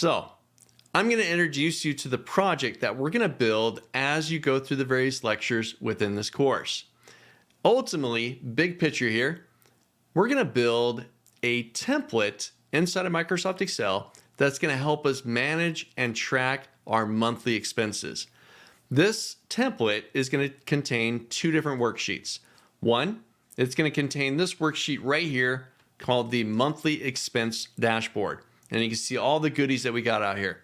So I'm going to introduce you to the project that we're going to build as you go through the various lectures within this course. Ultimately, big picture here, we're going to build a template inside of Microsoft Excel that's going to help us manage and track our monthly expenses. This template is going to contain two different worksheets. One, it's going to contain this worksheet right here called the monthly expense dashboard. And you can see all the goodies that we got out here.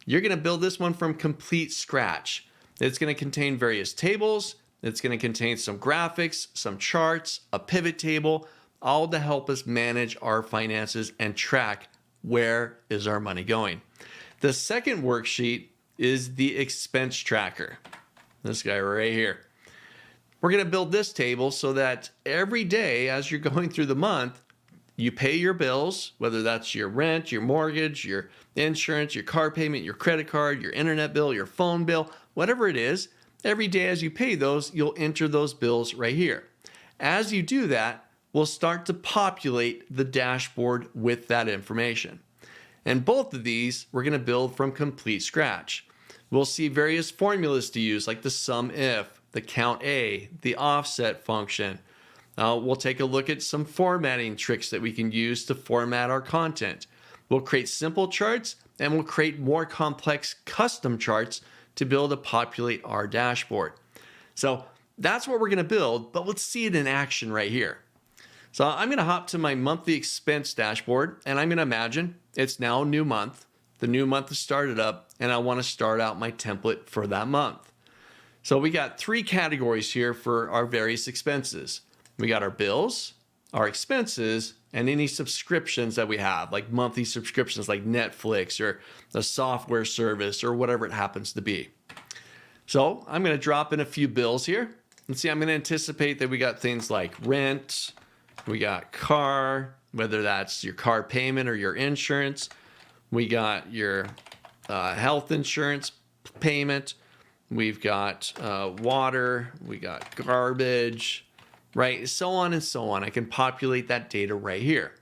You're going to build this one from complete scratch. It's going to contain various tables. It's going to contain some graphics, some charts, a pivot table, all to help us manage our finances and track where is our money going. The second worksheet is the expense tracker. This guy right here. We're going to build this table so that every day as you're going through the month, you pay your bills, whether that's your rent, your mortgage, your insurance, your car payment, your credit card, your internet bill, your phone bill, whatever it is. Every day as you pay those, you'll enter those bills right here. As you do that, we'll start to populate the dashboard with that information. And both of these we're going to build from complete scratch. We'll see various formulas to use like the sum if, the count A, the offset function. We'll take a look at some formatting tricks that we can use to format our content. We'll create simple charts and we'll create more complex custom charts to be able to populate our dashboard. So that's what we're going to build, but let's see it in action right here. So I'm going to hop to my monthly expense dashboard and I'm going to imagine it's now a new month. The new month has started up and I want to start out my template for that month. So we got three categories here for our various expenses. We got our bills, our expenses, and any subscriptions that we have, like monthly subscriptions like Netflix or a software service or whatever it happens to be. So I'm going to drop in a few bills here. And see, I'm going to anticipate that we got things like rent, we got car, whether that's your car payment or your insurance. We got your health insurance payment. We've got water. We got garbage, right? So on and so on. I can populate that data right here.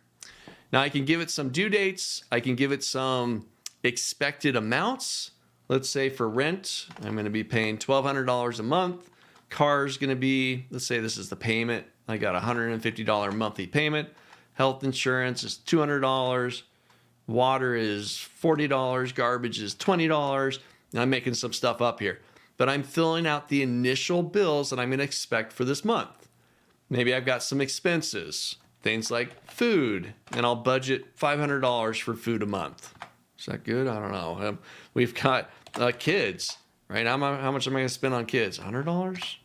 Now I can give it some due dates. I can give it some expected amounts. Let's say for rent, I'm going to be paying $1,200 a month. Car is going to be, let's say this is the payment. I got a $150 monthly payment. Health insurance is $200. Water is $40. Garbage is $20. And I'm making some stuff up here. But I'm filling out the initial bills that I'm going to expect for this month. Maybe I've got some expenses, things like food, and I'll budget $500 for food a month. Is that good? I don't know. We've got kids, right? How much am I going to spend on kids? $100?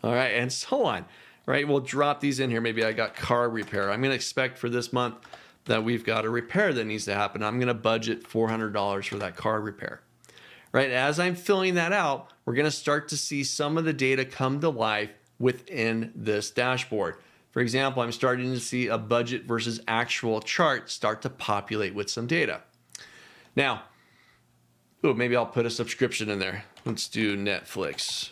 All right, and so on, right? We'll drop these in here. Maybe I got car repair. I'm going to expect for this month that we've got a repair that needs to happen. I'm going to budget $400 for that car repair. Right, as I'm filling that out, we're going to start to see some of the data come to life within this dashboard. For example, I'm starting to see a budget versus actual chart start to populate with some data. Now, maybe I'll put a subscription in there. Let's do Netflix.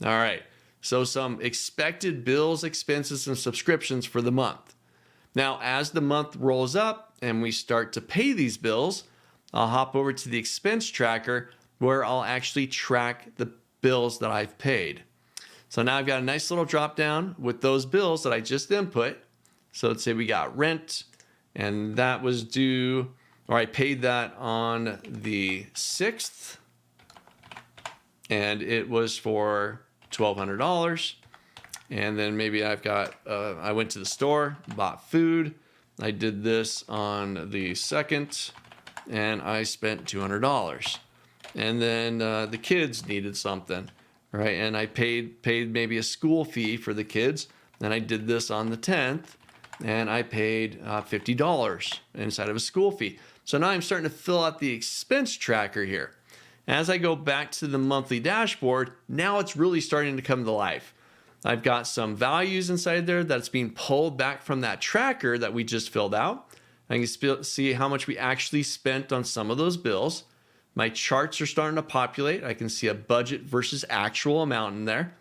All right, so some expected bills, expenses, and subscriptions for the month. Now, as the month rolls up and we start to pay these bills, I'll hop over to the expense tracker where I'll actually track the bills that I've paid. So now I've got a nice little drop down with those bills that I just input. So let's say we got rent and that was due, or I paid that on the 6th and it was for $1,200. And then maybe I've got, I went to the store, bought food. I did this on the 2nd. And I spent $200. And then the kids needed something, right? And I paid maybe a school fee for the kids. And I did this on the 10th. And I paid $50 inside of a school fee. So now I'm starting to fill out the expense tracker here. As I go back to the monthly dashboard, now it's really starting to come to life. I've got some values inside there that's being pulled back from that tracker that we just filled out. I can see how much we actually spent on some of those bills. My charts are starting to populate. I can see a budget versus actual amount in there.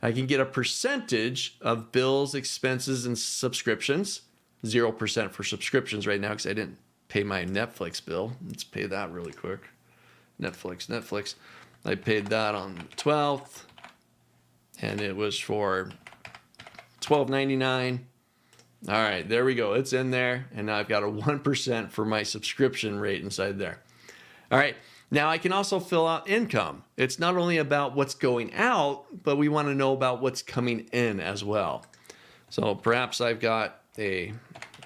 I can get a percentage of bills, expenses, and subscriptions. 0% for subscriptions right now because I didn't pay my Netflix bill. Let's pay that really quick. Netflix. I paid that on the 12th, and it was for $12.99. All right, there we go. It's in there, and now I've got a 1% for my subscription rate inside there. All right, now I can also fill out income. It's not only about what's going out, but we want to know about what's coming in as well. So perhaps I've got a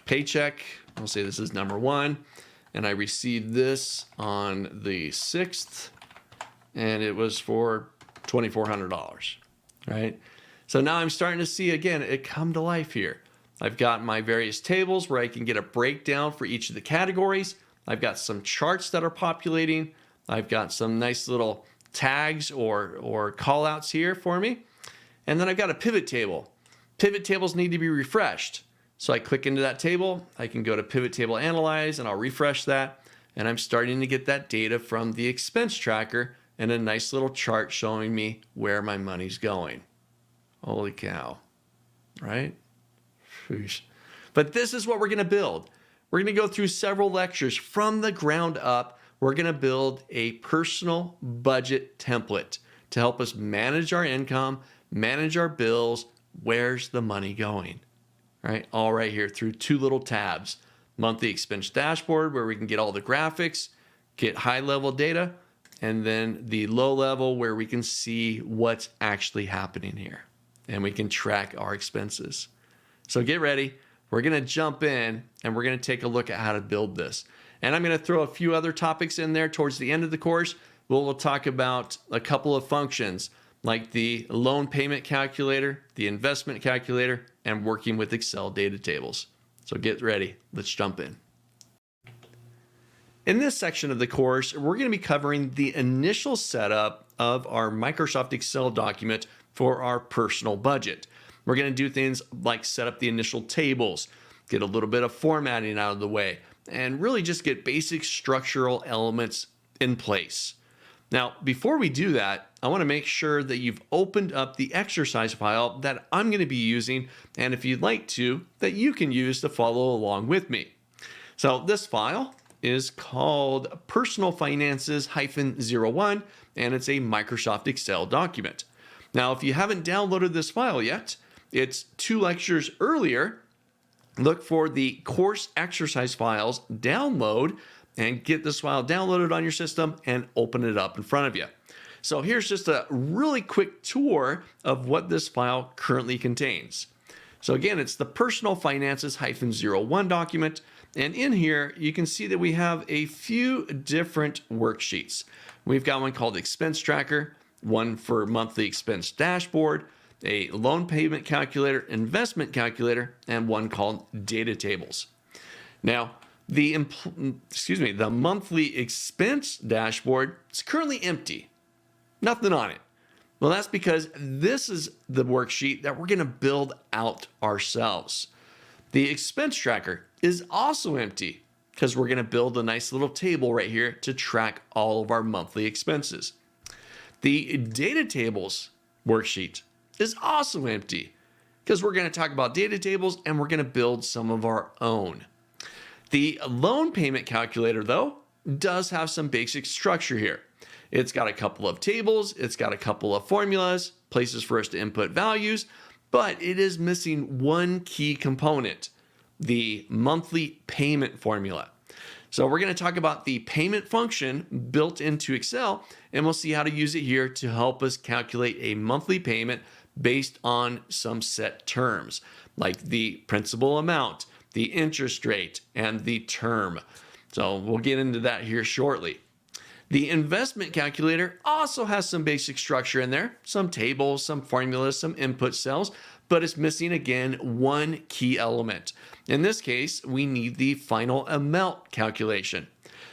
paycheck. I'll say this is number 1, and I received this on the 6th, and it was for $2,400, right? So now I'm starting to see, again, it come to life here. I've got my various tables where I can get a breakdown for each of the categories. I've got some charts that are populating. I've got some nice little tags or call outs here for me. And then I've got a pivot table. Pivot tables need to be refreshed. So I click into that table. I can go to pivot table analyze, and I'll refresh that. And I'm starting to get that data from the expense tracker and a nice little chart showing me where my money's going. Holy cow, right? But this is what we're going to build. We're going to go through several lectures from the ground up. We're going to build a personal budget template to help us manage our income, manage our bills. Where's the money going? Right? All right here through 2 little tabs. Monthly expense dashboard, where we can get all the graphics, get high level data, and then the low level where we can see what's actually happening here. And we can track our expenses. So get ready. We're going to jump in and we're going to take a look at how to build this. And I'm going to throw a few other topics in there towards the end of the course. We'll talk about a couple of functions like the loan payment calculator, the investment calculator, and working with Excel data tables. So get ready. Let's jump in. In this section of the course, we're going to be covering the initial setup of our Microsoft Excel document for our personal budget. We're going to do things like set up the initial tables, get a little bit of formatting out of the way, and really just get basic structural elements in place. Now, before we do that, I want to make sure that you've opened up the exercise file that I'm going to be using, and if you'd like to, that you can use to follow along with me. So this file is called Personal Finances -01, and it's a Microsoft Excel document. Now, if you haven't downloaded this file yet, it's 2 lectures earlier. Look for the course exercise files, download, and get this file downloaded on your system and open it up in front of you. So here's just a really quick tour of what this file currently contains. So again, it's the Personal Finances -01 document. And in here, you can see that we have a few different worksheets. We've got one called Expense Tracker, one for Monthly Expense Dashboard, a loan payment calculator, investment calculator, and one called Data Tables. Now, the monthly expense dashboard is currently empty. Nothing on it. Well, that's because this is the worksheet that we're going to build out ourselves. The expense tracker is also empty because we're going to build a nice little table right here to track all of our monthly expenses. The data tables worksheet is also empty because we're going to talk about data tables and we're going to build some of our own. The loan payment calculator, though, does have some basic structure here. It's got a couple of tables, it's got a couple of formulas, places for us to input values, but it is missing one key component, the monthly payment formula. So we're going to talk about the payment function built into Excel, and we'll see how to use it here to help us calculate a monthly payment based on some set terms, like the principal amount, the interest rate, and the term. So we'll get into that here shortly. The investment calculator also has some basic structure in there, some tables, some formulas, some input cells, but it's missing, again, one key element. In this case, we need the final amount calculation.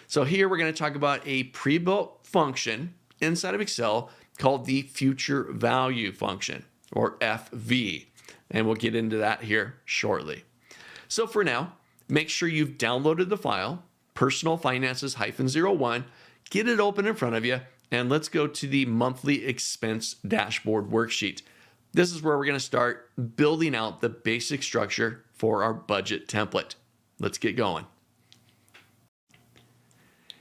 So here we're going to talk about a pre-built function inside of Excel called the future value function, or FV, and we'll get into that here shortly. So for now, make sure you've downloaded the file, Personal Finances -01, get it open in front of you, and let's go to the monthly expense dashboard worksheet. This is where we're going to start building out the basic structure for our budget template. Let's get going.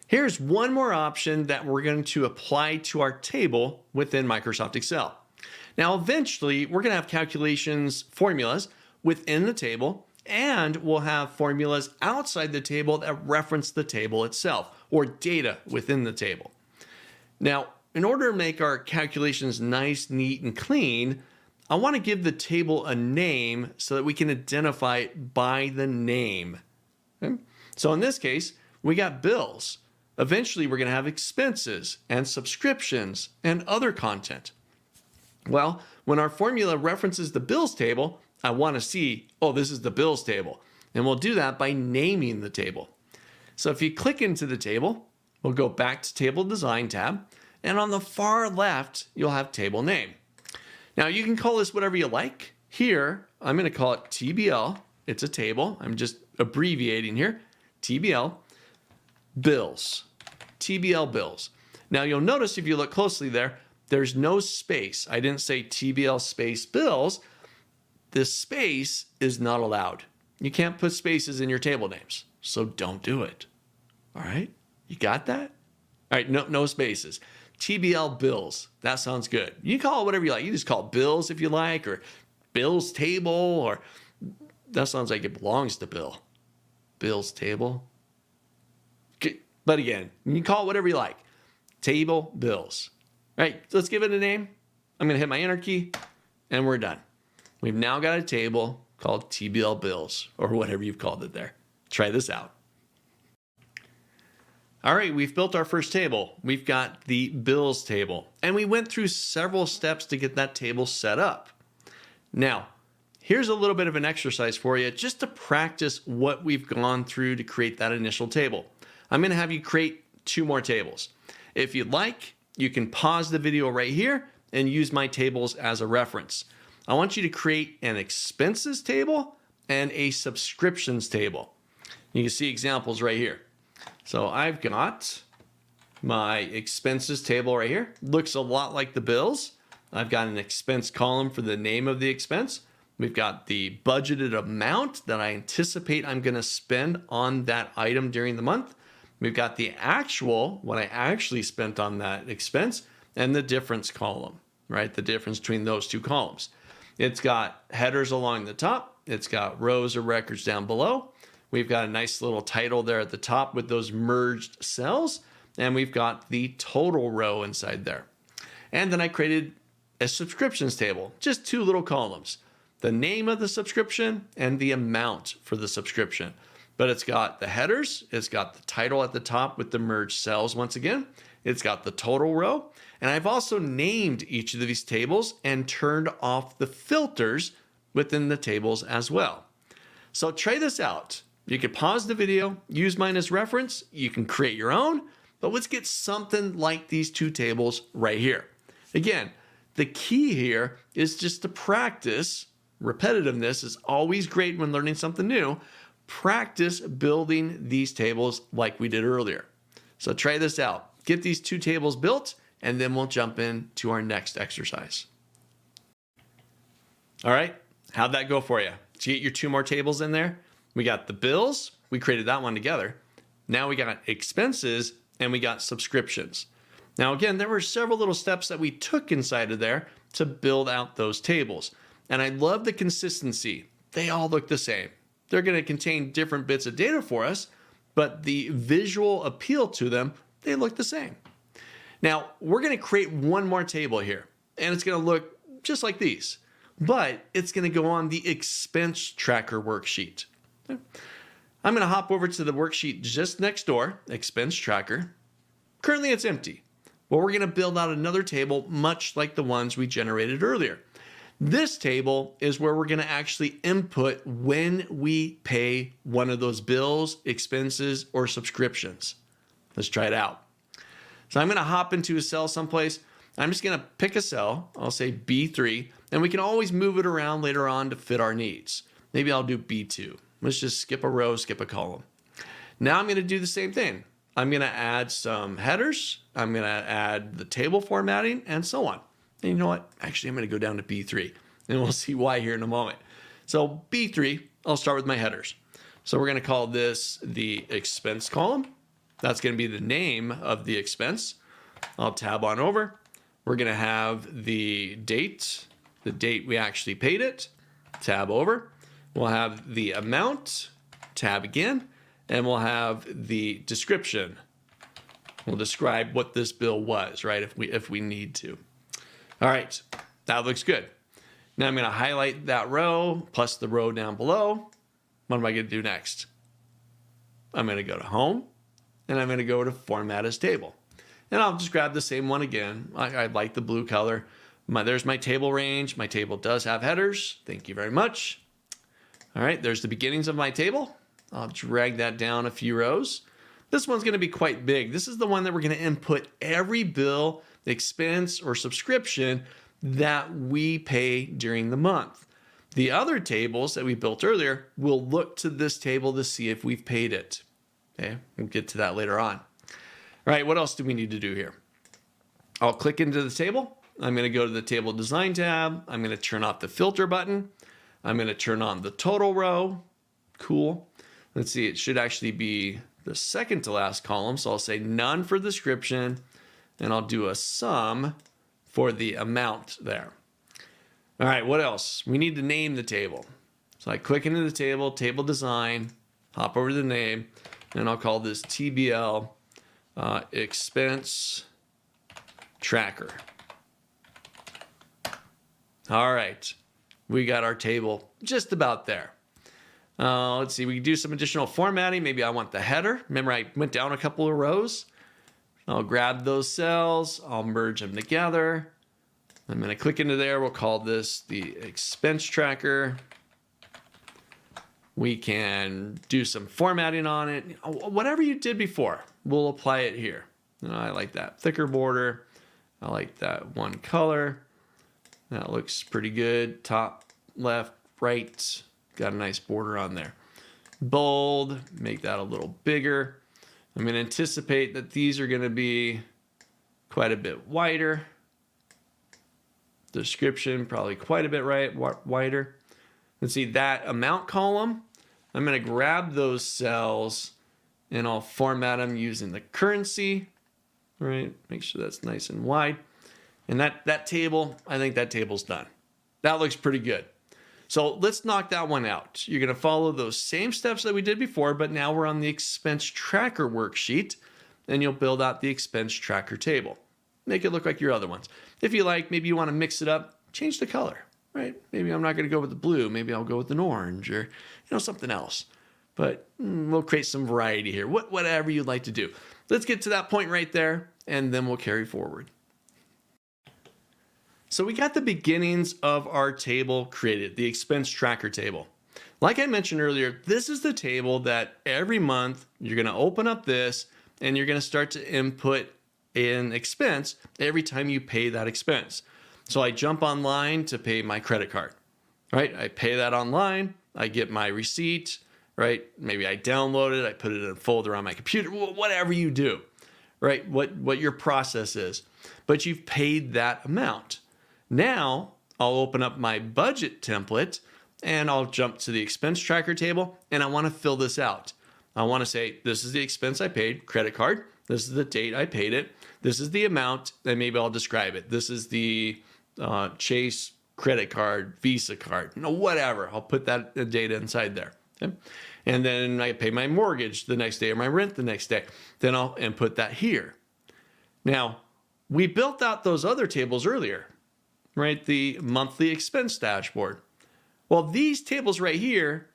Here's one more option that we're going to apply to our table within Microsoft Excel. Now, eventually, we're going to have calculations formulas within the table, and we'll have formulas outside the table that reference the table itself or data within the table. Now, in order to make our calculations nice, neat, and clean, I want to give the table a name so that we can identify it by the name. Okay? So in this case, we got bills. Eventually, we're going to have expenses and subscriptions and other content. Well, when our formula references the bills table, I want to see, oh, this is the bills table. And we'll do that by naming the table. So if you click into the table, we'll go back to Table Design tab. And on the far left, you'll have Table Name. Now, you can call this whatever you like. Here, I'm going to call it TBL. It's a table. I'm just abbreviating here. TBL Bills. TBL Bills. Now, you'll notice if you look closely there, there's no space. I didn't say TBL space bills. This space is not allowed. You can't put spaces in your table names, so don't do it. All right? You got that? All right, no spaces. TBL bills. That sounds good. You can call it whatever you like. You just call it bills if you like, or bills table, or that sounds like it belongs to Bill. Bills table. But again, you can call it whatever you like. Table bills. All right, let's give it a name. I'm going to hit my enter key, and we're done. We've now got a table called TBL bills, or whatever you've called it there. Try this out. All right, we've built our first table. We've got the bills table, and we went through several steps to get that table set up. Now, here's a little bit of an exercise for you just to practice what we've gone through to create that initial table. I'm going to have you create 2 more tables. If you'd like, you can pause the video right here and use my tables as a reference. I want you to create an expenses table and a subscriptions table. You can see examples right here. So I've got my expenses table right here. Looks a lot like the bills. I've got an expense column for the name of the expense. We've got the budgeted amount that I anticipate I'm going to spend on that item during the month. We've got the actual, what I actually spent on that expense, and the difference column, right? The difference between those 2 columns. It's got headers along the top. It's got rows of records down below. We've got a nice little title there at the top with those merged cells. And we've got the total row inside there. And then I created a subscriptions table, just 2 little columns. The name of the subscription and the amount for the subscription. But it's got the headers, it's got the title at the top with the merged cells once again, it's got the total row, and I've also named each of these tables and turned off the filters within the tables as well. So try this out. You can pause the video, use mine as reference, you can create your own, but let's get something like these 2 tables right here. Again, the key here is just to practice. Repetitiveness is always great when learning something new. Practice building these tables like we did earlier. So try this out. Get these 2 tables built, and then we'll jump into our next exercise. All right, how'd that go for you? Did you get your 2 more tables in there? We got the bills. We created that one together. Now we got expenses, and we got subscriptions. Now again, there were several little steps that we took inside of there to build out those tables. And I love the consistency. They all look the same. They're going to contain different bits of data for us, but the visual appeal to them, they look the same. Now, we're going to create one more table here, and it's going to look just like these, but it's going to go on the expense tracker worksheet. I'm going to hop over to the worksheet just next door, expense tracker. Currently, it's empty. Well, we're going to build out another table much like the ones we generated earlier. This table is where we're going to actually input when we pay one of those bills, expenses, or subscriptions. Let's try it out. So I'm going to hop into a cell someplace. I'm just going to pick a cell. I'll say B3, and we can always move it around later on to fit our needs. Maybe I'll do B2. Let's just skip a row, skip a column. Now I'm going to do the same thing. I'm going to add some headers. I'm going to add the table formatting and so on. And you know what? Actually, I'm going to go down to B3, and we'll see why here in a moment. So B3, I'll start with my headers. So we're going to call this the expense column. That's going to be the name of the expense. I'll tab on over. We're going to have the date we actually paid it, tab over. We'll have the amount, tab again, and we'll have the description. We'll describe what this bill was, right, if we need to. All right, that looks good. Now I'm going to highlight that row plus the row down below. What am I going to do next? I'm going to go to Home, and I'm going to go to Format as Table. And I'll just grab the same one again. I like the blue color. There's my table range. My table does have headers. Thank you very much. All right, there's the beginnings of my table. I'll drag that down a few rows. This one's going to be quite big. This is the one that we're going to input every bill, expense, or subscription that we pay during the month. The other tables that we built earlier will look to this table to see if we've paid it. Okay, we'll get to that later on. All right, what else do we need to do here? I'll click into the table. I'm going to go to the Table Design tab. I'm going to turn off the Filter button. I'm going to turn on the Total row. Cool. Let's see, it should actually be the second to last column. So I'll say none for description, and I'll do a sum for the amount there. All right, what else? We need to name the table. So I click into the table, Table Design, hop over to the name, and I'll call this TBL Expense Tracker. All right, we got our table just about there. Let's see, we can do some additional formatting. Maybe I want the header. Remember, I went down a couple of rows. I'll grab those cells. I'll merge them together. I'm going to click into there. We'll call this the expense tracker. We can do some formatting on it. Whatever you did before, we'll apply it here. I like that thicker border. I like that one color. That looks pretty good. Top, left, right. Got a nice border on there. Bold, make that a little bigger. I'm going to anticipate that these are going to be quite a bit wider. Description, probably quite a bit wider. Let's see, that amount column, I'm going to grab those cells and I'll format them using the currency, right? Make sure that's nice and wide. And that table, I think that table's done. That looks pretty good. So let's knock that one out. You're going to follow those same steps that we did before, but now we're on the expense tracker worksheet, and you'll build out the expense tracker table. Make it look like your other ones. If you like, maybe you want to mix it up, change the color, right? Maybe I'm not going to go with the blue. Maybe I'll go with an orange or something else. But we'll create some variety here, whatever you'd like to do. Let's get to that point right there, and then we'll carry forward. So we got the beginnings of our table created, the expense tracker table. Like I mentioned earlier, this is the table that every month you're going to open up this and you're going to start to input an expense every time you pay that expense. So I jump online to pay my credit card, right? I pay that online, I get my receipt, right? Maybe I download it, I put it in a folder on my computer, whatever you do, right? What your process is, but you've paid that amount. Now I'll open up my budget template and I'll jump to the expense tracker table and I want to fill this out. I want to say, this is the expense I paid, credit card. This is the date I paid it. This is the amount, and maybe I'll describe it. This is the Chase credit card, Visa card, whatever. I'll put that data inside there. Okay? And then I pay my mortgage the next day or my rent the next day. Then I'll input that here. Now, we built out those other tables earlier, right? The monthly expense dashboard. Well, these tables right here,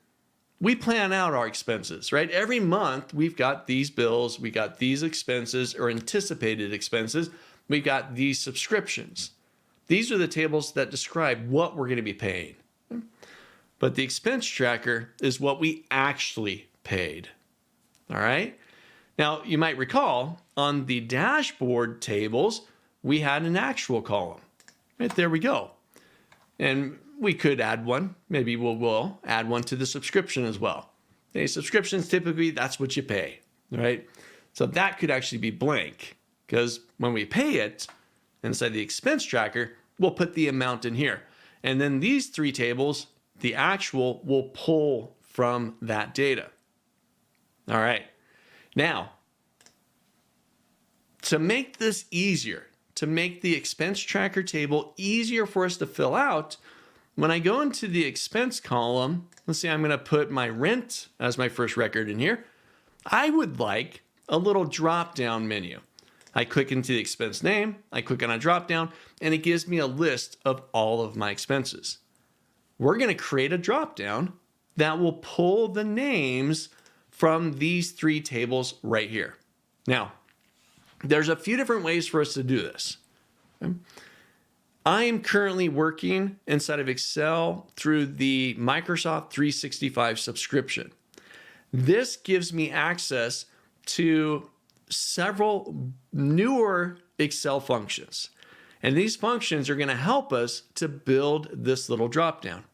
we plan out our expenses, right? Every month we've got these bills, we got these expenses or anticipated expenses, we got these subscriptions. These are the tables that describe what we're going to be paying. But the expense tracker is what we actually paid. All right. Now, you might recall on the dashboard tables, we had an actual column. Right there we go. And we could add one. Maybe we'll add one to the subscription as well. Okay, subscriptions, typically, that's what you pay, right? So that could actually be blank because when we pay it inside the expense tracker, we'll put the amount in here. And then these three tables, the actual will pull from that data. All right. Now, To make this easier, to make the expense tracker table easier for us to fill out, when I go into the expense column, let's say I'm going to put my rent as my first record in here. I would like a little drop-down menu. I click into the expense name, I click on a drop-down, and it gives me a list of all of my expenses. We're going to create a drop-down that will pull the names from these three tables right here. Now, there's a few different ways for us to do this. Okay? I am currently working inside of Excel through the Microsoft 365 subscription. This gives me access to several newer Excel functions. And these functions are going to help us to build this little dropdown.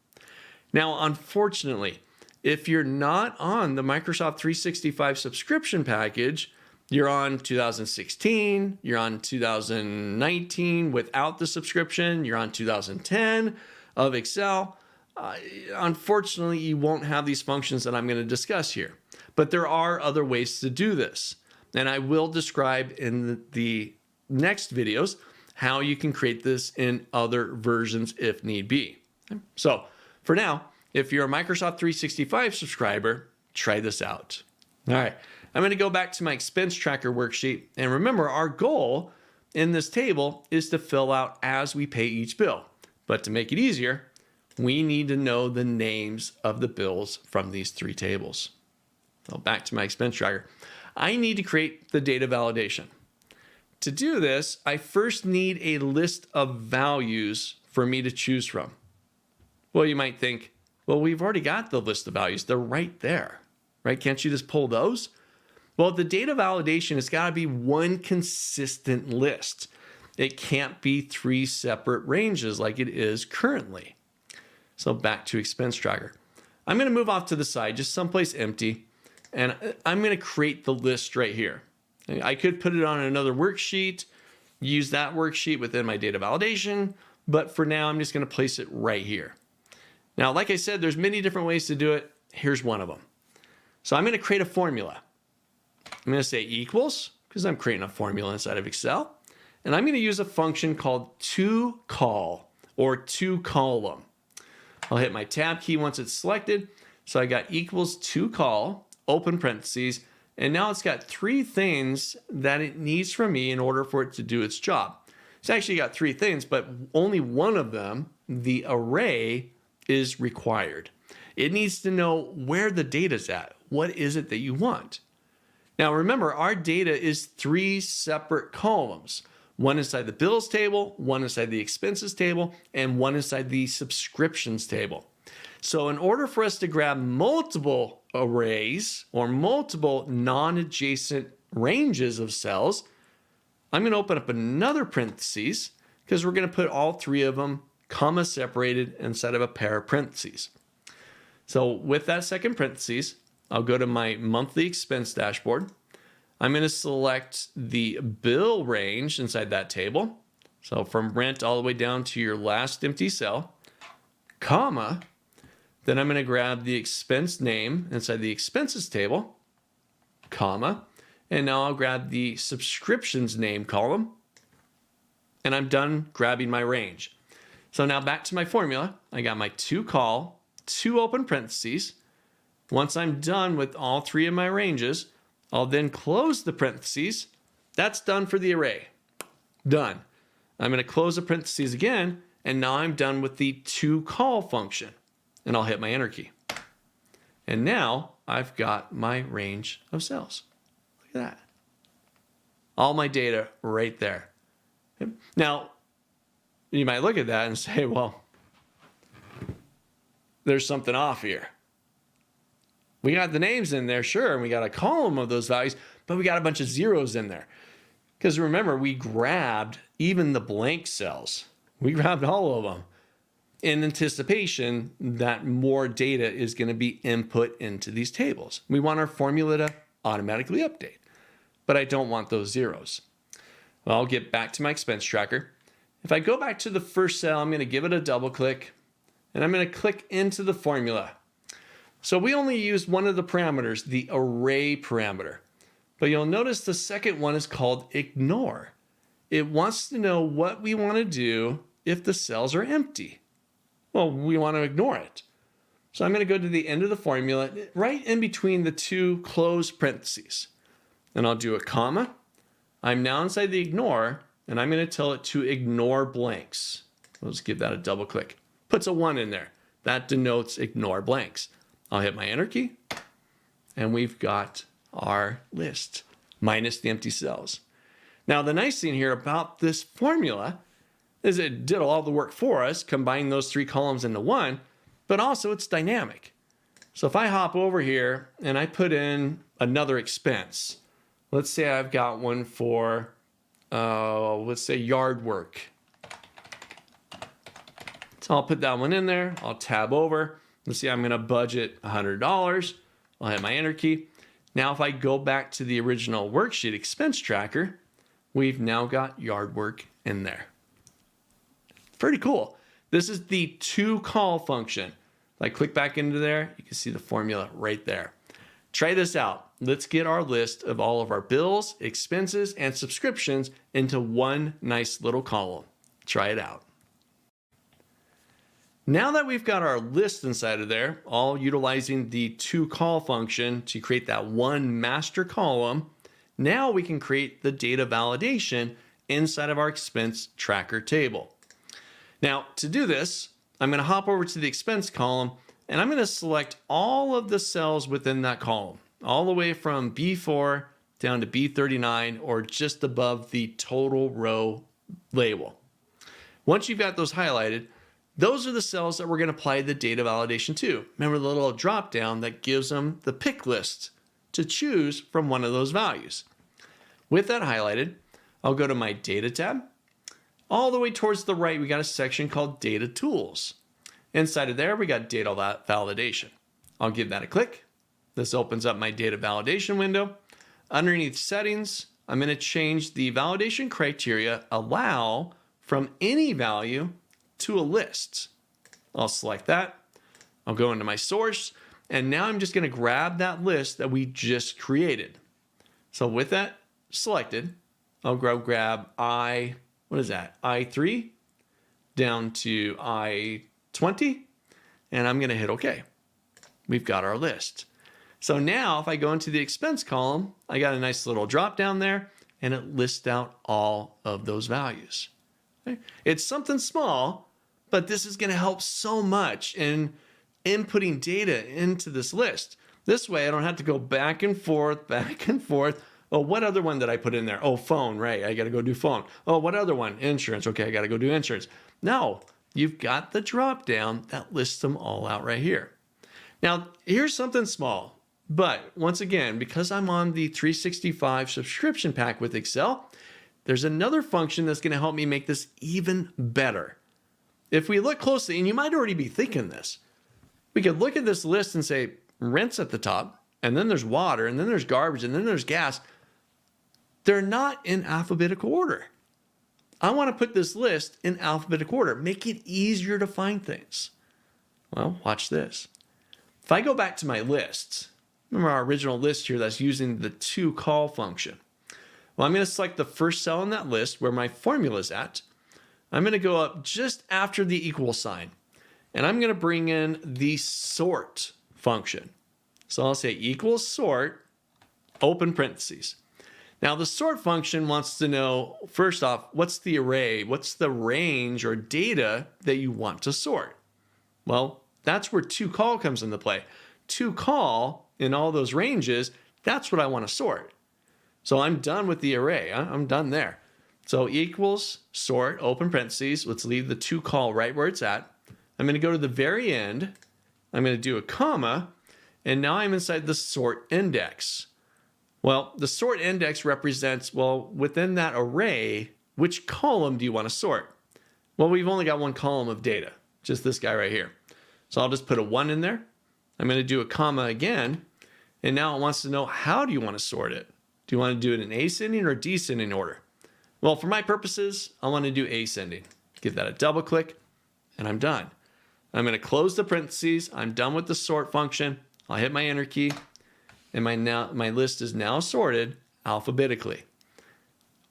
Now, unfortunately, if you're not on the Microsoft 365 subscription package, you're on 2016, you're on 2019 without the subscription, you're on 2010 of Excel. Unfortunately, you won't have these functions that I'm going to discuss here. But there are other ways to do this. And I will describe in the next videos how you can create this in other versions if need be. So for now, if you're a Microsoft 365 subscriber, try this out. All right, I'm going to go back to my expense tracker worksheet. And remember, our goal in this table is to fill out as we pay each bill. But to make it easier, we need to know the names of the bills from these three tables. So back to my expense tracker. I need to create the data validation. To do this, I first need a list of values for me to choose from. Well, you might think, well, we've already got the list of values. They're right there, right? Can't you just pull those? Well, the data validation has got to be one consistent list. It can't be three separate ranges like it is currently. So back to expense tracker. I'm going to move off to the side, just someplace empty, and I'm going to create the list right here. I could put it on another worksheet, use that worksheet within my data validation, but for now, I'm just going to place it right here. Now, like I said, there's many different ways to do it. Here's one of them. So I'm going to create a formula. I'm going to say equals, because I'm creating a formula inside of Excel. And I'm going to use a function called toCol or toColumn. I'll hit my tab key once it's selected. So I got equals toCol, open parentheses, and now it's got three things that it needs from me in order for it to do its job. It's actually got three things, but only one of them, the array, is required. It needs to know where the data's at. What is it that you want? Now remember, our data is three separate columns. One inside the bills table, one inside the expenses table, and one inside the subscriptions table. So in order for us to grab multiple arrays or multiple non-adjacent ranges of cells, I'm going to open up another parentheses because we're going to put all three of them comma separated instead of a pair of parentheses. So with that second parentheses, I'll go to my monthly expense dashboard. I'm going to select the bill range inside that table. So from rent all the way down to your last empty cell, comma, then I'm going to grab the expense name inside the expenses table, comma, and now I'll grab the subscriptions name column, and I'm done grabbing my range. So now back to my formula. I got my toCol, two open parentheses. Once I'm done with all three of my ranges, I'll then close the parentheses. That's done for the array. Done. I'm going to close the parentheses again, and now I'm done with the toCol function. And I'll hit my enter key. And now I've got my range of cells. Look at that. All my data right there. Now, you might look at that and say, well, there's something off here. We got the names in there, sure, and we got a column of those values, but we got a bunch of zeros in there. Because remember, we grabbed even the blank cells. We grabbed all of them in anticipation that more data is going to be input into these tables. We want our formula to automatically update, but I don't want those zeros. Well, I'll get back to my expense tracker. If I go back to the first cell, I'm going to give it a double click, and I'm going to click into the formula. So we only used one of the parameters, the array parameter. But you'll notice the second one is called ignore. It wants to know what we want to do if the cells are empty. Well, we want to ignore it. So I'm going to go to the end of the formula, right in between the two closed parentheses. And I'll do a comma. I'm now inside the ignore, and I'm going to tell it to ignore blanks. Let's give that a double click. Puts a 1 in there. That denotes ignore blanks. I'll hit my enter key, and we've got our list minus the empty cells. Now, the nice thing here about this formula is it did all the work for us, combining those 3 columns into one, but also it's dynamic. So if I hop over here and I put in another expense, let's say I've got one for, let's say yard work. So I'll put that one in there. I'll tab over. Let's see, I'm going to budget $100. I'll hit my enter key. Now, if I go back to the original worksheet expense tracker, we've now got yard work in there. Pretty cool. This is the to-call function. If I click back into there, you can see the formula right there. Try this out. Let's get our list of all of our bills, expenses, and subscriptions into one nice little column. Try it out. Now that we've got our list inside of there, all utilizing the to-call function to create that one master column, now we can create the data validation inside of our expense tracker table. Now, to do this, I'm going to hop over to the expense column, and I'm going to select all of the cells within that column, all the way from B4 down to B39, or just above the total row label. Once you've got those highlighted, those are the cells that we're going to apply the data validation to. Remember the little drop down that gives them the pick list to choose from one of those values. With that highlighted, I'll go to my data tab. All the way towards the right, we got a section called data tools. Inside of there, we got data validation. I'll give that a click. This opens up my data validation window. Underneath settings, I'm going to change the validation criteria allow from any value to a list. I'll select that. I'll go into my source, and now I'm just going to grab that list that we just created. So with that selected, I'll grab I3 down to I20, and I'm going to hit OK. We've got our list. So now if I go into the expense column, I got a nice little drop down there, and it lists out all of those values. Okay? It's something small, but this is going to help so much in inputting data into this list. This way, I don't have to go back and forth, back and forth. Oh, what other one did I put in there? Oh, phone, right. I got to go do phone. Oh, what other one? Insurance. Okay, I got to go do insurance. No, you've got the drop down that lists them all out right here. Now, here's something small. But once again, because I'm on the 365 subscription pack with Excel, there's another function that's going to help me make this even better. If we look closely, and you might already be thinking this, we could look at this list and say rent's at the top, and then there's water, and then there's garbage, and then there's gas. They're not in alphabetical order. I want to put this list in alphabetical order, make it easier to find things. Well, watch this. If I go back to my lists, remember our original list here that's using the to-call function. Well, I'm going to select the first cell in that list where my formula is at. I'm going to go up just after the equal sign, and I'm going to bring in the sort function. So I'll say equals sort, open parentheses. Now the sort function wants to know, first off, what's the array? What's the range or data that you want to sort? Well, that's where to-call comes into play. To-call in all those ranges, that's what I want to sort. So I'm done with the array. I'm done there. So equals sort, open parentheses. Let's leave the to-call right where it's at. I'm going to go to the very end. I'm going to do a comma, and now I'm inside the sort index. Well, the sort index represents, well, within that array, which column do you want to sort? Well, we've only got one column of data, just this guy right here. So I'll just put a 1 in there. I'm going to do a comma again, and now it wants to know how do you want to sort it? Do you want to do it in ascending or descending order? Well, for my purposes, I want to do ascending. Give that a double click, and I'm done. I'm going to close the parentheses. I'm done with the sort function. I'll hit my enter key, and my list is now sorted alphabetically.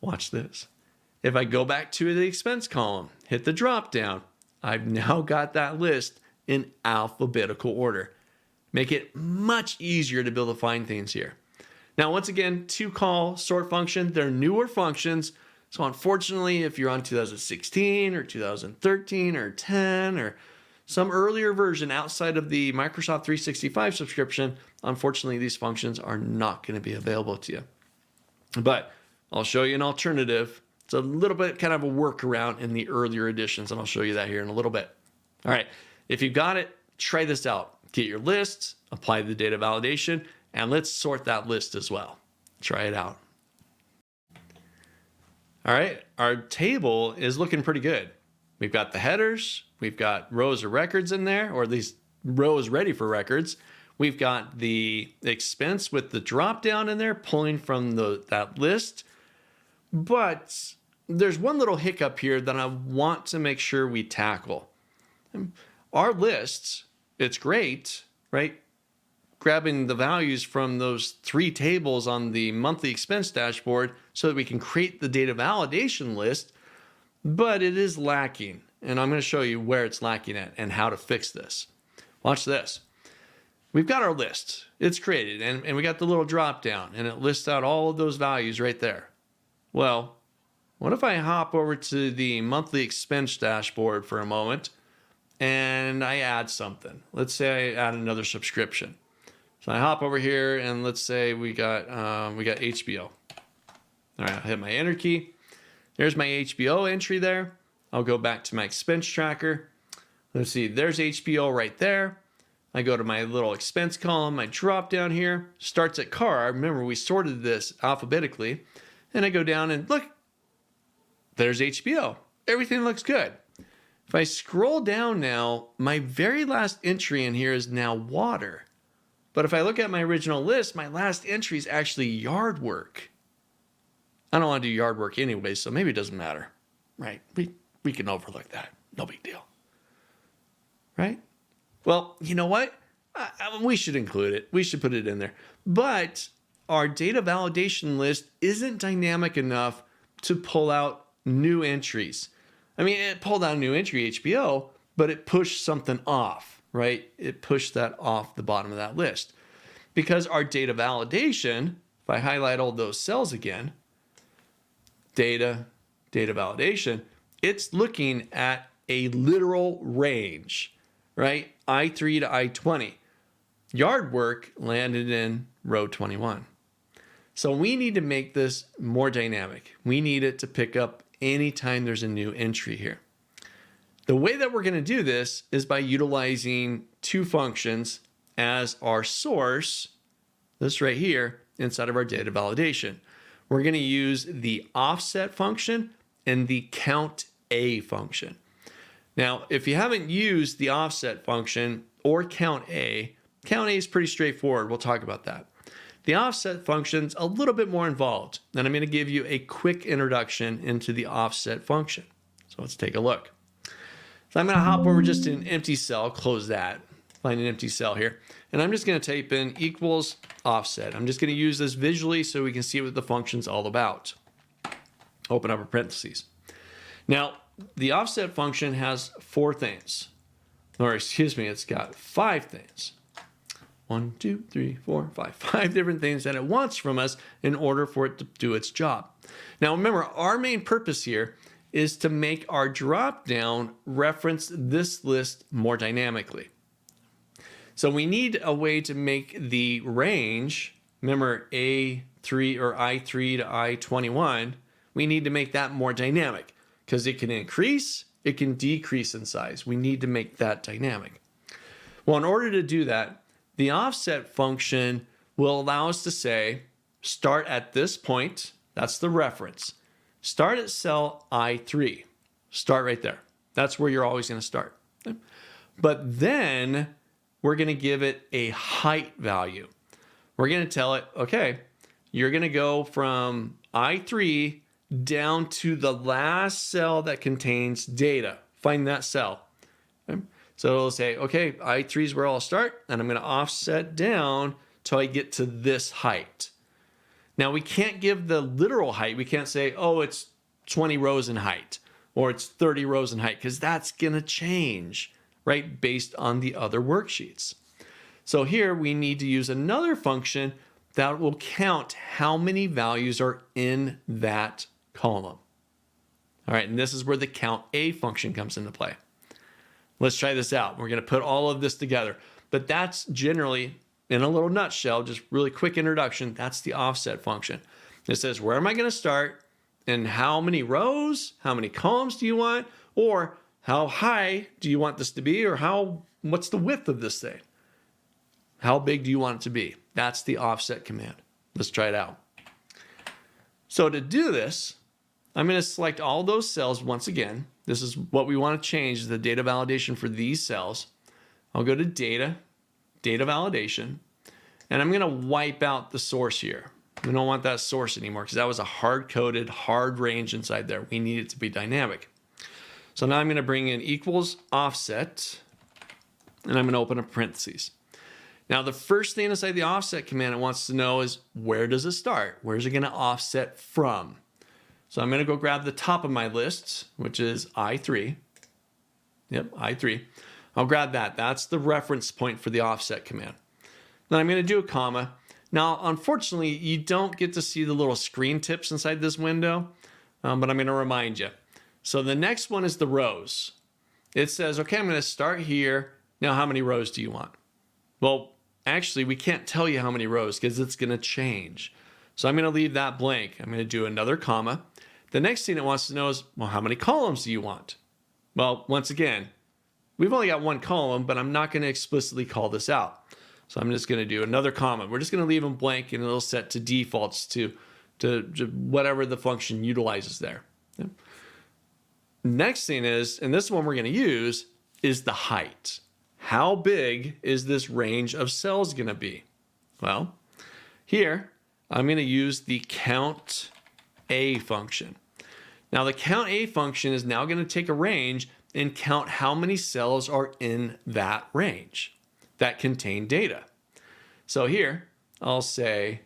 Watch this. If I go back to the expense column, hit the drop down, I've now got that list in alphabetical order. Make it much easier to be able to find things here. Now, once again, to call sort function, they're newer functions. So unfortunately, if you're on 2016 or 2013 or 10 or some earlier version outside of the Microsoft 365 subscription, unfortunately, these functions are not going to be available to you. But I'll show you an alternative. It's a little bit kind of a workaround in the earlier editions, and I'll show you that here in a little bit. All right, if you've got it, try this out. Get your list, apply the data validation, and let's sort that list as well. Try it out. All right, our table is looking pretty good. We've got the headers, we've got rows of records in there, or at least rows ready for records. We've got the expense with the drop down in there, pulling from that list. But there's one little hiccup here that I want to make sure we tackle. Our lists, it's great, right? Grabbing the values from those 3 tables on the monthly expense dashboard so that we can create the data validation list, but it is lacking. And I'm going to show you where it's lacking at and how to fix this. Watch this. We've got our list. It's created, and we got the little drop down, and it lists out all of those values right there. Well, what if I hop over to the monthly expense dashboard for a moment and I add something? Let's say I add another subscription. So I hop over here and let's say we got HBO. All right, I'll hit my enter key. There's my HBO entry there. I'll go back to my expense tracker. Let's see, there's HBO right there. I go to my little expense column. I drop down here, starts at car. Remember, we sorted this alphabetically. And I go down and look, there's HBO. Everything looks good. If I scroll down now, my very last entry in here is now water. But if I look at my original list, my last entry is actually yard work. I don't want to do yard work anyway, so maybe it doesn't matter, right? We can overlook that. No big deal, right? Well, you know what? We should include it. We should put it in there. But our data validation list isn't dynamic enough to pull out new entries. I mean, it pulled out a new entry, HBO, but it pushed something off, right? It pushed that off the bottom of that list. Because our data validation, if I highlight all those cells again, data validation, it's looking at a literal range, right? I3 to I20. Yard work landed in row 21. So we need to make this more dynamic. We need it to pick up anytime there's a new entry here. The way that we're going to do this is by utilizing 2 functions as our source, this right here, inside of our data validation. We're going to use the offset function and the count A function. Now, if you haven't used the offset function or count A is pretty straightforward. We'll talk about that. The offset function's a little bit more involved, and I'm going to give you a quick introduction into the offset function. So let's take a look. So I'm going to hop over just to an empty cell, close that, find an empty cell here, and I'm just going to type in equals offset. I'm just going to use this visually so we can see what the function's all about. Open up a parentheses. Now, the offset function has 4 things, or excuse me, it's got 5 things. 1, 2, 3, 4, 5. 5 different things that it wants from us in order for it to do its job. Now remember, our main purpose here is to make our drop down reference this list more dynamically. So we need a way to make the range, remember A3 or I3 to I21, we need to make that more dynamic because it can increase, it can decrease in size. We need to make that dynamic. Well, in order to do that, the offset function will allow us to say, start at this point, that's the reference. Start at cell I3. Start right there. That's where you're always going to start. But then we're going to give it a height value. We're going to tell it, okay, you're going to go from I3 down to the last cell that contains data. Find that cell. Okay? So it'll say, okay, I3 is where I'll start, and I'm going to offset down till I get to this height. Now we can't give the literal height. We can't say, oh, it's 20 rows in height or it's 30 rows in height, because that's going to change, right, based on the other worksheets. So here we need to use another function that will count how many values are in that column. All right, and this is where the count A function comes into play. Let's try this out. We're going to put all of this together, but that's generally, in a little nutshell, just really quick introduction, that's the offset function. It says, where am I going to start and how many rows, how many columns do you want, or how high do you want this to be, or what's the width of this thing? How big do you want it to be? That's the offset command. Let's try it out. So to do this, I'm going to select all those cells once again. This is what we want to change, the data validation for these cells. I'll go to data, data validation, and I'm going to wipe out the source here. We don't want that source anymore because that was a hard-coded, hard range inside there. We need it to be dynamic. So now I'm going to bring in equals offset, and I'm going to open a parentheses. Now, the first thing inside the offset command it wants to know is, where does it start? Where's it going to offset from? So I'm going to go grab the top of my list, which is I3. Yep, I3. I'll grab that. That's the reference point for the offset command. Then I'm going to do a comma. Now, unfortunately, you don't get to see the little screen tips inside this window, but I'm going to remind you. So the next one is the rows. It says, okay, I'm going to start here. Now, how many rows do you want? Well, actually, we can't tell you how many rows because it's going to change. So I'm going to leave that blank. I'm going to do another comma. The next thing it wants to know is, well, how many columns do you want? Well, once again, we've only got one column, but I'm not going to explicitly call this out. So I'm just going to do another comma. We're just going to leave them blank, and it'll set to defaults to whatever the function utilizes there. Yep. Next thing is, and this one we're going to use, is the height. How big is this range of cells going to be? Well, here I'm going to use the count A function. Now the count A function is now going to take a range and count how many cells are in that range that contain data. So here I'll say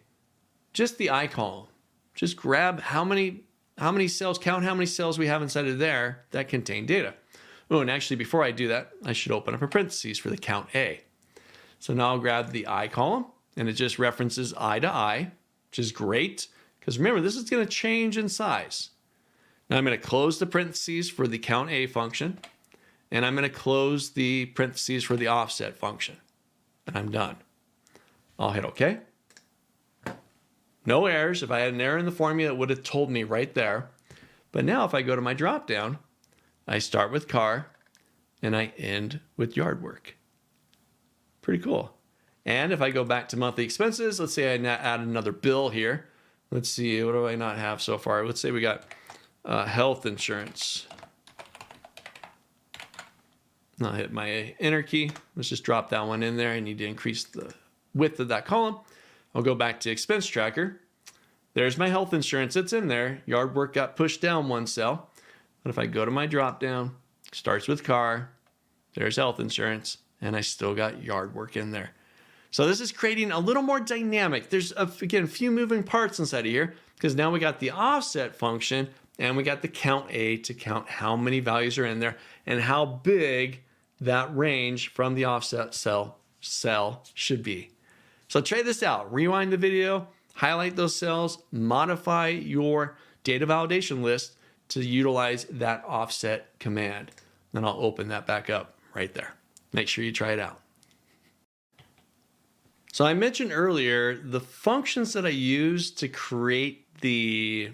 just the I column. Just grab how many cells, count how many cells we have inside of there that contain data. Oh, and actually before I do that, I should open up a parentheses for the count A. So now I'll grab the I column, and it just references I to I, which is great, because remember, this is going to change in size. Now I'm going to close the parentheses for the count A function, and I'm going to close the parentheses for the offset function. And I'm done. I'll hit OK. No errors. If I had an error in the formula, it would have told me right there. But now if I go to my dropdown, I start with car, and I end with yard work. Pretty cool. And if I go back to monthly expenses, let's say I add another bill here. Let's see, what do I not have so far? Let's say we got health insurance. I'll hit my enter key. Let's just drop that one in there. I need to increase the width of that column. I'll go back to expense tracker. There's my health insurance. It's in there. Yard work got pushed down one cell. But if I go to my drop down, starts with car, there's health insurance, and I still got yard work in there. So this is creating a little more dynamic. There's, again, a few moving parts inside of here because now we got the offset function and we got the count A to count how many values are in there and how big that range from the offset cell should be. So try this out. Rewind the video, highlight those cells, modify your data validation list to utilize that offset command. Then I'll open that back up right there. Make sure you try it out. So I mentioned earlier the functions that I use to create the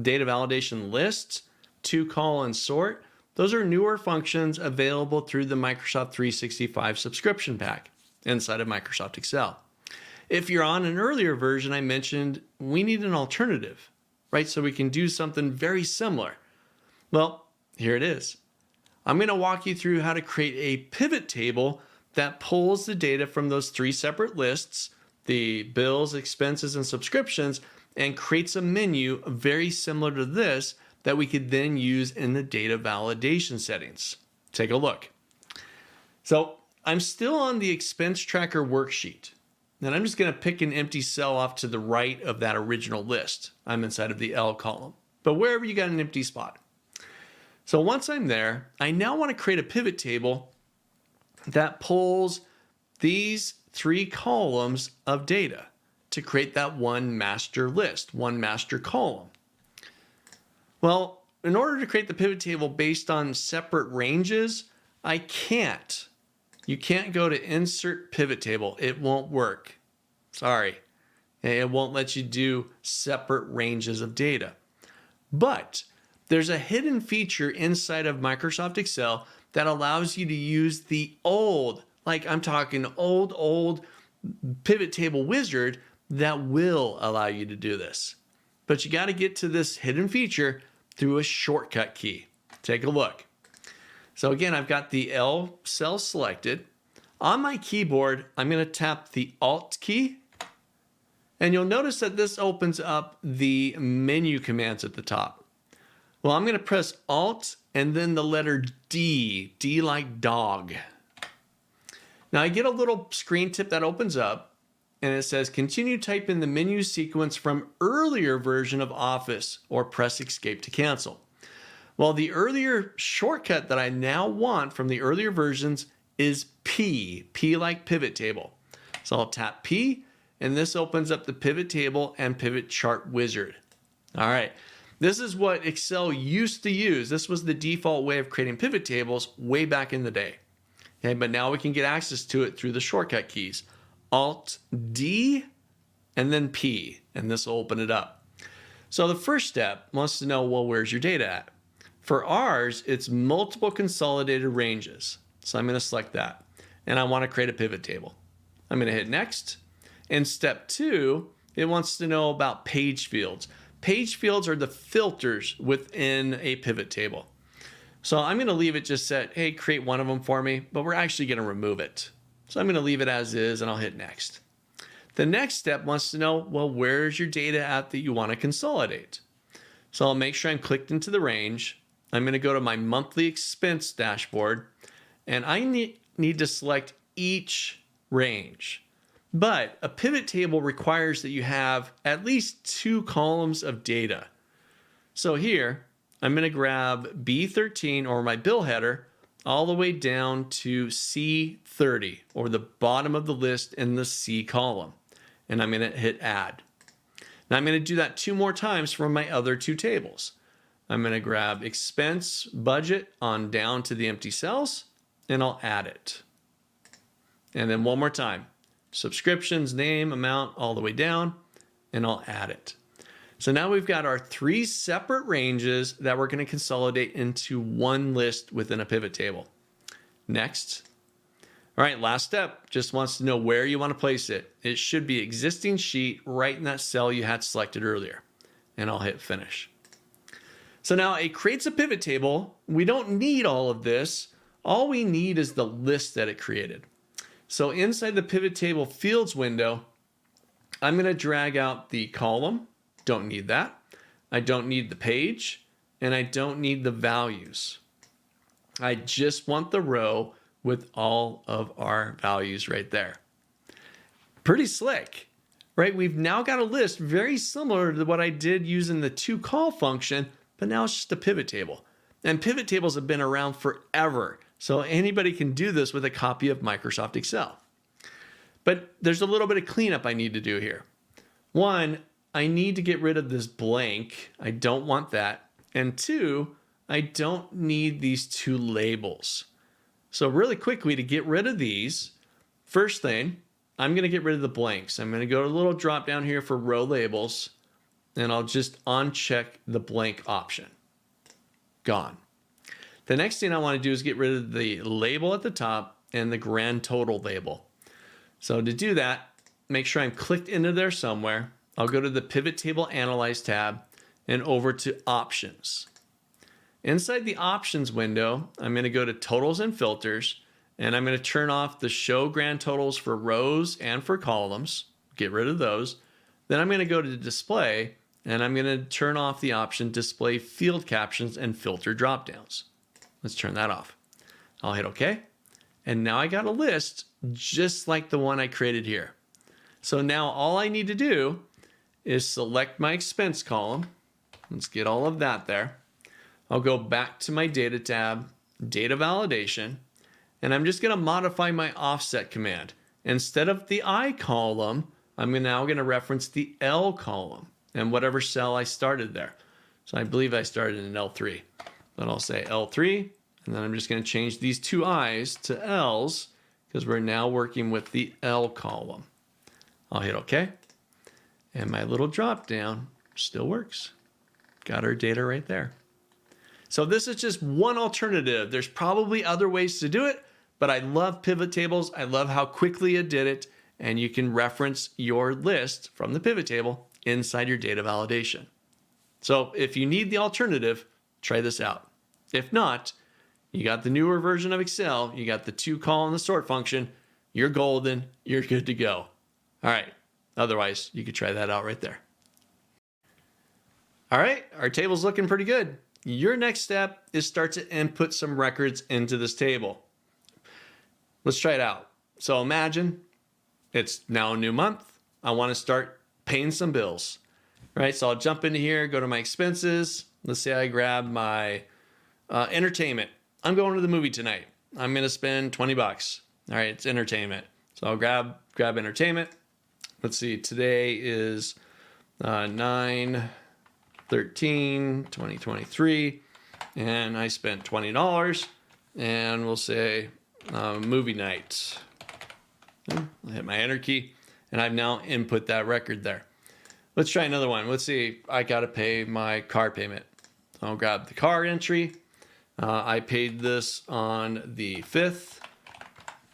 data validation list, to call and sort. Those are newer functions available through the Microsoft 365 subscription pack inside of Microsoft Excel. If you're on an earlier version, I mentioned we need an alternative, right? So we can do something very similar. Well, here it is. I'm going to walk you through how to create a pivot table that pulls the data from those three separate lists, the bills, expenses, and subscriptions, and creates a menu very similar to this that we could then use in the data validation settings. Take a look. So I'm still on the expense tracker worksheet. then I'm just going to pick an empty cell off to the right of that original list. I'm inside of the L column, but wherever you got an empty spot. So once I'm there, I now want to create a pivot table that pulls these 3 columns of data to create that one master list, one master column. Well, in order to create the pivot table based on separate ranges, I can't. You can't go to insert pivot table. It won't work. Sorry. It won't let you do separate ranges of data. But there's a hidden feature inside of Microsoft Excel that allows you to use the old, like I'm talking old pivot table wizard that will allow you to do this. But you got to get to this hidden feature through a shortcut key. Take a look. So again, I've got the L cell selected. On my keyboard, I'm going to tap the Alt key. And you'll notice that this opens up the menu commands at the top. Well, I'm going to press Alt and then the letter D, D like dog. Now I get a little screen tip that opens up and it says continue type in the menu sequence from earlier version of Office or press Escape to cancel. Well, the earlier shortcut that I now want from the earlier versions is P, P like pivot table. So I'll tap P and this opens up the pivot table and pivot chart wizard. All right. This is what Excel used to use. This was the default way of creating pivot tables way back in the day. Okay, but now we can get access to it through the shortcut keys. Alt D and then P, and this will open it up. So the first step wants to know, well, where's your data at? For ours, it's multiple consolidated ranges. So I'm going to select that, and I want to create a pivot table. I'm going to hit next. In step 2, it wants to know about page fields. Page fields are the filters within a pivot table. So I'm going to leave it just set, hey, create one of them for me, but we're actually going to remove it. So I'm going to leave it as is and I'll hit next. The next step wants to know, well, where's your data at that you want to consolidate? So I'll make sure I'm clicked into the range. I'm going to go to my monthly expense dashboard and I need to select each range. But a pivot table requires that you have at least 2 columns of data. So here, I'm going to grab B13 or my bill header all the way down to C30 or the bottom of the list in the C column. And I'm going to hit add. Now I'm going to do that 2 more times for my other 2 tables. I'm going to grab expense budget on down to the empty cells and I'll add it. And then one more time. Subscriptions, name, amount, all the way down, and I'll add it. So now we've got our 3 separate ranges that we're going to consolidate into one list within a pivot table. Next. All right, last step, just wants to know where you want to place it. It should be existing sheet right in that cell you had selected earlier. And I'll hit finish. So now it creates a pivot table. We don't need all of this. All we need is the list that it created. So inside the pivot table fields window, I'm going to drag out the column. Don't need that. I don't need the page, and I don't need the values. I just want the row with all of our values right there. Pretty slick, right? We've now got a list very similar to what I did using the toCall function, but now it's just a pivot table. And pivot tables have been around forever. So anybody can do this with a copy of Microsoft Excel. But there's a little bit of cleanup I need to do here. One, I need to get rid of this blank. I don't want that. And 2, I don't need these 2 labels. So really quickly to get rid of these, first thing, I'm going to get rid of the blanks. I'm going to go to a little drop down here for row labels, and I'll just uncheck the blank option. Gone. The next thing I want to do is get rid of the label at the top and the grand total label. So to do that, make sure I'm clicked into there somewhere. I'll go to the Pivot Table Analyze tab and over to Options. Inside the Options window, I'm going to go to Totals and Filters, and I'm going to turn off the Show Grand Totals for rows and for columns. Get rid of those. Then I'm going to go to Display, and I'm going to turn off the option Display Field Captions and Filter dropdowns. Let's turn that off. I'll hit OK. And now I got a list just like the one I created here. So now all I need to do is select my expense column. Let's get all of that there. I'll go back to my data tab, data validation, and I'm just going to modify my offset command. Instead of the I column, I'm now going to reference the L column and whatever cell I started there. So I believe I started in L3, but I'll say L3, and then I'm just going to change these two I's to L's because we're now working with the L column. I'll hit OK, and my little drop down still works. Got our data right there. So this is just one alternative. There's probably other ways to do it, but I love pivot tables. I love how quickly it did it, and you can reference your list from the pivot table inside your data validation. So if you need the alternative, try this out. If not, you got the newer version of Excel, you got the to-call and the sort function, you're golden, you're good to go. All right, otherwise you could try that out right there. All right, our table's looking pretty good. Your next step is start to input some records into this table. Let's try it out. So imagine it's now a new month. I want to start paying some bills, right? So I'll jump into here, go to my expenses. Let's say I grab my entertainment. I'm going to the movie tonight. I'm going to spend 20 bucks. All right, it's entertainment. So I'll grab entertainment. Let's see, today is 9/13/2023, and I spent $20, and we'll say movie night. I'll hit my enter key, and I've now input that record there. Let's try another one. Let's see, I got to pay my car payment. I'll grab the car entry. I paid this on the 5th,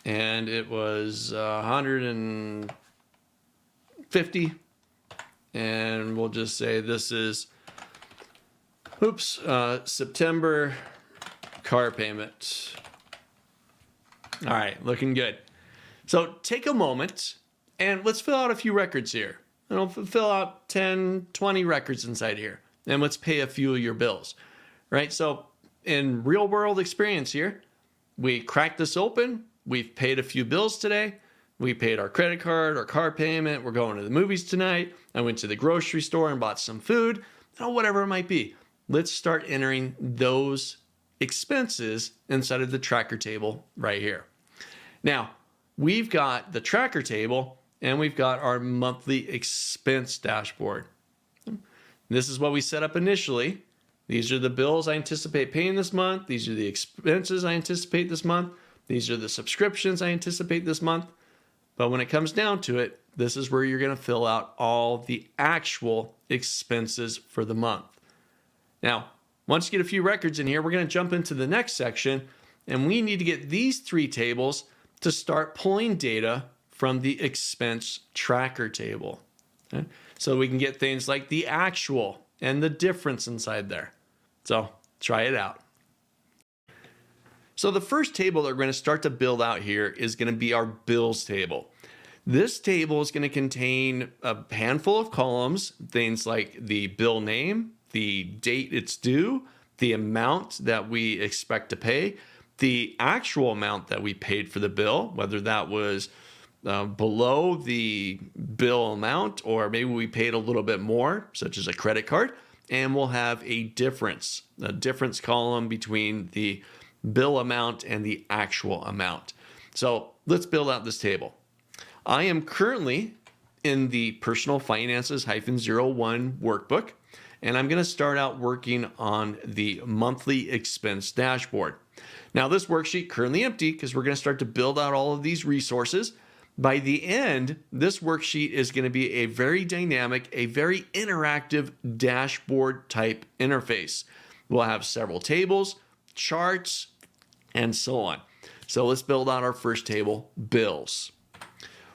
and it was $150. And we'll just say this is, September car payment. All right, looking good. So take a moment and let's fill out a few records here. And I'll fill out 10, 20 records inside here. And let's pay a few of your bills, right? So in real world experience here, we cracked this open. We've paid a few bills today. We paid our credit card, our car payment. We're going to the movies tonight. I went to the grocery store and bought some food, whatever it might be. Let's start entering those expenses inside of the tracker table right here. Now, we've got the tracker table and we've got our monthly expense dashboard. This is what we set up initially. These are the bills I anticipate paying this month. These are the expenses I anticipate this month. These are the subscriptions I anticipate this month. But when it comes down to it, this is where you're going to fill out all the actual expenses for the month. Now, once you get a few records in here, we're going to jump into the next section, and we need to get these three tables to start pulling data from the expense tracker table. Okay? So we can get things like the actual and the difference inside there. So try it out. So the first table that we're going to start to build out here is going to be our bills table. This table is going to contain a handful of columns, things like the bill name, the date it's due, the amount that we expect to pay, the actual amount that we paid for the bill, whether that was below the bill amount or maybe we paid a little bit more, such as a credit card, and we'll have a difference column between the bill amount and the actual amount. So let's build out this table. I am currently in the Personal Finances -01 workbook, and I'm going to start out working on the monthly expense dashboard. Now this worksheet currently empty because we're going to start to build out all of these resources. By the end, this worksheet is going to be a very dynamic, a very interactive dashboard type interface. We'll have several tables, charts, and so on. So let's build out our first table, bills.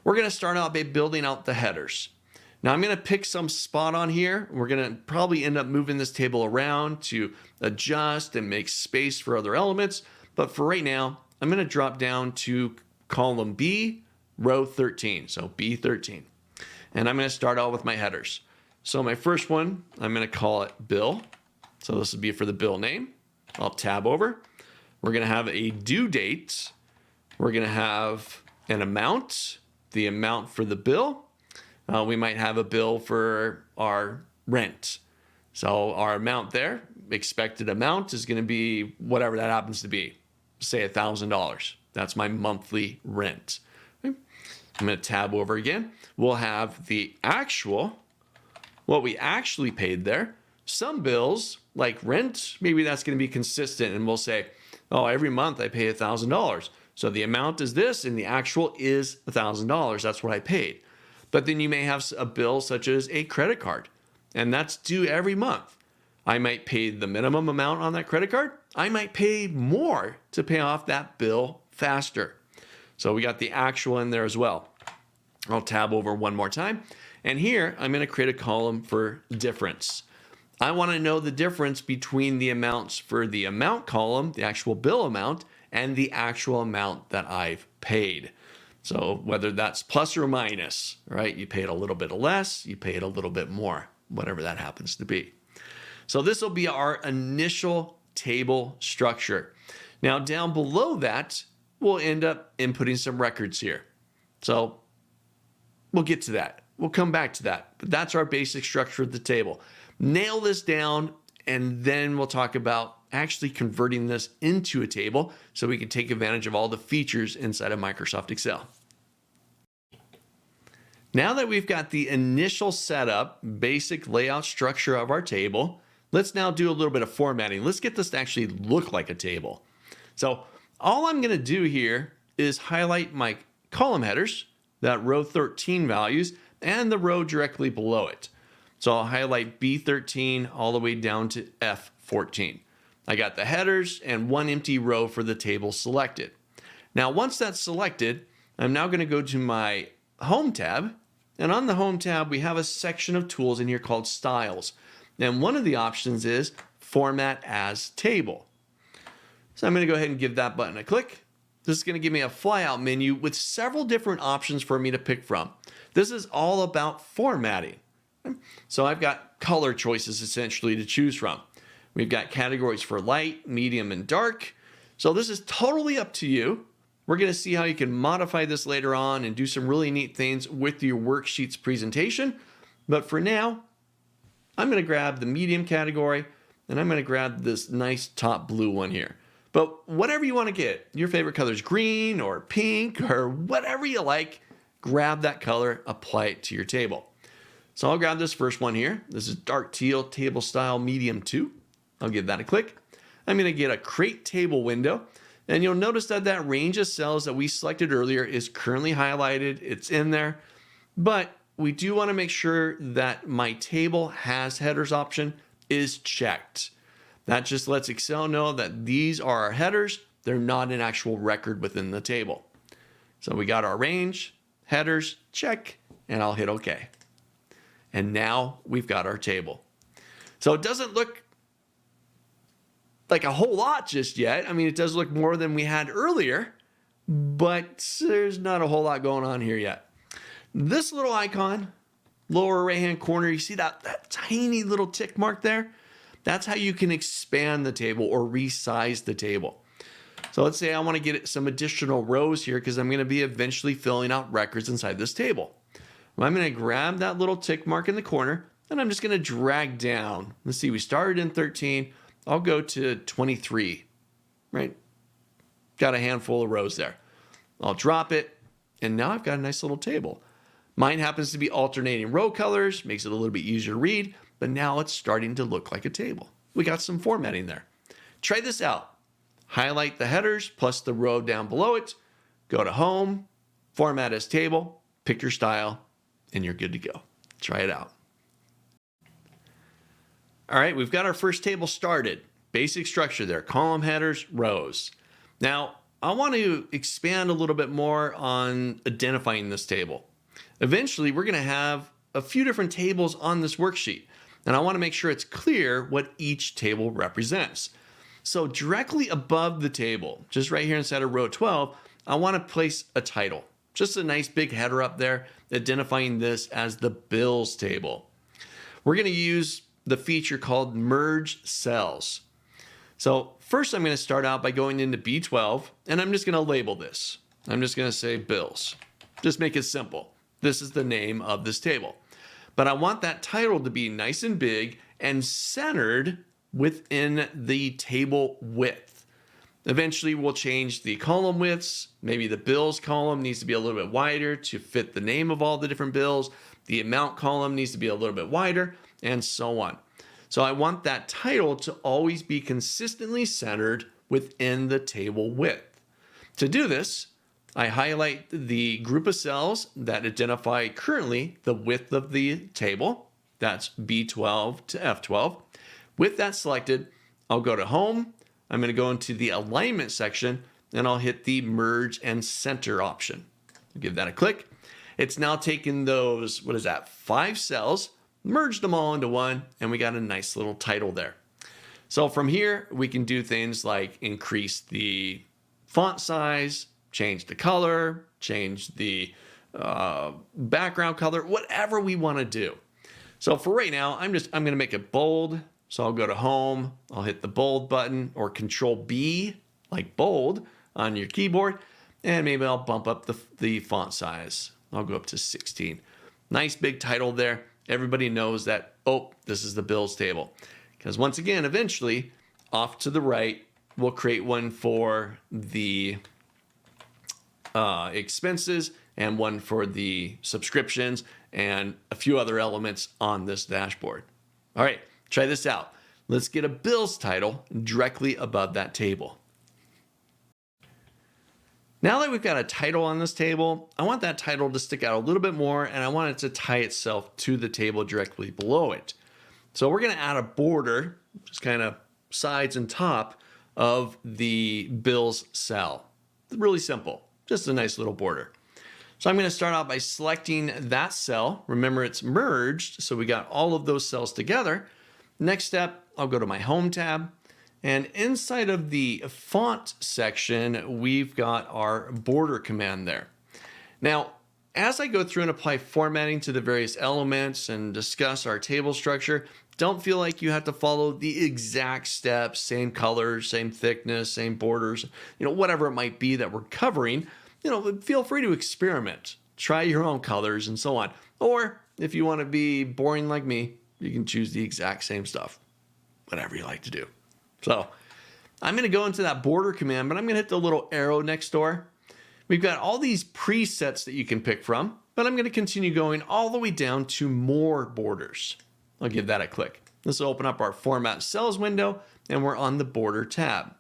We're going to start out by building out the headers. Now I'm going to pick some spot on here. We're going to probably end up moving this table around to adjust and make space for other elements. But for right now, I'm going to drop down to column B, row 13. So B13. And I'm going to start out with my headers. So my first one, I'm going to call it bill. So this will be for the bill name. I'll tab over. We're going to have a due date. We're going to have an amount, the amount for the bill. We might have a bill for our rent. So our amount there, expected amount, is going to be whatever that happens to be. Say $1,000. That's my monthly rent. Okay. I'm going to tab over again. We'll have the actual, what we actually paid there. Some bills, like rent, maybe that's going to be consistent, and we'll say, oh, every month I pay $1,000. So the amount is this, and the actual is $1,000. That's what I paid. But then you may have a bill such as a credit card, and that's due every month. I might pay the minimum amount on that credit card. I might pay more to pay off that bill faster. So we got the actual in there as well. I'll tab over one more time. And here I'm going to create a column for difference. I want to know the difference between the amounts for the amount column, the actual bill amount, and the actual amount that I've paid. So whether that's plus or minus, right? You paid a little bit less, you paid a little bit more, whatever that happens to be. So this will be our initial table structure. Now down below that, we'll end up inputting some records here. So we'll get to that. We'll come back to that. But that's our basic structure of the table. Nail this down, and then we'll talk about actually converting this into a table so we can take advantage of all the features inside of Microsoft Excel. Now that we've got the initial setup, basic layout structure of our table, let's now do a little bit of formatting. Let's get this to actually look like a table. So all I'm going to do here is highlight my column headers, that row 13 values, and the row directly below it. So I'll highlight B13 all the way down to F14. I got the headers and one empty row for the table selected. Now, once that's selected, I'm now going to go to my Home tab. And on the Home tab, we have a section of tools in here called Styles. And one of the options is Format as Table. So I'm going to go ahead and give that button a click. This is going to give me a flyout menu with several different options for me to pick from. This is all about formatting. So I've got color choices essentially to choose from. We've got categories for light, medium, and dark. So this is totally up to you. We're going to see how you can modify this later on and do some really neat things with your worksheets presentation. But for now, I'm going to grab the medium category, and I'm going to grab this nice top blue one here. But whatever you want to get, your favorite color is green or pink or whatever you like, grab that color, apply it to your table. So I'll grab this first one here. This is dark teal, table style, medium 2. I'll give that a click. I'm going to get a create table window. And you'll notice that that range of cells that we selected earlier is currently highlighted. It's in there. But we do want to make sure that my table has headers option is checked. That just lets Excel know that these are our headers. They're not an actual record within the table. So we got our range, headers, check, and I'll hit OK. And now we've got our table. So it doesn't look like a whole lot just yet. I mean, it does look more than we had earlier, but there's not a whole lot going on here yet. This little icon, lower right-hand corner, you see that tiny little tick mark there? That's how you can expand the table or resize the table. So let's say I want to get some additional rows here because I'm going to be eventually filling out records inside this table. I'm going to grab that little tick mark in the corner, and I'm just going to drag down. Let's see, we started in 13. I'll go to 23, right? Got a handful of rows there. I'll drop it, and now I've got a nice little table. Mine happens to be alternating row colors, makes it a little bit easier to read, but now it's starting to look like a table. We got some formatting there. Try this out. Highlight the headers plus the row down below it. Go to Home, Format as Table, pick your style, and you're good to go. Try it out. All right, we've got our first table started. Basic structure there, column headers, rows. Now, I want to expand a little bit more on identifying this table. Eventually, we're going to have a few different tables on this worksheet, and I want to make sure it's clear what each table represents. So directly above the table, just right here inside of row 12, I want to place a title. Just a nice big header up there, identifying this as the bills table. We're going to use the feature called merge cells. So first I'm going to start out by going into B12, and I'm just going to label this. I'm just going to say bills. Just make it simple. This is the name of this table. But I want that title to be nice and big and centered within the table width. Eventually, we'll change the column widths. Maybe the bills column needs to be a little bit wider to fit the name of all the different bills. The amount column needs to be a little bit wider, and so on. So I want that title to always be consistently centered within the table width. To do this, I highlight the group of cells that identify currently the width of the table. That's B12 to F12. With that selected, I'll go to Home. I'm going to go into the Alignment section, and I'll hit the Merge and Center option. I'll give that a click. It's now taken those, 5 cells, merged them all into one, and we got a nice little title there. So from here, we can do things like increase the font size, change the color, change the background color, whatever we want to do. So for right now, I'm going to make it bold. So I'll go to Home, I'll hit the bold button or Control B, like bold, on your keyboard, and maybe I'll bump up the font size. I'll go up to 16. Nice big title there. Everybody knows that, oh, this is the bills table. Because once again, eventually, off to the right, we'll create one for the expenses and one for the subscriptions and a few other elements on this dashboard. All right, try this out. Let's get a bills title directly above that table. Now that we've got a title on this table, I want that title to stick out a little bit more, and I want it to tie itself to the table directly below it. So we're going to add a border, just kind of sides and top of the bills cell. Really simple. Just a nice little border. So I'm going to start out by selecting that cell. Remember, it's merged, so we got all of those cells together. Next step, I'll go to my Home tab. And inside of the font section, we've got our border command there. Now, as I go through and apply formatting to the various elements and discuss our table structure, don't feel like you have to follow the exact steps, same colors, same thickness, same borders, whatever it might be that we're covering. Feel free to experiment, try your own colors and so on. Or if you want to be boring like me, you can choose the exact same stuff, whatever you like to do. So I'm going to go into that border command, but I'm going to hit the little arrow next door. We've got all these presets that you can pick from, but I'm going to continue going all the way down to more borders. I'll give that a click. This will open up our Format Cells window, and we're on the Border tab.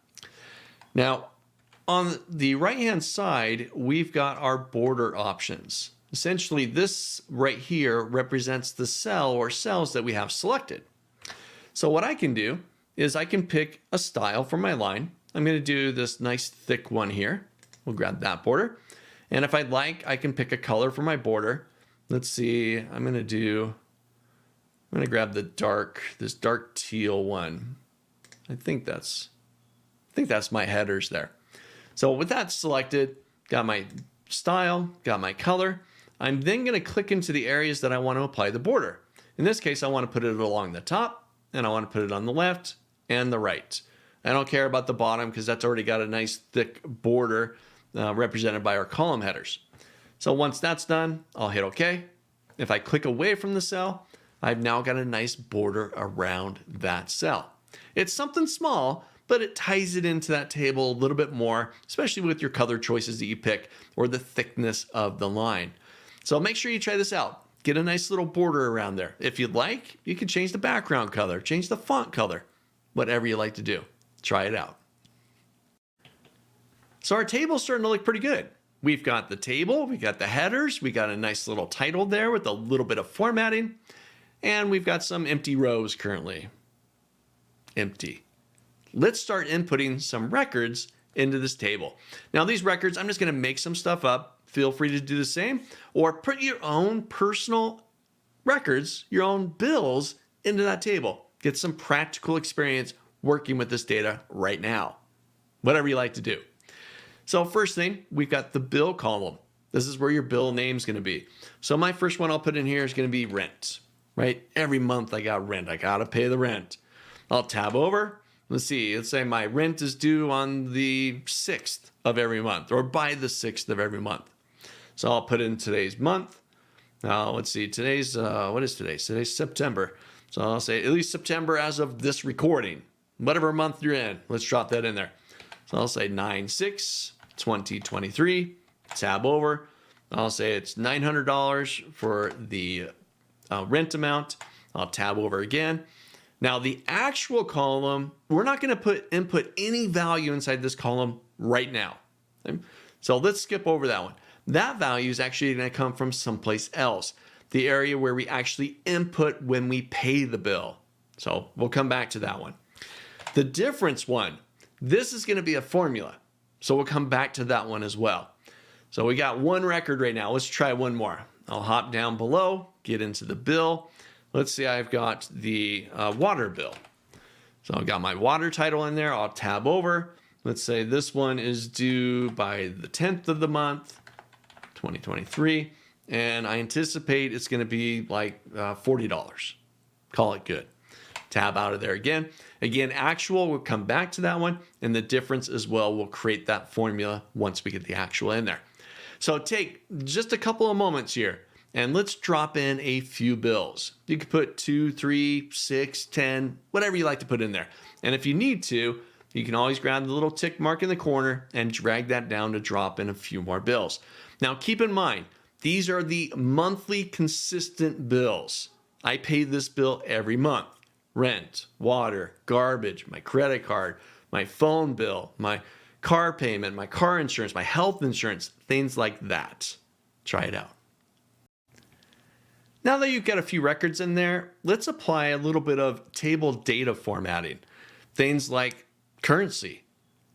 Now, on the right-hand side, we've got our border options. Essentially, this right here represents the cell or cells that we have selected. So what I can do is I can pick a style for my line. I'm going to do this nice thick one here. We'll grab that border. And if I'd like, I can pick a color for my border. Let's see, I'm going to grab this dark teal one. I think that's my headers there. So with that selected, got my style, got my color. I'm then going to click into the areas that I want to apply the border. In this case, I want to put it along the top, and I want to put it on the left and the right. I don't care about the bottom because that's already got a nice thick border represented by our column headers. So once that's done, I'll hit OK. If I click away from the cell, I've now got a nice border around that cell. It's something small, but it ties it into that table a little bit more, especially with your color choices that you pick or the thickness of the line. So make sure you try this out. Get a nice little border around there. If you'd like, you can change the background color, change the font color, whatever you like to do. Try it out. So our table's starting to look pretty good. We've got the table, we got the headers, we got a nice little title there with a little bit of formatting, and we've got some empty rows currently. Empty. Let's start inputting some records into this table. Now these records, I'm just going to make some stuff up. Feel free to do the same, or put your own personal records, your own bills into that table. Get some practical experience working with this data right now. Whatever you like to do. So first thing, we've got the bill column. This is where your bill name is going to be. So my first one I'll put in here is going to be rent, right? Every month I got rent. I got to pay the rent. I'll tab over. Let's see. Let's say my rent is due on the 6th of every month or by the 6th of every month. So I'll put in today's month. Now, let's see, today's, what is today? Today's September. So I'll say at least September as of this recording. Whatever month you're in, let's drop that in there. So I'll say 9/6/2023, tab over. I'll say it's $900 for the rent amount. I'll tab over again. Now the actual column, we're not going to input any value inside this column right now. Okay? So let's skip over that one. That value is actually going to come from someplace else, the area where we actually input when we pay the bill. So we'll come back to that one. The difference one, this is going to be a formula. So we'll come back to that one as well. So we got one record right now. Let's try one more. I'll hop down below, get into the bill. Let's see, I've got the water bill. So I've got my water title in there. I'll tab over. Let's say this one is due by the 10th of the month, 2023. And I anticipate it's going to be like $40. Call it good. Tab out of there again. Again, actual, we'll come back to that one. And the difference as well, we'll create that formula once we get the actual in there. So take just a couple of moments here and let's drop in a few bills. You could put 2, 3, 6, 10, whatever you like to put in there. And if you need to, you can always grab the little tick mark in the corner and drag that down to drop in a few more bills. Now keep in mind, these are the monthly consistent bills. I pay this bill every month. Rent, water, garbage, my credit card, my phone bill, my car payment, my car insurance, my health insurance, things like that. Try it out. Now that you've got a few records in there, let's apply a little bit of table data formatting. Things like currency.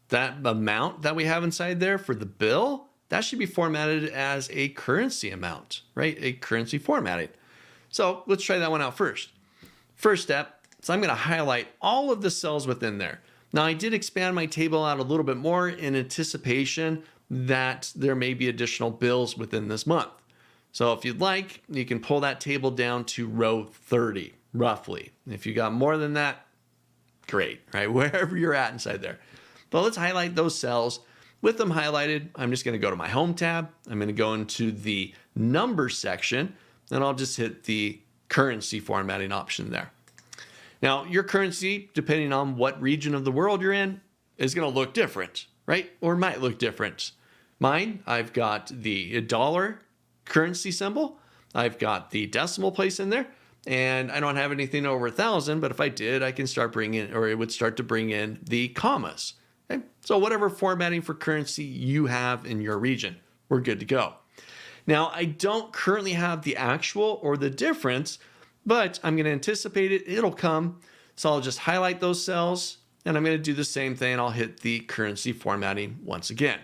That amount that we have inside there for the bill, that should be formatted as a currency amount, right? A currency formatting. So let's try that one out first. First step, so I'm going to highlight all of the cells within there. Now I did expand my table out a little bit more in anticipation that there may be additional bills within this month. So if you'd like, you can pull that table down to row 30, roughly. If you got more than that, great, right? Wherever you're at inside there. But let's highlight those cells. With them highlighted, I'm just going to go to my Home tab. I'm going to go into the Numbers section, and I'll just hit the Currency Formatting option there. Now, your currency, depending on what region of the world you're in, is going to look different, right? Or might look different. Mine, I've got the dollar currency symbol. I've got the decimal place in there, and I don't have anything over 1,000, but if I did, I can start bringing, or it would start to bring in the commas. Okay? So whatever formatting for currency you have in your region, we're good to go. Now, I don't currently have the actual or the difference, but I'm going to anticipate it. It'll come. So I'll just highlight those cells, and I'm going to do the same thing. I'll hit the currency formatting once again.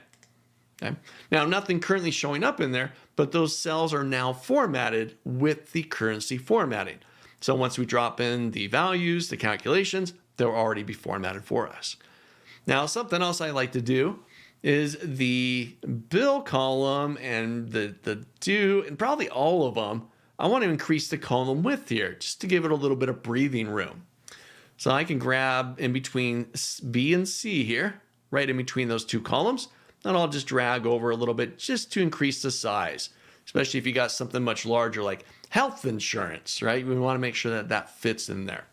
Okay? Now, nothing currently showing up in there, but those cells are now formatted with the currency formatting. So once we drop in the values, the calculations, they'll already be formatted for us. Now, something else I like to do is the bill column and the due, and probably all of them, I want to increase the column width here just to give it a little bit of breathing room. So I can grab in between B and C here, right in between those two columns, and I'll just drag over a little bit just to increase the size, especially if you got something much larger like health insurance, right? We want to make sure that that fits in there.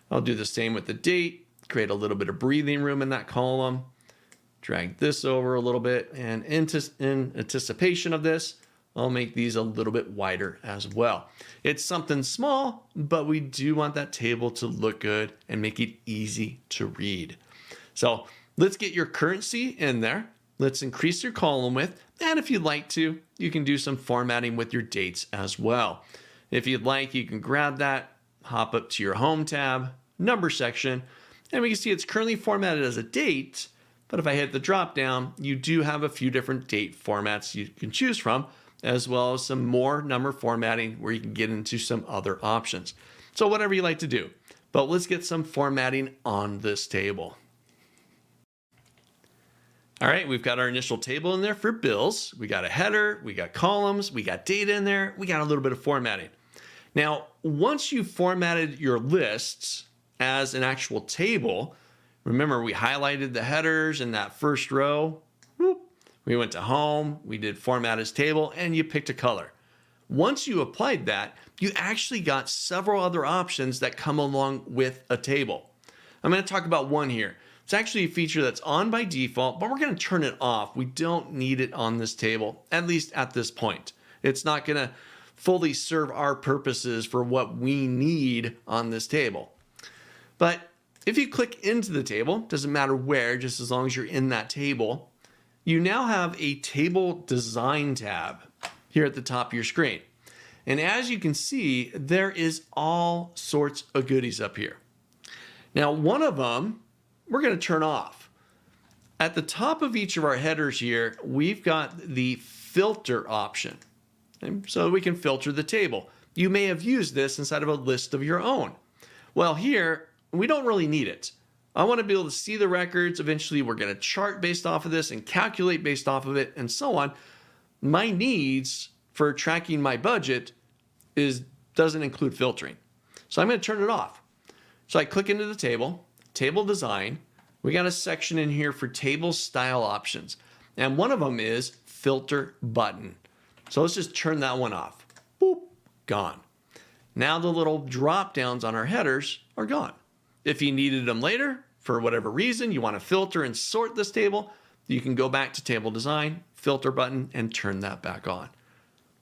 I'll do the same with the date, create a little bit of breathing room in that column, drag this over a little bit, and in anticipation of this, I'll make these a little bit wider as well. It's something small, but we do want that table to look good and make it easy to read. So let's get your currency in there. Let's increase your column width. And if you'd like to, you can do some formatting with your dates as well. If you'd like, you can grab that, hop up to your Home tab, Number section, and we can see it's currently formatted as a date. But if I hit the drop down, you do have a few different date formats you can choose from, as well as some more number formatting where you can get into some other options. So whatever you like to do. But let's get some formatting on this table. All right, we've got our initial table in there for bills. We got a header, we got columns, we got data in there, we got a little bit of formatting. Now, once you've formatted your lists as an actual table, remember we highlighted the headers in that first row. Whoop. We went to Home, we did Format as Table, and you picked a color. once you applied that, you actually got several other options that come along with a table. I'm going to talk about one here. It's actually a feature that's on by default, but we're going to turn it off. We don't need it on this table, at least at this point. It's not going to fully serve our purposes for what we need on this table. But if you click into the table, doesn't matter where, just as long as you're in that table, you now have a table design tab here at the top of your screen. And as you can see, there is all sorts of goodies up here. Now, one of them we're going to turn off. At the top of each of our headers here, we've got the filter option. And so we can filter the table. You may have used this inside of a list of your own. Well, here, we don't really need it. I want to be able to see the records. Eventually, we're going to chart based off of this and calculate based off of it and so on. My needs for tracking my budget doesn't include filtering. So I'm going to turn it off. So I click into the table, table design. We got a section in here for table style options. And one of them is filter button. So let's just turn that one off. Boop, gone. Now the little drop downs on our headers are gone. If you needed them later, for whatever reason, you want to filter and sort this table, you can go back to table design, filter button, and turn that back on.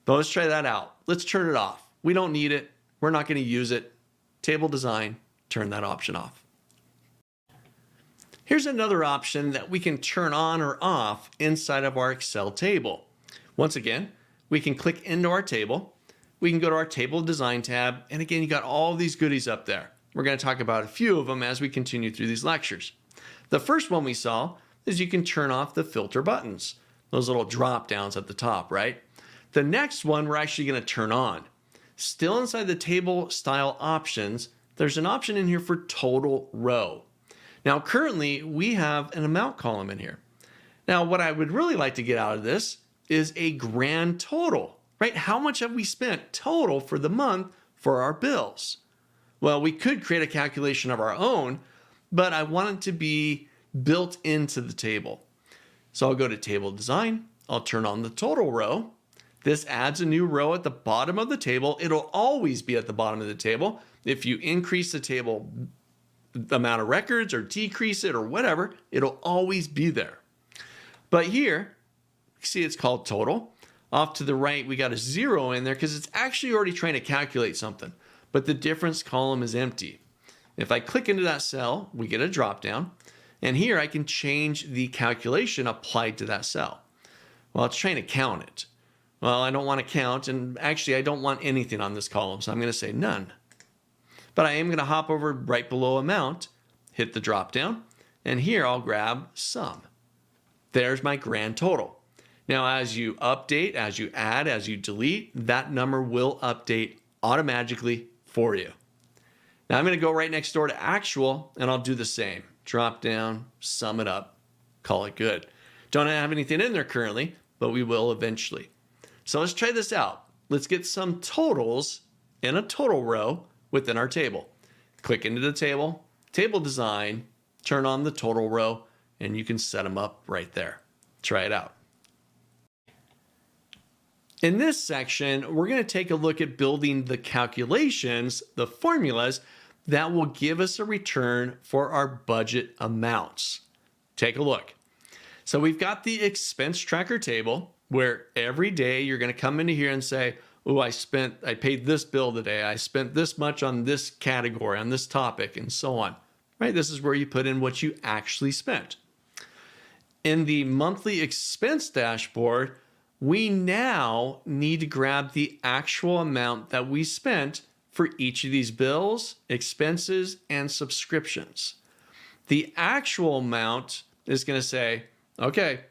But let's try that out. Let's turn it off. We don't need it. We're not going to use it. Table design, turn that option off. Here's another option that we can turn on or off inside of our Excel table. Once again, we can click into our table. We can go to our table design tab. And again, you got all these goodies up there. We're going to talk about a few of them as we continue through these lectures. The first one we saw is you can turn off the filter buttons, those little drop downs at the top, right? The next one we're actually going to turn on. Still inside the table style options, there's an option in here for total row. Now, currently we have an amount column in here. Now, what I would really like to get out of this is a grand total, right? How much have we spent total for the month for our bills? Well, we could create a calculation of our own, but I want it to be built into the table. So I'll go to table design. I'll turn on the total row. This adds a new row at the bottom of the table. It'll always be at the bottom of the table. If you increase the table amount of records or decrease it or whatever, it'll always be there. But here, see it's called total. Off to the right, we got a 0 in there because it's actually already trying to calculate something, but the difference column is empty. If I click into that cell, we get a drop down, and here I can change the calculation applied to that cell. Well, it's trying to count it. Well, I don't want to count, and actually I don't want anything on this column, so I'm going to say none. But I am going to hop over right below amount, hit the drop down, and here I'll grab sum. There's my grand total. Now, as you update, as you add, as you delete, that number will update automatically for you. Now I'm going to go right next door to actual, and I'll do the same. Drop down, sum it up, call it good. Don't have anything in there currently, but we will eventually. So let's try this out. Let's get some totals in a total row within our table. Click into the table, table design, turn on the total row, and you can set them up right there. Try it out. In this section, we're going to take a look at building the calculations, the formulas that will give us a return for our budget amounts. Take a look. So we've got the expense tracker table where every day you're going to come into here and say, oh, I paid this bill today. I spent this much on this category, on this topic, and so on. Right? This is where you put in what you actually spent. In the monthly expense dashboard, we now need to grab the actual amount that we spent for each of these bills, expenses, and subscriptions. The actual amount is going to say, okay,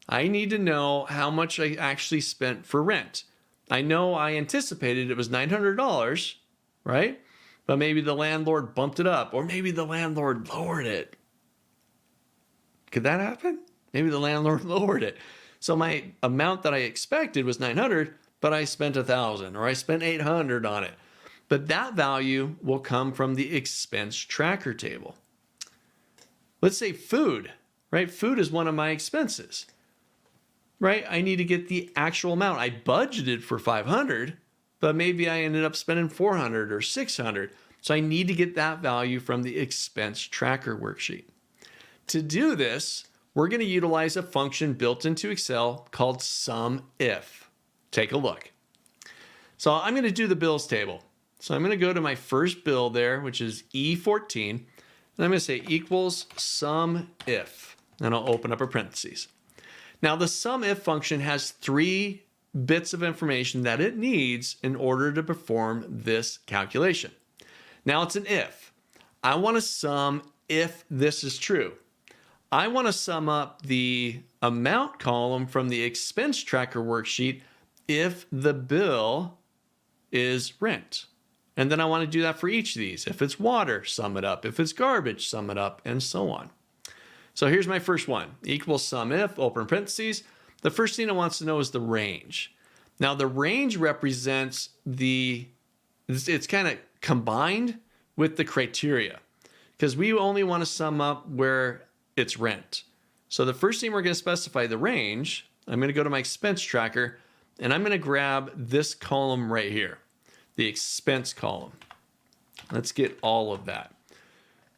I need to know how much I actually spent for rent. I know I anticipated it was $900, right? But maybe the landlord bumped it up, or maybe the landlord lowered it. Could that happen? Maybe the landlord lowered it. So my amount that I expected was 900, but I spent 1,000 or I spent 800 on it. But that value will come from the expense tracker table. Let's say food, right? Food is one of my expenses, right? I need to get the actual amount. I budgeted for 500, but maybe I ended up spending 400 or 600. So I need to get that value from the expense tracker worksheet. To do this, we're going to utilize a function built into Excel called SUMIF. Take a look. So I'm going to do the bills table. So I'm going to go to my first bill there, which is E14, and I'm going to say equals SUMIF, and I'll open up a parentheses. Now the SUMIF function has 3 bits of information that it needs in order to perform this calculation. Now it's an if. I want to sum if this is true. I want to sum up the amount column from the expense tracker worksheet if the bill is rent. And then I want to do that for each of these. If it's water, sum it up. If it's garbage, sum it up, and so on. So here's my first one. Equals SUMIF, open parentheses. The first thing it wants to know is the range. Now the range represents it's kind of combined with the criteria, because we only want to sum up where it's rent. So the first thing we're going to specify the range. I'm going to go to my expense tracker, and I'm going to grab this column right here, the expense column. Let's get all of that.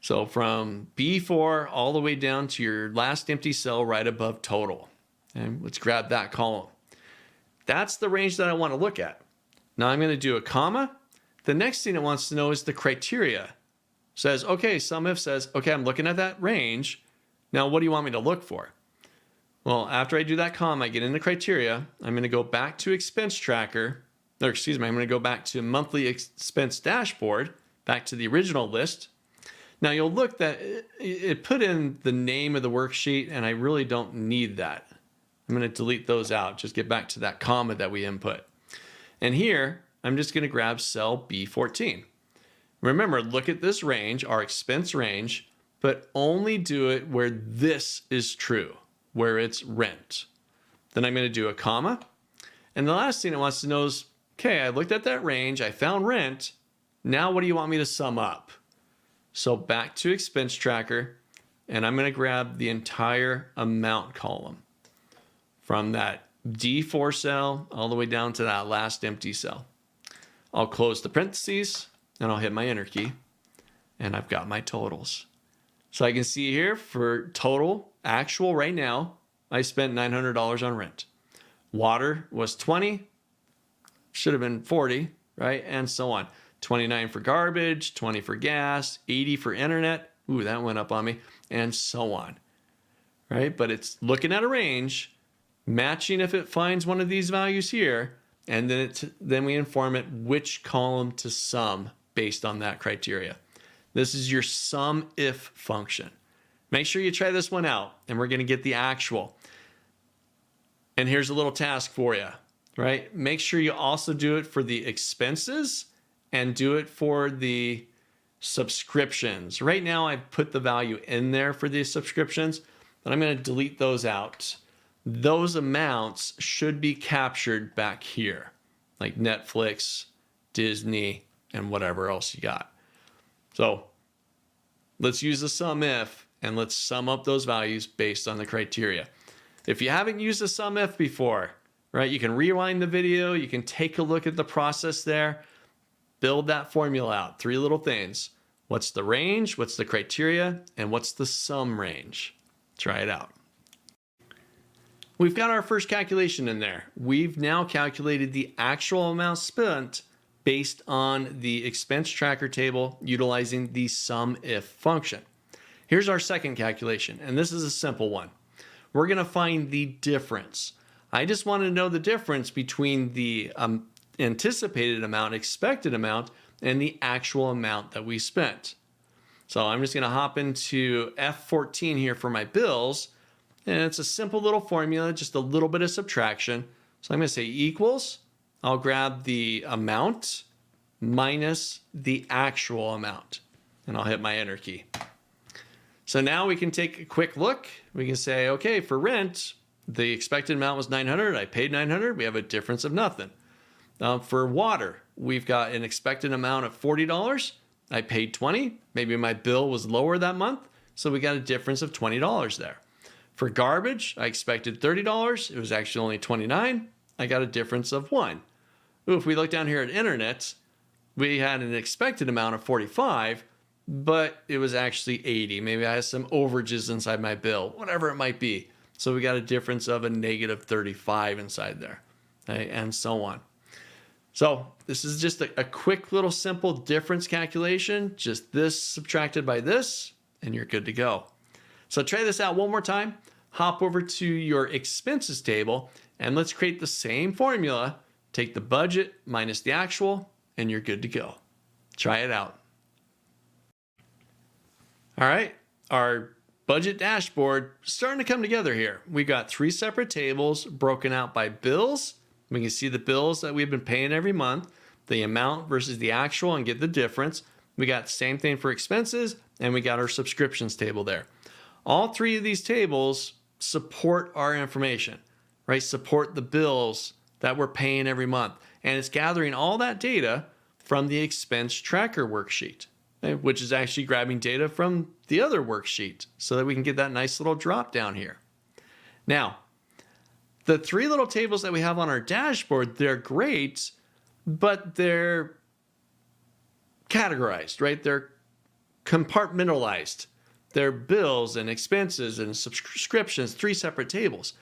So from B4 all the way down to your last empty cell right above total. And let's grab that column. That's the range that I want to look at. Now I'm going to do a comma. The next thing it wants to know is the criteria. Says, okay, SUMIF says, okay, I'm looking at that range. Now what do you want me to look for? Well, after I do that comma, I get into criteria. I'm going to go back to expense tracker, or excuse me, I'm going to go back to monthly expense dashboard, back to the original list. Now you'll look that it put in the name of the worksheet, and I really don't need that. I'm going to delete those out, just get back to that comma that we input. And here, I'm just going to grab cell B14. Remember, look at this range, our expense range, but only do it where this is true, where it's rent. Then I'm going to do a comma. And the last thing it wants to know is, okay, I looked at that range, I found rent. Now what do you want me to sum up? So back to expense tracker, and I'm going to grab the entire amount column from that D4 cell all the way down to that last empty cell. I'll close the parentheses, and I'll hit my enter key, and I've got my totals. So I can see here for total actual right now, I spent $900 on rent. Water was 20, should have been 40, right? And so on. 29 for garbage, 20 for gas, 80 for internet. Ooh, that went up on me, and so on, right? But it's looking at a range, matching if it finds one of these values here, and then we inform it which column to sum based on that criteria. This is your SUMIF function. Make sure you try this one out, and we're going to get the actual. And here's a little task for you, right? Make sure you also do it for the expenses and do it for the subscriptions. Right now, I've put the value in there for the subscriptions, but I'm going to delete those out. Those amounts should be captured back here, like Netflix, Disney, and whatever else you got. So let's use the SUMIF and let's sum up those values based on the criteria. If you haven't used the SUMIF before, right, you can rewind the video, you can take a look at the process there, build that formula out. 3 little things. What's the range, what's the criteria, and what's the sum range? Try it out. We've got our first calculation in there. We've now calculated the actual amount spent based on the expense tracker table utilizing the SUMIF function. Here's our second calculation, and this is a simple one. We're going to find the difference. I just want to know the difference between the anticipated amount, expected amount, and the actual amount that we spent. So I'm just going to hop into F14 here for my bills, and it's a simple little formula, just a little bit of subtraction. So I'm going to say equals. I'll grab the amount minus the actual amount, and I'll hit my enter key. So now we can take a quick look. We can say, okay, for rent, the expected amount was $900. I paid $900. We have a difference of nothing. For water, we've got an expected amount of $40. I paid $20. Maybe my bill was lower that month, so we got a difference of $20 there. For garbage, I expected $30. It was actually only $29. I got a difference of $1. Ooh, if we look down here at internet, we had an expected amount of 45, but it was actually 80. Maybe I had some overages inside my bill, whatever it might be. So we got a difference of a negative 35 inside there, okay, and so on. So this is just a quick little simple difference calculation, just this subtracted by this, and you're good to go. So try this out one more time. Hop over to your expenses table, and let's create the same formula. Take the budget minus the actual, and you're good to go. Try it out. All right, our budget dashboard starting to come together here. We got 3 separate tables broken out by bills. We can see the bills that we've been paying every month, the amount versus the actual, and get the difference. We got the same thing for expenses, and we got our subscriptions table there. All 3 of these tables support our information, right? Support the bills that we're paying every month. And it's gathering all that data from the expense tracker worksheet, okay, which is actually grabbing data from the other worksheet so that we can get that nice little drop down here. Now, the 3 little tables that we have on our dashboard, they're great, but they're categorized, right? They're compartmentalized. They're bills and expenses and subscriptions, 3 separate tables.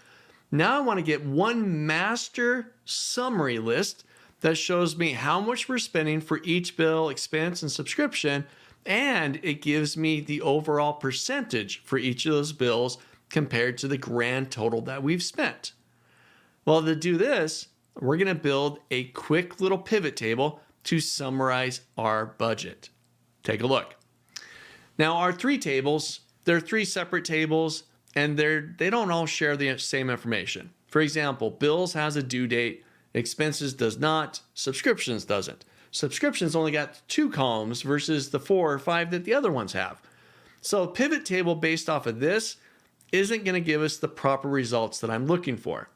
Now I want to get one master summary list that shows me how much we're spending for each bill, expense, and subscription, and it gives me the overall percentage for each of those bills compared to the grand total that we've spent. Well, to do this, we're going to build a quick little pivot table to summarize our budget. Take a look. Now, our 3 tables, they're 3 separate tables, and they don't all share the same information. For example, bills has a due date, expenses does not, subscriptions doesn't. Subscriptions only got 2 columns versus the 4 or 5 that the other ones have. So a pivot table based off of this isn't going to give us the proper results that I'm looking for.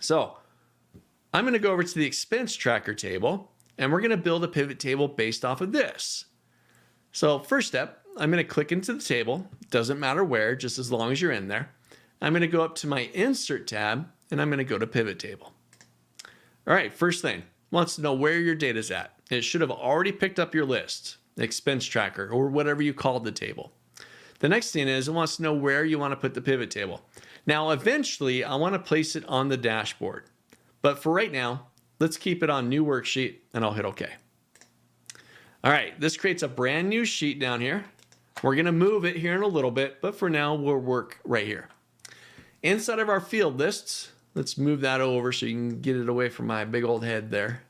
So I'm going to go over to the expense tracker table, and we're going to build a pivot table based off of this. So first step, I'm going to click into the table. Doesn't matter where, just as long as you're in there. I'm going to go up to my Insert tab, and I'm going to go to Pivot Table. All right, first thing, wants to know where your data is at. It should have already picked up your list, expense tracker, or whatever you called the table. The next thing is it wants to know where you want to put the pivot table. Now, eventually, I want to place it on the dashboard. But for right now, let's keep it on New Worksheet, and I'll hit OK. All right, this creates a brand new sheet down here. We're going to move it here in a little bit, but for now, we'll work right here. Inside of our field lists, let's move that over so you can get it away from my big old head there.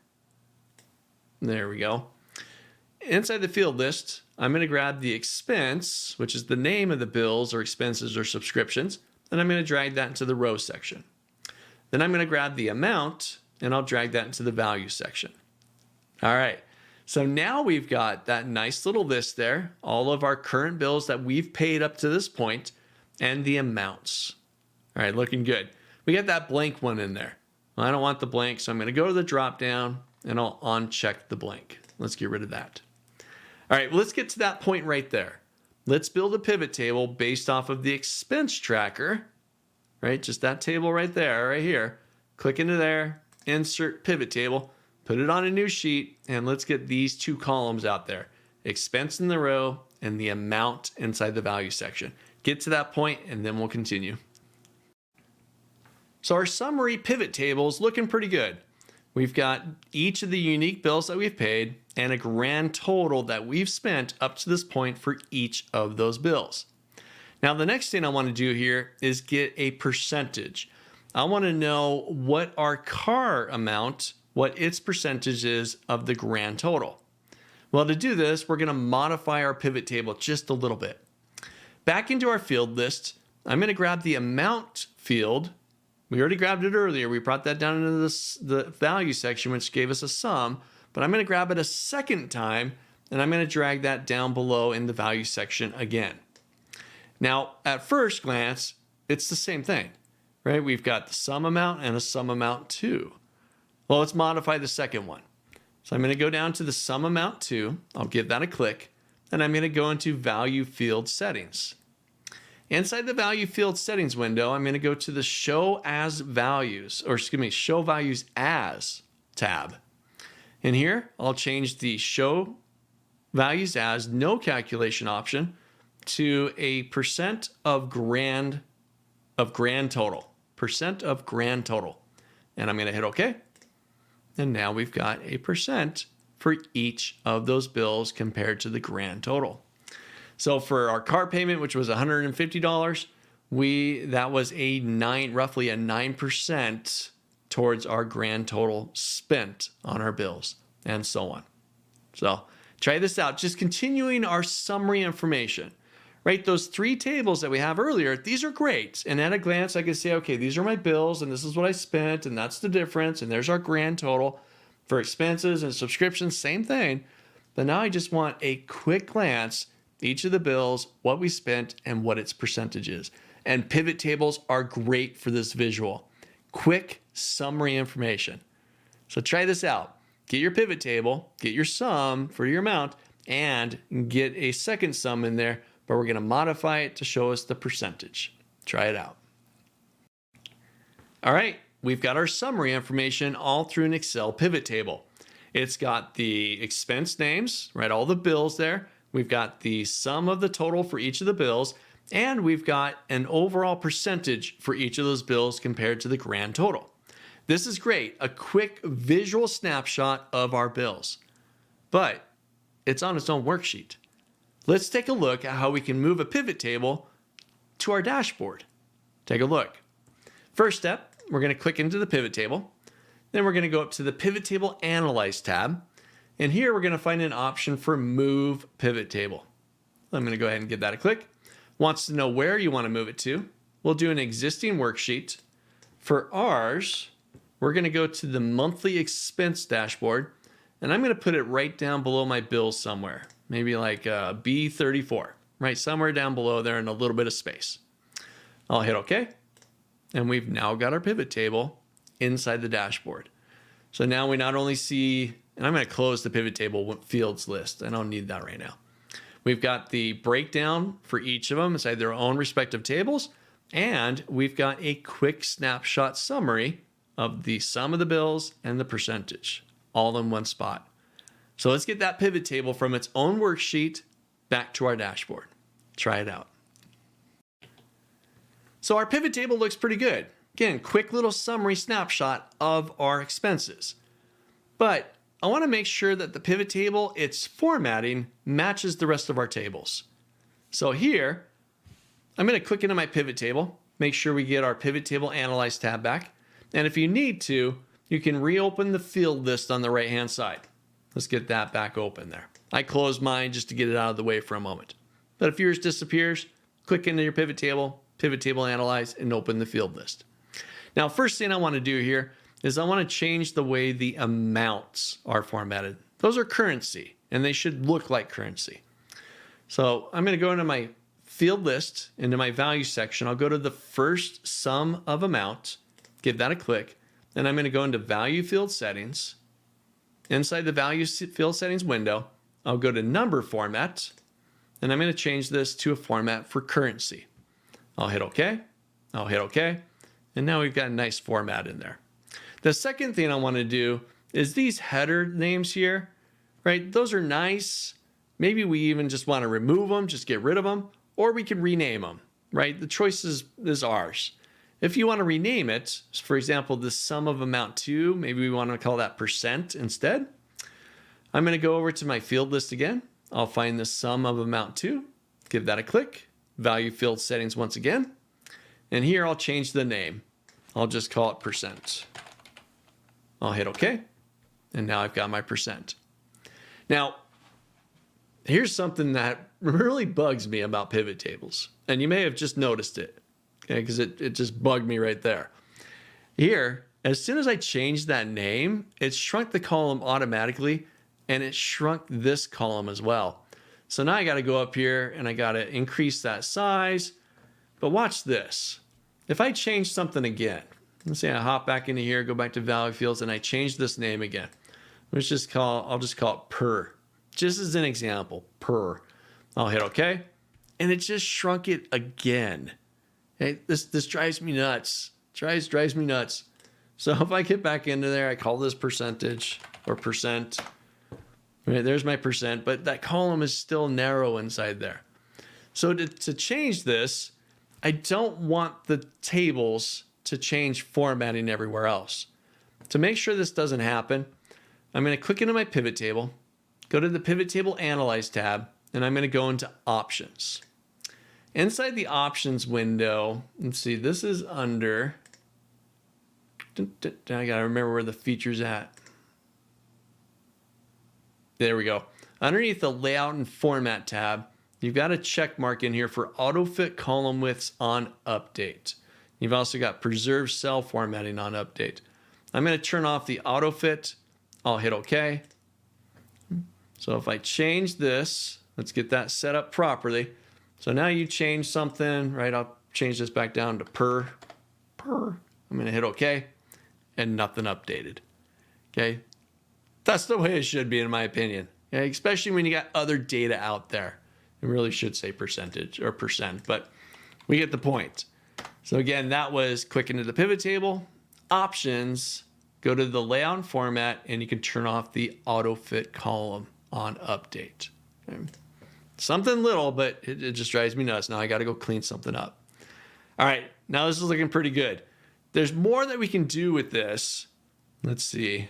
There we go. Inside the field list, I'm going to grab the expense, which is the name of the bills or expenses or subscriptions, and I'm going to drag that into the row section. Then I'm going to grab the amount, and I'll drag that into the value section. All right. So now we've got that nice little list there, all of our current bills that we've paid up to this point, and the amounts. All right, looking good. We got that blank one in there. Well, I don't want the blank, so I'm going to go to the drop down, and I'll uncheck the blank. Let's get rid of that. All right, well, let's get to that point right there. Let's build a pivot table based off of the expense tracker, right? Just that table right there, right here. Click into there, insert pivot table. Put it on a new sheet, and let's get these 2 columns out there. Expense in the row and the amount inside the value section. Get to that point, and then we'll continue. So our summary pivot table is looking pretty good. We've got each of the unique bills that we've paid and a grand total that we've spent up to this point for each of those bills. Now, the next thing I want to do here is get a percentage. I want to know what our car amount, what its percentage is of the grand total. Well, to do this, we're going to modify our pivot table just a little bit. Back into our field list, I'm going to grab the amount field. We already grabbed it earlier. We brought that down into the value section, which gave us a sum, but I'm going to grab it a second time, and I'm going to drag that down below in the value section again. Now, at first glance, it's the same thing, right? We've got the sum amount and a sum amount too. Well, let's modify the second one. So I'm going to go down to the sum amount 2. I'll give that a click, and I'm going to go into value field settings. Inside the value field settings window, I'm going to go to the show as values, or excuse me, show values as tab. And here, I'll change the show values as no calculation option to a percent of grand total. Percent of grand total. And I'm going to hit OK. And now we've got a percent for each of those bills compared to the grand total. So for our car payment, which was $150, that was roughly a 9% towards our grand total spent on our bills, and so on. So try this out, just continuing our summary information, right? Those 3 tables that we have earlier, these are great. And at a glance, I can say, okay, these are my bills and this is what I spent and that's the difference. And there's our grand total. For expenses and subscriptions, same thing. But now I just want a quick glance, each of the bills, what we spent and what its percentage is. And pivot tables are great for this visual. Quick summary information. So try this out. Get your pivot table, get your sum for your amount, and get a second sum in there, but we're going to modify it to show us the percentage. Try it out. All right, we've got our summary information all through an Excel pivot table. It's got the expense names, right? All the bills there. We've got the sum of the total for each of the bills, and we've got an overall percentage for each of those bills compared to the grand total. This is great, a quick visual snapshot of our bills, but it's on its own worksheet. Let's take a look at how we can move a pivot table to our dashboard. Take a look. First step, we're going to click into the pivot table. Then we're going to go up to the Pivot Table Analyze tab. And here we're going to find an option for Move Pivot Table. I'm going to go ahead and give that a click. Wants to know where you want to move it to. We'll do an existing worksheet. For ours, we're going to go to the monthly expense dashboard, and I'm going to put it right down below my bills somewhere, maybe like B34, right? Somewhere down below there in a little bit of space. I'll hit OK, and we've now got our pivot table inside the dashboard. So now we not only see, and I'm going to close the pivot table fields list. I don't need that right now. We've got the breakdown for each of them inside their own respective tables, and we've got a quick snapshot summary of the sum of the bills and the percentage, all in one spot. So let's get that pivot table from its own worksheet back to our dashboard. Try it out. So our pivot table looks pretty good. Again, quick little summary snapshot of our expenses. But I want to make sure that the pivot table, its formatting, matches the rest of our tables. So here, I'm going to click into my pivot table, make sure we get our Pivot Table Analyze tab back. And if you need to, you can reopen the field list on the right-hand side. Let's get that back open there. I closed mine just to get it out of the way for a moment. But if yours disappears, click into your pivot table Analyze, and open the field list. Now, first thing I want to do here is I want to change the way the amounts are formatted. Those are currency, and they should look like currency. So I'm going to go into my field list, into my value section. I'll go to the first sum of amount, give that a click, then I'm going to go into value field settings. Inside the value field settings window, I'll go to number format, and I'm going to change this to a format for currency. I'll hit OK, I'll hit OK, and now we've got a nice format in there. The second thing I want to do is these header names here, right? Those are nice. Maybe we even just want to remove them, just get rid of them, or we can rename them, right? The choice is ours. If you want to rename it, for example, the sum of amount to, maybe we want to call that percent instead. I'm going to go over to my field list again. I'll find the sum of amount to, give that a click, value field settings once again. And here I'll change the name. I'll just call it percent. I'll hit OK. And now I've got my percent. Now, here's something that really bugs me about pivot tables. And you may have just noticed it. Okay, because it just bugged me right there. Here, as soon as I changed that name, it shrunk the column automatically, and it shrunk this column as well. So now I got to go up here and I got to increase that size. But watch this. If I change something again, let's say I hop back into here, go back to value fields, and I change this name again. I'll just call it per. Just as an example, per. I'll hit OK, and it just shrunk it again. Hey, this drives me nuts. Drives me nuts. So if I get back into there, I call this percentage or percent. Right, there's my percent, but that column is still narrow inside there. So to change this, I don't want the tables to change formatting everywhere else. To make sure this doesn't happen, I'm going to click into my pivot table, go to the pivot table analyze tab, and I'm going to go into options. Inside the options window, let's see, this is under, I gotta remember where the feature's at. There we go. Underneath the layout and format tab, you've got a check mark in here for auto fit column widths on update. You've also got preserve cell formatting on update. I'm going to turn off the auto fit. I'll hit OK. So if I change this, let's get that set up properly. So now you change something, right? I'll change this back down to per. I'm going to hit OK, and nothing updated. Okay. That's the way it should be, in my opinion. Okay? Especially when you got other data out there. It really should say percentage or percent, but we get the point. So again, that was click into the pivot table, options, go to the layout and format, and you can turn off the auto fit column on update. Okay? Something little, but it just drives me nuts. Now I got to go clean something up. All right, now this is looking pretty good. There's more that we can do with this. Let's see.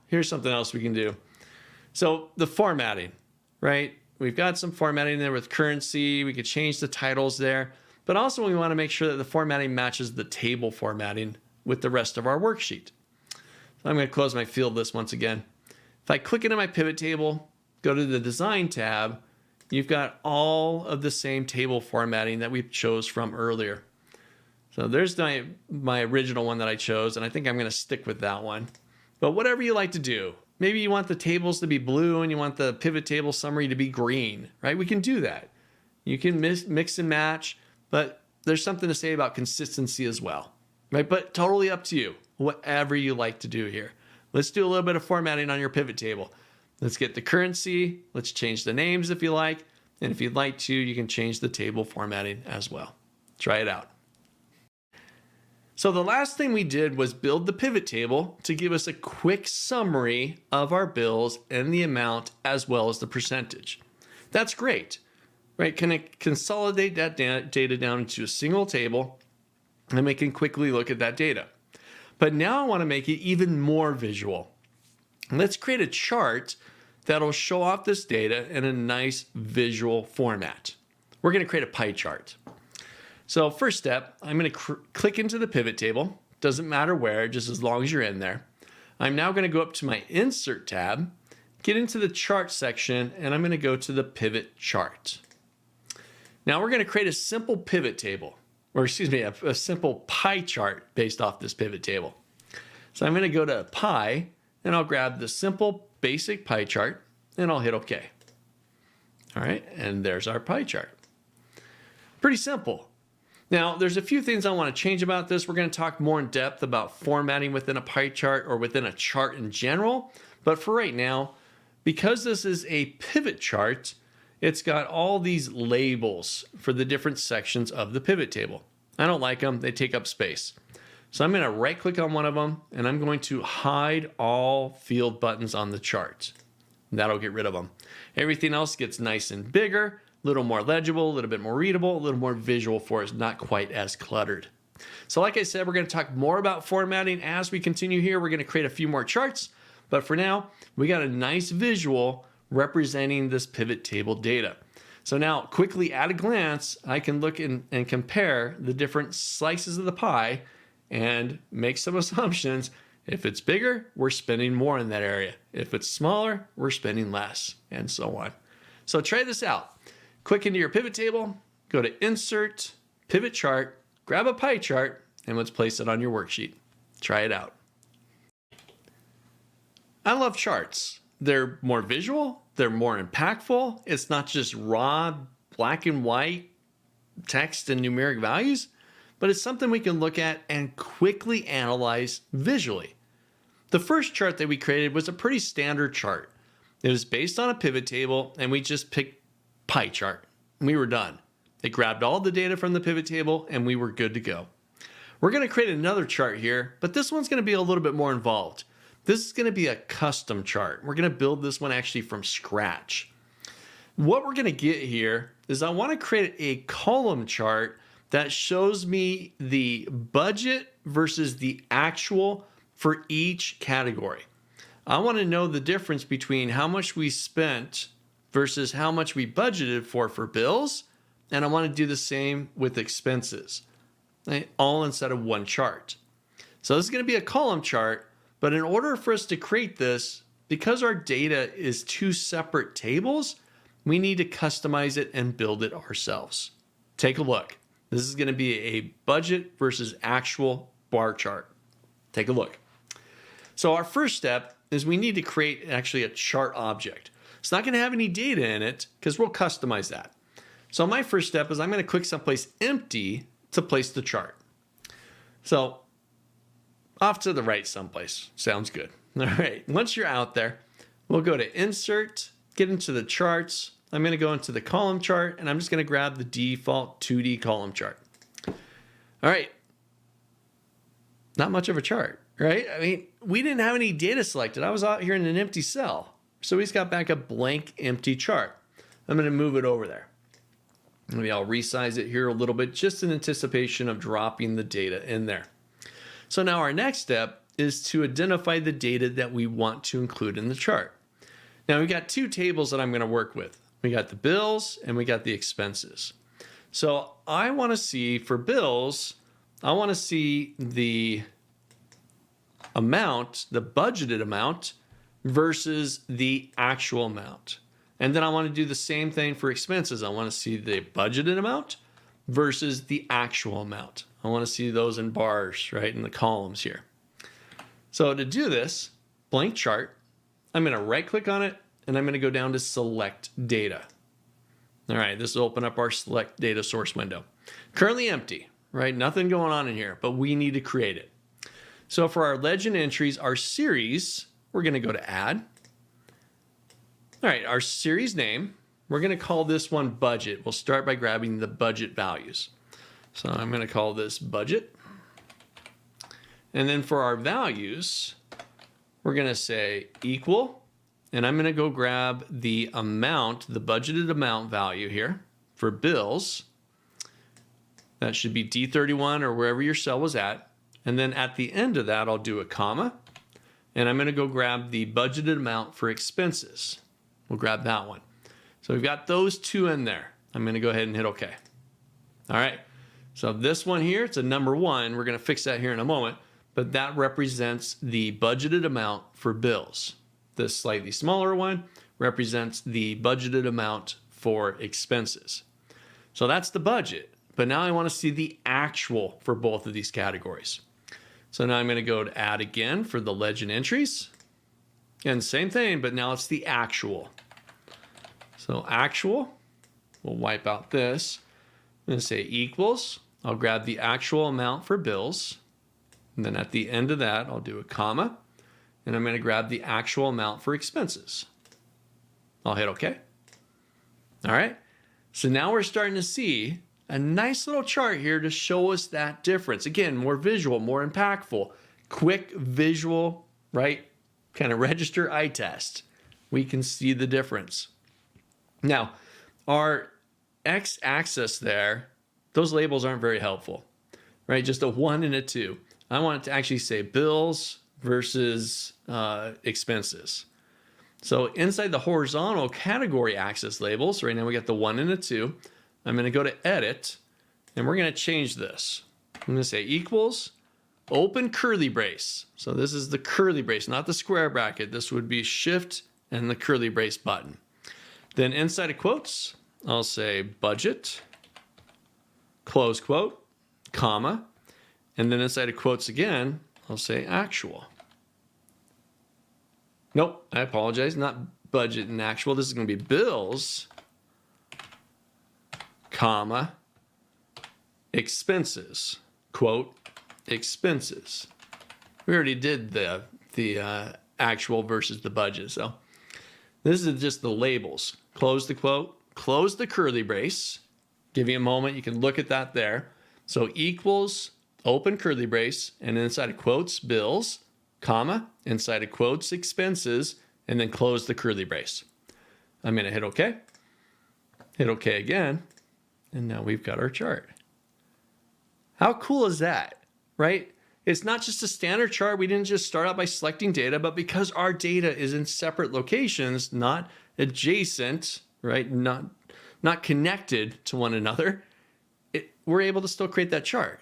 Here's something else we can do. So the formatting, right? We've got some formatting there with currency. We could change the titles there, but also we want to make sure that the formatting matches the table formatting with the rest of our worksheet. So I'm going to close my field list once again. If I click into my pivot table, go to the design tab, you've got all of the same table formatting that we chose from earlier. So there's my original one that I chose, and I think I'm going to stick with that one. But whatever you like to do, maybe you want the tables to be blue and you want the pivot table summary to be green, right? We can do that. You can mix and match, but there's something to say about consistency as well, right? But totally up to you, whatever you like to do here. Let's do a little bit of formatting on your pivot table. Let's get the currency. Let's change the names if you like. And if you'd like to, you can change the table formatting as well. Try it out. So the last thing we did was build the pivot table to give us a quick summary of our bills and the amount as well as the percentage. That's great, right? Can I consolidate that data down into a single table and we can quickly look at that data. But now I want to make it even more visual. Let's create a chart that'll show off this data in a nice visual format. We're going to create a pie chart. So first step, I'm going to click into the pivot table. Doesn't matter where, just as long as you're in there. I'm now going to go up to my Insert tab, get into the Chart section, and I'm going to go to the Pivot Chart. Now we're going to create a simple pivot table, or excuse me, a simple pie chart based off this pivot table. So I'm going to go to Pie, and I'll grab the simple basic pie chart, and I'll hit OK. All right, and there's our pie chart. Pretty simple. Now, there's a few things I want to change about this. We're going to talk more in depth about formatting within a pie chart or within a chart in general. But for right now, because this is a pivot chart, it's got all these labels for the different sections of the pivot table. I don't like them. They take up space. So I'm going to right click on one of them and I'm going to hide all field buttons on the chart. That'll get rid of them. Everything else gets nice and bigger, a little more legible, a little bit more readable, a little more visual for us, not quite as cluttered. So like I said, we're going to talk more about formatting as we continue here. We're going to create a few more charts, but for now, we got a nice visual representing this pivot table data. So now, quickly at a glance, I can look and compare the different slices of the pie and make some assumptions. If it's bigger, we're spending more in that area. If it's smaller, we're spending less, and so on. So try this out. Click into your pivot table, go to Insert, Pivot Chart, grab a pie chart, and let's place it on your worksheet. Try it out. I love charts. They're more visual, they're more impactful. It's not just raw black and white text and numeric values, but it's something we can look at and quickly analyze visually. The first chart that we created was a pretty standard chart. It was based on a pivot table, and we just picked pie chart. We were done. It grabbed all the data from the pivot table and we were good to go. We're going to create another chart here, but this one's going to be a little bit more involved. This is going to be a custom chart. We're going to build this one actually from scratch. What we're going to get here is I want to create a column chart that shows me the budget versus the actual for each category. I want to know the difference between how much we spent versus how much we budgeted for bills, and I want to do the same with expenses, right? All inside of one chart. So this is going to be a column chart, but in order for us to create this, because our data is two separate tables, we need to customize it and build it ourselves. Take a look. This is going to be a budget versus actual bar chart. Take a look. So our first step is we need to create actually a chart object. It's not going to have any data in it because we'll customize that. So my first step is I'm going to click someplace empty to place the chart. So off to the right someplace. Sounds good. All right. Once you're out there, we'll go to insert, get into the charts. I'm going to go into the column chart and I'm just going to grab the default 2D column chart. All right. Not much of a chart, right? I mean, we didn't have any data selected. I was out here in an empty cell. So we just got back a blank empty chart. I'm going to move it over there. Maybe I'll resize it here a little bit just in anticipation of dropping the data in there. So now our next step is to identify the data that we want to include in the chart. Now we've got two tables that I'm going to work with. We got the bills and we got the expenses. So I want to see for bills, I want to see the amount, the budgeted amount versus the actual amount. And then I want to do the same thing for expenses. I want to see the budgeted amount versus the actual amount. I want to see those in bars, right, in the columns here. So to do this, blank chart, I'm going to right click on it and I'm going to go down to select data. All right, this will open up our select data source window. Currently empty, right? Nothing going on in here, but we need to create it. So for our legend entries, our series, we're going to go to add. All right, our series name, we're going to call this one budget. We'll start by grabbing the budget values. So I'm going to call this budget. And then for our values, we're going to say equal. And I'm going to go grab the amount, the budgeted amount value here for bills. That should be D31 or wherever your cell was at. And then at the end of that, I'll do a comma. And I'm going to go grab the budgeted amount for expenses. We'll grab that one. So we've got those two in there. I'm going to go ahead and hit OK. All right. So this one here, it's a number 1. We're going to fix that here in a moment. But that represents the budgeted amount for bills. This slightly smaller one represents the budgeted amount for expenses. So that's the budget. But now I want to see the actual for both of these categories. So now I'm going to go to add again for the legend entries. And same thing, but now it's the actual. So actual, we'll wipe out this. I'm going to say equals. I'll grab the actual amount for bills. And then at the end of that, I'll do a comma. And I'm going to grab the actual amount for expenses. I'll hit OK. All right. So now we're starting to see a nice little chart here to show us that difference. Again, more visual, more impactful, quick visual, right? Kind of register eye test. We can see the difference. Now, our x-axis there, those labels aren't very helpful, right? Just a 1 and a 2. I want it to actually say bills versus expenses. So inside the horizontal category axis labels, right now we got the 1 and a 2. I'm going to go to edit and we're going to change this. I'm going to say equals open curly brace. So this is the curly brace, not the square bracket. This would be shift and the curly brace button. Then inside of quotes, I'll say budget, close quote, comma, and then inside of quotes again, I'll say actual. Nope, I apologize, not budget and actual. This is going to be bills, comma, expenses, quote, expenses. We already did the actual versus the budget. So this is just the labels. Close the quote, close the curly brace. Give you a moment. You can look at that there. So equals open curly brace, and inside of quotes, bills, comma, inside of quotes, expenses, and then close the curly brace. I'm going to hit OK. Hit OK again. And now we've got our chart. How cool is that, right? It's not just a standard chart. We didn't just start out by selecting data, but because our data is in separate locations, not adjacent, right? Not connected to one another, we're able to still create that chart.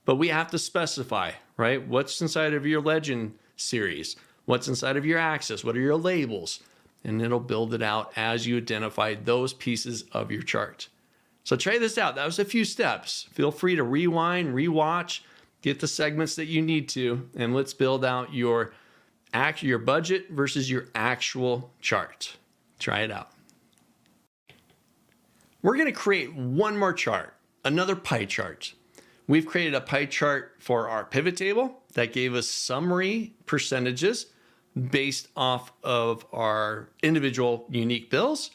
But we have to specify, right? What's inside of your legend series? What's inside of your axis? What are your labels? And it'll build it out as you identify those pieces of your chart. So try this out. That was a few steps. Feel free to rewind, rewatch, get the segments that you need to, and let's build out your budget versus your actual chart. Try it out. We're going to create one more chart, another pie chart. We've created a pie chart for our pivot table that gave us summary percentages based off of our individual unique bills.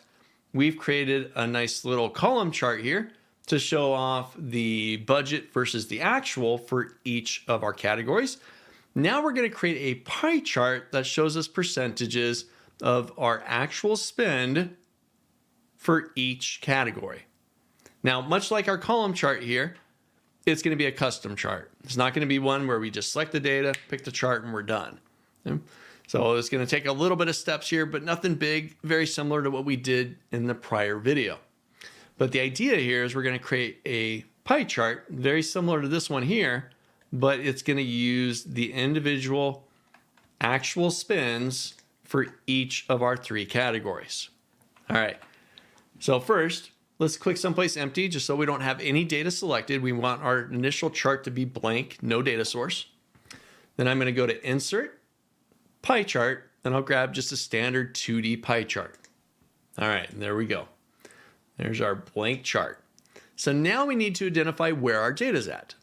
We've created a nice little column chart here to show off the budget versus the actual for each of our categories. Now we're going to create a pie chart that shows us percentages of our actual spend for each category. Now, much like our column chart here, it's going to be a custom chart. It's not going to be one where we just select the data, pick the chart, and we're done. So it's going to take a little bit of steps here, but nothing big, very similar to what we did in the prior video. But the idea here is we're going to create a pie chart very similar to this one here, but it's going to use the individual actual spends for each of our 3 categories. All right. So first, let's click someplace empty just so we don't have any data selected. We want our initial chart to be blank, no data source. Then I'm going to go to Insert, Pie Chart, and I'll grab just a standard 2D pie chart. All right, there we go. There's our blank chart. So now we need to identify where our data is at.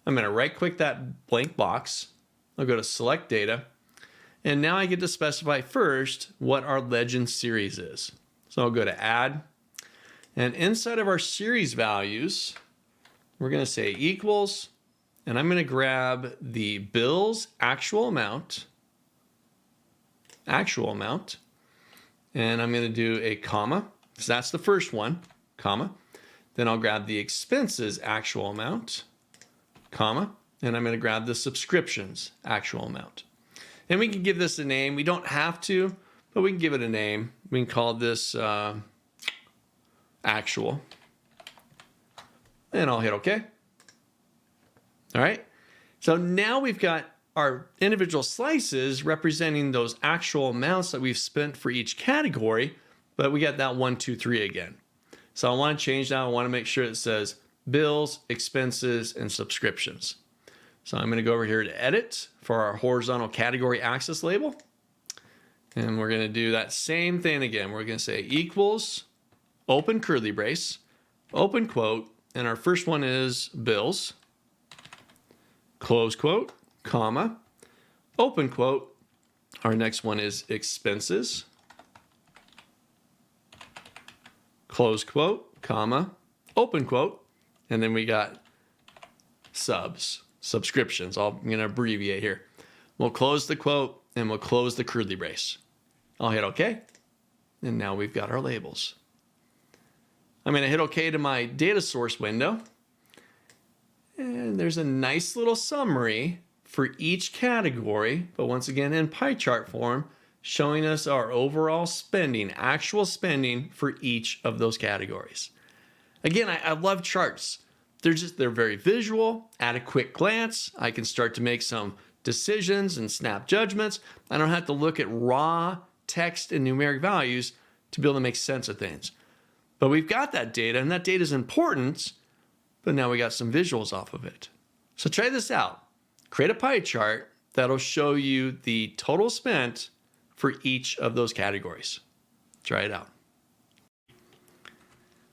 I'm going to right-click that blank box. I'll go to Select Data. And now I get to specify first what our legend series is. So I'll go to Add. And inside of our series values, we're going to say equals. And I'm going to grab the bills actual amount. And I'm going to do a comma. So that's the first one, comma. Then I'll grab the expenses actual amount, comma. And I'm going to grab the subscriptions actual amount. And we can give this a name. We don't have to, but we can give it a name. We can call this actual. And I'll hit OK. All right. So now we've got our individual slices representing those actual amounts that we've spent for each category, but we got that 1, 2, 3 again. So I want to change that. I want to make sure it says bills, expenses, and subscriptions. So I'm going to go over here to Edit for our horizontal category axis label. And we're going to do that same thing again. We're going to say equals, open curly brace, open quote, and our first one is bills, close quote, comma, open quote. Our next one is expenses, close quote, comma, open quote, and then we got subscriptions. I'm going to abbreviate here. We'll close the quote and we'll close the curly brace. I'll hit OK. And now we've got our labels. I'm going to hit OK to my data source window. And there's a nice little summary for each category, but once again in pie chart form, showing us our overall spending, actual spending for each of those categories. Again, I love charts. They're very visual. At a quick glance, I can start to make some decisions and snap judgments. I don't have to look at raw text and numeric values to be able to make sense of things. But we've got that data, and that data is important, but now we got some visuals off of it. So try this out. Create a pie chart that'll show you the total spent for each of those categories. Try it out.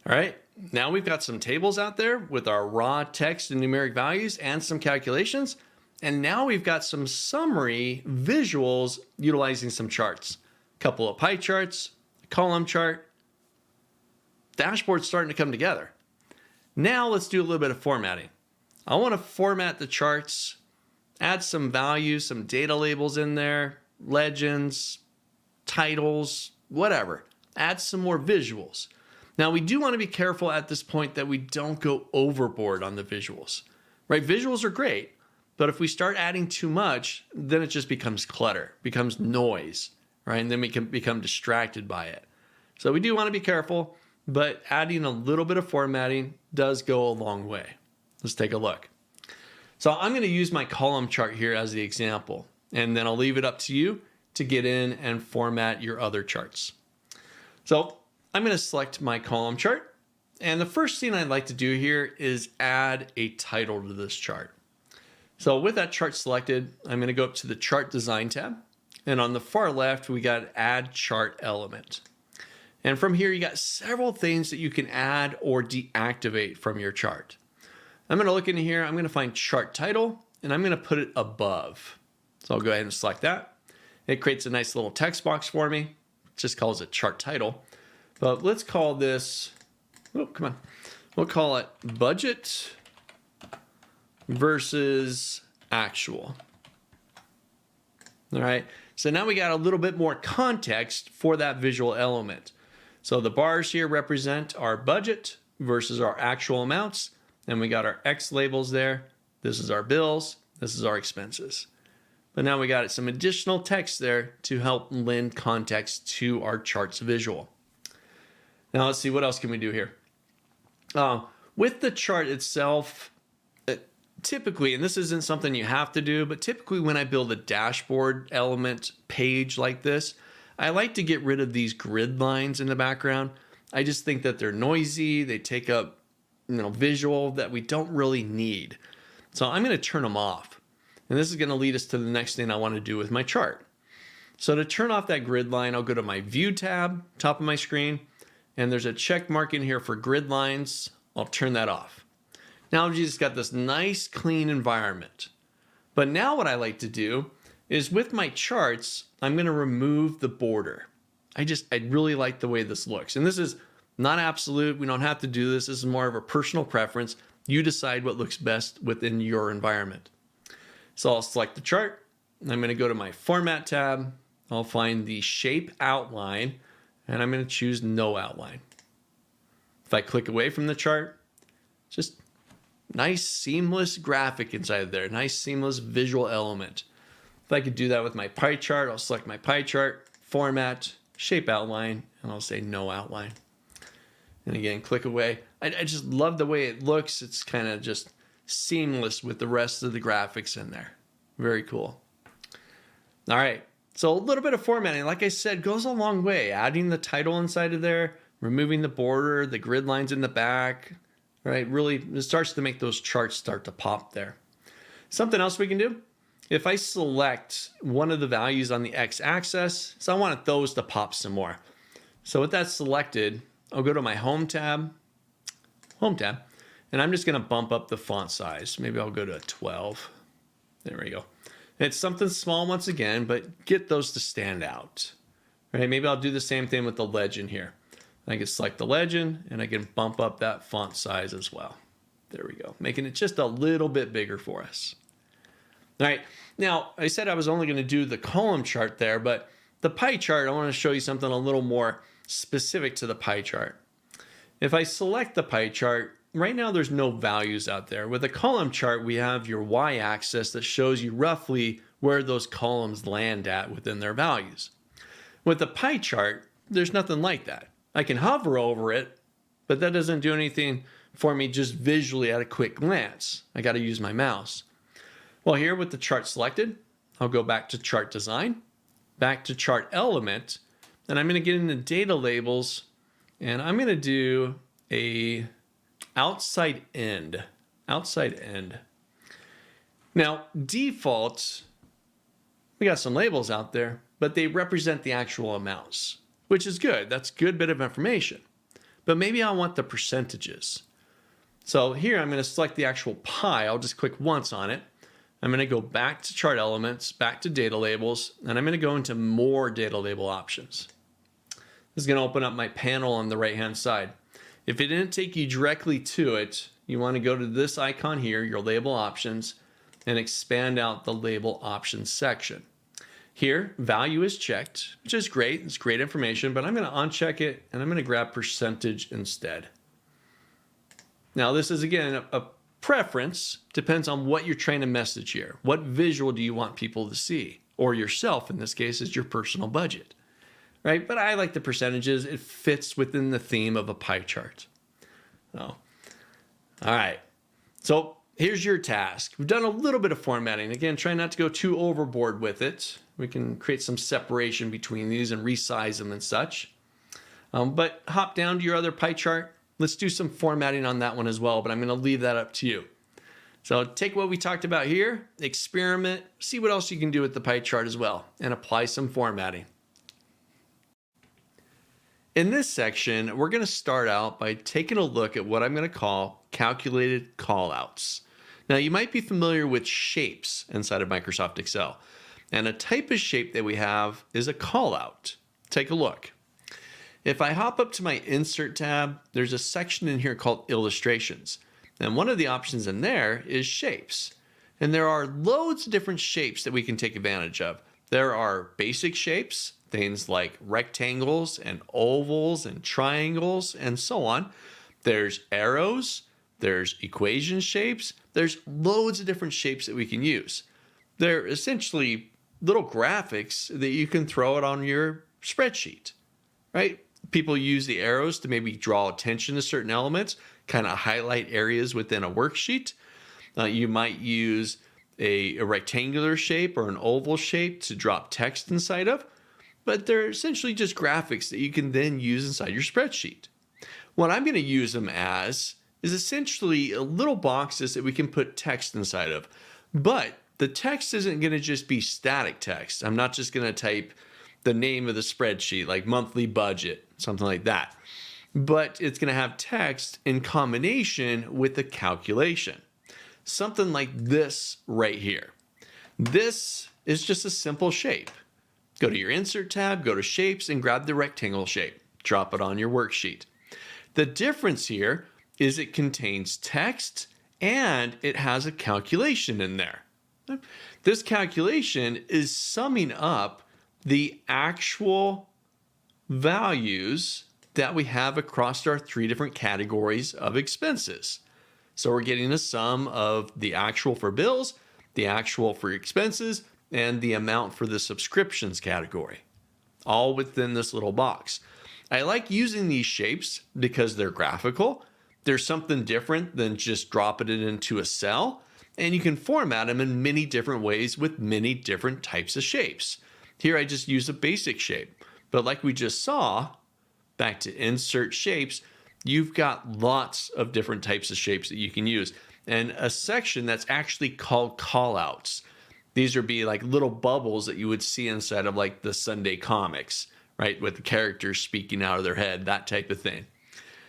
All right, now we've got some tables out there with our raw text and numeric values and some calculations. And now we've got some summary visuals utilizing some charts. A couple of pie charts, a column chart. Dashboard's starting to come together. Now let's do a little bit of formatting. I want to format the charts, add some values, some data labels in there, legends, titles, whatever. Add some more visuals. Now, we do want to be careful at this point that we don't go overboard on the visuals, right? Visuals are great, but if we start adding too much, then it just becomes clutter, becomes noise, right? And then we can become distracted by it. So we do want to be careful, but adding a little bit of formatting does go a long way. Let's take a look. So I'm going to use my column chart here as the example, and then I'll leave it up to you to get in and format your other charts. So I'm going to select my column chart. And the first thing I'd like to do here is add a title to this chart. So with that chart selected, I'm going to go up to the chart design tab. And on the far left, we got add chart element. And from here, you got several things that you can add or deactivate from your chart. I'm going to look in here. I'm going to find chart title, and I'm going to put it above. So I'll go ahead and select that. It creates a nice little text box for me. It just calls it chart title. But let's call this, oh, come on. We'll call it budget versus actual. All right. So now we got a little bit more context for that visual element. So the bars here represent our budget versus our actual amounts. And we got our X labels there. This is our bills. This is our expenses. But now we got some additional text there to help lend context to our charts visual. Now let's see, what else can we do here? With the chart itself, typically, and this isn't something you have to do, but typically when I build a dashboard element page like this, I like to get rid of these grid lines in the background. I just think that they're noisy. They take up, visual that we don't really need. So I'm going to turn them off. And this is going to lead us to the next thing I want to do with my chart. So to turn off that grid line, I'll go to my View tab, top of my screen, and there's a check mark in here for grid lines. I'll turn that off. Now I've just got this nice, clean environment. But now what I like to do is with my charts, I'm going to remove the border. I really like the way this looks. And this is not absolute. We don't have to do this. This is more of a personal preference. You decide what looks best within your environment. So I'll select the chart. I'm going to go to my Format tab. I'll find the Shape Outline, and I'm going to choose No Outline. If I click away from the chart, just nice seamless graphic inside there, nice seamless visual element. If I could do that with my pie chart, I'll select my pie chart, Format, Shape Outline, and I'll say No Outline. And again, click away. I just love the way it looks. It's kind of just seamless with the rest of the graphics in there. Very cool. All right, so a little bit of formatting, like I said, goes a long way. Adding the title inside of there, removing the border, the grid lines in the back, right? Really, it starts to make those charts start to pop there. Something else we can do, if I select one of the values on the x-axis, so I want those to pop some more. So with that selected, I'll go to my Home tab, and I'm just going to bump up the font size. Maybe I'll go to 12. There we go. It's something small once again, but get those to stand out. Right? Maybe I'll do the same thing with the legend here. I can select the legend, and I can bump up that font size as well. There we go, making it just a little bit bigger for us. All right, now I said I was only going to do the column chart there, but the pie chart, I want to show you something a little more specific to the pie chart. If I select the pie chart, right now there's no values out there. With a column chart, we have your y-axis that shows you roughly where those columns land at within their values. With the pie chart, there's nothing like that. I can hover over it, but that doesn't do anything for me just visually at a quick glance. I got to use my mouse. Well, here with the chart selected, I'll go back to chart design, back to chart element, and I'm going to get into data labels, and I'm going to do a outside end. Now, default, we got some labels out there, but they represent the actual amounts, which is good. That's a good bit of information. But maybe I want the percentages. So here I'm going to select the actual pie. I'll just click once on it. I'm going to go back to chart elements, back to data labels, and I'm going to go into more data label options. This is going to open up my panel on the right-hand side. If it didn't take you directly to it, you want to go to this icon here, your label options, and expand out the label options section. Here, value is checked, which is great. It's great information, but I'm going to uncheck it and I'm going to grab percentage instead. Now, this is again a preference, depends on what you're trying to message here. What visual do you want people to see? Or yourself, in this case, is your personal budget, right? But I like the percentages. It fits within the theme of a pie chart. So, all right. So here's your task. We've done a little bit of formatting. Again, try not to go too overboard with it. We can create some separation between these and resize them and such. But hop down to your other pie chart. Let's do some formatting on that one as well, but I'm going to leave that up to you. So take what we talked about here, experiment, see what else you can do with the pie chart as well, and apply some formatting. In this section, we're going to start out by taking a look at what I'm going to call calculated callouts. Now, you might be familiar with shapes inside of Microsoft Excel, and a type of shape that we have is a callout. Take a look. If I hop up to my Insert tab, there's a section in here called Illustrations. And one of the options in there is shapes. And there are loads of different shapes that we can take advantage of. There are basic shapes, things like rectangles and ovals and triangles and so on. There's arrows, there's equation shapes, there's loads of different shapes that we can use. They're essentially little graphics that you can throw it on your spreadsheet, right? People use the arrows to maybe draw attention to certain elements, kind of highlight areas within a worksheet. You might use a rectangular shape or an oval shape to drop text inside of, but they're essentially just graphics that you can then use inside your spreadsheet. What I'm going to use them as is essentially little boxes that we can put text inside of, but the text isn't going to just be static text. I'm not just going to type the name of the spreadsheet, like monthly budget, something like that. But it's going to have text in combination with the calculation. Something like this right here. This is just a simple shape. Go to your Insert tab, go to Shapes, and grab the rectangle shape. Drop it on your worksheet. The difference here is it contains text and it has a calculation in there. This calculation is summing up the actual values that we have across our 3 different categories of expenses. So we're getting a sum of the actual for bills, the actual for expenses, and the amount for the subscriptions category, all within this little box. I like using these shapes because they're graphical. There's something different than just dropping it into a cell, and you can format them in many different ways with many different types of shapes. Here I just use a basic shape, but like we just saw, back to Insert Shapes, you've got lots of different types of shapes that you can use, and a section that's actually called callouts. These would be like little bubbles that you would see inside of like the Sunday comics, right? With the characters speaking out of their head, that type of thing.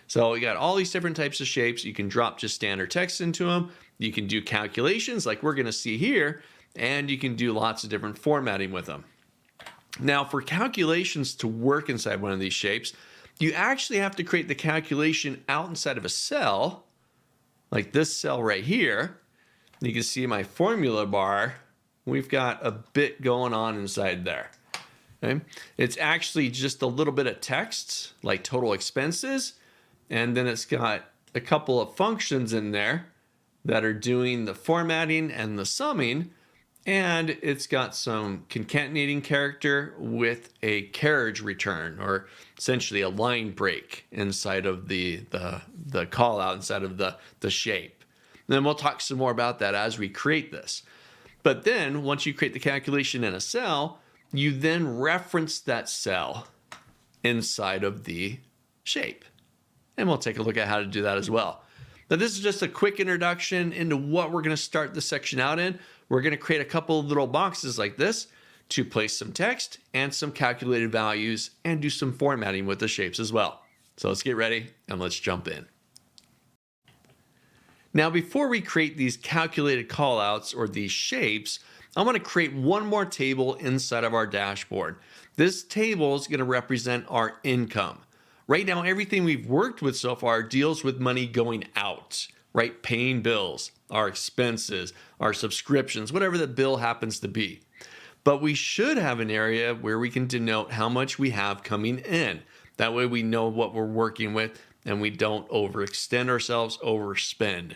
So you got all these different types of shapes. You can drop just standard text into them. You can do calculations like we're going to see here, and you can do lots of different formatting with them. Now, for calculations to work inside one of these shapes, you actually have to create the calculation out inside of a cell, like this cell right here. You can see my formula bar. We've got a bit going on inside there. Okay? It's actually just a little bit of text, like total expenses, and then it's got a couple of functions in there that are doing the formatting and the summing, and it's got some concatenating character with a carriage return, or essentially a line break inside of the call out inside of the shape. And then we'll talk some more about that as we create this. But then once you create the calculation in a cell, you then reference that cell inside of the shape. And we'll take a look at how to do that as well. Now, this is just a quick introduction into what we're going to start this section out in. We're going to create a couple of little boxes like this to place some text and some calculated values and do some formatting with the shapes as well. So let's get ready and let's jump in. Now, before we create these calculated callouts or these shapes, I want to create one more table inside of our dashboard. This table is going to represent our income. Right now, everything we've worked with so far deals with money going out, right? Paying bills, our expenses, our subscriptions, whatever the bill happens to be. But we should have an area where we can denote how much we have coming in. That way we know what we're working with and we don't overextend ourselves, overspend.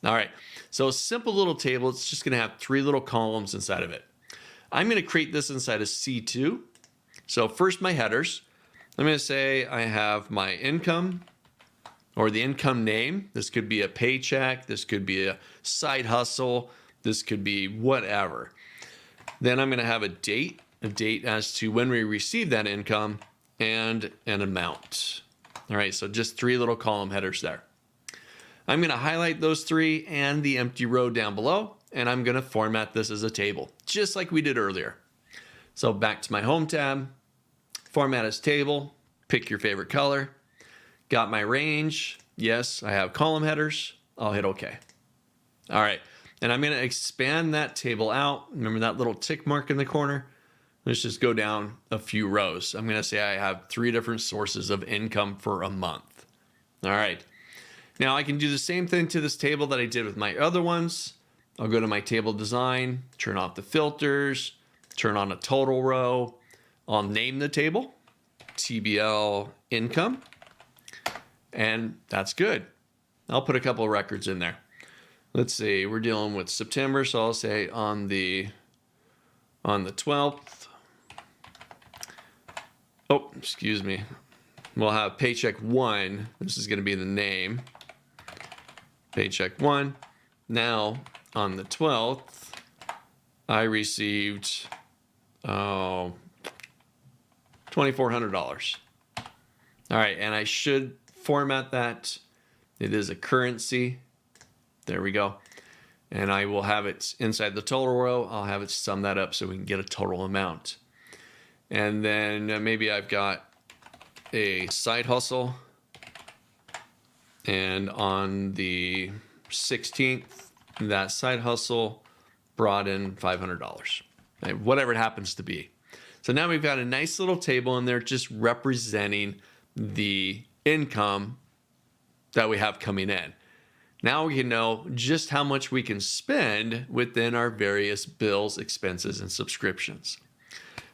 All right, so a simple little table, it's just gonna have 3 little columns inside of it. I'm gonna create this inside of C2. So first my headers. I'm gonna say I have my income or the income name. This could be a paycheck, this could be a side hustle, this could be whatever. Then I'm gonna have a date as to when we receive that income and an amount. All right, so just 3 little column headers there. I'm gonna highlight those 3 and the empty row down below, and I'm gonna format this as a table, just like we did earlier. So back to my home tab, format as table, pick your favorite color. Got my range. Yes, I have column headers. I'll hit OK. All right, and I'm gonna expand that table out. Remember that little tick mark in the corner? Let's just go down a few rows. I'm gonna say I have 3 different sources of income for a month. All right, now I can do the same thing to this table that I did with my other ones. I'll go to my table design, turn off the filters, turn on a total row. I'll name the table, TBL income, and that's good. I'll put a couple of records in there. Let's see, we're dealing with September, so I'll say on the 12th. Oh, excuse me. We'll have paycheck 1. This is going to be the name. Paycheck 1. Now, on the 12th, I received $2,400. All right, and I should format that. It is a currency. There we go. And I will have it inside the total row. I'll have it sum that up so we can get a total amount. And then maybe I've got a side hustle. And on the 16th, that side hustle brought in $500. Right, whatever it happens to be. So now we've got a nice little table in there just representing the income that we have coming in. Now we can know just how much we can spend within our various bills, expenses, and subscriptions.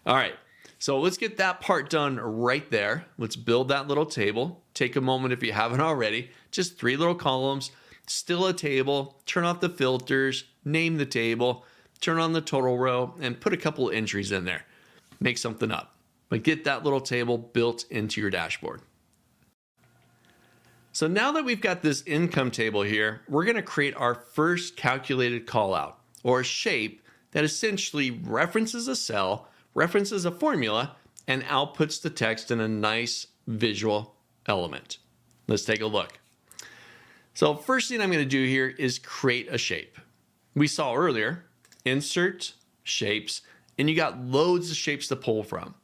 All right, so let's get that part done right there. Let's build that little table. Take a moment if you haven't already. Just 3 little columns, still a table. Turn off the filters, name the table, turn on the total row, and put a couple of entries in there. Make something up, but get that little table built into your dashboard. So now that we've got this income table here, we're going to create our first calculated callout, or a shape that essentially references a cell, references a formula, and outputs the text in a nice visual element. Let's take a look. So first thing I'm going to do here is create a shape. We saw earlier, insert, shapes, and you got loads of shapes to pull from.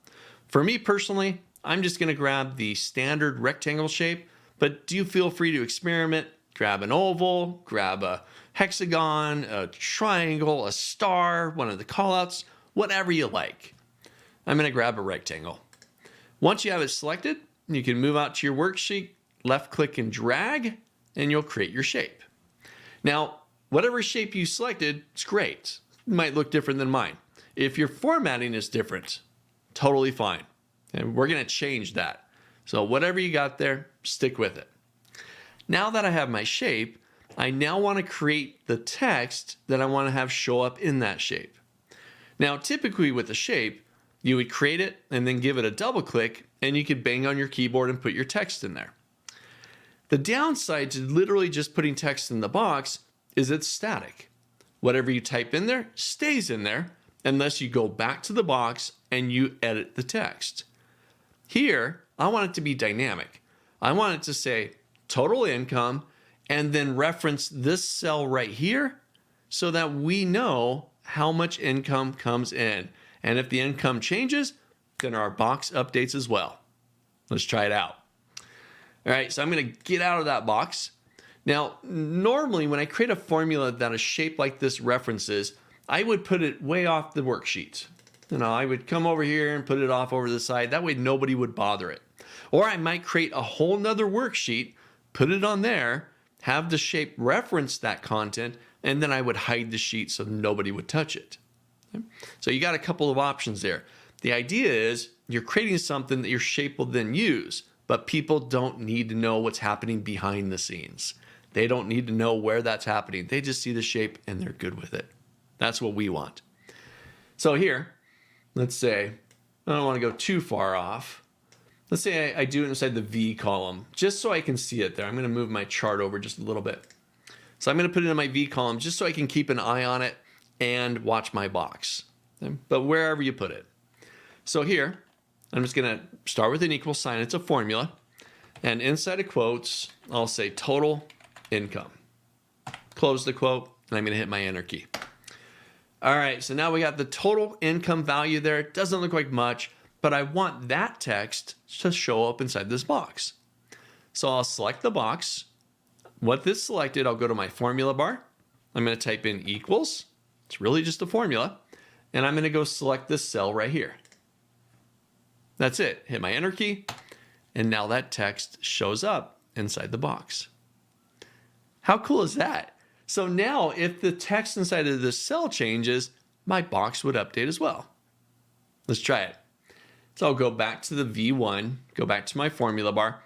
For me personally, I'm just going to grab the standard rectangle shape, but do feel free to experiment. Grab an oval, grab a hexagon, a triangle, a star, one of the callouts, whatever you like. I'm going to grab a rectangle. Once you have it selected, you can move out to your worksheet, left click and drag, and you'll create your shape. Now, whatever shape you selected, it's great. It might look different than mine. If your formatting is different, totally fine. And we're going to change that. So whatever you got there, stick with it. Now that I have my shape, I now want to create the text that I want to have show up in that shape. Now, typically with a shape, you would create it and then give it a double click, and you could bang on your keyboard and put your text in there. The downside to literally just putting text in the box is it's static. Whatever you type in there stays in there unless you go back to the box and you edit the text. Here, I want it to be dynamic. I want it to say total income and then reference this cell right here so that we know how much income comes in. And if the income changes, then our box updates as well. Let's try it out. All right, so I'm going to get out of that box. Now, normally when I create a formula that a shape like this references, I would put it way off the worksheet. I would come over here and put it off over the side. That way nobody would bother it. Or I might create a whole nother worksheet, put it on there, have the shape reference that content, and then I would hide the sheet so nobody would touch it. Okay? So you got a couple of options there. The idea is you're creating something that your shape will then use, but people don't need to know what's happening behind the scenes. They don't need to know where that's happening. They just see the shape and they're good with it. That's what we want. So here, let's say, I don't want to go too far off. Let's say I do it inside the V column, just so I can see it there. I'm going to move my chart over just a little bit. So I'm going to put it in my V column just so I can keep an eye on it and watch my box. Okay? But wherever you put it. So here, I'm just going to start with an equal sign. It's a formula. And inside of quotes, I'll say total income. Close the quote, and I'm going to hit my enter key. All right, so now we got the total income value there. It doesn't look like much, but I want that text to show up inside this box. So I'll select the box. With this selected, I'll go to my formula bar. I'm going to type in equals. It's really just a formula. And I'm going to go select this cell right here. That's it. Hit my enter key. And now that text shows up inside the box. How cool is that? So now if the text inside of this cell changes, my box would update as well. Let's try it. So I'll go back to the V1, go back to my formula bar.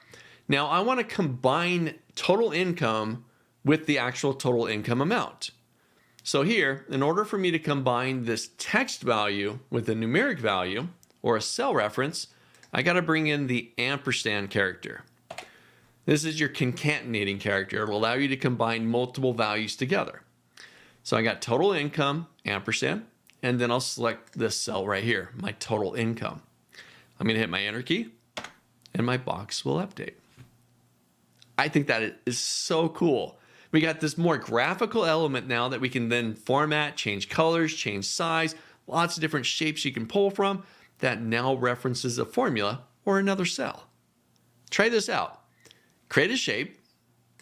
Now I want to combine total income with the actual total income amount. So here, in order for me to combine this text value with a numeric value or a cell reference, I got to bring in the ampersand character. This is your concatenating character. It'll allow you to combine multiple values together. So I got total income, ampersand, and then I'll select this cell right here, my total income. I'm going to hit my enter key, and my box will update. I think that is so cool. We got this more graphical element now that we can then format, change colors, change size, lots of different shapes you can pull from that now references a formula or another cell. Try this out. Create a shape,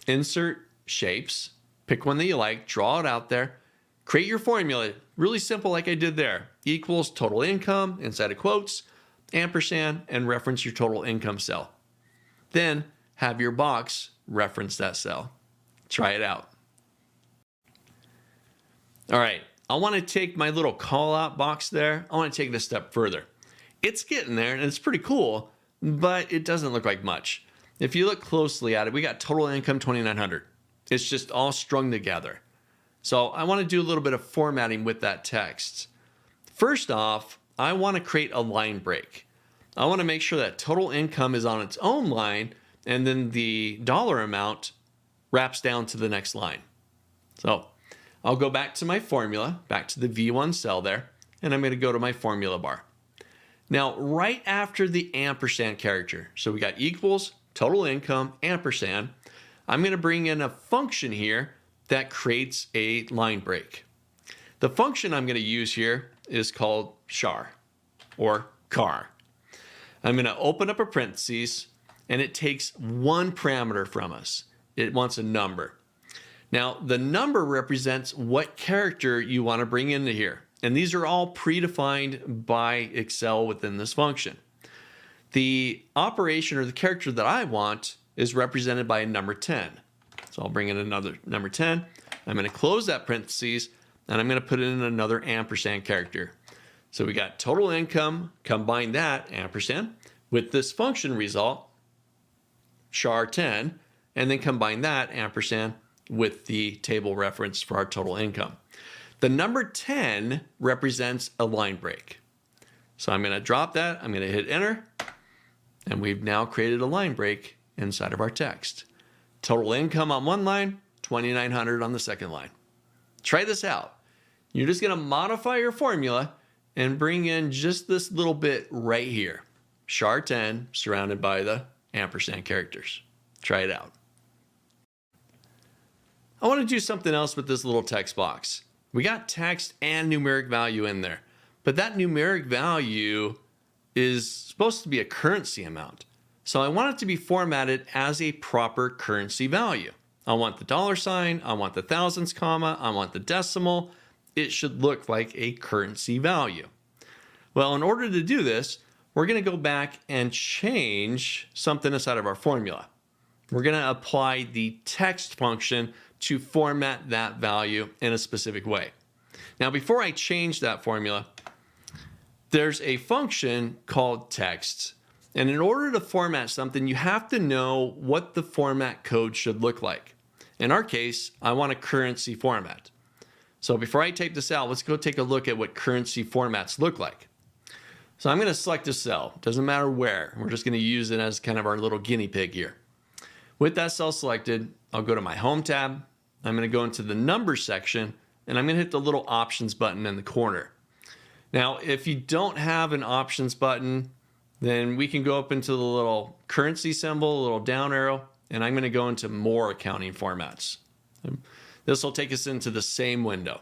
insert shapes, pick one that you like, draw it out there, create your formula, really simple like I did there, equals total income inside of quotes, ampersand, and reference your total income cell. Then have your box reference that cell. Try it out. All right, I want to take my little call out box there. I want to take it a step further. It's getting there and it's pretty cool, but it doesn't look like much. If you look closely at it, we got total income 2,900. It's just all strung together. So I want to do a little bit of formatting with that text. First off, I want to create a line break. I want to make sure that total income is on its own line and then the dollar amount wraps down to the next line. So I'll go back to my formula, back to the V1 cell there, and I'm going to go to my formula bar. Now, right after the ampersand character, so we got equals, total income, ampersand, I'm going to bring in a function here that creates a line break. The function I'm going to use here is called char or car. I'm going to open up a parentheses and it takes one parameter from us. It wants a number. Now, the number represents what character you want to bring into here. And these are all predefined by Excel within this function. The operation or the character that I want is represented by a number 10. So I'll bring in another number 10. I'm going to close that parentheses and I'm going to put in another ampersand character. So we got total income, combine that ampersand with this function result, char 10, and then combine that ampersand with the table reference for our total income. The number 10 represents a line break. So I'm going to drop that. I'm going to hit enter. And we've now created a line break inside of our text. Total income on one line, 2,900 on the second line. Try this out. You're just going to modify your formula and bring in just this little bit right here. char 10 surrounded by the ampersand characters. Try it out. I want to do something else with this little text box. We got text and numeric value in there, but that numeric value is supposed to be a currency amount. So I want it to be formatted as a proper currency value. I want the dollar sign, I want the thousands comma, I want the decimal. It should look like a currency value. Well, in order to do this, we're going to go back and change something inside of our formula. We're going to apply the text function to format that value in a specific way. Now, before I change that formula, there's a function called text. And in order to format something, you have to know what the format code should look like. In our case, I want a currency format. So before I type this out, let's go take a look at what currency formats look like. So I'm going to select a cell. Doesn't matter where. We're just going to use it as kind of our little guinea pig here. With that cell selected, I'll go to my Home tab. I'm going to go into the Numbers section, and I'm going to hit the little Options button in the corner. Now, if you don't have an Options button, then we can go up into the little currency symbol, a little down arrow, and I'm going to go into More Accounting Formats. This will take us into the same window.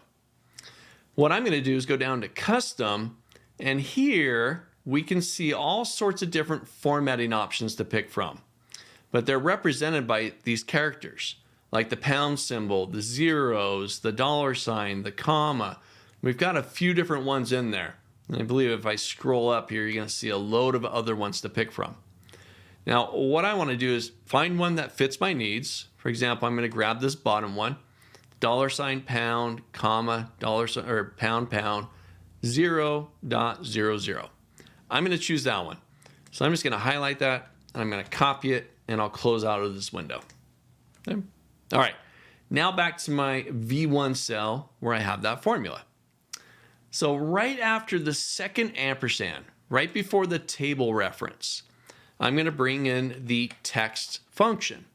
What I'm going to do is go down to Custom, and here we can see all sorts of different formatting options to pick from. But they're represented by these characters, like the pound symbol, the zeros, the dollar sign, the comma. We've got a few different ones in there. And I believe if I scroll up here, you're going to see a load of other ones to pick from. Now, what I want to do is find one that fits my needs. For example, I'm going to grab this bottom one, dollar sign pound, comma, dollar sign, or pound, 0.00. I'm going to choose that one. So I'm just going to highlight that, and I'm going to copy it, and I'll close out of this window. Okay. All right, now back to my V1 cell where I have that formula. So right after the second ampersand, right before the table reference, I'm going to bring in the text function.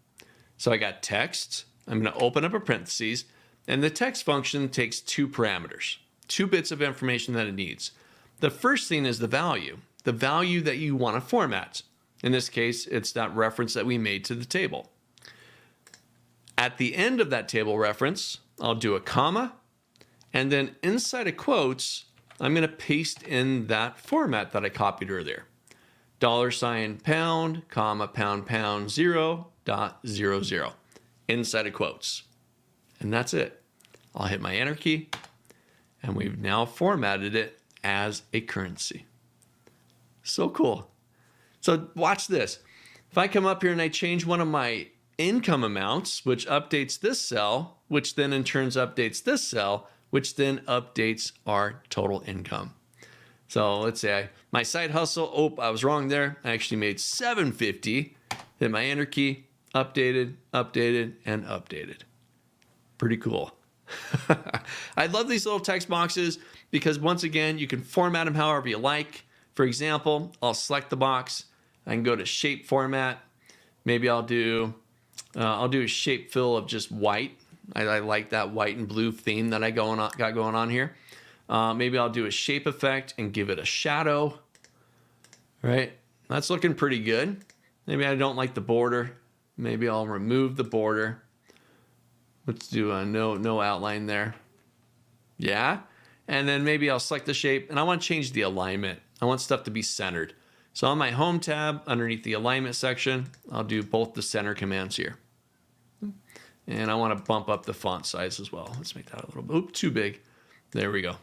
So I got text, I'm going to open up a parentheses, and the text function takes two parameters, 2 bits of information that it needs. The first thing is the value that you want to format. In this case, it's that reference that we made to the table. At the end of that table reference, I'll do a comma, and then inside of quotes, I'm going to paste in that format that I copied earlier. Dollar sign pound, comma, pound, 0.00 inside of quotes. And that's it. I'll hit my enter key, and we've now formatted it as a currency. So cool. So watch this. If I come up here and I change one of my income amounts, which updates this cell, which then in turn updates this cell, which then updates our total income. So let's say my side hustle, I was wrong there. I actually made $750. Hit my enter key, updated, and updated. Pretty cool. I love these little text boxes because once again, you can format them however you like. For example, I'll select the box. I can go to shape format. Maybe I'll do a shape fill of just white. I like that white and blue theme that I got going on here. Maybe I'll do a shape effect and give it a shadow. Right? That's looking pretty good. Maybe I don't like the border. Maybe I'll remove the border. Let's do a no outline there. Yeah. And then maybe I'll select the shape and I want to change the alignment. I want stuff to be centered. So on my Home tab, underneath the alignment section, I'll do both the center commands here. And I want to bump up the font size as well. Let's make that a little bit, too big. There we go.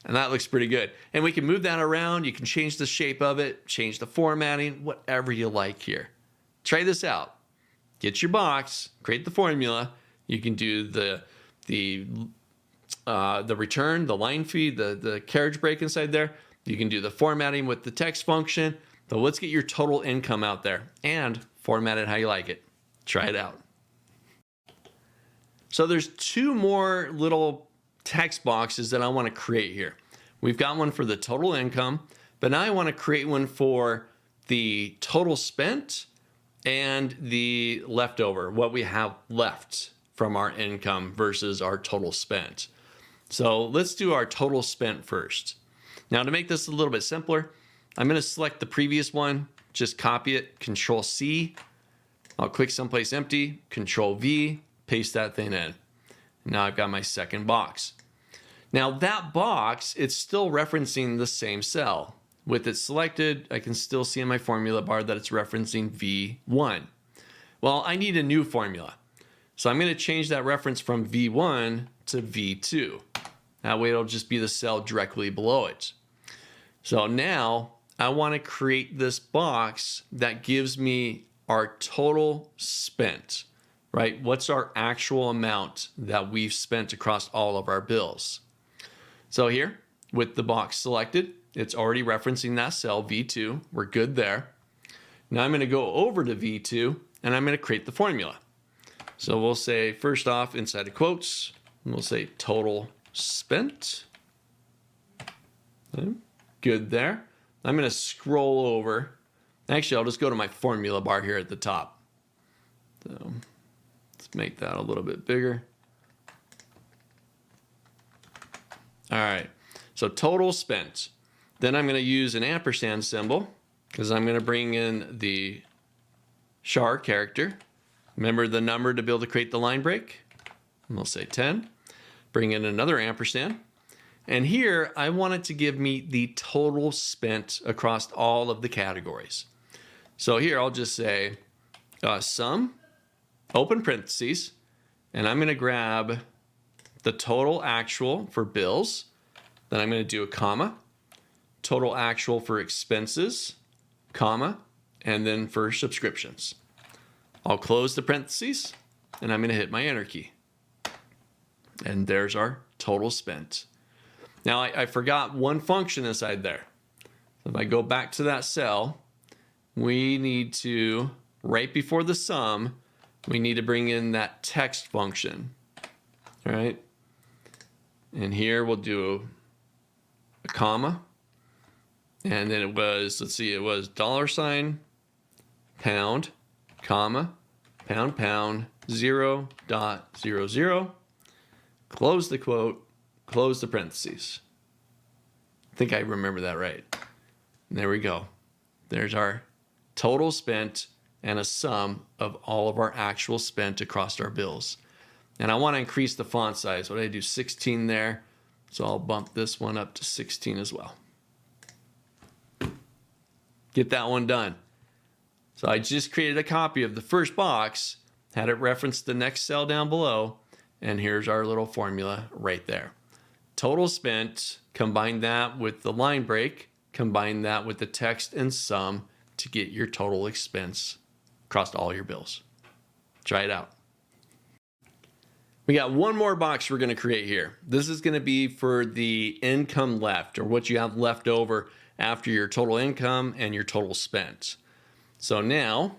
And that looks pretty good. And we can move that around. You can change the shape of it, change the formatting, whatever you like here. Try this out. Get your box, create the formula. You can do the return, the line feed, the carriage break inside there. You can do the formatting with the text function. So let's get your total income out there and format it how you like it. Try it out. So there's 2 more little text boxes that I want to create here. We've got one for the total income, but now I want to create one for the total spent and the leftover, what we have left from our income versus our total spent. So let's do our total spent first. Now to make this a little bit simpler, I'm going to select the previous one, just copy it, Control C. I'll click someplace empty, Control V, paste that thing in. Now I've got my second box. Now that box, it's still referencing the same cell. With it selected, I can still see in my formula bar that it's referencing V1. Well, I need a new formula. So I'm going to change that reference from V1 to V2. That way it'll just be the cell directly below it. So now I want to create this box that gives me our total spent, right? What's our actual amount that we've spent across all of our bills? So here, with the box selected, it's already referencing that cell V2. We're good there. Now I'm going to go over to V2 and I'm going to create the formula. So we'll say, first off, inside of quotes, we'll say total spent. Okay, good there. I'm going to scroll over. Actually, I'll just go to my formula bar here at the top. So let's make that a little bit bigger. All right, so total spent. Then I'm going to use an ampersand symbol because I'm going to bring in the char character. Remember the number to be able to create the line break? And we'll say 10. Bring in another ampersand. And here, I want it to give me the total spent across all of the categories. So here, I'll just say sum, open parentheses, and I'm going to grab the total actual for bills. Then I'm going to do a comma, total actual for expenses, comma, and then for subscriptions. I'll close the parentheses, and I'm going to hit my enter key. And there's our total spent. Now, I forgot one function inside there. If I go back to that cell, we need to, right before the sum, we need to bring in that text function. All right? And here we'll do a comma. And then it was, let's see, it was $, pound, comma, pound, pound, 0.00. Close the quote. Close the parentheses. I think I remember that right. And there we go. There's our total spent and a sum of all of our actual spent across our bills. And I want to increase the font size. What did I do? 16 there. So I'll bump this one up to 16 as well. Get that one done. So I just created a copy of the first box, had it reference the next cell down below, and here's our little formula right there. Total spent, combine that with the line break, combine that with the text and sum to get your total expense across all your bills. Try it out. We got one more box we're going to create here. This is going to be for the income left, or what you have left over after your total income and your total spent. So now,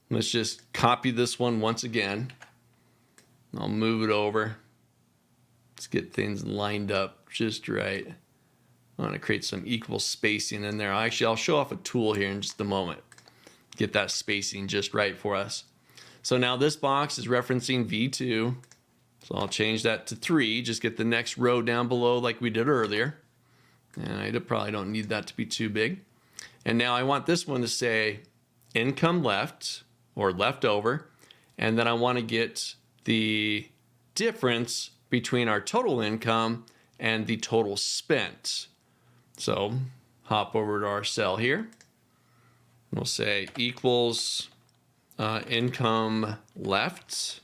let's just copy this one once again. I'll move it over. Let's get things lined up just right. I want to create some equal spacing in there. Actually, I'll show off a tool here in just a moment. Get that spacing just right for us. So now this box is referencing V2. So I'll change that to 3. Just get the next row down below like we did earlier. And I probably don't need that to be too big. And now I want this one to say income left or leftover. And then I want to get the difference between our total income and the total spent. So hop over to our cell here. We'll say equals income left.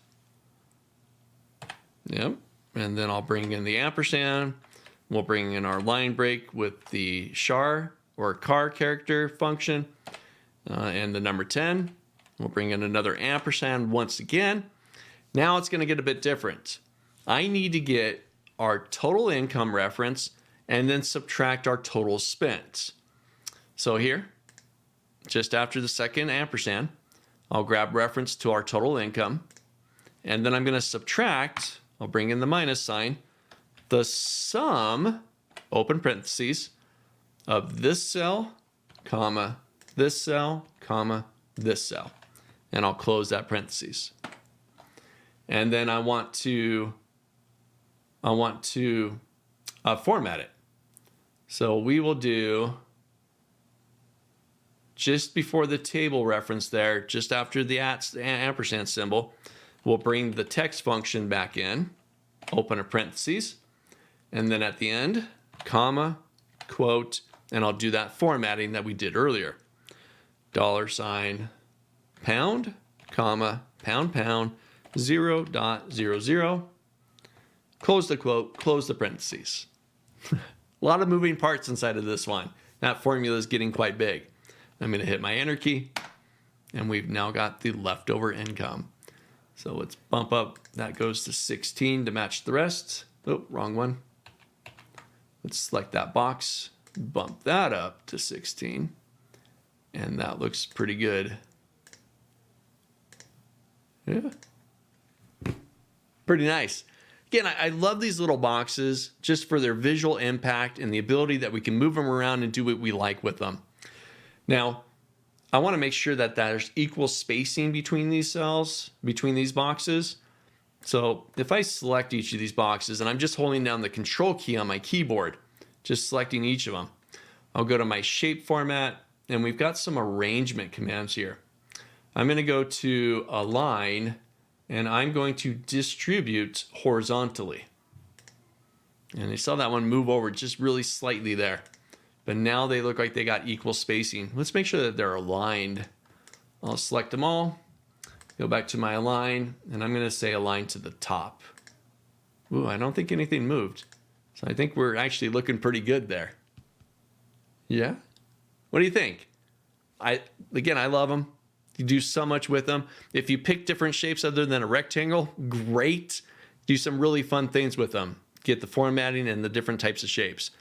Yep. And then I'll bring in the ampersand. We'll bring in our line break with the char or car character function and the number 10. We'll bring in another ampersand once again. Now it's going to get a bit different. I need to get our total income reference and then subtract our total spent. So here, just after the second ampersand, I'll grab reference to our total income, and then I'm going to subtract, I'll bring in the minus sign, the sum, open parentheses, of this cell, comma, this cell, comma, this cell. And I'll close that parentheses. And then I want to format it. So we will do just before the table reference there, just after the ampersand symbol, we'll bring the text function back in, open a parentheses, and then at the end, comma, quote, and I'll do that formatting that we did earlier. $, pound, comma, pound, pound, 0.00. Close the quote, close the parentheses. A lot of moving parts inside of this one. That formula is getting quite big. I'm going to hit my enter key, and we've now got the leftover income. So let's bump up. That goes to 16 to match the rest. Oh, wrong one. Let's select that box, bump that up to 16, and that looks pretty good. Yeah. Pretty nice. Again, I love these little boxes just for their visual impact and the ability that we can move them around and do what we like with them. Now, I want to make sure that there's equal spacing between these cells, between these boxes. So if I select each of these boxes and I'm just holding down the control key on my keyboard, just selecting each of them, I'll go to my shape format, and we've got some arrangement commands here. I'm going to go to align, and I'm going to distribute horizontally. And I saw that one move over just really slightly there. But now they look like they got equal spacing. Let's make sure that they're aligned. I'll select them all, go back to my align, and I'm going to say align to the top. Ooh, I don't think anything moved. So I think we're actually looking pretty good there. Yeah? What do you think? Again, I love them. You do so much with them. If you pick different shapes other than a rectangle, great. Do some really fun things with them. Get the formatting and the different types of shapes.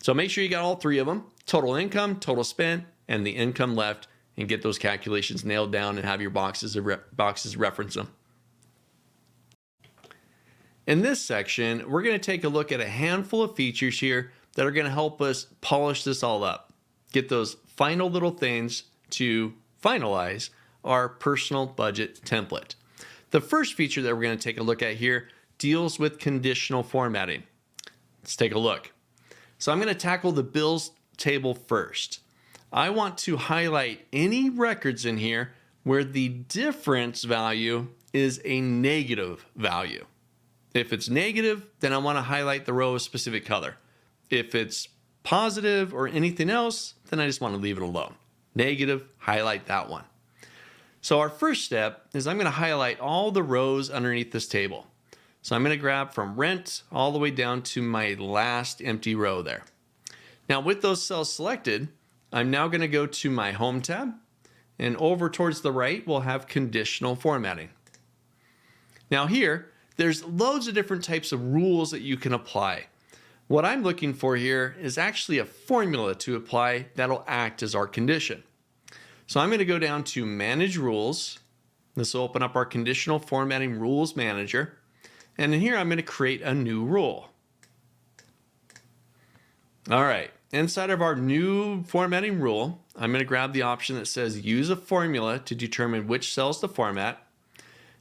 So make sure you got all three of them: total income, total spent, and the income left, and get those calculations nailed down and have your boxes reference them. In this section, we're going to take a look at a handful of features here that are going to help us polish this all up. Get those final little things to finalize our personal budget template. The first feature that we're going to take a look at here deals with conditional formatting. Let's take a look. So I'm going to tackle the bills table first. I want to highlight any records in here where the difference value is a negative value. If it's negative, then I want to highlight the row a specific color. If it's positive or anything else, then I just want to leave it alone. Negative, highlight that one. So our first step is I'm going to highlight all the rows underneath this table. So I'm going to grab from rent all the way down to my last empty row there. Now with those cells selected, I'm now going to go to my Home tab, and over towards the right, we'll have conditional formatting. Now here, there's loads of different types of rules that you can apply. What I'm looking for here is actually a formula to apply that'll act as our condition. So I'm going to go down to Manage Rules. This will open up our Conditional Formatting Rules Manager. And in here, I'm going to create a new rule. All right, inside of our new formatting rule, I'm going to grab the option that says Use a formula to determine which cells to format.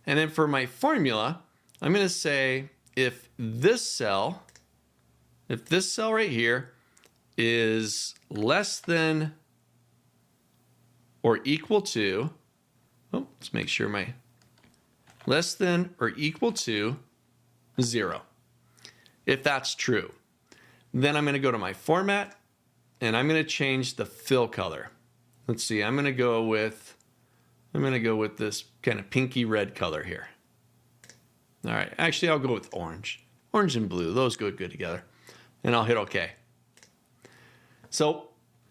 And then for my formula, I'm going to say if this cell right here is less than or equal to, let's make sure my less than or equal to 0. If that's true, then I'm going to go to my format and I'm going to change the fill color. Let's see, I'm going to go with this kind of pinky red color here. All right, actually I'll go with orange. Orange and blue, those go good together. And I'll hit OK. So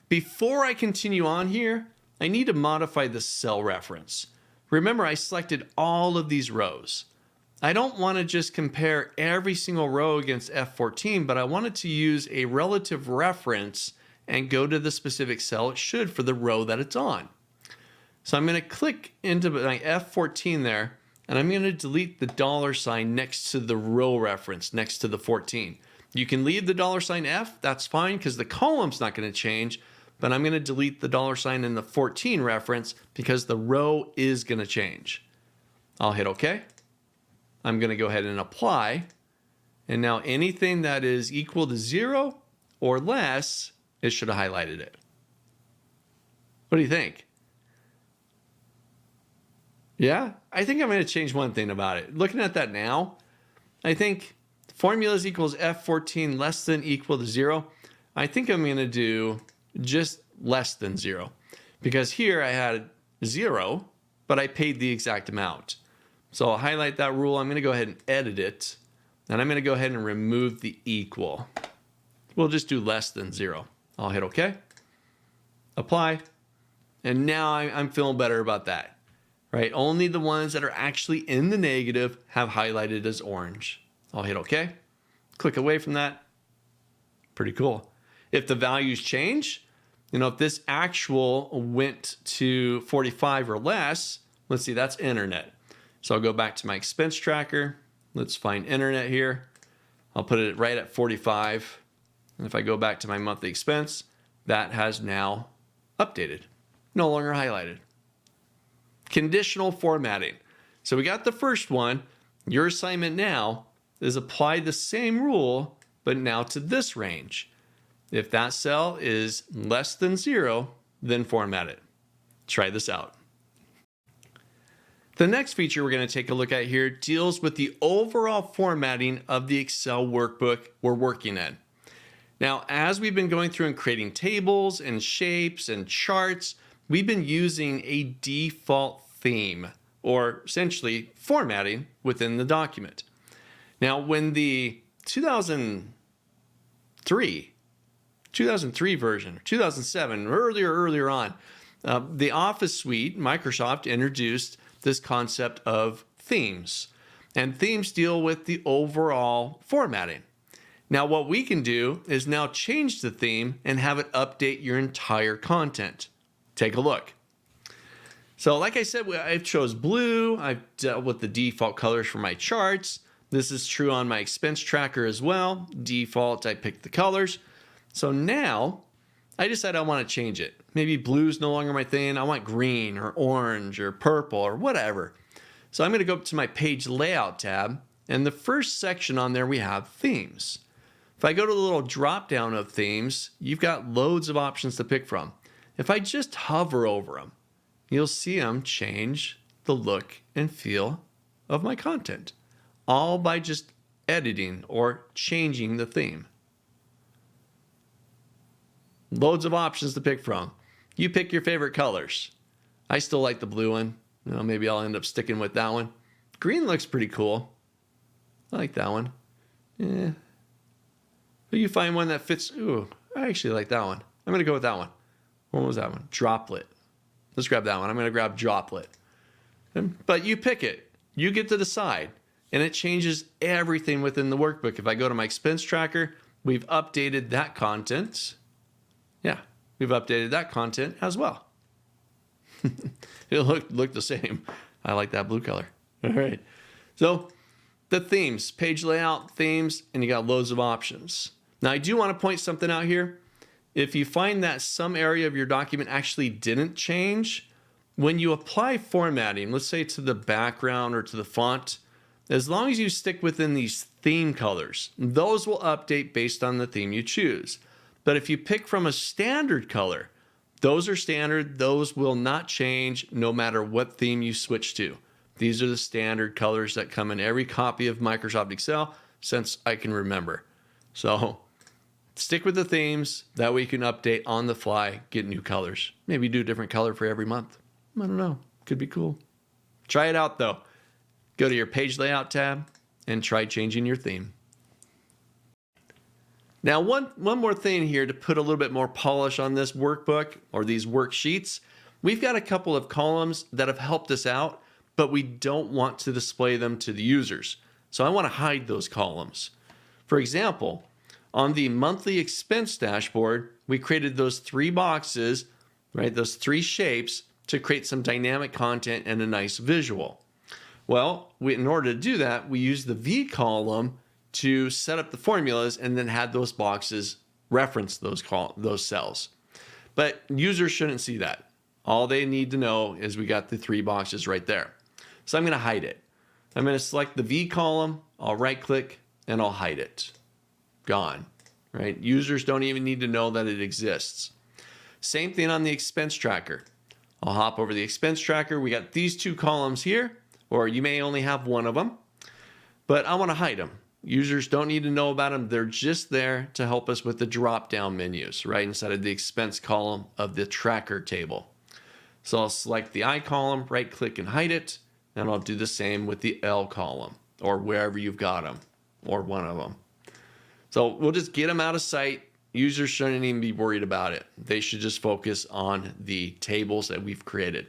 before I continue on here, I need to modify the cell reference. Remember, I selected all of these rows. I don't want to just compare every single row against F14, but I wanted to use a relative reference and go to the specific cell it should for the row that it's on. So I'm going to click into my F14 there, and I'm going to delete the $ next to the row reference, next to the 14. You can leave the $F, that's fine, because the column's not going to change, but I'm going to delete the $ in the 14 reference because the row is going to change. I'll hit OK. I'm going to go ahead and apply. And now anything that is equal to 0 or less, it should have highlighted it. What do you think? Yeah, I think I'm going to change one thing about it. Looking at that now, I think formulas equals F14 less than equal to 0. I think I'm going to do just less than 0 because here I had 0, but I paid the exact amount. So I'll highlight that rule. I'm going to go ahead and edit it. And I'm going to go ahead and remove the equal. We'll just do less than 0. I'll hit OK. apply. And now I'm feeling better about that, right? Only the ones that are actually in the negative have highlighted as orange. I'll hit OK. Click away from that. Pretty cool. If the values change, if this actual went to 45 or less, let's see, that's internet. So I'll go back to my expense tracker. Let's find internet here. I'll put it right at 45. And if I go back to my monthly expense, that has now updated, no longer highlighted. Conditional formatting. So we got the first one. Your assignment now is apply the same rule, but now to this range. If that cell is less than 0, then format it. Try this out. The next feature we're going to take a look at here deals with the overall formatting of the Excel workbook we're working in. Now, as we've been going through and creating tables and shapes and charts, we've been using a default theme, or essentially formatting within the document. Now, when the 2003 version, 2007, earlier on, the Office suite, Microsoft introduced this concept of themes. And themes deal with the overall formatting. Now, what we can do is now change the theme and have it update your entire content. Take a look. So like I said, I chose blue. I've dealt with the default colors for my charts. This is true on my expense tracker as well. Default, I picked the colors. So now I decide I want to change it. Maybe blue is no longer my thing. I want green or orange or purple or whatever. So I'm going to go up to my page layout tab, and the first section on there we have themes. If I go to the little drop down of themes, you've got loads of options to pick from. If I just hover over them, you'll see them change the look and feel of my content, all by just editing or changing the theme. Loads of options to pick from. You pick your favorite colors. I still like the blue one. Maybe I'll end up sticking with that one. Green looks pretty cool. I like that one. Yeah. But you find one that fits. Ooh, I actually like that one. I'm going to go with that one. What was that one? Droplet. Let's grab that one. I'm going to grab Droplet. But you pick it. You get to decide. And it changes everything within the workbook. If I go to my expense tracker, we've updated that content. Yeah, we've updated that content as well. It'll look the same. I like that blue color. All right. So the themes, page layout, themes, and you got loads of options. Now I do want to point something out here. If you find that some area of your document actually didn't change, when you apply formatting, let's say to the background or to the font, as long as you stick within these theme colors, those will update based on the theme you choose. But if you pick from a standard color, those are standard. Those will not change no matter what theme you switch to. These are the standard colors that come in every copy of Microsoft Excel since I can remember. So stick with the themes. That way you can update on the fly, get new colors. Maybe do a different color for every month. I don't know. Could be cool. Try it out though. Go to your page layout tab and try changing your theme. Now, one more thing here to put a little bit more polish on this workbook or these worksheets. We've got a couple of columns that have helped us out, but we don't want to display them to the users. So I want to hide those columns. For example, on the monthly expense dashboard, we created those 3 boxes, right? Those 3 shapes to create some dynamic content and a nice visual. Well, in order to do that, we use the V column to set up the formulas and then had those boxes reference those cells. But users shouldn't see that. All they need to know is we got the 3 boxes right there. So I'm going to hide it. I'm going to select the V column, I'll right click and I'll hide it. Gone, right? Users don't even need to know that it exists. Same thing on the expense tracker. I'll hop over the expense tracker. We got these 2 columns here, or you may only have one of them, but I want to hide them. Users don't need to know about them. They're just there to help us with the drop-down menus, right inside of the expense column of the tracker table. So I'll select the I column, right-click and hide it, and I'll do the same with the L column, or wherever you've got them, or one of them. So we'll just get them out of sight, users shouldn't even be worried about it. They should just focus on the tables that we've created.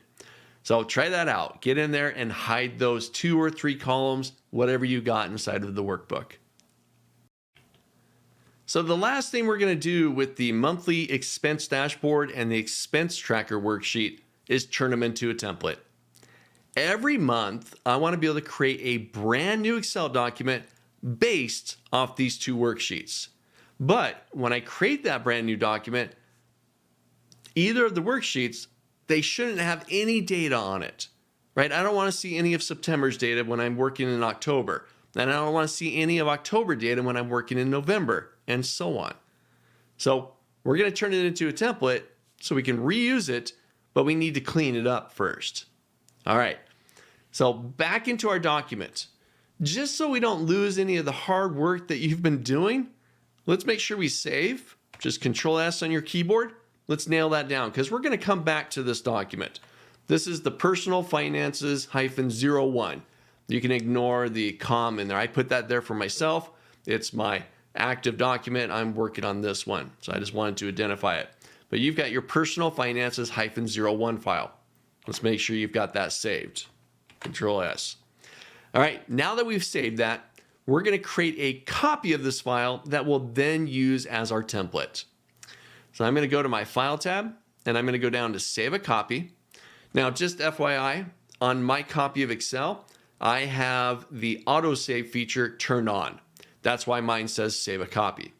So try that out. Get in there and hide those 2 or 3 columns, whatever you got inside of the workbook. So the last thing we're going to do with the monthly expense dashboard and the expense tracker worksheet is turn them into a template. Every month, I want to be able to create a brand new Excel document based off these 2 worksheets. But when I create that brand new document, either of the worksheets, they shouldn't have any data on it, right? I don't want to see any of September's data when I'm working in October. And I don't want to see any of October data when I'm working in November, and so on. So we're going to turn it into a template so we can reuse it, but we need to clean it up first. All right, so back into our document. Just so we don't lose any of the hard work that you've been doing, let's make sure we save. Just Control S on your keyboard. Let's nail that down because we're going to come back to this document. This is the personal finances -01. You can ignore the com in there. I put that there for myself. It's my active document. I'm working on this one, so I just wanted to identify it. But you've got your personal finances -01 file. Let's make sure you've got that saved. Control S. All right, now that we've saved that, we're going to create a copy of this file that we'll then use as our template. So I'm going to go to my File tab, and I'm going to go down to Save a Copy. Now, just FYI, on my copy of Excel, I have the autosave feature turned on. That's why mine says Save a Copy.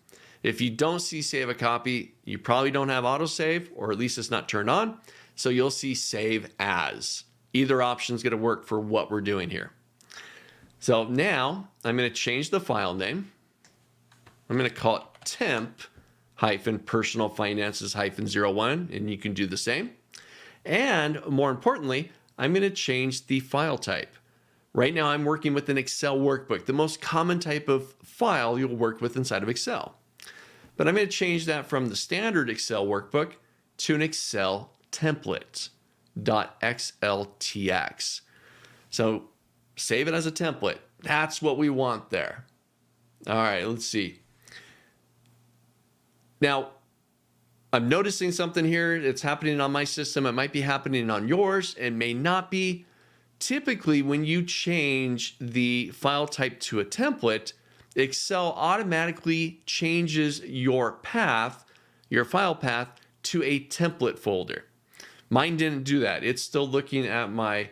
If you don't see Save a Copy, you probably don't have autosave, or at least it's not turned on. So you'll see Save As. Either option is going to work for what we're doing here. So now I'm going to change the file name. I'm going to call it temp-personal finances-01, and you can do the same. And more importantly, I'm going to change the file type. Right now I'm working with an Excel workbook, the most common type of file you'll work with inside of Excel. But I'm going to change that from the standard Excel workbook to an Excel template, .xltx. So save it as a template. That's what we want there. All right, let's see. Now, I'm noticing something here. It's happening on my system. It might be happening on yours. It may not be. Typically, when you change the file type to a template, Excel automatically changes your path, your file path, to a template folder. Mine didn't do that. It's still looking at my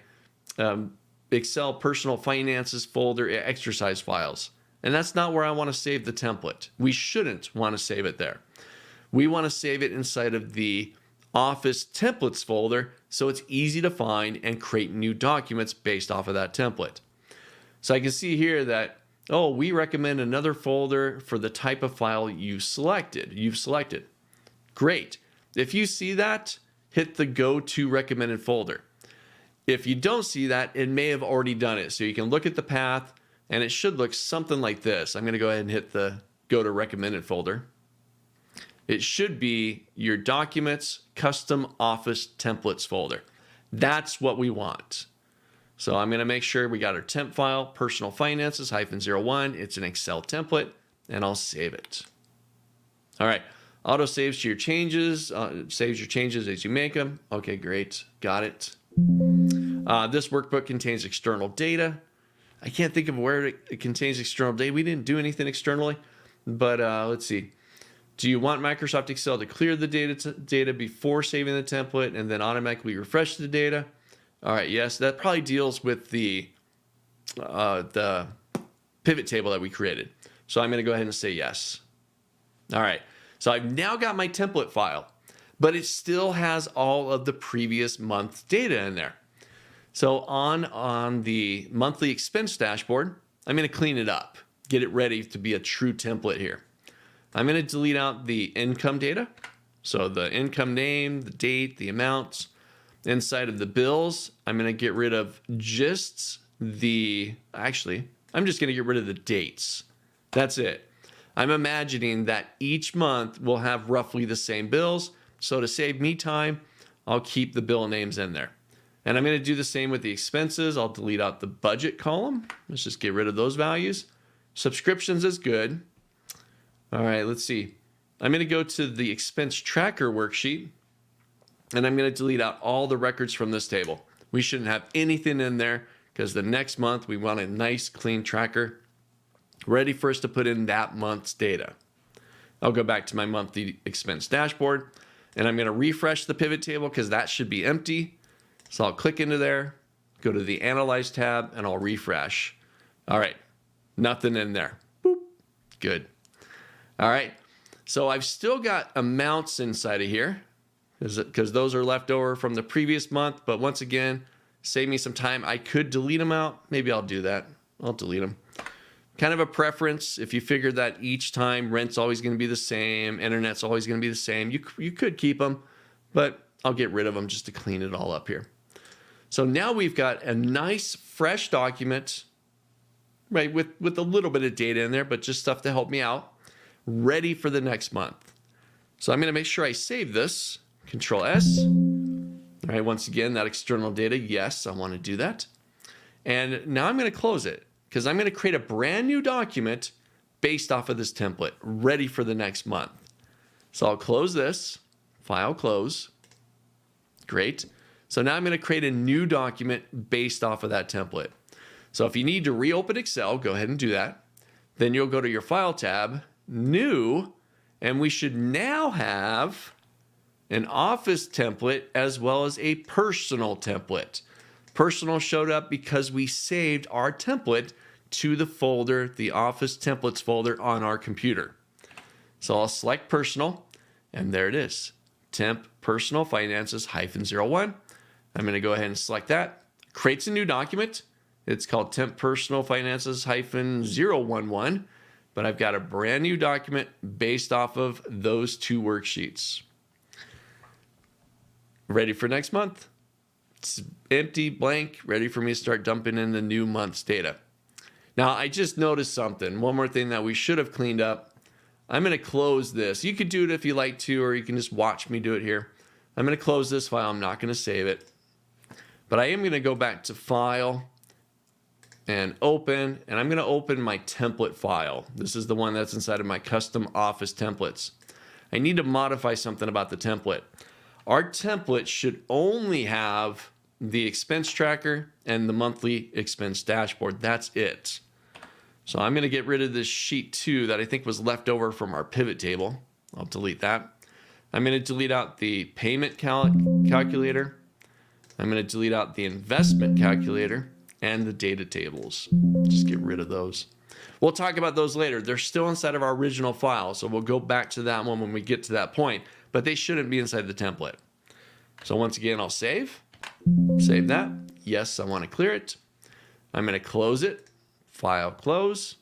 Excel personal finances folder exercise files. And that's not where I want to save the template. We shouldn't want to save it there. We want to save it inside of the Office templates folder so it's easy to find and create new documents based off of that template. So I can see here that, oh, we recommend another folder for the type of file you've selected. Great. If you see that, hit the Go to Recommended folder. If you don't see that, it may have already done it. So you can look at the path, and it should look something like this. I'm going to go ahead and hit the Go to Recommended folder. It should be your Documents Custom Office Templates folder. That's what we want. So I'm going to make sure we got our temp file, Personal Finances -01. It's an Excel template, and I'll save it. All right. Auto saves to your changes, saves your changes as you make them. Okay, great. Got it. This workbook contains external data. I can't think of where it contains external data. We didn't do anything externally, but let's see. Do you want Microsoft Excel to clear the data before saving the template and then automatically refresh the data? All right, yes, that probably deals with the pivot table that we created. So I'm going to go ahead and say yes. All right, so I've now got my template file, but it still has all of the previous month data in there. So on the monthly expense dashboard, I'm going to clean it up, get it ready to be a true template here. I'm going to delete out the income data. So the income name, the date, the amounts. Inside of the bills, I'm going to get rid of I'm just going to get rid of the dates. That's it. I'm imagining that each month will have roughly the same bills. So to save me time, I'll keep the bill names in there. And I'm going to do the same with the expenses. I'll delete out the budget column. Let's just get rid of those values. Subscriptions is good. All right, let's see. I'm going to go to the expense tracker worksheet, and I'm going to delete out all the records from this table. We shouldn't have anything in there because the next month we want a nice clean tracker ready for us to put in that month's data. I'll go back to my monthly expense dashboard, and I'm going to refresh the pivot table because that should be empty. So I'll click into there, go to the Analyze tab, and I'll refresh. All right, nothing in there. Boop. Good. All right, so I've still got amounts inside of here because those are left over from the previous month. But once again, save me some time. I could delete them out. Maybe I'll do that. I'll delete them. Kind of a preference. If you figure that each time rent's always going to be the same, internet's always going to be the same, you could keep them, but I'll get rid of them just to clean it all up here. So now we've got a nice fresh document, right, with a little bit of data in there, but just stuff to help me out, ready for the next month. So I'm going to make sure I save this. Control S. All right, once again, that external data, yes, I want to do that. And now I'm going to close it because I'm going to create a brand new document based off of this template, ready for the next month. So I'll close this, File, Close. Great. So now I'm going to create a new document based off of that template. So if you need to reopen Excel, go ahead and do that. Then you'll go to your File tab, New, and we should now have an Office template as well as a Personal template. Personal showed up because we saved our template to the folder, the Office Templates folder on our computer. So I'll select Personal, and there it is. Temp Personal Finances -01. I'm going to go ahead and select that. Creates a new document. It's called Temp Personal Finances -011, but I've got a brand new document based off of those two worksheets. Ready for next month. It's empty, blank, ready for me to start dumping in the new month's data. Now, I just noticed something. One more thing that we should have cleaned up. I'm going to close this. You could do it if you like to, or you can just watch me do it here. I'm going to close this file. I'm not going to save it. But I am going to go back to File and Open, and I'm going to open my template file. This is the one that's inside of my custom Office templates. I need to modify something about the template. Our template should only have the expense tracker and the monthly expense dashboard. That's it. So I'm going to get rid of this sheet 2 that I think was left over from our pivot table. I'll delete that. I'm going to delete out the payment calculator. I'm going to delete out the investment calculator and the data tables. Just get rid of those. We'll talk about those later. They're still inside of our original file, so we'll go back to that one when we get to that point, but they shouldn't be inside the template. So once again, I'll save that. Yes, I want to clear it. I'm going to close it, File, Close.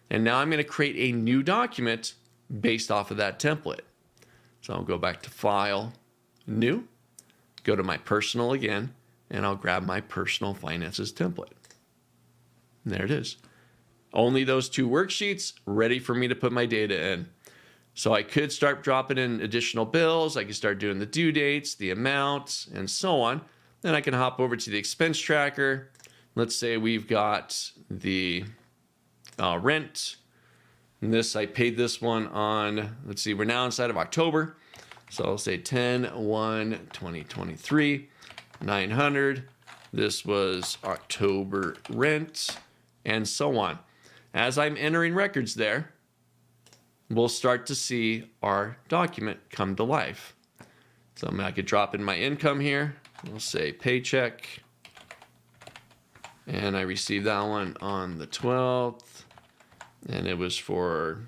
And now I'm going to create a new document based off of that template. So I'll go back to File, New, go to my Personal again, and I'll grab my Personal Finances template. And there it is. Only those two worksheets ready for me to put my data in. So I could start dropping in additional bills. I could start doing the due dates, the amounts, and so on. Then I can hop over to the expense tracker. Let's say we've got the rent. And this, I paid this one on, let's see, we're now inside of October. So I'll say 10/1/2023, 900. This was October rent, and so on. As I'm entering records there, we'll start to see our document come to life. So I could drop in my income here. We'll say paycheck. And I received that one on the 12th. And it was for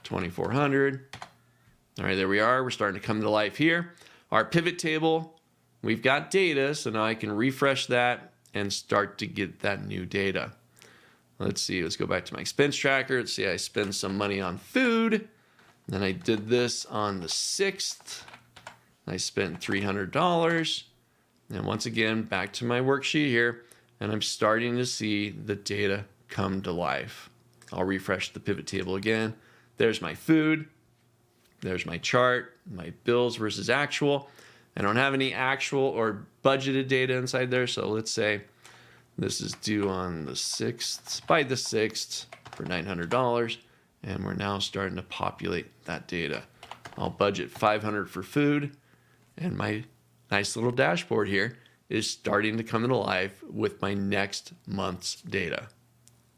$2,400. All right, there we are. We're starting to come to life here. Our pivot table, we've got data. So now I can refresh that and start to get that new data. Let's see, let's go back to my expense tracker. Let's see, I spend some money on food. Then I did this on the 6th. I spent $300. And once again, back to my worksheet here. And I'm starting to see the data come to life. I'll refresh the pivot table again. There's my food. There's my chart, my bills versus actual. I don't have any actual or budgeted data inside there. So let's say this is due on the 6th, by the 6th for $900. And we're now starting to populate that data. I'll budget 500 for food, and my nice little dashboard here is starting to come to life with my next month's data.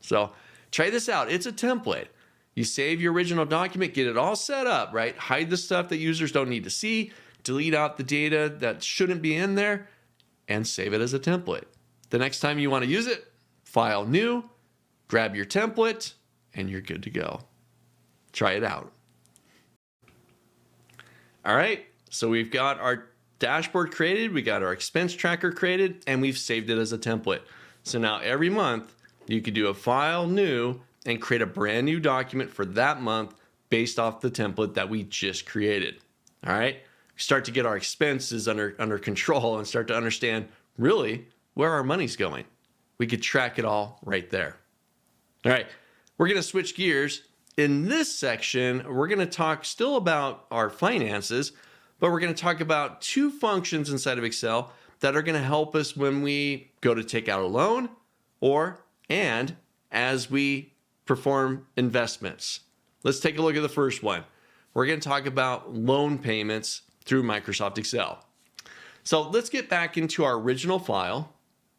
So try this out. It's a template. You save your original document, get it all set up, right? Hide the stuff that users don't need to see, delete out the data that shouldn't be in there, and save it as a template. The next time you want to use it, file new, grab your template, and you're good to go. Try it out. All right, so we've got our dashboard created, we got our expense tracker created, and we've saved it as a template. So now every month you could do a file new and create a brand new document for that month based off the template that we just created. All right, start to get our expenses under control and start to understand really where our money's going. We could track it all right there. All right, we're gonna switch gears. In this section, we're gonna talk still about our finances, but we're gonna talk about two functions inside of Excel that are gonna help us when we go to take out a loan and as we perform investments. Let's take a look at the first one. We're gonna talk about loan payments through Microsoft Excel. So let's get back into our original file.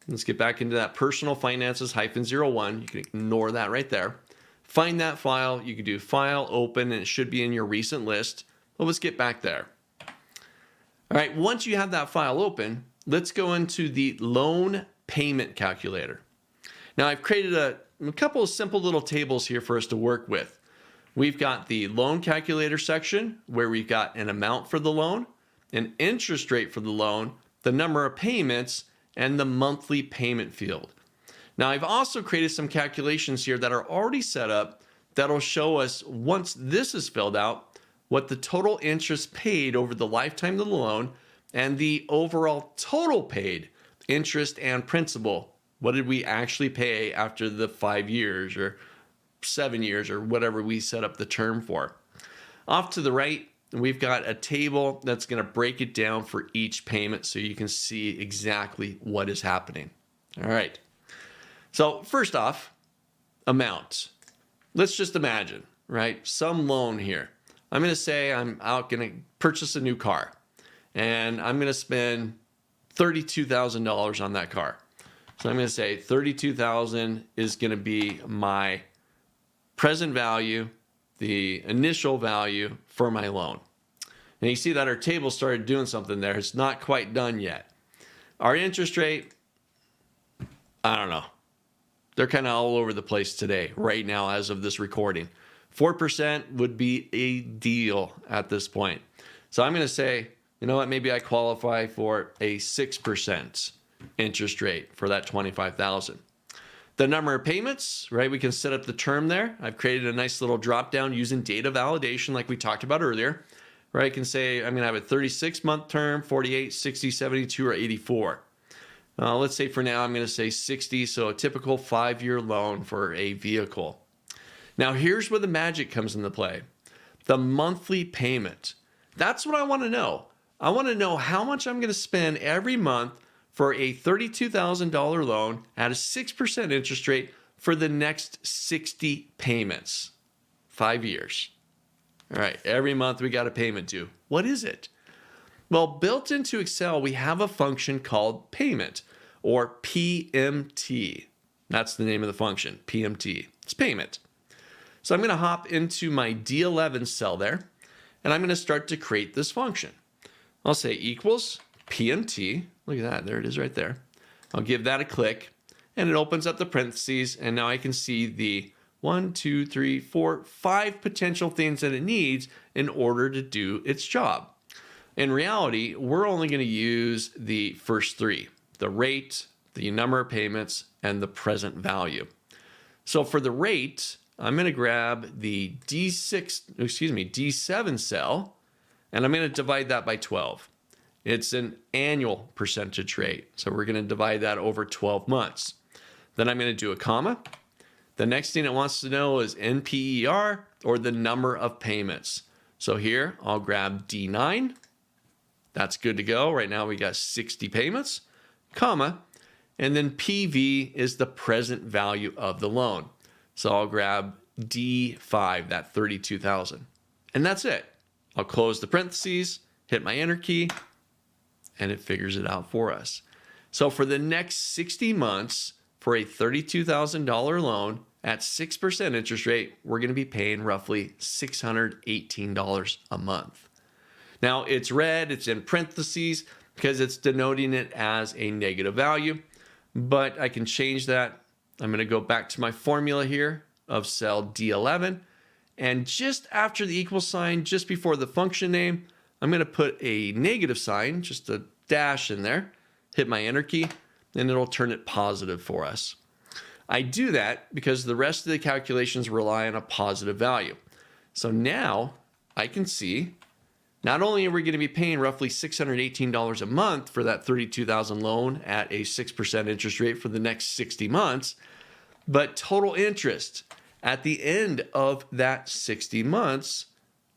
Let's get back into that personal finances -01. You can ignore that right there. Find that file, you can do file, open, and it should be in your recent list. But let's get back there. All right, once you have that file open, let's go into the loan payment calculator. Now I've created a couple of simple little tables here for us to work with. We've got the loan calculator section where we've got an amount for the loan, an interest rate for the loan, the number of payments, and the monthly payment field. Now I've also created some calculations here that are already set up that'll show us once this is filled out what the total interest paid over the lifetime of the loan and the overall total paid interest and principal. What did we actually pay after the 5 years or 7 years or whatever we set up the term for? Off to the right, we've got a table that's going to break it down for each payment so you can see exactly what is happening. All right. So first off, amount. Let's just imagine, right? Some loan here. I'm going to say I'm out going to purchase a new car and I'm going to spend $32,000 on that car. So I'm going to say $32,000 is going to be my present value, the initial value for my loan. And you see that our table started doing something there. It's not quite done yet. Our interest rate, I don't know. They're kind of all over the place today, right now, as of this recording. 4% would be a deal at this point. So I'm going to say, you know what, maybe I qualify for a 6% interest rate for that $25,000. The number of payments, right? We can set up the term there. I've created a nice little drop down using data validation like we talked about earlier, where I can say I'm going to have a 36-month term, 48, 60, 72, or 84. Let's say for now I'm going to say 60, so a typical 5-year loan for a vehicle. Now here's where the magic comes into play. The monthly payment. That's what I want to know. I want to know how much I'm going to spend every month for a $32,000 loan at a 6% interest rate for the next 60 payments. 5 years. All right, every month we got a payment due. What is it? Well, built into Excel, we have a function called payment, or PMT. That's the name of the function, PMT. It's payment. So I'm going to hop into my D11 cell there, and I'm going to start to create this function. I'll say equals PMT. Look at that. There it is right there. I'll give that a click, and it opens up the parentheses, and now I can see the 1, 2, 3, 4, 5 potential things that it needs in order to do its job. In reality, we're only going to use the first 3, the rate, the number of payments, and the present value. So for the rate, I'm going to grab the D7 cell, and I'm going to divide that by 12. It's an annual percentage rate, so we're going to divide that over 12 months. Then I'm going to do a comma. The next thing it wants to know is NPER, or the number of payments. So here, I'll grab D9. That's good to go. Right now we got 60 payments, comma, and then PV is the present value of the loan. So I'll grab D5, that 32,000. And that's it. I'll close the parentheses, hit my enter key, and it figures it out for us. So for the next 60 months, for a $32,000 loan at 6% interest rate, we're going to be paying roughly $618 a month. Now it's red, it's in parentheses because it's denoting it as a negative value, but I can change that. I'm going to go back to my formula here of cell D11, and just after the equal sign, just before the function name, I'm going to put a negative sign, just a dash in there, hit my enter key, and it'll turn it positive for us. I do that because the rest of the calculations rely on a positive value. So now I can see not only are we going to be paying roughly $618 a month for that $32,000 loan at a 6% interest rate for the next 60 months, but total interest at the end of that 60 months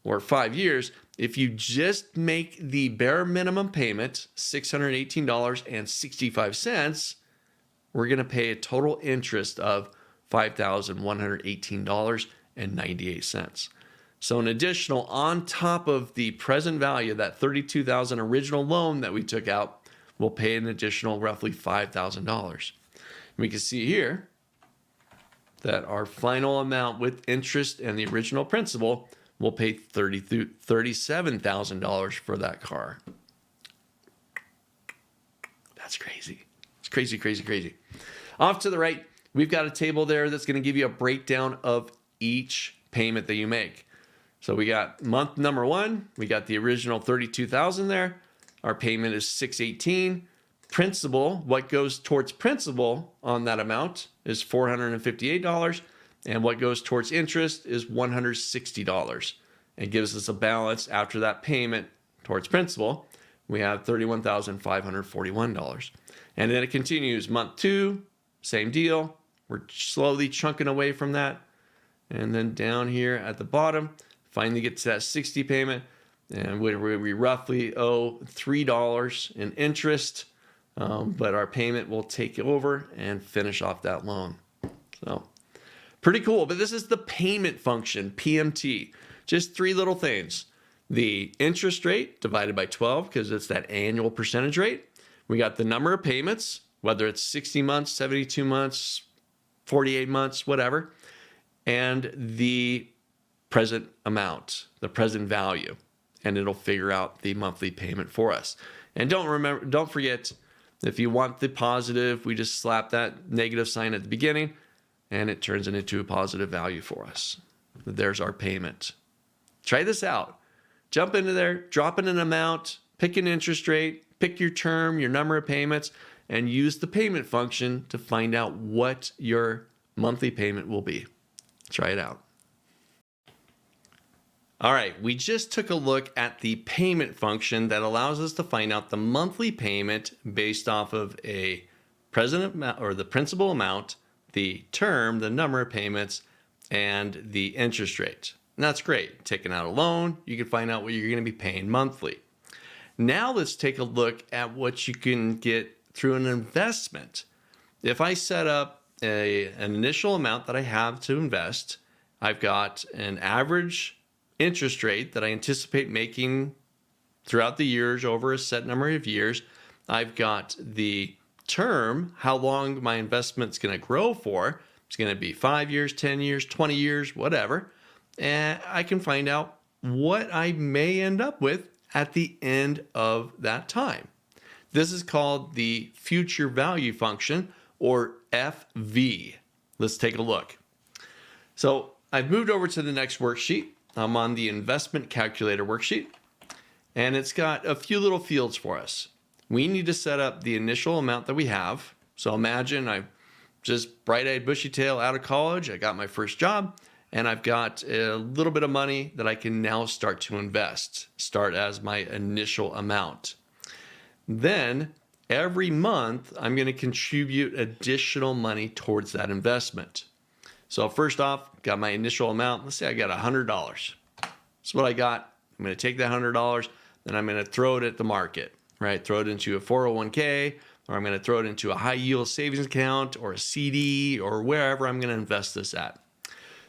or 5 years, if you just make the bare minimum payment, $618.65, we're going to pay a total interest of $5,118.98. So an additional on top of the present value, that $32,000 original loan that we took out, we'll pay an additional roughly $5,000. We can see here that our final amount with interest and the original principal will pay $37,000 for that car. That's crazy. It's crazy, crazy, crazy. Off to the right, we've got a table there that's going to give you a breakdown of each payment that you make. So we got month number 1, we got the original $32,000 there. Our payment is $618. Principal, what goes towards principal on that amount is $458. And what goes towards interest is $160. It gives us a balance after that payment towards principal. We have $31,541. And then it continues month 2, same deal. We're slowly chunking away from that. And then down here at the bottom, finally get to that 60 payment. And we roughly owe $3 in interest. But our payment will take over and finish off that loan. So pretty cool. But this is the payment function, PMT. Just 3 little things. The interest rate divided by 12 because it's that annual percentage rate. We got the number of payments, whether it's 60 months, 72 months, 48 months, whatever, and the present amount, the present value, and it'll figure out the monthly payment for us. And don't forget, if you want the positive, we just slap that negative sign at the beginning, and it turns it into a positive value for us. There's our payment. Try this out. Jump into there, drop in an amount, pick an interest rate, pick your term, your number of payments, and use the payment function to find out what your monthly payment will be. Try it out. All right, we just took a look at the payment function that allows us to find out the monthly payment based off of a present amount or the principal amount, the term, the number of payments, and the interest rate. And that's great. Taking out a loan, you can find out what you're going to be paying monthly. Now let's take a look at what you can get through an investment. If I set up an initial amount that I have to invest, I've got an average interest rate that I anticipate making throughout the years over a set number of years. I've got the term, how long my investment's going to grow for. It's going to be 5 years, 10 years, 20 years, whatever. And I can find out what I may end up with at the end of that time. This is called the future value function, or FV. Let's take a look. So I've moved over to the next worksheet. I'm on the investment calculator worksheet, and it's got a few little fields for us. We need to set up the initial amount that we have. So imagine I'm just bright-eyed, bushy-tail out of college. I got my first job, and I've got a little bit of money that I can now start to invest, start as my initial amount. Then every month, I'm going to contribute additional money towards that investment. So first off, got my initial amount. Let's say I got $100. That's what I got. I'm going to take that $100, then I'm going to throw it at the market, right? Throw it into a 401k, or I'm going to throw it into a high yield savings account or a CD or wherever I'm going to invest this at.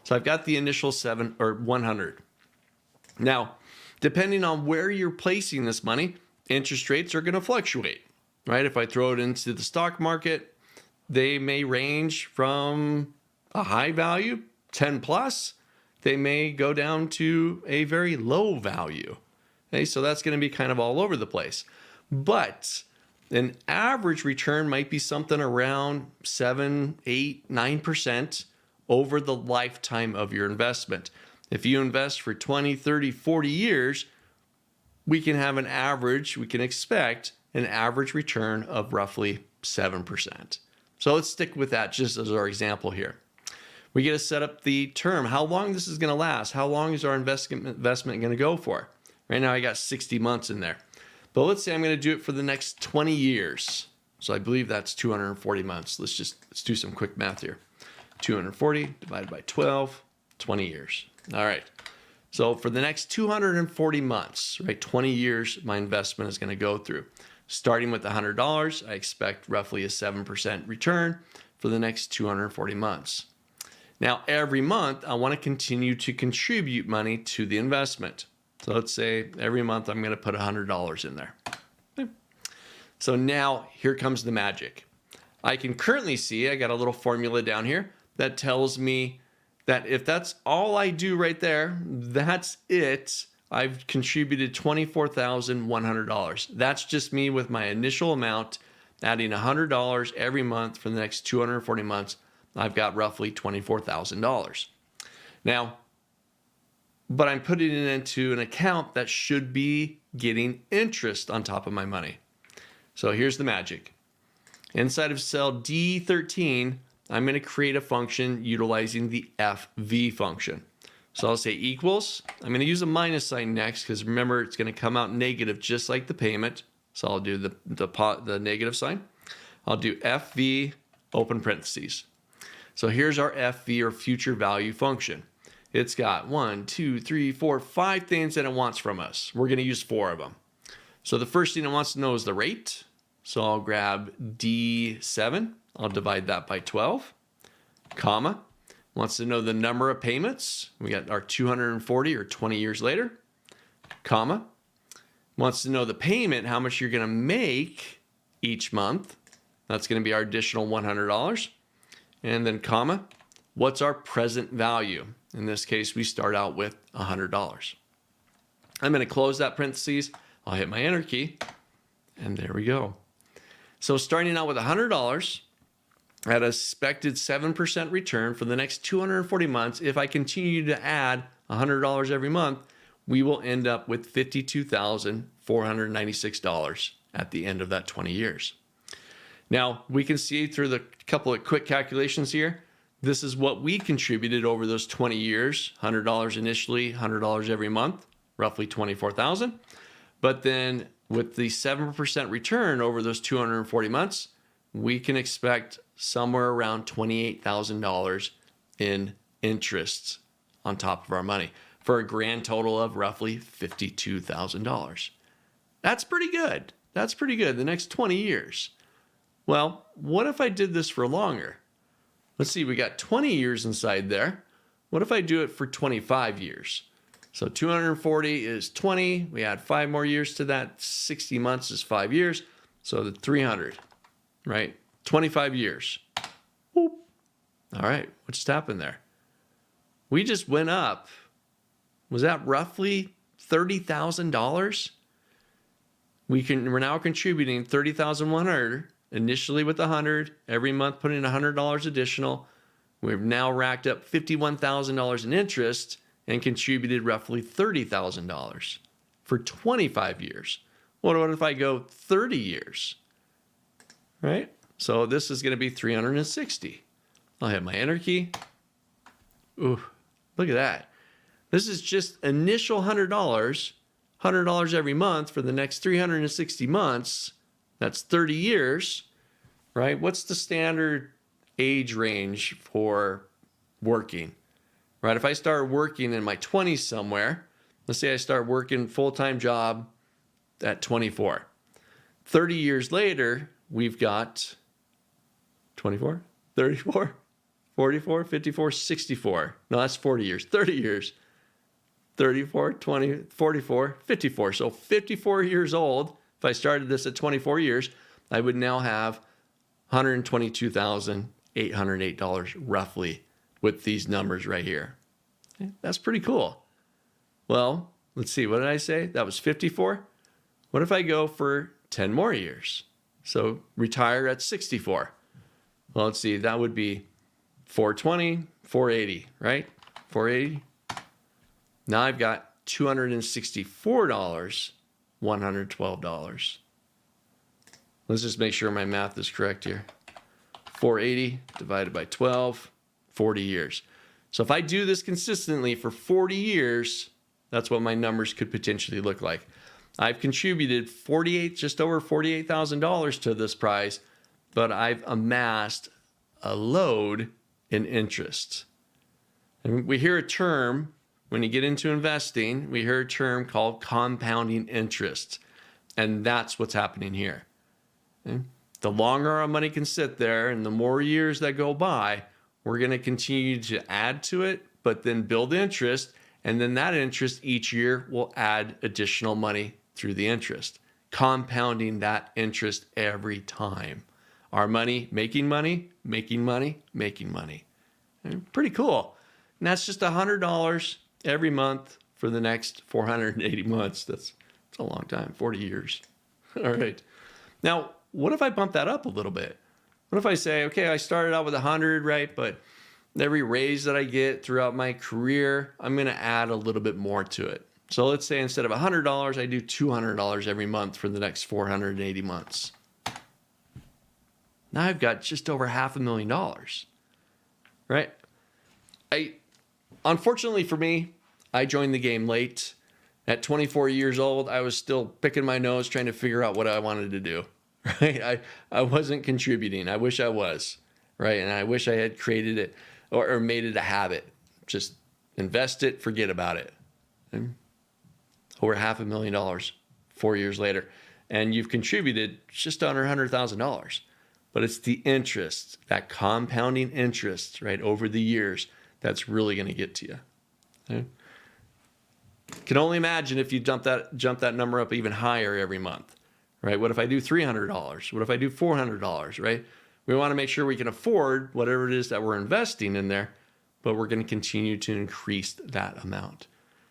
So I've got the initial 100. Now, depending on where you're placing this money, interest rates are going to fluctuate, right? If I throw it into the stock market, they may range from a high value, 10 plus. They may go down to a very low value. Okay, so that's going to be kind of all over the place. But an average return might be something around 7, 8, 9% over the lifetime of your investment. If you invest for 20, 30, 40 years, we can expect an average return of roughly 7%. So let's stick with that just as our example here. We get to set up the term, how long this is going to last. How long is our investment going to go for? Right now I got 60 months in there. But let's say I'm going to do it for the next 20 years. So I believe that's 240 months. Let's do some quick math here. 240 divided by 12, 20 years. All right. So for the next 240 months, right, 20 years, my investment is going to go through. Starting with $100, I expect roughly a 7% return for the next 240 months. Now, every month, I want to continue to contribute money to the investment. So let's say every month I'm going to put $100 in there. Okay. So now here comes the magic. I can currently see, I got a little formula down here that tells me that if that's all I do right there, that's it. I've contributed $24,100. That's just me with my initial amount, adding $100 every month for the next 240 months. I've got roughly $24,000. Now, but I'm putting it into an account that should be getting interest on top of my money. So here's the magic. Inside of cell D13, I'm going to create a function utilizing the FV function. So I'll say equals. I'm going to use a minus sign next because remember it's going to come out negative just like the payment. So I'll do the negative sign. I'll do FV open parentheses. So here's our FV or future value function. It's got 1, 2, 3, 4, 5 things that it wants from us. We're going to use 4 of them. So the first thing it wants to know is the rate. So I'll grab D7. I'll divide that by 12, comma. Wants to know the number of payments. We got our 240 or 20 years later, comma. Wants to know the payment, how much you're going to make each month. That's going to be our additional $100. And then comma, what's our present value? In this case, we start out with $100. I'm going to close that parentheses. I'll hit my enter key, and there we go. So starting out with $100 at a expected 7% return for the next 240 months, if I continue to add $100 every month, we will end up with $52,496 at the end of that 20 years. Now, we can see through the couple of quick calculations here, this is what we contributed over those 20 years, $100 initially, $100 every month, roughly $24,000. But then with the 7% return over those 240 months, we can expect somewhere around $28,000 in interest on top of our money for a grand total of roughly $52,000. That's pretty good. That's pretty good. The next 20 years. Well, what if I did this for longer? Let's see, we got 20 years inside there. What if I do it for 25 years? So 240 is 20. We add 5 more years to that. 60 months is 5 years. So the 300, right? 25 years. Whoop. All right, what just happened there? We just went up. Was that roughly $30,000? We're now contributing $30,100 initially with 100, every month putting $100 additional. We've now racked up $51,000 in interest and contributed roughly $30,000 for 25 years. What if I go 30 years? Right? So this is going to be 360. I'll hit my enter key. Ooh, look at that. This is just initial $100 every month for the next 360 months. That's 30 years, right? What's the standard age range for working, right? If I start working in my 20s somewhere, let's say I start working full-time job at 24. 30 years later, we've got 24, 34, 44, 54, 64. No, that's 40 years, 30 years. 34, 20, 44, 54. So 54 years old, if I started this at 24 years, I would now have $122,808 roughly with these numbers right here. Okay, that's pretty cool. Well, let's see, what did I say? That was 54. What if I go for 10 more years? So retire at 64. Well, let's see, that would be 420, 480, right? 480. Now I've got $264, $112. Let's just make sure my math is correct here. 480 divided by 12, 40 years. So if I do this consistently for 40 years, that's what my numbers could potentially look like. I've contributed just over $48,000 to this prize, but I've amassed a load in interest. And we hear a term, when you get into investing, we hear a term called compounding interest. And that's what's happening here. Okay? The longer our money can sit there and the more years that go by, we're going to continue to add to it, but then build interest. And then that interest each year will add additional money through the interest, compounding that interest every time. Our money, making money, making money, making money. Okay? Pretty cool. And that's just $100 every month for the next 480 months. That's a long time, 40 years. All right. Now, what if I bump that up a little bit? What if I say, okay, I started out with 100, right? But every raise that I get throughout my career, I'm going to add a little bit more to it. So let's say instead of $100, I do $200 every month for the next 480 months. Now I've got just over $500,000, right? Unfortunately for me, I joined the game late. At 24 years old, I was still picking my nose, trying to figure out what I wanted to do, right? I wasn't contributing. I wish I was, right? And I wish I had created it or made it a habit. Just invest it, forget about it. And over $500,000 4 years later. And you've contributed just under $100,000. But it's the interest, that compounding interest, right, over the years, that's really going to get to you. Okay? Can only imagine if you jump that number up even higher every month, right? What if I do $300? What if I do $400, right? We want to make sure we can afford whatever it is that we're investing in there, but we're going to continue to increase that amount.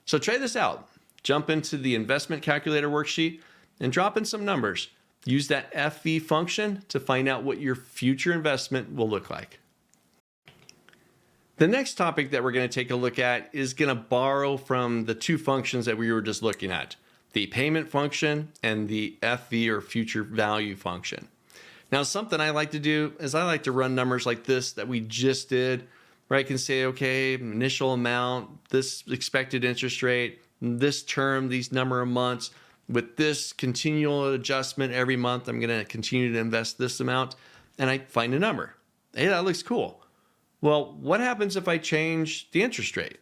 So try this out. Jump into the investment calculator worksheet and drop in some numbers. Use that FV function to find out what your future investment will look like. The next topic that we're going to take a look at is going to borrow from the two functions that we were just looking at, the payment function and the FV or future value function. Now, something I like to do is I like to run numbers like this that we just did, where I can say, okay, initial amount, this expected interest rate, this term, these number of months, with this continual adjustment every month, I'm going to continue to invest this amount, and I find a number. Hey, that looks cool. Well, what happens if I change the interest rate?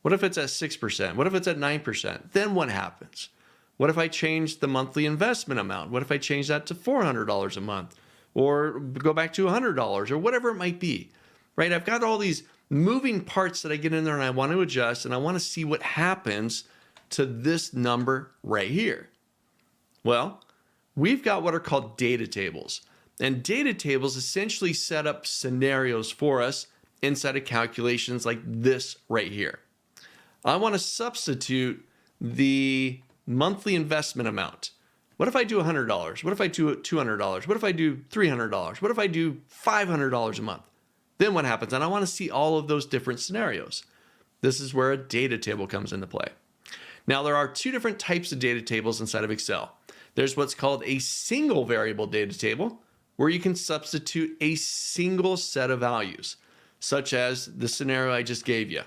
What if it's at 6%? What if it's at 9%? Then what happens? What if I change the monthly investment amount? What if I change that to $400 a month? Or go back to $100 or whatever it might be, right? I've got all these moving parts that I get in there and I want to adjust, and I want to see what happens to this number right here. Well, we've got what are called data tables. And data tables essentially set up scenarios for us inside of calculations like this right here. I want to substitute the monthly investment amount. What if I do $100? What if I do $200? What if I do $300? What if I do $500 a month? Then what happens? And I want to see all of those different scenarios. This is where a data table comes into play. Now, there are two different types of data tables inside of Excel. There's what's called a single variable data table, where you can substitute a single set of values, such as the scenario I just gave you.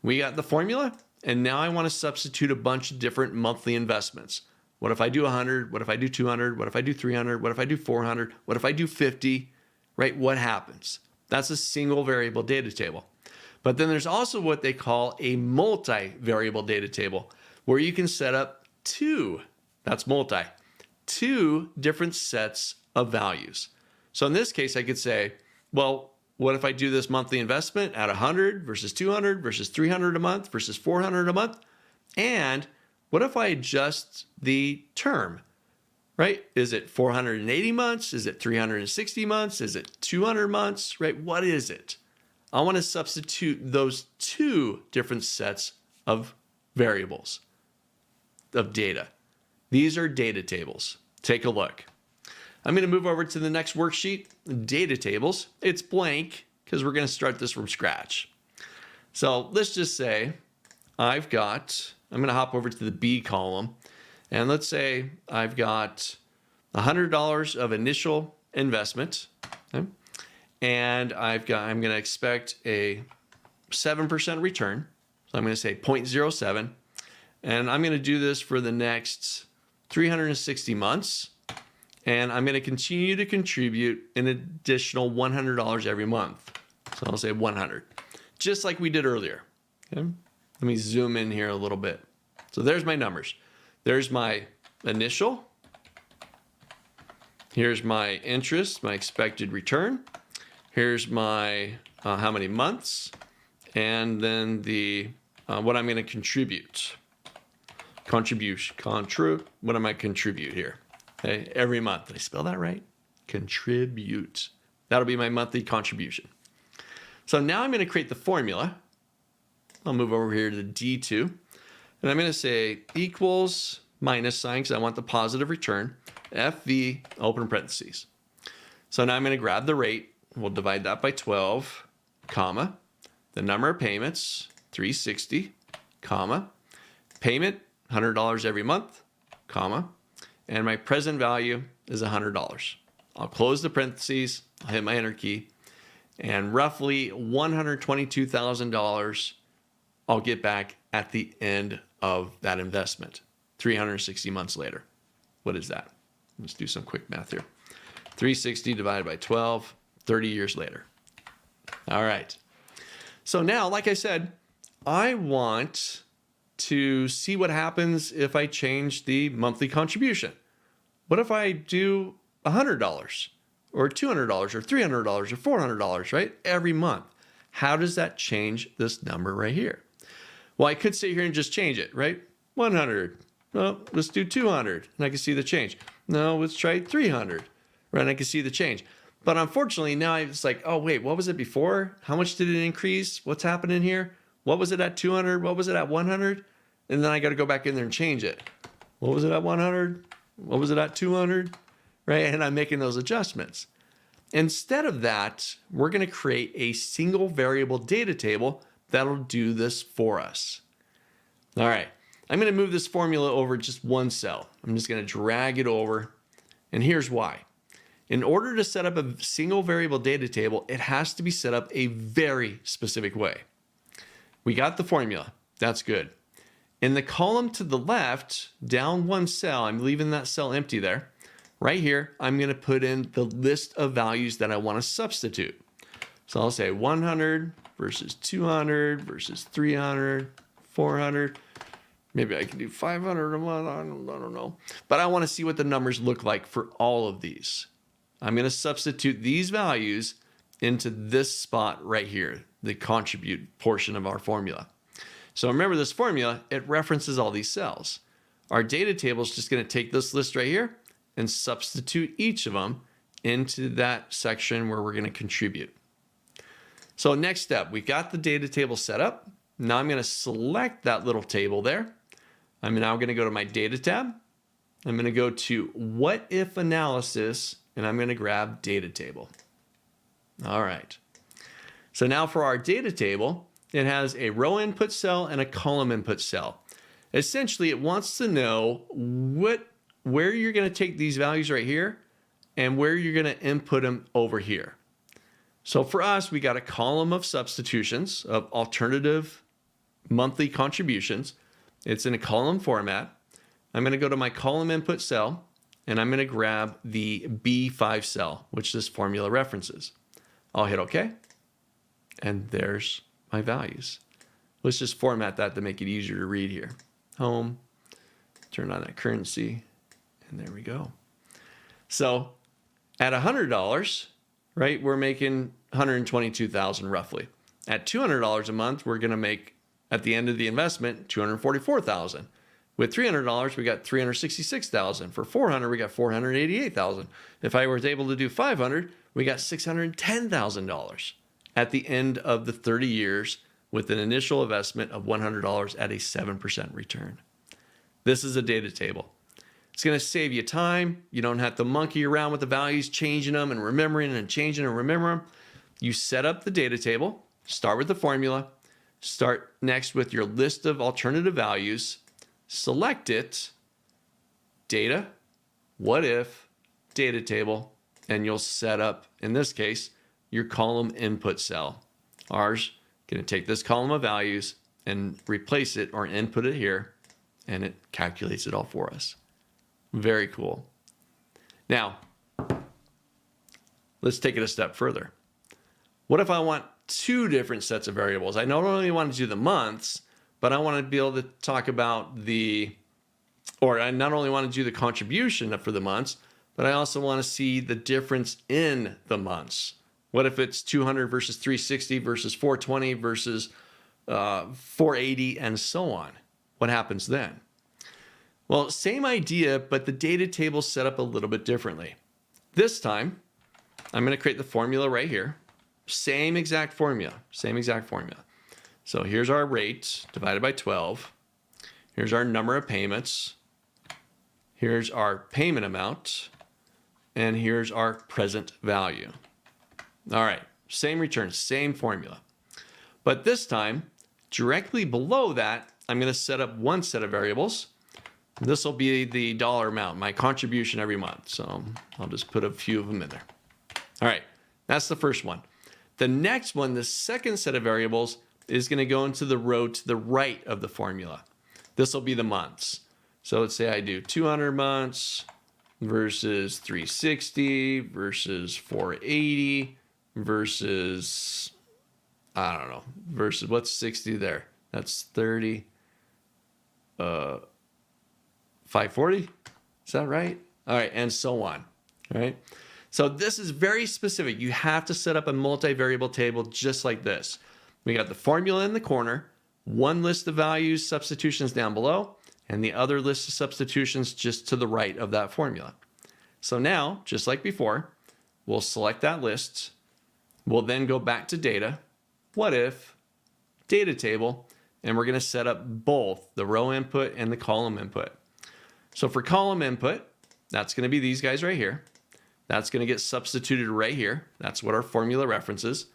We got the formula, and now I want to substitute a bunch of different monthly investments. What if I do 100? What if I do 200? What if I do 300? What if I do 400? What if I do 50? Right? What happens? That's a single variable data table. But then there's also what they call a multi-variable data table, where you can set up two different sets of values. So in this case, I could say, well, what if I do this monthly investment at 100 versus 200 versus 300 a month versus 400 a month? And what if I adjust the term, right? Is it 480 months? Is it 360 months? Is it 200 months, right? What is it? I want to substitute those two different sets of variables of data. These are data tables. Take a look. I'm going to move over to the next worksheet, data tables. It's blank because we're going to start this from scratch. So let's just say I'm going to hop over to the B column, and let's say I've got $100 of initial investment, okay? And I'm going to expect a 7% return. So I'm going to say 0.07, and I'm going to do this for the next 360 months. And I'm going to continue to contribute an additional $100 every month. So I'll say 100, just like we did earlier. Okay? Let me zoom in here a little bit. So there's my numbers. There's my initial. Here's my interest, my expected return. Here's my how many months, and then the what I'm going to contribute. What am I contribute here? Okay, every month. Did I spell that right? Contribute. That'll be my monthly contribution. So now I'm going to create the formula. I'll move over here to the D2. And I'm going to say equals minus sign because I want the positive return. FV, open parentheses. So now I'm going to grab the rate. We'll divide that by 12, comma. The number of payments, 360, comma. Payment, $100 every month, comma. And my present value is $100. I'll close the parentheses, I'll hit my enter key, and roughly $122,000 I'll get back at the end of that investment, 360 months later. What is that? Let's do some quick math here. 360 divided by 12, 30 years later. All right. So now, like I said, I want to see what happens if I change the monthly contribution. What if I do $100 or $200 or $300 or $400, right? Every month. How does that change this number right here? Well, I could sit here and just change it, right? 100. Well, let's do 200 and I can see the change. No, let's try 300, right? And I can see the change. But unfortunately, now it's like, oh, wait, what was it before? How much did it increase? What's happening here? What was it at 200? What was it at 100? And then I got to go back in there and change it. What was it at 100? What was it at 200? Right? And I'm making those adjustments. Instead of that, we're going to create a single variable data table that'll do this for us. All right. I'm going to move this formula over just one cell. I'm just going to drag it over. And here's why. In order to set up a single variable data table, it has to be set up a very specific way. We got the formula. That's good. In the column to the left, down one cell, I'm leaving that cell empty there. Right here, I'm going to put in the list of values that I want to substitute. So I'll say 100 versus 200 versus 300, 400. Maybe I can do 500 a month. I don't know. But I want to see what the numbers look like for all of these. I'm going to substitute these values into this spot right here, the contribute portion of our formula. So remember this formula, it references all these cells. Our data table is just going to take this list right here and substitute each of them into that section where we're going to contribute. So next step, we've got the data table set up. Now I'm going to select that little table there. I'm now going to go to my data tab. I'm going to go to what if analysis, and I'm going to grab data table. All right. So now for our data table, it has a row input cell and a column input cell. Essentially, it wants to know where you're going to take these values right here and where you're going to input them over here. So for us, we got a column of substitutions of alternative monthly contributions. It's in a column format. I'm going to go to my column input cell and I'm going to grab the B5 cell, which this formula references. I'll hit OK. And there's my values. Let's just format that to make it easier to read here. Home, turn on that currency, and there we go. So at $100, right? We're making $122,000 roughly. At $200 a month, we're going to make, at the end of the investment, $244,000. With $300, we got $366,000. For $400, we got $488,000. If I was able to do $500, we got $610,000 at the end of the 30 years with an initial investment of $100 at a 7% return. This is a data table. It's going to save you time. You don't have to monkey around with the values, changing them and remembering and changing and remembering them. You set up the data table, start with the formula, start next with your list of alternative values, select it, data, what if, data table, and you'll set up, in this case, your column input cell. Ours going to take this column of values and replace it or input it here, and it calculates it all for us. Very cool. Now, let's take it a step further. What if I want two different sets of variables? I not only want to do the months, but I want to be able to talk about I not only want to do the contribution for the months, but I also want to see the difference in the months. What if it's 200 versus 360 versus 420 versus 480 and so on? What happens then? Well, same idea, but the data table set up a little bit differently. This time, I'm going to create the formula right here. Same exact formula. So here's our rate divided by 12. Here's our number of payments. Here's our payment amount. And here's our present value. All right, same return, same formula. But this time, directly below that, I'm going to set up one set of variables. This will be the dollar amount, my contribution every month. So I'll just put a few of them in there. All right, that's the first one. The next one, the second set of variables, is going to go into the row to the right of the formula. This will be the months. So let's say I do 200 months versus 360 versus 480 versus, I don't know, versus what's 60 there? That's 30. 540, is that right? All right, and so on, all right? So this is very specific. You have to set up a multivariable table just like this. We got the formula in the corner, one list of values, substitutions down below, and the other list of substitutions just to the right of that formula. So now, just like before, we'll select that list. We'll then go back to data, what if, data table, and we're going to set up both the row input and the column input. So for column input, that's going to be these guys right here. That's going to get substituted right here. That's what our formula references.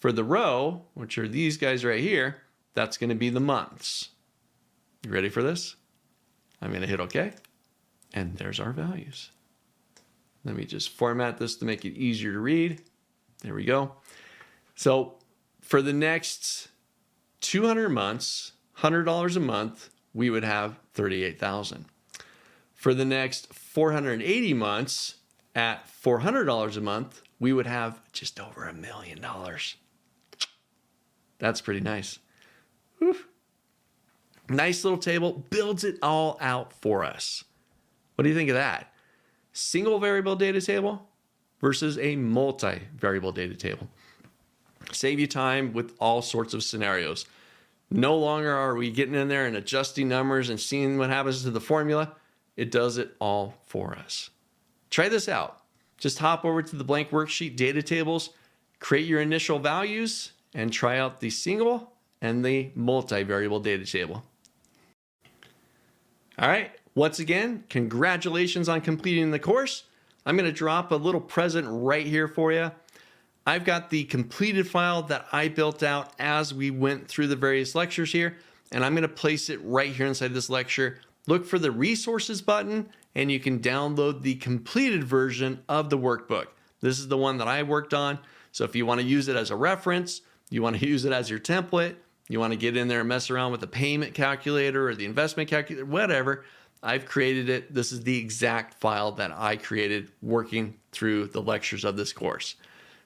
For the row, which are these guys right here, that's going to be the months. You ready for this? I'm going to hit OK. And there's our values. Let me just format this to make it easier to read. There we go. So for the next 200 months, $100 a month, we would have $38,000. For the next 480 months at $400 a month, we would have just over $1 million. That's pretty nice. Whew. Nice little table, builds it all out for us. What do you think of that? Single variable data table versus a multi-variable data table. Save you time with all sorts of scenarios. No longer are we getting in there and adjusting numbers and seeing what happens to the formula. It does it all for us. Try this out. Just hop over to the blank worksheet data tables, create your initial values, and try out the single and the multi-variable data table. All right, once again, congratulations on completing the course. I'm going to drop a little present right here for you. I've got the completed file that I built out as we went through the various lectures here, and I'm going to place it right here inside this lecture. Look for the resources button and you can download the completed version of the workbook. This is the one that I worked on. So if you want to use it as a reference, you want to use it as your template, you want to get in there and mess around with the payment calculator or the investment calculator, whatever, I've created it. This is the exact file that I created working through the lectures of this course.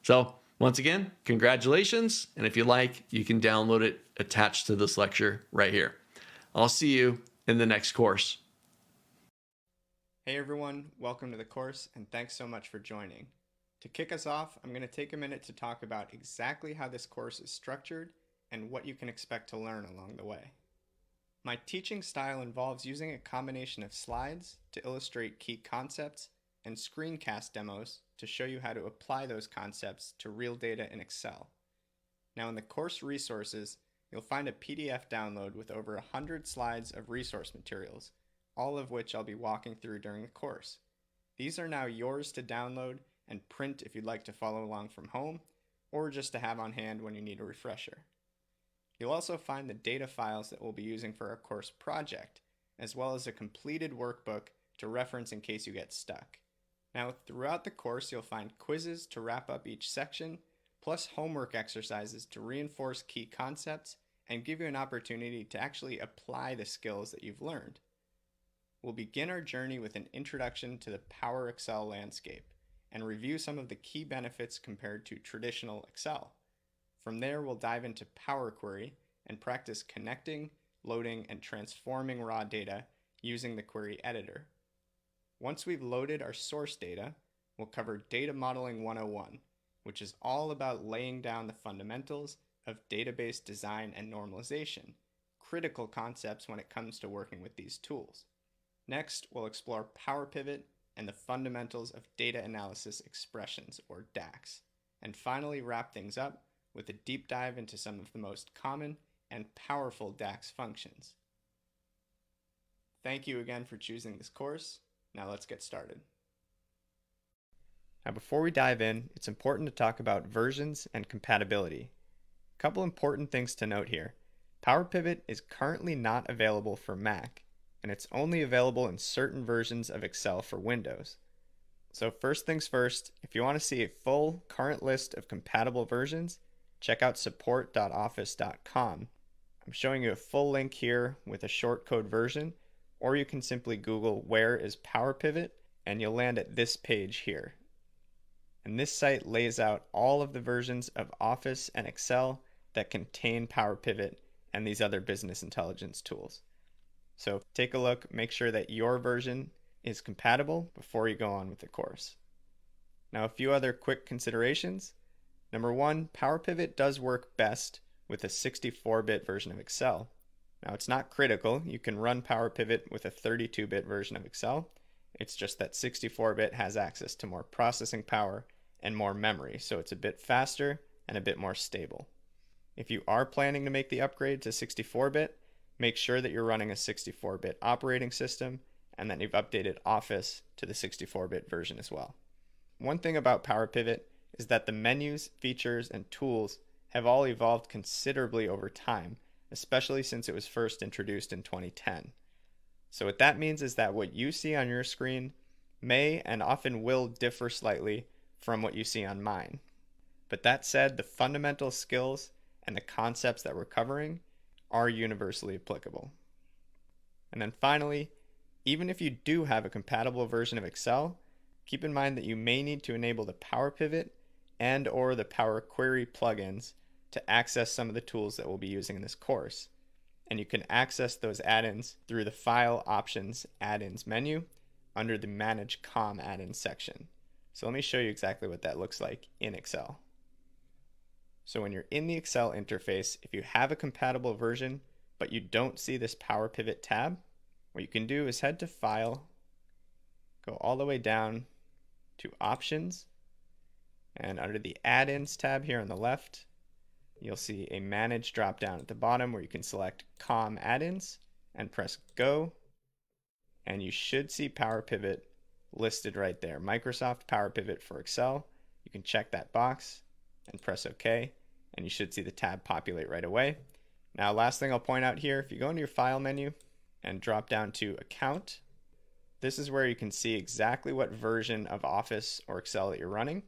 So once again, congratulations. And if you like, you can download it attached to this lecture right here. I'll see you in the next course. Hey everyone, welcome to the course and thanks so much for joining. To kick us off, I'm going to take a minute to talk about exactly how this course is structured and what you can expect to learn along the way. My teaching style involves using a combination of slides to illustrate key concepts and screencast demos to show you how to apply those concepts to real data in Excel. Now in the course resources, you'll find a PDF download with over 100 slides of resource materials, all of which I'll be walking through during the course. These are now yours to download and print if you'd like to follow along from home, or just to have on hand when you need a refresher. You'll also find the data files that we'll be using for our course project, as well as a completed workbook to reference in case you get stuck. Now, throughout the course, you'll find quizzes to wrap up each section, plus homework exercises to reinforce key concepts and give you an opportunity to actually apply the skills that you've learned. We'll begin our journey with an introduction to the Power Excel landscape and review some of the key benefits compared to traditional Excel. From there, we'll dive into Power Query and practice connecting, loading, and transforming raw data using the query editor. Once we've loaded our source data, we'll cover Data Modeling 101, which is all about laying down the fundamentals of database design and normalization, critical concepts when it comes to working with these tools. Next, we'll explore Power Pivot and the fundamentals of data analysis expressions, or DAX, and finally wrap things up with a deep dive into some of the most common and powerful DAX functions. Thank you again for choosing this course. Now let's get started. Now before we dive in, it's important to talk about versions and compatibility. A couple important things to note here. Power Pivot is currently not available for Mac, and it's only available in certain versions of Excel for Windows. So first things first, if you want to see a full current list of compatible versions, check out support.office.com. I'm showing you a full link here with a shortcode version, or you can simply Google "where is Power Pivot" and you'll land at this page here. And this site lays out all of the versions of Office and Excel that contain Power Pivot and these other business intelligence tools. So take a look, make sure that your version is compatible before you go on with the course. Now a few other quick considerations. Number one, Power Pivot does work best with a 64-bit version of Excel. Now it's not critical, you can run Power Pivot with a 32-bit version of Excel. It's just that 64-bit has access to more processing power and more memory, so it's a bit faster and a bit more stable. If you are planning to make the upgrade to 64-bit, make sure that you're running a 64-bit operating system and that you've updated Office to the 64-bit version as well. One thing about Power Pivot is that the menus, features, and tools have all evolved considerably over time, especially since it was first introduced in 2010. So what that means is that what you see on your screen may and often will differ slightly from what you see on mine. But that said, the fundamental skills and the concepts that we're covering are universally applicable. And then finally, even if you do have a compatible version of Excel, keep in mind that you may need to enable the Power Pivot and/or the Power Query plugins to access some of the tools that we'll be using in this course. And you can access those add-ins through the File Options Add-ins menu under the Manage COM Add-ins section. So let me show you exactly what that looks like in Excel. So when you're in the Excel interface, if you have a compatible version, but you don't see this Power Pivot tab, what you can do is head to File, go all the way down to Options, and under the Add-ins tab here on the left, you'll see a Manage drop-down at the bottom where you can select COM Add-ins and press Go, and you should see Power Pivot listed right there. Microsoft Power Pivot for Excel. You can check that box and press OK, and you should see the tab populate right away. Now, last thing I'll point out here, if you go into your File menu and drop down to Account, this is where you can see exactly what version of Office or Excel that you're running.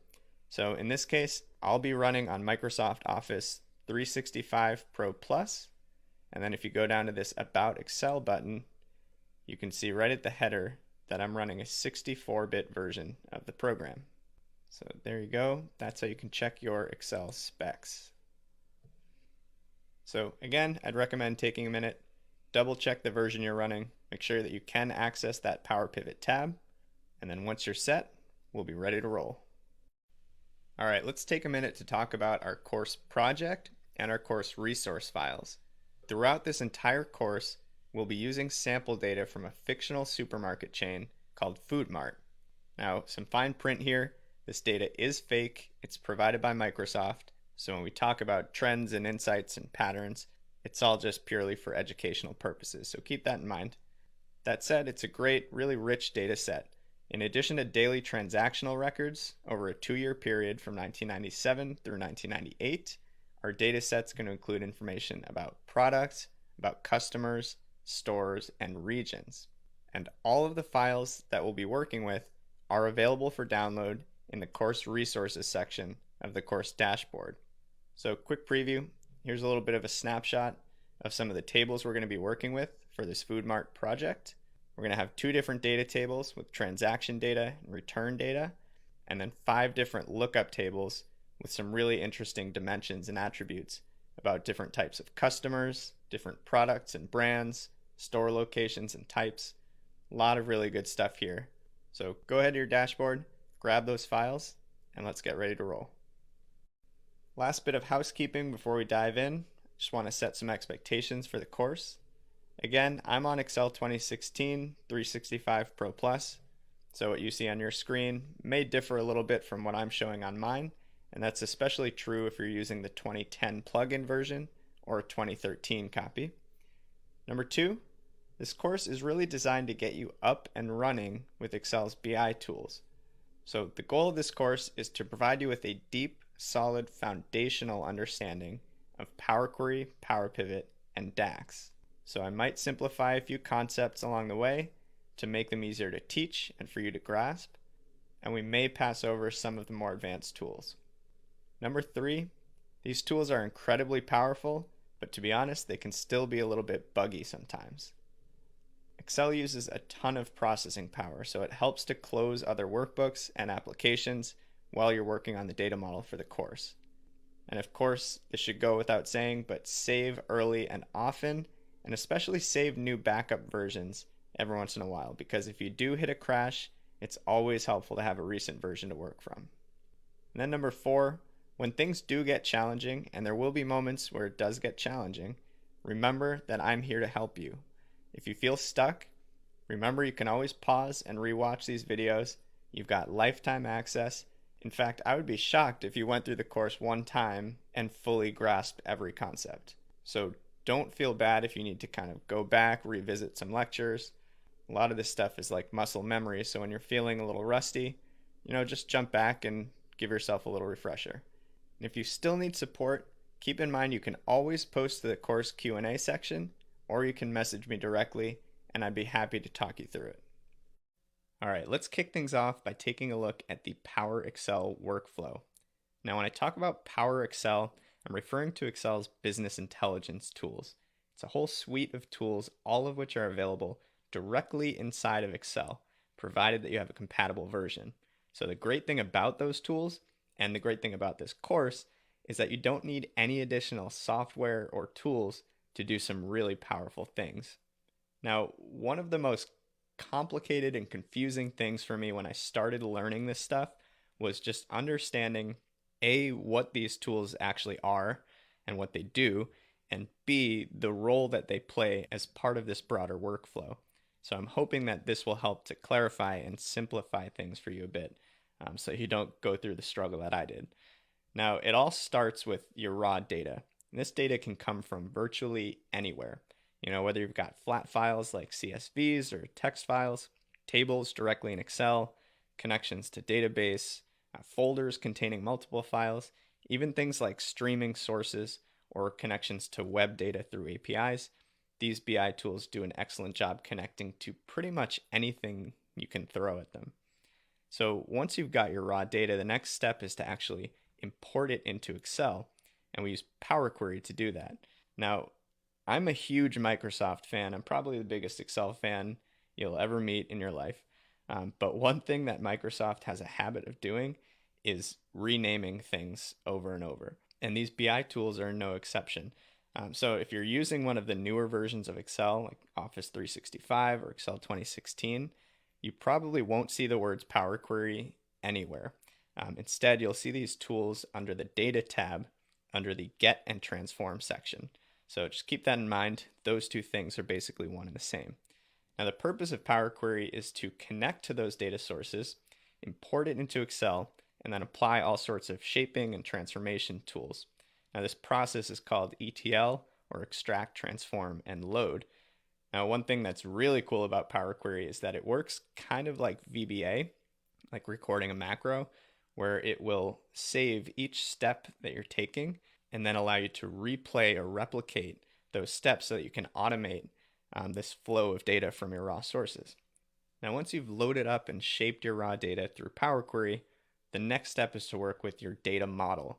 So in this case, I'll be running on Microsoft Office 365 Pro Plus. And then if you go down to this About Excel button, you can see right at the header that I'm running a 64-bit version of the program. So there you go. That's how you can check your Excel specs. So again, I'd recommend taking a minute, double check the version you're running, make sure that you can access that Power Pivot tab, and then once you're set, we'll be ready to roll. All right, let's take a minute to talk about our course project and our course resource files. Throughout this entire course, we'll be using sample data from a fictional supermarket chain called Food Mart. Now, some fine print here. This data is fake. It's provided by Microsoft. So when we talk about trends and insights and patterns, it's all just purely for educational purposes. So keep that in mind. That said, it's a great, really rich data set. In addition to daily transactional records over a 2-year period from 1997 through 1998, our data set's going to include information about products, about customers, stores, and regions. And all of the files that we'll be working with are available for download in the course resources section of the course dashboard. So quick preview, here's a little bit of a snapshot of some of the tables we're going to be working with for this Food Mart project. We're going to have 2 different data tables with transaction data and return data, and then 5 different lookup tables with some really interesting dimensions and attributes about different types of customers, different products and brands, store locations and types. A lot of really good stuff here. So go ahead to your dashboard, grab those files, and let's get ready to roll. Last bit of housekeeping before we dive in. Just want to set some expectations for the course. Again, I'm on Excel 2016 365 Pro Plus, so what you see on your screen may differ a little bit from what I'm showing on mine, and that's especially true if you're using the 2010 plugin version or a 2013 copy. Number 2, this course is really designed to get you up and running with Excel's BI tools. So the goal of this course is to provide you with a deep, solid, foundational understanding of Power Query, Power Pivot, and DAX. So I might simplify a few concepts along the way to make them easier to teach and for you to grasp, and we may pass over some of the more advanced tools. Number 3, these tools are incredibly powerful, but to be honest, they can still be a little bit buggy sometimes. Excel uses a ton of processing power, so it helps to close other workbooks and applications while you're working on the data model for the course. And of course, this should go without saying, but save early and often, and especially save new backup versions every once in a while, because if you do hit a crash, it's always helpful to have a recent version to work from. And then number 4, when things do get challenging, and there will be moments where it does get challenging, remember that I'm here to help you. If you feel stuck, remember you can always pause and rewatch these videos. You've got lifetime access. In fact, I would be shocked if you went through the course one time and fully grasped every concept. So don't feel bad if you need to kind of go back, revisit some lectures. A lot of this stuff is like muscle memory, so when you're feeling a little rusty, just jump back and give yourself a little refresher. And if you still need support, keep in mind you can always post to the course Q&A section, or you can message me directly, and I'd be happy to talk you through it. All right, let's kick things off by taking a look at the Power Excel workflow. Now, when I talk about Power Excel, I'm referring to Excel's business intelligence tools. It's a whole suite of tools, all of which are available directly inside of Excel, provided that you have a compatible version. So the great thing about those tools, and the great thing about this course, is that you don't need any additional software or tools to do some really powerful things. Now, one of the most complicated and confusing things for me when I started learning this stuff was just understanding A, what these tools actually are and what they do, and B, the role that they play as part of this broader workflow. So I'm hoping that this will help to clarify and simplify things for you a bit, so you don't go through the struggle that I did. Now, it all starts with your raw data. And this data can come from virtually anywhere. Whether you've got flat files like CSVs or text files, tables directly in Excel, connections to database, folders containing multiple files, even things like streaming sources or connections to web data through APIs. These BI tools do an excellent job connecting to pretty much anything you can throw at them. So once you've got your raw data, the next step is to actually import it into Excel, and we use Power Query to do that. Now, I'm a huge Microsoft fan. I'm probably the biggest Excel fan you'll ever meet in your life. But one thing that Microsoft has a habit of doing is renaming things over and over. And these BI tools are no exception. So if you're using one of the newer versions of Excel, like Office 365 or Excel 2016, you probably won't see the words Power Query anywhere. Instead, you'll see these tools under the Data tab under the Get and Transform section. So just keep that in mind. Those two things are basically one and the same. Now, the purpose of Power Query is to connect to those data sources, import it into Excel, and then apply all sorts of shaping and transformation tools. Now, this process is called ETL, or extract, transform, and load. Now, one thing that's really cool about Power Query is that it works kind of like VBA, like recording a macro, where it will save each step that you're taking and then allow you to replay or replicate those steps so that you can automate this flow of data from your raw sources. Now, once you've loaded up and shaped your raw data through Power Query, the next step is to work with your data model.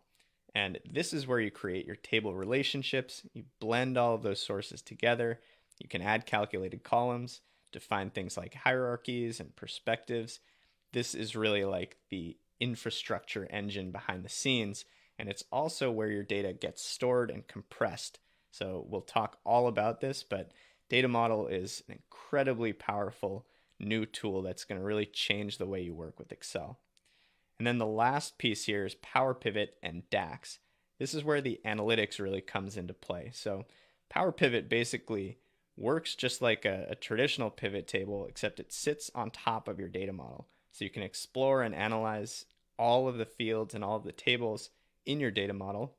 And this is where you create your table relationships, you blend all of those sources together, you can add calculated columns, define things like hierarchies and perspectives. This is really like the infrastructure engine behind the scenes, and it's also where your data gets stored and compressed. So we'll talk all about this, but data model is an incredibly powerful new tool that's going to really change the way you work with Excel. And then the last piece here is Power Pivot and DAX. This is where the analytics really comes into play. So Power Pivot basically works just like a traditional pivot table, except it sits on top of your data model. So you can explore and analyze all of the fields and all of the tables in your data model,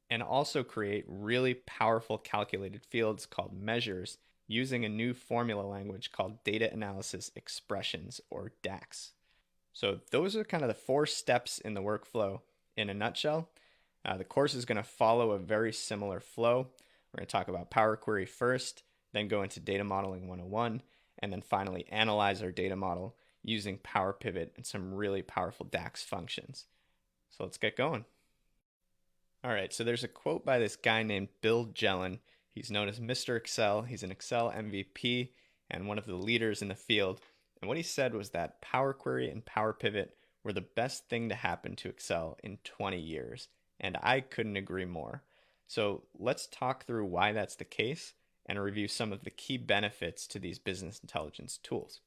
and also create really powerful calculated fields called measures using a new formula language called Data Analysis Expressions, or DAX. So those are kind of the 4 steps in the workflow in a nutshell. The course is going to follow a very similar flow. We're going to talk about Power Query first, then go into Data Modeling 101, and then finally analyze our data model using Power Pivot and some really powerful DAX functions. So let's get going. All right, so there's a quote by this guy named Bill Jelen. He's known as Mr. Excel. He's an Excel MVP and one of the leaders in the field. And what he said was that Power Query and Power Pivot were the best thing to happen to Excel in 20 years. And I couldn't agree more. So let's talk through why that's the case and review some of the key benefits to these business intelligence tools.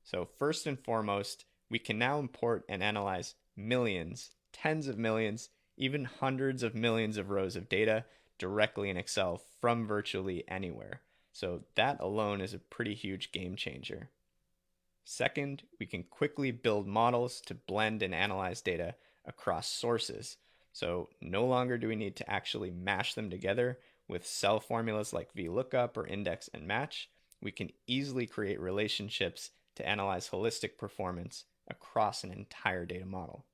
So first and foremost, we can now import and analyze millions, tens of millions, even hundreds of millions of rows of data directly in Excel from virtually anywhere. So that alone is a pretty huge game changer. Second, we can quickly build models to blend and analyze data across sources. So no longer do we need to actually mash them together with cell formulas like VLOOKUP or index and match. We can easily create relationships to analyze holistic performance across an entire data model.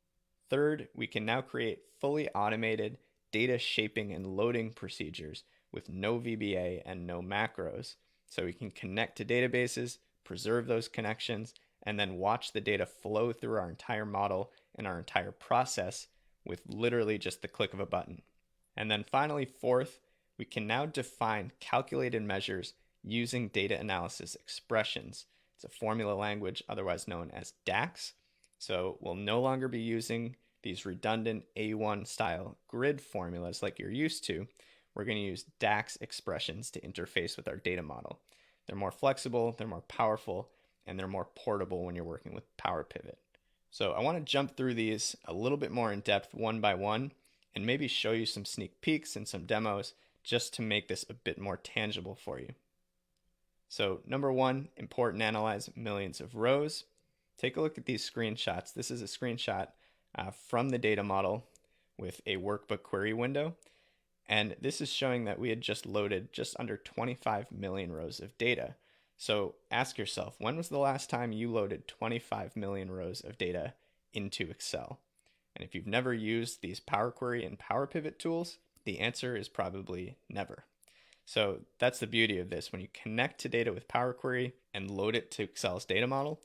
Third, we can now create fully automated data shaping and loading procedures with no VBA and no macros. So we can connect to databases, preserve those connections, and then watch the data flow through our entire model and our entire process with literally just the click of a button. And then finally, fourth, we can now define calculated measures using data analysis expressions. It's a formula language otherwise known as DAX. So we'll no longer be using these redundant A1 style grid formulas like you're used to. We're going to use DAX expressions to interface with our data model. They're more flexible, they're more powerful, and they're more portable when you're working with Power Pivot. So I want to jump through these a little bit more in depth one by one and maybe show you some sneak peeks and some demos just to make this a bit more tangible for you. So number one, import and analyze millions of rows. Take a look at these screenshots. This is a screenshot from the data model with a workbook query window. And this is showing that we had just loaded just under 25 million rows of data. So ask yourself, when was the last time you loaded 25 million rows of data into Excel? And if you've never used these Power Query and Power Pivot tools, the answer is probably never. So that's the beauty of this. When you connect to data with Power Query and load it to Excel's data model,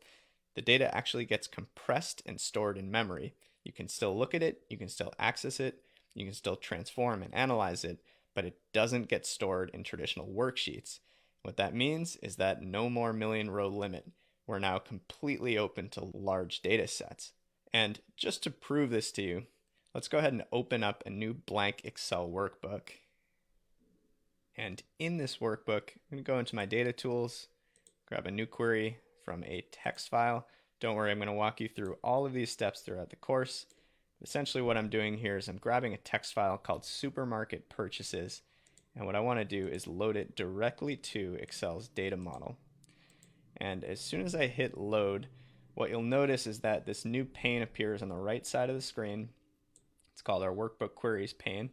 the data actually gets compressed and stored in memory. You can still look at it, you can still access it, you can still transform and analyze it, but it doesn't get stored in traditional worksheets. What that means is that no more million row limit. We're now completely open to large data sets. And just to prove this to you, let's go ahead and open up a new blank Excel workbook. And in this workbook, I'm going to go into my data tools, grab a new query from a text file. Don't worry, I'm going to walk you through all of these steps throughout the course. Essentially what I'm doing here is I'm grabbing a text file called supermarket purchases, and what I want to do is load it directly to Excel's data model. And as soon as I hit load, what you'll notice is that this new pane appears on the right side of the screen. It's called our workbook queries pane.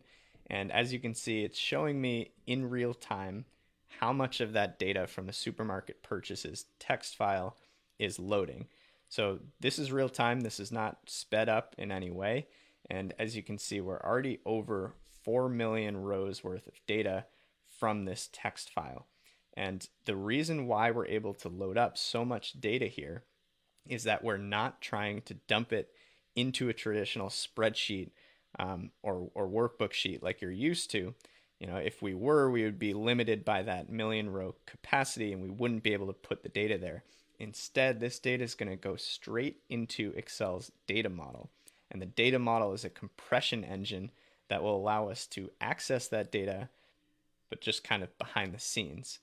And as you can see, it's showing me in real time how much of that data from the supermarket purchases text file is loading. So this is real time. This is not sped up in any way. And as you can see, we're already over 4 million rows worth of data from this text file. And the reason why we're able to load up so much data here is that we're not trying to dump it into a traditional spreadsheet or workbook sheet like you're used to. You know, if we were, we would be limited by that million row capacity and we wouldn't be able to put the data there. Instead, this data is going to go straight into Excel's data model. And the data model is a compression engine that will allow us to access that data, but just kind of behind the scenes.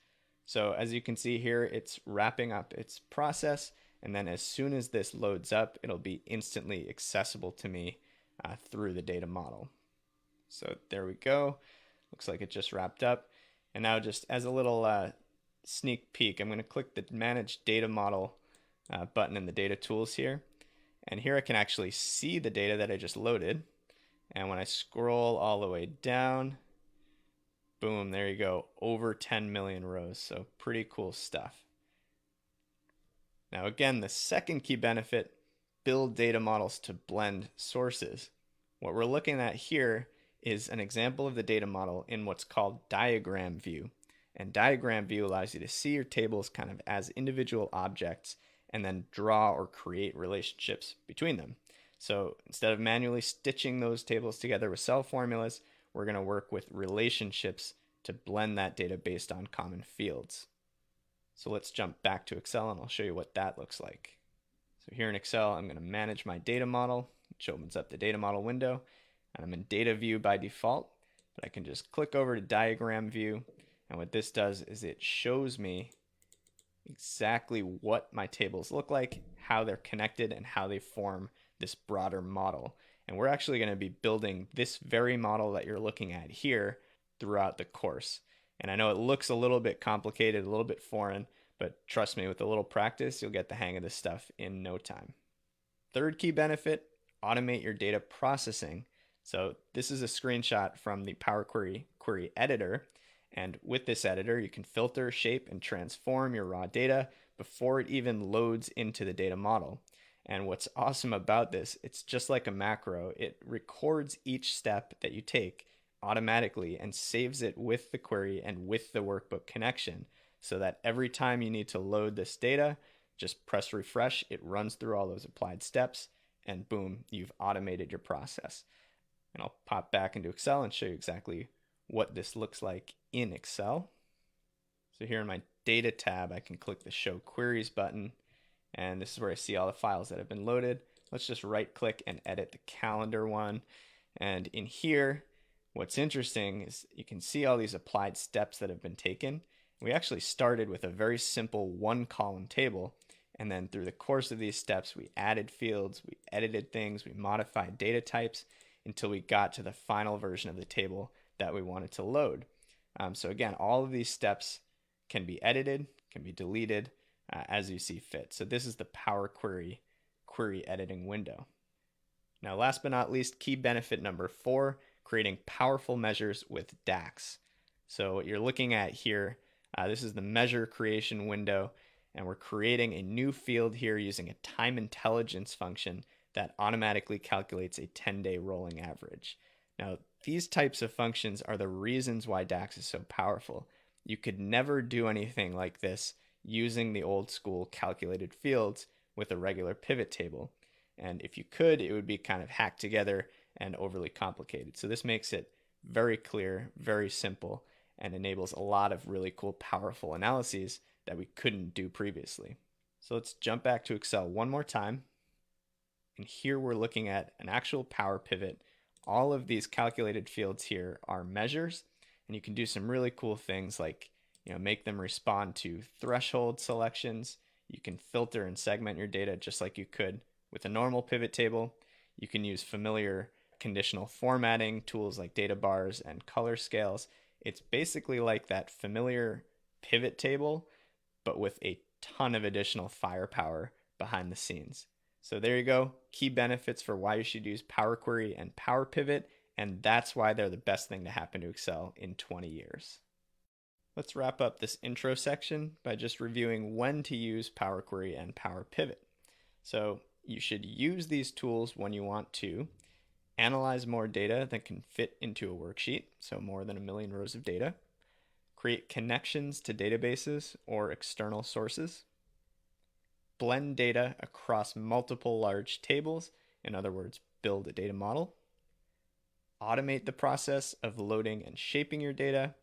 So as you can see here, it's wrapping up its process. And then as soon as this loads up, it'll be instantly accessible to me through the data model. So there we go. Looks like it just wrapped up. And now just as a little sneak peek, I'm going to click the Manage Data Model button in the Data Tools here. And here I can actually see the data that I just loaded. And when I scroll all the way down, boom, there you go, over 10 million rows. So pretty cool stuff. Now again, the second key benefit, build data models to blend sources. What we're looking at here is an example of the data model in what's called diagram view. And diagram view allows you to see your tables kind of as individual objects and then draw or create relationships between them. So instead of manually stitching those tables together with cell formulas, we're going to work with relationships to blend that data based on common fields. So let's jump back to Excel and I'll show you what that looks like. So here in Excel, I'm going to manage my data model, which opens up the data model window. And I'm in data view by default, but I can just click over to diagram view. And what this does is it shows me exactly what my tables look like, how they're connected, and how they form this broader model. And we're actually going to be building this very model that you're looking at here throughout the course. And I know it looks a little bit complicated, a little bit foreign, but trust me, with a little practice, you'll get the hang of this stuff in no time. Third key benefit, automate your data processing. So this is a screenshot from the Power Query editor. And with this editor, you can filter, shape, and transform your raw data before it even loads into the data model. And what's awesome about this, it's just like a macro. It records each step that you take automatically and saves it with the query and with the workbook connection, so that every time you need to load this data, just press refresh, it runs through all those applied steps, and boom, you've automated your process. And I'll pop back into Excel and show you exactly what this looks like in Excel. So here in my data tab, I can click the show queries button, and this is where I see all the files that have been loaded. Let's just right click and edit the calendar one. And in here, what's interesting is you can see all these applied steps that have been taken. We actually started with a very simple one column table, and then through the course of these steps, we added fields, we edited things, we modified data types until we got to the final version of the table that we wanted to load. So again, all of these steps can be edited, can be deleted as you see fit. So this is the Power Query editing window. Now, last but not least, key benefit number 4, creating powerful measures with DAX. So what you're looking at here, this is the measure creation window, and we're creating a new field here using a time intelligence function that automatically calculates a 10-day rolling average. Now, these types of functions are the reasons why DAX is so powerful. You could never do anything like this using the old school calculated fields with a regular pivot table. And if you could, it would be kind of hacked together and overly complicated. So this makes it very clear, very simple, and enables a lot of really cool, powerful analyses that we couldn't do previously. So let's jump back to Excel one more time. And here we're looking at an actual power pivot. All of these calculated fields here are measures, and you can do some really cool things like, make them respond to threshold selections. You can filter and segment your data just like you could with a normal pivot table. You can use familiar conditional formatting tools like data bars and color scales. It's basically like that familiar pivot table, but with a ton of additional firepower behind the scenes. So there you go, key benefits for why you should use Power Query and Power Pivot, and that's why they're the best thing to happen to Excel in 20 years. Let's wrap up this intro section by just reviewing when to use Power Query and Power Pivot. So you should use these tools when you want to analyze more data that can fit into a worksheet, so more than 1,000,000 rows of data, create connections to databases or external sources, blend data across multiple large tables, in other words, build a data model, automate the process of loading and shaping your data,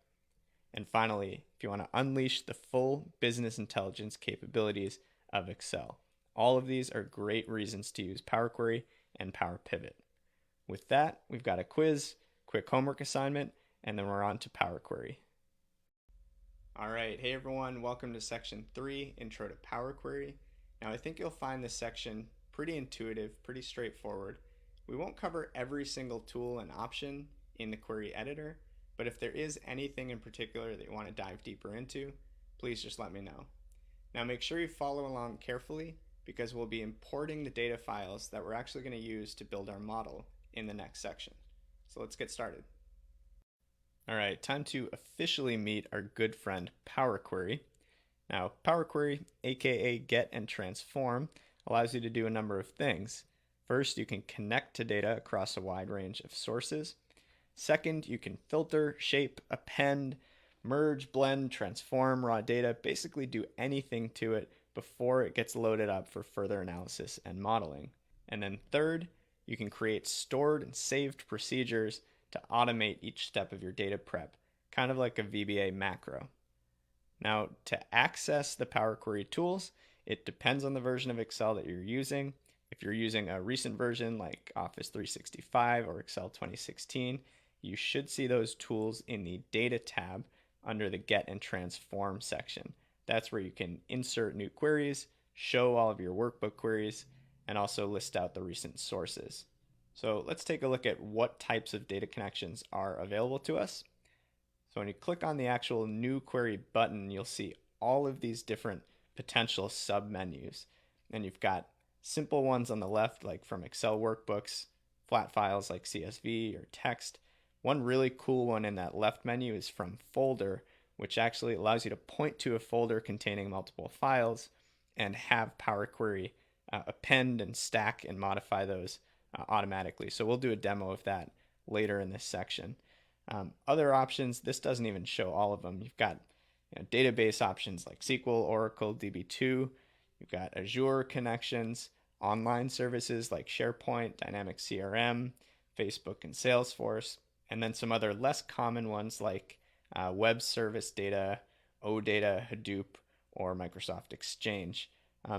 and finally, if you want to unleash the full business intelligence capabilities of Excel. All of these are great reasons to use Power Query and Power Pivot. With that, we've got a quiz, quick homework assignment, and then we're on to Power Query. All right, hey everyone, welcome to section 3, Intro to Power Query. Now I think you'll find this section pretty intuitive, pretty straightforward. We won't cover every single tool and option in the query editor, but if there is anything in particular that you want to dive deeper into, please just let me know. Now make sure you follow along carefully because we'll be importing the data files that we're actually going to use to build our model in the next section. So let's get started. All right, time to officially meet our good friend Power Query. Now, Power Query, aka Get and Transform, allows you to do a number of things. First, you can connect to data across a wide range of sources. Second, you can filter, shape, append, merge, blend, transform raw data, basically do anything to it before it gets loaded up for further analysis and modeling. And then third, you can create stored and saved procedures to automate each step of your data prep, kind of like a VBA macro. Now, to access the Power Query tools, it depends on the version of Excel that you're using. If you're using a recent version like Office 365 or Excel 2016, you should see those tools in the Data tab under the Get and Transform section. That's where you can insert new queries, show all of your workbook queries, and also list out the recent sources. So let's take a look at what types of data connections are available to us. So when you click on the actual new query button, you'll see all of these different potential submenus. And you've got simple ones on the left, like from Excel workbooks, flat files like CSV or text. One really cool one in that left menu is from folder, which actually allows you to point to a folder containing multiple files and have Power Query append and stack and modify those automatically. So we'll do a demo of that later in this section. Other options, this doesn't even show all of them. You've got database options like SQL, Oracle, DB2. You've got Azure connections, online services like SharePoint, Dynamics CRM, Facebook, and Salesforce, and then some other less common ones like web service data, OData, Hadoop, or Microsoft Exchange.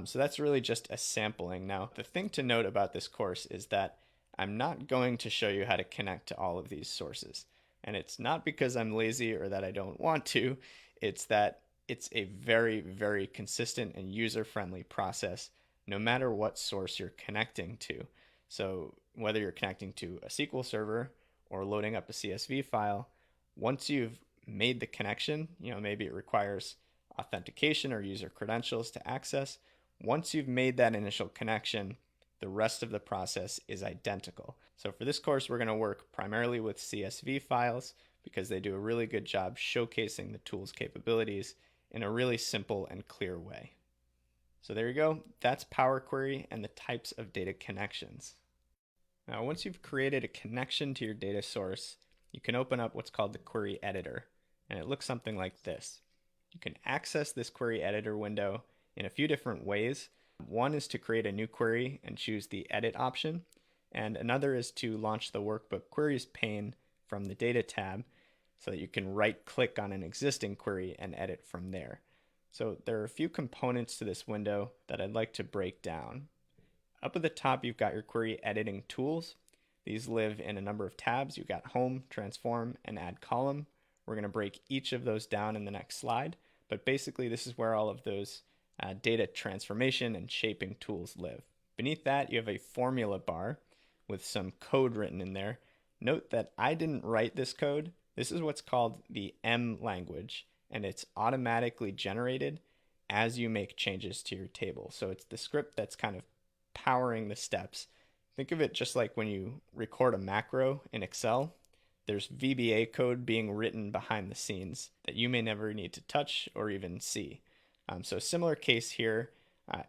So that's really just a sampling. Now, the thing to note about this course is that I'm not going to show you how to connect to all of these sources. And it's not because I'm lazy or that I don't want to, it's that it's a very, very consistent and user-friendly process no matter what source you're connecting to. So whether you're connecting to a SQL server or loading up a CSV file, once you've made the connection, maybe it requires authentication or user credentials to access. Once you've made that initial connection, the rest of the process is identical. So for this course, we're going to work primarily with CSV files because they do a really good job showcasing the tool's capabilities in a really simple and clear way. So there you go. That's Power Query and the types of data connections. Now, once you've created a connection to your data source, you can open up what's called the query editor, and it looks something like this. You can access this query editor window in a few different ways. One is to create a new query and choose the edit option, and another is to launch the workbook queries pane from the data tab so that you can right click on an existing query and edit from there. So there are a few components to this window that I'd like to break down. Up at the top, you've got your query editing tools. These live in a number of tabs. You've got Home, Transform, and Add Column. We're going to break each of those down in the next slide, but basically this is where all of those data transformation and shaping tools live. Beneath that, you have a formula bar, with some code written in there. Note that I didn't write this code. This is what's called the M language, and it's automatically generated as you make changes to your table. So it's the script that's kind of powering the steps. Think of it just like when you record a macro in Excel. There's VBA code being written behind the scenes that you may never need to touch or even see. So similar case here.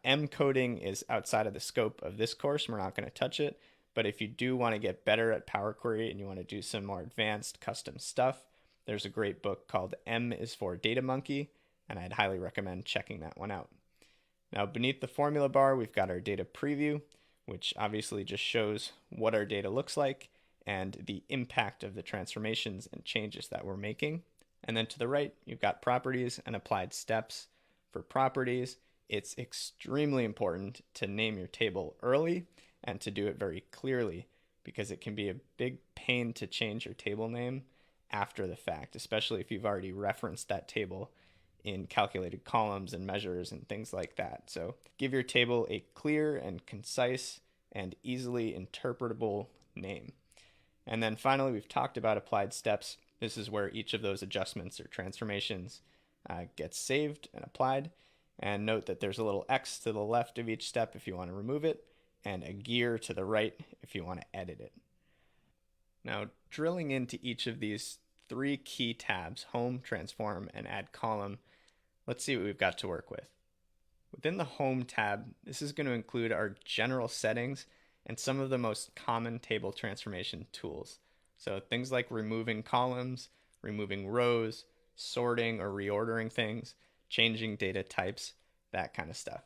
M coding is outside of the scope of this course. We're not going to touch it. But if you do want to get better at Power Query and you want to do some more advanced custom stuff, there's a great book called M is for Data Monkey, and I'd highly recommend checking that one out. Now, beneath the formula bar, we've got our data preview, which obviously just shows what our data looks like and the impact of the transformations and changes that we're making. And then to the right, you've got properties and applied steps. For properties, it's extremely important to name your table early and to do it very clearly, because it can be a big pain to change your table name after the fact, especially if you've already referenced that table in calculated columns and measures and things like that. So give your table a clear and concise and easily interpretable name. And then finally, we've talked about applied steps. This is where each of those adjustments or transformations gets saved and applied. And note that there's a little X to the left of each step if you want to remove it, and a gear to the right if you want to edit it. Now, drilling into each of these three key tabs, Home, Transform, and Add Column, let's see what we've got to work with. Within the Home tab, this is going to include our general settings and some of the most common table transformation tools. So things like removing columns, removing rows, sorting or reordering things, changing data types, that kind of stuff.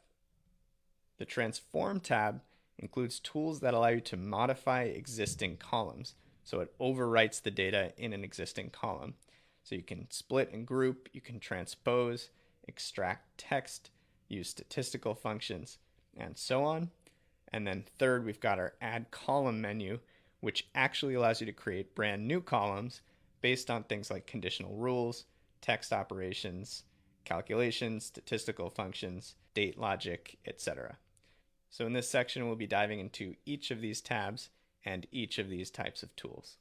The Transform tab includes tools that allow you to modify existing columns. So it overwrites the data in an existing column. So you can split and group, you can transpose, extract text, use statistical functions, and so on. And then third, we've got our Add Column menu, which actually allows you to create brand new columns based on things like conditional rules, text operations, calculations, statistical functions, date logic, etc. So in this section, we'll be diving into each of these tabs and each of these types of tools.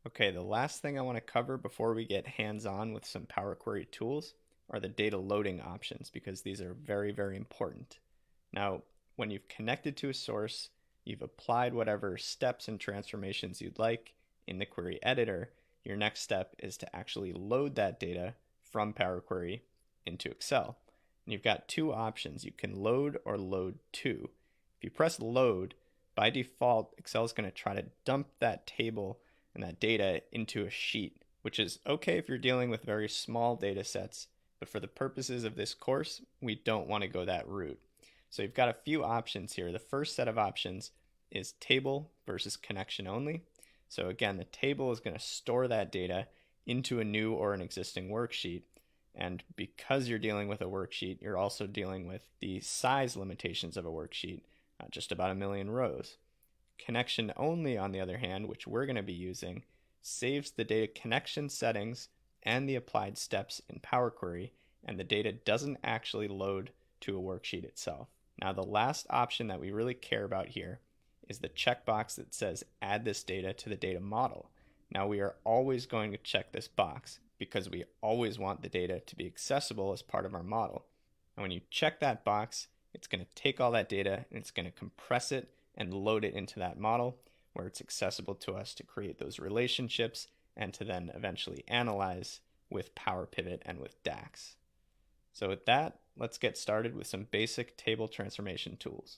Okay, the last thing I want to cover before we get hands-on with some Power Query tools are the data loading options, because these are very, very important. Now, when you've connected to a source, you've applied whatever steps and transformations you'd like in the query editor, your next step is to actually load that data from Power Query into Excel. And you've got two options. You can load or load to. If you press load, by default, Excel is going to try to dump that table and that data into a sheet, which is okay if you're dealing with very small data sets, but for the purposes of this course, we don't want to go that route. So you've got a few options here. The first set of options is table versus connection only. So again, the table is going to store that data into a new or an existing worksheet. And because you're dealing with a worksheet, you're also dealing with the size limitations of a worksheet, just about 1 million rows. Connection only, on the other hand, which we're going to be using, saves the data connection settings and the applied steps in Power Query, and the data doesn't actually load to a worksheet itself. Now, the last option that we really care about here is the checkbox that says add this data to the data model. Now, we are always going to check this box because we always want the data to be accessible as part of our model. And when you check that box, it's going to take all that data and it's going to compress it and load it into that model where it's accessible to us to create those relationships and to then eventually analyze with Power Pivot and with DAX. So with that, let's get started with some basic table transformation tools.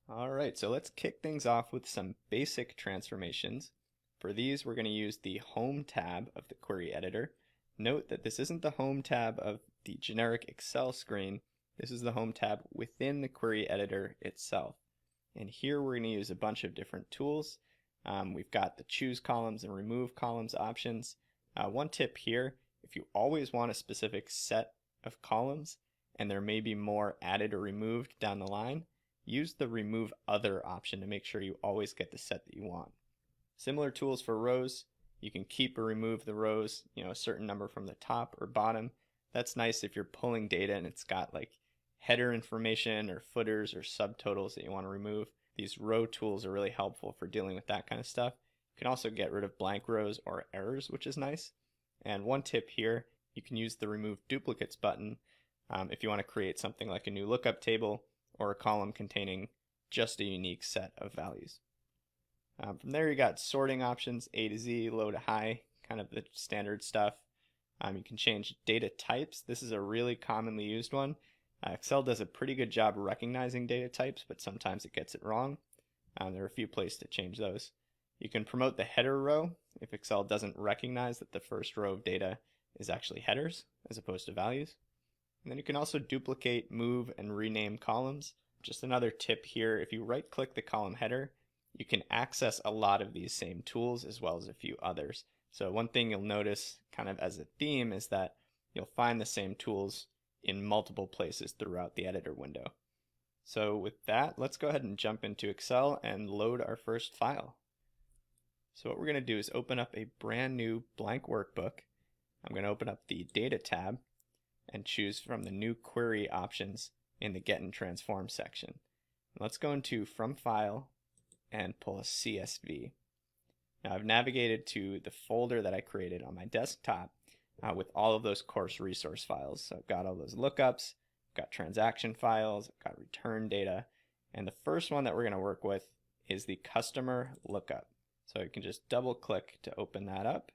All right, so let's kick things off with some basic transformations. For these, we're going to use the Home tab of the query editor. Note that this isn't the Home tab of the generic Excel screen. This is the Home tab within the query editor itself. And here we're going to use a bunch of different tools. We've got the choose columns and remove columns options. One tip here, if you always want a specific set of columns and there may be more added or removed down the line, use the remove other option to make sure you always get the set that you want. Similar tools for rows. You can keep or remove the rows, a certain number from the top or bottom. That's nice if you're pulling data and it's got like header information or footers or subtotals that you want to remove. These row tools are really helpful for dealing with that kind of stuff. You can also get rid of blank rows or errors, which is nice. And one tip here, you can use the remove duplicates button if you want to create something like a new lookup table or a column containing just a unique set of values. From there, you got sorting options, A to Z, low to high, kind of the standard stuff. You can change data types. This is a really commonly used one. Excel does a pretty good job recognizing data types, but sometimes it gets it wrong. There are a few places to change those. You can promote the header row if Excel doesn't recognize that the first row of data is actually headers as opposed to values. And then you can also duplicate, move, and rename columns. Just another tip here, if you right-click the column header, you can access a lot of these same tools as well as a few others. So one thing you'll notice kind of as a theme is that you'll find the same tools in multiple places throughout the editor window. So with that, let's go ahead and jump into Excel and load our first file. So what we're going to do is open up a brand new blank workbook. I'm going to open up the Data tab and choose from the new query options in the Get and Transform section. Let's go into From File and pull a CSV. Now I've navigated to the folder that I created on my desktop with all of those course resource files. So I've got all those lookups, I've got transaction files, I've got return data, and the first one that we're going to work with is the customer lookup. So you can just double click to open that up.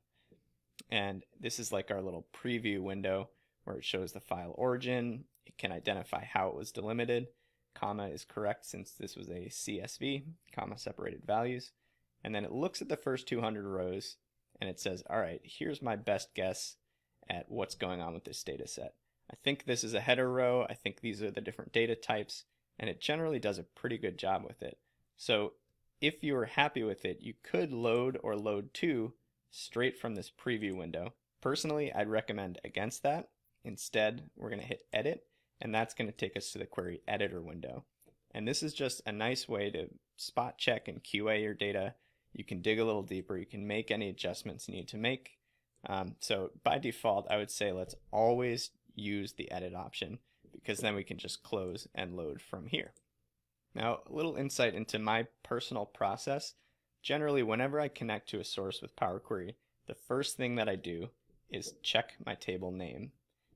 And this is like our little preview window where it shows the file origin. It can identify how it was delimited. Comma is correct since this was a CSV, comma separated values. And then it looks at the first 200 rows and it says, all right, here's my best guess at what's going on with this data set. I think this is a header row. I think these are the different data types, and it generally does a pretty good job with it. So if you were happy with it, you could load or load to straight from this preview window. Personally, I'd recommend against that. Instead, we're going to hit edit, and that's going to take us to the query editor window. And this is just a nice way to spot check and QA your data. You can dig a little deeper. You can make any adjustments you need to make. So by default, I would say let's always use the edit option because then we can just close and load from here. Now, a little insight into my personal process. Generally, whenever I connect to a source with Power Query, the first thing that I do is check my table name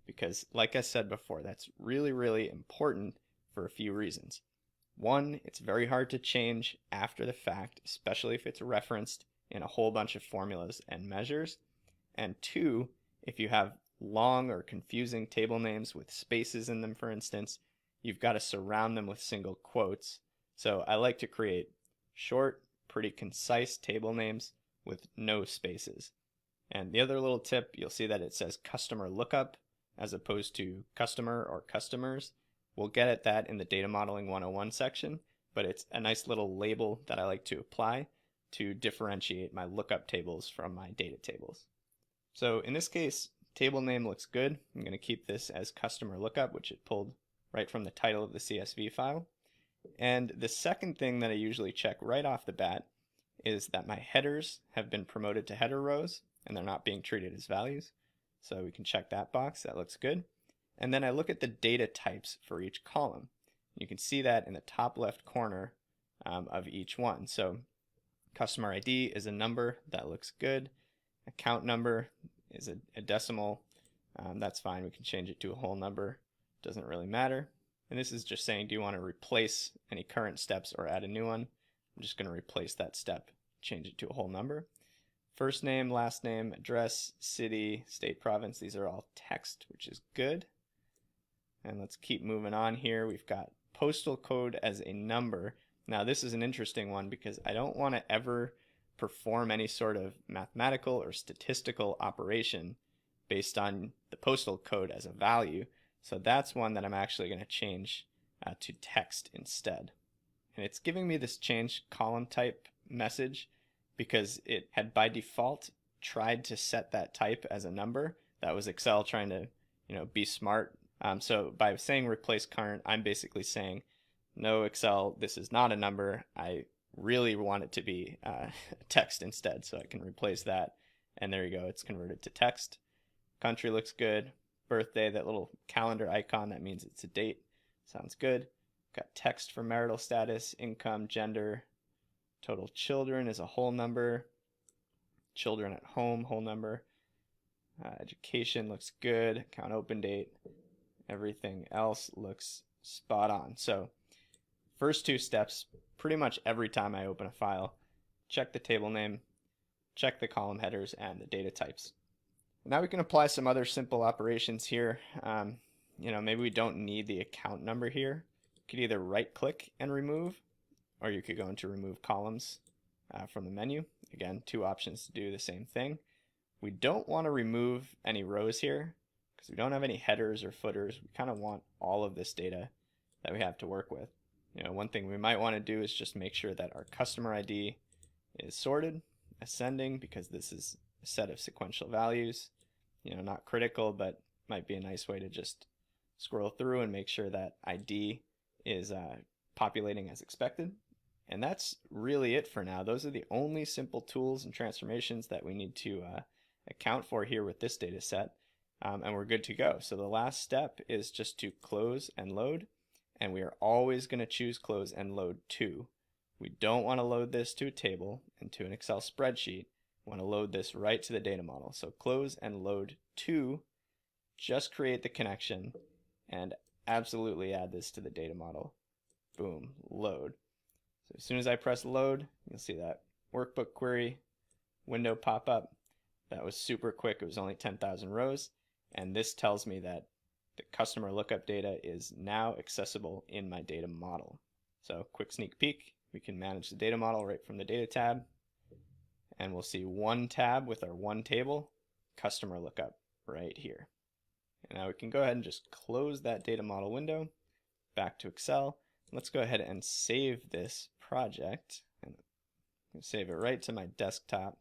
because, like I said before, that's really, really important for a few reasons. One, it's very hard to change after the fact, especially if it's referenced in a whole bunch of formulas and measures. And two, if you have long or confusing table names with spaces in them, for instance, you've got to surround them with single quotes. So I like to create short, pretty concise table names with no spaces. And the other little tip, you'll see that it says customer lookup as opposed to customer or customers. We'll get at that in the Data Modeling 101 section, but it's a nice little label that I like to apply to differentiate my lookup tables from my data tables. So in this case, table name looks good. I'm going to keep this as customer lookup, which it pulled right from the title of the CSV file. And the second thing that I usually check right off the bat is that my headers have been promoted to header rows and they're not being treated as values. So we can check that box. That looks good. And then I look at the data types for each column. You can see that in the top left corner of each one. So customer ID is a number. That looks good. Account number is a decimal. That's fine. We can change it to a whole number. Doesn't really matter. And this is just saying, do you want to replace any current steps or add a new one? I'm just going to replace that step, change it to a whole number. First name, last name, address, city, state, province. These are all text, which is good. And let's keep moving on here. We've got postal code as a number. Now this is an interesting one because I don't want to ever perform any sort of mathematical or statistical operation based on the postal code as a value. So that's one that I'm actually going to change to text instead. And it's giving me this change column type message because it had by default tried to set that type as a number. That was Excel trying to, be smart. So by saying replace current, I'm basically saying, no, Excel, this is not a number. I really want it to be text instead, so I can replace that. And there you go, it's converted to text. Country looks good. Birthday, that little calendar icon, that means it's a date. Sounds good. Got text for marital status, income, gender. Total children is a whole number. Children at home, whole number. Education looks good. Account open date. Everything else looks spot on. So first two steps, pretty much every time I open a file, check the table name, check the column headers, and the data types. Now we can apply some other simple operations here. Maybe we don't need the account number here. You could either right click and remove, or you could go into remove columns from the menu. Again, two options to do the same thing. We don't want to remove any rows here because we don't have any headers or footers. We kind of want all of this data that we have to work with. One thing we might want to do is just make sure that our customer ID is sorted, ascending, because this is a set of sequential values. Not critical, but might be a nice way to just scroll through and make sure that ID is populating as expected. And that's really it for now. Those are the only simple tools and transformations that we need to account for here with this data set. And we're good to go. So the last step is just to close and load. And we are always going to choose close and load to. We don't want to load this to a table and to an Excel spreadsheet. We want to load this right to the data model. So close and load to, just create the connection and absolutely add this to the data model. Boom, load. So as soon as I press load, you'll see that workbook query window pop up. That was super quick. It was only 10,000 rows. And this tells me that the customer lookup data is now accessible in my data model. So quick sneak peek, we can manage the data model right from the data tab. And we'll see one tab with our one table, customer lookup right here. And now we can go ahead and just close that data model window, back to Excel. Let's go ahead and save this project. And save it right to my desktop.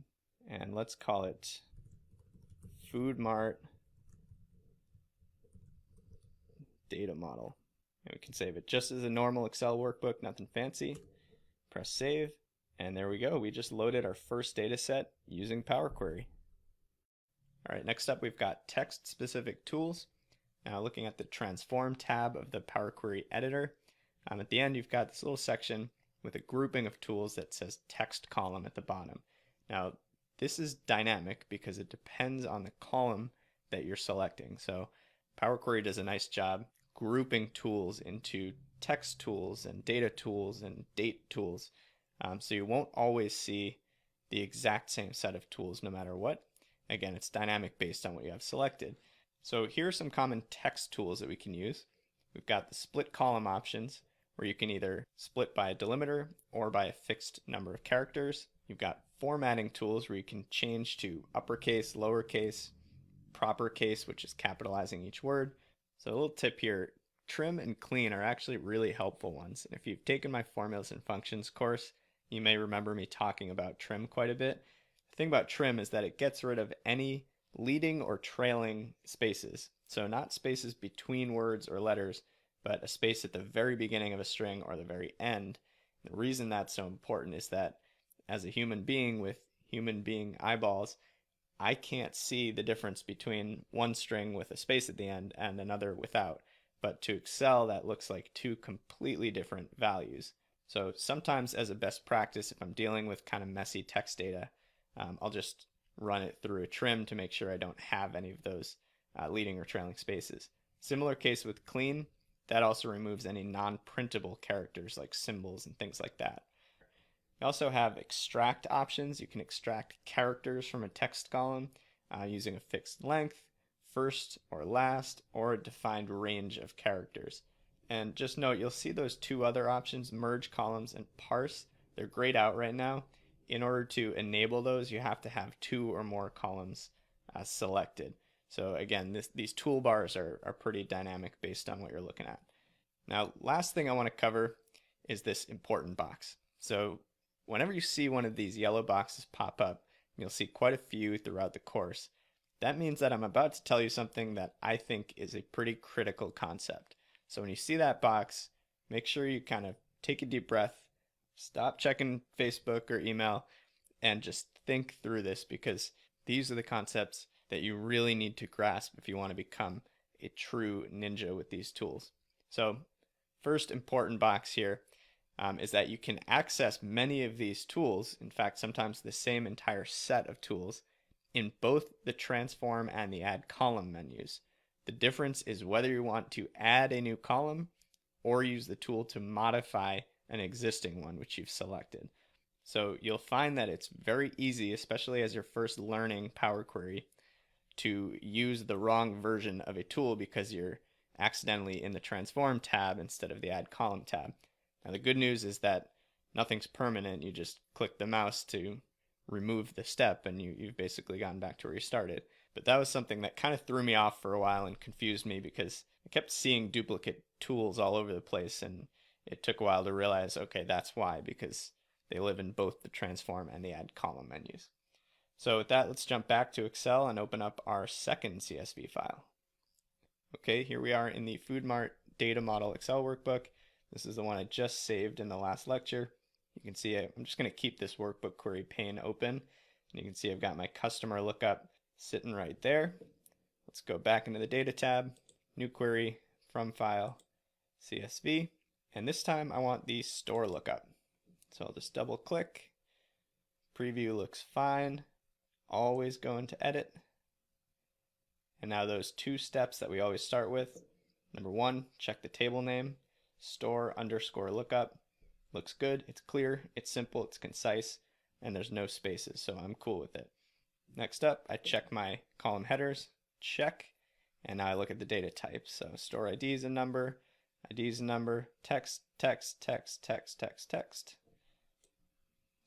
And let's call it Food Mart Data Model. And we can save it just as a normal Excel workbook, nothing fancy. Press save, and there we go. We just loaded our first data set using Power Query. All right, next up we've got text-specific tools. Now looking at the Transform tab of the Power Query editor, at the end you've got this little section with a grouping of tools that says text column at the bottom. Now this is dynamic because it depends on the column that you're selecting. So Power Query does a nice job grouping tools into text tools and data tools and date tools. So you won't always see the exact same set of tools no matter what. Again, it's dynamic based on what you have selected. So here are some common text tools that we can use. We've got the split column options, where you can either split by a delimiter or by a fixed number of characters. You've got formatting tools where you can change to uppercase, lowercase, proper case, which is capitalizing each word. So a little tip here, trim and clean are actually really helpful ones. And if you've taken my formulas and functions course, you may remember me talking about trim quite a bit. The thing about trim is that it gets rid of any leading or trailing spaces. So not spaces between words or letters, but a space at the very beginning of a string or the very end. The reason that's so important is that as a human being with human being eyeballs, I can't see the difference between one string with a space at the end and another without. But to Excel, that looks like two completely different values. So sometimes as a best practice, if I'm dealing with kind of messy text data, I'll just run it through a trim to make sure I don't have any of those leading or trailing spaces. Similar case with clean, that also removes any non-printable characters like symbols and things like that. You also have extract options. You can extract characters from a text column using a fixed length, first or last, or a defined range of characters. And just note, you'll see those two other options, merge columns and parse. They're grayed out right now. In order to enable those, you have to have two or more columns selected. So again, these toolbars are pretty dynamic based on what you're looking at. Now, last thing I want to cover is this important box. So whenever you see one of these yellow boxes pop up, you'll see quite a few throughout the course. That means that I'm about to tell you something that I think is a pretty critical concept. So when you see that box, make sure you kind of take a deep breath, stop checking Facebook or email, and just think through this, because these are the concepts that you really need to grasp if you want to become a true ninja with these tools. So first important box here is that you can access many of these tools, in fact, sometimes the same entire set of tools, in both the transform and the add column menus. The difference is whether you want to add a new column or use the tool to modify an existing one which you've selected. So you'll find that it's very easy, especially as you're first learning Power Query, to use the wrong version of a tool because you're accidentally in the transform tab instead of the add column tab. Now the good news is that nothing's permanent. You just click the mouse to remove the step and you've basically gotten back to where you started. But that was something that kind of threw me off for a while and confused me because I kept seeing duplicate tools all over the place, and it took a while to realize, okay, that's why, because they live in both the transform and the add column menus. So with that, let's jump back to Excel and open up our second CSV file. Okay, here we are in the Food Mart Data Model Excel workbook. This is the one I just saved in the last lecture. You can see I'm just going to keep this workbook query pane open. And you can see I've got my customer lookup sitting right there. Let's go back into the Data tab, New Query, From File, CSV. And this time I want the store lookup. So I'll just double click. Preview looks fine. Always go into Edit. And now those two steps that we always start with. Number one, check the table name. Store underscore lookup. Looks good, it's clear, it's simple, it's concise, and there's no spaces, so I'm cool with it. Next up, I check my column headers, check, and now I look at the data type. So store ID is a number, text, text, text, text, text, text.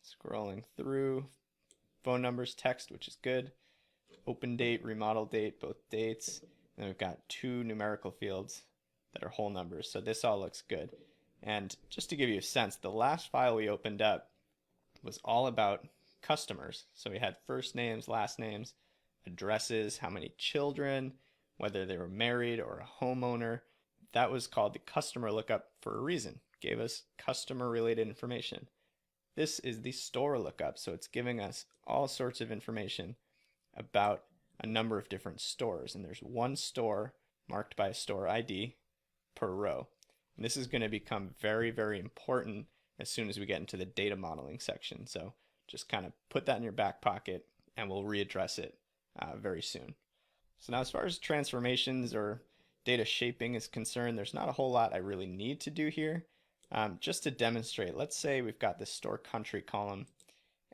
Scrolling through, phone numbers, text, which is good. Open date, remodel date, both dates. And then we've got two numerical fields that are whole numbers, so this all looks good. And just to give you a sense, the last file we opened up was all about customers. So we had first names, last names, addresses, how many children, whether they were married or a homeowner. That was called the customer lookup for a reason. Gave us customer related information. This is the store lookup, so it's giving us all sorts of information about a number of different stores. And there's one store marked by a store ID per row. And this is going to become very, very important as soon as we get into the data modeling section. So just kind of put that in your back pocket and we'll readdress it very soon. So now as far as transformations or data shaping is concerned, there's not a whole lot I really need to do here. Just to demonstrate, let's say we've got this store country column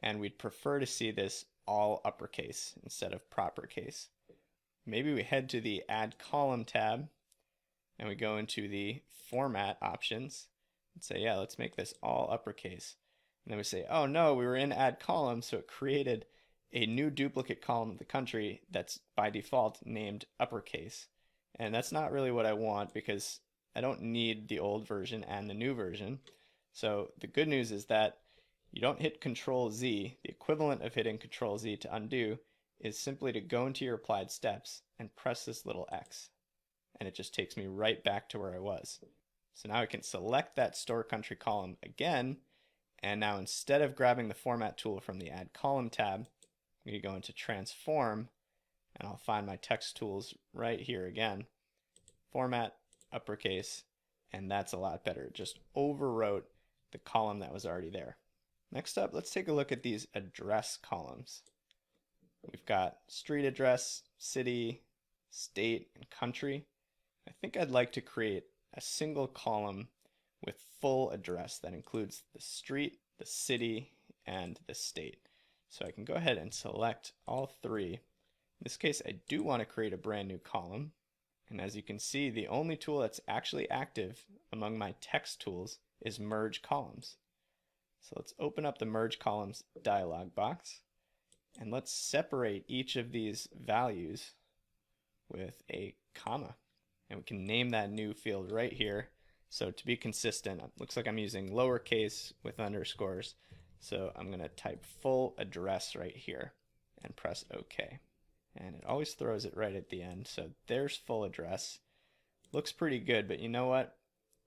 and we'd prefer to see this all uppercase instead of proper case. Maybe we head to the add column tab and we go into the format options and say, yeah, let's make this all uppercase. And then we say, oh no, we were in add column, so it created a new duplicate column of the country that's by default named uppercase. And that's not really what I want because I don't need the old version and the new version. So the good news is that you don't hit Control Z. The equivalent of hitting Control Z to undo is simply to go into your applied steps and press this little X. And it just takes me right back to where I was. So now I can select that store country column again, and now instead of grabbing the format tool from the add column tab, I'm going to go into transform, and I'll find my text tools right here again. Format, uppercase, and that's a lot better. It just overwrote the column that was already there. Next up, let's take a look at these address columns. We've got street address, city, state, and country. I think I'd like to create a single column with full address that includes the street, the city, and the state. So I can go ahead and select all three. In this case, I do want to create a brand new column. And as you can see, the only tool that's actually active among my text tools is Merge Columns. So let's open up the Merge Columns dialog box. And let's separate each of these values with a comma. And we can name that new field right here. So to be consistent, it looks like I'm using lowercase with underscores. So I'm going to type full address right here and press OK. And it always throws it right at the end. So there's full address. Looks pretty good, but you know what?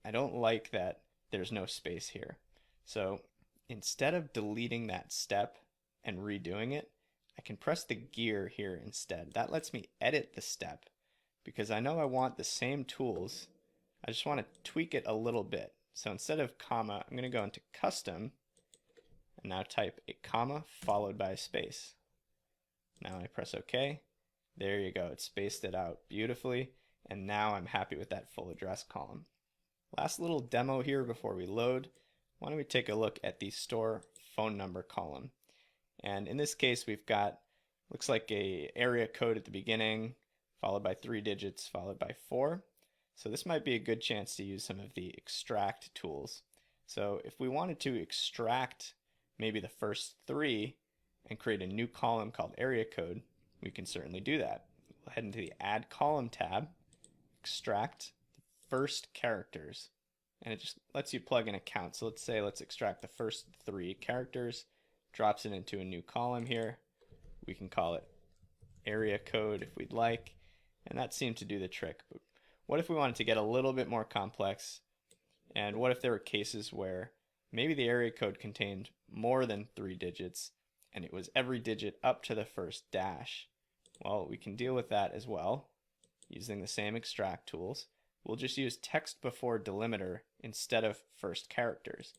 I don't like that there's no space here. So instead of deleting that step and redoing it, I can press the gear here instead. That lets me edit the step because I know I want the same tools I just want to tweak it a little bit. So instead of comma, I'm going to go into custom and now type a comma followed by a space. Now I press OK. There you go. It spaced it out beautifully. And now I'm happy with that full address column. Last little demo here before we load. Why don't we take a look at the store phone number column. And in this case, we've got, looks like a area code at the beginning, followed by 3 digits, followed by 4. So this might be a good chance to use some of the extract tools. So if we wanted to extract maybe the first 3 and create a new column called area code, we can certainly do that. We'll head into the Add Column tab, extract the first characters, and it just lets you plug in a count. So let's extract the first 3 characters, drops it into a new column here. We can call it area code if we'd like, and that seemed to do the trick. But what if we wanted to get a little bit more complex? And what if there were cases where maybe the area code contained more than 3 digits and it was every digit up to the first dash? Well, we can deal with that as well using the same extract tools. We'll just use text before delimiter instead of first characters.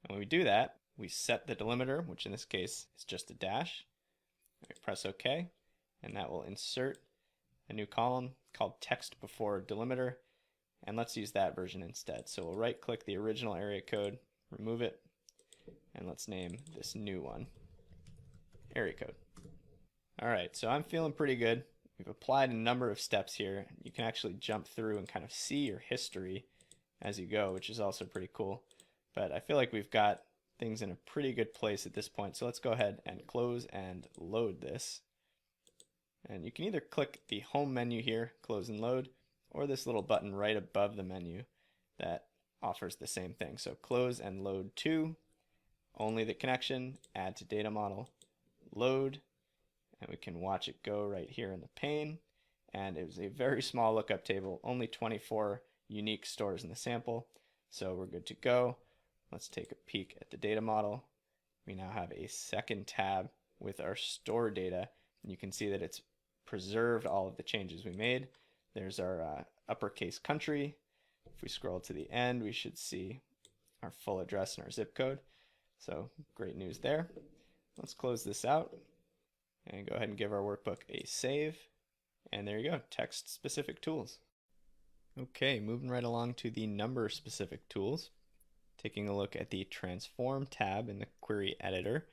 And when we do that, we set the delimiter, which in this case is just a dash. We press OK, and that will insert a new column called text before delimiter, and let's use that version instead. So we'll right click the original area code, remove it, and let's name this new one area code. Alright, so I'm feeling pretty good. We've applied a number of steps here. You can actually jump through and kind of see your history as you go, which is also pretty cool. But I feel like we've got things in a pretty good place at this point. So let's go ahead and close and load this. And you can either click the home menu here, close and load, or this little button right above the menu that offers the same thing. So close and load to, only the connection, add to data model, load, and we can watch it go right here in the pane. And it was a very small lookup table, only 24 unique stores in the sample. So we're good to go. Let's take a peek at the data model. We now have a second tab with our store data, and you can see that it's preserved all of the changes we made. There's our uppercase country. If we scroll to the end, we should see our full address and our zip code. So great news there. Let's close this out and go ahead and give our workbook a save. And there you go, text specific tools. Okay, moving right along to the number specific tools. Taking a look at the transform tab in the query editor.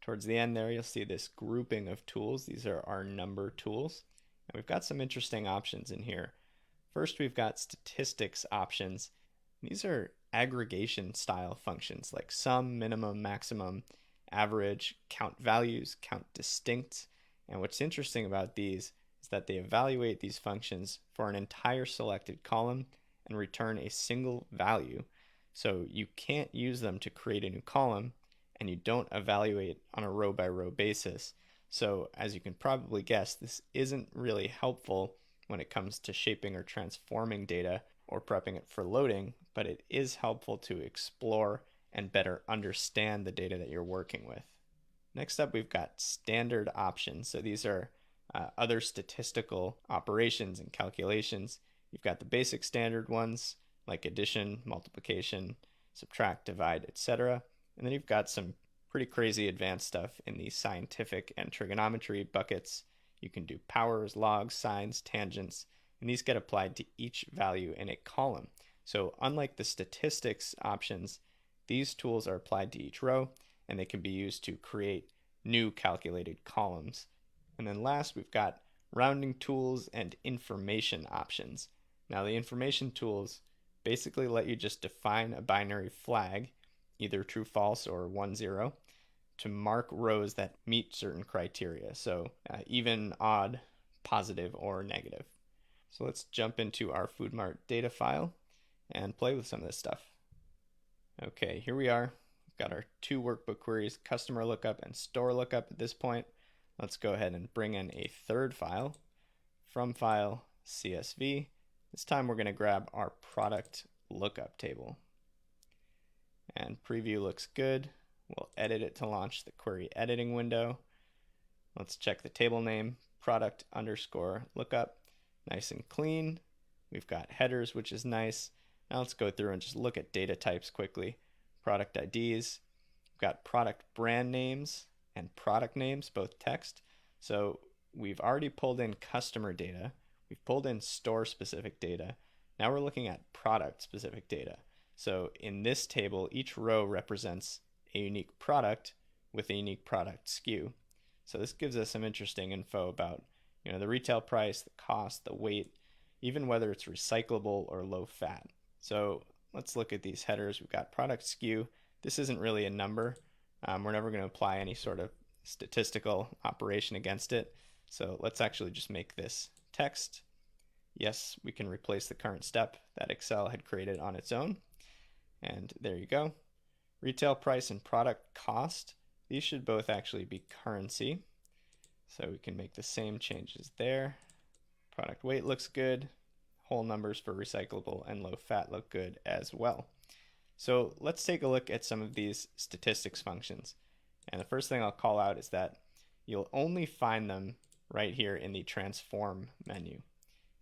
Towards the end there, you'll see this grouping of tools. These are our number tools. And we've got some interesting options in here. First, we've got statistics options. These are aggregation style functions like sum, minimum, maximum, average, count values, count distinct. And what's interesting about these is that they evaluate these functions for an entire selected column and return a single value. So you can't use them to create a new column, and you don't evaluate on a row by row basis. So as you can probably guess, this isn't really helpful when it comes to shaping or transforming data or prepping it for loading, but it is helpful to explore and better understand the data that you're working with. Next up, we've got standard options. So these are other statistical operations and calculations. You've got the basic standard ones like addition, multiplication, subtract, divide, etc. And then you've got some pretty crazy advanced stuff in the scientific and trigonometry buckets. You can do powers, logs, sines, tangents, and these get applied to each value in a column. So unlike the statistics options, these tools are applied to each row, and they can be used to create new calculated columns. And then last, we've got rounding tools and information options. Now the information tools basically let you just define a binary flag, either true, false, or 1, 0, to mark rows that meet certain criteria. So even, odd, positive, or negative. So let's jump into our FoodMart data file and play with some of this stuff. Okay, here we are. We've got our 2 workbook queries, customer lookup and store lookup at this point. Let's go ahead and bring in a third file, from file, CSV. This time we're going to grab our product lookup table. And preview looks good. We'll edit it to launch the query editing window. Let's check the table name, product underscore lookup. Nice and clean. We've got headers, which is nice. Now let's go through and just look at data types quickly. Product IDs. We've got product brand names and product names, both text. So we've already pulled in customer data. We've pulled in store specific data. Now we're looking at product specific data. So in this table, each row represents a unique product with a unique product SKU. So this gives us some interesting info about the retail price, the cost, the weight, even whether it's recyclable or low fat. So let's look at these headers. We've got product SKU. This isn't really a number. We're never going to apply any sort of statistical operation against it. So let's actually just make this text. Yes, we can replace the current step that Excel had created on its own. And there you go. Retail price and product cost. These should both actually be currency. So we can make the same changes there. Product weight looks good. Whole numbers for recyclable and low fat look good as well. So let's take a look at some of these statistics functions. And the first thing I'll call out is that you'll only find them right here in the transform menu.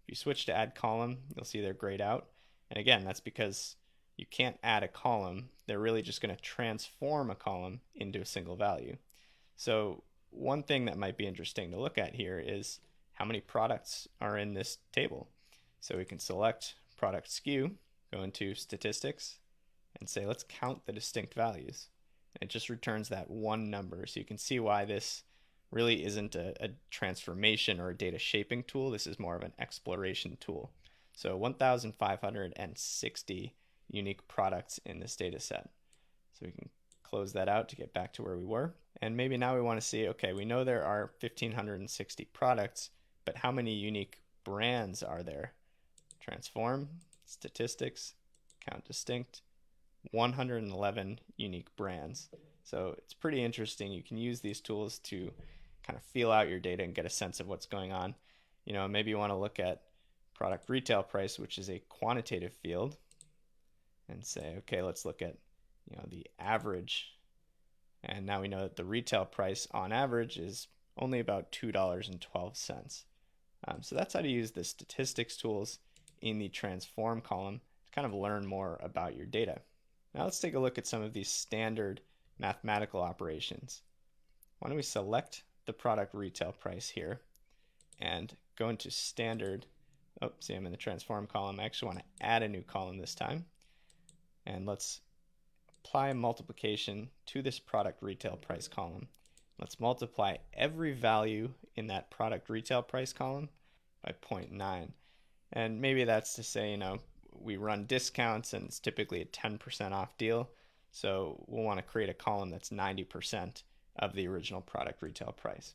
If you switch to add column, you'll see they're grayed out. And again, that's because you can't add a column. They're really just going to transform a column into a single value. So one thing that might be interesting to look at here is how many products are in this table. So we can select product SKU, go into statistics, and say let's count the distinct values. And it just returns that one number. So you can see why this really isn't a transformation or a data shaping tool. This is more of an exploration tool. So 1,560 unique products in this data set. So we can close that out to get back to where we were. And maybe now we want to see, okay, we know there are 1,560 products, but how many unique brands are there? Transform, statistics, count distinct, 111 unique brands. So it's pretty interesting. You can use these tools to kind of feel out your data and get a sense of what's going on. Maybe you want to look at product retail price, which is a quantitative field, and say, okay, let's look at the average. And now we know that the retail price on average is only about $2.12. So that's how to use the statistics tools in the transform column to kind of learn more about your data. Now let's take a look at some of these standard mathematical operations. Why don't we select the product retail price here and go into standard. Oh, see, I'm in the transform column. I actually want to add a new column this time. And let's apply multiplication to this product retail price column. Let's multiply every value in that product retail price column by 0.9. And maybe that's to say, we run discounts and it's typically a 10% off deal. So we'll want to create a column that's 90% of the original product retail price.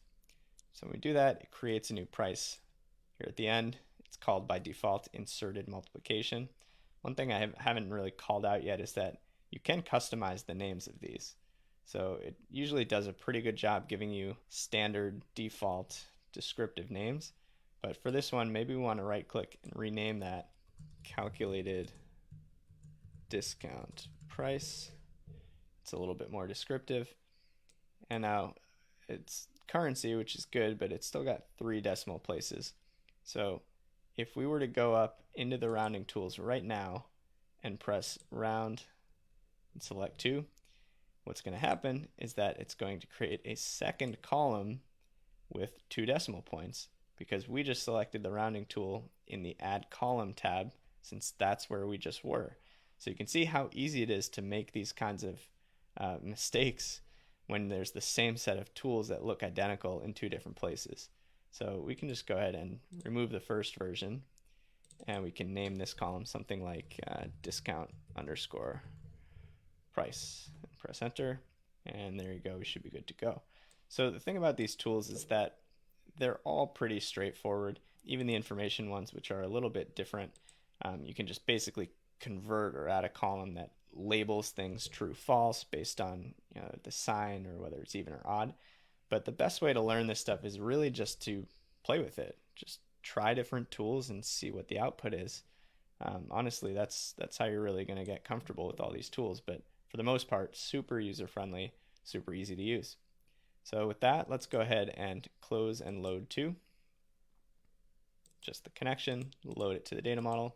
So when we do that, it creates a new price here at the end. It's called by default inserted multiplication. One thing I haven't really called out yet is that you can customize the names of these. So it usually does a pretty good job giving you standard default descriptive names. But for this one, maybe we want to right click and rename that calculated discount price. It's a little bit more descriptive. And now it's currency, which is good, but it's still got 3 decimal places. So if we were to go up into the rounding tools right now and press round and select 2, what's going to happen is that it's going to create a second column with 2 decimal points because we just selected the rounding tool in the add column tab since that's where we just were. So you can see how easy it is to make these kinds of mistakes when there's the same set of tools that look identical in 2 different places. So we can just go ahead and remove the first version and we can name this column something like discount underscore price. Press enter and there you go, we should be good to go. So the thing about these tools is that they're all pretty straightforward. Even the information ones, which are a little bit different, you can just basically convert or add a column that labels things true false based on the sign or whether it's even or odd. But the best way to learn this stuff is really just to play with it. Just try different tools and see what the output is. Honestly, that's how you're really going to get comfortable with all these tools. But for the most part, super user-friendly, super easy to use. So with that, let's go ahead and close and load to. just the connection, load it to the data model.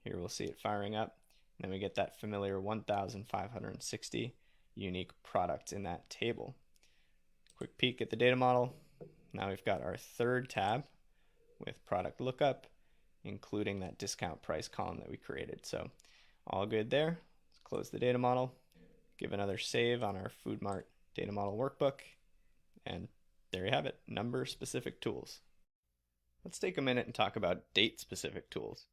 Here we'll see it firing up. And then we get that familiar 1,560 unique products in that table. Quick peek at the data model. Now we've got our third tab with product lookup, including that discount price column that we created. So all good there. Let's close the data model, give another save on our Food Mart data model workbook, and there you have it, number specific tools. Let's take a minute and talk about date specific tools.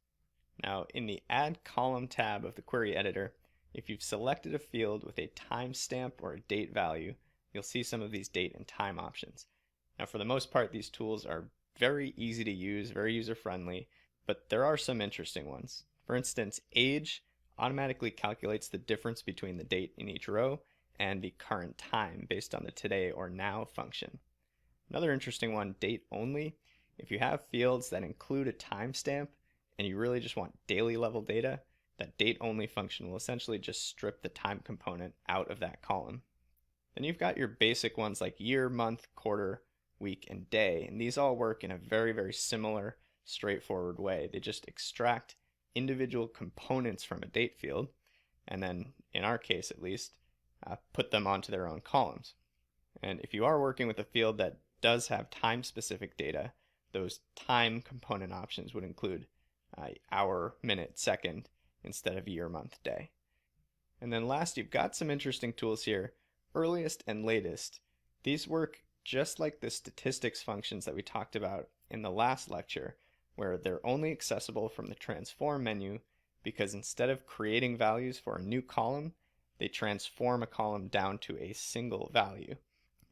Now in the add column tab of the query editor, if you've selected a field with a timestamp or a date value, you'll see some of these date and time options. Now for the most part, these tools are very easy to use, very user friendly, but there are some interesting ones. For instance, age automatically calculates the difference between the date in each row and the current time based on the today or now function. Another interesting one, date only. If you have fields that include a timestamp and you really just want daily level data, that date only function will essentially just strip the time component out of that column. Then you've got your basic ones like year, month, quarter, week, and day, and these all work in a very, very similar, straightforward way. They just extract individual components from a date field, and then, in our case at least, put them onto their own columns. And if you are working with a field that does have time-specific data, those time component options would include hour, minute, second, instead of year, month, day. And then last, you've got some interesting tools here. Earliest and latest. These work just like the statistics functions that we talked about in the last lecture, where they're only accessible from the transform menu because instead of creating values for a new column, they transform a column down to a single value.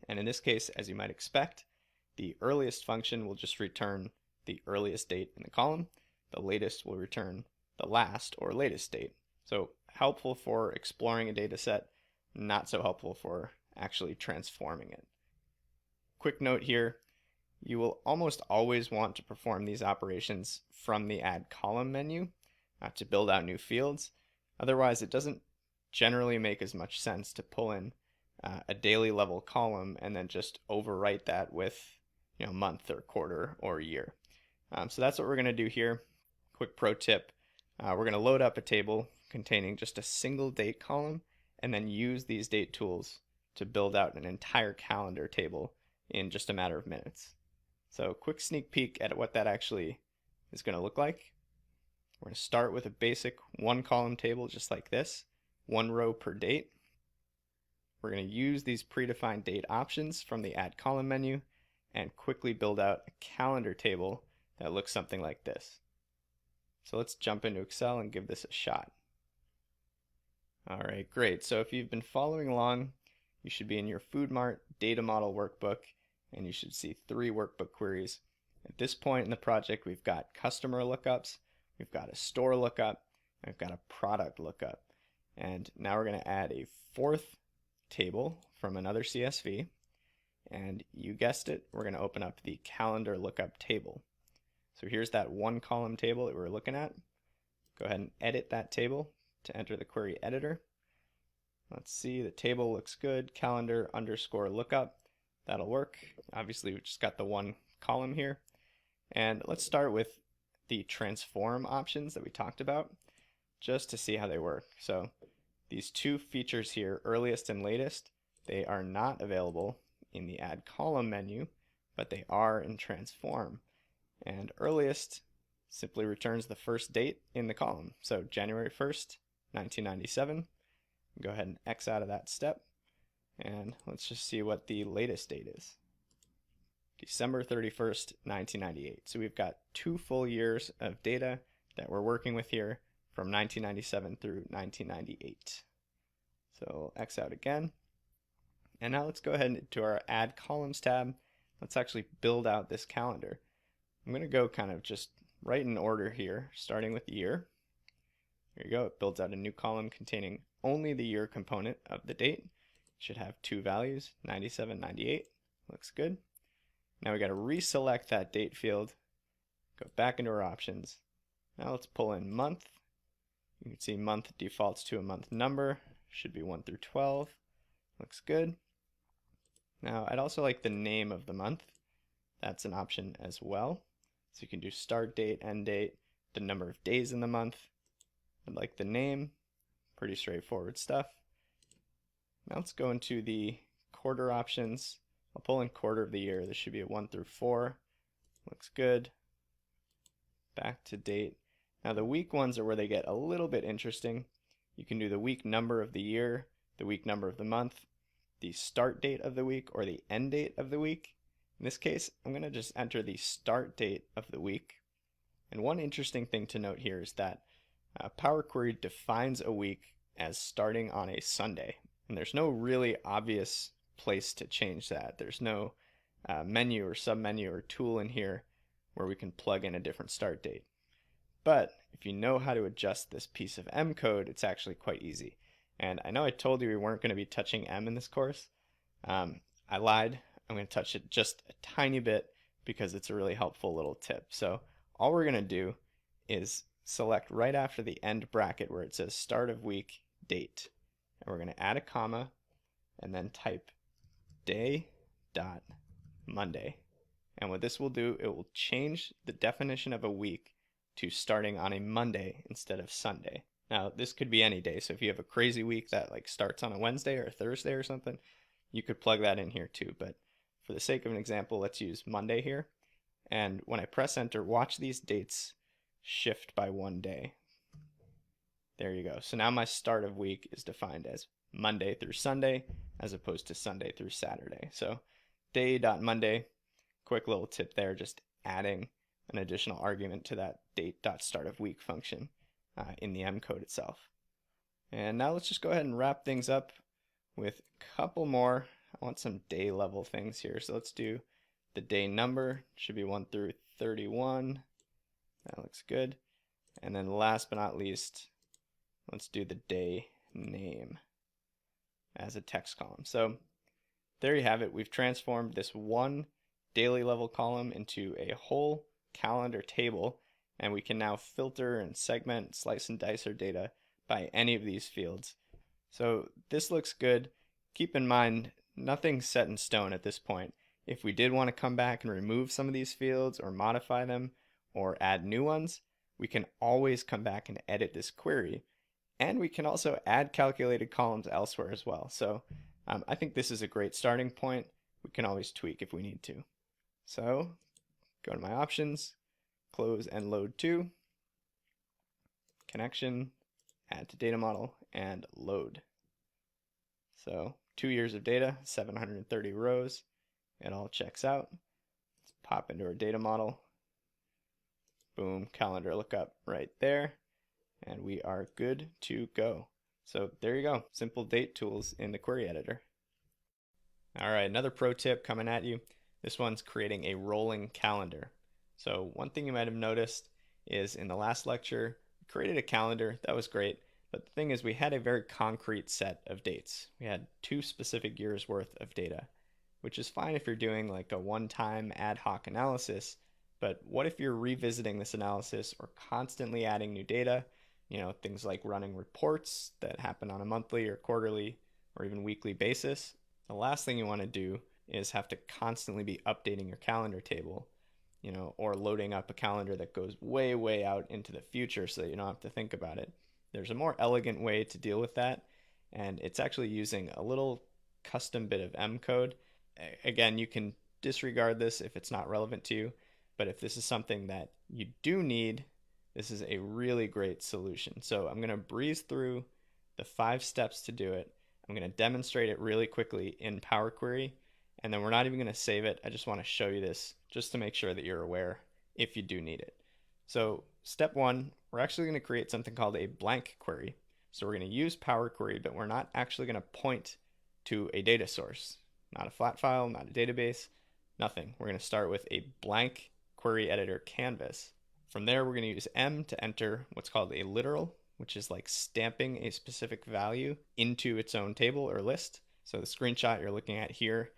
And in this case, as you might expect, the earliest function will just return the earliest date in the column. The latest will return the last or latest date. So helpful for exploring a data set, not so helpful for actually transforming it. Quick note here, you will almost always want to perform these operations from the add column menu to build out new fields. Otherwise, it doesn't generally make as much sense to pull in a daily level column and then just overwrite that with month or quarter or year. So that's what we're going to do here. Quick pro tip, we're going to load up a table containing just a single date column and then use these date tools to build out an entire calendar table in just a matter of minutes. So quick sneak peek at what that actually is going to look like. We're going to start with a basic one column table just like this, one row per date. We're going to use these predefined date options from the add column menu and quickly build out a calendar table that looks something like this. So let's jump into Excel and give this a shot. All right, great. So if you've been following along, you should be in your Food Mart data model workbook, and you should see 3 workbook queries. At this point in the project, we've got customer lookups, we've got a store lookup, and we've got a product lookup. And now we're going to add a 4th table from another CSV, and you guessed it, we're going to open up the calendar lookup table. So here's that one column table that we were looking at. Go ahead and edit that table to enter the query editor. Let's see, the table looks good, calendar underscore lookup. That'll work. Obviously, we just got the one column here. And let's start with the transform options that we talked about, just to see how they work. So these 2 features here, earliest and latest, they are not available in the add column menu, but they are in transform. And earliest simply returns the first date in the column. So January 1st, 1997. Go ahead and X out of that step. And let's just see what the latest date is. December 31st, 1998. So we've got 2 full years of data that we're working with here from 1997 through 1998. So X out again. And now let's go ahead into our Add Columns tab. Let's actually build out this calendar. I'm going to go kind of just right in order here, starting with year. Here you go. It builds out a new column containing only the year component of the date. It should have 2 values, 97, 98. Looks good. Now we got to reselect that date field, go back into our options. Now let's pull in month. You can see month defaults to a month number, should be 1 through 12. Looks good. Now I'd also like the name of the month. That's an option as well. So you can do start date, end date, the number of days in the month. I'd like the name, pretty straightforward stuff. Now let's go into the quarter options. I'll pull in quarter of the year. This should be a 1 through 4. Looks good. Back to date. Now the week ones are where they get a little bit interesting. You can do the week number of the year, the week number of the month, the start date of the week, or the end date of the week. In this case, I'm going to just enter the start date of the week. And one interesting thing to note here is that Power Query defines a week as starting on a Sunday. And there's no really obvious place to change that. There's no menu or submenu or tool in here where we can plug in a different start date. But if you know how to adjust this piece of M code, it's actually quite easy. And I know I told you we weren't going to be touching M in this course. I lied. I'm going to touch it just a tiny bit because it's a really helpful little tip. So all we're going to do is select right after the end bracket where it says start of week date. And we're going to add a comma and then type day dot Monday. And what this will do, it will change the definition of a week to starting on a Monday instead of Sunday. Now, this could be any day. So if you have a crazy week that like starts on a Wednesday or a Thursday or something, you could plug that in here too. But for the sake of an example, let's use Monday here. And when I press enter, watch these dates shift by 1 day. There you go. So now my start of week is defined as Monday through Sunday as opposed to Sunday through Saturday. So day.Monday, quick little tip there, just adding an additional argument to that date.startofweek function in the M code itself. And now let's just go ahead and wrap things up with a couple more. I want some day level things here. So let's do the day number, should be 1 through 31. That looks good. And then last but not least, let's do the day name as a text column. So there you have it. We've transformed this one daily level column into a whole calendar table, and we can now filter and segment, slice and dice our data by any of these fields. So this looks good. Keep in mind, nothing's set in stone at this point. If we did want to come back and remove some of these fields or modify them or add new ones, we can always come back and edit this query. And we can also add calculated columns elsewhere as well. So I think this is a great starting point. We can always tweak if we need to. So go to my options, close and load to, connection, add to data model, and load. So 2 years of data, 730 rows. It all checks out. Let's pop into our data model. Boom, calendar lookup right there. And we are good to go. So there you go, simple date tools in the query editor. All right, another pro tip coming at you. This one's creating a rolling calendar. So one thing you might have noticed is in the last lecture, we created a calendar. That was great. But the thing is, we had a very concrete set of dates. We had 2 specific years worth of data, which is fine if you're doing like a one-time ad hoc analysis. But what if you're revisiting this analysis or constantly adding new data? You know, things like running reports that happen on a monthly or quarterly or even weekly basis. The last thing you want to do is have to constantly be updating your calendar table, you know, or loading up a calendar that goes way, way out into the future so that you don't have to think about it. There's a more elegant way to deal with that, and it's actually using a little custom bit of M code. Again, you can disregard this if it's not relevant to you, but if this is something that you do need, this is a really great solution. So I'm going to breeze through the 5 steps to do it. I'm going to demonstrate it really quickly in Power Query, and then we're not even going to save it. I just want to show you this just to make sure that you're aware if you do need it. So step 1, we're actually going to create something called a blank query. So we're going to use Power Query, but we're not actually going to point to a data source, not a flat file, not a database, nothing. We're going to start with a blank query editor canvas. From there, we're going to use M to enter what's called a literal, which is like stamping a specific value into its own table or list. So the screenshot you're looking at here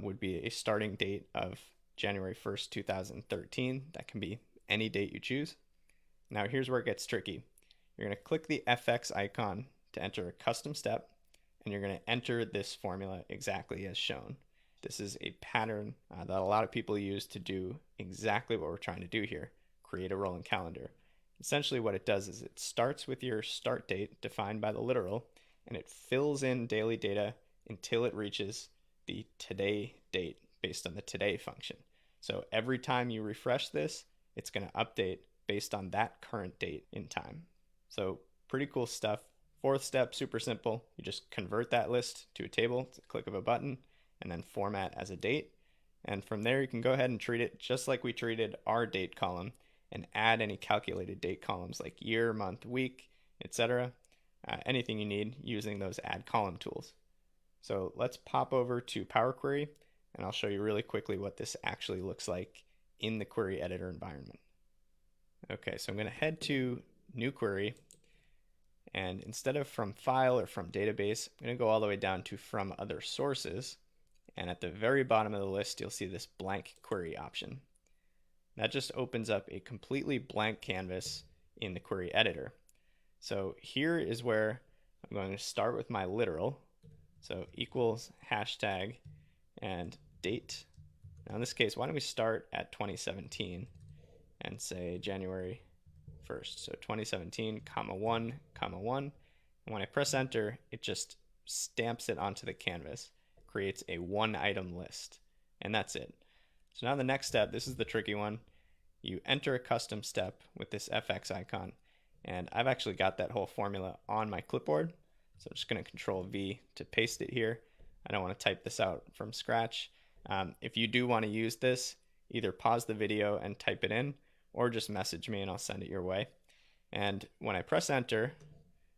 would be a starting date of January 1st, 2013. That can be any date you choose. Now here's where it gets tricky. You're going to click the FX icon to enter a custom step, and you're going to enter this formula exactly as shown. This is a pattern that a lot of people use to do exactly what we're trying to do here, create a rolling calendar. Essentially what it does is it starts with your start date defined by the literal, and it fills in daily data until it reaches the today date based on the today function. So every time you refresh this, it's going to update based on that current date in time. So pretty cool stuff. Fourth step, super simple. You just convert that list to a table. It's a click of a button, and then format as a date. And from there, you can go ahead and treat it just like we treated our date column and add any calculated date columns like year, month, week, etc. Anything you need using those add column tools. So let's pop over to Power Query, and I'll show you really quickly what this actually looks like in the query editor environment. Okay, so I'm going to head to New Query, and instead of from file or from database, I'm going to go all the way down to from other sources. And at the very bottom of the list, you'll see this blank query option. That just opens up a completely blank canvas in the query editor. So here is where I'm going to start with my literal. So equals hashtag and date. Now in this case, why don't we start at 2017 and say January 1st. So 2017, comma 1, comma 1. And when I press enter, it just stamps it onto the canvas, creates a one item list, and that's it. So now the next step, this is the tricky one. You enter a custom step with this FX icon, and I've actually got that whole formula on my clipboard. So I'm just going to Control V to paste it here. I don't want to type this out from scratch. If you do want to use this, either pause the video and type it in, or just message me and I'll send it your way. And when I press enter,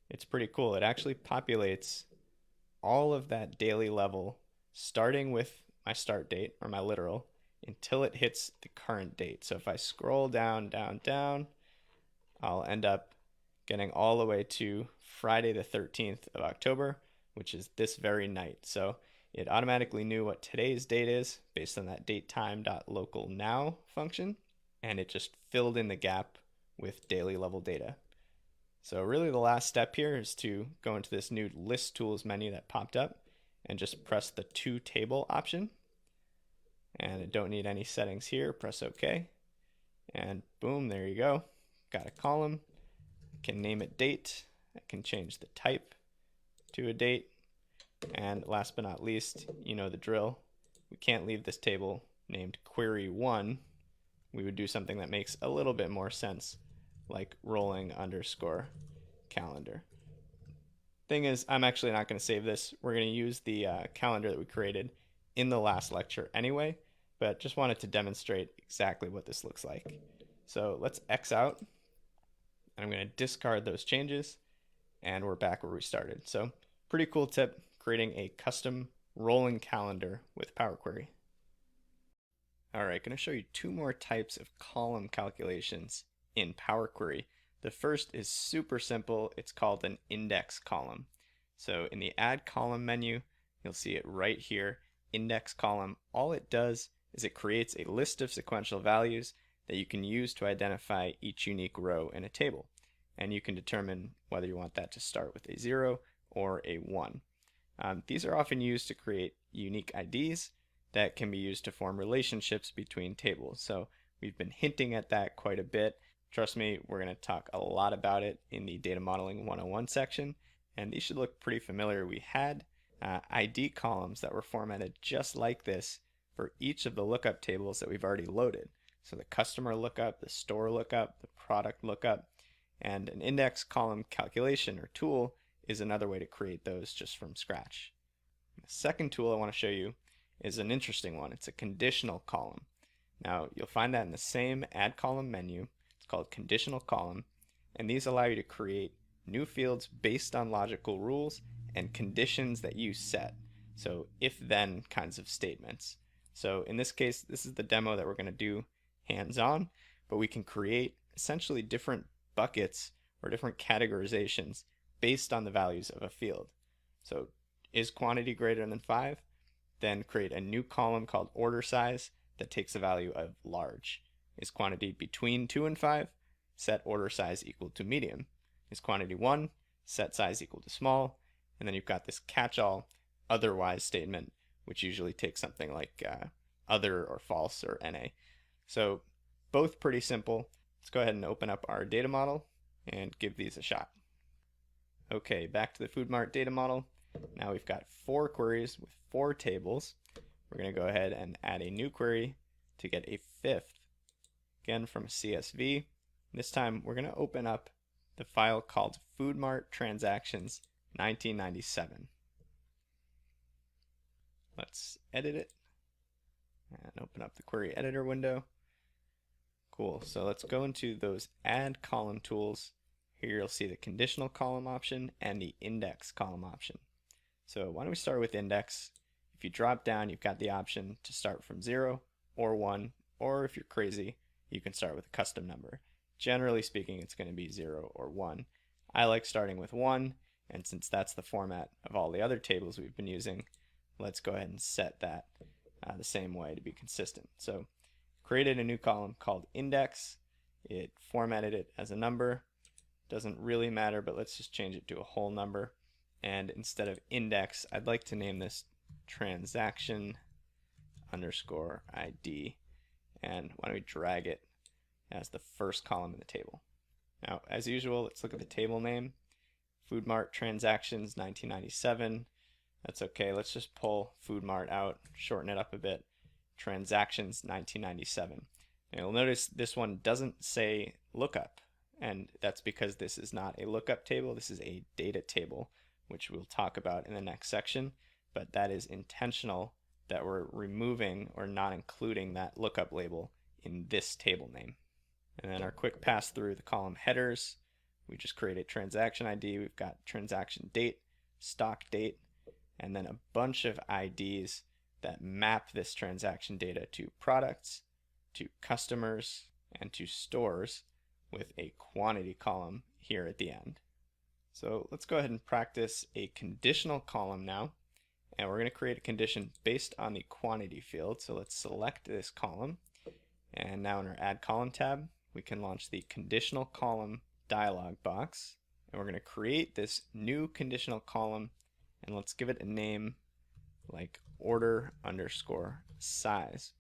it's pretty cool. It actually populates all of that daily level, starting with my start date or my literal, until it hits the current date. So if I scroll down, down, down, I'll end up getting all the way to Friday the 13th of October, which is this very night. So it automatically knew what today's date is based on that datetime.localNow function, and it just filled in the gap with daily level data. So really the last step here is to go into this new list tools menu that popped up and just press the to table option. And I don't need any settings here, press OK. And boom, there you go. Got a column, I can name it date, I can change the type to a date. And last but not least, you know the drill. We can't leave this table named query 1. We would do something that makes a little bit more sense, like rolling underscore calendar. Thing is, I'm actually not going to save this. We're going to use the calendar that we created in the last lecture anyway, but just wanted to demonstrate exactly what this looks like. So let's X out, and I'm going to discard those changes, and we're back where we started. So pretty cool tip, creating a custom rolling calendar with Power Query. All right, going to show you two more types of column calculations in Power Query. The first is super simple. It's called an index column. So in the add column menu, you'll see it right here, index column. All it does is it creates a list of sequential values that you can use to identify each unique row in a table. And you can determine whether you want that to start with a 0 or a 1. These are often used to create unique IDs that can be used to form relationships between tables. So we've been hinting at that quite a bit. Trust me, we're going to talk a lot about it in the Data Modeling 101 section, and these should look pretty familiar. We had ID columns that were formatted just like this for each of the lookup tables that we've already loaded. So the customer lookup, the store lookup, the product lookup, and an index column calculation or tool is another way to create those just from scratch. The second tool I want to show you is an interesting one. It's a conditional column. Now you'll find that in the same add column menu. It's called conditional column, and these allow you to create new fields based on logical rules and conditions that you set. So if-then kinds of statements. So in this case, this is the demo that we're going to do hands-on, but we can create essentially different buckets or different categorizations based on the values of a field. So is quantity greater than 5? Then create a new column called order size that takes the value of large. Is quantity between 2 and 5? Set order size equal to medium. Is quantity 1? Set size equal to small. And then you've got this catch-all otherwise statement, which usually takes something like other or false or NA. So both pretty simple. Let's go ahead and open up our data model and give these a shot. Okay, back to the Food Mart data model. Now we've got 4 queries with 4 tables. We're going to go ahead and add a new query to get a 5th, again from CSV. This time we're going to open up the file called Food Mart Transactions 1997. Let's edit it and open up the query editor window. Cool, so let's go into those add column tools. Here you'll see the conditional column option and the index column option. So why don't we start with index? If you drop down, you've got the option to start from 0 or 1, or if you're crazy, you can start with a custom number. Generally speaking, it's going to be 0 or 1. I like starting with 1, and since that's the format of all the other tables we've been using, let's go ahead and set that the same way to be consistent. So created a new column called index. It formatted it as a number. Doesn't really matter, but let's just change it to a whole number. And instead of index, I'd like to name this transaction underscore ID. And why don't we drag it as the first column in the table. Now, as usual, let's look at the table name. Food Mart Transactions 1997. That's okay. Let's just pull Food Mart out, shorten it up a bit. Transactions 1997. And you'll notice this one doesn't say lookup, and that's because this is not a lookup table. This is a data table, which we'll talk about in the next section, but that is intentional that we're removing or not including that lookup label in this table name. And then our quick pass through the column headers, we just created transaction ID. We've got transaction date, stock date, and then a bunch of IDs that map this transaction data to products, to customers, and to stores with a quantity column here at the end. So let's go ahead and practice a conditional column now. And we're going to create a condition based on the quantity field. So let's select this column. And now in our Add Column tab, we can launch the Conditional Column dialog box. And we're going to create this new conditional column. And let's give it a name like order underscore size.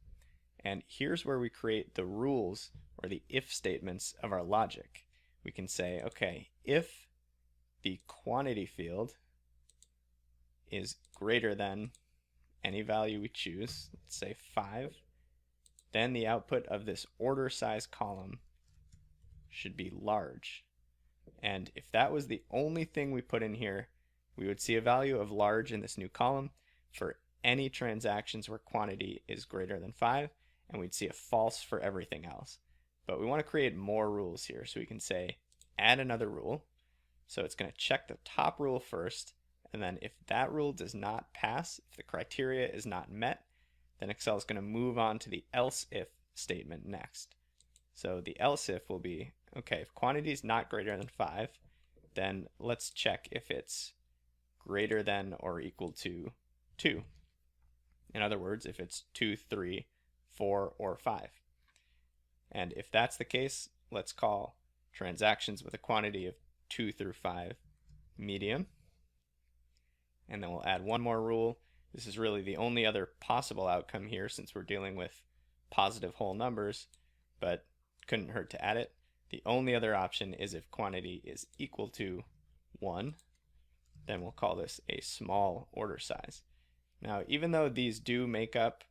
And here's where we create the rules or the if statements of our logic. We can say, okay, if the quantity field is greater than any value we choose, let's say 5, then the output of this order size column should be large. And if that was the only thing we put in here, we would see a value of large in this new column for any transactions where quantity is greater than 5, and we'd see a false for everything else. But we want to create more rules here, so we can say add another rule. So it's going to check the top rule first, and then if that rule does not pass, if the criteria is not met, then Excel is going to move on to the else if statement next. So the else if will be, okay, if quantity is not greater than 5, then let's check if it's greater than or equal to 2. In other words, if it's 2, 3, 4, or 5. And if that's the case, let's call transactions with a quantity of 2 through 5 medium. And then we'll add one more rule. This is really the only other possible outcome here since we're dealing with positive whole numbers, but couldn't hurt to add it. The only other option is if quantity is equal to 1, then we'll call this a small order size. Now, even though these do make up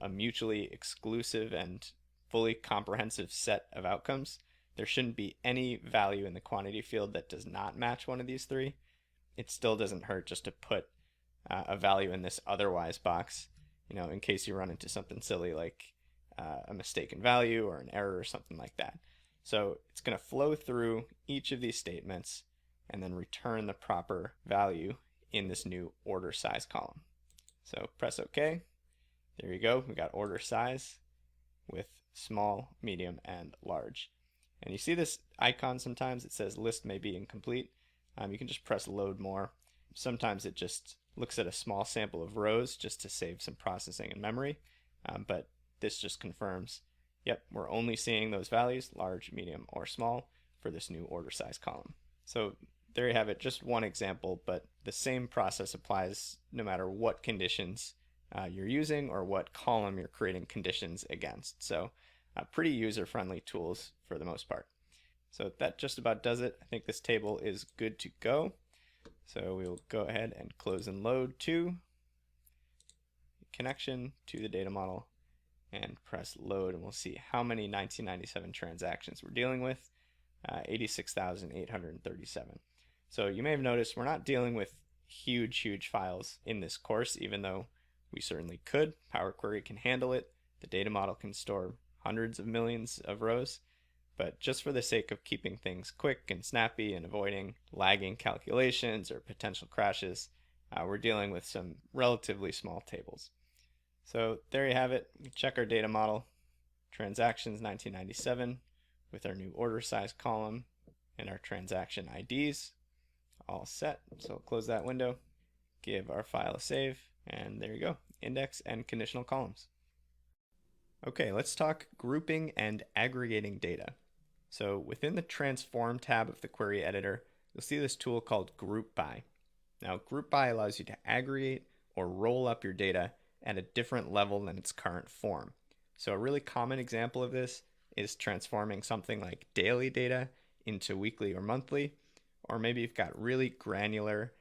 a mutually exclusive and fully comprehensive set of outcomes, there shouldn't be any value in the quantity field that does not match one of these three. It still doesn't hurt just to put a value in this otherwise box, in case you run into something silly like a mistaken value or an error or something like that. So it's going to flow through each of these statements and then return the proper value in this new order size column. So press OK. There you go. We got order size with small, medium, and large. And you see this icon sometimes, it says list may be incomplete. You can just press load more. Sometimes it just looks at a small sample of rows just to save some processing and memory. But this just confirms, yep, we're only seeing those values, large, medium, or small, for this new order size column. So there you have it, just one example, but the same process applies no matter what conditions you're using or what column you're creating conditions against. So pretty user-friendly tools for the most part. So that just about does it. I think this table is good to go. So we will go ahead and close and load to connection to the data model and press load, and we'll see how many 1997 transactions we're dealing with. 86,837. So you may have noticed we're not dealing with huge files in this course, even though we certainly could. Power Query can handle it. The data model can store hundreds of millions of rows. But just for the sake of keeping things quick and snappy and avoiding lagging calculations or potential crashes, we're dealing with some relatively small tables. So there you have it. We check our data model, transactions 1997 with our new order size column and our transaction IDs all set. So I'll close that window, give our file a save, and there you go, index and conditional columns. Okay, let's talk grouping and aggregating data. So within the Transform tab of the query editor, you'll see this tool called Group By. Now, Group By allows you to aggregate or roll up your data at a different level than its current form. So a really common example of this is transforming something like daily data into weekly or monthly, or maybe you've got really granular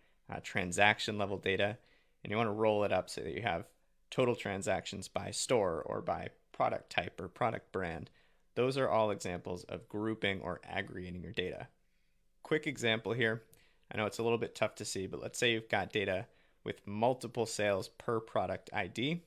transaction level data and you want to roll it up so that you have total transactions by store or by product type or product brand. Those are all examples of grouping or aggregating your data. Quick example here. I know it's a little bit tough to see, but let's say you've got data with multiple sales per product ID.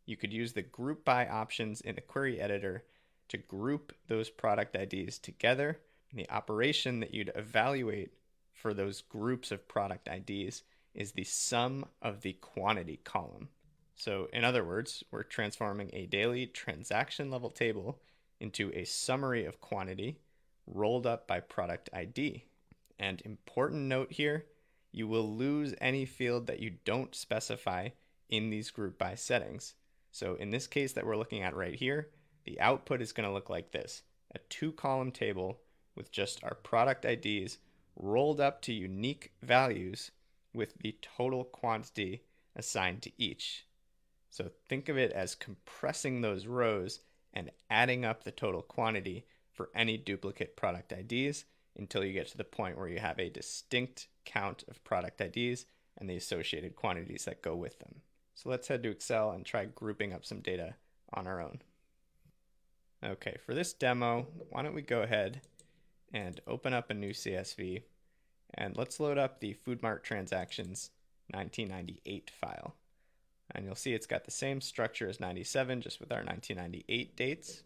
You could use the group by options in the query editor to group those product IDs together. And the operation that you'd evaluate for those groups of product IDs is the sum of the quantity column. So in other words, we're transforming a daily transaction level table into a summary of quantity rolled up by product ID. And important note here, you will lose any field that you don't specify in these group by settings. So in this case that we're looking at right here, the output is going to look like this, a 2-column table with just our product IDs rolled up to unique values with the total quantity assigned to each. So think of it as compressing those rows and adding up the total quantity for any duplicate product IDs until you get to the point where you have a distinct count of product IDs and the associated quantities that go with them. So let's head to Excel and try grouping up some data on our own. Okay, for this demo, why don't we go ahead and open up a new CSV, and let's load up the Food Mart Transactions 1998 file. And you'll see it's got the same structure as 97, just with our 1998 dates.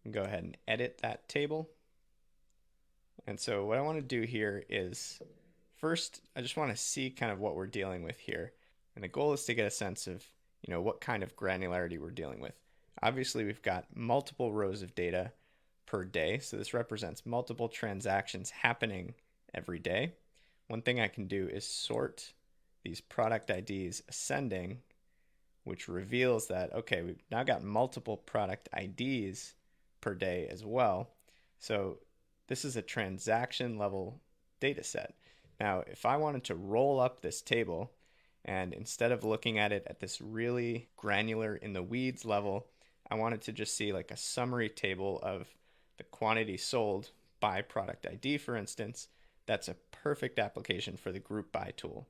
And go ahead and edit that table. And so what I want to do here is, first, I just want to see kind of what we're dealing with here. And the goal is to get a sense of, what kind of granularity we're dealing with. Obviously, we've got multiple rows of data per day, so this represents multiple transactions happening every day. One thing I can do is sort these product IDs ascending, which reveals that, okay, we've now got multiple product IDs per day as well. So this is a transaction level data set. Now, if I wanted to roll up this table, and instead of looking at it at this really granular in the weeds level, I wanted to just see like a summary table of the quantity sold by product ID, for instance, that's a perfect application for the Group By tool.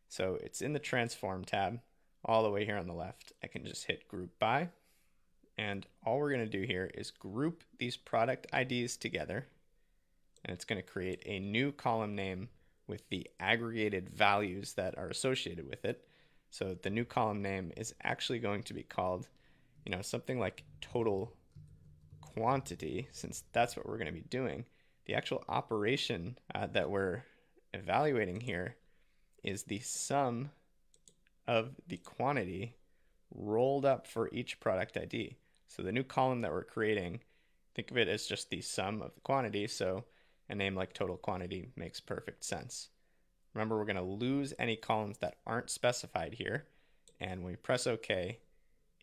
So it's in the Transform tab, all the way here on the left. I can just hit Group By, and all we're going to do here is group these product IDs together, and it's going to create a new column name with the aggregated values that are associated with it. So the new column name is actually going to be called, something like total quantity, since that's what we're going to be doing. The actual operation that we're evaluating here is the sum of the quantity rolled up for each product ID. So the new column that we're creating, think of it as just the sum of the quantity, so a name like total quantity makes perfect sense. Remember, we're going to lose any columns that aren't specified here, and when we press OK,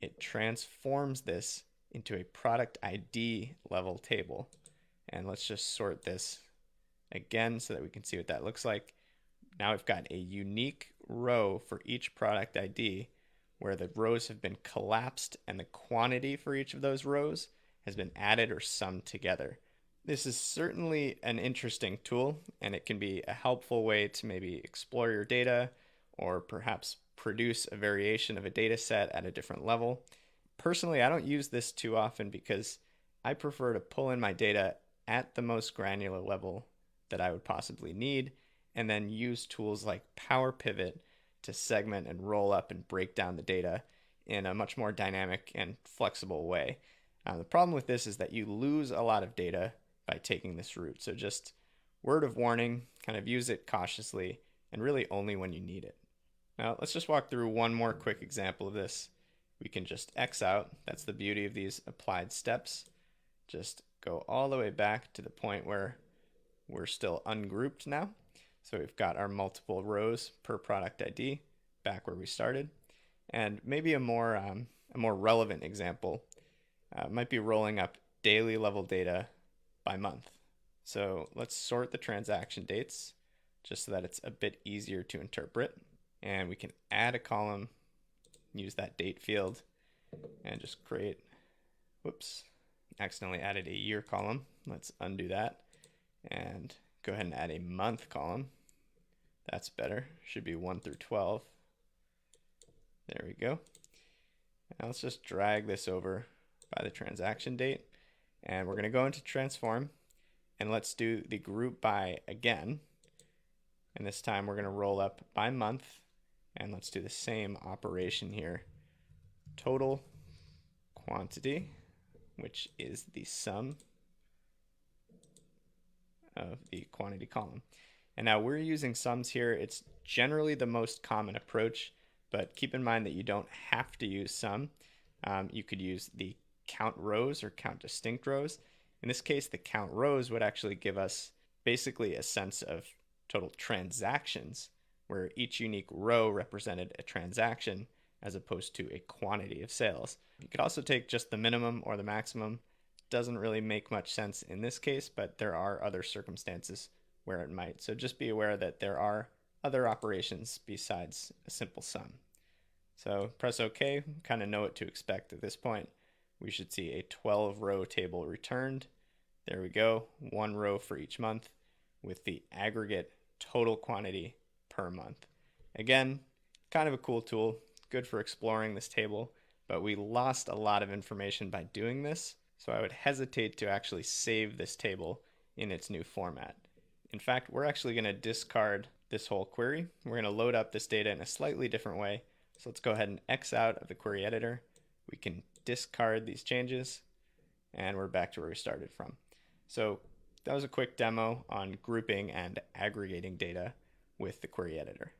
it transforms this into a product ID level table. And let's just sort this again so that we can see what that looks like. Now we've got a unique row for each product ID where the rows have been collapsed and the quantity for each of those rows has been added or summed together. This is certainly an interesting tool, and it can be a helpful way to maybe explore your data or perhaps produce a variation of a data set at a different level. Personally, I don't use this too often because I prefer to pull in my data at the most granular level that I would possibly need, and then use tools like Power Pivot to segment and roll up and break down the data in a much more dynamic and flexible way. The problem with this is that you lose a lot of data by taking this route. So just word of warning, kind of use it cautiously and really only when you need it. Now let's just walk through one more quick example of this. We can just X out. That's the beauty of these applied steps. Just go all the way back to the point where we're still ungrouped now. So we've got our multiple rows per product ID back where we started. And maybe a more relevant example might be rolling up daily level data by month. So let's sort the transaction dates just so that it's a bit easier to interpret. And we can add a column, use that date field, and just create, whoops, accidentally added a year column. Let's undo that and go ahead and add a month column. That's better. Should be 1 through 12. There we go. Now let's just drag this over by the transaction date. And we're going to go into transform and let's do the group by again. And this time we're going to roll up by month, and let's do the same operation here. Total quantity, which is the sum of the quantity column. And now we're using sums here. It's generally the most common approach, but keep in mind that you don't have to use sum. You could use the count rows or count distinct rows. In this case, the count rows would actually give us basically a sense of total transactions, where each unique row represented a transaction as opposed to a quantity of sales. You could also take just the minimum or the maximum. Doesn't really make much sense in this case, but there are other circumstances where it might. So just be aware that there are other operations besides a simple sum. So press OK, kind of know what to expect at this point. We should see a 12-row table returned. There we go, 1 row for each month with the aggregate total quantity per month. Again, kind of a cool tool, good for exploring this table, but we lost a lot of information by doing this, so I would hesitate to actually save this table in its new format. In fact, we're actually going to discard this whole query. We're going to load up this data in a slightly different way. So let's go ahead and X out of the query editor. We can discard these changes, and we're back to where we started from. So that was a quick demo on grouping and aggregating data with the query editor.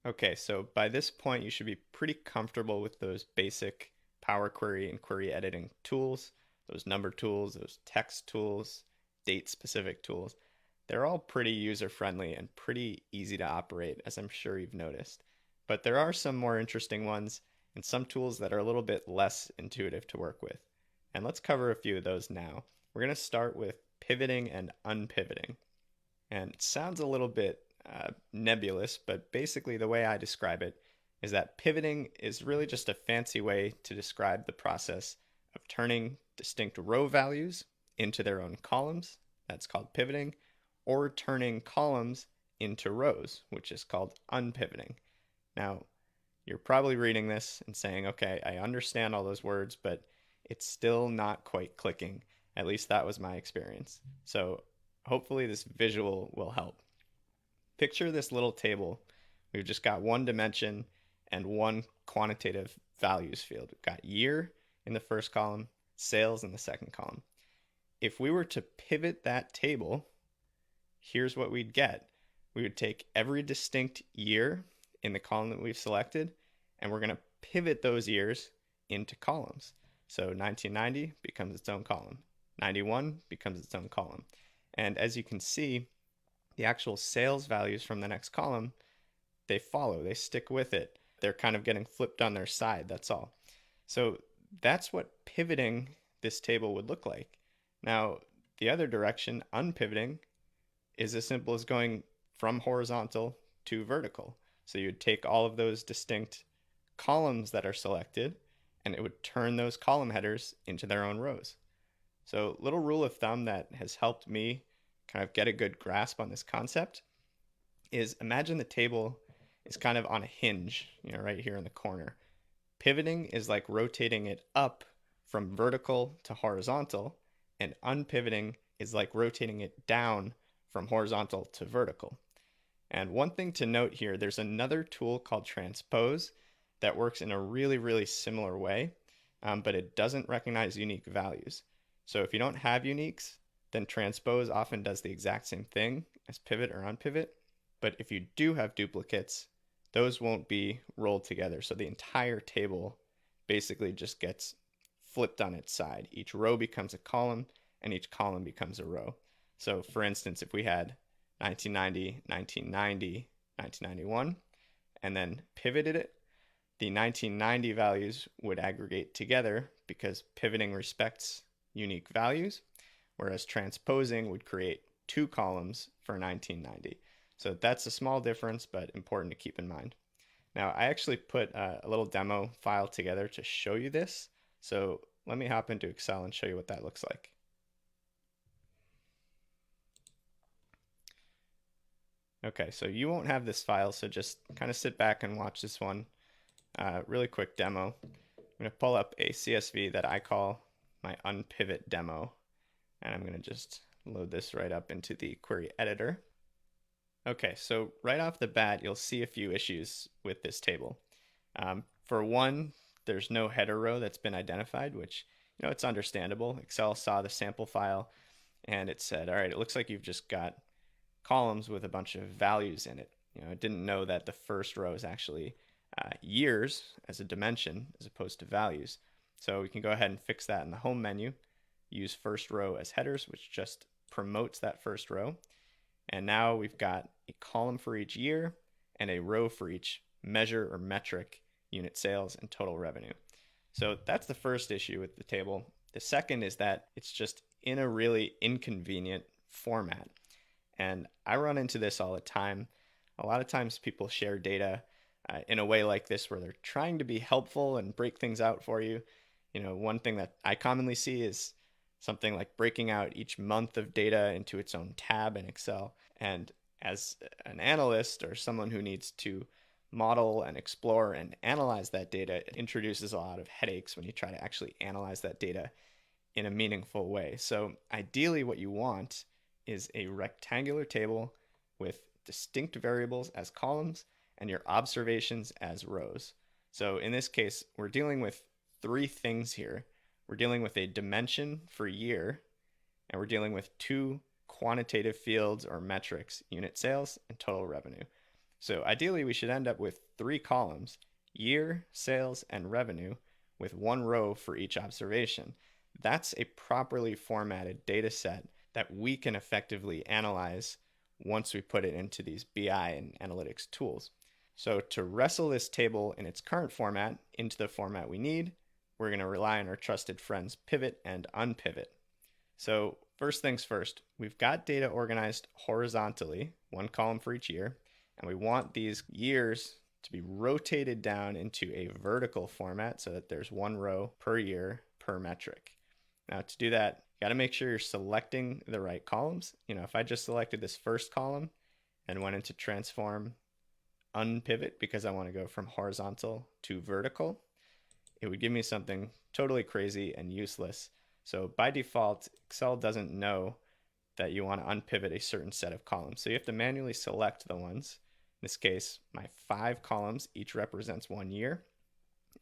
Okay, so by this point, you should be pretty comfortable with those basic Power Query and query editing tools, those number tools, those text tools, date-specific tools. They're all pretty user-friendly and pretty easy to operate, as I'm sure you've noticed. But there are some more interesting ones and some tools that are a little bit less intuitive to work with. And let's cover a few of those now. We're going to start with pivoting and unpivoting. And it sounds a little bit nebulous, but basically the way I describe it is that pivoting is really just a fancy way to describe the process of turning distinct row values into their own columns. That's called pivoting, or turning columns into rows, which is called unpivoting. Now, you're probably reading this and saying, okay, I understand all those words, but it's still not quite clicking. At least that was my experience. So hopefully this visual will help. Picture this little table. We've just got one dimension and one quantitative values field. We've got year in the first column, sales in the second column. If we were to pivot that table, here's what we'd get. We would take every distinct year in the column that we've selected, and we're going to pivot those years into columns. So 1990 becomes its own column. 91 becomes its own column. And as you can see, the actual sales values from the next column, they follow, they stick with it. They're kind of getting flipped on their side, that's all. So that's what pivoting this table would look like. Now, the other direction, unpivoting, is as simple as going from horizontal to vertical. So you'd take all of those distinct columns that are selected, and it would turn those column headers into their own rows. So, little rule of thumb that has helped me kind of get a good grasp on this concept is imagine the table is kind of on a hinge, right here in the corner. Pivoting is like rotating it up from vertical to horizontal, and unpivoting is like rotating it down from horizontal to vertical. And one thing to note here, there's another tool called transpose that works in a really, really similar way, but it doesn't recognize unique values. So if you don't have uniques, then transpose often does the exact same thing as pivot or unpivot. But if you do have duplicates, those won't be rolled together. So the entire table basically just gets flipped on its side. Each row becomes a column, and each column becomes a row. So for instance, if we had 1990, 1990, 1991, and then pivoted it, the 1990 values would aggregate together because pivoting respects unique values, whereas transposing would create two columns for 1990. So that's a small difference, but important to keep in mind. Now, I actually put a little demo file together to show you this. So let me hop into Excel and show you what that looks like. Okay, so you won't have this file, so just kind of sit back and watch this one. Really quick demo. I'm going to pull up a CSV that I call my unpivot demo, and I'm going to just load this right up into the query editor. Okay, so right off the bat, you'll see a few issues with this table. For one, there's no header row that's been identified, which, it's understandable. Excel saw the sample file and it said, all right, it looks like you've just got columns with a bunch of values in it. It didn't know that the first row is actually years as a dimension as opposed to values. So we can go ahead and fix that in the home menu, use first row as headers, which just promotes that first row. And now we've got a column for each year and a row for each measure or metric, unit sales and total revenue. So that's the first issue with the table. The second is that it's just in a really inconvenient format. And I run into this all the time. A lot of times people share data in a way like this where they're trying to be helpful and break things out for you. One thing that I commonly see is something like breaking out each month of data into its own tab in Excel. And as an analyst or someone who needs to model and explore and analyze that data, it introduces a lot of headaches when you try to actually analyze that data in a meaningful way. So ideally what you want is a rectangular table with distinct variables as columns and your observations as rows. So in this case, we're dealing with three things here. We're dealing with a dimension for year, and we're dealing with two quantitative fields or metrics, unit sales and total revenue. So ideally, we should end up with three columns, year, sales, and revenue, with one row for each observation. That's a properly formatted data set that we can effectively analyze once we put it into these BI and analytics tools. So to wrestle this table in its current format into the format we need, we're going to rely on our trusted friends pivot and unpivot. So first things first, we've got data organized horizontally, one column for each year, and we want these years to be rotated down into a vertical format so that there's one row per year per metric. Now to do that, you got to make sure you're selecting the right columns. If I just selected this first column and went into transform unpivot because I want to go from horizontal to vertical, it would give me something totally crazy and useless. So by default, Excel doesn't know that you want to unpivot a certain set of columns. So you have to manually select the ones. In this case, my 5 columns each represents 1 year.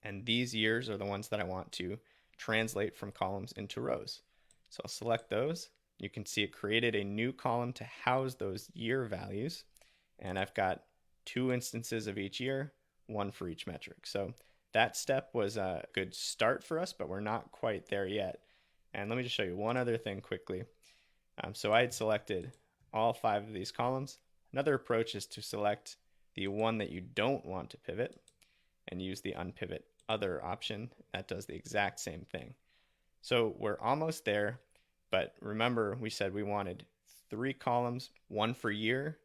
And these years are the ones that I want to translate from columns into rows. So I'll select those. You can see it created a new column to house those year values. And I've got 2 instances of each year, 1 for each metric. So that step was a good start for us, but we're not quite there yet. And let me just show you one other thing quickly. So I had selected all 5 of these columns. Another approach is to select the one that you don't want to pivot and use the unpivot other option. That does the exact same thing. So we're almost there, but remember we said we wanted 3 columns, 1 for year,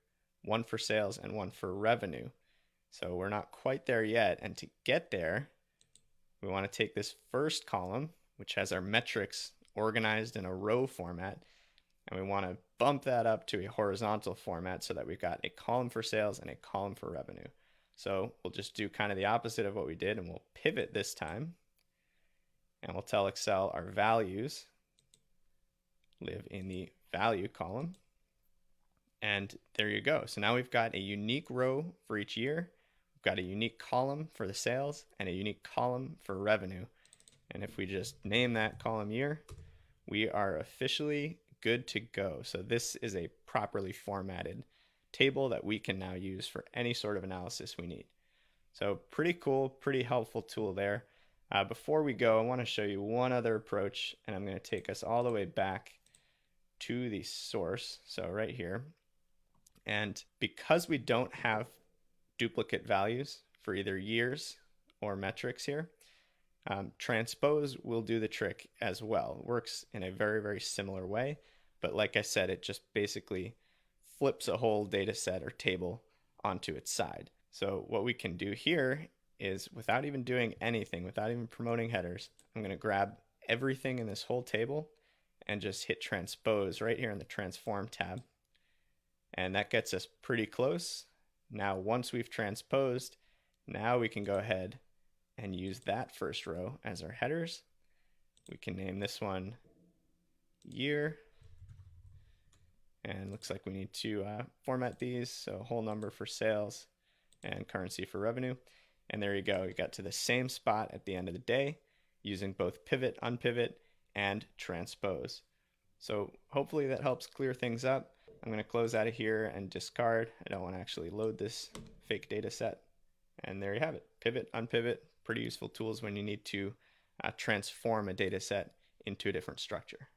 1 for sales, and 1 for revenue. So we're not quite there yet. And to get there, we want to take this first column, which has our metrics organized in a row format, and we want to bump that up to a horizontal format so that we've got a column for sales and a column for revenue. So we'll just do kind of the opposite of what we did, and we'll pivot this time, and we'll tell Excel our values live in the value column. And there you go. So now we've got a unique row for each year. We've got a unique column for the sales and a unique column for revenue. And if we just name that column year, we are officially good to go. So this is a properly formatted table that we can now use for any sort of analysis we need. So pretty cool, pretty helpful tool there. Before we go, I want to show you one other approach, and I'm going to take us all the way back to the source. So right here. And because we don't have duplicate values for either years or metrics here, transpose will do the trick as well. It works in a very, very similar way. But like I said, it just basically flips a whole data set or table onto its side. So what we can do here is, without even doing anything, without even promoting headers, I'm going to grab everything in this whole table and just hit transpose right here in the transform tab. And that gets us pretty close. Now, once we've transposed, now we can go ahead and use that first row as our headers. We can name this one year. And looks like we need to format these. So whole number for sales and currency for revenue. And there you go. We got to the same spot at the end of the day using both pivot, unpivot, and transpose. So hopefully that helps clear things up. I'm going to close out of here and discard. I don't want to actually load this fake data set. And there you have it. Pivot, unpivot, pretty useful tools when you need to transform a data set into a different structure.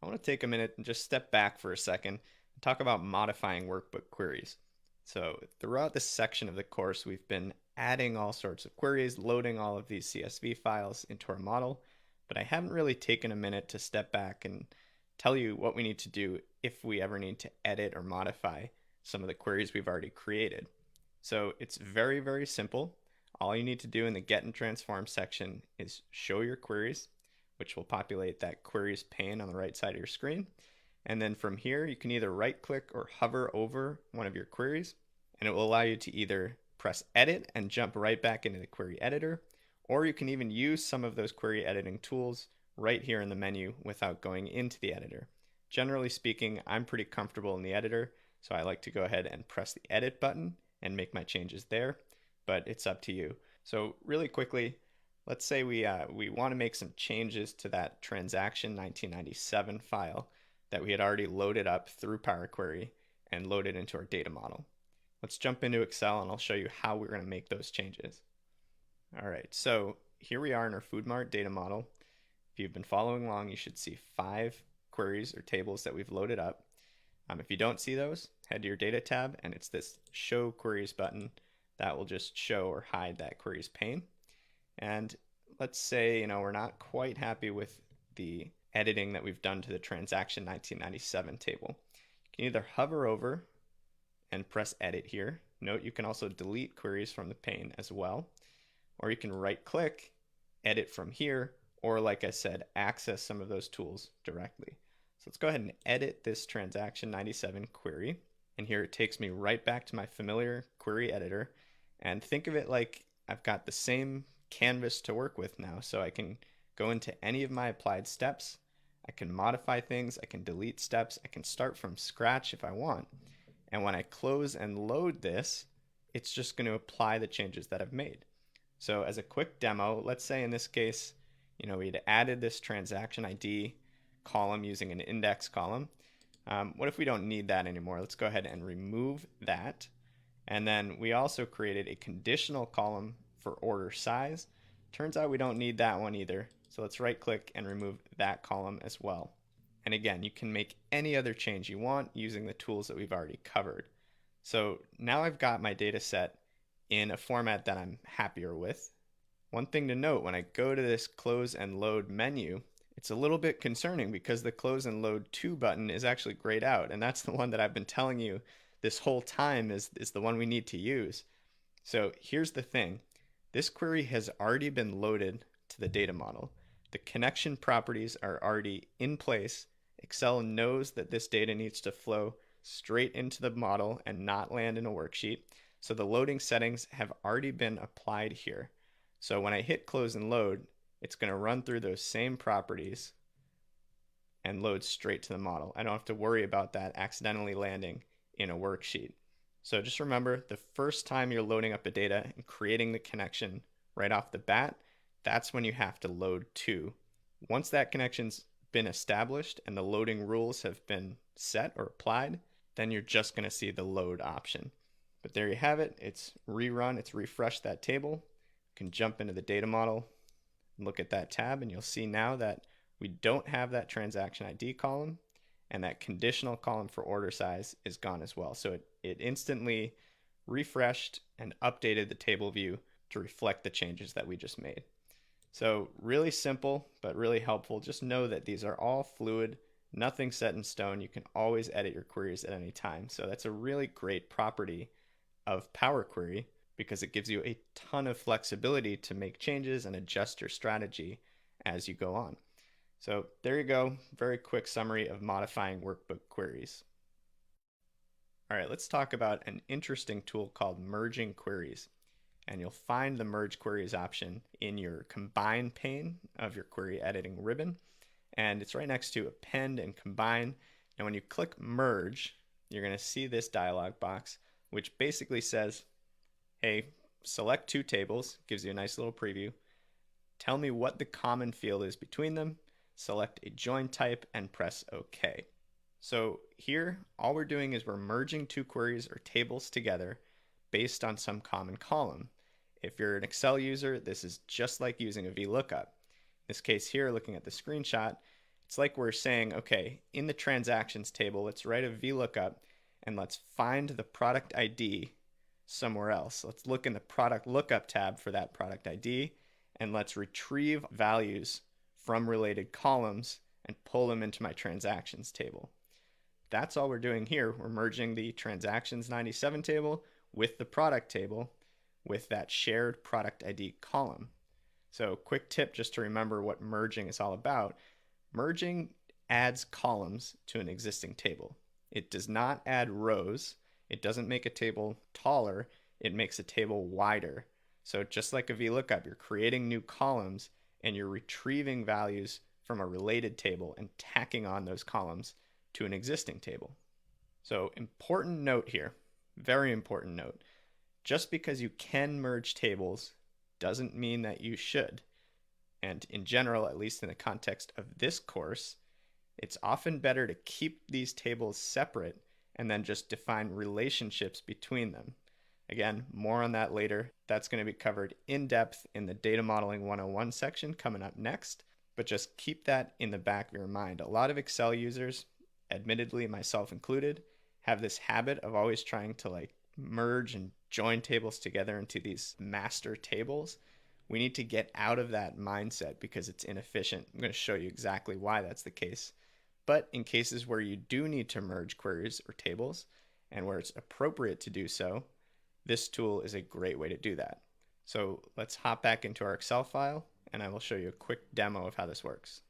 I want to take a minute and just step back for a second and talk about modifying workbook queries. So throughout this section of the course, we've been adding all sorts of queries, loading all of these CSV files into our model, but I haven't really taken a minute to step back and tell you what we need to do if we ever need to edit or modify some of the queries we've already created. So it's very, very simple. All you need to do in the Get and Transform section is show your queries, which will populate that queries pane on the right side of your screen. And then from here, you can either right click or hover over one of your queries, and it will allow you to either press edit and jump right back into the query editor, or you can even use some of those query editing tools right here in the menu without going into the editor. Generally speaking, I'm pretty comfortable in the editor, so I like to go ahead and press the edit button and make my changes there, but it's up to you. So really quickly, let's say we want to make some changes to that transaction 1997 file that we had already loaded up through Power Query and loaded into our data model. Let's jump into Excel and I'll show you how we're going to make those changes. All right, so here we are in our Food Mart data model. If you've been following along, you should see 5 queries or tables that we've loaded up. If you don't see those, head to your data tab and it's this show queries button that will just show or hide that queries pane. And let's say, we're not quite happy with the editing that we've done to the transaction 1997 table. You can either hover over and press edit here. Note you can also delete queries from the pane as well, or you can right click, edit from here, or like I said, access some of those tools directly. So let's go ahead and edit this transaction 97 query. And here it takes me right back to my familiar query editor. And think of it like I've got the same canvas to work with now. So I can go into any of my applied steps. I can modify things. I can delete steps. I can start from scratch if I want. And when I close and load this, it's just going to apply the changes that I've made. So as a quick demo, let's say in this case, we'd added this transaction ID column using an index column. What if we don't need that anymore? Let's go ahead and remove that. And then we also created a conditional column for order size. Turns out we don't need that one either. So let's right click and remove that column as well. And again, you can make any other change you want using the tools that we've already covered. So now I've got my data set in a format that I'm happier with. One thing to note, when I go to this close and load menu, it's a little bit concerning because the close and load to button is actually grayed out. And that's the one that I've been telling you this whole time is the one we need to use. So here's the thing. This query has already been loaded to the data model. The connection properties are already in place. Excel knows that this data needs to flow straight into the model and not land in a worksheet. So the loading settings have already been applied here. So when I hit close and load, it's going to run through those same properties and load straight to the model. I don't have to worry about that accidentally landing in a worksheet. So just remember, the first time you're loading up the data and creating the connection right off the bat, that's when you have to load to. Once that connection's been established and the loading rules have been set or applied, then you're just going to see the load option. But there you have it. It's rerun, it's refreshed that table. You can jump into the data model and look at that tab, and you'll see now that we don't have that transaction ID column, and that conditional column for order size is gone as well. So it instantly refreshed and updated the table view to reflect the changes that we just made. So really simple, but really helpful. Just know that these are all fluid, nothing set in stone. You can always edit your queries at any time. So that's a really great property of Power Query, because it gives you a ton of flexibility to make changes and adjust your strategy as you go on. So there you go, very quick summary of modifying workbook queries. All right, let's talk about an interesting tool called merging queries. And you'll find the merge queries option in your combine pane of your query editing ribbon. And it's right next to append and combine. And when you click merge, you're going to see this dialog box, which basically says, hey, select two tables, gives you a nice little preview. Tell me what the common field is between them. Select a join type and press OK. So here, all we're doing is we're merging two queries or tables together based on some common column. If you're an Excel user, this is just like using a VLOOKUP. In this case here, looking at the screenshot, it's like we're saying, okay, in the transactions table, let's write a VLOOKUP and let's find the product ID somewhere else. Let's look in the product lookup tab for that product ID, and let's retrieve values from related columns and pull them into my transactions table. That's all we're doing here. We're merging the transactions 97 table with the product table with that shared product ID column. So quick tip just to remember what merging is all about. Merging adds columns to an existing table. It does not add rows. It doesn't make a table taller. It makes a table wider. So just like a VLOOKUP, you're creating new columns and you're retrieving values from a related table and tacking on those columns to an existing table. So important note here, very important note. Just because you can merge tables doesn't mean that you should. And in general, at least in the context of this course, it's often better to keep these tables separate and then just define relationships between them. Again, more on that later. That's going to be covered in depth in the Data Modeling 101 section coming up next, but just keep that in the back of your mind. A lot of Excel users, admittedly myself included, have this habit of always trying to merge and join tables together into these master tables. We need to get out of that mindset because it's inefficient. I'm going to show you exactly why that's the case. But in cases where you do need to merge queries or tables and where it's appropriate to do so, this tool is a great way to do that. So let's hop back into our Excel file and I will show you a quick demo of how this works.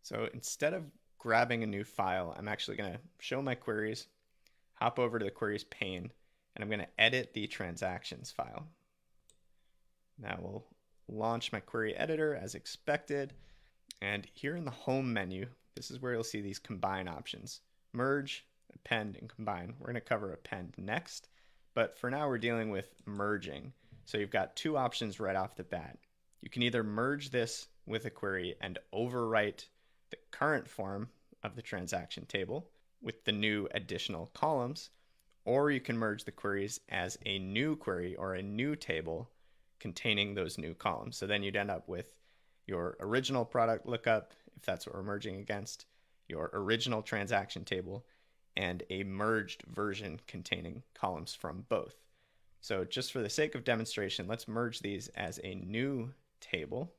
So instead of grabbing a new file, I'm actually going to show my queries, hop over to the queries pane, and I'm going to edit the transactions file. Now we'll launch my query editor as expected. And here in the home menu, this is where you'll see these combine options: merge, append, and combine. We're going to cover append next, but for now we're dealing with merging. So you've got two options right off the bat. You can either merge this with a query and overwrite the current form of the transaction table with the new additional columns, or you can merge the queries as a new query or a new table containing those new columns. So then you'd end up with your original product lookup, if that's what we're merging against, your original transaction table, and a merged version containing columns from both. So just for the sake of demonstration, let's merge these as a new table.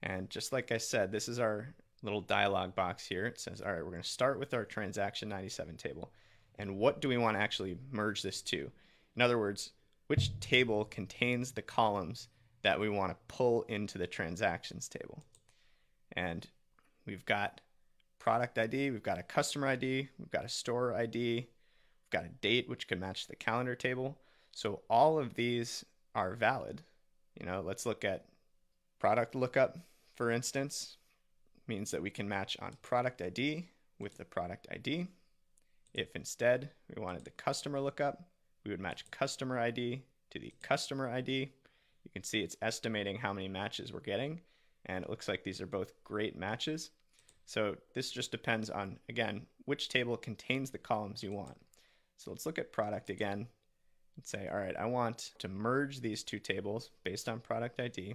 And just like I said, this is our little dialog box here. It says, all right, we're going to start with our transaction 97 table. And what do we want to actually merge this to? In other words, which table contains the columns that we want to pull into the transactions table. And we've got product ID, we've got a customer ID, we've got a store ID, we've got a date which can match the calendar table. So all of these are valid. Let's look at product lookup, for instance. Means that we can match on product ID with the product ID. If instead we wanted the customer lookup, we would match customer ID to the customer ID. You can see it's estimating how many matches we're getting, and it looks like these are both great matches. So this just depends on, again, which table contains the columns you want. So let's look at product again and say, all right, I want to merge these two tables based on product ID.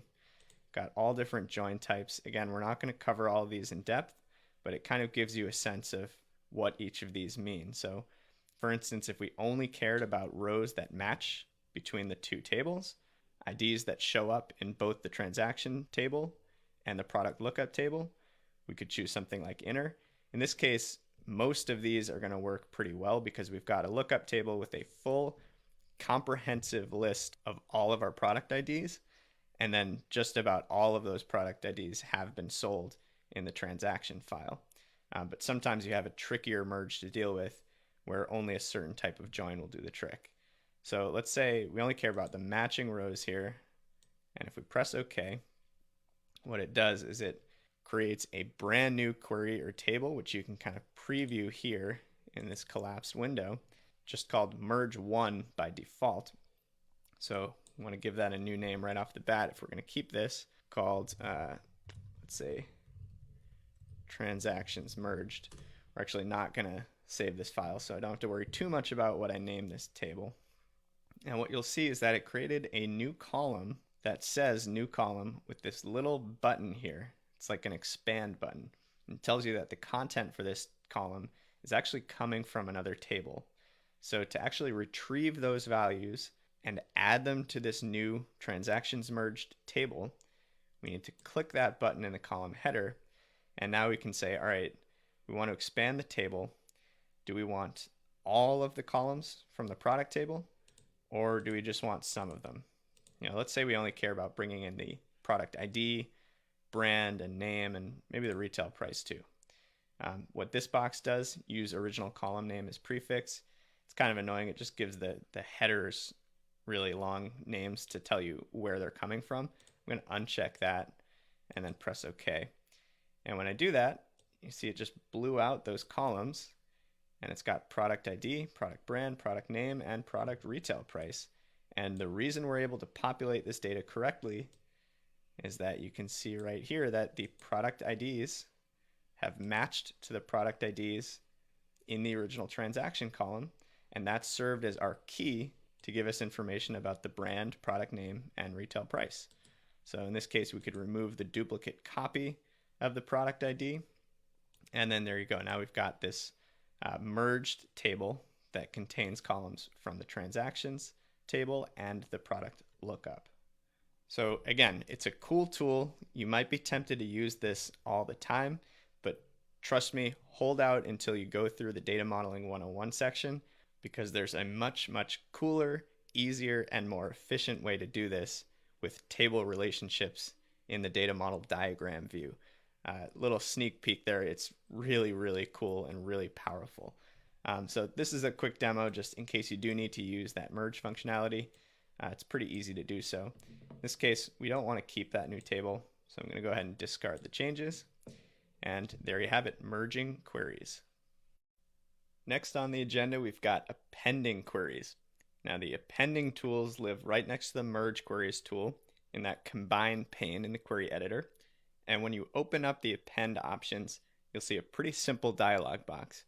Got all different join types. Again, we're not going to cover all of these in depth, but it kind of gives you a sense of what each of these mean. So for instance, if we only cared about rows that match between the two tables, IDs that show up in both the transaction table and the product lookup table, we could choose something like inner. In this case, most of these are going to work pretty well because we've got a lookup table with a full comprehensive list of all of our product IDs, and then just about all of those product IDs have been sold in the transaction file. But sometimes you have a trickier merge to deal with where only a certain type of join will do the trick. So let's say we only care about the matching rows here, and if we press OK, what it does is it creates a brand new query or table, which you can kind of preview here in this collapsed window, just called merge one by default. So I want to give that a new name right off the bat if we're going to keep this, called, let's say, transactions merged. We're actually not going to save this file, so I don't have to worry too much about what I name this table. And what you'll see is that it created a new column that says new column with this little button here. It's like an expand button. It tells you that the content for this column is actually coming from another table. So to actually retrieve those values and add them to this new transactions merged table, we need to click that button in the column header. And now we can say, all right, we want to expand the table. Do we want all of the columns from the product table, or do we just want some of them? Let's say we only care about bringing in the product ID, brand, and name, and maybe the retail price too. What this box does, use original column name as prefix. It's kind of annoying. It just gives the headers really long names to tell you where they're coming from. I'm going to uncheck that and then press OK. And when I do that, you see it just blew out those columns, and it's got product ID, product brand, product name, and product retail price. And the reason we're able to populate this data correctly is that you can see right here that the product IDs have matched to the product IDs in the original transaction column, and that's served as our key to give us information about the brand, product name, and retail price. So in this case, we could remove the duplicate copy of the product ID, and then there you go. Now we've got this merged table that contains columns from the transactions table and the product lookup. So again, it's a cool tool. You might be tempted to use this all the time, but trust me, hold out until you go through the Data Modeling 101 section, because there's a much, much cooler, easier, and more efficient way to do this with table relationships in the data model diagram view. Little sneak peek there. It's really, really cool and really powerful. So this is a quick demo just in case you do need to use that merge functionality. It's pretty easy to do so. In this case, we don't want to keep that new table, so I'm going to go ahead and discard the changes. And there you have it, merging queries. Next on the agenda, we've got appending queries. Now the appending tools live right next to the merge queries tool in that combine pane in the query editor. And when you open up the append options, you'll see a pretty simple dialog box.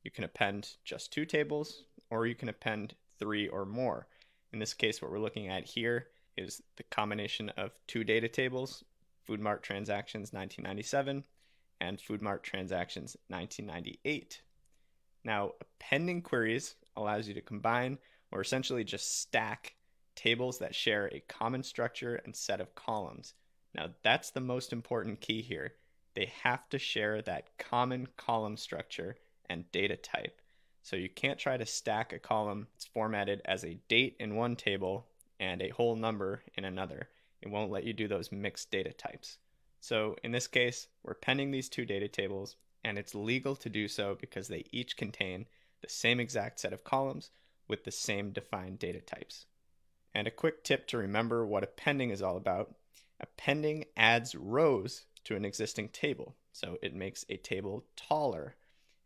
You can append just 2 tables, or you can append 3 or more. In this case, what we're looking at here is the combination of 2 data tables, Food Mart Transactions 1997 and Food Mart Transactions 1998. Now, appending queries allows you to combine or essentially just stack tables that share a common structure and set of columns. Now, that's the most important key here. They have to share that common column structure and data type. So you can't try to stack a column that's formatted as a date in one table and a whole number in another. It won't let you do those mixed data types. So in this case, we're appending these two data tables, and it's legal to do so because they each contain the same exact set of columns with the same defined data types. And a quick tip to remember what appending is all about: appending adds rows to an existing table, so it makes a table taller.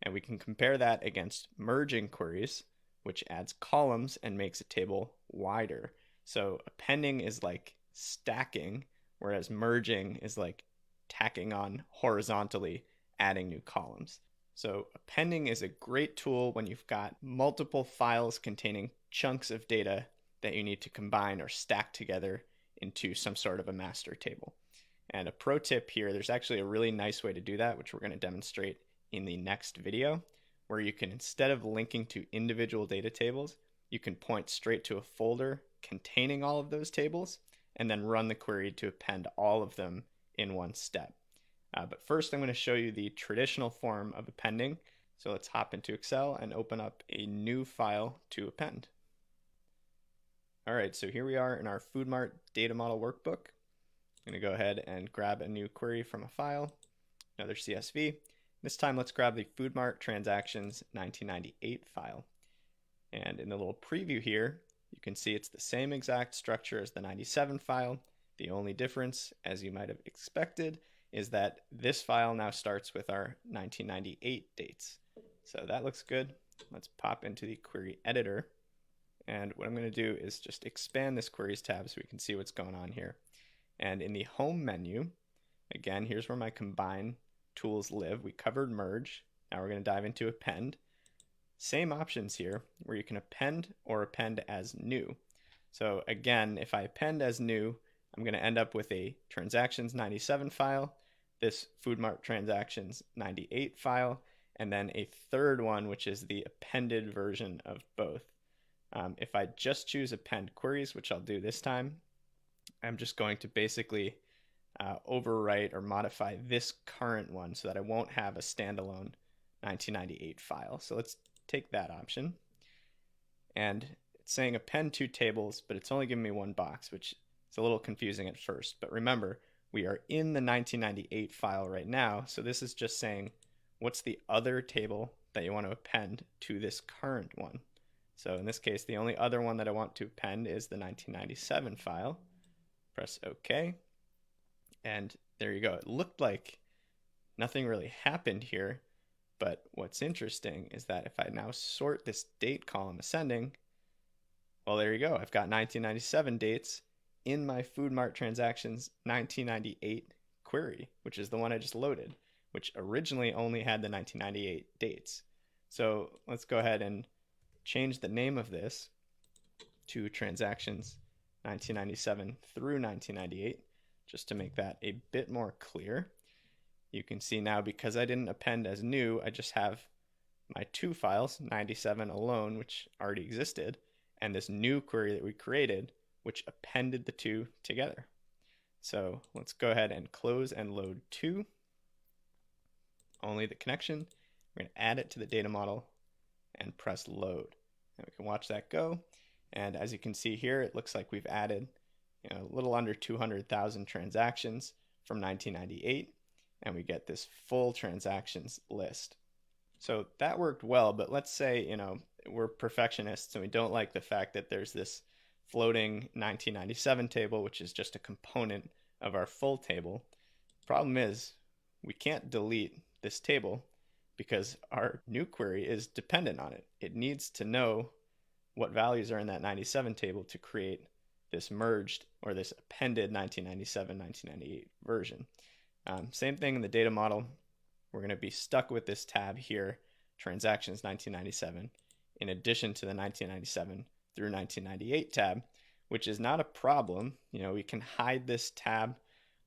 And we can compare that against merging queries, which adds columns and makes a table wider. So appending is like stacking, whereas merging is like tacking on horizontally, adding new columns. So appending is a great tool when you've got multiple files containing chunks of data that you need to combine or stack together into some sort of a master table. And a pro tip here, there's actually a really nice way to do that, which we're going to demonstrate in the next video, where you can, instead of linking to individual data tables, you can point straight to a folder containing all of those tables and then run the query to append all of them in one step. But first, I'm going to show you the traditional form of appending. So let's hop into Excel and open up a new file to append. All right, so here we are in our FoodMart data model workbook. I'm going to go ahead and grab a new query from a file, another CSV. This time, let's grab the FoodMart transactions 1998 file. And in the little preview here, you can see it's the same exact structure as the 97 file. The only difference, as you might have expected, is that this file now starts with our 1998 dates. So that looks good. Let's pop into the query editor. And what I'm going to do is just expand this queries tab so we can see what's going on here. And in the home menu, again, here's where my combine tools live. We covered merge. Now we're going to dive into append. Same options here, where you can append or append as new. So again, if I append as new, I'm going to end up with a transactions 97 file, this FoodMart transactions 98 file, and then a third one, which is the appended version of both. If I just choose append queries, which I'll do this time, I'm just going to basically overwrite or modify this current one so that I won't have a standalone 1998 file. So let's take that option. And it's saying append two tables, but it's only giving me one box, which is a little confusing at first. But remember, we are in the 1998 file right now. So this is just saying, what's the other table that you want to append to this current one? So in this case, the only other one that I want to append is the 1997 file. Press OK. And there you go. It looked like nothing really happened here. But what's interesting is that if I now sort this date column ascending, well, there you go. I've got 1997 dates in my FoodMart transactions 1998 query, which is the one I just loaded, which originally only had the 1998 dates. So let's go ahead and change the name of this to transactions 1997 through 1998, just to make that a bit more clear. You can see now, because I didn't append as new, I just have my two files, 97 alone, which already existed, and this new query that we created, which appended the two together. So let's go ahead and close and load two. Only the connection. We're going to add it to the data model and press load. And we can watch that go. And as you can see here, it looks like we've added a little under 200,000 transactions from 1998. And we get this full transactions list. So that worked well, but let's say, we're perfectionists and we don't like the fact that there's this floating 1997 table, which is just a component of our full table. Problem is, we can't delete this table because our new query is dependent on it. It needs to know what values are in that 97 table to create this merged or this appended 1997-1998 version. Same thing in the data model. We're going to be stuck with this tab here, transactions 1997, in addition to the 1997 through 1998 tab, which is not a problem. We can hide this tab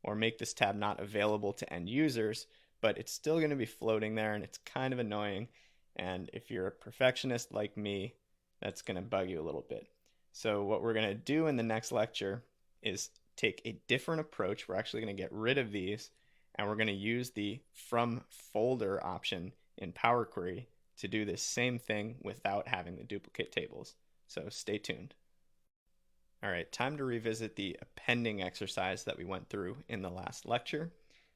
or make this tab not available to end users, but it's still going to be floating there and it's kind of annoying. And if you're a perfectionist like me, that's going to bug you a little bit. So what we're going to do in the next lecture is take a different approach. We're actually going to get rid of these, and we're going to use the from folder option in Power Query to do this same thing without having the duplicate tables. So stay tuned. All right, time to revisit the appending exercise that we went through in the last lecture.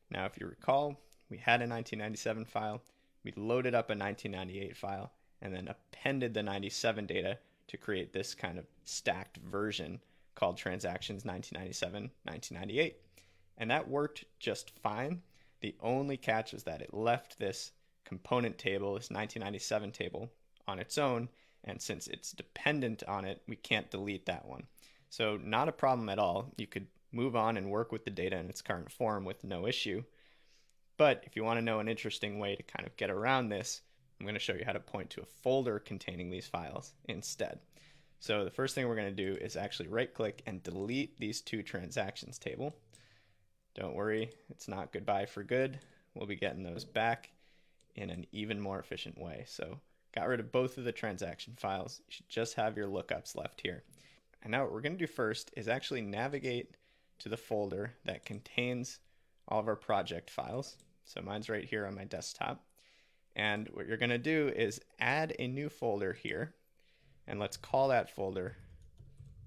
Now, if you recall, we had a 1997 file, we loaded up a 1998 file, and then appended the 97 data to create this kind of stacked version called transactions 1997, 1998. And that worked just fine. The only catch is that it left this component table, this 1997 table, on its own, and since it's dependent on it, we can't delete that one. So not a problem at all. You could move on and work with the data in its current form with no issue. But if you want to know an interesting way to kind of get around this, I'm going to show you how to point to a folder containing these files instead. So the first thing we're going to do is actually right-click and delete these two transactions table. Don't worry, it's not goodbye for good. We'll be getting those back in an even more efficient way. So got rid of both of the transaction files. You should just have your lookups left here. And now what we're going to do first is actually navigate to the folder that contains all of our project files. So mine's right here on my desktop. And what you're going to do is add a new folder here. And let's call that folder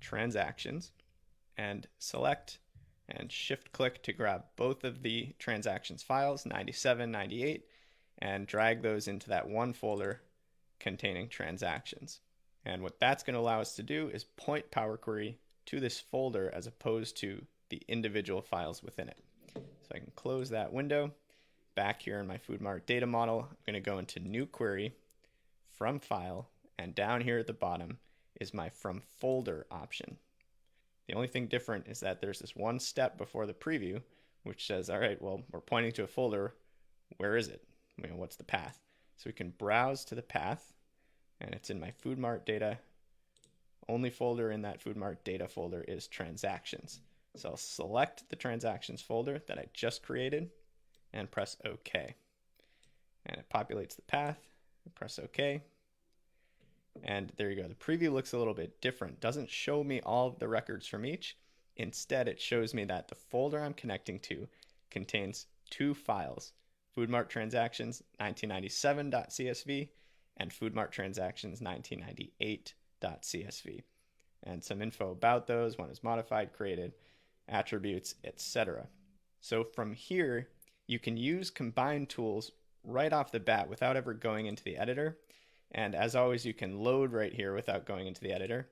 transactions, and select and shift click to grab both of the transactions files, 97, 98, and drag those into that one folder containing transactions. And what that's going to allow us to do is point Power Query to this folder as opposed to the individual files within it. So I can close that window. Back here in my FoodMart data model, I'm going to go into New Query, From File, and down here at the bottom is my From Folder option. The only thing different is that there's this one step before the preview, which says, all right, well, we're pointing to a folder. Where is it? What's the path? So we can browse to the path, and it's in my FoodMart data. Only folder in that FoodMart data folder is transactions. So I'll select the transactions folder that I just created and press OK. And it populates the path. Press OK. And there you go. The preview looks a little bit different. Doesn't show me all of the records from each. Instead, it shows me that the folder I'm connecting to contains two files, FoodMart Transactions 1997.csv and FoodMart Transactions 1998.csv. And some info about those: one is modified, created, attributes, etc. So from here, you can use combine tools right off the bat without ever going into the editor. And as always, you can load right here without going into the editor.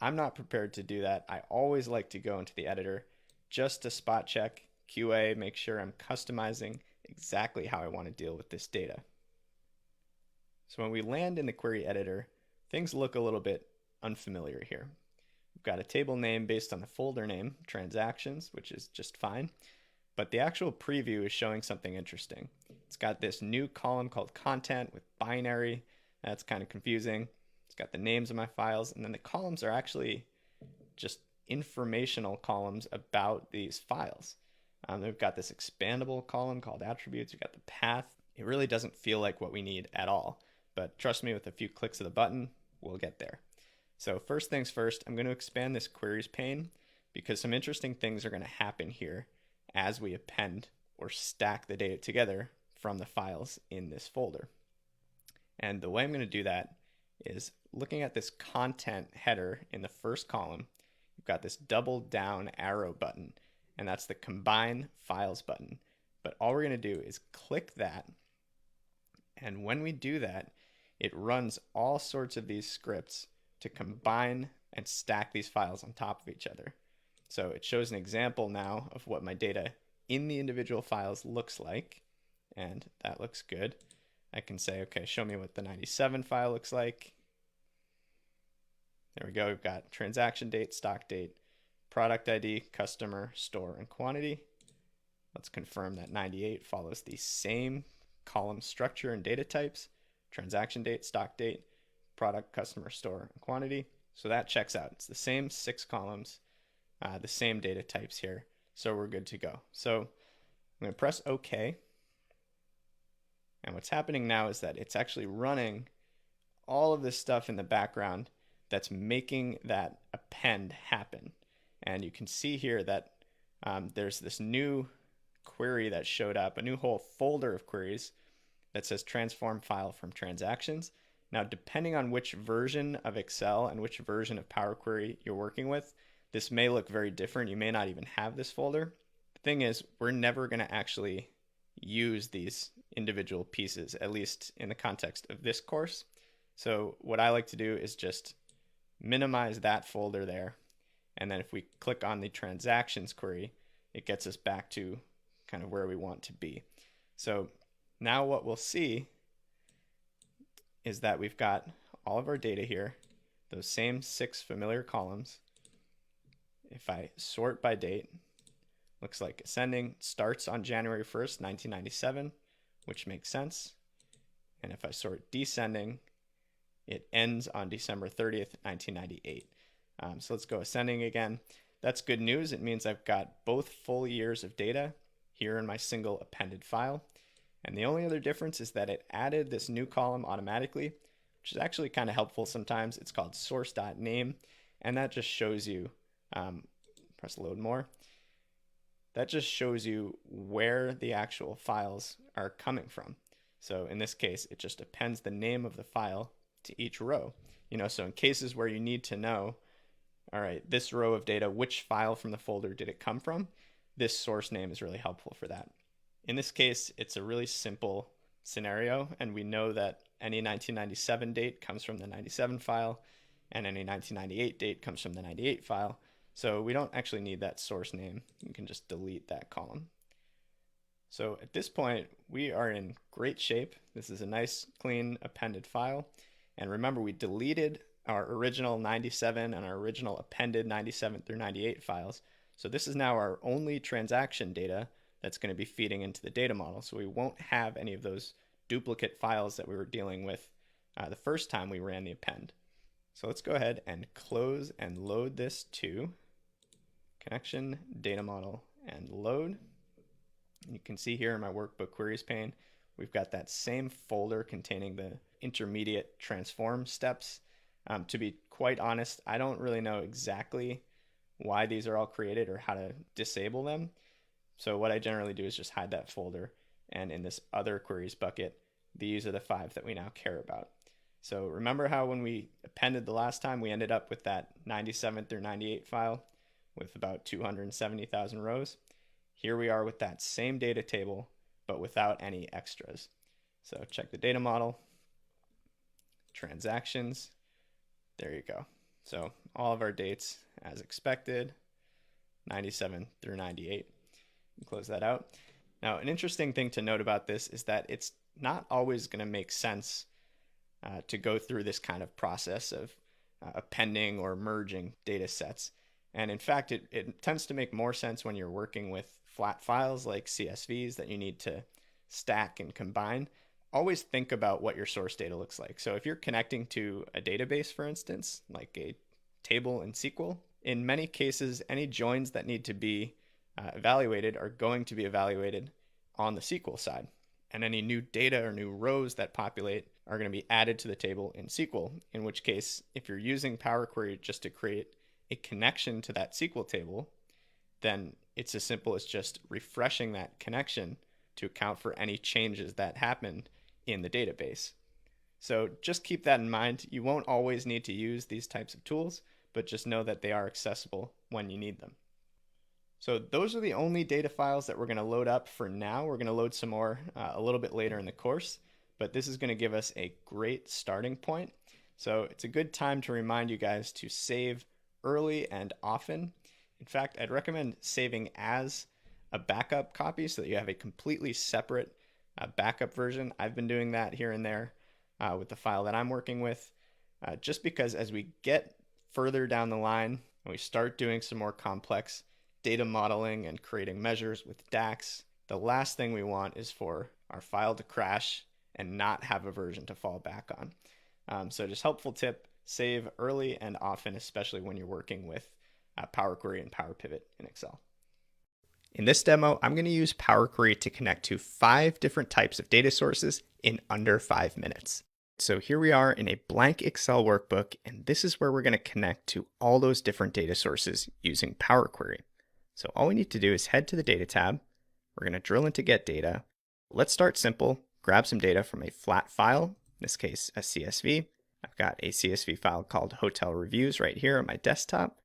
I'm not prepared to do that. I always like to go into the editor just to spot check, QA, make sure I'm customizing exactly how I want to deal with this data. So when we land in the query editor, things look a little bit unfamiliar here. We've got a table name based on the folder name, transactions, which is just fine. But the actual preview is showing something interesting. It's got this new column called content with binary. That's kind of confusing. It's got the names of my files, and then the columns are actually just informational columns about these files. We've got this expandable column called attributes. We've got the path. It really doesn't feel like what we need at all, but trust me, with a few clicks of the button, we'll get there. So first things first, I'm going to expand this queries pane because some interesting things are going to happen here as we append or stack the data together from the files in this folder. And the way I'm going to do that is looking at this content header in the first column. You've got this double down arrow button, and that's the combine files button. But all we're going to do is click that. And when we do that, it runs all sorts of these scripts to combine and stack these files on top of each other. So it shows an example now of what my data in the individual files looks like. And that looks good. I can say, okay, show me what the 97 file looks like. There we go. We've got transaction date, stock date, product ID, customer, store, and quantity. Let's confirm that 98 follows the same column structure and data types: transaction date, stock date, product, customer, store, and quantity. So that checks out. It's the same 6 columns, the same data types here. So we're good to go. So I'm going to press OK. And what's happening now is that it's actually running all of this stuff in the background that's making that append happen. And you can see here that there's this new query that showed up, a new whole folder of queries that says transform file from transactions. Now, depending on which version of Excel and which version of Power Query you're working with, this may look very different. You may not even have this folder. The thing is, we're never going to actually use these individual pieces, at least in the context of this course. So what I like to do is just minimize that folder there. And then if we click on the transactions query, it gets us back to kind of where we want to be. So now what we'll see is that we've got all of our data here, those same 6 familiar columns. If I sort by date, looks like ascending starts on January 1st, 1997, which makes sense. And if I sort descending, it ends on December 30th, 1998. So let's go ascending again. That's good news. It means I've got both full years of data here in my single appended file. And the only other difference is that it added this new column automatically, which is actually kind of helpful sometimes. It's called source.name, and that just shows you, press load more, that just shows you where the actual files are coming from. So in this case, it just appends the name of the file to each row. So in cases where you need to know, all right, this row of data, which file from the folder did it come from? This source name is really helpful for that. In this case, it's a really simple scenario, and we know that any 1997 date comes from the 97 file, and any 1998 date comes from the 98 file. So we don't actually need that source name. You can just delete that column. So at this point, we are in great shape. This is a nice, clean appended file. And remember, we deleted our original 97 and our original appended 97 through 98 files. So this is now our only transaction data that's going to be feeding into the data model. So we won't have any of those duplicate files that we were dealing with the first time we ran the append. So let's go ahead and close and load this to connection, data model, and load. You can see here in my workbook queries pane, we've got that same folder containing the intermediate transform steps. To be quite honest, I don't really know exactly why these are all created or how to disable them. So what I generally do is just hide that folder. And in this other queries bucket, these are the 5 that we now care about. So remember how when we appended the last time, we ended up with that 97 through 98 file with about 270,000 rows. Here we are with that same data table, but without any extras. So check the data model, transactions, there you go. So all of our dates as expected, 97 through 98. Close that out. Now, an interesting thing to note about this is that it's not always going to make sense to go through this kind of process of appending or merging data sets. And in fact, it tends to make more sense when you're working with flat files like CSVs that you need to stack and combine. Always think about what your source data looks like. So if you're connecting to a database, for instance, like a table in SQL, in many cases, any joins that need to be evaluated are going to be evaluated on the SQL side. And any new data or new rows that populate are going to be added to the table in SQL, in which case, if you're using Power Query just to create a connection to that SQL table, then it's as simple as just refreshing that connection to account for any changes that happened in the database. So just keep that in mind. You won't always need to use these types of tools, but just know that they are accessible when you need them. So those are the only data files that we're going to load up for now. We're going to load some more a little bit later in the course, but this is going to give us a great starting point. So it's a good time to remind you guys to save early and often. In fact, I'd recommend saving as a backup copy so that you have a completely separate backup version. I've been doing that here and there with the file that I'm working with, just because as we get further down the line and we start doing some more complex data modeling and creating measures with DAX, the last thing we want is for our file to crash and not have a version to fall back on. So just helpful tip, save early and often, especially when you're working with Power Query and Power Pivot in Excel. In this demo, I'm going to use Power Query to connect to 5 different types of data sources in under 5 minutes. So here we are in a blank Excel workbook, and this is where we're going to connect to all those different data sources using Power Query. So all we need to do is head to the Data tab. We're going to drill into Get Data. Let's start simple. Grab some data from a flat file, in this case a CSV. I've got a CSV file called Hotel Reviews right here on my desktop.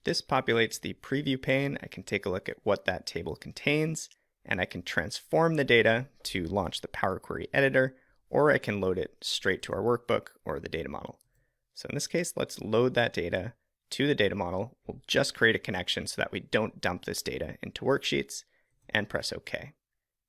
This populates the preview pane. I can take a look at what that table contains, and I can transform the data to launch the Power Query editor, or I can load it straight to our workbook or the data model. So in this case, let's load that data to the data model. We'll just create a connection so that we don't dump this data into worksheets, and press OK.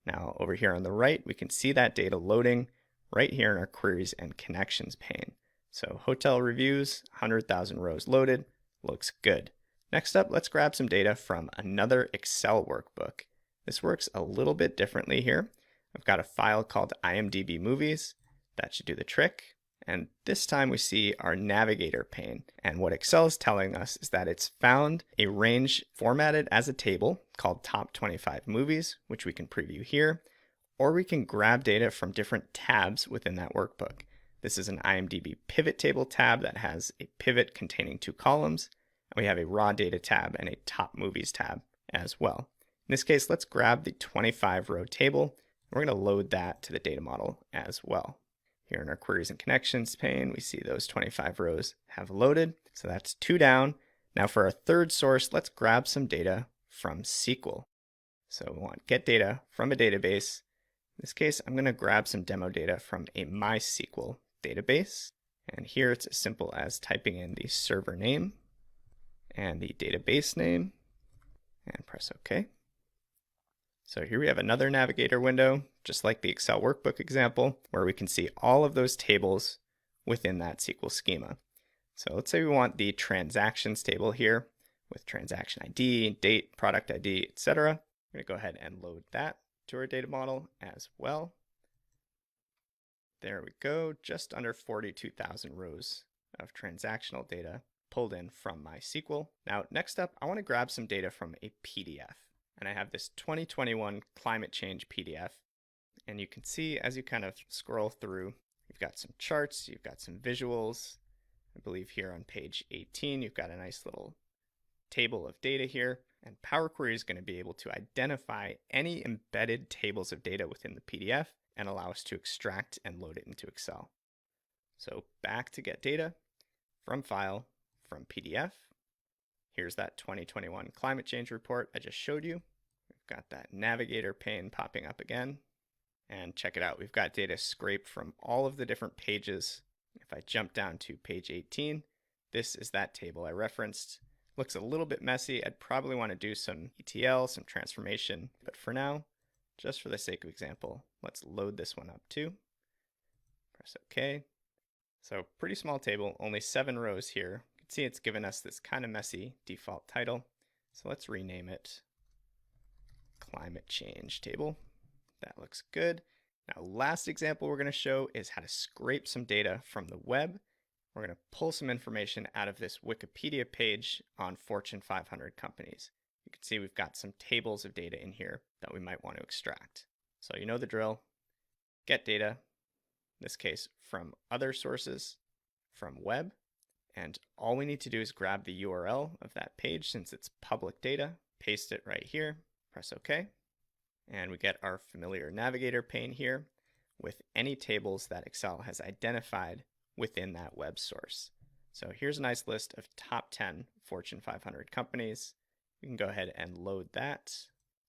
Now over here on the right, we can see that data loading right here in our queries and connections pane. So hotel reviews, 100,000 rows loaded, looks good. Next up, let's grab some data from another Excel workbook. This works a little bit differently here. I've got a file called IMDb Movies. That should do the trick. And this time we see our navigator pane. And what Excel is telling us is that it's found a range formatted as a table called Top 25 Movies, which we can preview here, or we can grab data from different tabs within that workbook. This is an IMDb pivot table tab that has a pivot containing 2 columns, and we have a raw data tab and a top movies tab as well. In this case, let's grab the 25 row table. We're going to load that to the data model as well. Here in our queries and connections pane, we see those 25 rows have loaded. So that's 2 down. Now for our third source, let's grab some data from SQL. So we want get data from a database. In this case, I'm going to grab some demo data from a MySQL database. And here it's as simple as typing in the server name and the database name and press OK. So here we have another navigator window, just like the Excel workbook example, where we can see all of those tables within that SQL schema. So let's say we want the transactions table here with transaction ID, date, product ID, etc. We're going to go ahead and load that to our data model as well. There we go, just under 42,000 rows of transactional data pulled in from MySQL. Now, next up, I want to grab some data from a PDF. And I have this 2021 climate change PDF. And you can see as you kind of scroll through, you've got some charts, you've got some visuals. I believe here on page 18, you've got a nice little table of data here. And Power Query is going to be able to identify any embedded tables of data within the PDF and allow us to extract and load it into Excel. So back to get data from file, from PDF. Here's that 2021 climate change report I just showed you. We've got that navigator pane popping up again. And check it out, we've got data scraped from all of the different pages. If I jump down to page 18, this is that table I referenced. Looks a little bit messy. I'd probably want to do some ETL, some transformation. But for now, just for the sake of example, let's load this one up too. Press OK. So pretty small table, only 7 rows here. You can see it's given us this kind of messy default title. So let's rename it Climate Change Table. That looks good. Now, last example we're going to show is how to scrape some data from the web. We're going to pull some information out of this Wikipedia page on Fortune 500 companies. You can see we've got some tables of data in here that we might want to extract. So you know the drill. Get data, in this case from other sources, from web. And all we need to do is grab the URL of that page since it's public data, paste it right here, press OK. And we get our familiar navigator pane here with any tables that Excel has identified within that web source. So here's a nice list of top 10 Fortune 500 companies. We can go ahead and load that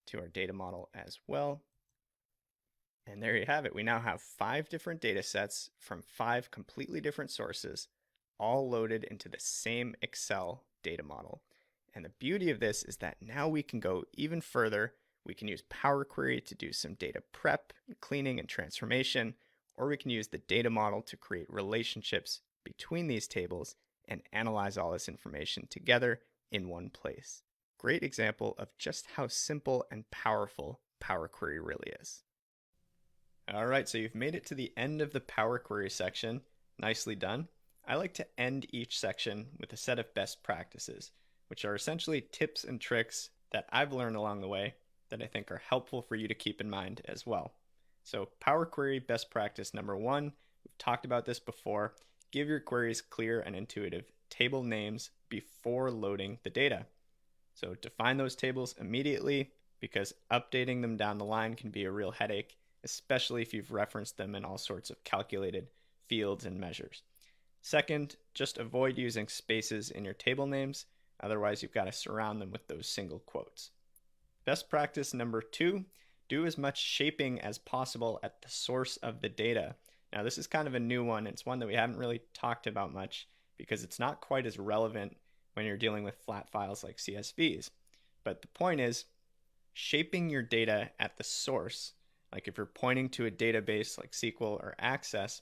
to our data model as well. And there you have it. We now have 5 different data sets from 5 completely different sources, all loaded into the same Excel data model. And the beauty of this is that now we can go even further. We can use Power Query to do some data prep, cleaning, and transformation, or we can use the data model to create relationships between these tables and analyze all this information together in one place. Great example of just how simple and powerful Power Query really is. All right, so you've made it to the end of the Power Query section. Nicely done. I like to end each section with a set of best practices, which are essentially tips and tricks that I've learned along the way that I think are helpful for you to keep in mind as well. So Power Query best practice number 1, we've talked about this before, give your queries clear and intuitive table names before loading the data. So define those tables immediately because updating them down the line can be a real headache, especially if you've referenced them in all sorts of calculated fields and measures. Second, just avoid using spaces in your table names. Otherwise, you've got to surround them with those single quotes. Best practice number 2, do as much shaping as possible at the source of the data. Now, this is kind of a new one. It's one that we haven't really talked about much because it's not quite as relevant when you're dealing with flat files like CSVs. But the point is, shaping your data at the source, like if you're pointing to a database like SQL or Access,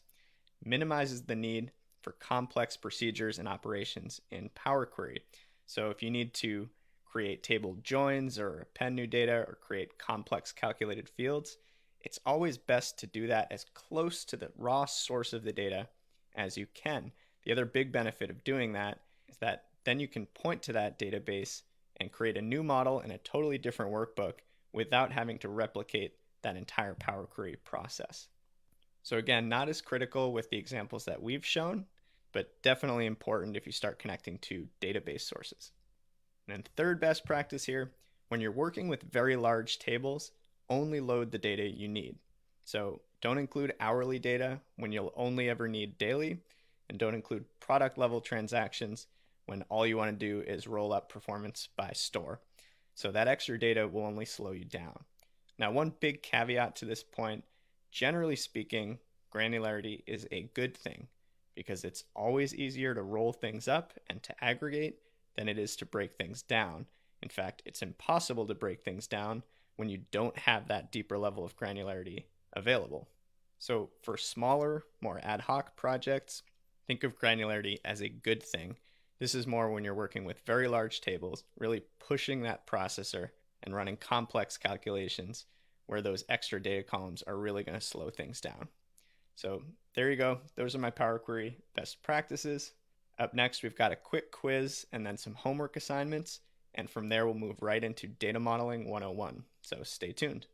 minimizes the need for complex procedures and operations in Power Query. So if you need to create table joins or append new data or create complex calculated fields, it's always best to do that as close to the raw source of the data as you can. The other big benefit of doing that is that then you can point to that database and create a new model in a totally different workbook without having to replicate that entire Power Query process. So again, not as critical with the examples that we've shown, but definitely important if you start connecting to database sources. And then third best practice here, when you're working with very large tables, only load the data you need. So don't include hourly data when you'll only ever need daily, and don't include product level transactions when all you want to do is roll up performance by store. So that extra data will only slow you down. Now, one big caveat to this point, generally speaking, granularity is a good thing because it's always easier to roll things up and to aggregate than it is to break things down. In fact, it's impossible to break things down when you don't have that deeper level of granularity available. So for smaller, more ad hoc projects, think of granularity as a good thing. This is more when you're working with very large tables, really pushing that processor and running complex calculations where those extra data columns are really going to slow things down. So there you go. Those are my Power Query best practices. Up next, we've got a quick quiz and then some homework assignments. And from there, we'll move right into Data Modeling 101. So stay tuned.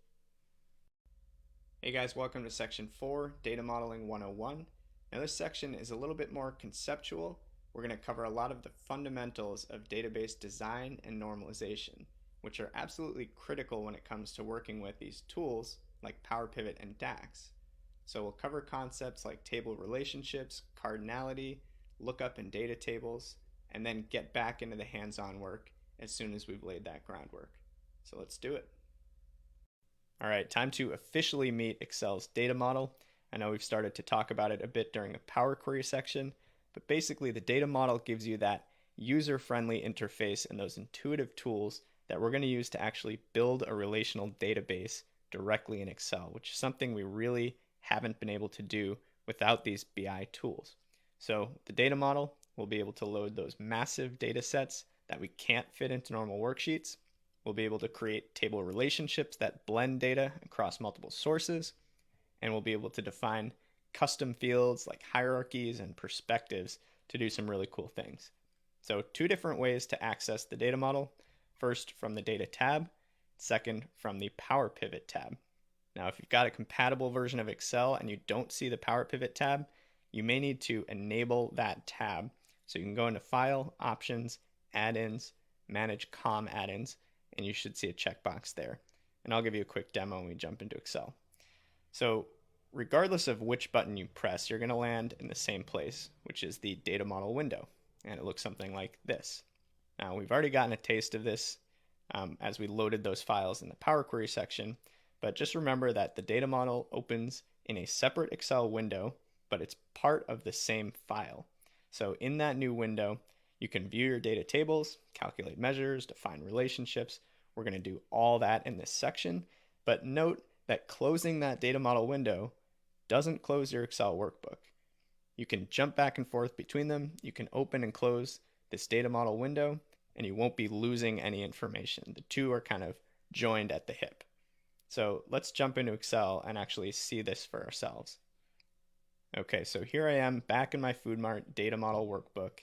Hey guys, welcome to Section 4, Data Modeling 101. Now this section is a little bit more conceptual. We're going to cover a lot of the fundamentals of database design and normalization, which are absolutely critical when it comes to working with these tools like Power Pivot and DAX. So we'll cover concepts like table relationships, cardinality, lookup and data tables, and then get back into the hands-on work as soon as we've laid that groundwork. So let's do it. All right, time to officially meet Excel's data model. I know we've started to talk about it a bit during the Power Query section, but basically the data model gives you that user-friendly interface and those intuitive tools that we're going to use to actually build a relational database directly in Excel, which is something we really haven't been able to do without these BI tools. So the data model will be able to load those massive data sets that we can't fit into normal worksheets. We'll be able to create table relationships that blend data across multiple sources, and we'll be able to define custom fields like hierarchies and perspectives to do some really cool things. So 2 different ways to access the data model. First, from the Data tab. Second, from the Power Pivot tab. Now, if you've got a compatible version of Excel and you don't see the Power Pivot tab, you may need to enable that tab. So you can go into File, Options, Add-ins, Manage COM add-ins, and you should see a checkbox there. And I'll give you a quick demo when we jump into Excel. So regardless of which button you press, you're going to land in the same place, which is the data model window. And it looks something like this. Now, we've already gotten a taste of this as we loaded those files in the Power Query section, but just remember that the data model opens in a separate Excel window, but it's part of the same file. So in that new window, you can view your data tables, calculate measures, define relationships. We're going to do all that in this section, but note that closing that data model window doesn't close your Excel workbook. You can jump back and forth between them. You can open and close this data model window, and you won't be losing any information. The two are kind of joined at the hip. So let's jump into Excel and actually see this for ourselves. Okay, so here I am back in my Food Mart data model workbook.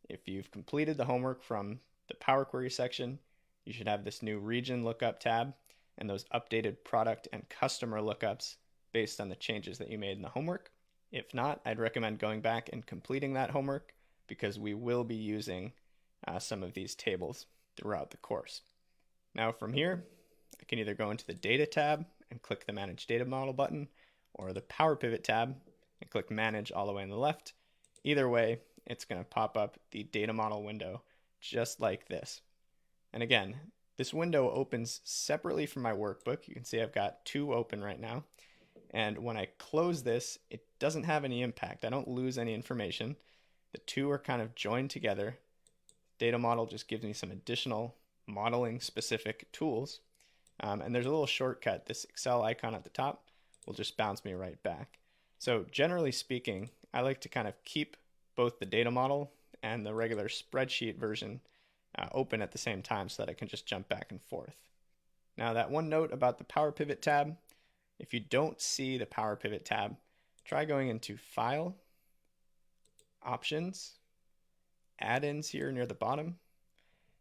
If you've completed the homework from the Power Query section, you should have this new region lookup tab and those updated product and customer lookups based on the changes that you made in the homework. If not, I'd recommend going back and completing that homework because we will be using some of these tables throughout the course. Now from here, I can either go into the Data tab and click the Manage Data Model button, or the Power Pivot tab and click Manage all the way on the left. Either way, it's going to pop up the data model window just like this. And again, this window opens separately from my workbook. You can see I've got two open right now. And when I close this, it doesn't have any impact. I don't lose any information. The two are kind of joined together. Data model just gives me some additional modeling specific tools. And there's a little shortcut. This Excel icon at the top will just bounce me right back. So generally speaking, I like to kind of keep both the data model and the regular spreadsheet version open at the same time so that I can just jump back and forth. Now that one note about the Power Pivot tab, if you don't see the Power Pivot tab, try going into File, Options, Add-ins here near the bottom,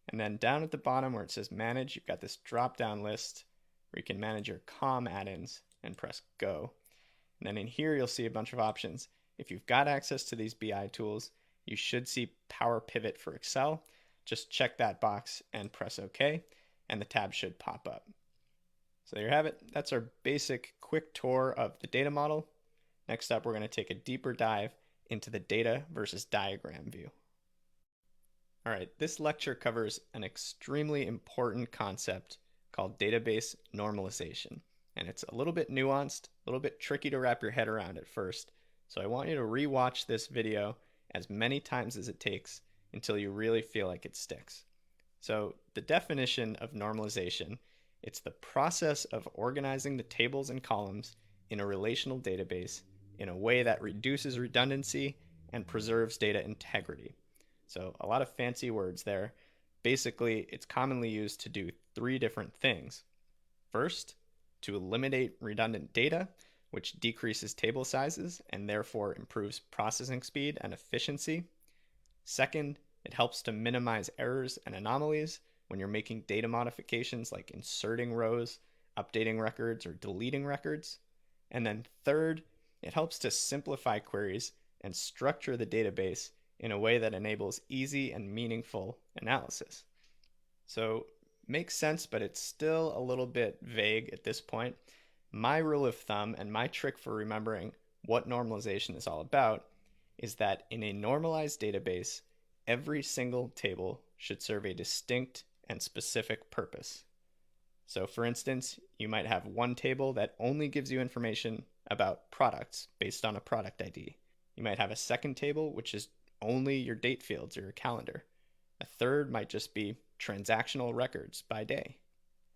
and then down at the bottom where it says Manage, you've got this drop-down list where you can manage your COM add-ins and press Go. And then in here you'll see a bunch of options. If you've got access to these BI tools, you should see Power Pivot for Excel. Just check that box and press OK, and the tab should pop up. So there you have it. That's our basic quick tour of the data model. Next up, we're going to take a deeper dive into the data versus diagram view. All right, this lecture covers an extremely important concept called database normalization. And it's a little bit nuanced, a little bit tricky to wrap your head around at first. So I want you to rewatch this video as many times as it takes until you really feel like it sticks. So the definition of normalization, it's the process of organizing the tables and columns in a relational database in a way that reduces redundancy and preserves data integrity. So a lot of fancy words there. Basically, it's commonly used to do three different things. First, to eliminate redundant data, which decreases table sizes and therefore improves processing speed and efficiency. Second, it helps to minimize errors and anomalies when you're making data modifications like inserting rows, updating records, or deleting records. And then third, it helps to simplify queries and structure the database in a way that enables easy and meaningful analysis. So makes sense, but it's still a little bit vague at this point. My rule of thumb and my trick for remembering what normalization is all about is that in a normalized database, every single table should serve a distinct and specific purpose. So for instance, you might have one table that only gives you information about products based on a product ID. You might have a second table, which is only your date fields or your calendar. A third might just be transactional records by day,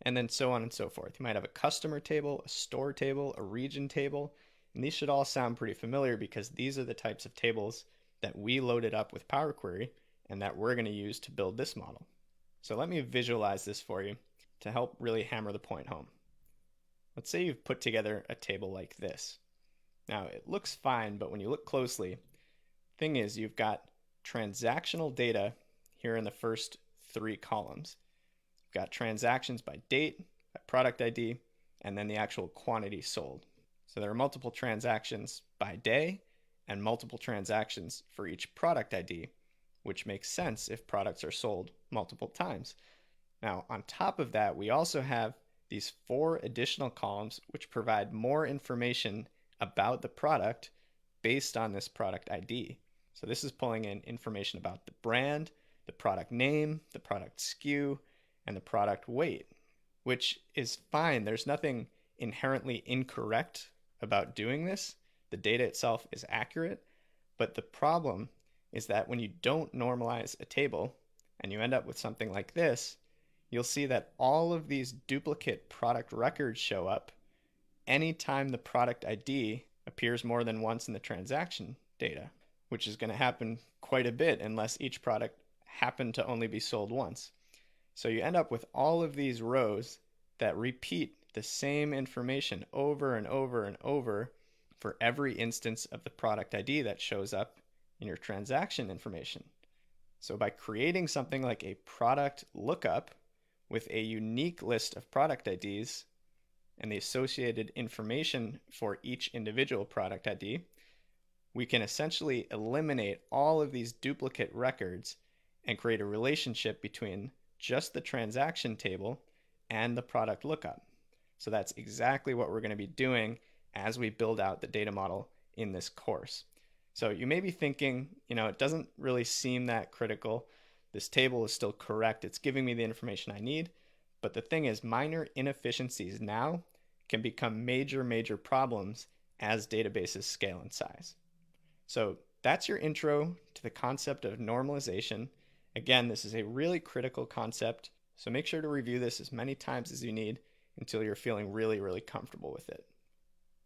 and then so on and so forth. You might have a customer table, a store table, a region table, and these should all sound pretty familiar because these are the types of tables that we loaded up with Power Query and that we're going to use to build this model. So let me visualize this for you to help really hammer the point home. Let's say you've put together a table like this. Now it looks fine, but when you look closely, thing is you've got transactional data here in the first three columns. You've got transactions by date, by product ID, and then the actual quantity sold. So there are multiple transactions by day and multiple transactions for each product ID, which makes sense if products are sold multiple times. Now, on top of that, we also have these four additional columns which provide more information about the product based on this product ID. So this is pulling in information about the brand, the product name, the product SKU, and the product weight, which is fine. There's nothing inherently incorrect about doing this. The data itself is accurate, but the problem is that when you don't normalize a table and you end up with something like this, you'll see that all of these duplicate product records show up anytime the product ID appears more than once in the transaction data, which is going to happen quite a bit unless each product happened to only be sold once. So you end up with all of these rows that repeat the same information over and over and over for every instance of the product ID that shows up in your transaction information. So by creating something like a product lookup with a unique list of product IDs and the associated information for each individual product ID, we can essentially eliminate all of these duplicate records and create a relationship between just the transaction table and the product lookup. So that's exactly what we're going to be doing as we build out the data model in this course. So you may be thinking, it doesn't really seem that critical. this table is still correct. It's giving me the information I need. But the thing is, minor inefficiencies now can become major problems as databases scale in size. So that's your intro to the concept of normalization. Again, this is a really critical concept, so make sure to review this as many times as you need until you're feeling really comfortable with it.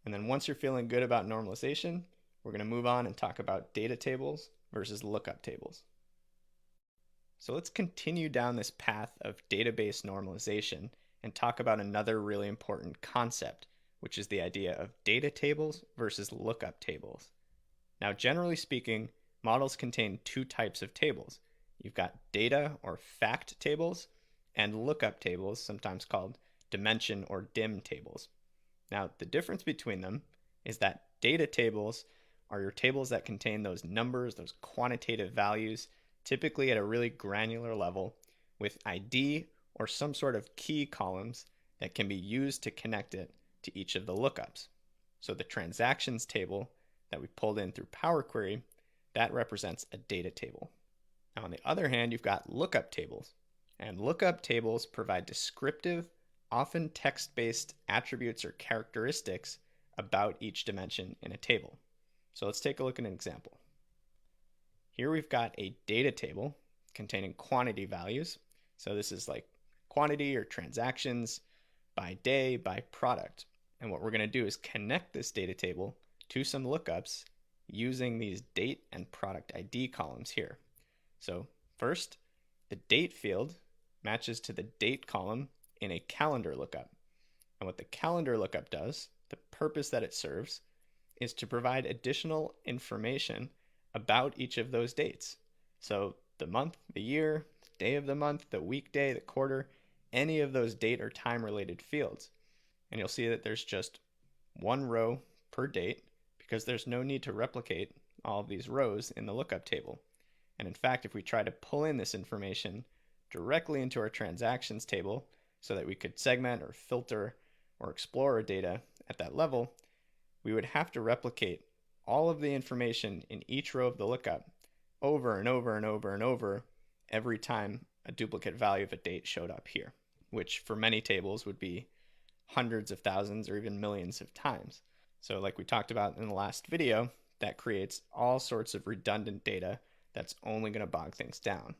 And then once you're feeling good about normalization, we're going to move on and talk about data tables versus lookup tables. So let's continue down this path of database normalization and talk about another really important concept, which is the idea of data tables versus lookup tables. Now, generally speaking, models contain two types of tables. You've got data or fact tables and lookup tables, sometimes called dimension or dim tables. Now, the difference between them is that data tables are your tables that contain those numbers, those quantitative values, typically at a really granular level, with ID or some sort of key columns that can be used to connect it to each of the lookups. So the transactions table that we pulled in through Power Query, that represents a data table. Now, on the other hand, you've got lookup tables, and lookup tables provide descriptive, often text-based attributes or characteristics about each dimension in a table. So let's take a look at an example. Here we've got a data table containing quantity values. So this is like quantity or transactions by day, by product. And what we're going to do is connect this data table to some lookups using these date and product ID columns here. So first, the date field matches to the date column in a calendar lookup. And what the calendar lookup does, the purpose that it serves, is to provide additional information about each of those dates. So the month, the year, the day of the month, the weekday, the quarter, any of those date or time related fields. And you'll see that there's just one row per date because there's no need to replicate all of these rows in the lookup table. And in fact, if we try to pull in this information directly into our transactions table so that we could segment or filter or explore our data at that level, we would have to replicate all of the information in each row of the lookup over and over every time a duplicate value of a date showed up here, which for many tables would be hundreds of thousands or even millions of times. So like we talked about in the last video, that creates all sorts of redundant data that's only going to bog things down.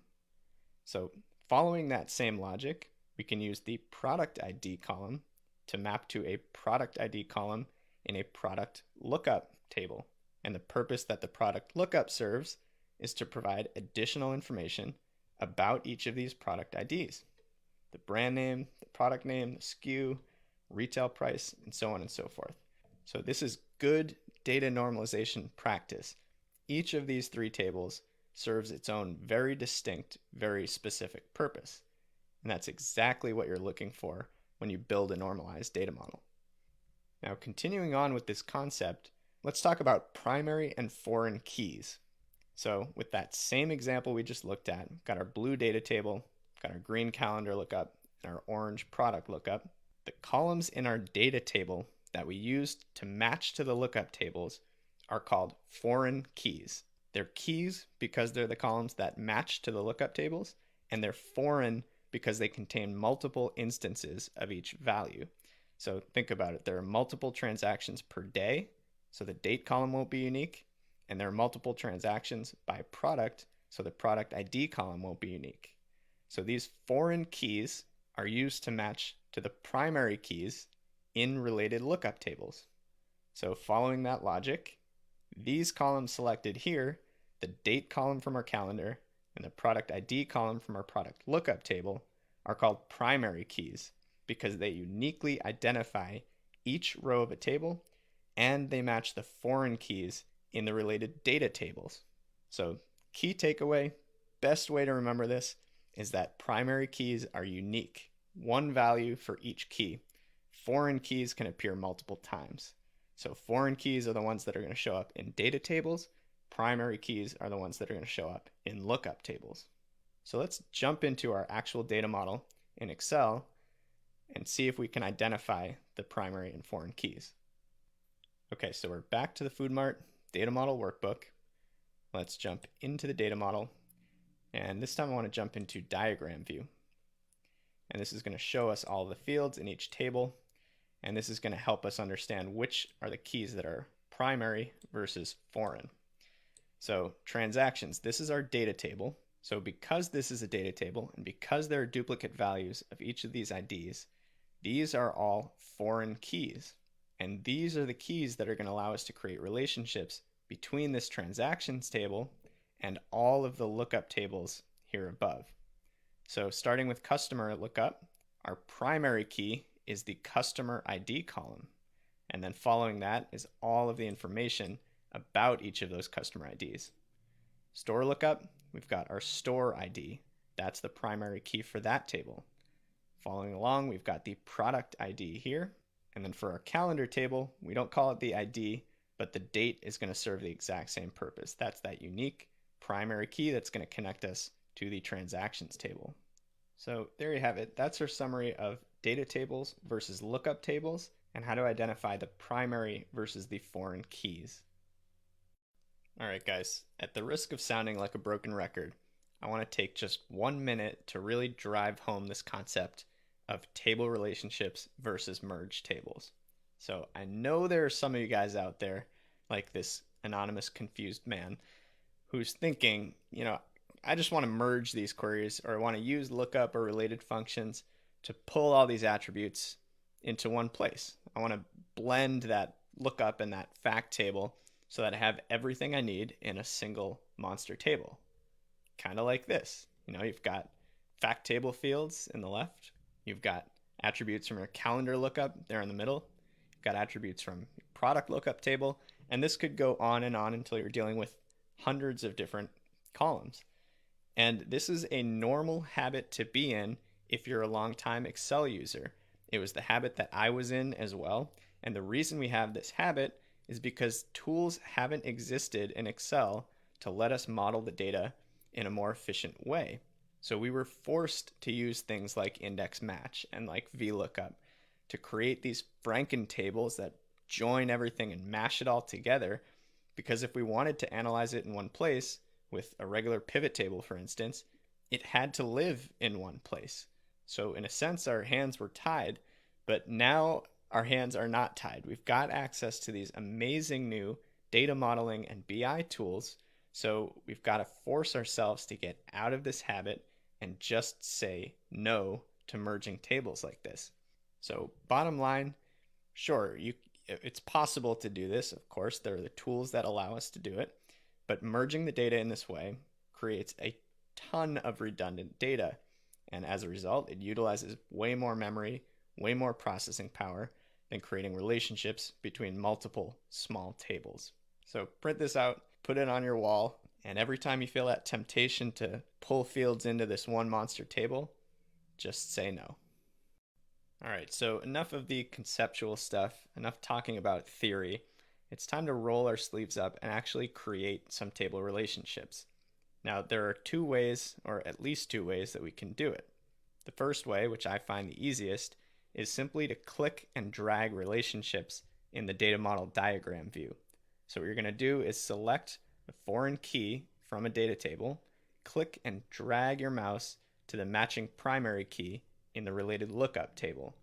So following that same logic, we can use the product ID column to map to a product ID column in a product lookup table. And the purpose that the product lookup serves is to provide additional information about each of these product IDs. The brand name, the product name, the SKU, retail price, and so on and so forth. So this is good data normalization practice. Each of these three tables serves its own very distinct, very specific purpose. And that's exactly what you're looking for when you build a normalized data model. Now, continuing on with this concept, let's talk about primary and foreign keys. So with that same example we just looked at, we've got our blue data table, got our green calendar lookup, and our orange product lookup. The columns in our data table that we used to match to the lookup tables are called foreign keys. They're keys because they're the columns that match to the lookup tables, and they're foreign because they contain multiple instances of each value. So think about it. There are multiple transactions per day, so the date column won't be unique, and there are multiple transactions by product, so the product ID column won't be unique. So these foreign keys are used to match to the primary keys in related lookup tables. So following that logic, these columns selected here, the date column from our calendar and the product ID column from our product lookup table, are called primary keys because they uniquely identify each row of a table and they match the foreign keys in the related data tables. So key takeaway, best way to remember this is that primary keys are unique, one value for each key. Foreign keys can appear multiple times. So foreign keys are the ones that are going to show up in data tables. Primary keys are the ones that are going to show up in lookup tables. So let's jump into our actual data model in Excel and see if we can identify the primary and foreign keys. Okay, so we're back to the Food Mart data model workbook. Let's jump into the data model. And this time I want to jump into diagram view. And this is going to show us all the fields in each table. And this is going to help us understand which are the keys that are primary versus foreign. So transactions, this is our data table. So because this is a data table and because there are duplicate values of each of these IDs, these are all foreign keys. And these are the keys that are going to allow us to create relationships between this transactions table and all of the lookup tables here above. So starting with customer lookup, our primary key is the customer ID column. And then following that is all of the information about each of those customer IDs. Store lookup, we've got our store ID. That's the primary key for that table. Following along, we've got the product ID here. And then for our calendar table, we don't call it the ID, but the date is going to serve the exact same purpose. That's that unique primary key that's going to connect us to the transactions table. So there you have it. That's our summary of data tables versus lookup tables and how to identify the primary versus the foreign keys. All right, guys, at the risk of sounding like a broken record, I want to take just 1 minute to really drive home this concept of table relationships versus merged tables. So I know there are some of you guys out there, like this anonymous confused man, who's thinking, I just want to merge these queries, or I want to use lookup or related functions to pull all these attributes into one place. I want to blend that lookup and that fact table so that I have everything I need in a single monster table. Kind of like this. You've got fact table fields in the left. You've got attributes from your calendar lookup there in the middle. You've got attributes from your product lookup table. And this could go on and on until you're dealing with hundreds of different columns. And this is a normal habit to be in if you're a longtime Excel user. It was the habit that I was in as well. And the reason we have this habit is because tools haven't existed in Excel to let us model the data in a more efficient way. So we were forced to use things like index match and like VLOOKUP to create these Franken tables that join everything and mash it all together. Because if we wanted to analyze it in one place, with a regular pivot table, for instance, it had to live in one place. So in a sense, our hands were tied, but now our hands are not tied. We've got access to these amazing new data modeling and BI tools. So we've got to force ourselves to get out of this habit and just say no to merging tables like this. So bottom line, sure, it's possible to do this. Of course, there are the tools that allow us to do it. But merging the data in this way creates a ton of redundant data. And as a result, it utilizes way more memory, way more processing power than creating relationships between multiple small tables. So print this out, put it on your wall, and every time you feel that temptation to pull fields into this one monster table, just say no. All right, so enough of the conceptual stuff, enough talking about theory. It's time to roll our sleeves up and actually create some table relationships. Now, there are 2 ways, or at least 2 ways, that we can do it. The first way, which I find the easiest, is simply to click and drag relationships in the data model diagram view. So what you're going to do is select a foreign key from a data table, click and drag your mouse to the matching primary key in the related lookup table.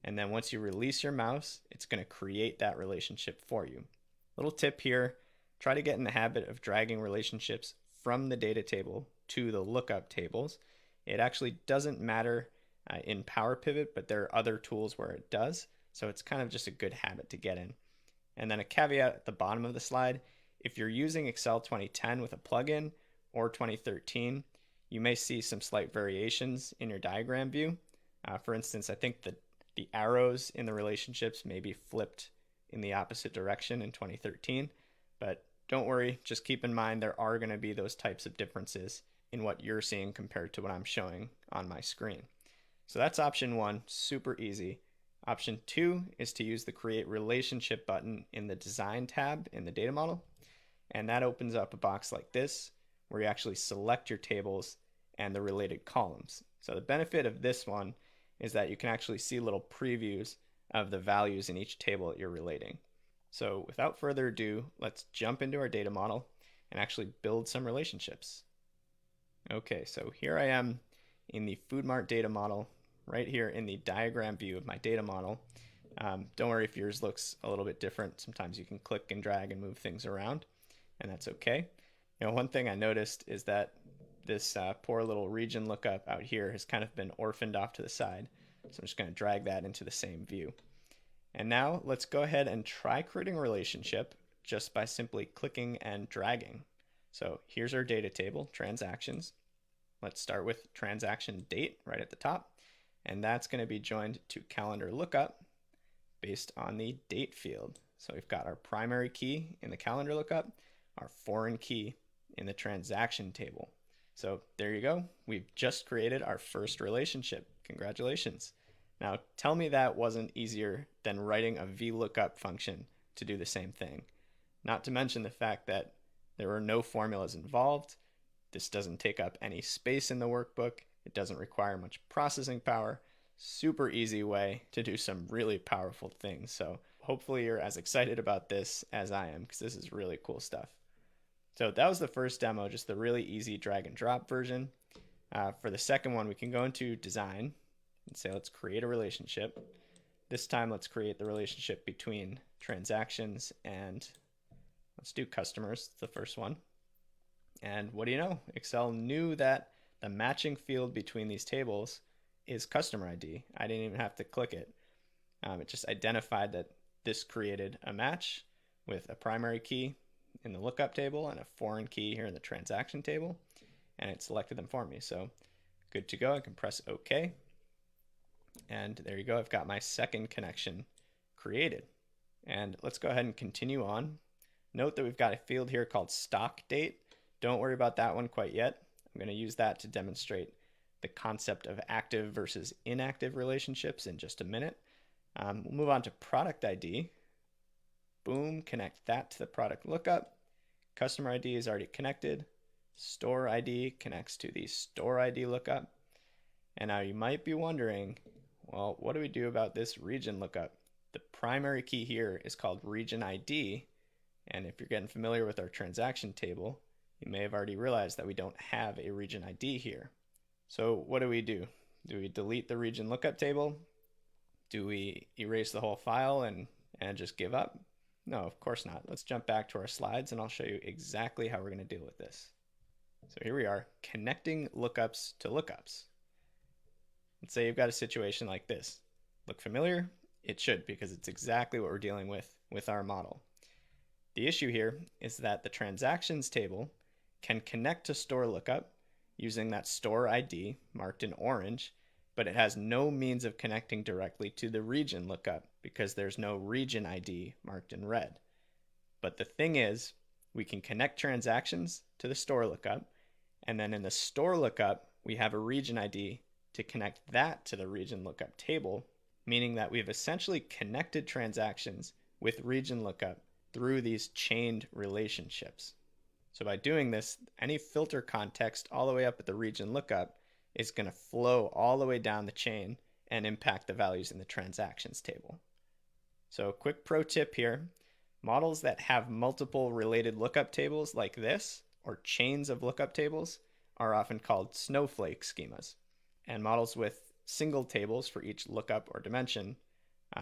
And then once you release your mouse, it's going to create that relationship for you. Little tip here, try to get in the habit of dragging relationships from the data table to the lookup tables. It actually doesn't matter in Power Pivot, but there are other tools where it does. So it's kind of just a good habit to get in. And then a caveat at the bottom of the slide, if you're using Excel 2010 with a plugin or 2013, you may see some slight variations in your diagram view. For instance, I think that the arrows in the relationships may be flipped in the opposite direction in 2013, but don't worry, just keep in mind there are going to be those types of differences in what you're seeing compared to what I'm showing on my screen. So that's option 1, super easy. Option 2 is to use the Create Relationship button in the Design tab in the data model, and that opens up a box like this where you actually select your tables and the related columns. So the benefit of this one is that you can actually see little previews of the values in each table that you're relating. So without further ado, let's jump into our data model and actually build some relationships. Okay, so here I am in the Food Mart data model, right here in the diagram view of my data model. Don't worry if yours looks a little bit different. Sometimes you can click and drag and move things around, and that's okay. One thing I noticed is that this poor little region lookup out here has kind of been orphaned off to the side. So I'm just going to drag that into the same view. And now let's go ahead and try creating a relationship just by simply clicking and dragging. So here's our data table, transactions. Let's start with transaction date right at the top. And that's going to be joined to calendar lookup based on the date field. So we've got our primary key in the calendar lookup, our foreign key in the transaction table. So there you go. We've just created our first relationship. Congratulations. Now tell me that wasn't easier than writing a VLOOKUP function to do the same thing. Not to mention the fact that there are no formulas involved. This doesn't take up any space in the workbook. It doesn't require much processing power. Super easy way to do some really powerful things. So hopefully you're as excited about this as I am, because this is really cool stuff. So that was the first demo, just the really easy drag and drop version. For the second one, we can go into design and say, let's create a relationship. This time, let's create the relationship between transactions and let's do customers, the first one. And what do you know? Excel knew that the matching field between these tables is customer ID. I didn't even have to click it. It just identified that this created a match with a primary key in the lookup table and a foreign key here in the transaction table, and it selected them for me. So good to go. I can press OK. And there you go. I've got my second connection created. And let's go ahead and continue on. Note that we've got a field here called stock date. Don't worry about that one quite yet. I'm going to use that to demonstrate the concept of active versus inactive relationships in just a minute. We'll move on to product ID. Boom, connect that to the product lookup. Customer ID is already connected. Store ID connects to the store ID lookup. And now you might be wondering, well, what do we do about this region lookup? The primary key here is called region ID. And if you're getting familiar with our transaction table, you may have already realized that we don't have a region ID here. So what do? Do we delete the region lookup table? Do we erase the whole file and just give up? No, of course not. Let's jump back to our slides and I'll show you exactly how we're going to deal with this. So here we are, connecting lookups to lookups. Let's say you've got a situation like this. Look familiar? It should, because it's exactly what we're dealing with our model. The issue here is that the transactions table can connect to store lookup using that store ID marked in orange, but it has no means of connecting directly to the region lookup because there's no region ID marked in red. But the thing is, we can connect transactions to the store lookup, and then in the store lookup, we have a region ID to connect that to the region lookup table, meaning that we've essentially connected transactions with region lookup through these chained relationships. So by doing this, any filter context all the way up at the region lookup is going to flow all the way down the chain and impact the values in the transactions table. So quick pro tip here, models that have multiple related lookup tables like this, or chains of lookup tables, are often called snowflake schemas. And models with single tables for each lookup or dimension,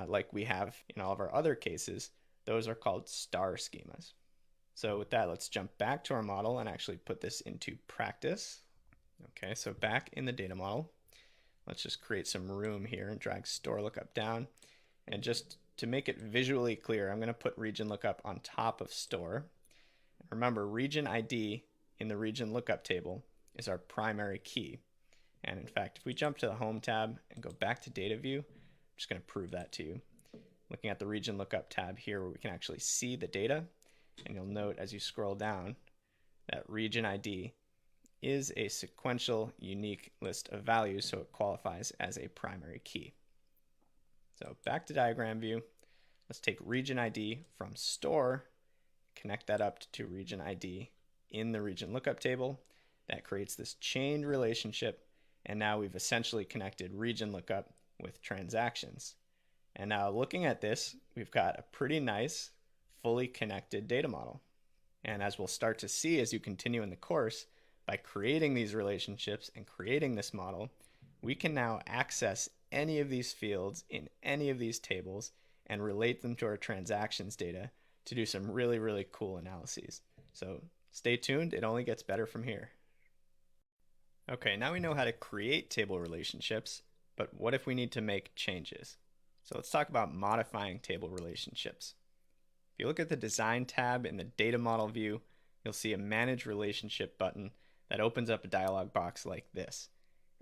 like we have in all of our other cases, those are called star schemas. So with that, let's jump back to our model and actually put this into practice. Okay, so back in the data model, let's just create some room here and drag store lookup down. And just to make it visually clear, I'm going to put region lookup on top of store. Remember, region ID in the region lookup table is our primary key. And in fact, if we jump to the home tab and go back to data view, I'm just going to prove that to you. Looking at the region lookup tab here where we can actually see the data, and you'll note as you scroll down that region ID is a sequential unique list of values, so it qualifies as a primary key. So back to diagram view, let's take region ID from store, connect that up to region ID in the region lookup table. That creates this chained relationship, and now we've essentially connected region lookup with transactions. And now looking at this, we've got a pretty nice, fully connected data model. And as we'll start to see as you continue in the course, By creating these relationships and creating this model, we can now access any of these fields in any of these tables and relate them to our transactions data to do some really, really cool analyses. So stay tuned, it only gets better from here. Okay, now we know how to create table relationships, but what if we need to make changes? So let's talk about modifying table relationships. If you look at the Design tab in the Data Model view, you'll see a Manage Relationship button that opens up a dialog box like this.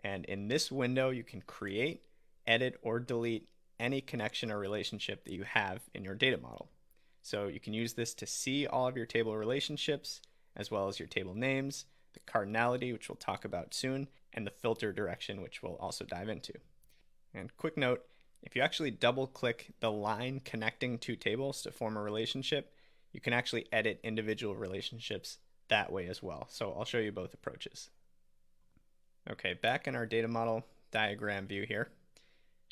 And in this window, you can create, edit, or delete any connection or relationship that you have in your data model. So you can use this to see all of your table relationships, as well as your table names, the cardinality, which we'll talk about soon, and the filter direction, which we'll also dive into. And quick note, if you actually double click the line connecting two tables to form a relationship, you can actually edit individual relationships that way as well. So I'll show you both approaches. Okay, back in our data model diagram view here,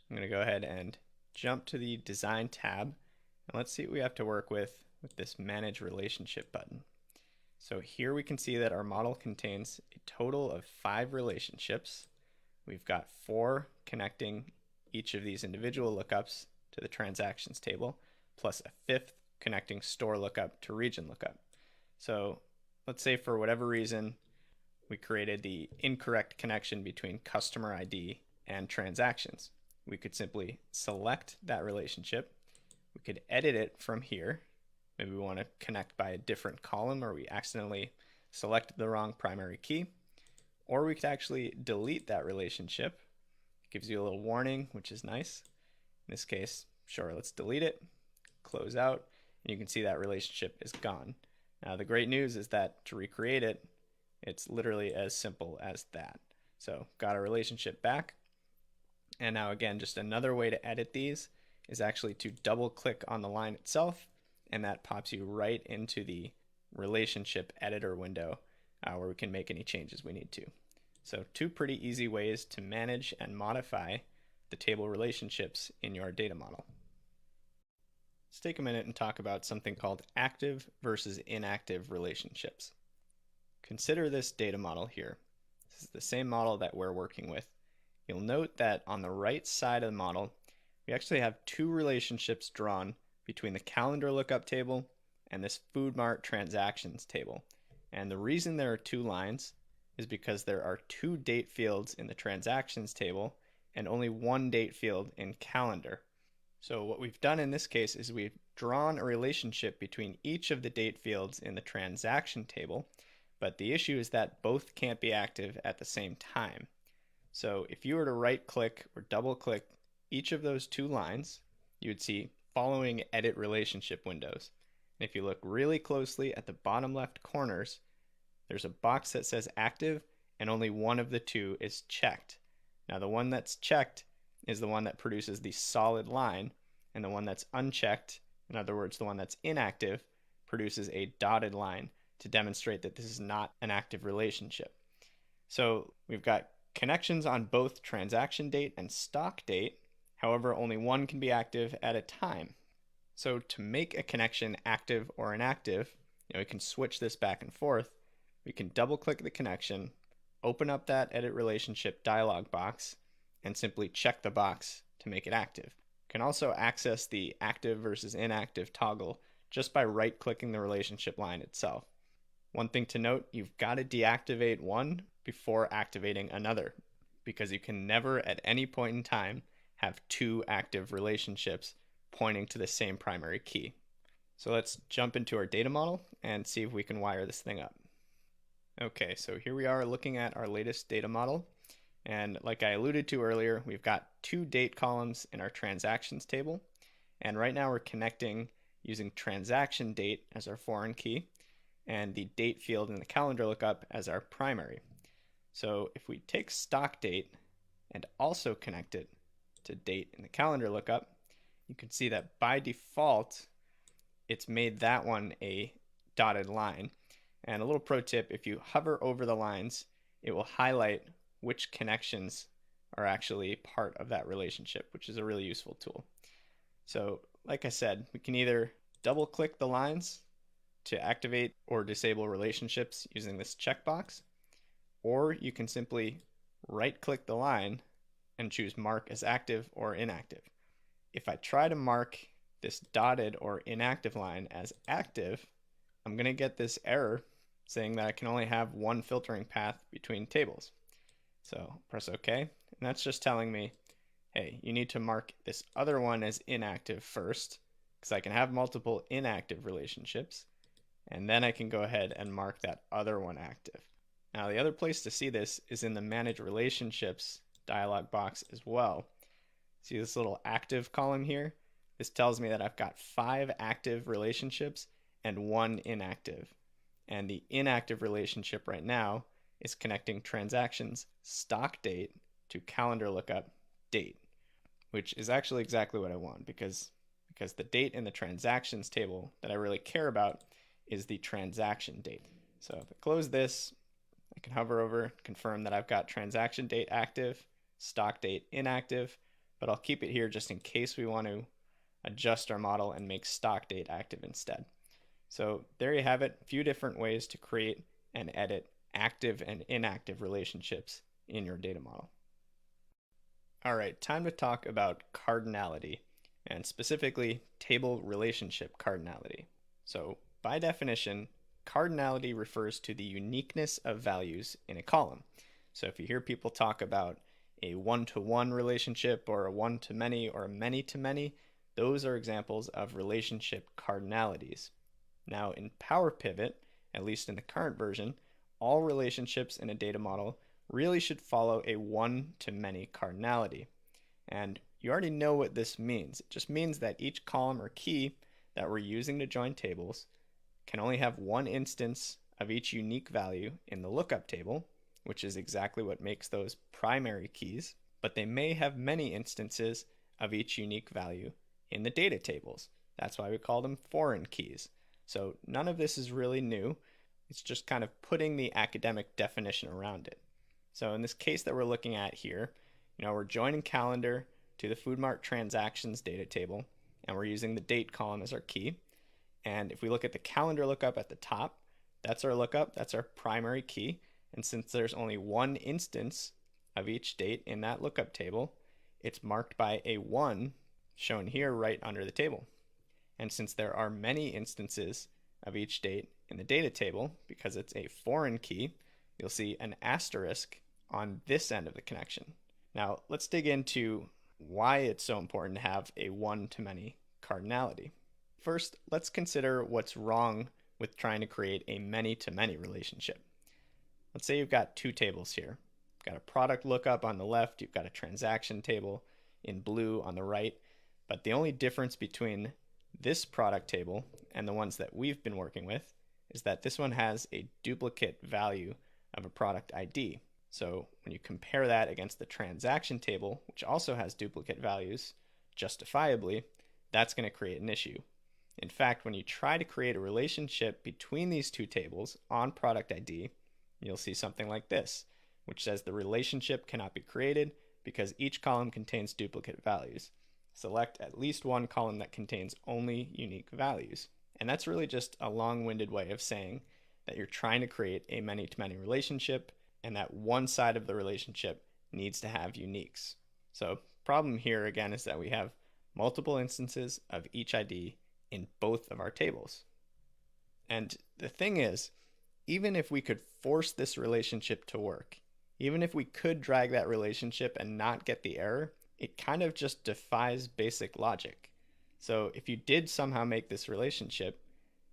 I'm going to go ahead and jump to the Design tab, and let's see what we have to work with this Manage Relationship button. So here we can see that our model contains a total of 5 relationships. We've got 4 connecting each of these individual lookups to the transactions table, plus a 5th connecting store lookup to region lookup. So let's say for whatever reason we created the incorrect connection between customer ID and transactions. We could simply select that relationship. We could edit it from here. Maybe we want to connect by a different column, or we accidentally selected the wrong primary key. Or we could actually delete that relationship. It gives you a little warning, which is nice. In this case, sure, let's delete it, close out, and you can see that relationship is gone. Now the great news is that to recreate it, it's literally as simple as that. So got a relationship back. And now again, just another way to edit these is actually to double click on the line itself, and that pops you right into the relationship editor window where we can make any changes we need to. So 2 pretty easy ways to manage and modify the table relationships in your data model. Let's take a minute and talk about something called active versus inactive relationships. Consider this data model here. This is the same model that we're working with. You'll note that on the right side of the model, we actually have 2 relationships drawn between the calendar lookup table and this Food Mart transactions table. And the reason there are 2 lines is because there are 2 date fields in the transactions table and only 1 date field in calendar. So what we've done in this case is we've drawn a relationship between each of the date fields in the transaction table, but the issue is that both can't be active at the same time. So if you were to right click or double click each of those 2 lines, you would see following edit relationship windows. And if you look really closely at the bottom left corners, there's a box that says active and only one of the 2 is checked. Now the one that's checked is the one that produces the solid line, and the one that's unchecked, in other words the one that's inactive, produces a dotted line to demonstrate that this is not an active relationship. So we've got connections on both transaction date and stock date. However, only one can be active at a time. So to make a connection active or inactive, we can switch this back and forth. We can double click the connection, open up that edit relationship dialog box, and simply check the box to make it active. You can also access the active versus inactive toggle just by right clicking the relationship line itself. One thing to note, you've got to deactivate one before activating another, because you can never at any point in time have 2 active relationships pointing to the same primary key. So let's jump into our data model and see if we can wire this thing up. Okay, so here we are looking at our latest data model. And like I alluded to earlier, we've got 2 date columns in our transactions table. And right now we're connecting using transaction date as our foreign key and the date field in the calendar lookup as our primary. So if we take stock date and also connect it to date in the calendar lookup, you can see that by default, it's made that one a dotted line. And a little pro tip, if you hover over the lines, it will highlight which connections are actually part of that relationship, which is a really useful tool. So like I said, we can either double click the lines to activate or disable relationships using this checkbox, or you can simply right-click the line and choose mark as active or inactive. If I try to mark this dotted or inactive line as active, I'm going to get this error saying that I can only have one filtering path between tables. So press OK, and that's just telling me, hey, you need to mark this other one as inactive first, because I can have multiple inactive relationships, and then I can go ahead and mark that other one active. Now, the other place to see this is in the Manage Relationships dialog box as well. See this little active column here? This tells me that I've got 5 active relationships and 1 inactive. And the inactive relationship right now is connecting transactions stock date to calendar lookup date, which is actually exactly what I want, because the date in the transactions table that I really care about is the transaction date. So if I close this, I can hover over, confirm that I've got transaction date active, stock date inactive, but I'll keep it here just in case we want to adjust our model and make stock date active instead. So there you have it, a few different ways to create and edit active and inactive relationships in your data model. All right, time to talk about cardinality, and specifically table relationship cardinality. So by definition, cardinality refers to the uniqueness of values in a column. So if you hear people talk about a one-to-one relationship or a one-to-many or a many-to-many, those are examples of relationship cardinalities. Now in Power Pivot, at least in the current version, all relationships in a data model really should follow a one-to-many cardinality. And you already know what this means. It just means that each column or key that we're using to join tables can only have one instance of each unique value in the lookup table, which is exactly what makes those primary keys, but they may have many instances of each unique value in the data tables. That's why we call them foreign keys. So none of this is really new. It's just kind of putting the academic definition around it. So in this case that we're looking at here, we're joining calendar to the Food Mart transactions data table, and we're using the date column as our key. And if we look at the calendar lookup at the top, that's our lookup, that's our primary key. And since there's only one instance of each date in that lookup table, it's marked by a 1 shown here right under the table. And since there are many instances of each date in the data table, because it's a foreign key, you'll see an asterisk on this end of the connection. Now, let's dig into why it's so important to have a one-to-many cardinality. First, let's consider what's wrong with trying to create a many-to-many relationship. Let's say you've got 2 tables here. You've got a product lookup on the left, you've got a transaction table in blue on the right, but the only difference between this product table and the ones that we've been working with is that this one has a duplicate value of a product ID. So when you compare that against the transaction table, which also has duplicate values, justifiably, that's going to create an issue. In fact, when you try to create a relationship between these 2 tables on product ID, you'll see something like this, which says the relationship cannot be created because each column contains duplicate values. Select at least one column that contains only unique values. And that's really just a long-winded way of saying that you're trying to create a many-to-many relationship, and that one side of the relationship needs to have uniques. So problem here again is that we have multiple instances of each ID in both of our tables. And the thing is, even if we could force this relationship to work, even if we could drag that relationship and not get the error, it kind of just defies basic logic. So if you did somehow make this relationship,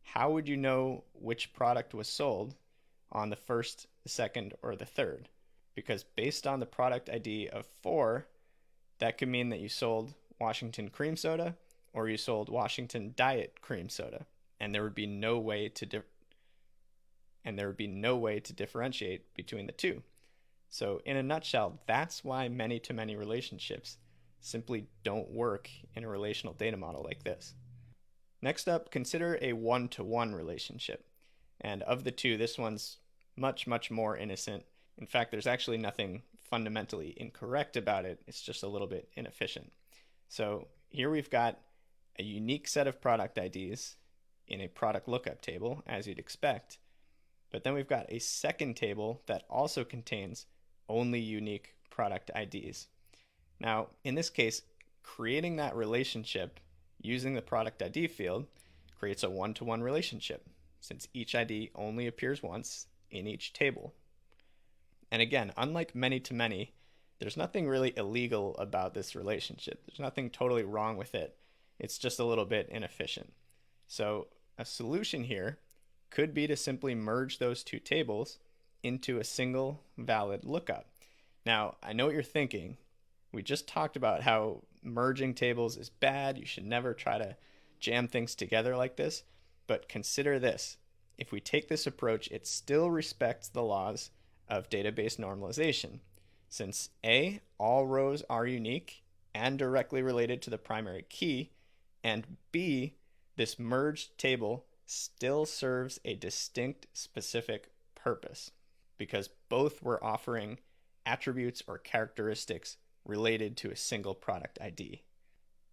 how would you know which product was sold on the first, the second, or the third? Because based on the product ID of 4, that could mean that you sold Washington cream soda or you sold Washington diet cream soda, and there would be no way to differentiate between the two. So in a nutshell, that's why many-to-many relationships simply don't work in a relational data model like this. Next up, consider a one-to-one relationship. And of the two, this one's much, much more innocent. In fact, there's actually nothing fundamentally incorrect about it. It's just a little bit inefficient. So here we've got a unique set of product IDs in a product lookup table, as you'd expect. But then we've got a second table that also contains only unique product IDs. Now, in this case, creating that relationship using the product ID field creates a one-to-one relationship, since each ID only appears once in each table. And again, unlike many-to-many, there's nothing really illegal about this relationship. There's nothing totally wrong with it. It's just a little bit inefficient. So a solution here could be to simply merge those two tables into a single valid lookup. Now, I know what you're thinking. We just talked about how merging tables is bad. You should never try to jam things together like this. But consider this. If we take this approach, it still respects the laws of database normalization, since A, all rows are unique and directly related to the primary key, and B, this merged table still serves a distinct specific purpose, because both were offering attributes or characteristics related to a single product ID.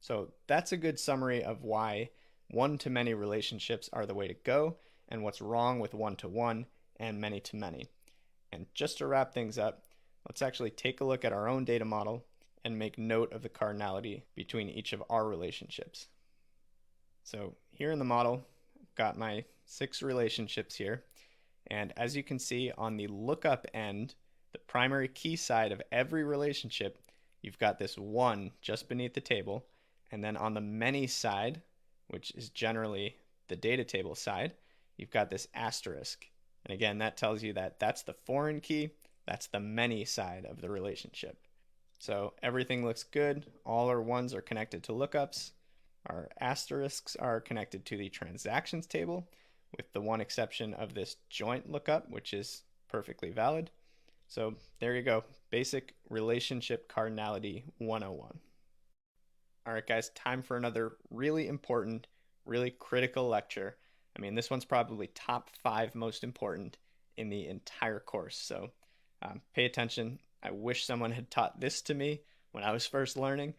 So that's a good summary of why one-to-many relationships are the way to go and what's wrong with one-to-one and many-to-many. And just to wrap things up, let's actually take a look at our own data model and make note of the cardinality between each of our relationships. So here in the model, I've got my 6 relationships here. And as you can see on the lookup end, the primary key side of every relationship, you've got this 1 just beneath the table. And then on the many side, which is generally the data table side, you've got this asterisk. And again, that tells you that that's the foreign key, that's the many side of the relationship. So everything looks good. All our 1s are connected to lookups. Our asterisks are connected to the transactions table, with the one exception of this joint lookup, which is perfectly valid. So there you go, basic relationship cardinality 101. All right, guys, time for another really important, really critical lecture. I mean, this one's probably top 5 most important in the entire course. So pay attention. I wish someone had taught this to me when I was first learning,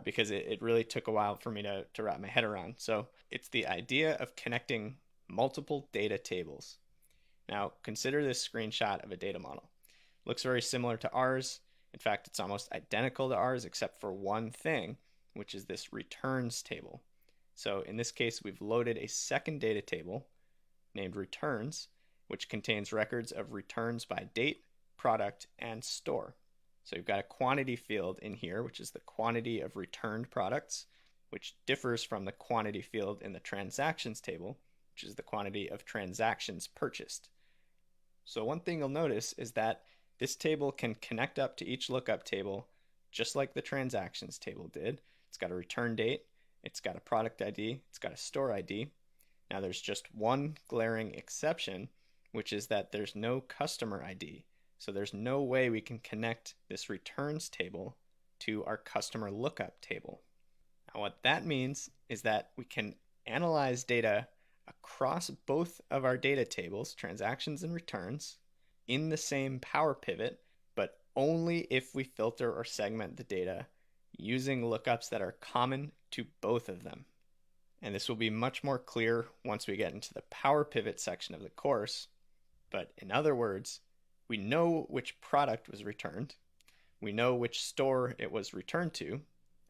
because it really took a while for me to wrap my head around. So it's the idea of connecting multiple data tables. Now, consider this screenshot of a data model. Looks very similar to ours. In fact, it's almost identical to ours except for one thing, which is this returns table. So in this case, we've loaded a second data table named returns, which contains records of returns by date, product, and store. So you've got a quantity field in here, which is the quantity of returned products, which differs from the quantity field in the transactions table, which is the quantity of transactions purchased. So one thing you'll notice is that this table can connect up to each lookup table just like the transactions table did. It's got a return date, it's got a product ID, it's got a store ID. Now there's just one glaring exception, which is that there's no customer ID. So there's no way we can connect this returns table to our customer lookup table. Now what that means is that we can analyze data across both of our data tables, transactions and returns, in the same Power Pivot, but only if we filter or segment the data using lookups that are common to both of them. And this will be much more clear once we get into the Power Pivot section of the course. But in other words, we know which product was returned, we know which store it was returned to,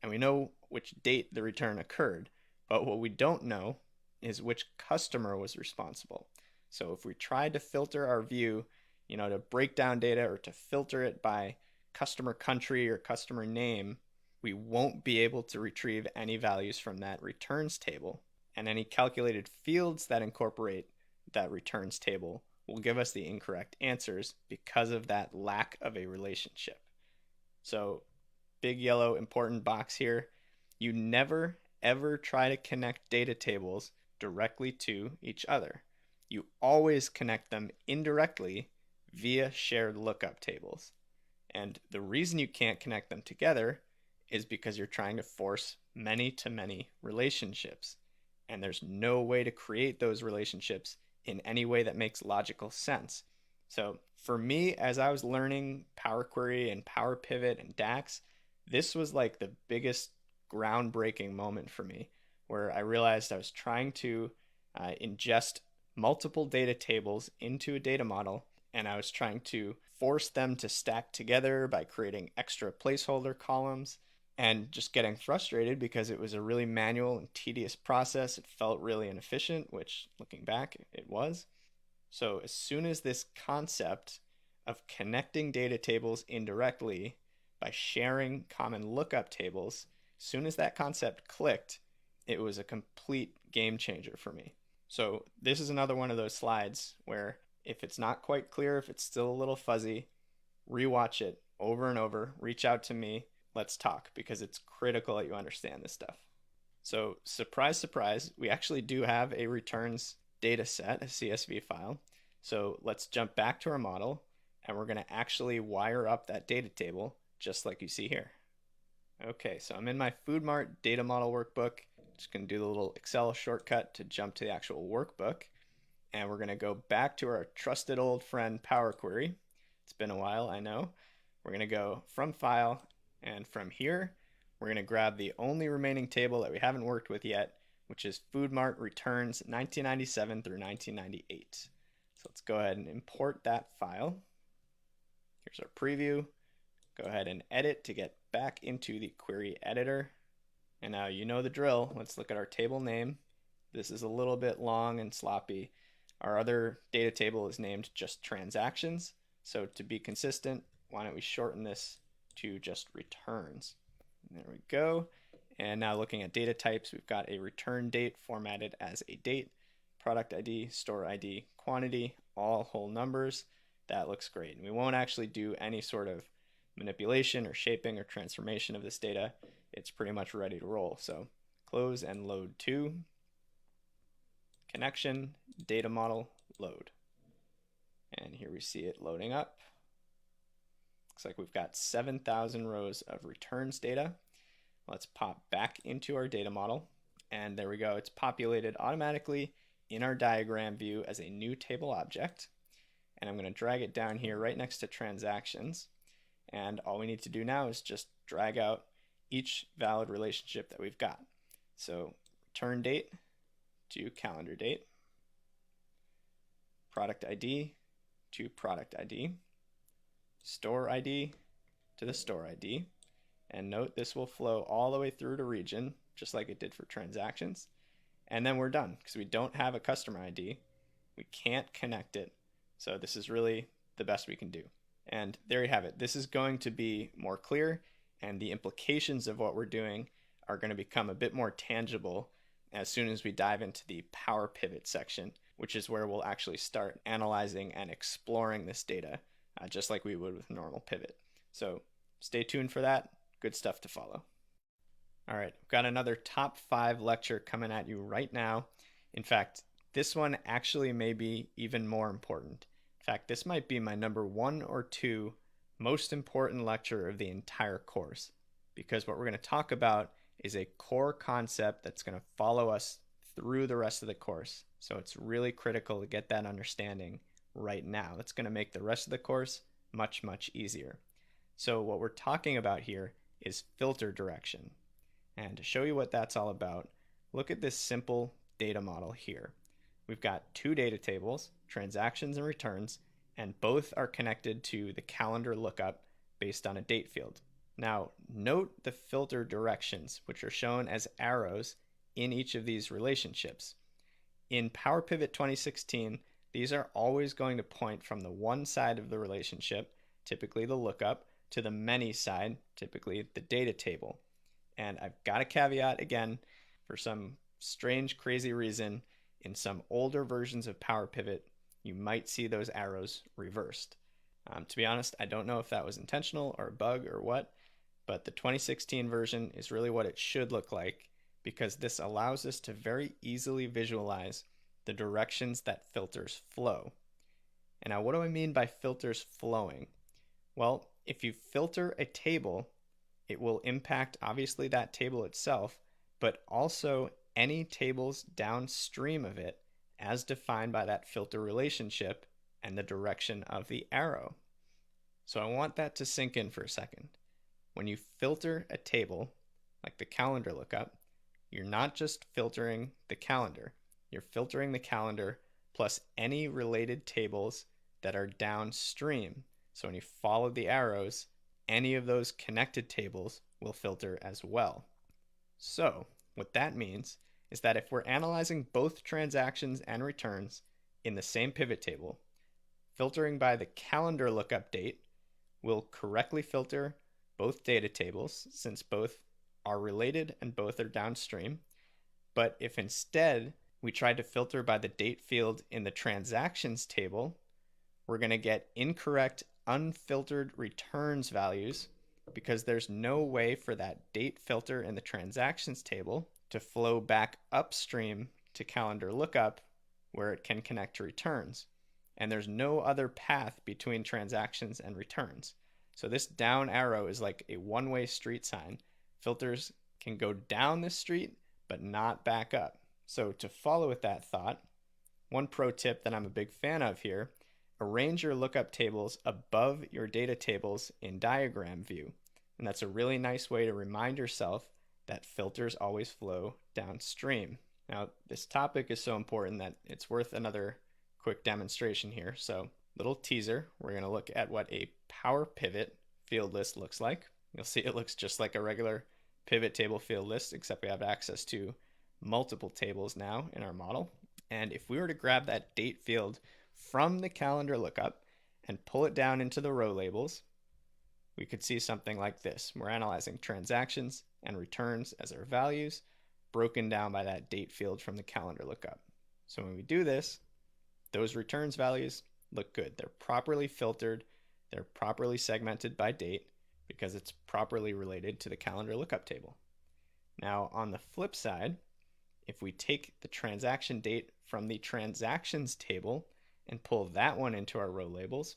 and we know which date the return occurred. But what we don't know is which customer was responsible. So if we tried to filter our view, to break down data or to filter it by customer country or customer name, we won't be able to retrieve any values from that returns table. And any calculated fields that incorporate that returns table will give us the incorrect answers because of that lack of a relationship. So, big yellow important box here. You never ever try to connect data tables directly to each other. You always connect them indirectly via shared lookup tables. And the reason you can't connect them together is because you're trying to force many-to-many relationships. And there's no way to create those relationships in any way that makes logical sense. So for me, as I was learning Power Query and Power Pivot and DAX, this was like the biggest groundbreaking moment for me, where I realized I was trying to ingest multiple data tables into a data model, and I was trying to force them to stack together by creating extra placeholder columns and just getting frustrated because it was a really manual and tedious process. It felt really inefficient, which looking back, it was. So as soon as this concept of connecting data tables indirectly by sharing common lookup tables, as soon as that concept clicked, it was a complete game changer for me. So this is another one of those slides where if it's not quite clear, if it's still a little fuzzy, rewatch it over and over, reach out to me, let's talk, because it's critical that you understand this stuff. So surprise, surprise, we actually do have a returns data set, a CSV file. So let's jump back to our model, and we're going to actually wire up that data table just like you see here. Okay, so I'm in my Food Mart data model workbook. Just going to do the little Excel shortcut to jump to the actual workbook. And we're going to go back to our trusted old friend Power Query. It's been a while, I know. We're going to go from File, and from here, we're going to grab the only remaining table that we haven't worked with yet, which is Food Mart returns 1997 through 1998. So let's go ahead and import that file. Here's our preview. Go ahead and edit to get back into the query editor. And now you know the drill. Let's look at our table name. This is a little bit long and sloppy. Our other data table is named just transactions. So to be consistent, why don't we shorten this to just returns? And there we go. And now looking at data types, we've got a return date formatted as a date, product ID, store ID, quantity, all whole numbers. That looks great. And we won't actually do any sort of manipulation or shaping or transformation of this data. It's pretty much ready to roll. So close and load to. Connection, data model, load. And here we see it loading up. Looks like we've got 7,000 rows of returns data. Let's pop back into our data model. And there we go. It's populated automatically in our diagram view as a new table object. And I'm going to drag it down here right next to transactions. And all we need to do now is just drag out each valid relationship that we've got. So return date to calendar date, product ID to product ID, store ID to the store ID. And note this will flow all the way through to region, just like it did for transactions. And then we're done because we don't have a customer ID. We can't connect it. So this is really the best we can do. And there you have it. This is going to be more clear, and the implications of what we're doing are going to become a bit more tangible as soon as we dive into the Power Pivot section, which is where we'll actually start analyzing and exploring this data, just like we would with normal pivot. So stay tuned for that. Good stuff to follow. All right, I've got another top 5 lecture coming at you right now. In fact, this one actually may be even more important. In fact, this might be my number 1 or 2 most important lecture of the entire course, because what we're going to talk about is a core concept that's going to follow us through the rest of the course. So it's really critical to get that understanding right now. It's going to make the rest of the course much, much easier. So what we're talking about here is filter direction. And to show you what that's all about, look at this simple data model here. We've got 2 data tables, transactions and returns, and both are connected to the calendar lookup based on a date field. Now, note the filter directions, which are shown as arrows in each of these relationships. In Power Pivot 2016, these are always going to point from the one side of the relationship, typically the lookup, to the many side, typically the data table. And I've got a caveat again, for some strange, crazy reason, in some older versions of Power Pivot, you might see those arrows reversed. To be honest, I don't know if that was intentional or a bug or what, but the 2016 version is really what it should look like, because this allows us to very easily visualize the directions that filters flow. And now what do I mean by filters flowing? Well, if you filter a table, it will impact obviously that table itself, but also any tables downstream of it as defined by that filter relationship and the direction of the arrow. So I want that to sink in for a second. When you filter a table, like the calendar lookup, you're not just filtering the calendar. You're filtering the calendar plus any related tables that are downstream. So when you follow the arrows, any of those connected tables will filter as well. So what that means is that if we're analyzing both transactions and returns in the same pivot table, filtering by the calendar lookup date will correctly filter both data tables since both are related and both are downstream. But if instead we tried to filter by the date field in the transactions table, we're going to get incorrect unfiltered returns values because there's no way for that date filter in the transactions table to flow back upstream to calendar lookup where it can connect to returns. And there's no other path between transactions and returns. So this down arrow is like a one-way street sign. Filters can go down this street, but not back up. So to follow with that thought, one pro tip that I'm a big fan of here, arrange your lookup tables above your data tables in diagram view. And that's a really nice way to remind yourself that filters always flow downstream. Now, this topic is so important that it's worth another quick demonstration here. So, little teaser, we're going to look at what a power pivot field list looks like. You'll see it looks just like a regular pivot table field list, except we have access to multiple tables now in our model. And if we were to grab that date field from the calendar lookup and pull it down into the row labels, we could see something like this. We're analyzing transactions and returns as our values, broken down by that date field from the calendar lookup. So when we do this, those returns values look good. They're properly filtered, they're properly segmented by date because it's properly related to the calendar lookup table. Now on the flip side, if we take the transaction date from the transactions table and pull that one into our row labels,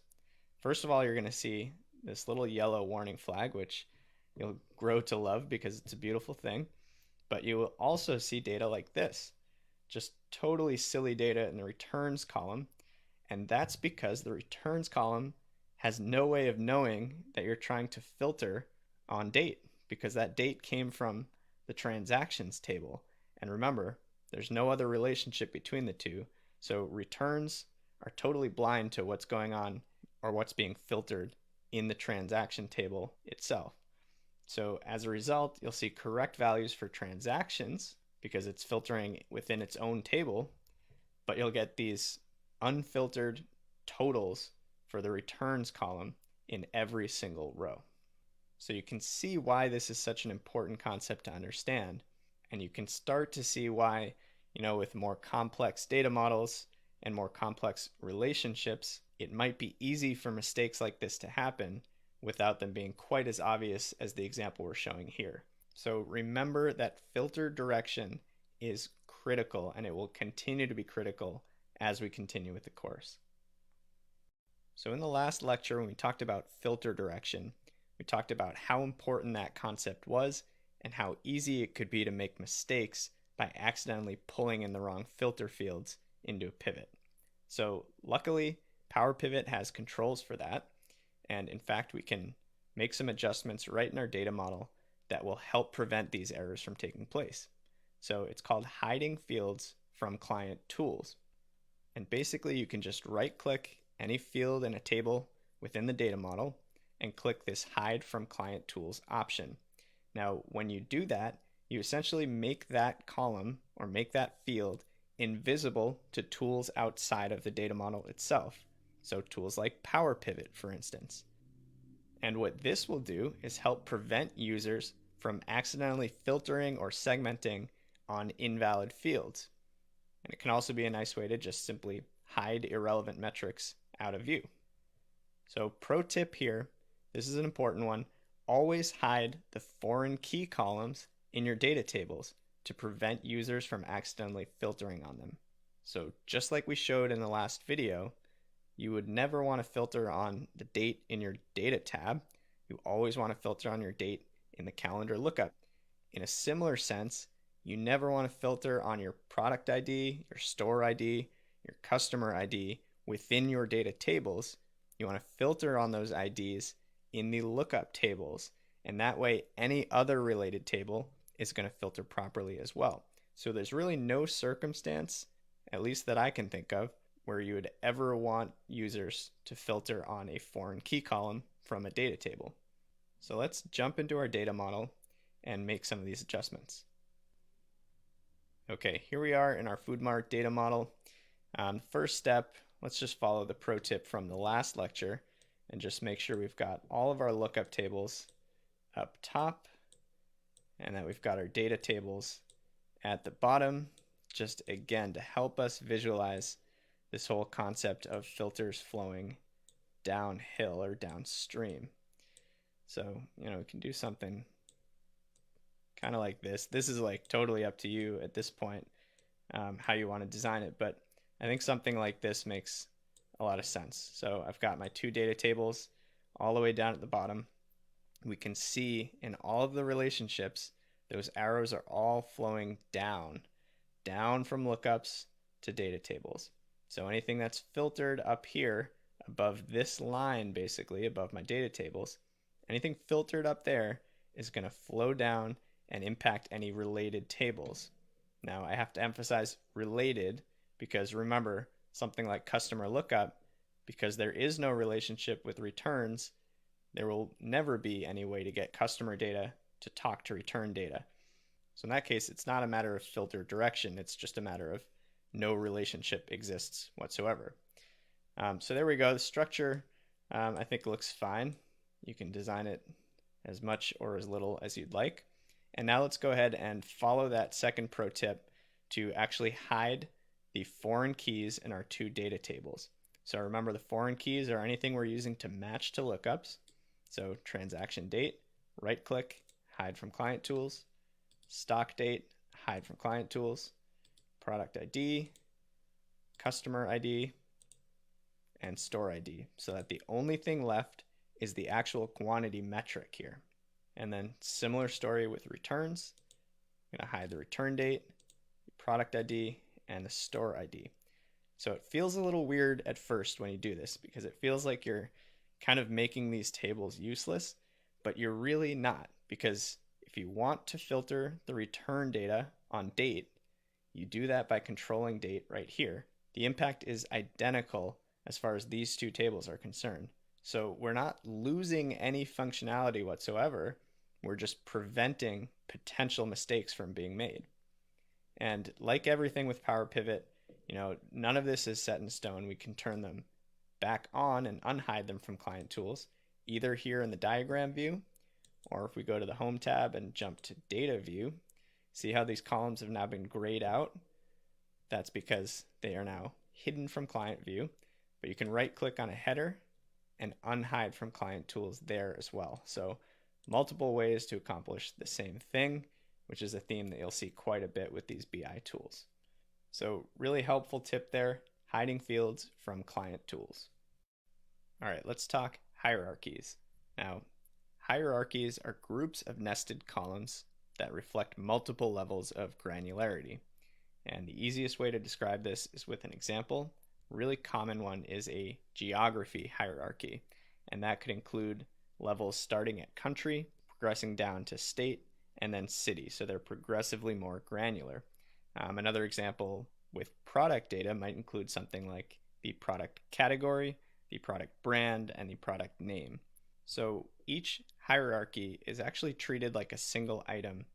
first of all, you're going to see this little yellow warning flag, which you'll grow to love because it's a beautiful thing. But you will also see data like this, just totally silly data in the returns column. And that's because the returns column has no way of knowing that you're trying to filter on date because that date came from the transactions table. And remember, there's no other relationship between the two. So returns are totally blind to what's going on or what's being filtered in the transaction table itself. So as a result, you'll see correct values for transactions because it's filtering within its own table, but you'll get these unfiltered totals for the returns column in every single row. So you can see why this is such an important concept to understand, and you can start to see why, with more complex data models and more complex relationships, it might be easy for mistakes like this to happen without them being quite as obvious as the example we're showing here. So remember that filter direction is critical, and it will continue to be critical as we continue with the course. So in the last lecture, when we talked about filter direction, we talked about how important that concept was and how easy it could be to make mistakes by accidentally pulling in the wrong filter fields into a pivot. So luckily, Power Pivot has controls for that. And in fact, we can make some adjustments right in our data model that will help prevent these errors from taking place. So it's called hiding fields from client tools. And basically you can just right click any field in a table within the data model and click this hide from client tools option. Now, when you do that, you essentially make that column or make that field invisible to tools outside of the data model itself. So tools like Power Pivot, for instance. And what this will do is help prevent users from accidentally filtering or segmenting on invalid fields. And it can also be a nice way to just simply hide irrelevant metrics out of view. So pro tip here, this is an important one, always hide the foreign key columns in your data tables to prevent users from accidentally filtering on them. So just like we showed in the last video, you would never want to filter on the date in your data tab. You always want to filter on your date in the calendar lookup. In a similar sense, you never want to filter on your product ID, your store ID, your customer ID within your data tables. You want to filter on those IDs in the lookup tables, and that way any other related table is going to filter properly as well. So there's really no circumstance, at least that I can think of, where you would ever want users to filter on a foreign key column from a data table. So let's jump into our data model and make some of these adjustments. Okay, here we are in our food mart data model. First step, let's just follow the pro tip from the last lecture and just make sure we've got all of our lookup tables up top and that we've got our data tables at the bottom, just again to help us visualize this whole concept of filters flowing downhill or downstream. So, we can do something kind of like this. This is like totally up to you at this point, how you want to design it, but I think something like this makes a lot of sense. So I've got my two data tables all the way down at the bottom. We can see in all of the relationships, those arrows are all flowing down from lookups to data tables. So anything that's filtered up here above this line, basically above my data tables, anything filtered up there is going to flow down and impact any related tables. Now I have to emphasize related because remember, something like customer lookup, because there is no relationship with returns, there will never be any way to get customer data to talk to return data. So in that case, it's not a matter of filter direction, it's just a matter of no relationship exists whatsoever. So there we go. The structure, I think, looks fine. You can design it as much or as little as you'd like. And now let's go ahead and follow that second pro tip to actually hide the foreign keys in our two data tables. So remember, the foreign keys are anything we're using to match to lookups. So transaction date, right click, hide from client tools, stock date, hide from client tools, product ID, customer ID, and store ID, so that the only thing left is the actual quantity metric here. And then similar story with returns. I'm going to hide the return date, product ID, and the store ID. So it feels a little weird at first when you do this because it feels like you're kind of making these tables useless, but you're really not, because if you want to filter the return data on date, you do that by controlling date right here. The impact is identical as far as these two tables are concerned. So we're not losing any functionality whatsoever. We're just preventing potential mistakes from being made. And like everything with Power Pivot, none of this is set in stone. We can turn them back on and unhide them from client tools, either here in the diagram view, or if we go to the Home tab and jump to Data View, see how these columns have now been grayed out? That's because they are now hidden from client view, but you can right click on a header and unhide from client tools there as well. So multiple ways to accomplish the same thing, which is a theme that you'll see quite a bit with these BI tools. So really helpful tip there, hiding fields from client tools. All right, let's talk hierarchies. Now, hierarchies are groups of nested columns that reflect multiple levels of granularity. And the easiest way to describe this is with an example. A really common one is a geography hierarchy, and that could include levels starting at country, progressing down to state, and then city, so they're progressively more granular. Another example with product data might include something like the product category, the product brand, and the product name. So each hierarchy is actually treated like a single item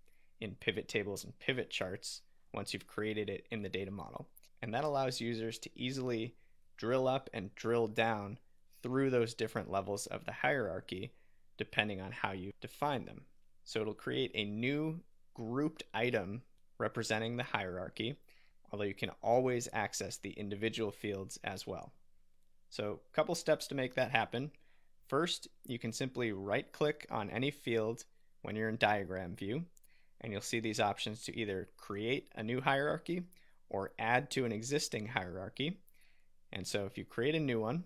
in pivot tables and pivot charts once you've created it in the data model. And that allows users to easily drill up and drill down through those different levels of the hierarchy depending on how you define them. So it'll create a new grouped item representing the hierarchy, although you can always access the individual fields as well. So a couple steps to make that happen. First, you can simply right-click on any field when you're in diagram view, and you'll see these options to either create a new hierarchy or add to an existing hierarchy. And so if you create a new one,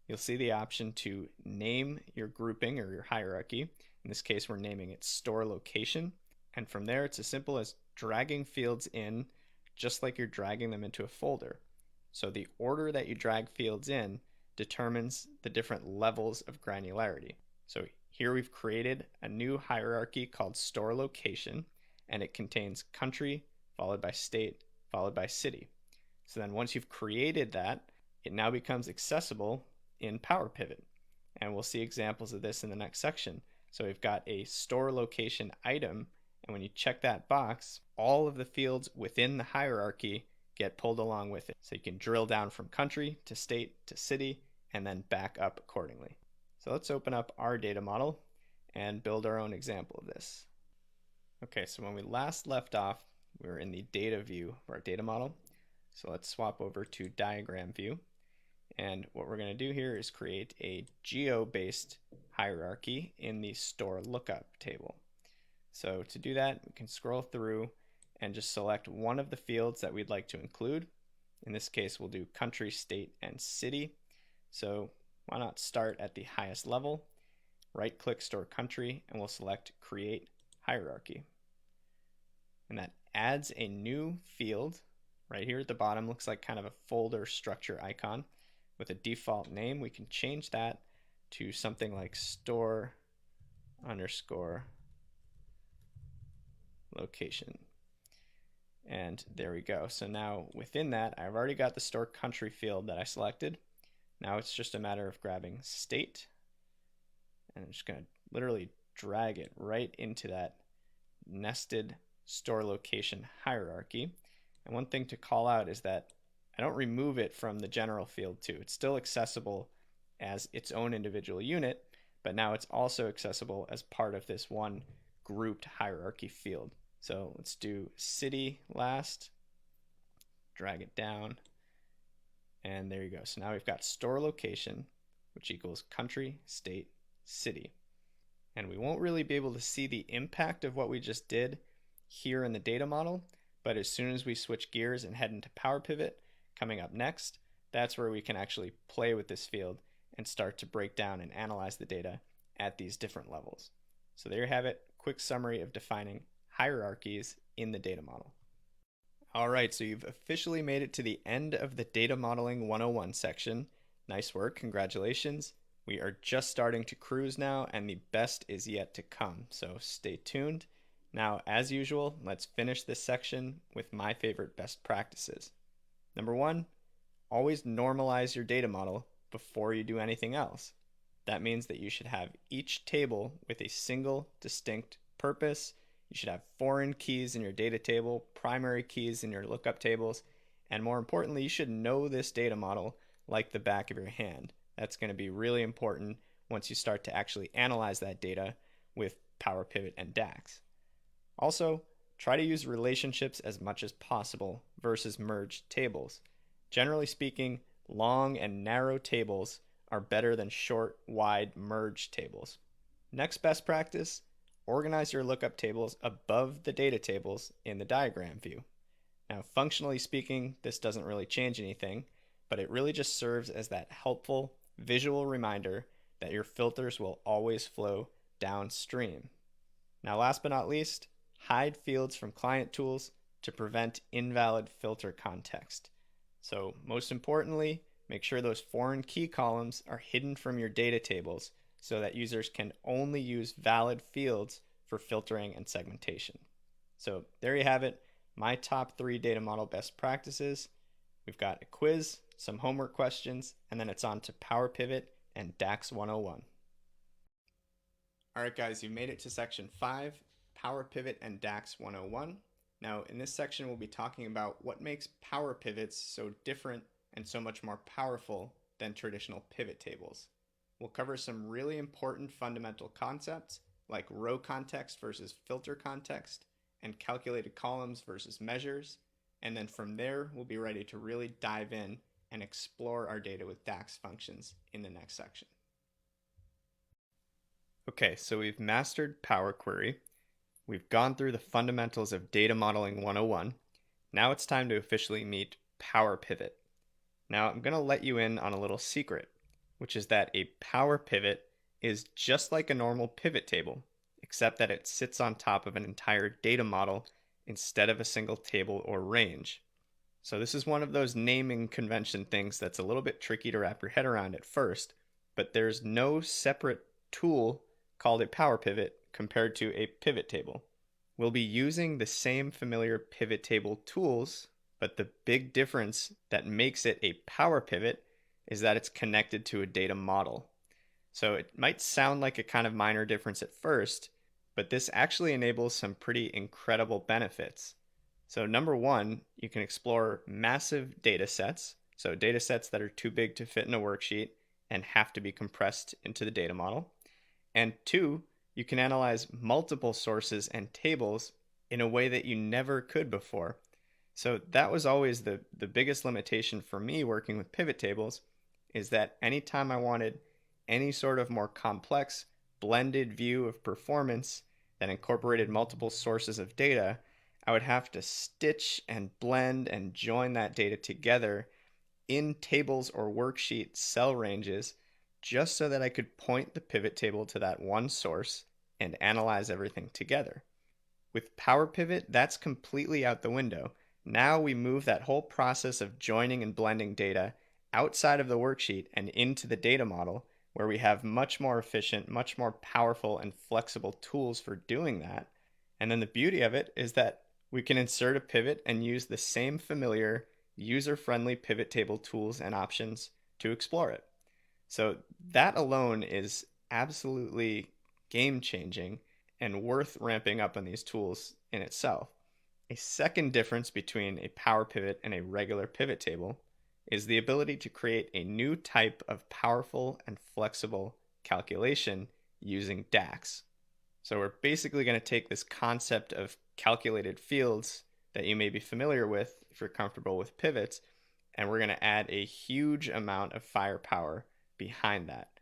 you'll see the option to name your grouping or your hierarchy. In this case, we're naming it store location. And from there, it's as simple as dragging fields in just like you're dragging them into a folder. So the order that you drag fields in determines the different levels of granularity. So here we've created a new hierarchy called store location, and it contains country, followed by state, followed by city. So then once you've created that, it now becomes accessible in Power Pivot. And we'll see examples of this in the next section. So we've got a store location item, and when you check that box, all of the fields within the hierarchy get pulled along with it. So you can drill down from country to state to city and then back up accordingly. So let's open up our data model and build our own example of this. Okay, so when we last left off, we were in the data view of our data model. So let's swap over to diagram view. And what we're going to do here is create a geo-based hierarchy in the store lookup table. So to do that, we can scroll through and just select one of the fields that we'd like to include. In this case, we'll do country, state, and city. So why not start at the highest level, right-click store country, and we'll select create hierarchy. And that adds a new field right here at the bottom. Looks like kind of a folder structure icon with a default name. We can change that to something like store underscore location. And there we go. So now within that, I've already got the store country field that I selected. Now it's just a matter of grabbing state, and I'm just going to literally drag it right into that nested store location hierarchy. And one thing to call out is that I don't remove it from the general field too. It's still accessible as its own individual unit, but now it's also accessible as part of this one grouped hierarchy field. So let's do city last, drag it down, and there you go. So now we've got store location, which equals country, state, city. And we won't really be able to see the impact of what we just did here in the data model, but as soon as we switch gears and head into Power Pivot, coming up next, that's where we can actually play with this field and start to break down and analyze the data at these different levels. So there you have it, quick summary of defining hierarchies in the data model. All right, so you've officially made it to the end of the Data Modeling 101 section. Nice work, congratulations. We are just starting to cruise now, and the best is yet to come, so stay tuned. Now, as usual, let's finish this section with my favorite best practices. Number one, always normalize your data model before you do anything else. That means that you should have each table with a single distinct purpose. You should have foreign keys in your data table, primary keys in your lookup tables, and more importantly, you should know this data model like the back of your hand. That's going to be really important once you start to actually analyze that data with Power Pivot and DAX. Also, try to use relationships as much as possible versus merged tables. Generally speaking, long and narrow tables are better than short, wide, merged tables. Next best practice, organize your lookup tables above the data tables in the diagram view. Now, functionally speaking, this doesn't really change anything, but it really just serves as that helpful visual reminder that your filters will always flow downstream. Now, last but not least, hide fields from client tools to prevent invalid filter context. So most importantly, make sure those foreign key columns are hidden from your data tables so that users can only use valid fields for filtering and segmentation. So there you have it, my top 3 data model best practices. We've got a quiz, some homework questions, and then it's on to Power Pivot and DAX 101. All right, guys, you made it to section 5, Power Pivot and DAX 101. Now, in this section, we'll be talking about what makes Power Pivots so different and so much more powerful than traditional pivot tables. We'll cover some really important fundamental concepts like row context versus filter context and calculated columns versus measures. And then from there, we'll be ready to really dive in and explore our data with DAX functions in the next section. Okay, so we've mastered Power Query. We've gone through the fundamentals of Data Modeling 101. Now it's time to officially meet Power Pivot. Now I'm going to let you in on a little secret, which is that a Power Pivot is just like a normal pivot table, except that it sits on top of an entire data model instead of a single table or range. So this is one of those naming convention things that's a little bit tricky to wrap your head around at first, but there's no separate tool called a Power Pivot compared to a pivot table. We'll be using the same familiar pivot table tools, But the big difference that makes it a power pivot is that it's connected to a data model. So it might sound like a kind of minor difference at first, but this actually enables some pretty incredible benefits. So number one, you can explore massive data sets. So data sets that are too big to fit in a worksheet and have to be compressed into the data model. And two, you can analyze multiple sources and tables in a way that you never could before. So that was always the biggest limitation for me working with pivot tables, is that anytime I wanted any sort of more complex blended view of performance that incorporated multiple sources of data, I would have to stitch and blend and join that data together in tables or worksheet cell ranges just so that I could point the pivot table to that one source and analyze everything together. With Power Pivot, that's completely out the window. Now we move that whole process of joining and blending data outside of the worksheet and into the data model, where we have much more efficient, much more powerful and flexible tools for doing that. And then the beauty of it is that we can insert a pivot and use the same familiar user-friendly pivot table tools and options to explore it. So that alone is absolutely game-changing and worth ramping up on these tools in itself. A second difference between a power pivot and a regular pivot table is the ability to create a new type of powerful and flexible calculation using DAX. So we're basically going to take this concept of calculated fields that you may be familiar with if you're comfortable with pivots, and we're going to add a huge amount of firepower behind that.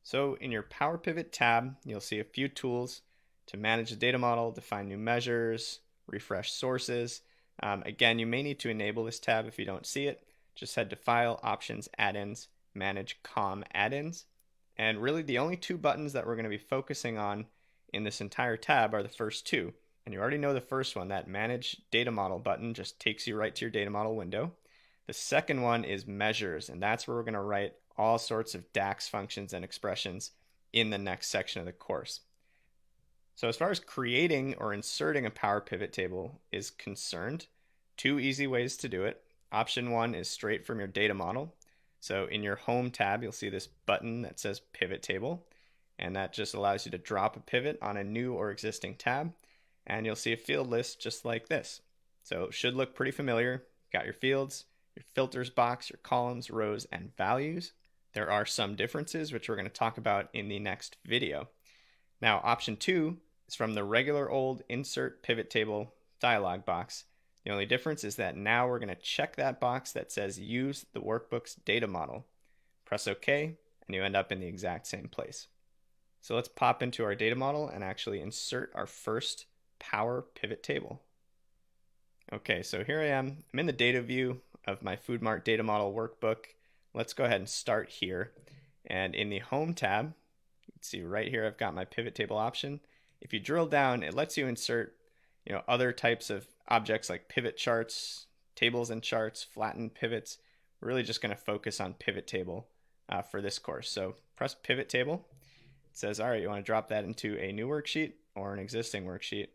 So in your Power Pivot tab, you'll see a few tools to manage the data model, define new measures, refresh sources. Again, you may need to enable this tab if you don't see it. Just head to File, Options, Add-ins, Manage COM Add-ins. And really the only two buttons that we're going to be focusing on in this entire tab are the first two. And you already know the first one, that Manage Data Model button just takes you right to your data model window. The second one is Measures, and that's where we're going to write all sorts of DAX functions and expressions in the next section of the course. So as far as creating or inserting a Power Pivot table is concerned, two easy ways to do it. Option one is straight from your data model. So in your Home tab, you'll see this button that says Pivot Table, and that just allows you to drop a pivot on a new or existing tab, and you'll see a field list just like this. So it should look pretty familiar. You've got your fields, your filters box, your columns, rows, and values. There are some differences, which we're going to talk about in the next video. Now, option two is from the regular old Insert Pivot Table dialog box. The only difference is that now we're going to check that box that says Use the workbook's data model. Press OK, and you end up in the exact same place. So let's pop into our data model and actually insert our first Power Pivot table. Okay, so here I am. I'm in the data view of my Food Mart data model workbook. Let's go ahead and start here. And in the Home tab, you can see right here I've got my pivot table option. If you drill down, it lets you insert other types of objects like pivot charts, tables and charts, flattened pivots. We're really just going to focus on pivot table for this course. So press pivot table. It says, all right, you want to drop that into a new worksheet or an existing worksheet.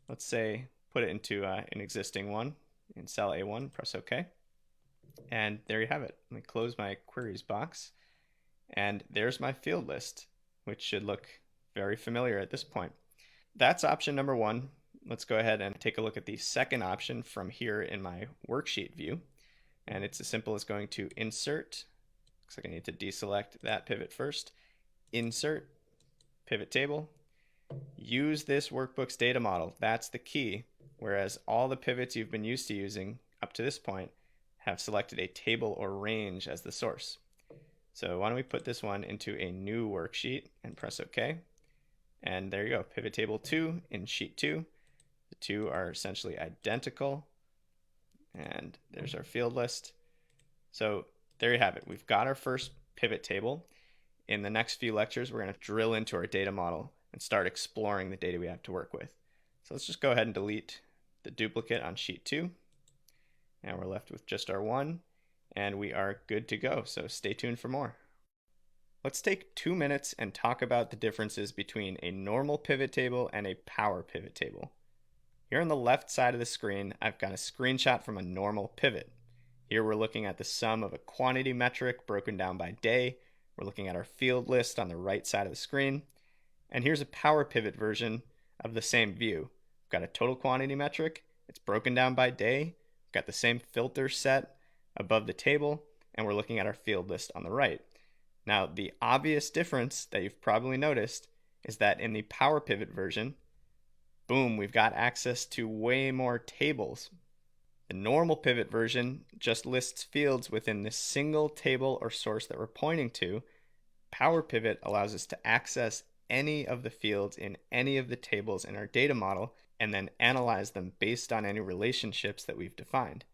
Let's say put it into an existing one in cell A1, press OK. And there you have it. Let me close my queries box. And there's my field list, which should look very familiar at this point. That's option number one. Let's go ahead and take a look at the second option from here in my worksheet view. And it's as simple as going to Insert. Looks like I need to deselect that pivot first. Insert, Pivot Table. Use this workbook's data model. That's the key. Whereas all the pivots you've been used to using up to this point have selected a table or range as the source. So why don't we put this one into a new worksheet and press OK. And there you go, pivot table 2 in sheet 2. The two are essentially identical. And there's our field list. So there you have it. We've got our first pivot table. In the next few lectures, we're going to drill into our data model and start exploring the data we have to work with. So let's just go ahead and delete the duplicate on sheet 2. Now we're left with just our one, and we are good to go. So stay tuned for more. Let's take 2 minutes and talk about the differences between a normal pivot table and a power pivot table. Here on the left side of the screen, I've got a screenshot from a normal pivot. Here we're looking at the sum of a quantity metric broken down by day. We're looking at our field list on the right side of the screen. And here's a power pivot version of the same view. We've got a total quantity metric. It's broken down by day. We've got the same filter set above the table, and we're looking at our field list on the right. Now, the obvious difference that you've probably noticed is that in the power pivot version, boom, we've got access to way more tables. The normal pivot version just lists fields within this single table or source that we're pointing to. Power pivot allows us to access any of the fields in any of the tables in our data model and then analyze them based on any relationships that we've defined.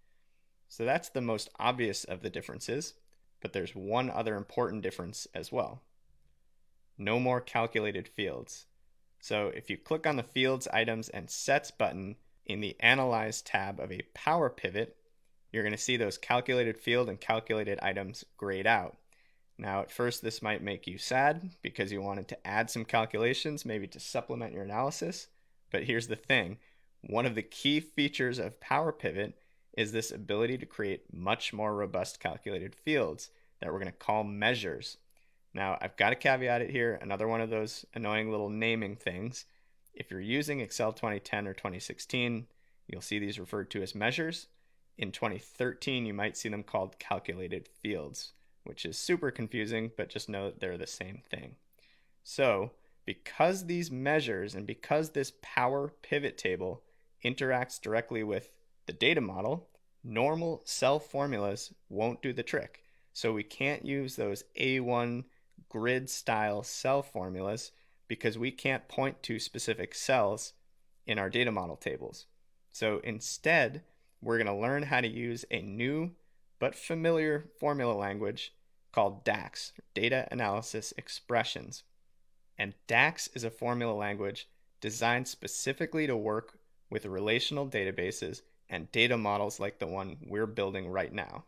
So that's the most obvious of the differences, but there's one other important difference as well. No more calculated fields. So if you click on the Fields, Items, and Sets button in the Analyze tab of a Power Pivot, you're going to see those calculated field and calculated items grayed out. Now, at first, this might make you sad because you wanted to add some calculations, maybe to supplement your analysis. But here's the thing. One of the key features of Power Pivot is this ability to create much more robust calculated fields that we're going to call measures. Now, I've got to caveat it here, another one of those annoying little naming things. If you're using Excel 2010 or 2016, you'll see these referred to as measures. In 2013, you might see them called calculated fields, which is super confusing, but just know that they're the same thing. So, because these measures and because this power pivot table interacts directly with the data model, normal cell formulas won't do the trick. So we can't use those A1 grid style cell formulas because we can't point to specific cells in our data model tables. So instead, we're going to learn how to use a new but familiar formula language called DAX, Data Analysis Expressions. And DAX is a formula language designed specifically to work with relational databases and data models like the one we're building right now.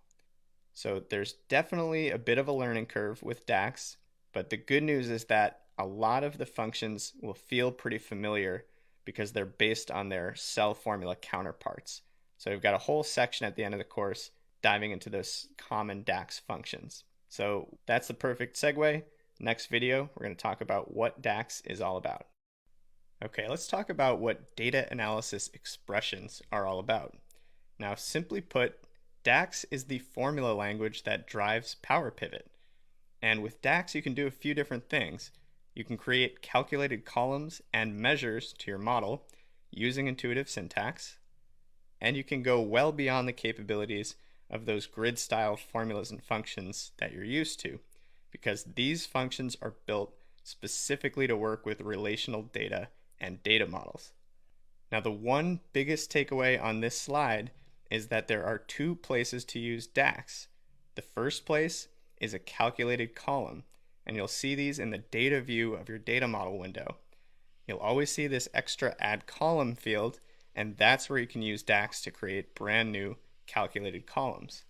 So there's definitely a bit of a learning curve with DAX, but the good news is that a lot of the functions will feel pretty familiar because they're based on their cell formula counterparts. So we've got a whole section at the end of the course diving into those common DAX functions. So that's the perfect segue. Next video, we're going to talk about what DAX is all about. Okay, let's talk about what data analysis expressions are all about. Now, simply put, DAX is the formula language that drives Power Pivot. And with DAX, you can do a few different things. You can create calculated columns and measures to your model using intuitive syntax. And you can go well beyond the capabilities of those grid-style formulas and functions that you're used to, because these functions are built specifically to work with relational data and data models. Now, the one biggest takeaway on this slide is that there are two places to use DAX. The first place is a calculated column, and you'll see these in the data view of your data model window. You'll always see this extra add column field, and that's where you can use DAX to create brand new calculated columns.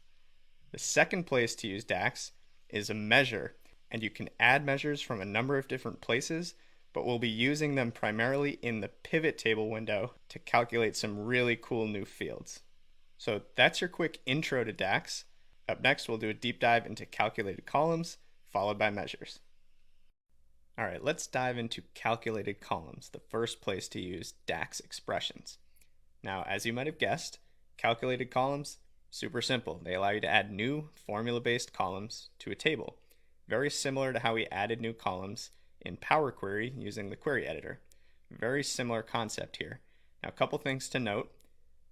The second place to use DAX is a measure, and you can add measures from a number of different places, but we'll be using them primarily in the pivot table window to calculate some really cool new fields. So that's your quick intro to DAX. Up next, we'll do a deep dive into calculated columns, followed by measures. All right, let's dive into calculated columns, the first place to use DAX expressions. Now, as you might have guessed, calculated columns, super simple. They allow you to add new formula-based columns to a table, very similar to how we added new columns in Power Query using the query editor. Very similar concept here. Now, a couple things to note.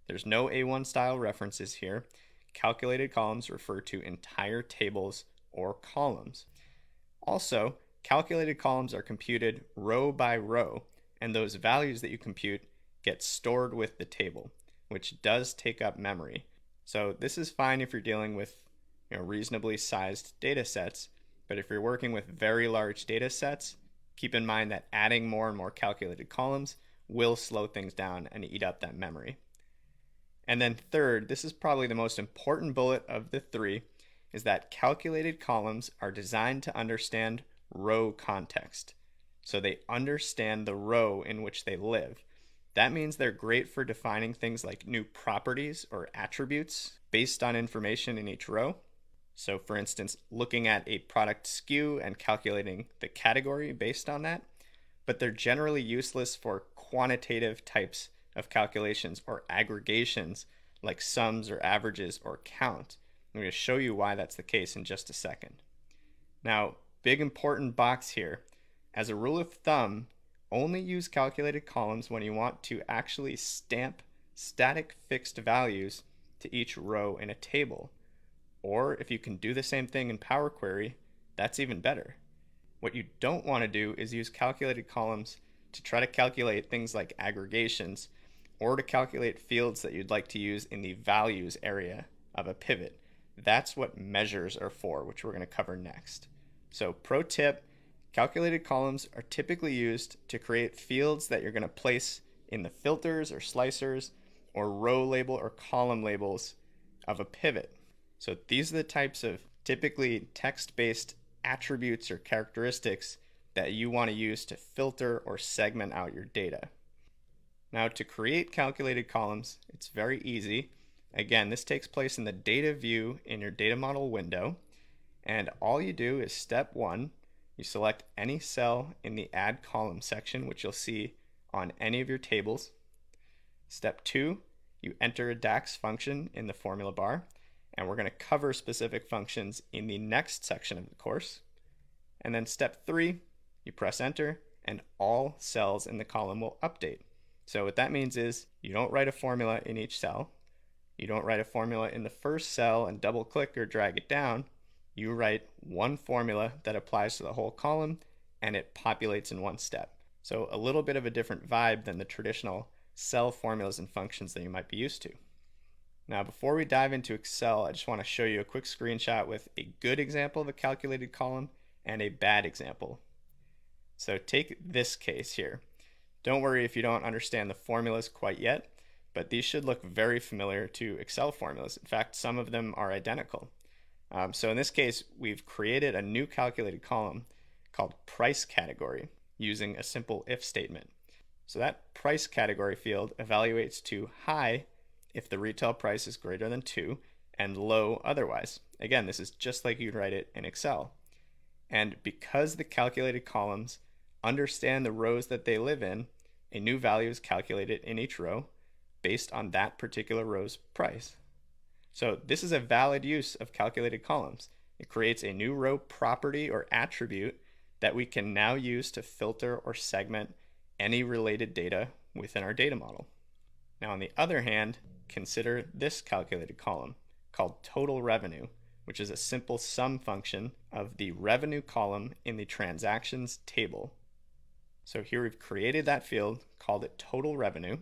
There's no A1 style references here. Calculated columns refer to entire tables or columns. Also, calculated columns are computed row by row, and those values that you compute get stored with the table, which does take up memory. So this is fine if you're dealing with reasonably sized data sets, but if you're working with very large data sets, keep in mind that adding more and more calculated columns will slow things down and eat up that memory. And then third, this is probably the most important bullet of the three, is that calculated columns are designed to understand row context. So they understand the row in which they live. That means they're great for defining things like new properties or attributes based on information in each row. So for instance, looking at a product SKU and calculating the category based on that, but they're generally useless for quantitative types of calculations or aggregations like sums or averages or count. I'm going to show you why that's the case in just a second. Now, big important box here. As a rule of thumb, only use calculated columns when you want to actually stamp static fixed values to each row in a table. Or if you can do the same thing in Power Query, that's even better. What you don't want to do is use calculated columns to try to calculate things like aggregations or to calculate fields that you'd like to use in the values area of a pivot. That's what measures are for, which we're going to cover next. So pro tip, calculated columns are typically used to create fields that you're going to place in the filters or slicers or row label or column labels of a pivot. So these are the types of typically text-based attributes or characteristics that you want to use to filter or segment out your data. Now to create calculated columns, it's very easy. Again, this takes place in the data view in your data model window. And all you do is step 1, you select any cell in the add column section, which you'll see on any of your tables. Step 2, you enter a DAX function in the formula bar, and we're going to cover specific functions in the next section of the course. And then step 3, you press enter, and all cells in the column will update. So what that means is you don't write a formula in each cell. You don't write a formula in the first cell and double click or drag it down. You write one formula that applies to the whole column and it populates in one step. So a little bit of a different vibe than the traditional cell formulas and functions that you might be used to. Now before we dive into Excel, I just want to show you a quick screenshot with a good example of a calculated column and a bad example. So take this case here. Don't worry if you don't understand the formulas quite yet, but these should look very familiar to Excel formulas. In fact, some of them are identical. So in this case, we've created a new calculated column called price category using a simple if statement. So that price category field evaluates to high if the retail price is greater than 2 and low otherwise. Again, this is just like you'd write it in Excel. And because the calculated columns understand the rows that they live in, a new value is calculated in each row based on that particular row's price. So this is a valid use of calculated columns. It creates a new row property or attribute that we can now use to filter or segment any related data within our data model. Now on the other hand, consider this calculated column called total revenue, which is a simple sum function of the revenue column in the transactions table. So here we've created that field, called it total revenue,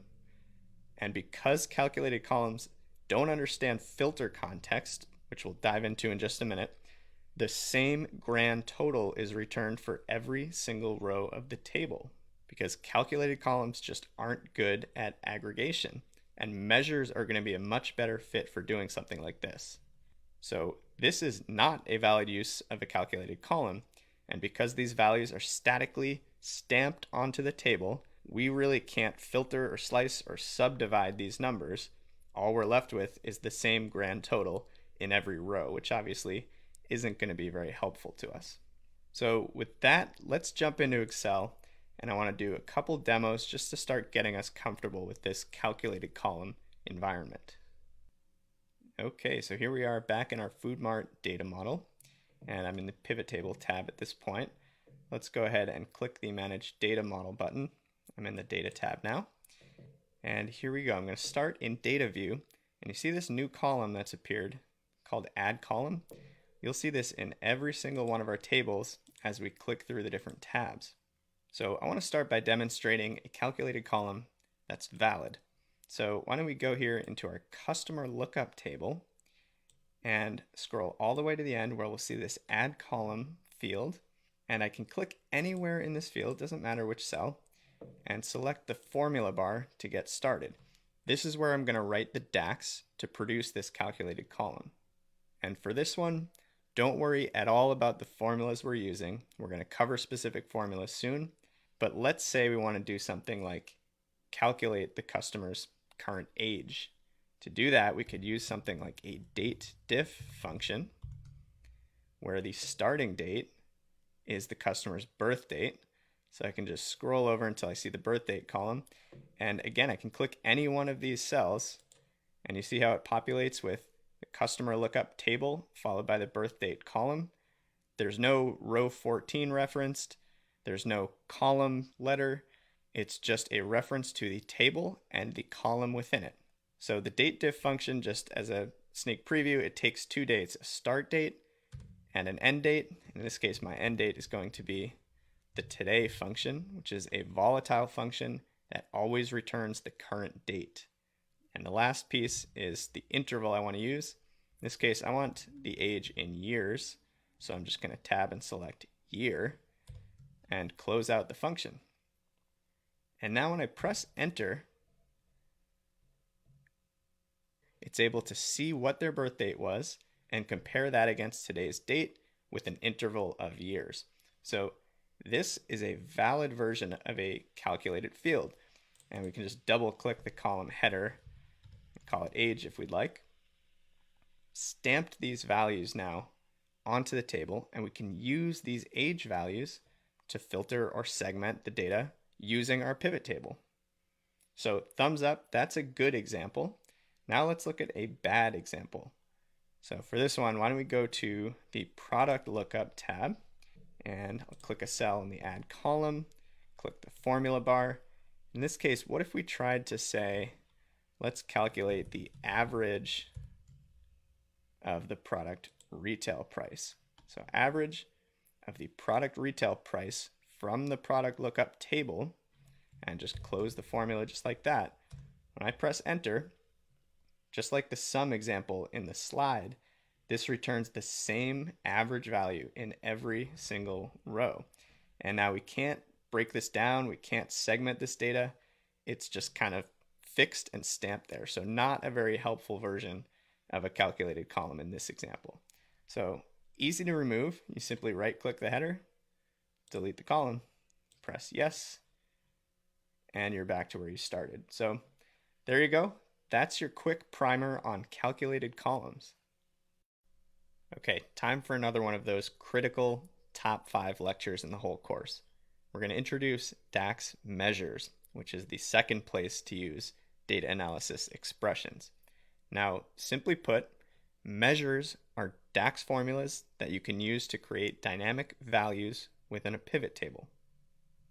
and because calculated columns don't understand filter context, which we'll dive into in just a minute, the same grand total is returned for every single row of the table because calculated columns just aren't good at aggregation, and measures are going to be a much better fit for doing something like this. So this is not a valid use of a calculated column, and because these values are statically stamped onto the table, we really can't filter or slice or subdivide these numbers. All we're left with is the same grand total in every row, which obviously isn't going to be very helpful to us. So with that, let's jump into Excel, and I want to do a couple demos just to start getting us comfortable with this calculated column environment. Okay, so here we are back in our Food Mart data model, and I'm in the pivot table tab at this point. Let's go ahead and click the Manage Data Model button. I'm in the Data tab now. And here we go. I'm going to start in Data View. And you see this new column that's appeared called Add Column. You'll see this in every single one of our tables as we click through the different tabs. So I want to start by demonstrating a calculated column that's valid. So why don't we go here into our Customer Lookup table and scroll all the way to the end where we'll see this Add Column field. And I can click anywhere in this field, doesn't matter which cell, and select the formula bar to get started. This is where I'm going to write the DAX to produce this calculated column. And for this one, don't worry at all about the formulas we're using. We're going to cover specific formulas soon, but let's say we want to do something like calculate the customer's current age. To do that, we could use something like a date diff function, where the starting date is the customer's birth date. So I can just scroll over until I see the birth date column. And again, I can click any one of these cells, and you see how it populates with the customer lookup table followed by the birth date column. There's no row 14 referenced. There's no column letter. It's just a reference to the table and the column within it. So the date diff function, just as a sneak preview, it takes two dates, a start date and an end date. In this case, my end date is going to be the today function, which is a volatile function that always returns the current date. And the last piece is the interval I want to use. In this case, I want the age in years. So I'm just going to tab and select year and close out the function. And now when I press enter, it's able to see what their birth date was and compare that against today's date with an interval of years. So this is a valid version of a calculated field. And we can just double click the column header, call it age if we'd like. Stamped these values now onto the table, and we can use these age values to filter or segment the data using our pivot table. So thumbs up, that's a good example. Now let's look at a bad example. So for this one, why don't we go to the product lookup tab, and I'll click a cell in the add column, click the formula bar. In this case, what if we tried to say, let's calculate the average of the product retail price. So average of the product retail price from the product lookup table, and just close the formula just like that. When I press enter, just like the sum example in the slide, this returns the same average value in every single row. And now we can't break this down, we can't segment this data. It's just kind of fixed and stamped there. So not a very helpful version of a calculated column in this example. So easy to remove. You simply right click the header, delete the column, press yes, and you're back to where you started. So there you go. That's your quick primer on calculated columns. Okay, time for another one of those critical top 5 lectures in the whole course. We're going to introduce DAX measures, which is the second place to use data analysis expressions. Now, simply put, measures are DAX formulas that you can use to create dynamic values within a pivot table.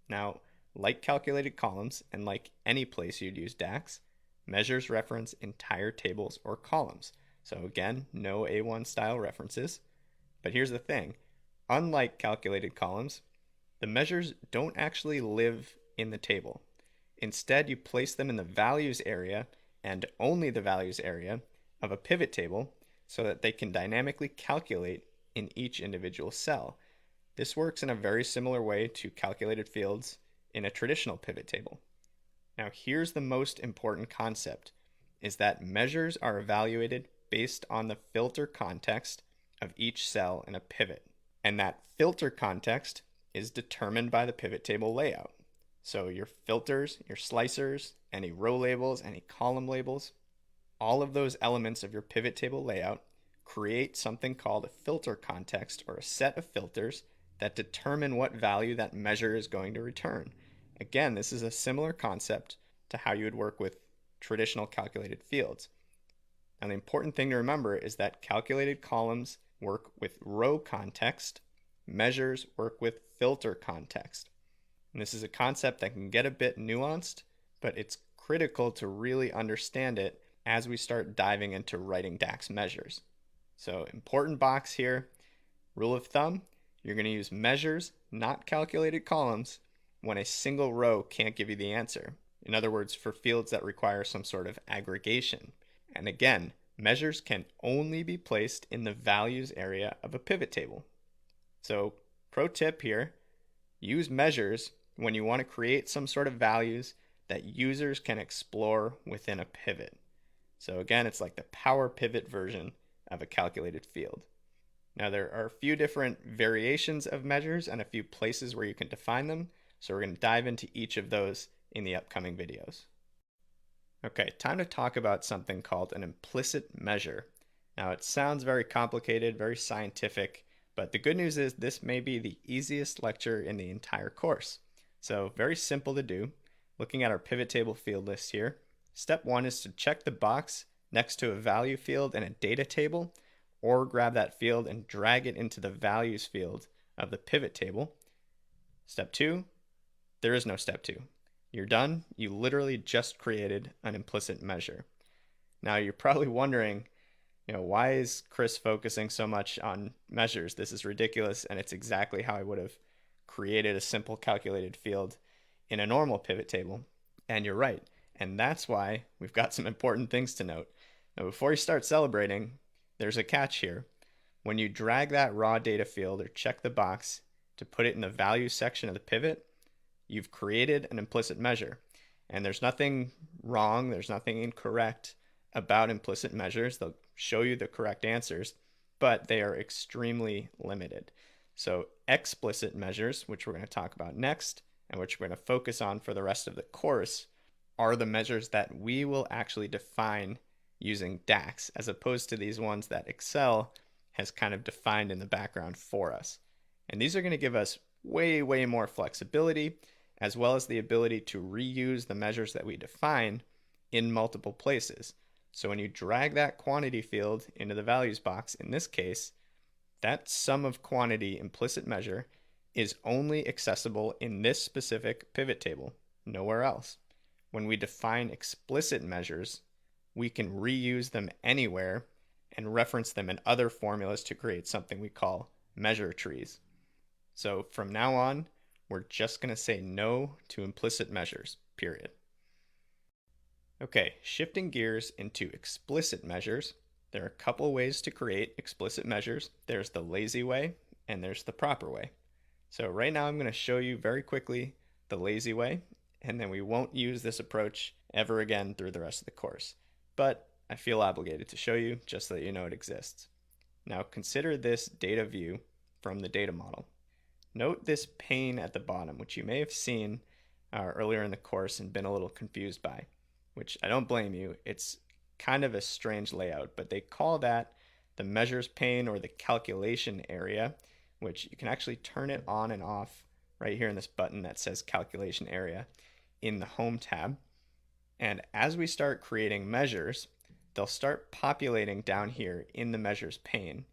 Now, like calculated columns and like any place you'd use DAX, measures reference entire tables or columns. So again, no A1 style references. But here's the thing, unlike calculated columns, the measures don't actually live in the table. Instead, you place them in the values area and only the values area of a pivot table so that they can dynamically calculate in each individual cell. This works in a very similar way to calculated fields in a traditional pivot table. Now here's the most important concept, is that measures are evaluated based on the filter context of each cell in a pivot. And that filter context is determined by the pivot table layout. So your filters, your slicers, any row labels, any column labels, all of those elements of your pivot table layout create something called a filter context, or a set of filters that determine what value that measure is going to return. Again, this is a similar concept to how you would work with traditional calculated fields. And the important thing to remember is that calculated columns work with row context, measures work with filter context. And this is a concept that can get a bit nuanced, but it's critical to really understand it as we start diving into writing DAX measures. So important box here, rule of thumb, you're going to use measures, not calculated columns, when a single row can't give you the answer. In other words, for fields that require some sort of aggregation. And again, measures can only be placed in the values area of a pivot table. So pro tip here, use measures when you want to create some sort of values that users can explore within a pivot. So again, it's like the power pivot version of a calculated field. Now there are a few different variations of measures and a few places where you can define them. So we're going to dive into each of those in the upcoming videos. Okay, time to talk about something called an implicit measure. Now, it sounds very complicated, very scientific, but the good news is this may be the easiest lecture in the entire course. So, very simple to do. Looking at our pivot table field list here, step one is to check the box next to a value field in a data table, or grab that field and drag it into the values field of the pivot table. Step two, there is no step two. You're done. You literally just created an implicit measure. Now you're probably wondering, why is Chris focusing so much on measures? This is ridiculous, and it's exactly how I would have created a simple calculated field in a normal pivot table. And you're right. And that's why we've got some important things to note. Now, before you start celebrating, there's a catch here. When you drag that raw data field or check the box to put it in the value section of the pivot, you've created an implicit measure. And there's nothing wrong, there's nothing incorrect about implicit measures. They'll show you the correct answers, but they are extremely limited. So explicit measures, which we're going to talk about next, and which we're going to focus on for the rest of the course, are the measures that we will actually define using DAX, as opposed to these ones that Excel has kind of defined in the background for us. And these are going to give us way more flexibility, as well as the ability to reuse the measures that we define in multiple places. So when you drag that quantity field into the values box, in this case, that sum of quantity implicit measure is only accessible in this specific pivot table, nowhere else. When we define explicit measures, we can reuse them anywhere and reference them in other formulas to create something we call measure trees. So from now on, we're just going to say no to implicit measures, period. Okay, shifting gears into explicit measures. There are a couple ways to create explicit measures. There's the lazy way and there's the proper way. So right now I'm going to show you very quickly the lazy way, and then we won't use this approach ever again through the rest of the course. But I feel obligated to show you just so that you know it exists. Now consider this data view from the data model. Note this pane at the bottom, which you may have seen earlier in the course and been a little confused by, which I don't blame you. It's kind of a strange layout, but they call that the measures pane or the calculation area, which you can actually turn it on and off right here in this button that says calculation area in the home tab. And as we start creating measures, they'll start populating down here in the measures pane.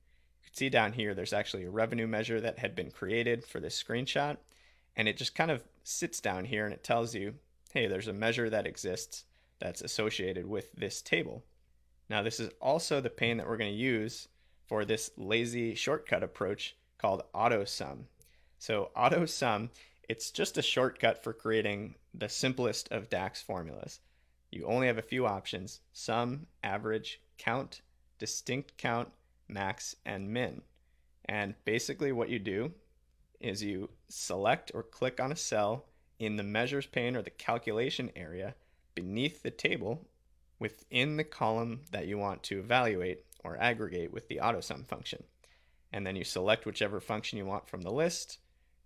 See down here, there's actually a revenue measure that had been created for this screenshot, and it just kind of sits down here and it tells you, hey, there's a measure that exists that's associated with this table. Now, this is also the pane that we're going to use for this lazy shortcut approach called auto sum. So auto sum, it's just a shortcut for creating the simplest of DAX formulas. You only have a few options: sum, average, count, distinct count, max, and min. And basically what you do is you select or click on a cell in the measures pane or the calculation area beneath the table within the column that you want to evaluate or aggregate with the AutoSum function. And then you select whichever function you want from the list,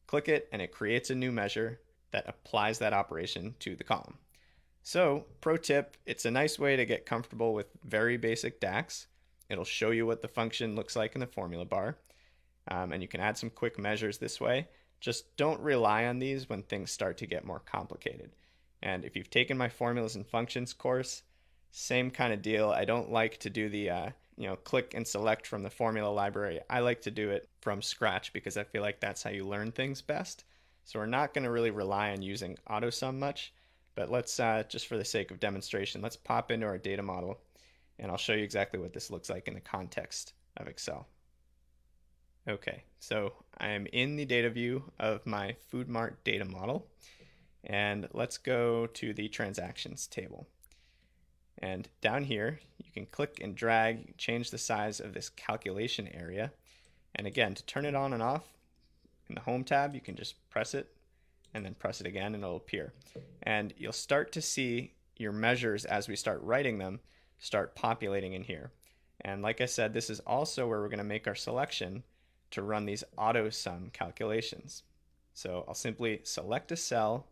click it, and it creates a new measure that applies that operation to the column. So, pro tip, it's a nice way to get comfortable with very basic DAX. It'll show you what the function looks like in the formula bar, and you can add some quick measures this way. Just don't rely on these when things start to get more complicated. And if you've taken my formulas and functions course, same kind of deal. I don't like to do the click and select from the formula library. I like to do it from scratch because I feel like that's how you learn things best. So we're not going to really rely on using AutoSum much, but let's just for the sake of demonstration, let's pop into our data model, and I'll show you exactly what this looks like in the context of Excel. Okay, so I am in the data view of my Food Mart data model, and let's go to the transactions table. And down here, you can click and drag, change the size of this calculation area. And again, to turn it on and off, in the Home tab, you can just press it and then press it again and it'll appear. And you'll start to see your measures as we start writing them start populating in here. And like I said, this is also where we're going to make our selection to run these auto sum calculations. So I'll simply select a cell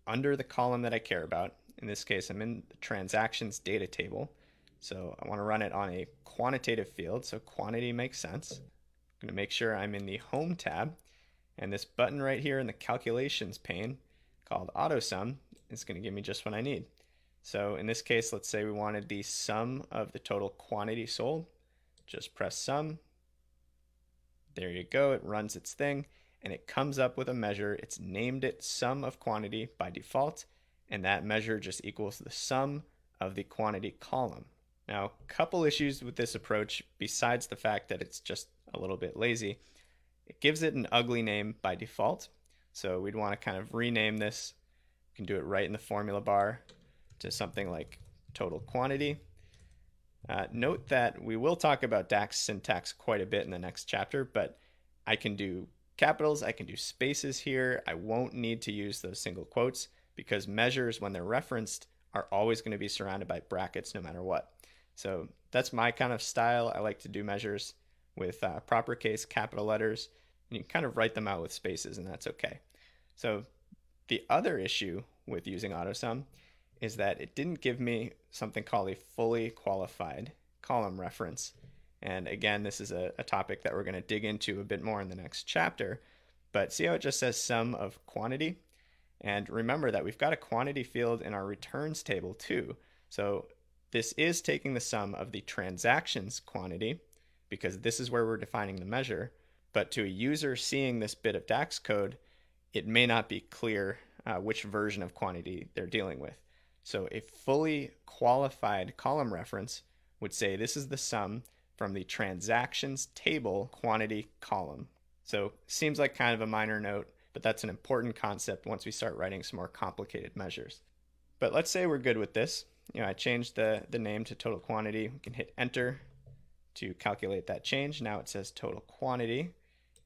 under the column that I care about. In this case, I'm in the transactions data table. So I want to run it on a quantitative field, so quantity makes sense. I'm going to make sure I'm in the Home tab, and this button right here in the Calculations pane called AutoSum is going to give me just what I need. So in this case, let's say we wanted the sum of the total quantity sold. Just press sum. There you go, it runs its thing, and it comes up with a measure. It's named it sum of quantity by default, and that measure just equals the sum of the quantity column. Now, a couple issues with this approach, besides the fact that it's just a little bit lazy. It gives it an ugly name by default, so we'd want to kind of rename this. You can do it right in the formula bar to something like total quantity. Note that we will talk about DAX syntax quite a bit in the next chapter, but I can do capitals, I can do spaces here. I won't need to use those single quotes because measures, when they're referenced, are always going to be surrounded by brackets no matter what. So that's my kind of style. I like to do measures with proper case capital letters, and you can kind of write them out with spaces, and that's okay. So the other issue with using AutoSum is that it didn't give me something called a fully qualified column reference. And again, this is a topic that we're going to dig into a bit more in the next chapter. But see how it just says sum of quantity? And remember that we've got a quantity field in our returns table too. So this is taking the sum of the transactions quantity, because this is where we're defining the measure. But to a user seeing this bit of DAX code, it may not be clear which version of quantity they're dealing with. So a fully qualified column reference would say this is the sum from the transactions table quantity column. So seems like kind of a minor note, but that's an important concept once we start writing some more complicated measures. But let's say we're good with this. I changed the name to total quantity. We can hit enter to calculate that change. Now it says total quantity.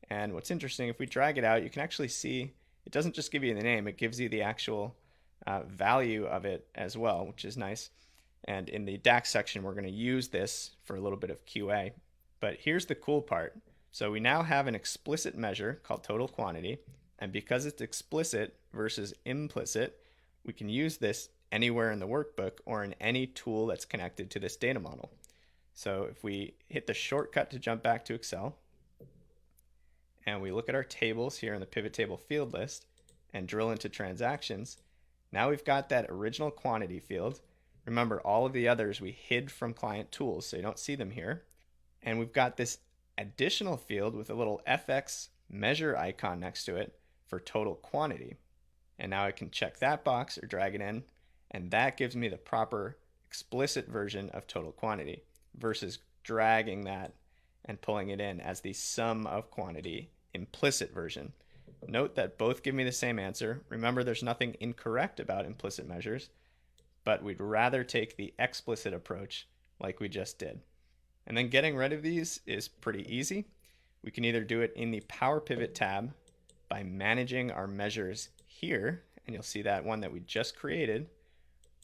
And what's interesting, if we drag it out, you can actually see it doesn't just give you the name, it gives you the actual value of it as well, which is nice. And in the DAX section, we're going to use this for a little bit of QA. But here's the cool part. So we now have an explicit measure called total quantity. And because it's explicit versus implicit, we can use this anywhere in the workbook or in any tool that's connected to this data model. So if we hit the shortcut to jump back to Excel, and we look at our tables here in the pivot table field list and drill into transactions, now we've got that original quantity field. Remember, all of the others we hid from client tools, so you don't see them here. And we've got this additional field with a little FX measure icon next to it for total quantity. And now I can check that box or drag it in, and that gives me the proper explicit version of total quantity versus dragging that and pulling it in as the sum of quantity implicit version. Note that both give me the same answer. Remember, there's nothing incorrect about implicit measures, but we'd rather take the explicit approach like we just did. And then getting rid of these is pretty easy. We can either do it in the Power Pivot tab by managing our measures here, and you'll see that one that we just created,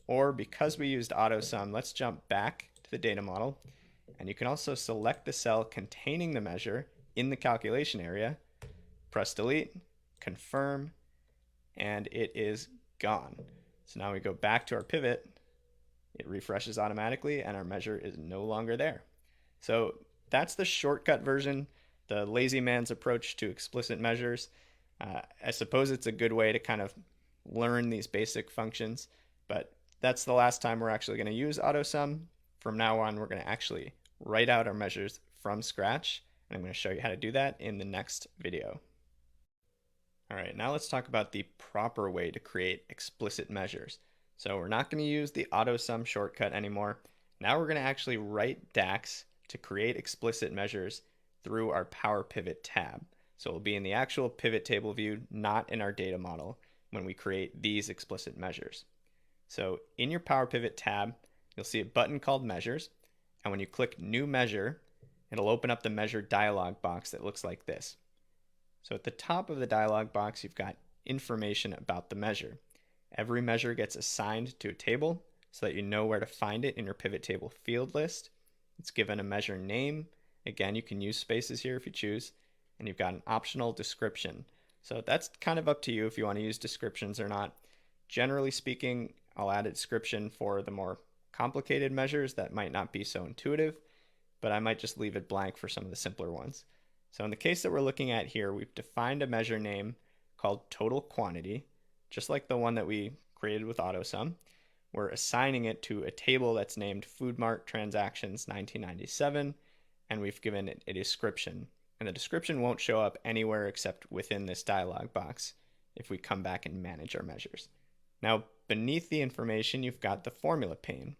or because we used AutoSum, let's jump back to the data model, and you can also select the cell containing the measure in the calculation area, press delete, confirm, and it is gone. So now we go back to our pivot, it refreshes automatically, and our measure is no longer there. So that's the shortcut version, the lazy man's approach to explicit measures. I suppose it's a good way to kind of learn these basic functions, but that's the last time we're actually going to use AutoSum. From now on, we're going to actually write out our measures from scratch, and I'm going to show you how to do that in the next video. All right, now let's talk about the proper way to create explicit measures. So we're not going to use the AutoSum shortcut anymore. Now we're going to actually write DAX to create explicit measures through our Power Pivot tab. So it'll be in the actual pivot table view, not in our data model, when we create these explicit measures. So in your Power Pivot tab, you'll see a button called Measures, and when you click New Measure, it'll open up the Measure dialog box that looks like this. So at the top of the dialog box, you've got information about the measure. Every measure gets assigned to a table so that you know where to find it in your pivot table field list. It's given a measure name. Again, you can use spaces here if you choose. And you've got an optional description. So that's kind of up to you if you want to use descriptions or not. Generally speaking, I'll add a description for the more complicated measures that might not be so intuitive, but I might just leave it blank for some of the simpler ones. So in the case that we're looking at here, we've defined a measure name called total quantity, just like the one that we created with AutoSum. We're assigning it to a table that's named Food Mart Transactions 1997, and we've given it a description. And the description won't show up anywhere except within this dialog box if we come back and manage our measures. Now, beneath the information, you've got the formula pane,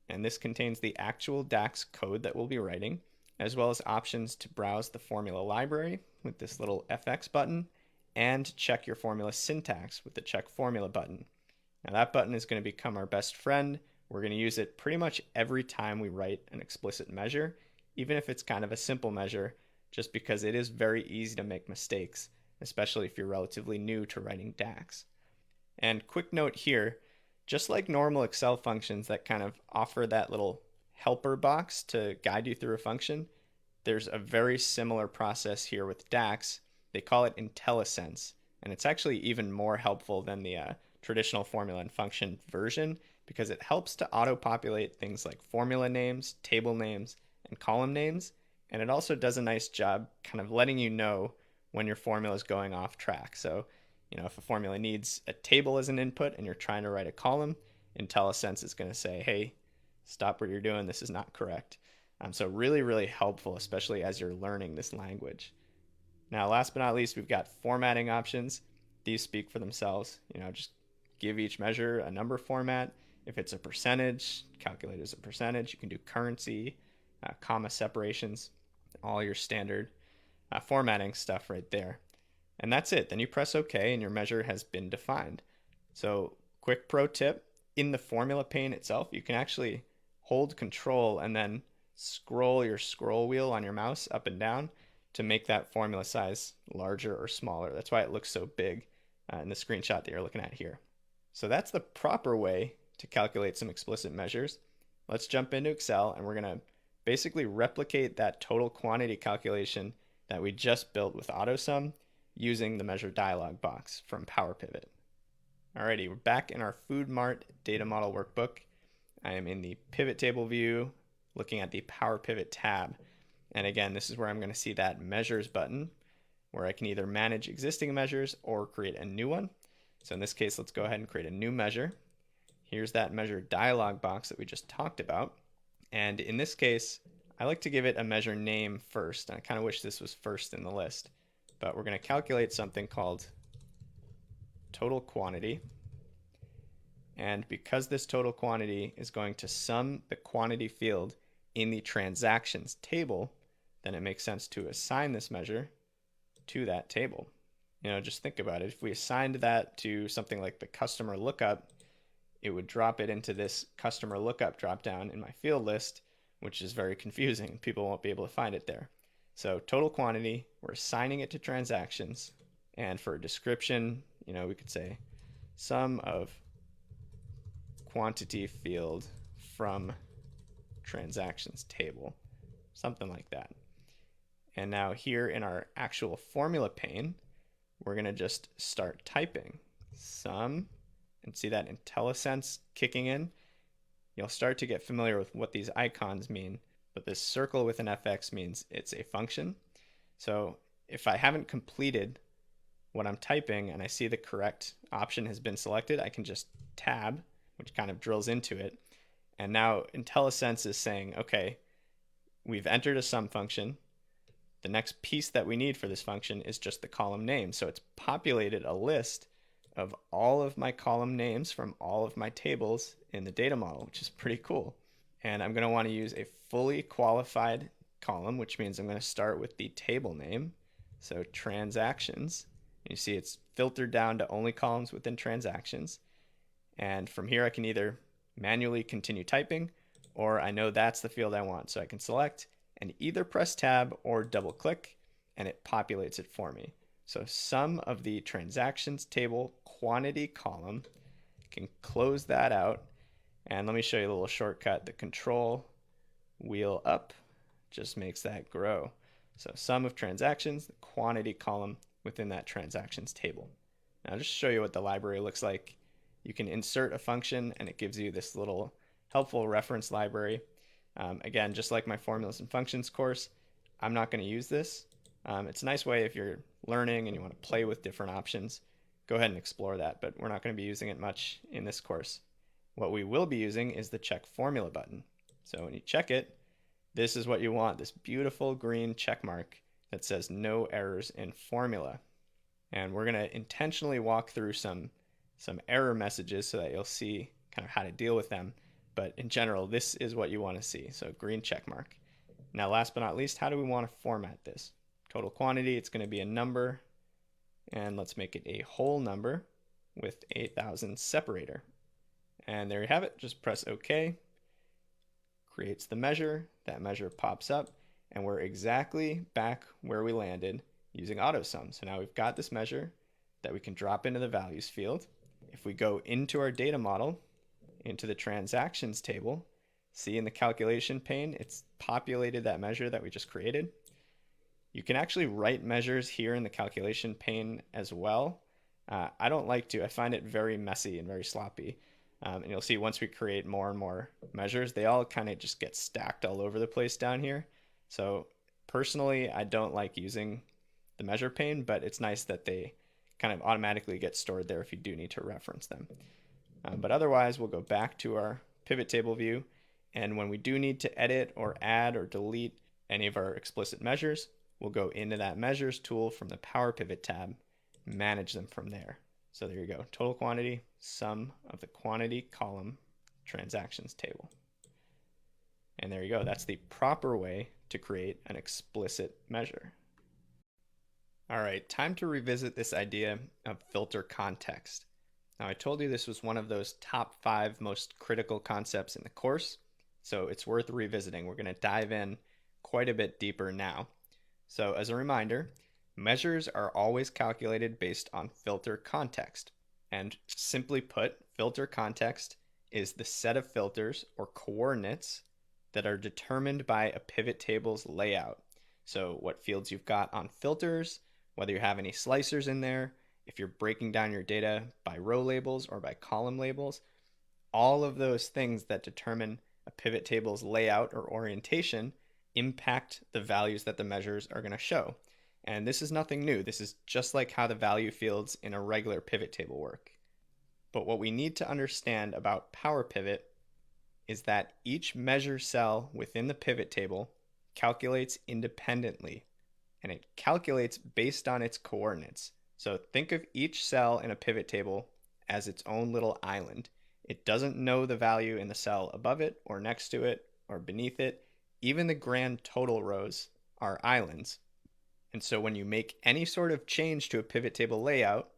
and this contains the actual DAX code that we'll be writing, as well as options to browse the formula library with this little FX button, and check your formula syntax with the check formula button. Now that button is going to become our best friend. We're going to use it pretty much every time we write an explicit measure, even if it's kind of a simple measure, just because it is very easy to make mistakes, especially if you're relatively new to writing DAX. And quick note here, just like normal Excel functions that kind of offer that little helper box to guide you through a function, there's a very similar process here with DAX. They call it IntelliSense, and it's actually even more helpful than the traditional formula and function version because it helps to auto-populate things like formula names, table names, and column names, and it also does a nice job kind of letting you know when your formula is going off track. So, if a formula needs a table as an input and you're trying to write a column, IntelliSense is going to say, hey, stop what you're doing, this is not correct. So really, really helpful, especially as you're learning this language. Now, last but not least, we've got formatting options. These speak for themselves. Just give each measure a number format. If it's a percentage, calculate as a percentage. You can do currency, comma separations, all your standard formatting stuff right there. And that's it. Then you press OK and your measure has been defined. So quick pro tip, in the formula pane itself, you can actually hold Control and then scroll your scroll wheel on your mouse up and down to make that formula size larger or smaller. That's why it looks so big in the screenshot that you're looking at here. So that's the proper way to calculate some explicit measures. Let's jump into Excel and we're going to basically replicate that total quantity calculation that we just built with AutoSum using the measure dialog box from PowerPivot. Alrighty, we're back in our Food Mart data model workbook. I am in the pivot table view looking at the PowerPivot tab. And again, this is where I'm going to see that measures button where I can either manage existing measures or create a new one. So in this case, let's go ahead and create a new measure. Here's that measure dialog box that we just talked about. And in this case, I like to give it a measure name first. I kind of wish this was first in the list, but we're going to calculate something called total quantity. And because this total quantity is going to sum the quantity field in the transactions table, then it makes sense to assign this measure to that table. Just think about it. If we assigned that to something like the customer lookup, it would drop it into this customer lookup dropdown in my field list, which is very confusing. People won't be able to find it there. So total quantity, we're assigning it to transactions. And for a description, we could say sum of quantity field from transactions table, something like that. And now here in our actual formula pane, we're going to just start typing sum, and see that IntelliSense kicking in. You'll start to get familiar with what these icons mean, but this circle with an FX means it's a function. So if I haven't completed what I'm typing and I see the correct option has been selected, I can just tab, which kind of drills into it. And now IntelliSense is saying, okay, we've entered a sum function. The next piece that we need for this function is just the column name. So it's populated a list of all of my column names from all of my tables in the data model, which is pretty cool. And I'm going to want to use a fully qualified column, which means I'm going to start with the table name. So transactions. You see it's filtered down to only columns within transactions. And from here I can either manually continue typing, or I know that's the field I want. So I can select and either press tab or double click and it populates it for me. So sum of the transactions table quantity column, can close that out. And let me show you a little shortcut. The control wheel up just makes that grow. So sum of transactions, the quantity column within that transactions table. Now just show you what the library looks like you can insert a function and it gives you this little helpful reference library. Again, just like my formulas and functions course, I'm not going to use this. It's a nice way if you're learning and you want to play with different options, go ahead and explore that, but we're not going to be using it much in this course. What we will be using is the check formula button. So when you check it, this is what you want, this beautiful green check mark that says no errors in formula. And we're going to intentionally walk through some error messages so that you'll see kind of how to deal with them. But in general, this is what you want to see. So green check mark. Now, last but not least, how do we want to format this? Total quantity, it's going to be a number. And let's make it a whole number with 8,000 separator. And there you have it. Just press OK. Creates the measure. That measure pops up. And we're exactly back where we landed using AutoSum. So now we've got this measure that we can drop into the values field. If we go into our data model, into the transactions table, see in the calculation pane, it's populated that measure that we just created. You can actually write measures here in the calculation pane as well. I don't like to. I find it very messy and very sloppy. And you'll see once we create more and more measures, they all kind of just get stacked all over the place down here. So personally, I don't like using the measure pane, but it's nice that they kind of automatically get stored there if you do need to reference them. But otherwise, we'll go back to our pivot table view. And when we do need to edit or add or delete any of our explicit measures, we'll go into that measures tool from the Power Pivot tab, manage them from there. So there you go, total quantity, sum of the quantity column transactions table. And there you go, that's the proper way to create an explicit measure. All right, time to revisit this idea of filter context. Now, I told you this was one of those top 5 most critical concepts in the course, so it's worth revisiting. We're going to dive in quite a bit deeper now. So as a reminder, measures are always calculated based on filter context. And simply put, filter context is the set of filters or coordinates that are determined by a pivot table's layout. So what fields you've got on filters, whether you have any slicers in there, if you're breaking down your data by row labels or by column labels, all of those things that determine a pivot table's layout or orientation impact the values that the measures are going to show. And this is nothing new. This is just like how the value fields in a regular pivot table work. But what we need to understand about Power Pivot is that each measure cell within the pivot table calculates independently, and it calculates based on its coordinates. So think of each cell in a pivot table as its own little island. It doesn't know the value in the cell above it or next to it or beneath it. Even the grand total rows are islands. And so when you make any sort of change to a pivot table layout,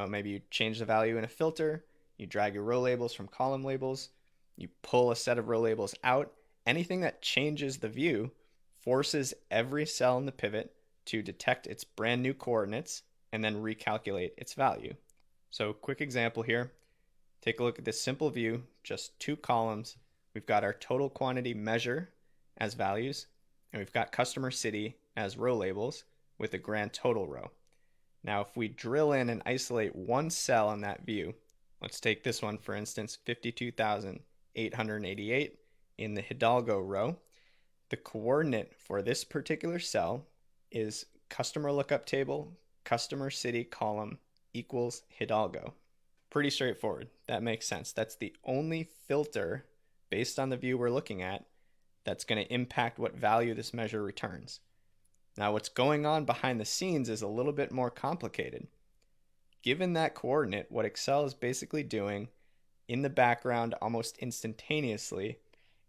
maybe you change the value in a filter, you drag your row labels from column labels, you pull a set of row labels out, anything that changes the view forces every cell in the pivot to detect its brand new coordinates and then recalculate its value. So quick example here. Take a look at this simple view, just 2 columns. We've got our total quantity measure as values, and we've got customer city as row labels with a grand total row. Now, if we drill in and isolate one cell in that view, let's take this one, for instance, 52,888 in the Hidalgo row. The coordinate for this particular cell is customer lookup table, customer city column equals Hidalgo. Pretty straightforward. That makes sense. That's the only filter based on the view we're looking at that's going to impact what value this measure returns. Now, what's going on behind the scenes is a little bit more complicated. Given that coordinate, what Excel is basically doing in the background almost instantaneously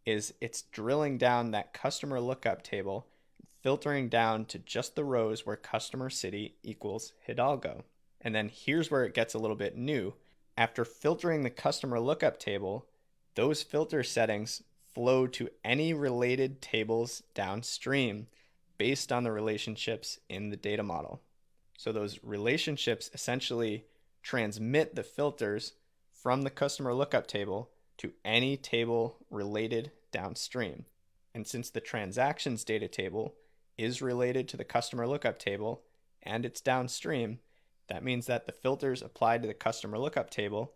is it's drilling down that customer lookup table, filtering down to just the rows where customer city equals Hidalgo. And then here's where it gets a little bit new. After filtering the customer lookup table, those filter settings flow to any related tables downstream based on the relationships in the data model. So those relationships essentially transmit the filters from the customer lookup table to any table related downstream. And since the transactions data table is related to the customer lookup table and it's downstream, that means that the filters applied to the customer lookup table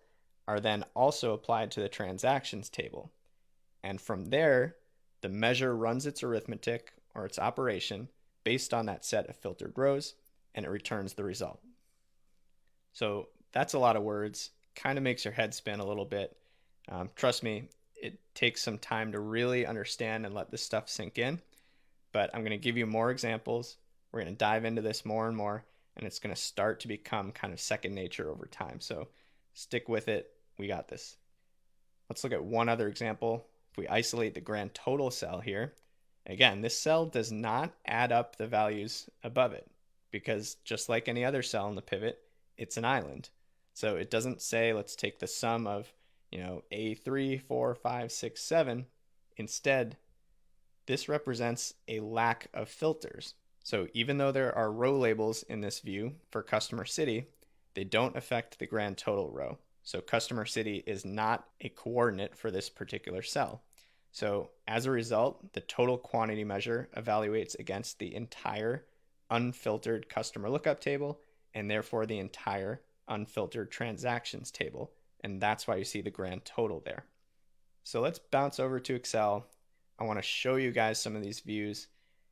are then also applied to the transactions table. And from there, the measure runs its arithmetic or its operation based on that set of filtered rows, and it returns the result. So that's a lot of words, kind of makes your head spin a little bit. Trust me, it takes some time to really understand and let this stuff sink in, but I'm going to give you more examples. We're going to dive into this more and more, and it's going to start to become kind of second nature over time. So stick with it. We got this. Let's look at one other example. If we isolate the grand total cell here, again, this cell does not add up the values above it because just like any other cell in the pivot, it's an island. So it doesn't say, let's take the sum of, A3, 4, 5, 6, 7. Instead, this represents a lack of filters. So even though there are row labels in this view for customer city, they don't affect the grand total row. So customer city is not a coordinate for this particular cell. So as a result, the total quantity measure evaluates against the entire unfiltered customer lookup table and therefore the entire unfiltered transactions table. And that's why you see the grand total there. So let's bounce over to Excel. I want to show you guys some of these views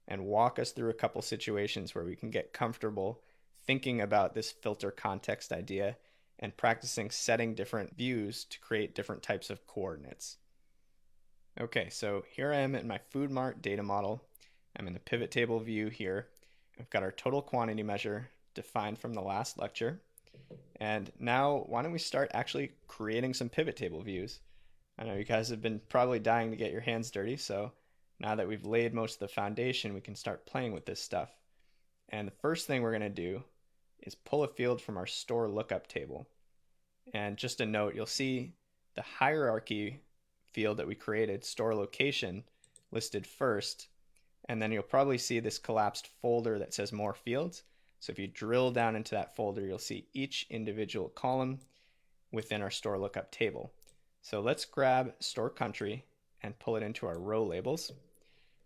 and walk us through a couple situations where we can get comfortable thinking about this filter context idea and practicing setting different views to create different types of coordinates. Okay, so here I am in my Food Mart data model. I'm in the pivot table view here. We've got our total quantity measure defined from the last lecture. And now why don't we start actually creating some pivot table views? I know you guys have been probably dying to get your hands dirty, so now that we've laid most of the foundation, we can start playing with this stuff. And the first thing we're going to do is pull a field from our store lookup table. And just a note, you'll see the hierarchy field that we created, store location, listed first. And then you'll probably see this collapsed folder that says more fields. So if you drill down into that folder, you'll see each individual column within our store lookup table. So let's grab store country and pull it into our row labels.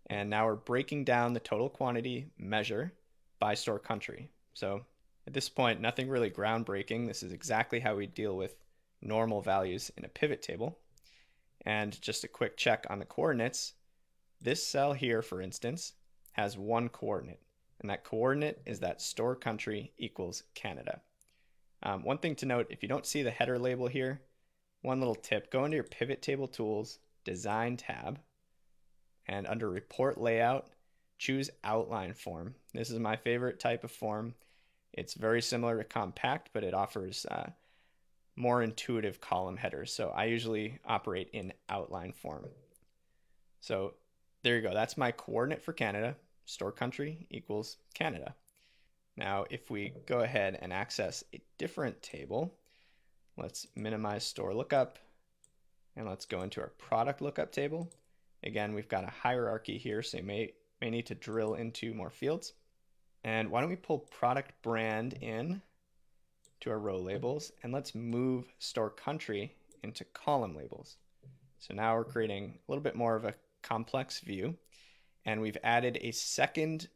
And now we're breaking down the total quantity measure by store country. So at this point, nothing really groundbreaking. This is exactly how we deal with normal values in a pivot table. And just a quick check on the coordinates. This cell here, for instance, has one coordinate, and that coordinate is that store country equals Canada. One thing to note, if you don't see the header label here, one little tip, go into your pivot table tools, design tab, and under report layout, choose outline form. This is my favorite type of form. It's very similar to compact, but it offers more intuitive column headers. So I usually operate in outline form. So there you go. That's my coordinate for Canada. Store country equals Canada. Now, if we go ahead and access a different table, let's minimize store lookup and let's go into our product lookup table. Again, we've got a hierarchy here, so you may need to drill into more fields. And why don't we pull product brand in to our row labels, and let's move store country into column labels. So now we're creating a little bit more of a complex view, and we've added a second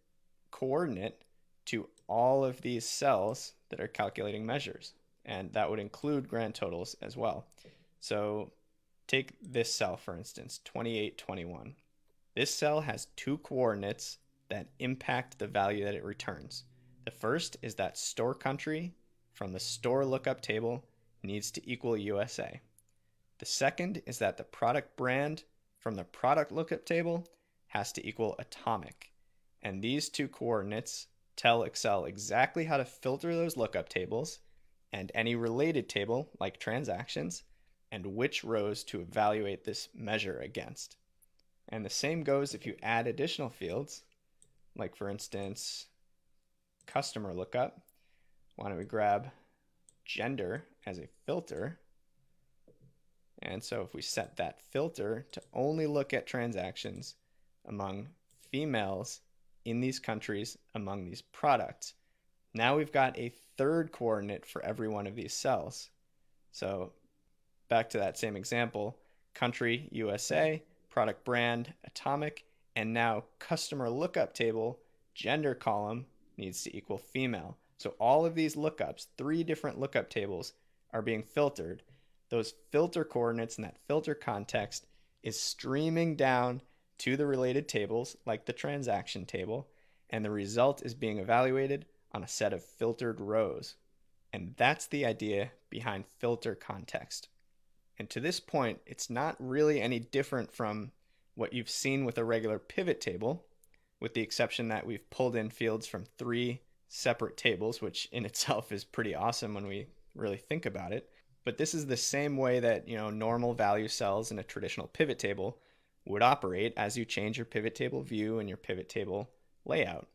coordinate to all of these cells that are calculating measures, and that would include grand totals as well. So take this cell, for instance, 2821. This cell has two coordinates that impact the value that it returns. The first is that store country from the store lookup table needs to equal USA. The second is that the product brand from the product lookup table has to equal atomic. And these two coordinates tell Excel exactly how to filter those lookup tables and any related table like transactions and which rows to evaluate this measure against. And the same goes if you add additional fields, like for instance, customer lookup. Why don't we grab gender as a filter? And so if we set that filter to only look at transactions among females in these countries among these products, now we've got a third coordinate for every one of these cells. So back to that same example, country USA, product brand atomic, and now customer lookup table gender column needs to equal female. So all of these lookups, 3 different lookup tables, are being filtered those filter coordinates and that filter context is streaming down to the related tables, like the transaction table, and the result is being evaluated on a set of filtered rows. And that's the idea behind filter context. And to this point, it's not really any different from what you've seen with a regular pivot table, with the exception that we've pulled in fields from 3 separate tables, which in itself is pretty awesome when we really think about it. But this is the same way that, normal value cells in a traditional pivot table would operate as you change your pivot table view and your pivot table layout.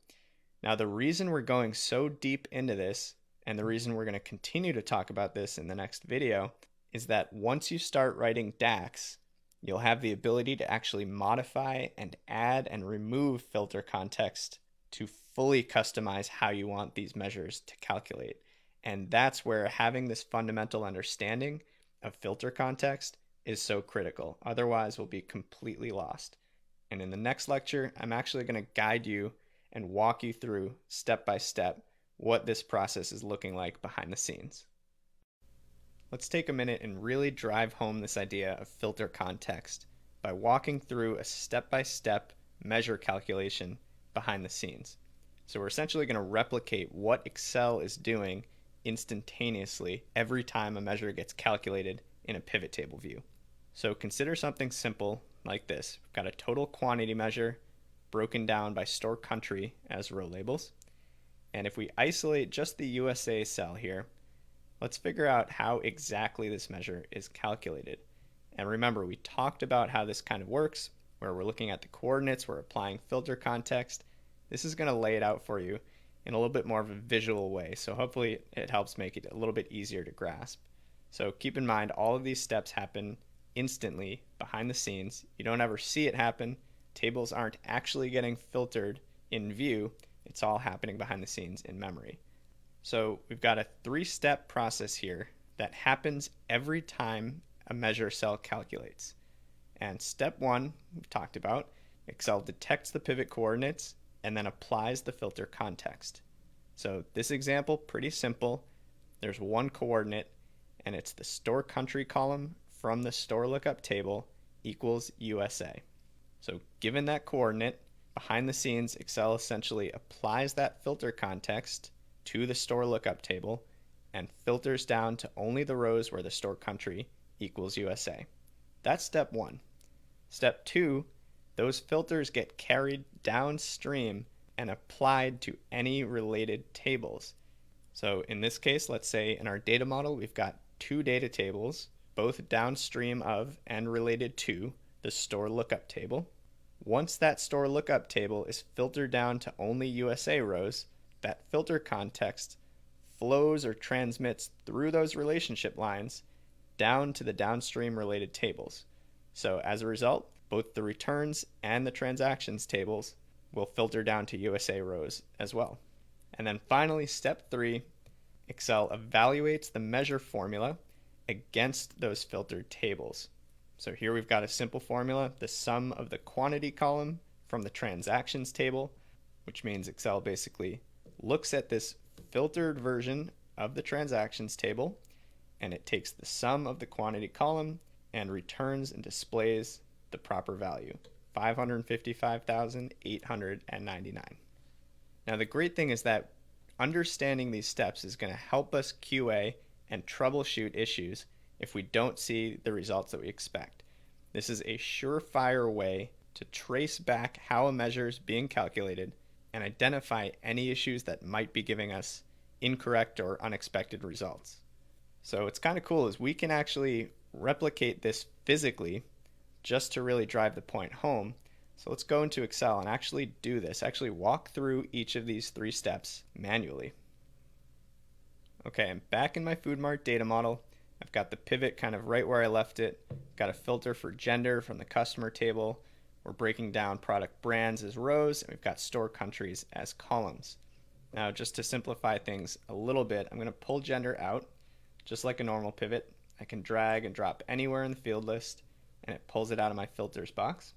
Now, the reason we're going so deep into this, and the reason we're going to continue to talk about this in the next video, is that once you start writing DAX, you'll have the ability to actually modify and add and remove filter context to fully customize how you want these measures to calculate. And that's where having this fundamental understanding of filter context is so critical. Otherwise, we'll be completely lost. And in the next lecture, I'm actually going to guide you and walk you through step by step what this process is looking like behind the scenes. Let's take a minute and really drive home this idea of filter context by walking through a step-by-step measure calculation behind the scenes. So we're essentially going to replicate what Excel is doing instantaneously every time a measure gets calculated in a pivot table view. So consider something simple like this. We've got a total quantity measure broken down by store country as row labels. And if we isolate just the USA cell here, let's figure out how exactly this measure is calculated. And remember, we talked about how this kind of works, where we're looking at the coordinates, we're applying filter context. This is going to lay it out for you in a little bit more of a visual way, so hopefully it helps make it a little bit easier to grasp. So keep in mind, all of these steps happen instantly behind the scenes. You don't ever see it happen. Tables aren't actually getting filtered in view. It's all happening behind the scenes in memory. So we've got a 3-step process here that happens every time a measure cell calculates. And step 1, we've talked about, Excel detects the pivot coordinates and then applies the filter context. So this example, pretty simple. There's one coordinate, and it's the store country column from the store lookup table equals USA. So given that coordinate, behind the scenes, Excel essentially applies that filter context to the store lookup table and filters down to only the rows where the store country equals USA. That's step 1. Step 2, those filters get carried downstream and applied to any related tables. So in this case, let's say in our data model, we've got 2 data tables, both downstream of and related to the store lookup table. Once that store lookup table is filtered down to only USA rows, that filter context flows or transmits through those relationship lines down to the downstream related tables. So as a result, both the returns and the transactions tables will filter down to USA rows as well. And then finally, step 3, Excel evaluates the measure formula against those filtered tables. So here we've got a simple formula, the sum of the quantity column from the transactions table, which means Excel basically looks at this filtered version of the transactions table, and it takes the sum of the quantity column and returns and displays the proper value, 555,899. Now the great thing is that understanding these steps is going to help us QA and troubleshoot issues if we don't see the results that we expect. This is a surefire way to trace back how a measure is being calculated and identify any issues that might be giving us incorrect or unexpected results. So what's kind of cool is we can actually replicate this physically just to really drive the point home. So let's go into Excel and actually do this, actually walk through each of these 3 steps manually. Okay, I'm back in my Food Mart data model. I've got the pivot kind of right where I left it. Got a filter for gender from the customer table. We're breaking down product brands as rows, and we've got store countries as columns. Now, just to simplify things a little bit, I'm going to pull gender out, just like a normal pivot. I can drag and drop anywhere in the field list, and it pulls it out of my filters box.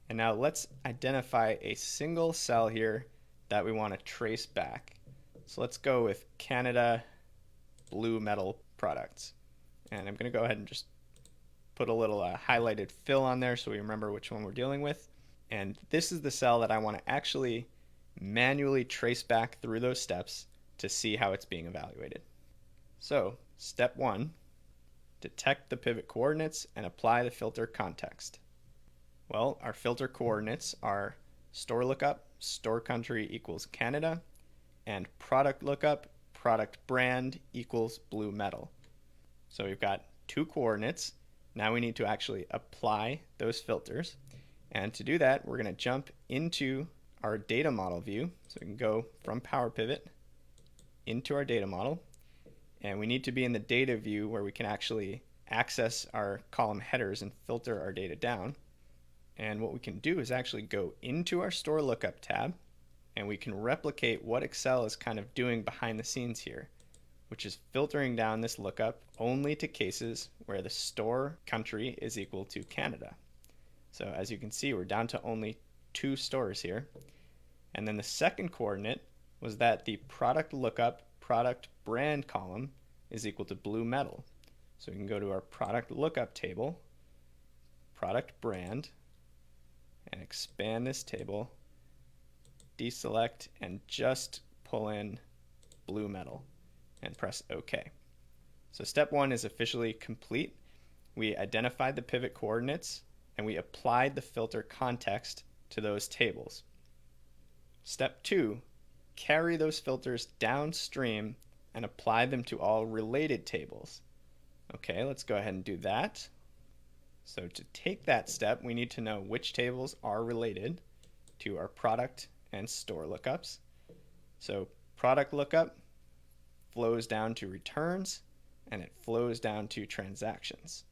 And now let's identify a single cell here that we want to trace back. So let's go with Canada Blue Metal Products. And I'm going to go ahead and just put a little highlighted fill on there so we remember which one we're dealing with. And this is the cell that I want to actually manually trace back through those steps to see how it's being evaluated. So, step 1, detect the pivot coordinates and apply the filter context. Well, our filter coordinates are store lookup, store country equals Canada, and product lookup, product brand equals blue metal. So we've got 2 coordinates. Now we need to actually apply those filters. And to do that, we're going to jump into our data model view. So we can go from Power Pivot into our data model. And we need to be in the data view where we can actually access our column headers and filter our data down. And what we can do is actually go into our store lookup tab, and we can replicate what Excel is kind of doing behind the scenes here, which is filtering down this lookup only to cases where the store country is equal to Canada. So as you can see, we're down to only 2 stores here. And then the second coordinate was that the product lookup, product brand column is equal to blue metal. So we can go to our product lookup table, product brand, and expand this table, deselect, and just pull in blue metal and press OK. So step 1 is officially complete. We identified the pivot coordinates and we applied the filter context to those tables. Step 2, carry those filters downstream and apply them to all related tables. Okay, let's go ahead and do that. So to take that step, we need to know which tables are related to our product and store lookups. So product lookup flows down to returns, and it flows down to transactions.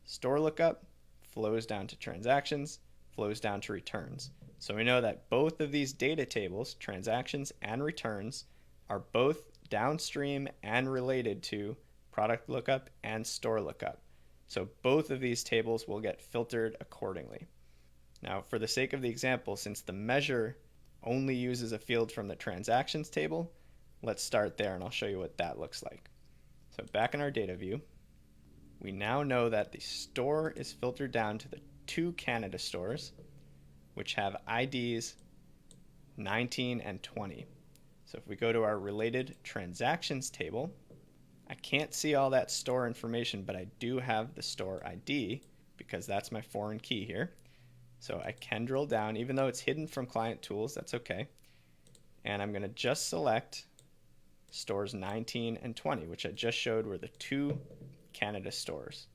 Store lookup flows down to transactions, flows down to returns. So we know that both of these data tables, transactions and returns, are both downstream and related to product lookup and store lookup. So both of these tables will get filtered accordingly. Now, for the sake of the example, since the measure only uses a field from the transactions table, let's start there and I'll show you what that looks like. So back in our data view, we now know that the store is filtered down to the 2 Canada stores, which have IDs 19 and 20. So if we go to our related transactions table, I can't see all that store information, but I do have the store ID because that's my foreign key here. So I can drill down, even though it's hidden from client tools, that's okay. And I'm going to just select stores 19 and 20, which I just showed were the 2 Canada stores.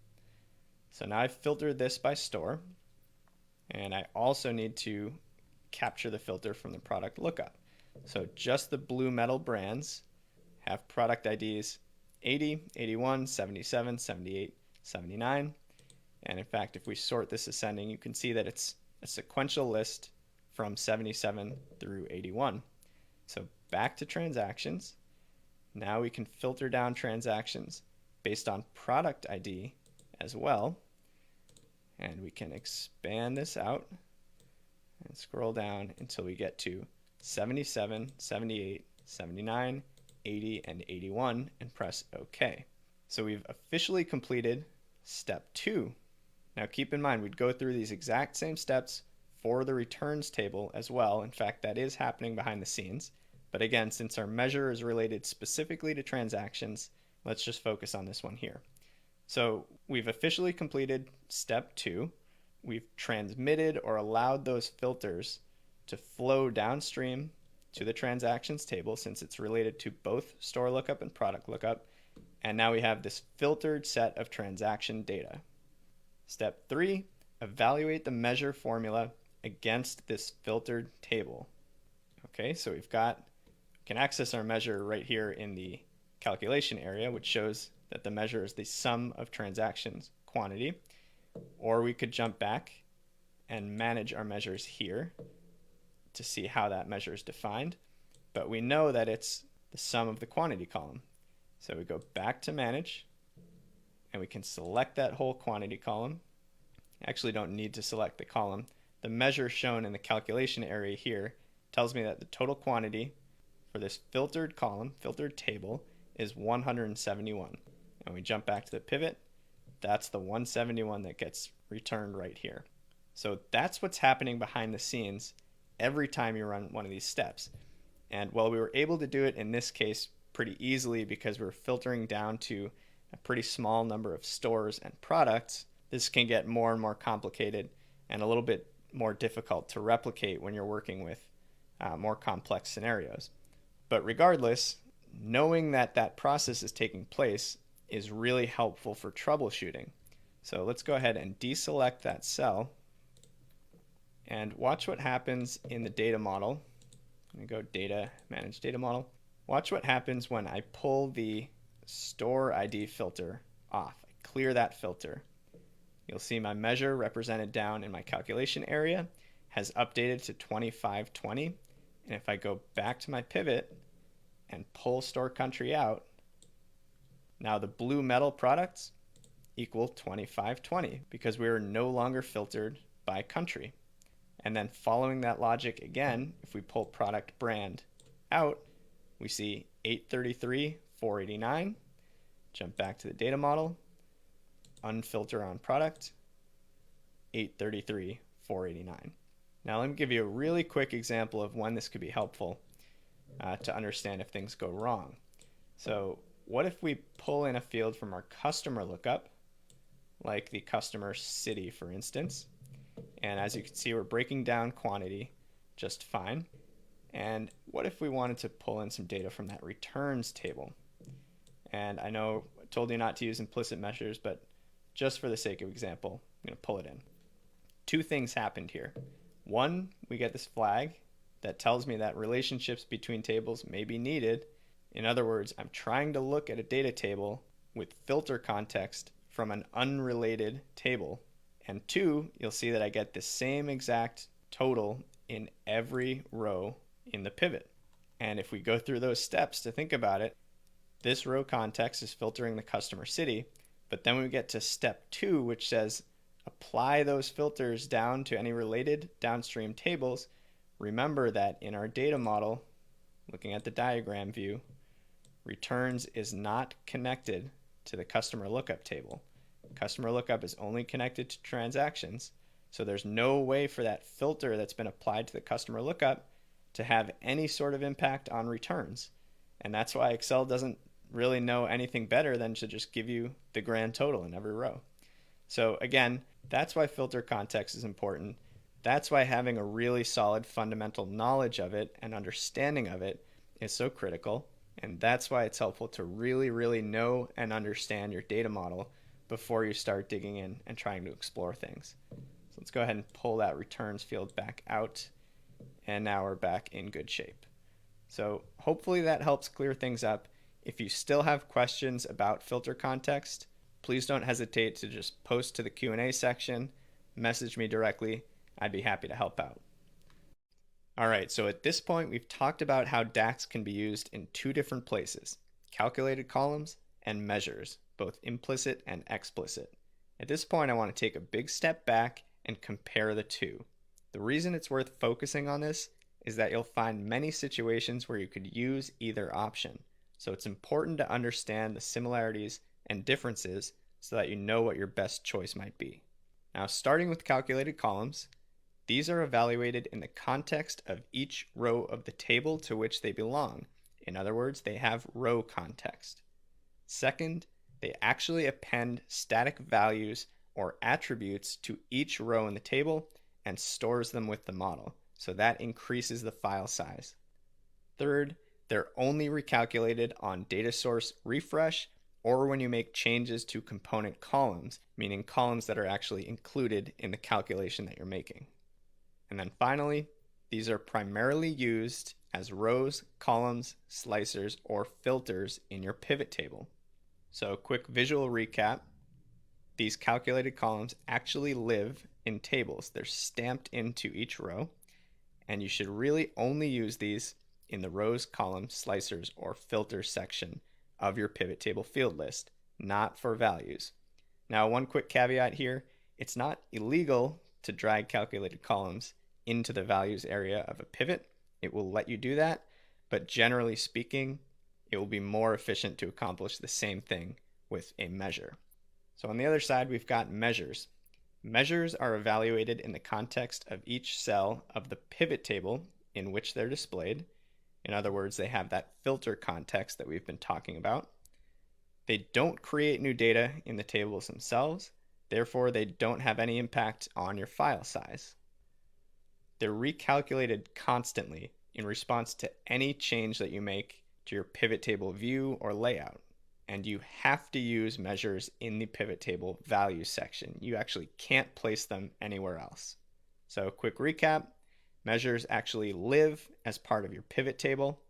So now I've filtered this by store, and I also need to capture the filter from the product lookup. So just the blue metal brands have product IDs 80, 81, 77, 78, 79. And in fact, if we sort this ascending, you can see that it's a sequential list from 77 through 81. So back to transactions. Now we can filter down transactions based on product ID as well. And we can expand this out and scroll down until we get to 77, 78, 79, 80, and 81 and press OK. So we've officially completed step 2. Now keep in mind, we'd go through these exact same steps for the returns table as well. In fact, that is happening behind the scenes. But again, since our measure is related specifically to transactions, let's just focus on this one here. So we've officially completed step 2. We've transmitted or allowed those filters to flow downstream to the transactions table since it's related to both store lookup and product lookup. And now we have this filtered set of transaction data. Step 3, evaluate the measure formula against this filtered table. Okay, so we can access our measure right here in the calculation area, which shows that the measure is the sum of transactions quantity. Or we could jump back and manage our measures here to see how that measure is defined. But we know that it's the sum of the quantity column. So we go back to manage, and we can select that whole quantity column. Actually don't need to select the column. The measure shown in the calculation area here tells me that the total quantity for this filtered column, filtered table, is 171. And we jump back to the pivot, that's the 171 that gets returned right here. So that's what's happening behind the scenes every time you run one of these steps. And while we were able to do it in this case pretty easily because we're filtering down to a pretty small number of stores and products, this can get more and more complicated and a little bit more difficult to replicate when you're working with more complex scenarios. But regardless, knowing that that process is taking place is really helpful for troubleshooting. So let's go ahead and deselect that cell and watch what happens in the data model. I'm going to go Data, Manage Data Model. Watch what happens when I pull the Store ID filter off. I clear that filter. You'll see my measure represented down in my calculation area has updated to 2520. And if I go back to my pivot and pull store country out, now the blue metal products equal 2520 because we are no longer filtered by country. And then following that logic again, if we pull product brand out, we see 833, 489. Jump back to the data model, unfilter on product, 833, 489. Now let me give you a really quick example of when this could be helpful to understand if things go wrong. So what if we pull in a field from our customer lookup, like the customer city, for instance? And as you can see, we're breaking down quantity just fine. And what if we wanted to pull in some data from that returns table? And I know I told you not to use implicit measures, but just for the sake of example, I'm going to pull it in. Two things happened here. One, we get this flag that tells me that relationships between tables may be needed. In other words, I'm trying to look at a data table with filter context from an unrelated table. And two, you'll see that I get the same exact total in every row in the pivot. And if we go through those steps to think about it, this row context is filtering the customer city, but then we get to step 2, which says apply those filters down to any related downstream tables. Remember that in our data model, looking at the diagram view, returns is not connected to the customer lookup table. Customer lookup is only connected to transactions, so there's no way for that filter that's been applied to the customer lookup to have any sort of impact on returns. And that's why Excel doesn't really know anything better than to just give you the grand total in every row. So again, that's why filter context is important. That's why having a really solid fundamental knowledge of it and understanding of it is so critical. And that's why it's helpful to really, really know and understand your data model before you start digging in and trying to explore things. So let's go ahead and pull that returns field back out. And now we're back in good shape. So hopefully that helps clear things up. If you still have questions about filter context, please don't hesitate to just post to the Q&A section, message me directly. I'd be happy to help out. All right, so at this point, we've talked about how DAX can be used in two different places, calculated columns and measures, both implicit and explicit. At this point, I want to take a big step back and compare the two. The reason it's worth focusing on this is that you'll find many situations where you could use either option. So it's important to understand the similarities and differences so that you know what your best choice might be. Now, starting with calculated columns, these are evaluated in the context of each row of the table to which they belong. In other words, they have row context. Second, they actually append static values or attributes to each row in the table and stores them with the model. So that increases the file size. Third, they're only recalculated on data source refresh or when you make changes to component columns, meaning columns that are actually included in the calculation that you're making. And then finally, these are primarily used as rows, columns, slicers, or filters in your pivot table. So quick visual recap, these calculated columns actually live in tables. They're stamped into each row, and you should really only use these in the rows, columns, slicers, or filters section of your pivot table field list, not for values. Now, one quick caveat here, it's not illegal to drag calculated columns into the values area of a pivot. It will let you do that, but generally speaking, it will be more efficient to accomplish the same thing with a measure. So on the other side, we've got measures. Measures are evaluated in the context of each cell of the pivot table in which they're displayed. In other words, they have that filter context that we've been talking about. They don't create new data in the tables themselves, therefore they don't have any impact on your file size. They're recalculated constantly in response to any change that you make to your pivot table view or layout. And you have to use measures in the pivot table value section. You actually can't place them anywhere else. So quick recap, measures actually live as part of your pivot table,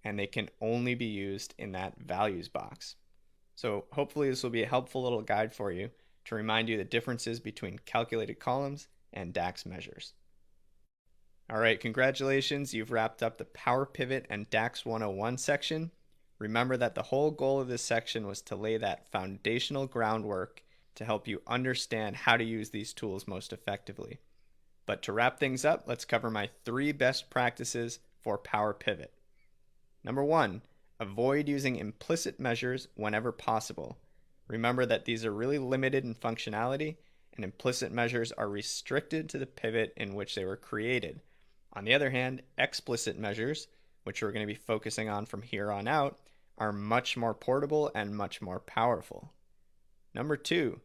and they can only be used in that values box. So hopefully this will be a helpful little guide for you to remind you the differences between calculated columns and DAX measures. All right, congratulations, you've wrapped up the Power Pivot and DAX 101 section. Remember that the whole goal of this section was to lay that foundational groundwork to help you understand how to use these tools most effectively. But to wrap things up, let's cover my 3 best practices for Power Pivot. Number 1, avoid using implicit measures whenever possible. Remember that these are really limited in functionality, and implicit measures are restricted to the pivot in which they were created. On the other hand, explicit measures, which we're going to be focusing on from here on out, are much more portable and much more powerful. Number 2,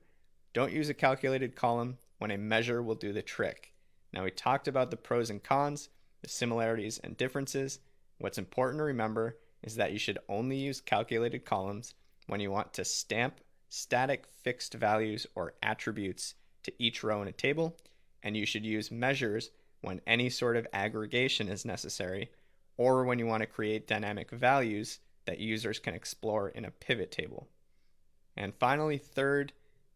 don't use a calculated column when a measure will do the trick. Now we talked about the pros and cons, the similarities and differences. What's important to remember is that you should only use calculated columns when you want to stamp static fixed values or attributes to each row in a table, and you should use measures when any sort of aggregation is necessary, or when you want to create dynamic values that users can explore in a pivot table. And finally, third,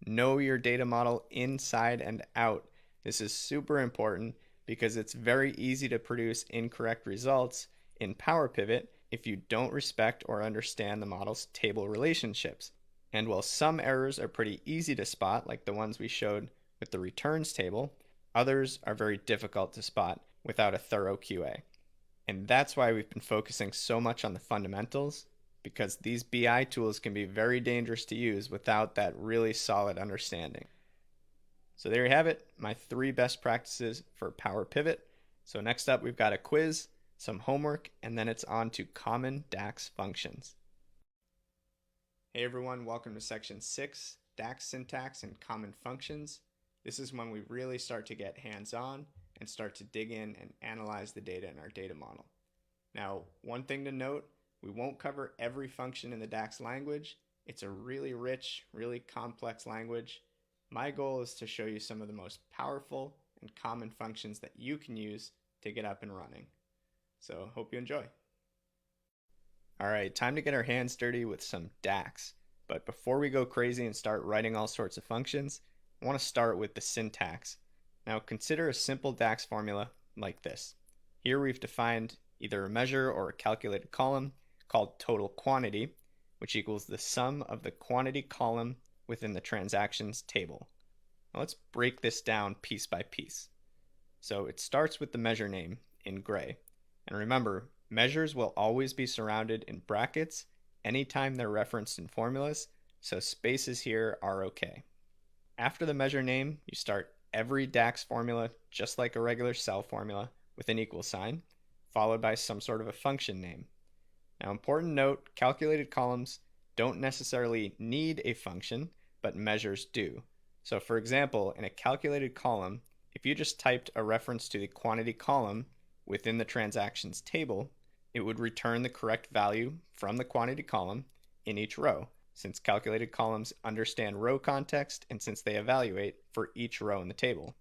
know your data model inside and out. This is super important because it's very easy to produce incorrect results in Power Pivot if you don't respect or understand the model's table relationships. And while some errors are pretty easy to spot, like the ones we showed with the returns table, others are very difficult to spot without a thorough QA. And that's why we've been focusing so much on the fundamentals, because these BI tools can be very dangerous to use without that really solid understanding. So there you have it, my 3 best practices for Power Pivot. So next up, we've got a quiz, some homework, and then it's on to common DAX functions. Hey everyone, welcome to section 6, DAX syntax and common functions. This is when we really start to get hands-on and start to dig in and analyze the data in our data model. Now, one thing to note, we won't cover every function in the DAX language. It's a really rich, really complex language. My goal is to show you some of the most powerful and common functions that you can use to get up and running. So, hope you enjoy. All right, time to get our hands dirty with some DAX. But before we go crazy and start writing all sorts of functions, I want to start with the syntax. Now consider a simple DAX formula like this. Here we've defined either a measure or a calculated column called total quantity, which equals the sum of the quantity column within the transactions table. Now let's break this down piece by piece. So it starts with the measure name in gray. And remember, measures will always be surrounded in brackets anytime they're referenced in formulas, so spaces here are okay. After the measure name, you start every DAX formula just like a regular cell formula with an equal sign, followed by some sort of a function name. Now, important note, calculated columns don't necessarily need a function, but measures do. So for example, in a calculated column, if you just typed a reference to the quantity column within the transactions table, it would return the correct value from the quantity column in each row, since calculated columns understand row context and since they evaluate for each row in the table.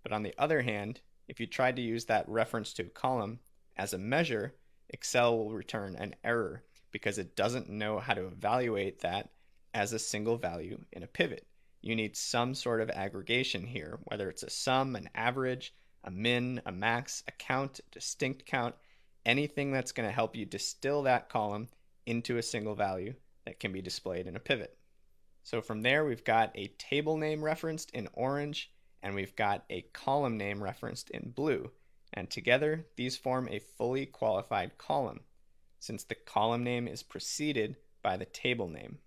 But on the other hand, if you tried to use that reference to a column as a measure, Excel will return an error because it doesn't know how to evaluate that as a single value in a pivot. You need some sort of aggregation here, whether it's a sum, an average, a min, a max, a count, a distinct count, anything that's going to help you distill that column into a single value that can be displayed in a pivot. So from there, we've got a table name referenced in orange, and we've got a column name referenced in blue. And together, these form a fully qualified column, since the column name is preceded by the table name.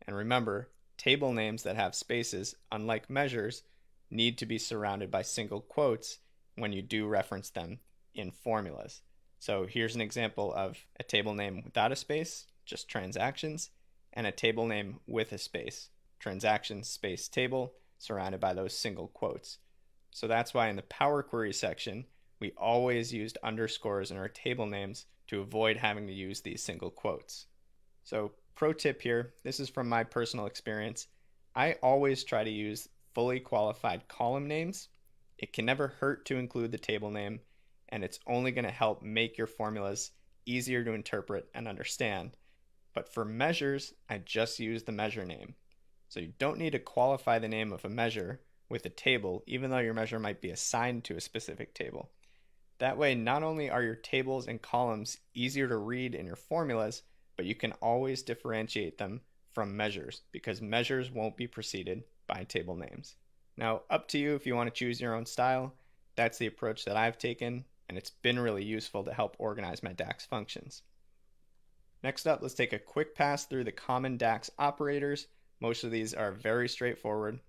And remember, table names that have spaces, unlike measures, need to be surrounded by single quotes when you do reference them in formulas. So here's an example of a table name without a space, just transactions, and a table name with a space, transactions space table, surrounded by those single quotes. So that's why in the Power Query section, we always used underscores in our table names to avoid having to use these single quotes. So pro tip here, this is from my personal experience. I always try to use fully qualified column names. It can never hurt to include the table name, and it's only going to help make your formulas easier to interpret and understand. But for measures, I just use the measure name. So you don't need to qualify the name of a measure with a table, even though your measure might be assigned to a specific table. That way, not only are your tables and columns easier to read in your formulas, but you can always differentiate them from measures because measures won't be preceded by table names. Now, up to you if you want to choose your own style. That's the approach that I've taken, and it's been really useful to help organize my DAX functions. Next up, let's take a quick pass through the common DAX operators. Most of these are very straightforward.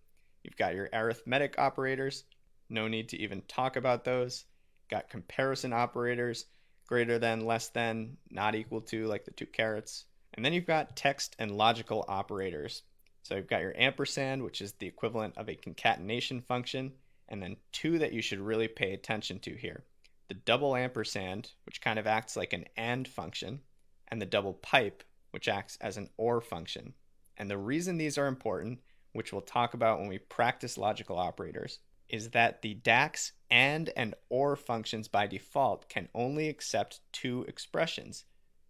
You've got your arithmetic operators. No need to even talk about those. Got comparison operators, greater than, less than, not equal to, like the 2 carets. And then you've got text and logical operators. So you've got your ampersand, which is the equivalent of a concatenation function, and then 2 that you should really pay attention to here. The double ampersand, which kind of acts like an AND function, and the double pipe, which acts as an OR function. And the reason these are important, which we'll talk about when we practice logical operators, is that the DAX AND and OR functions by default can only accept 2 expressions.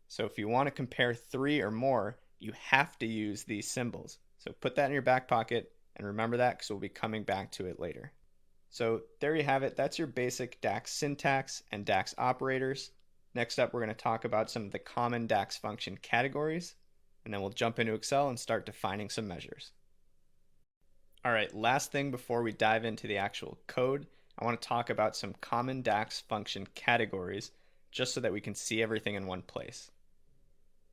So if you want to compare 3 or more, you have to use these symbols. So put that in your back pocket and remember that because we'll be coming back to it later. So there you have it. That's your basic DAX syntax and DAX operators. Next up, we're going to talk about some of the common DAX function categories, and then we'll jump into Excel and start defining some measures. All right, last thing before we dive into the actual code, I want to talk about some common DAX function categories just so that we can see everything in one place.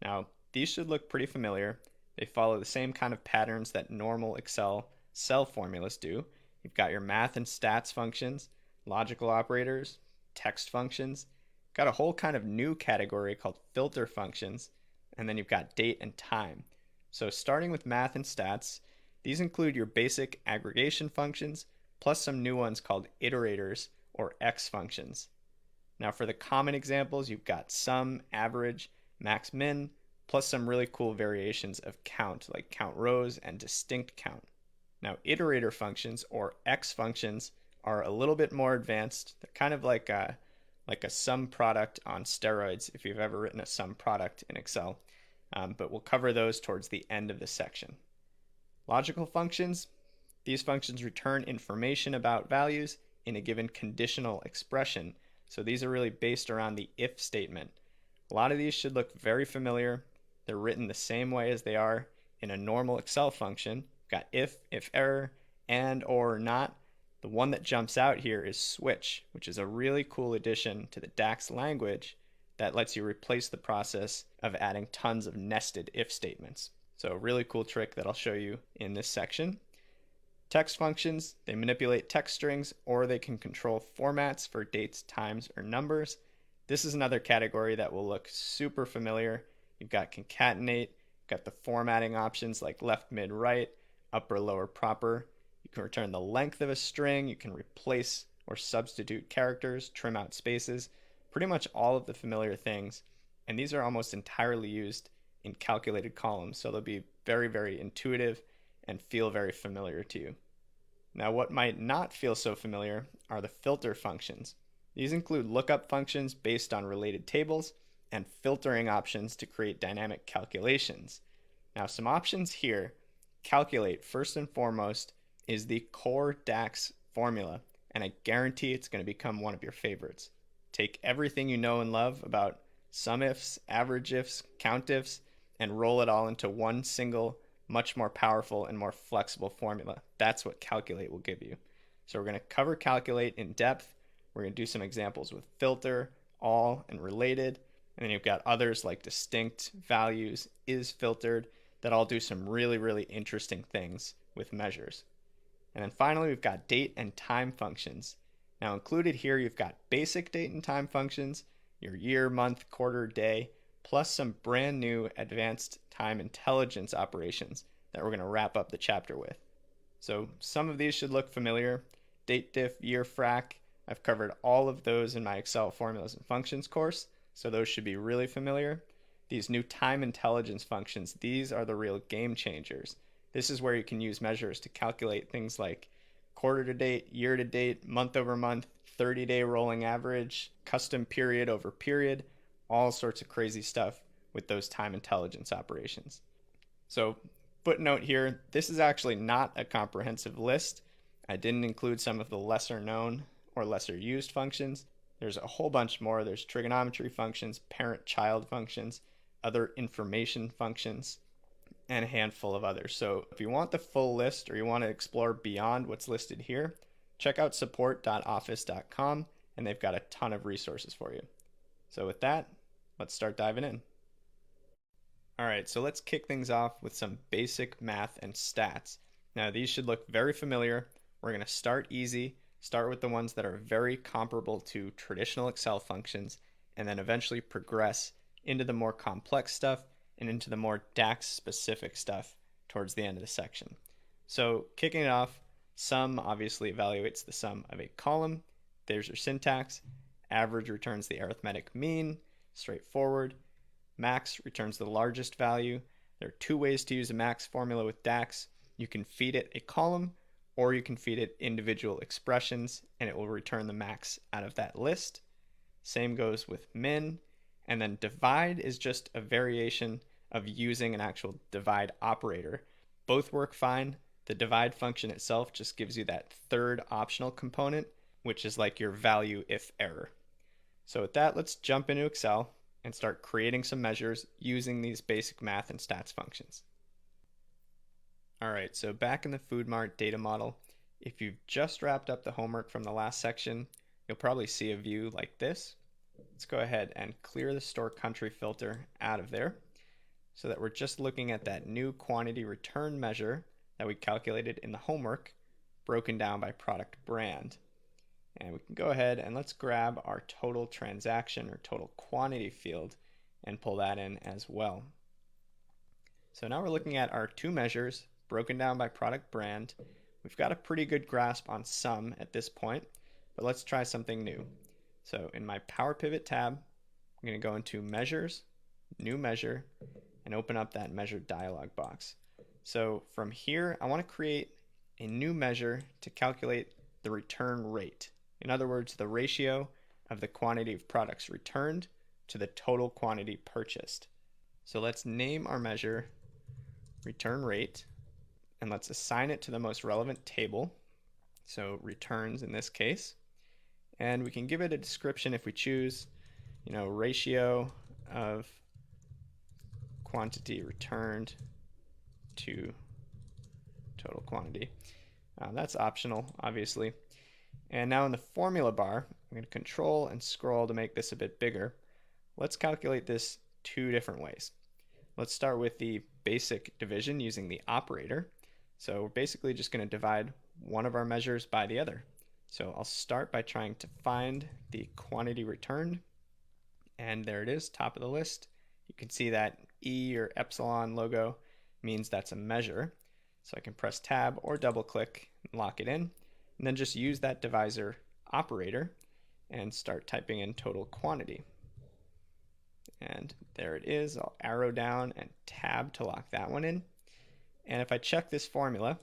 Now, these should look pretty familiar. They follow the same kind of patterns that normal Excel cell formulas do. You've got your math and stats functions, logical operators, text functions, got a whole kind of new category called filter functions, and then you've got date and time. So starting with math and stats, these include your basic aggregation functions, plus some new ones called iterators or X functions. Now for the common examples, you've got sum, average, max, min, plus some really cool variations of count, like count rows and distinct count. Now iterator functions or X functions are a little bit more advanced. They're kind of like a sum product on steroids if you've ever written a sum product in Excel, but we'll cover those towards the end of the section. Logical functions, these functions return information about values in a given conditional expression. So these are really based around the if statement. A lot of these should look very familiar. They're written the same way as they are in a normal Excel function. We've got if error, and, or, not. The one that jumps out here is switch, which is a really cool addition to the DAX language that lets you replace the process of adding tons of nested if statements. So a really cool trick that I'll show you in this section. Text functions, they manipulate text strings or they can control formats for dates, times, or numbers. This is another category that will look super familiar. You've got concatenate, you've got the formatting options like left, mid, right, upper, lower, proper. You can return the length of a string, you can replace or substitute characters, trim out spaces, pretty much all of the familiar things. And these are almost entirely used in calculated columns, so they'll be very, very intuitive and feel very familiar to you. Now, what might not feel so familiar are the filter functions. These include lookup functions based on related tables and filtering options to create dynamic calculations. Now, some options here. Calculate, first and foremost, is the core DAX formula, and I guarantee it's going to become one of your favorites. Take everything you know and love about sum ifs, average ifs, count ifs, and roll it all into one single, much more powerful and more flexible formula. That's what calculate will give you. So we're going to cover calculate in depth. We're going to do some examples with filter, all, and related. And then you've got others like distinct, values, is filtered, that all do some really interesting things with measures. And then finally, we've got date and time functions. Now included here, you've got basic date and time functions, your year, month, quarter, day, plus some brand new advanced time intelligence operations that we're going to wrap up the chapter with. So some of these should look familiar. Date diff, year frac. I've covered all of those in my Excel formulas and functions course, so those should be really familiar. These new time intelligence functions, these are the real game changers. This is where you can use measures to calculate things like quarter to date, year to date, month over month, 30-day rolling average, custom period over period, all sorts of crazy stuff with those time intelligence operations. So footnote here, this is actually not a comprehensive list. I didn't include some of the lesser known or lesser used functions. There's a whole bunch more. There's trigonometry functions, parent-child functions, other information functions, and a handful of others. So if you want the full list or you want to explore beyond what's listed here, check out support.office.com and they've got a ton of resources for you. So with that, let's start diving in. All right, so let's kick things off with some basic math and stats. Now these should look very familiar. We're going to start easy, start with the ones that are very comparable to traditional Excel functions, and then eventually progress into the more complex stuff and into the more DAX specific stuff towards the end of the section. So kicking it off, sum obviously evaluates the sum of a column. There's your syntax. Average returns the arithmetic mean, straightforward. Max returns the largest value. There are two ways to use a max formula with DAX. You can feed it a column, or you can feed it individual expressions, and it will return the max out of that list. Same goes with min. And then divide is just a variation of using an actual divide operator. Both work fine. The divide function itself just gives you that third optional component, which is like your value if error. So with that, let's jump into Excel and start creating some measures using these basic math and stats functions. All right, so back in the Food Mart data model, if you've just wrapped up the homework from the last section, you'll probably see a view like this. Let's go ahead and clear the store country filter out of there so that we're just looking at that new quantity return measure that we calculated in the homework broken down by product brand. And we can go ahead and let's grab our total transaction or total quantity field and pull that in as well. So now we're looking at our two measures broken down by product brand. We've got a pretty good grasp on sum at this point, but let's try something new. So in my Power Pivot tab, I'm going to go into Measures, New Measure, and open up that Measure dialog box. So from here, I want to create a new measure to calculate the return rate. In other words, the ratio of the quantity of products returned to the total quantity purchased. So let's name our measure return rate, and let's assign it to the most relevant table. So returns in this case. And we can give it a description if we choose, ratio of quantity returned to total quantity. That's optional, obviously. And now in the formula bar, I'm going to control and scroll to make this a bit bigger. Let's calculate this two different ways. Let's start with the basic division using the operator. So we're basically just going to divide one of our measures by the other. So I'll start by trying to find the quantity returned, and there it is, top of the list. You can see that E or epsilon logo means that's a measure. So I can press tab or double click and lock it in, and then just use that divisor operator and start typing in total quantity. And there it is. I'll arrow down and tab to lock that one in. And if I check this formula,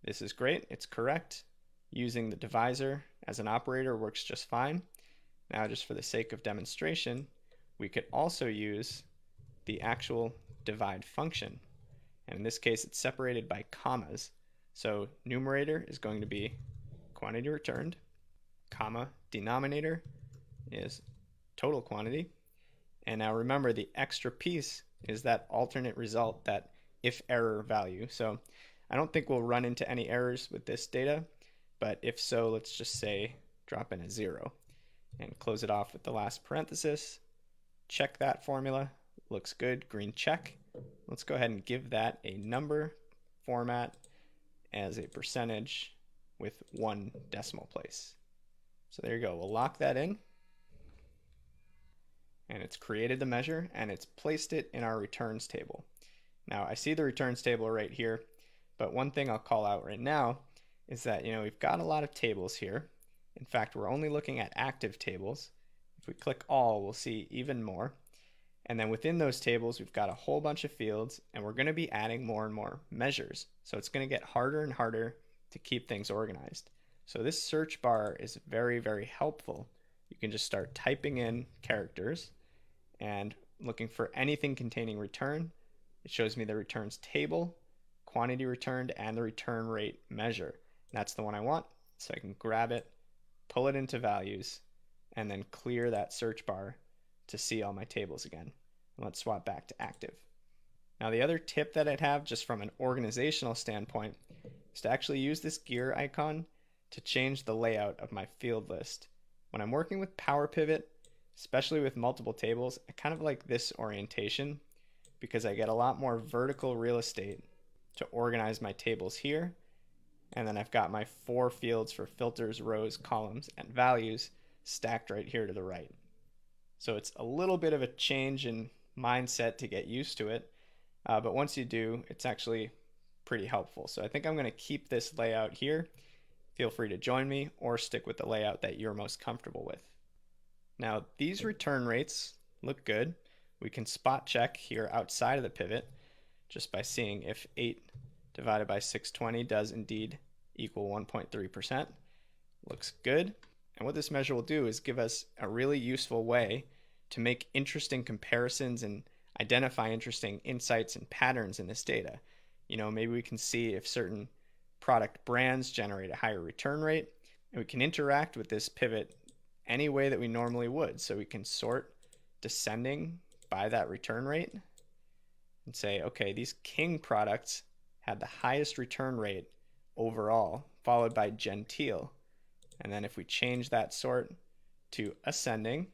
this is great, it's correct. Using the divisor as an operator works just fine. Now, just for the sake of demonstration, we could also use the actual divide function. And in this case, it's separated by commas. So numerator is going to be quantity returned, comma, denominator is total quantity. And now remember, the extra piece is that alternate result, that if error value. So I don't think we'll run into any errors with this data, but if so, let's just say drop in a 0 and close it off with the last parenthesis. Check that formula, looks good, green check. Let's go ahead and give that a number format as a percentage with 1 decimal place. So there you go. We'll lock that in. And it's created the measure and it's placed it in our returns table. Now I see the returns table right here, but one thing I'll call out right now is that, we've got a lot of tables here. In fact, we're only looking at active tables. If we click all, we'll see even more. And then within those tables, we've got a whole bunch of fields, and we're going to be adding more and more measures. So it's going to get harder and harder to keep things organized. So this search bar is very, very helpful. You can just start typing in characters and looking for anything containing return. It shows me the returns table, quantity returned, and the return rate measure. That's the one I want, so I can grab it, pull it into values, and then clear that search bar to see all my tables again. And let's swap back to active. Now the other tip that I'd have just from an organizational standpoint is to actually use this gear icon to change the layout of my field list. When I'm working with Power Pivot, especially with multiple tables, I kind of like this orientation because I get a lot more vertical real estate to organize my tables here. And then I've got my 4 fields for filters, rows, columns, and values stacked right here to the right. So it's a little bit of a change in mindset to get used to it. But once you do, it's actually pretty helpful. So I think I'm going to keep this layout here. Feel free to join me or stick with the layout that you're most comfortable with. Now these return rates look good. We can spot check here outside of the pivot just by seeing if 8 divided by 620 does indeed equal 1.3%. Looks good. And what this measure will do is give us a really useful way to make interesting comparisons and identify interesting insights and patterns in this data. Maybe we can see if certain product brands generate a higher return rate, and we can interact with this pivot any way that we normally would. So we can sort descending by that return rate and say, okay, these king products had the highest return rate overall, followed by genteel. And then if we change that sort to ascending,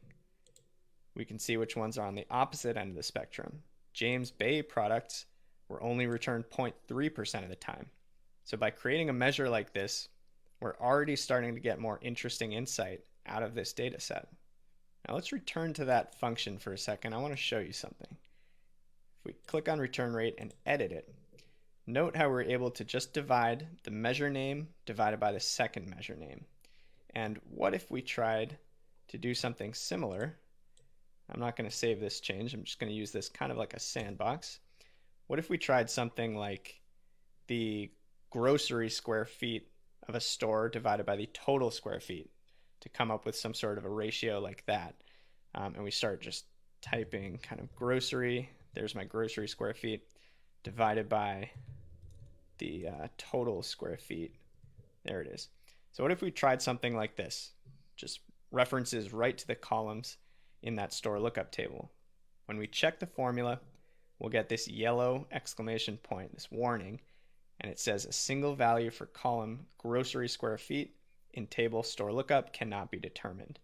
we can see which ones are on the opposite end of the spectrum. James Bay products were only returned 0.3% of the time. So by creating a measure like this, we're already starting to get more interesting insight out of this data set. Now let's return to that function for a second. I want to show you something. If we click on return rate and edit it, note how we're able to just divide the measure name divided by the second measure name. And what if we tried to do something similar? I'm not going to save this change. I'm just going to use this kind of like a sandbox. What if we tried something like the grocery square feet of a store divided by the total square feet to come up with some sort of a ratio like that? And we start just typing kind of grocery. There's my grocery square feet divided by the total square feet. There it is. So what if we tried something like this? Just references right to the columns in that store lookup table. When we check the formula, we'll get this yellow exclamation point, this warning, and it says a single value for column grocery square feet in table store lookup cannot be determined.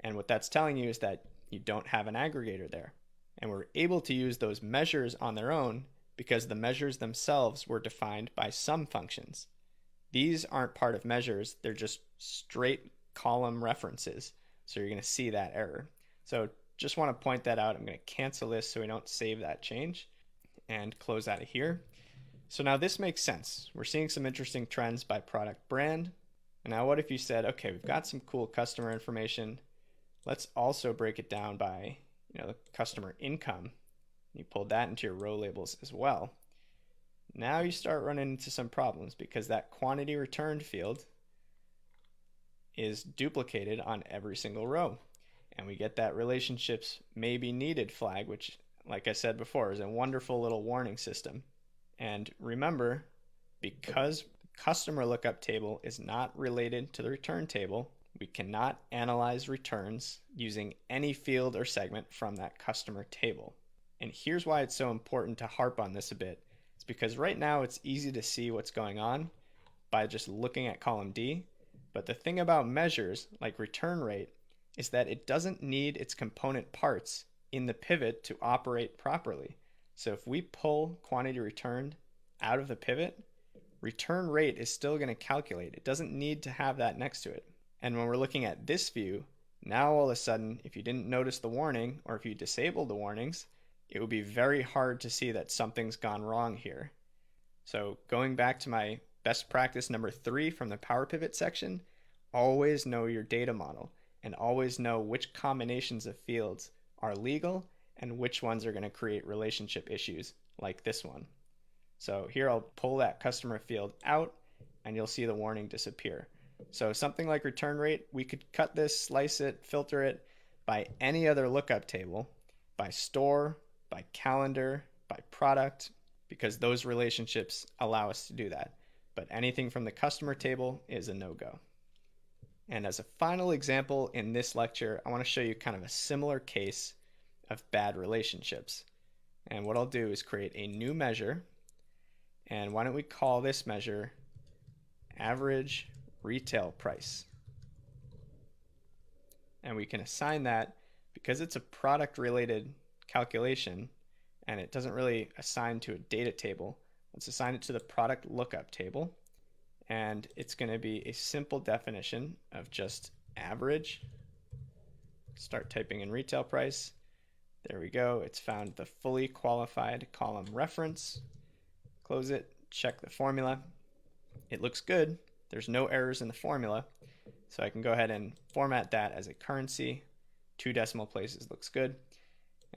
And what that's telling you is that you don't have an aggregator there. And we're able to use those measures on their own because the measures themselves were defined by sum functions. These aren't part of measures, they're just straight column references. So you're going to see that error. So just want to point that out. I'm going to cancel this so we don't save that change and close out of here. So now this makes sense. We're seeing some interesting trends by product brand. And now what if you said, okay, we've got some cool customer information. Let's also break it down by, the customer income. You pulled that into your row labels as well. Now you start running into some problems because that quantity returned field is duplicated on every single row. And we get that relationships may be needed flag, which, like I said before, is a wonderful little warning system. And remember, because customer lookup table is not related to the return table, we cannot analyze returns using any field or segment from that customer table. And here's why it's so important to harp on this a bit. It's because right now it's easy to see what's going on by just looking at column D. But the thing about measures like return rate is that it doesn't need its component parts in the pivot to operate properly. So if we pull quantity returned out of the pivot, return rate is still going to calculate. It doesn't need to have that next to it. And when we're looking at this view, now all of a sudden, if you didn't notice the warning or if you disabled the warnings, it would be very hard to see that something's gone wrong here. So going back to my best practice number 3 from the Power Pivot section, always know your data model and always know which combinations of fields are legal and which ones are going to create relationship issues like this one. So here I'll pull that customer field out and you'll see the warning disappear. So something like return rate, we could cut this, slice it, filter it by any other lookup table, by store, by calendar, by product, because those relationships allow us to do that. But anything from the customer table is a no-go. And as a final example in this lecture, I want to show you kind of a similar case of bad relationships. And what I'll do is create a new measure. And why don't we call this measure average retail price? And we can assign that, because it's a product related calculation and it doesn't really assign to a data table. Let's assign it to the product lookup table. And it's going to be a simple definition of just average. Start typing in retail price. There we go. It's found the fully qualified column reference. Close it, check the formula. It looks good. There's no errors in the formula. So I can go ahead and format that as a currency. 2 decimal places looks good.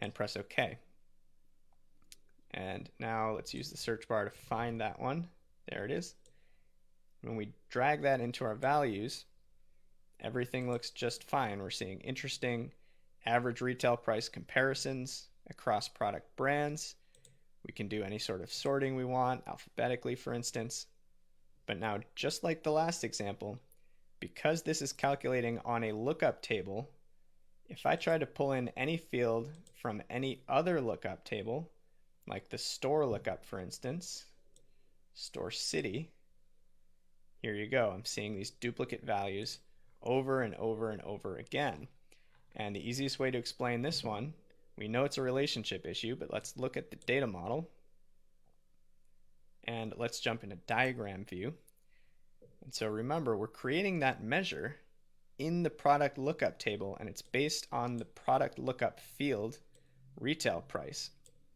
And press OK. And now let's use the search bar to find that one. There it is. When we drag that into our values, everything looks just fine. We're seeing interesting average retail price comparisons across product brands. We can do any sort of sorting we want, alphabetically for instance. But now, just like the last example, because this is calculating on a lookup table, if I try to pull in any field from any other lookup table, like the store lookup for instance, store city, here you go. I'm seeing these duplicate values over and over and over again. And the easiest way to explain this one, we know it's a relationship issue, but let's look at the data model. And let's jump into diagram view. And so remember, we're creating that measure in the product lookup table, and it's based on the product lookup field retail price,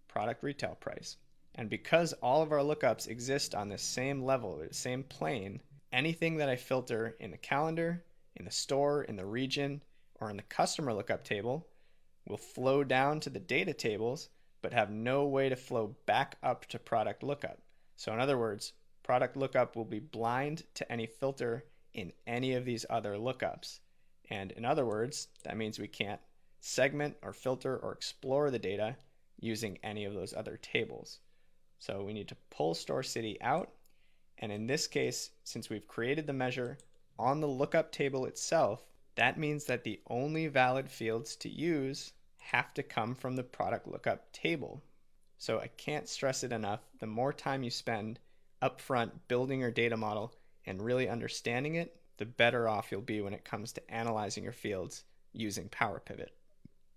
product retail price. And because all of our lookups exist on the same level, the same plane, anything that I filter in the calendar, in the store, in the region, or in the customer lookup table will flow down to the data tables, but have no way to flow back up to product lookup. So in other words, product lookup will be blind to any filter in any of these other lookups. And in other words, that means we can't segment or filter or explore the data using any of those other tables. So we need to pull store city out. And in this case, since we've created the measure on the lookup table itself, that means that the only valid fields to use have to come from the product lookup table. So I can't stress it enough. The more time you spend upfront building your data model and really understanding it, the better off you'll be when it comes to analyzing your fields using Power Pivot.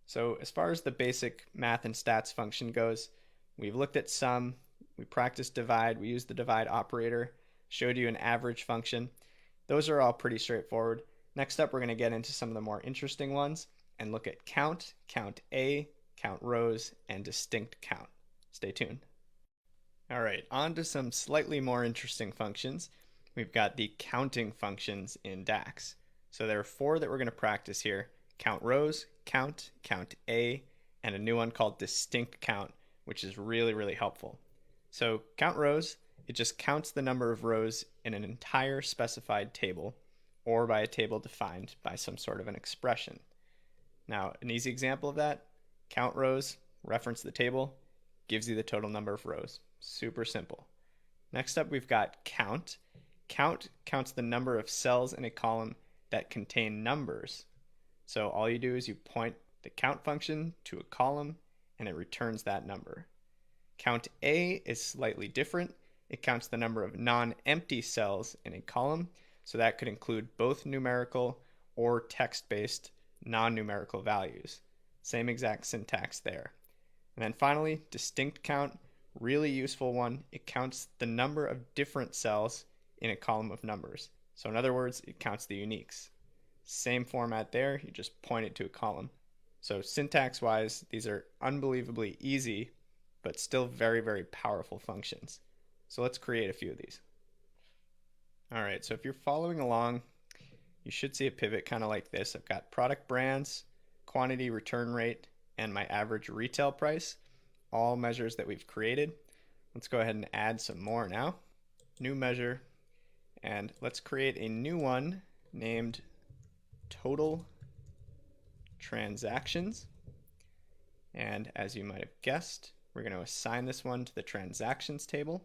So as far as the basic math and stats function goes, we've looked at sum, we practiced divide, we used the divide operator, showed you an average function. Those are all pretty straightforward. Next up, we're going to get into some of the more interesting ones and look at count, count A, count rows, and distinct count. Stay tuned. All right, on to some slightly more interesting functions. We've got the counting functions in DAX. So there are 4 that we're going to practice here. Count rows, count, count A, and a new one called distinct count, which is really, really helpful. So count rows, it just counts the number of rows in an entire specified table or by a table defined by some sort of an expression. Now, an easy example of that, count rows, reference the table, gives you the total number of rows. Super simple. Next up, we've got count. Count counts the number of cells in a column that contain numbers. So all you do is you point the count function to a column and it returns that number. Count A is slightly different. It counts the number of non-empty cells in a column. So that could include both numerical or text-based non-numerical values. Same exact syntax there. And then finally, distinct count, really useful one. It counts the number of different cells in a column of numbers. So in other words, it counts the uniques. Same format there, you just point it to a column. So syntax-wise, these are unbelievably easy, but still very, very powerful functions. So let's create a few of these. All right, so if you're following along, you should see a pivot kind of like this. I've got product brands, quantity return rate, and my average retail price, all measures that we've created. Let's go ahead and add some more now. New measure, and let's create a new one named total transactions. And as you might have guessed, we're going to assign this one to the transactions table.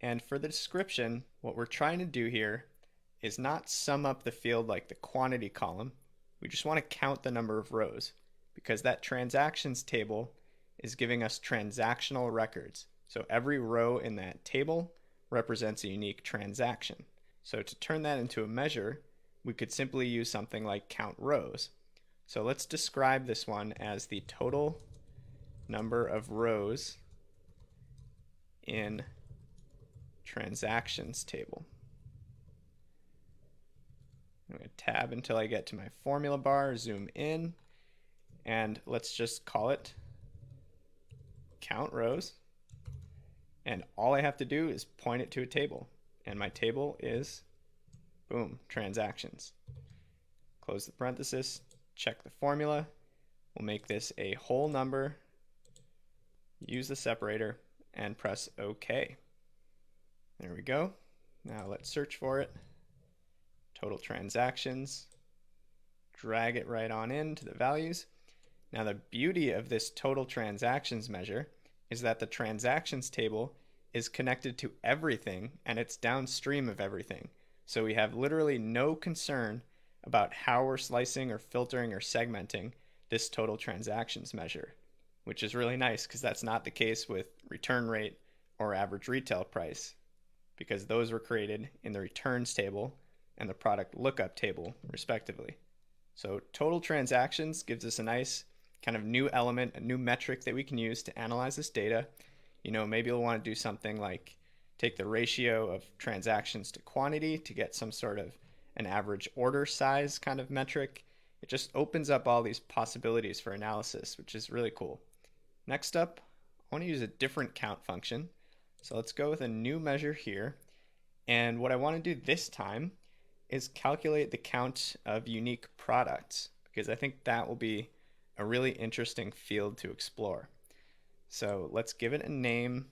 And for the description, what we're trying to do here is not sum up the field like the quantity column. We just want to count the number of rows, because that transactions table is giving us transactional records. So every row in that table represents a unique transaction. So to turn that into a measure, we could simply use something like count rows. So let's describe this one as the total number of rows in transactions table. I'm going to tab until I get to my formula bar, zoom in, and let's just call it count rows. And all I have to do is point it to a table, and my table is, boom, transactions. Close the parenthesis, check the formula. We'll make this a whole number, use the separator, and press OK. There we go. Now let's search for it. Total transactions. Drag it right on into the values. Now the beauty of this total transactions measure is that the transactions table is connected to everything and it's downstream of everything. So we have literally no concern about how we're slicing or filtering or segmenting this total transactions measure, which is really nice because that's not the case with return rate or average retail price, because those were created in the returns table and the product lookup table, respectively. So total transactions gives us a nice kind of new element, a new metric that we can use to analyze this data. You know, maybe you'll want to do something like take the ratio of transactions to quantity to get some sort of an average order size kind of metric. It just opens up all these possibilities for analysis, which is really cool. Next up, I want to use a different count function. So let's go with a new measure here. And what I want to do this time is calculate the count of unique products, because I think that will be a really interesting field to explore. So let's give it a name,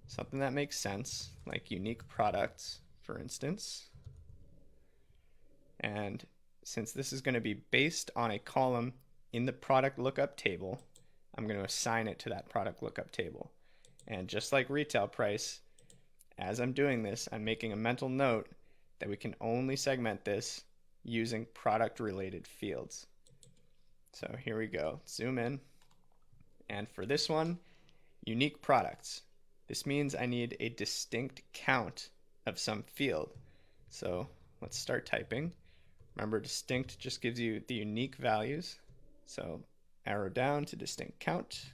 something that makes sense, like unique products, for instance. And since this is going to be based on a column in the product lookup table, I'm going to assign it to that product lookup table. And just like retail price, as I'm doing this, I'm making a mental note that we can only segment this using product related fields. So here we go, zoom in. And for this one, unique products. This means I need a distinct count of some field. So let's start typing. Remember, distinct just gives you the unique values. So arrow down to distinct count.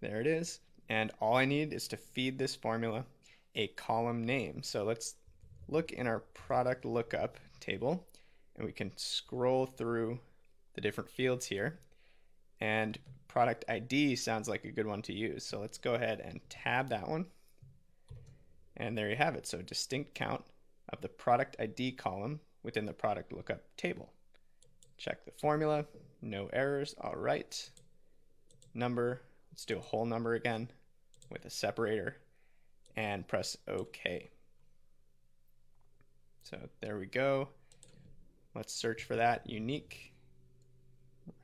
There it is. And all I need is to feed this formula a column name. So let's look in our product lookup table, and we can scroll through the different fields here. And product ID sounds like a good one to use. So let's go ahead and tab that one. And there you have it. So distinct count of the product ID column within the product lookup table. Check the formula, no errors. All right. Number, let's do a whole number again with a separator and press OK. So there we go. Let's search for that unique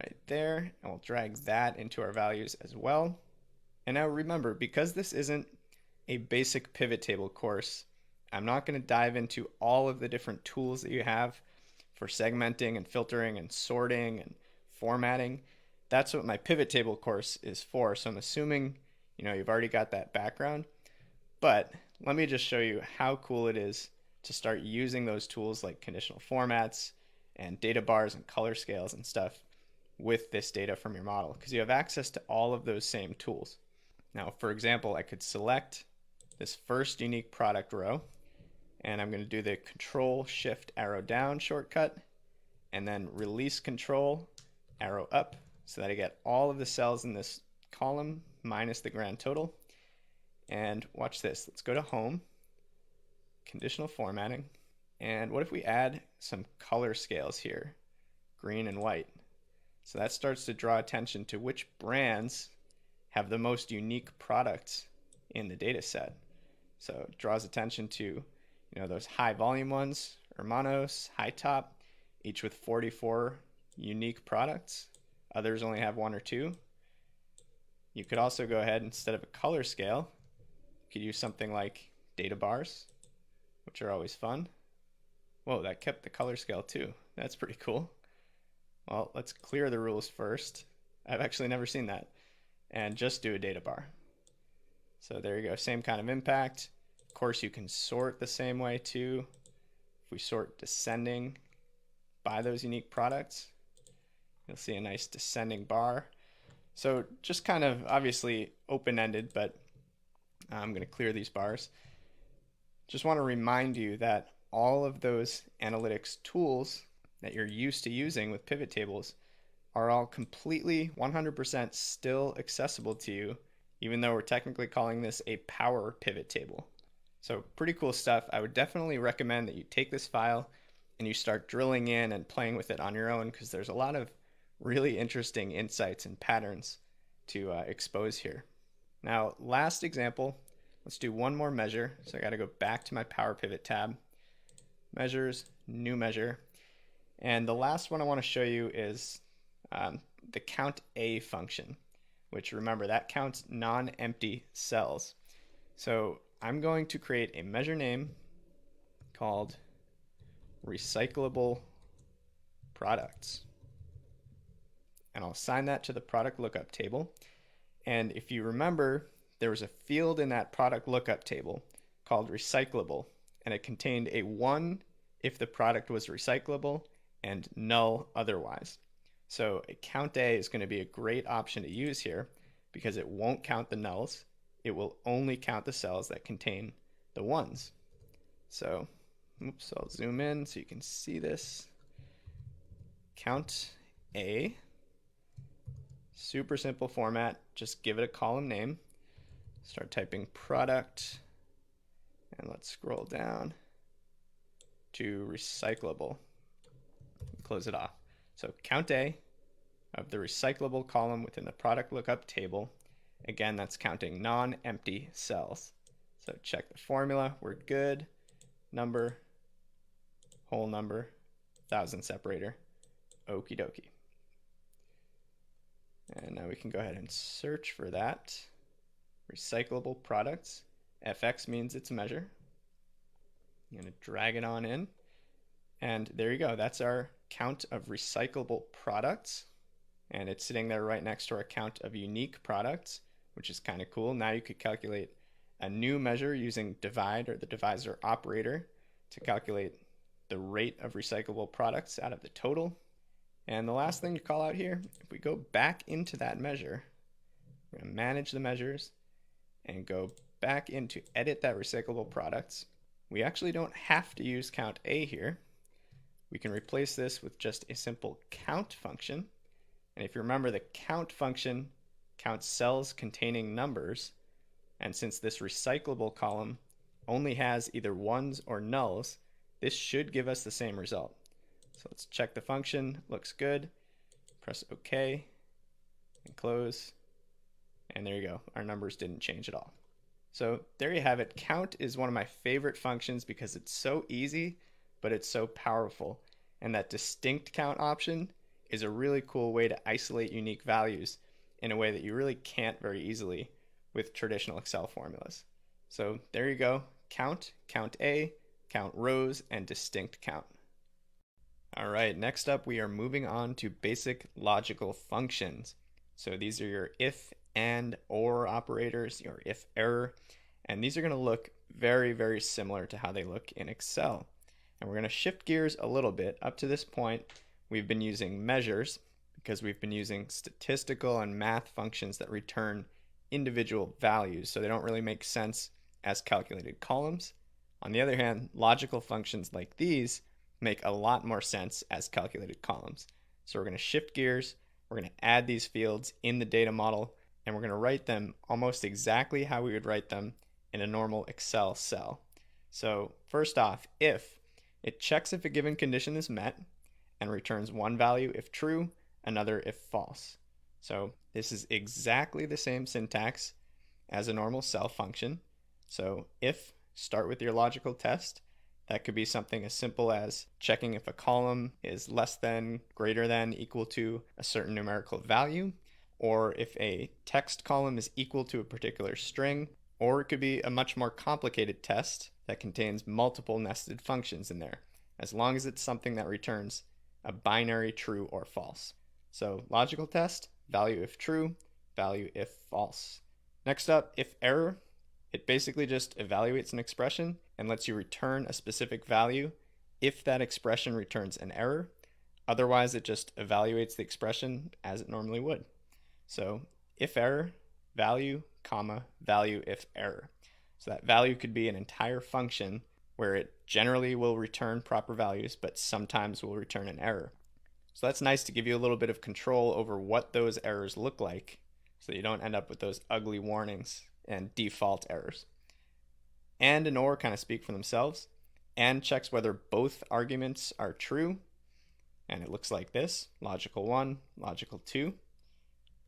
right there, and we'll drag that into our values as well. And now remember, because this isn't a basic pivot table course, I'm not going to dive into all of the different tools that you have for segmenting and filtering and sorting and formatting. That's what my pivot table course is for. So I'm assuming, you know, you've already got that background, but let me just show you how cool it is to start using those tools like conditional formats and data bars and color scales and stuff with this data from your model because you have access to all of those same tools. Now, for example, I could select this first unique product row, and I'm going to do the Control Shift arrow down shortcut, and then release Control arrow up so that I get all of the cells in this column minus the grand total. And watch this. Let's go to Home, Conditional Formatting, and what if we add some color scales here, green and white? So that starts to draw attention to which brands have the most unique products in the data set. So it draws attention to, those high volume ones, Hermanos, High Top, each with 44 unique products. Others only have 1 or 2. You could also go ahead, instead of a color scale, you could use something like data bars, which are always fun. Whoa, that kept the color scale too. That's pretty cool. Well, let's clear the rules first. I've actually never seen that. And just do a data bar. So there you go, same kind of impact. Of course, you can sort the same way too. If we sort descending by those unique products, you'll see a nice descending bar. So just kind of obviously open-ended, but I'm going to clear these bars. Just want to remind you that all of those analytics tools that you're used to using with pivot tables are all completely 100% still accessible to you, even though we're technically calling this a power pivot table. So pretty cool stuff. I would definitely recommend that you take this file and you start drilling in and playing with it on your own, because there's a lot of really interesting insights and patterns to expose here. Now, last example, let's do one more measure. So I got to go back to my Power Pivot tab, Measures, New Measure. And the last one I want to show you is the count A function, which, remember, that counts non-empty cells. So I'm going to create a measure name called recyclable products. And I'll assign that to the product lookup table. And if you remember, there was a field in that product lookup table called recyclable, and it contained a 1 if the product was recyclable and null otherwise. So a count A is going to be a great option to use here because it won't count the nulls. It will only count the cells that contain the 1s. So, oops, I'll zoom in so you can see this. Count A. Super simple format. Just give it a column name. Start typing product, and let's scroll down to recyclable. Close it off. So count A of the recyclable column within the product lookup table. Again, that's counting non-empty cells. So check the formula. We're good. Number, whole number, 1000 separator. Okie dokie. And now we can go ahead and search for that. Recyclable products. FX means it's a measure. I'm going to drag it on in. And there you go. That's our count of recyclable products. And it's sitting there right next to our count of unique products, which is kind of cool. Now you could calculate a new measure using divide, or the divisor operator, to calculate the rate of recyclable products out of the total. And the last thing to call out here, if we go back into that measure, we're going to manage the measures and go back into edit that recyclable products. We actually don't have to use count A here. We can replace this with just a simple count function. And if you remember, the count function counts cells containing numbers. And since this recyclable column only has either 1s or nulls, this should give us the same result. So let's check the function. Looks good. Press OK and close. And there you go. Our numbers didn't change at all. So there you have it. Count is one of my favorite functions because it's so easy, but it's so powerful. And that distinct count option is a really cool way to isolate unique values in a way that you really can't very easily with traditional Excel formulas. So there you go. Count, count A, count rows, and distinct count. All right, next up we are moving on to basic logical functions. So these are your if, and, or operators, your if error, and these are going to look very, very similar to how they look in Excel. And we're going to shift gears a little bit. Up to this point, we've been using measures because we've been using statistical and math functions that return individual values, so they don't really make sense as calculated columns. On the other hand, logical functions like these make a lot more sense as calculated columns. So we're going to shift gears, we're going to add these fields in the data model, and we're going to write them almost exactly how we would write them in a normal Excel cell. So first off, if it checks if a given condition is met and returns one value if true, another if false. So this is exactly the same syntax as a normal cell function. So if, start with your logical test. That could be something as simple as checking if a column is less than, greater than, equal to a certain numerical value, or if a text column is equal to a particular string, or it could be a much more complicated test that contains multiple nested functions in there, as long as it's something that returns a binary true or false. So logical test, value if true, value if false. Next up, if error, it basically just evaluates an expression and lets you return a specific value if that expression returns an error. Otherwise, it just evaluates the expression as it normally would. So if error, value, comma, value if error. So that value could be an entire function where it generally will return proper values, but sometimes will return an error. So that's nice to give you a little bit of control over what those errors look like, so you don't end up with those ugly warnings and default errors. And and or kind of speak for themselves. And checks whether both arguments are true, and it looks like this: logical 1, logical 2.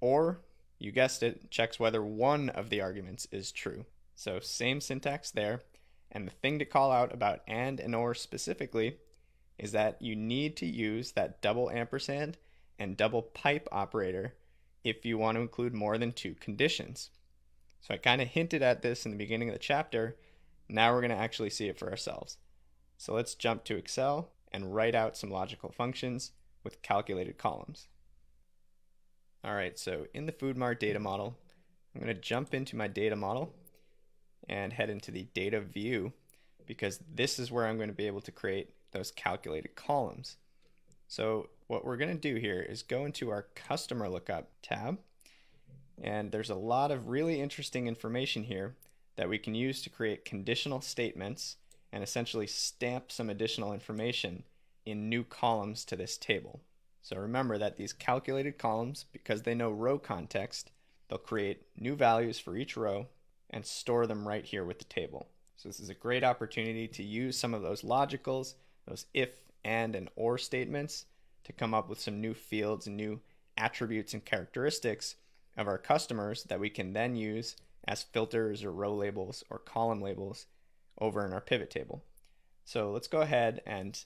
Or, you guessed it, checks whether one of the arguments is true. So same syntax there. And the thing to call out about and or specifically is that you need to use that double ampersand and double pipe operator if you want to include more than two conditions. So I kind of hinted at this in the beginning of the chapter. Now we're going to actually see it for ourselves. So let's jump to Excel and write out some logical functions with calculated columns. All right, so in the Food Mart data model, I'm going to jump into my data model and head into the data view, because this is where I'm going to be able to create those calculated columns. So what we're going to do here is go into our customer lookup tab, and there's a lot of really interesting information here that we can use to create conditional statements and essentially stamp some additional information in new columns to this table. So remember that these calculated columns, because they know row context, they'll create new values for each row and store them right here with the table. So this is a great opportunity to use some of those logicals, those if, and or statements, to come up with some new fields and new attributes and characteristics of our customers that we can then use as filters or row labels or column labels over in our pivot table. So let's go ahead and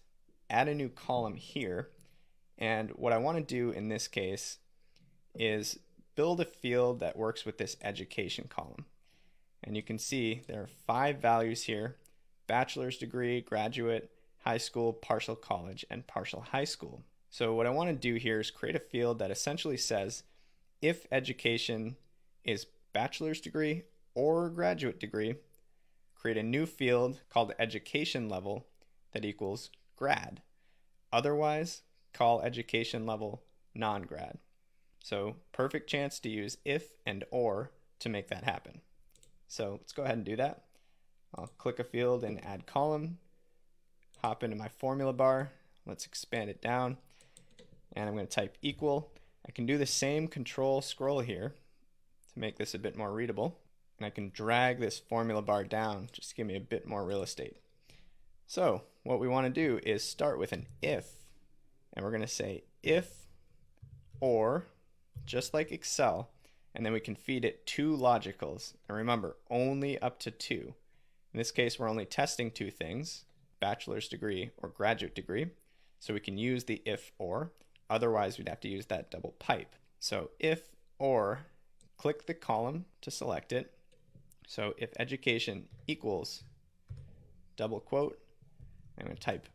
add a new column here. And what I want to do in this case is build a field that works with this education column. And you can see there are 5 values here: bachelor's degree, graduate, high school, partial college, and partial high school. So what I want to do here is create a field that essentially says if education is bachelor's degree or graduate degree, create a new field called education level that equals grad. Otherwise, call education level non-grad. So perfect chance to use if and or to make that happen. So let's go ahead and do that. I'll click a field and add column, hop into my formula bar, let's expand it down, and I'm going to type equal. I can do the same control scroll here to make this a bit more readable, and I can drag this formula bar down just to give me a bit more real estate. So what we want to do is start with an if, and we're going to say if or, just like Excel, and then we can feed it 2 logicals, and remember, only up to 2. In this case, we're only testing 2 things: bachelor's degree or graduate degree, so we can use the if or. Otherwise, we'd have to use that double pipe. So if or, click the column to select it. So if education equals, double quote, I'm going to type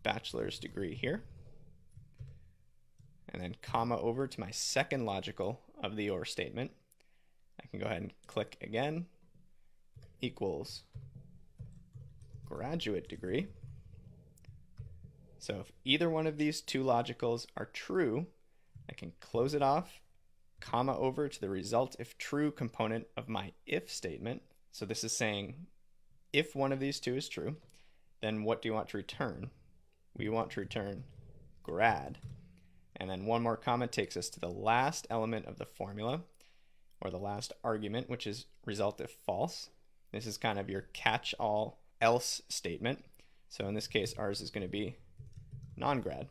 bachelor's degree here, and then comma over to my second logical of the or statement. I can go ahead and click again, equals graduate degree, So if either one of these two logicals are true, I can close it off, comma over to the result if true component of my if statement. So this is saying if one of these two is true, then what do you want to return? We want to return grad. And then one more comma takes us to the last element of the formula, or the last argument, which is result if false. This is kind of your catch-all else statement. So in this case, ours is going to be non-grad.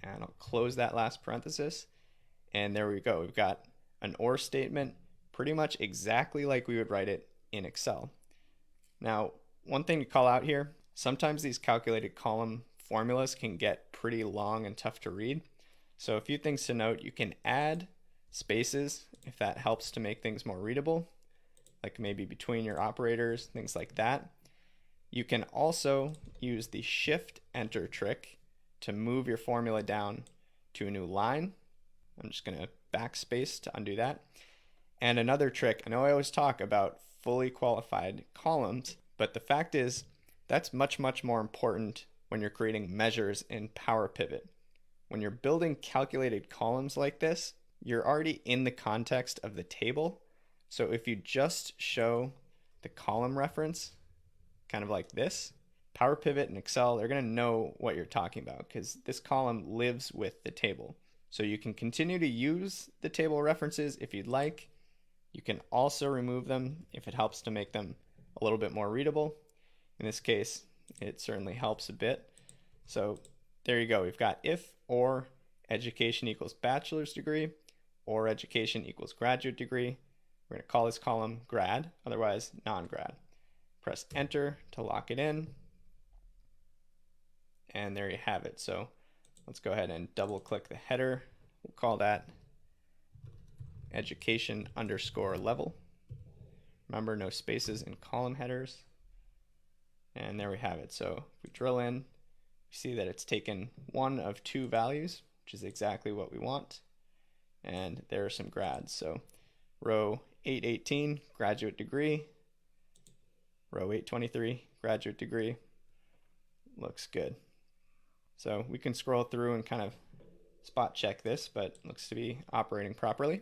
And I'll close that last parenthesis. And there we go. We've got an or statement pretty much exactly like we would write it in Excel. Now, one thing to call out here, sometimes these calculated column formulas can get pretty long and tough to read. So a few things to note: you can add spaces if that helps to make things more readable, like maybe between your operators, things like that. You can also use the shift enter trick to move your formula down to a new line. I'm just going to backspace to undo that. And another trick, I know I always talk about fully qualified columns, but the fact is that's much more important when you're creating measures in Power Pivot. When you're building calculated columns like this, you're already in the context of the table. So if you just show the column reference, kind of like this, Power Pivot and Excel, they're going to know what you're talking about because this column lives with the table. So you can continue to use the table references if you'd like. You can also remove them if it helps to make them a little bit more readable. In this case, it certainly helps a bit. So there you go. We've got if or education equals bachelor's degree or education equals graduate degree. We're going to call this column grad, otherwise non-grad. Press enter to lock it in. And there you have it. So let's go ahead and double click the header. We'll call that education underscore level. Remember, no spaces in column headers. And there we have it. So if we drill in, we see that it's taken one of two values, which is exactly what we want. And there are some grads. So row 818, graduate degree. Row 823, graduate degree. Looks good. So we can scroll through and kind of spot check this, but looks to be operating properly.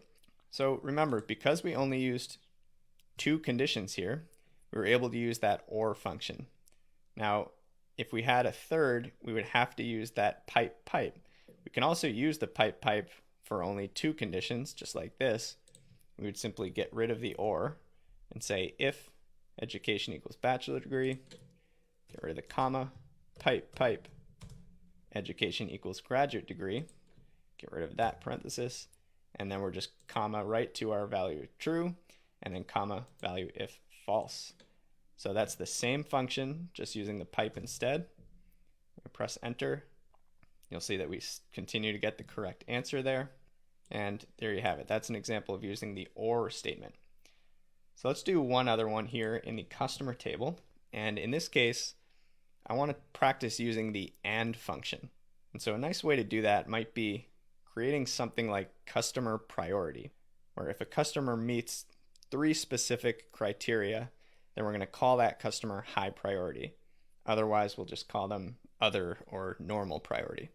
So remember, because we only used two conditions here, we were able to use that OR function. Now, if we had a third, we would have to use that pipe. We can also use the pipe for only two conditions, just like this. We would simply get rid of the OR and say if education equals bachelor degree, get rid of the comma, pipe, education equals graduate degree, get rid of that parenthesis, and then we're just comma right to our value true, and then comma value if false. So that's the same function, just using the pipe instead. Press enter. You'll see that we continue to get the correct answer there. And there you have it. That's an example of using the OR statement. So let's do one other one here in the customer table. And in this case, I want to practice using the AND function. And so a nice way to do that might be creating something like customer priority, where if a customer meets 3 specific criteria, then we're going to call that customer high priority. Otherwise, we'll just call them other or normal priority.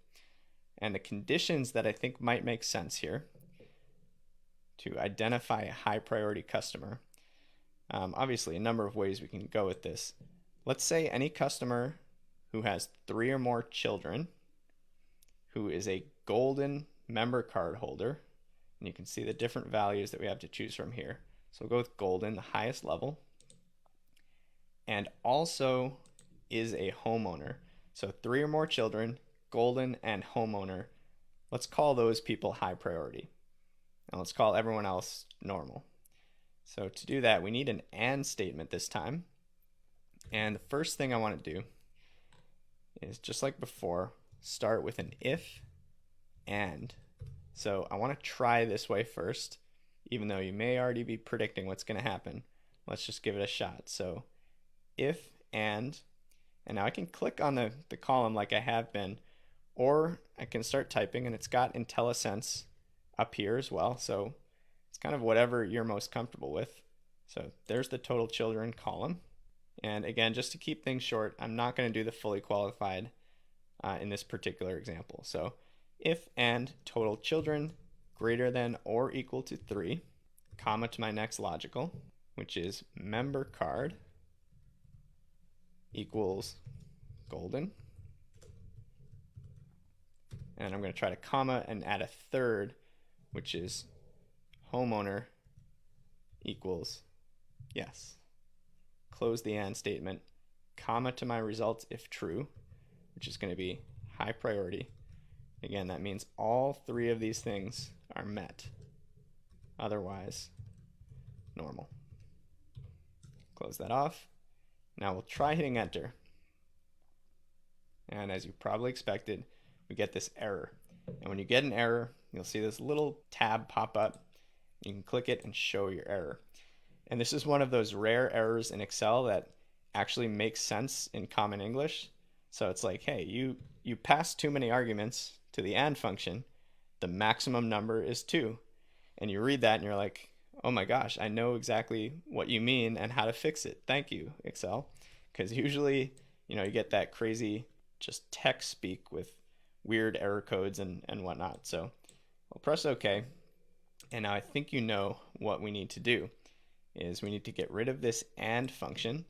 And the conditions that I think might make sense here to identify a high priority customer, obviously a number of ways we can go with this. Let's say any customer who has 3 or more children, who is a golden member card holder, and you can see the different values that we have to choose from here. So we'll go with golden, the highest level, and also is a homeowner. So 3 or more children, golden, and homeowner. Let's call those people high priority. And let's call everyone else normal. So to do that, we need an AND statement this time. And the first thing I want to do is, just like before, start with an if and. So I want to try this way first, even though you may already be predicting what's going to happen. Let's just give it a shot. So if and now I can click on the column like I have been, or I can start typing, and it's got IntelliSense up here as well. So it's kind of whatever you're most comfortable with. So there's the total children column. And again, just to keep things short, I'm not going to do the fully qualified in this particular example. So if and total children greater than or equal to 3, comma to my next logical, which is member card equals golden. And I'm going to try to comma and add a third, which is homeowner equals yes. Close the and statement, comma to my results if true, which is going to be high priority. Again, that means all 3 of these things are met. Otherwise, normal. Close that off. Now we'll try hitting enter. And as you probably expected, we get this error. And when you get an error, you'll see this little tab pop up. You can click it and show your error. And this is one of those rare errors in Excel that actually makes sense in common English. So it's like, hey, you passed too many arguments to the AND function. The maximum number is 2. And you read that and you're like, oh my gosh, I know exactly what you mean and how to fix it. Thank you, Excel. Because usually, you get that crazy just text speak with weird error codes and whatnot. So I'll press OK. And now I think you know what we need to do is we need to get rid of this AND function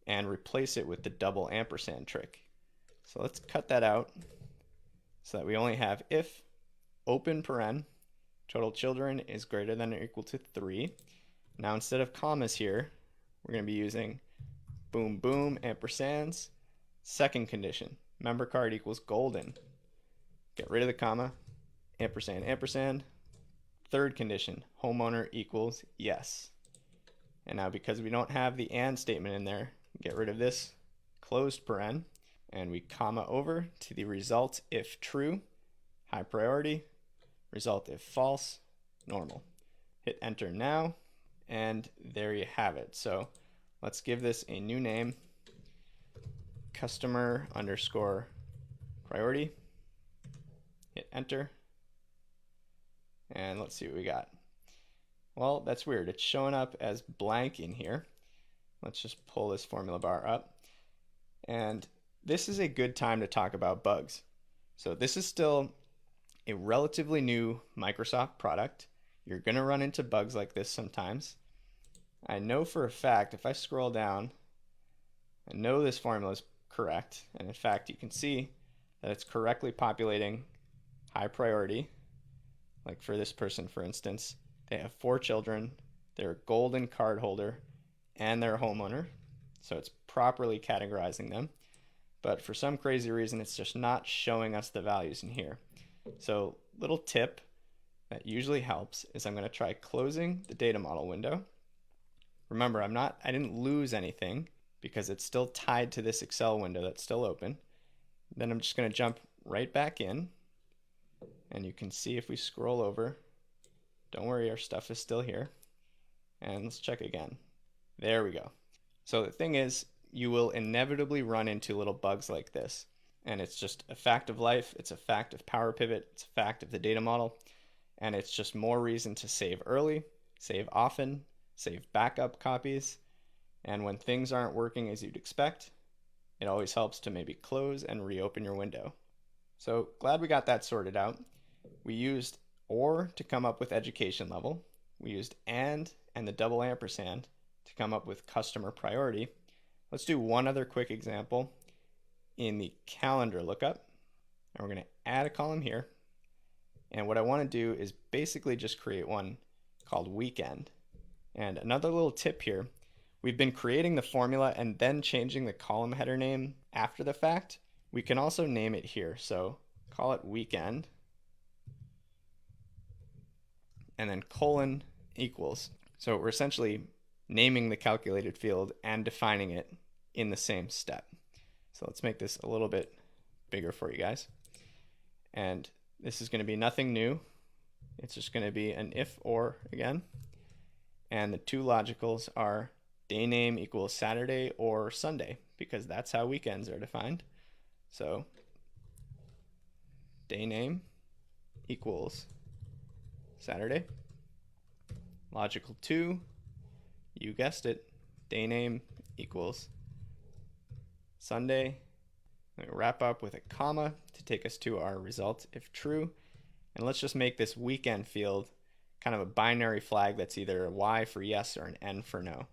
and replace it with the double ampersand trick. So let's cut that out so that we only have if open paren total children is greater than or equal to 3. Now instead of commas here, we're going to be using boom boom ampersands. Second condition, member card equals golden. Get rid of the comma, ampersand ampersand. Third condition, homeowner equals yes. And now because we don't have the and statement in there, get rid of this closed paren, and we comma over to the result if true, high priority, result if false, normal. Hit enter now, and there you have it. So let's give this a new name, customer underscore priority. Hit enter, and let's see what we got. Well, that's weird. It's showing up as blank in here. Let's just pull this formula bar up. And this is a good time to talk about bugs. So this is still a relatively new Microsoft product. You're going to run into bugs like this sometimes. I know for a fact, if I scroll down, I know this formula is correct. And in fact, you can see that it's correctly populating high priority. Like for this person, for instance, they have 4 children, they're a golden card holder, and they're a homeowner. So it's properly categorizing them. But for some crazy reason, it's just not showing us the values in here. So little tip that usually helps is I'm going to try closing the data model window. Remember, I didn't lose anything because it's still tied to this Excel window that's still open. Then I'm just going to jump right back in, and you can see if we scroll over, don't worry, our stuff is still here. And let's check again. There we go. So the thing is, you will inevitably run into little bugs like this. And it's just a fact of life. It's a fact of Power Pivot. It's a fact of the data model. And it's just more reason to save early, save often, save backup copies. And when things aren't working as you'd expect, it always helps to maybe close and reopen your window. So glad we got that sorted out. We used OR to come up with education level. We used and the double ampersand to come up with customer priority. Let's do one other quick example in the calendar lookup. And we're going to add a column here. And what I want to do is basically just create one called weekend. And another little tip here, we've been creating the formula and then changing the column header name after the fact. We can also name it here. So call it weekend. And then colon equals. So we're essentially naming the calculated field and defining it in the same step. So let's make this a little bit bigger for you guys. And this is going to be nothing new. It's just going to be an if or again. And the 2 logicals are day name equals Saturday or Sunday, because that's how weekends are defined. So day name equals Saturday. Logical 2, you guessed it, day name equals Sunday. We wrap up with a comma to take us to our result if true. And let's just make this weekend field kind of a binary flag that's either a Y for yes or an N for no.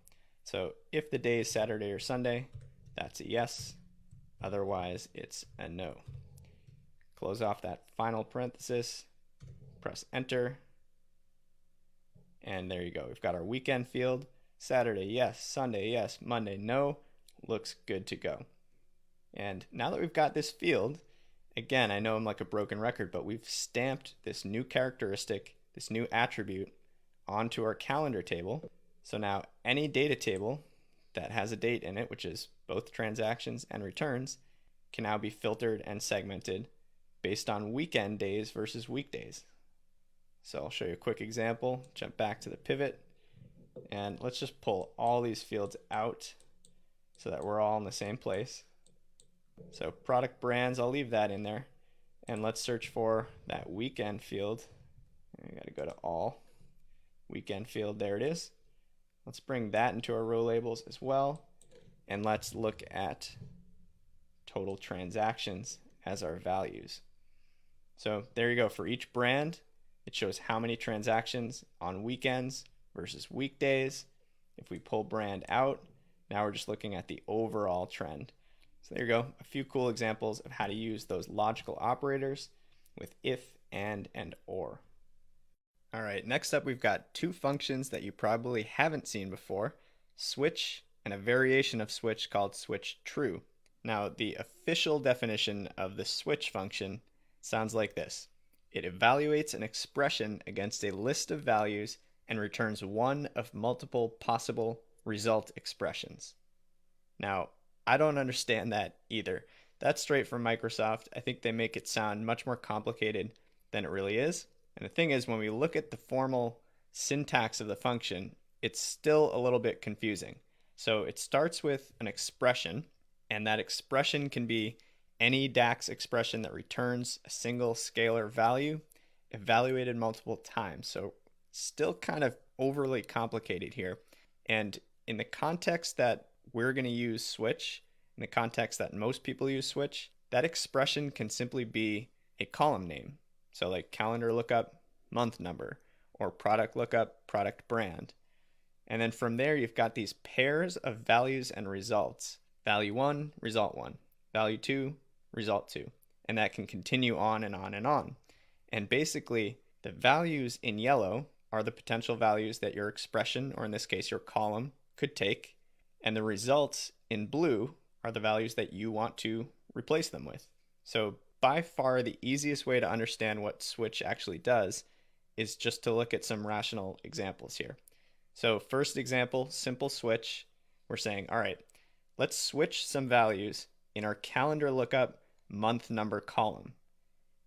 So if the day is Saturday or Sunday, that's a yes. Otherwise, it's a no. Close off that final parenthesis, press enter, and there you go. We've got our weekend field. Saturday, yes. Sunday, yes. Monday, no. Looks good to go. And now that we've got this field, again, I know I'm like a broken record, but we've stamped this new characteristic, this new attribute onto our calendar table. So now any data table that has a date in it, which is both transactions and returns, can now be filtered and segmented based on weekend days versus weekdays. So I'll show you a quick example. Jump back to the pivot, and let's just pull all these fields out so that we're all in the same place. So product brands, I'll leave that in there. And let's search for that weekend field. I got to go to all. Weekend field, there it is. Let's bring that into our row labels as well. And let's look at total transactions as our values. So there you go. For each brand, it shows how many transactions on weekends versus weekdays. If we pull brand out, now we're just looking at the overall trend. So there you go, a few cool examples of how to use those logical operators with if, and or. All right, next up we've got two functions that you probably haven't seen before, switch and a variation of switch called switch true. Now the official definition of the switch function sounds like this. It evaluates an expression against a list of values and returns one of multiple possible result expressions. Now, I don't understand that either. That's straight from Microsoft. I think they make it sound much more complicated than it really is. And the thing is, when we look at the formal syntax of the function, it's still a little bit confusing. So it starts with an expression, and that expression can be any DAX expression that returns a single scalar value evaluated multiple times. So still kind of overly complicated here. And in the context that we're going to use switch, in the context that most people use switch, that expression can simply be a column name. So like calendar lookup, month number, or product lookup, product brand. And then from there, you've got these pairs of values and results. Value 1, result 1. Value 2, result 2. And that can continue on and on and on. And basically, the values in yellow are the potential values that your expression, or in this case, your column, could take. And the results in blue are the values that you want to replace them with. So by far the easiest way to understand what switch actually does is just to look at some rational examples here. So first example, simple switch. We're saying, all right, let's switch some values in our calendar lookup month number column.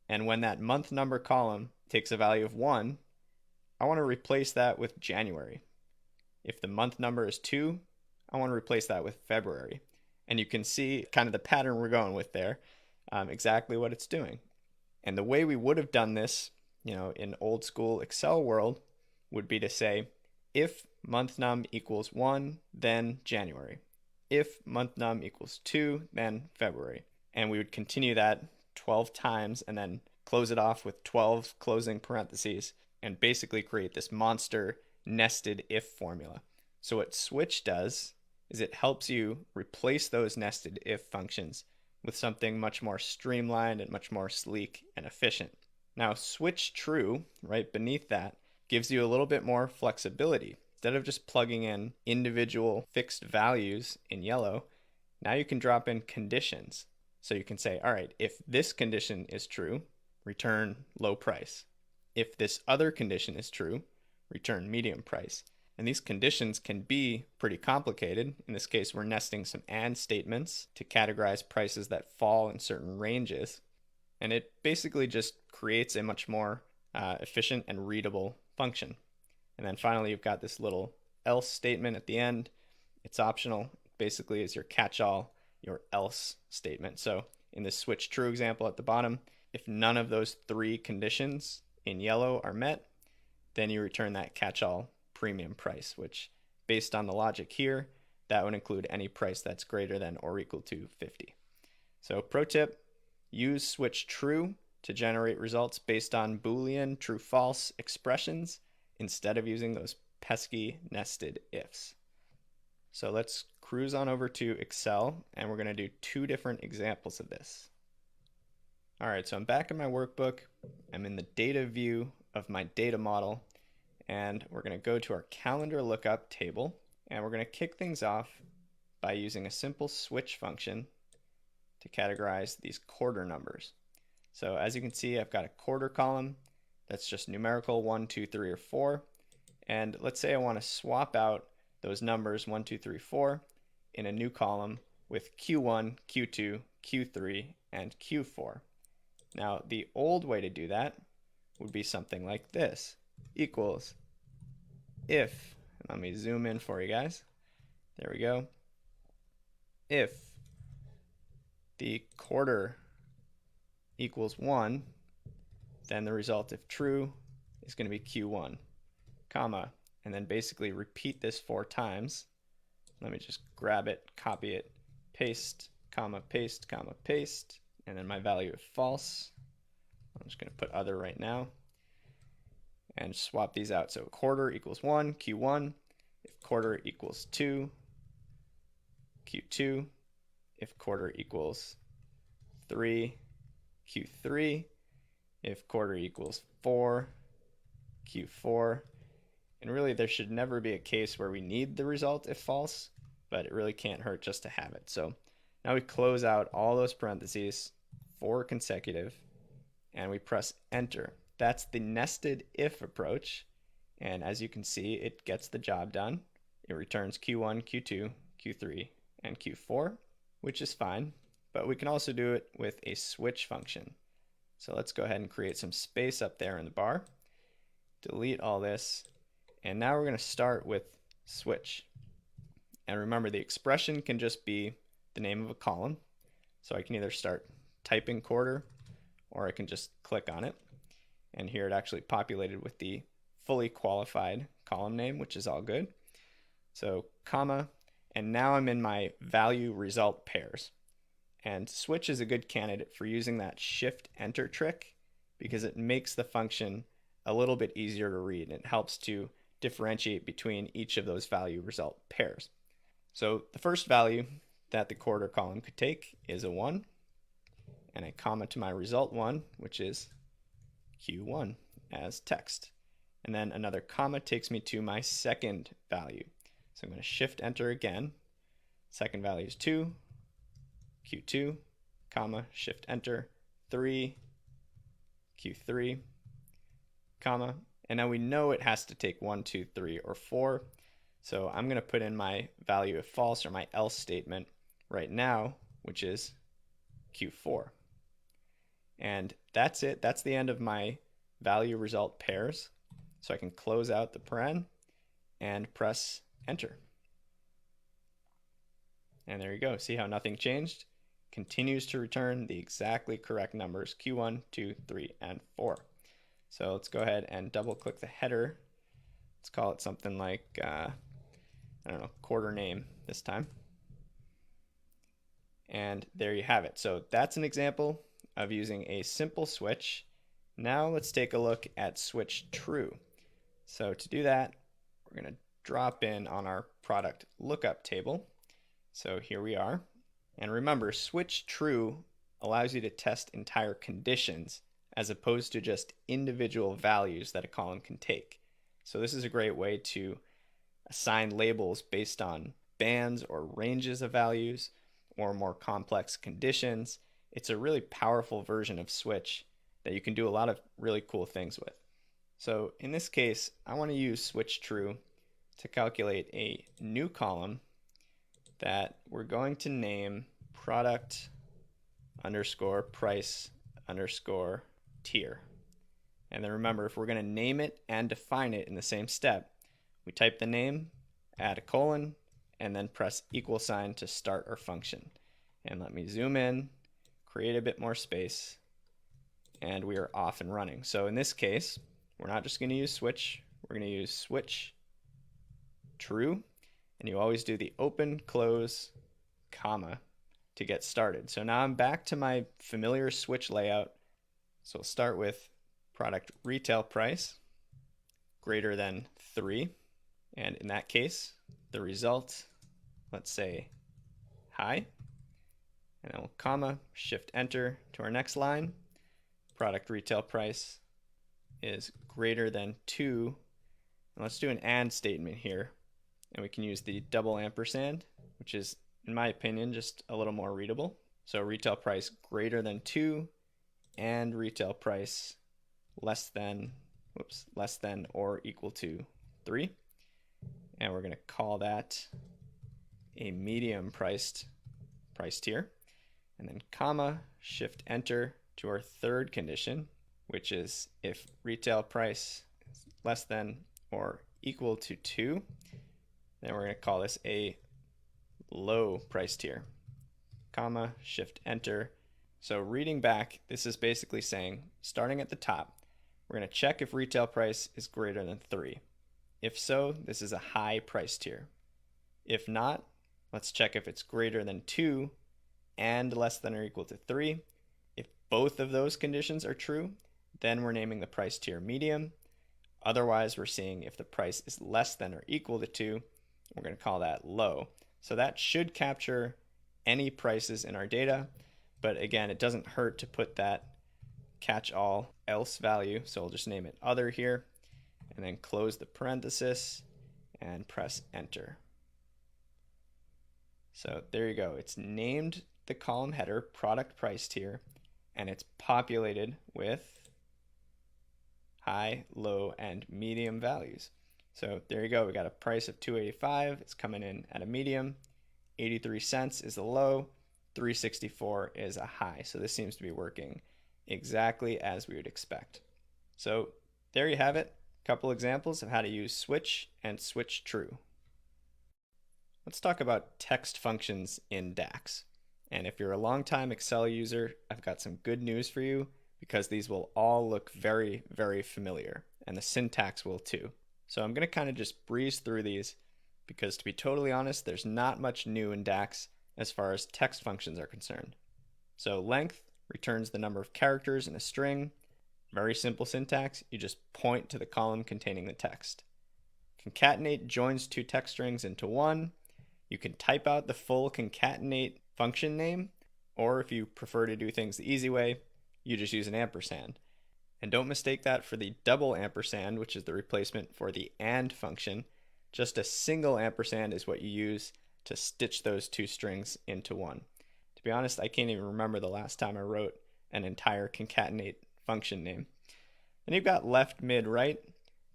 And when that month number column takes a value of 1, I want to replace that with January. If the month number is 2, I want to replace that with February. And you can see kind of the pattern we're going with there, exactly what it's doing. And the way we would have done this, in old school Excel world would be to say, if month num equals 1, then January. If month num equals 2, then February. And we would continue that 12 times and then close it off with 12 closing parentheses and basically create this monster nested if formula. So what switch does is it helps you replace those nested if functions with something much more streamlined and much more sleek and efficient. Now switch true, right beneath that, gives you a little bit more flexibility. Instead of just plugging in individual fixed values in yellow, now you can drop in conditions. So you can say, all right, if this condition is true, return low price. If this other condition is true, return medium price. And these conditions can be pretty complicated. In this case, we're nesting some and statements to categorize prices that fall in certain ranges. And it basically just creates a much more efficient and readable function. And then finally, you've got this little else statement at the end. It's optional. Basically, is your catch-all, your else statement. So in this switch true example at the bottom, if none of those 3 conditions in yellow are met, then you return that catch-all premium price, which based on the logic here, that would include any price that's greater than or equal to 50. So pro tip, use switch true to generate results based on Boolean true false expressions instead of using those pesky nested ifs. So let's cruise on over to Excel, and we're going to do two different examples of this. All right, so I'm back in my workbook. I'm in the data view of my data model, and we're going to go to our calendar lookup table, and we're going to kick things off by using a simple switch function to categorize these quarter numbers. So as you can see, I've got a quarter column that's just numerical 1, 2, 3, or 4. And let's say I want to swap out those numbers 1, 2, 3, 4 in a new column with Q1, Q2, Q3, and Q4. Now, the old way to do that would be something like this, equals if, let me zoom in for you guys. There we go. If the quarter equals 1, then the result, if true, is going to be Q1, comma, and then basically repeat this 4 times. Let me just grab it, copy it, paste, comma, paste, and then my value of false. I'm just going to put other right now and swap these out. So quarter equals 1, Q1. If quarter equals 2, Q2. If quarter equals 3, Q3. If quarter equals 4, Q4. And really, there should never be a case where we need the result if false, but it really can't hurt just to have it. So now we close out all those parentheses, 4 consecutive, and we press enter. That's the nested if approach. And as you can see, it gets the job done. It returns Q1, Q2, Q3, and Q4, which is fine, but we can also do it with a switch function. So let's go ahead and create some space up there in the bar, delete all this, and now we're going to start with switch. And remember, the expression can just be the name of a column. So I can either start typing quarter, or I can just click on it. And here it actually populated with the fully qualified column name, which is all good. So comma, and now I'm in my value result pairs. And switch is a good candidate for using that shift enter trick because it makes the function a little bit easier to read, and it helps to differentiate between each of those value result pairs. So the first value that the quarter column could take is a 1, and a comma to my result 1, which is Q1 as text. And then another comma takes me to my second value. So I'm going to shift enter again. Second value is 2, Q2, comma, shift enter, 3, Q3, comma, and now we know it has to take 1, 2, 3, or 4. So I'm going to put in my value of false, or my else statement right now, which is Q4. And that's it. That's the end of my value result pairs. So I can close out the paren and press enter. And there you go. See how nothing changed? Continues to return the exactly correct numbers, Q1, 2, 3, and 4. So let's go ahead and double click the header. Let's call it something like, I don't know, quarter name this time. And there you have it. So that's an example of using a simple switch. Now let's take a look at switch true. So to do that, we're going to drop in on our product lookup table. So here we are. And remember, switch true allows you to test entire conditions as opposed to just individual values that a column can take. So this is a great way to assign labels based on bands or ranges of values or more complex conditions. It's a really powerful version of switch that you can do a lot of really cool things with. So in this case, I want to use switch true to calculate a new column that we're going to name product underscore price underscore tier. And then remember, if we're going to name it and define it in the same step, we type the name, add a colon, and then press equal sign to start our function. And let me zoom in, create a bit more space, and we are off and running. So in this case, we're not just going to use switch, we're going to use switch true, and you always do the open, close, comma to get started. So now I'm back to my familiar switch layout. So we'll start with product retail price greater than 3. And in that case, the result, let's say high. And then we'll comma, shift enter to our next line. Product retail price is greater than 2. And let's do an and statement here. And we can use the double ampersand, which is, in my opinion, just a little more readable. So retail price greater than 2 and retail price less than or equal to 3. And we're going to call that a medium priced price tier. And then comma, shift enter to our third condition, which is if retail price is less than or equal to 2, then we're going to call this a low price tier. Comma, shift enter. So reading back, this is basically saying, starting at the top, we're going to check if retail price is greater than 3. If so, this is a high price tier. If not, let's check if it's greater than 2 and less than or equal to 3. If both of those conditions are true, then we're naming the price tier medium. Otherwise, we're seeing if the price is less than or equal to 2, we're going to call that low. So that should capture any prices in our data, but again, it doesn't hurt to put that catch-all else value. So we'll just name it other here, and then close the parenthesis and press enter. So there you go. It's named the column header product price tier, and it's populated with high, low, and medium values. So there you go. We got a price of $2.85. It's coming in at a medium. 83 cents is a low. 364 is a high. So this seems to be working exactly as we would expect. So there you have it. A couple examples of how to use switch and switch true. Let's talk about text functions in DAX. And if you're a longtime Excel user, I've got some good news for you, because these will all look very, very familiar, and the syntax will too. So I'm going to kind of just breeze through these, because to be totally honest, there's not much new in DAX as far as text functions are concerned. So length returns the number of characters in a string. Very simple syntax. You just point to the column containing the text. Concatenate joins two text strings into one. You can type out the full concatenate function name, or if you prefer to do things the easy way, you just use an ampersand. And don't mistake that for the double ampersand, which is the replacement for the and function. Just a single ampersand is what you use to stitch those two strings into one. To be honest, I can't even remember the last time I wrote an entire concatenate function name. Then you've got left, mid, right.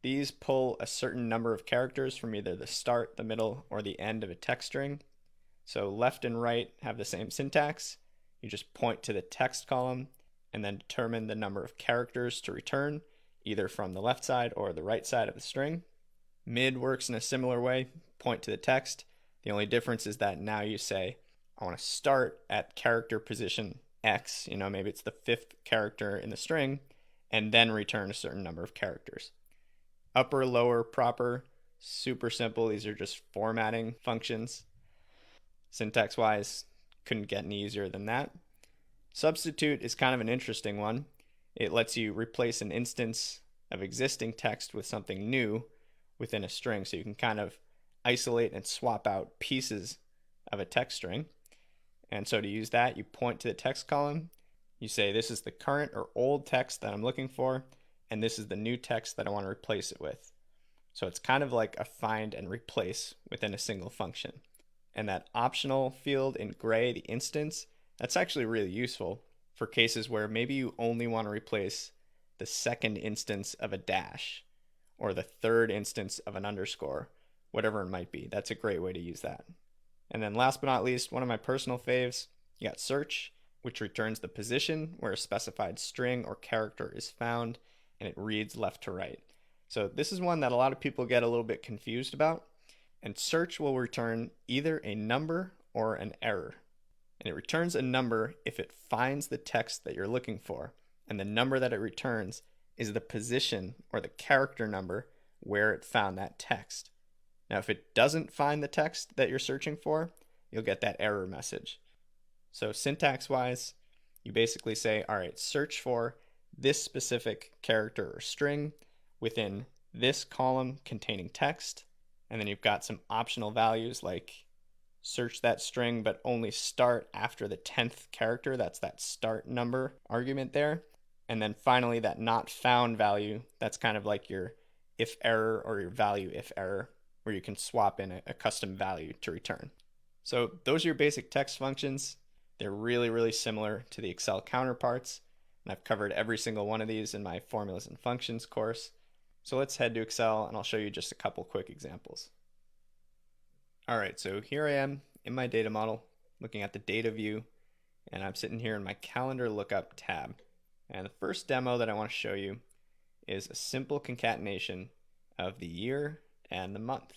These pull a certain number of characters from either the start, the middle, or the end of a text string. So left and right have the same syntax. You just point to the text column and then determine the number of characters to return, either from the left side or the right side of the string. Mid works in a similar way. Point to the text. The only difference is that now you say, I want to start at character position X, maybe it's the 5th character in the string, and then return a certain number of characters. Upper, lower, proper, super simple. These are just formatting functions. Syntax-wise, couldn't get any easier than that. Substitute is kind of an interesting one. It lets you replace an instance of existing text with something new within a string. So you can kind of isolate and swap out pieces of a text string. And so to use that, you point to the text column. You say, this is the current or old text that I'm looking for, and this is the new text that I want to replace it with. So it's kind of like a find and replace within a single function. And that optional field in gray, the instance, that's actually really useful for cases where maybe you only want to replace the second instance of a dash or the third instance of an underscore, whatever it might be. That's a great way to use that. And then last but not least, one of my personal faves, you got search, which returns the position where a specified string or character is found, and it reads left to right. So this is one that a lot of people get a little bit confused about. And search will return either a number or an error. And it returns a number if it finds the text that you're looking for. And the number that it returns is the position or the character number where it found that text. Now, if it doesn't find the text that you're searching for, you'll get that error message. So syntax wise, you basically say, all right, search for this specific character or string within this column containing text. And then you've got some optional values like search that string, but only start after the 10th character. That's that start number argument there. And then finally, that not found value, that's kind of like your if error or your value if error, where you can swap in a custom value to return. So those are your basic text functions. They're really, really similar to the Excel counterparts. And I've covered every single one of these in my formulas and functions course. So let's head to Excel and I'll show you just a couple quick examples. All right, so here I am in my data model, looking at the data view, and I'm sitting here in my calendar lookup tab. And the first demo that I want to show you is a simple concatenation of the year and the month.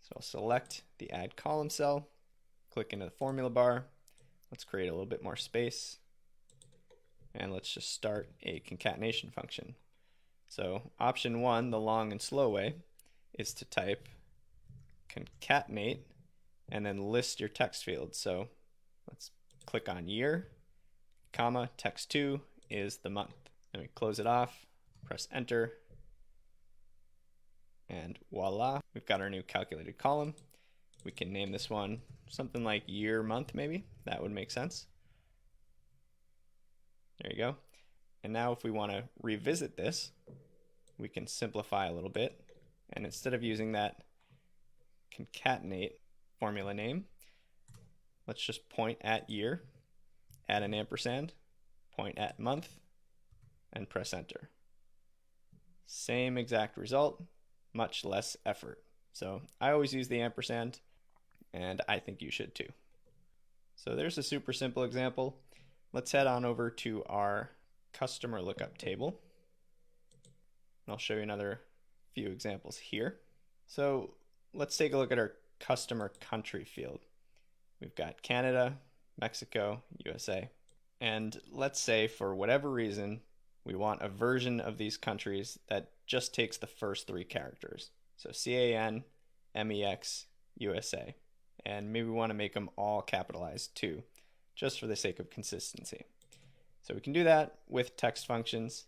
So I'll select the add column cell, click into the formula bar. Let's create a little bit more space. And let's just start a concatenation function. So option 1, the long and slow way, is to type concatenate and then list your text fields. So let's click on year, comma, text 2 is the month. And we close it off, press enter, and voila, we've got our new calculated column. We can name this one something like year, month maybe. That would make sense. There you go. And now if we want to revisit this, we can simplify a little bit. And instead of using that concatenate formula name, let's just point at year, add an ampersand, point at month, and press enter. Same exact result, much less effort. So I always use the ampersand, and I think you should too. So there's a super simple example. Let's head on over to our customer lookup table. And I'll show you another few examples here. So let's take a look at our customer country field. We've got Canada, Mexico, USA. And let's say for whatever reason, we want a version of these countries that just takes the first 3 characters. So CAN, MEX, USA. And maybe we want to make them all capitalized too, just for the sake of consistency. So we can do that with text functions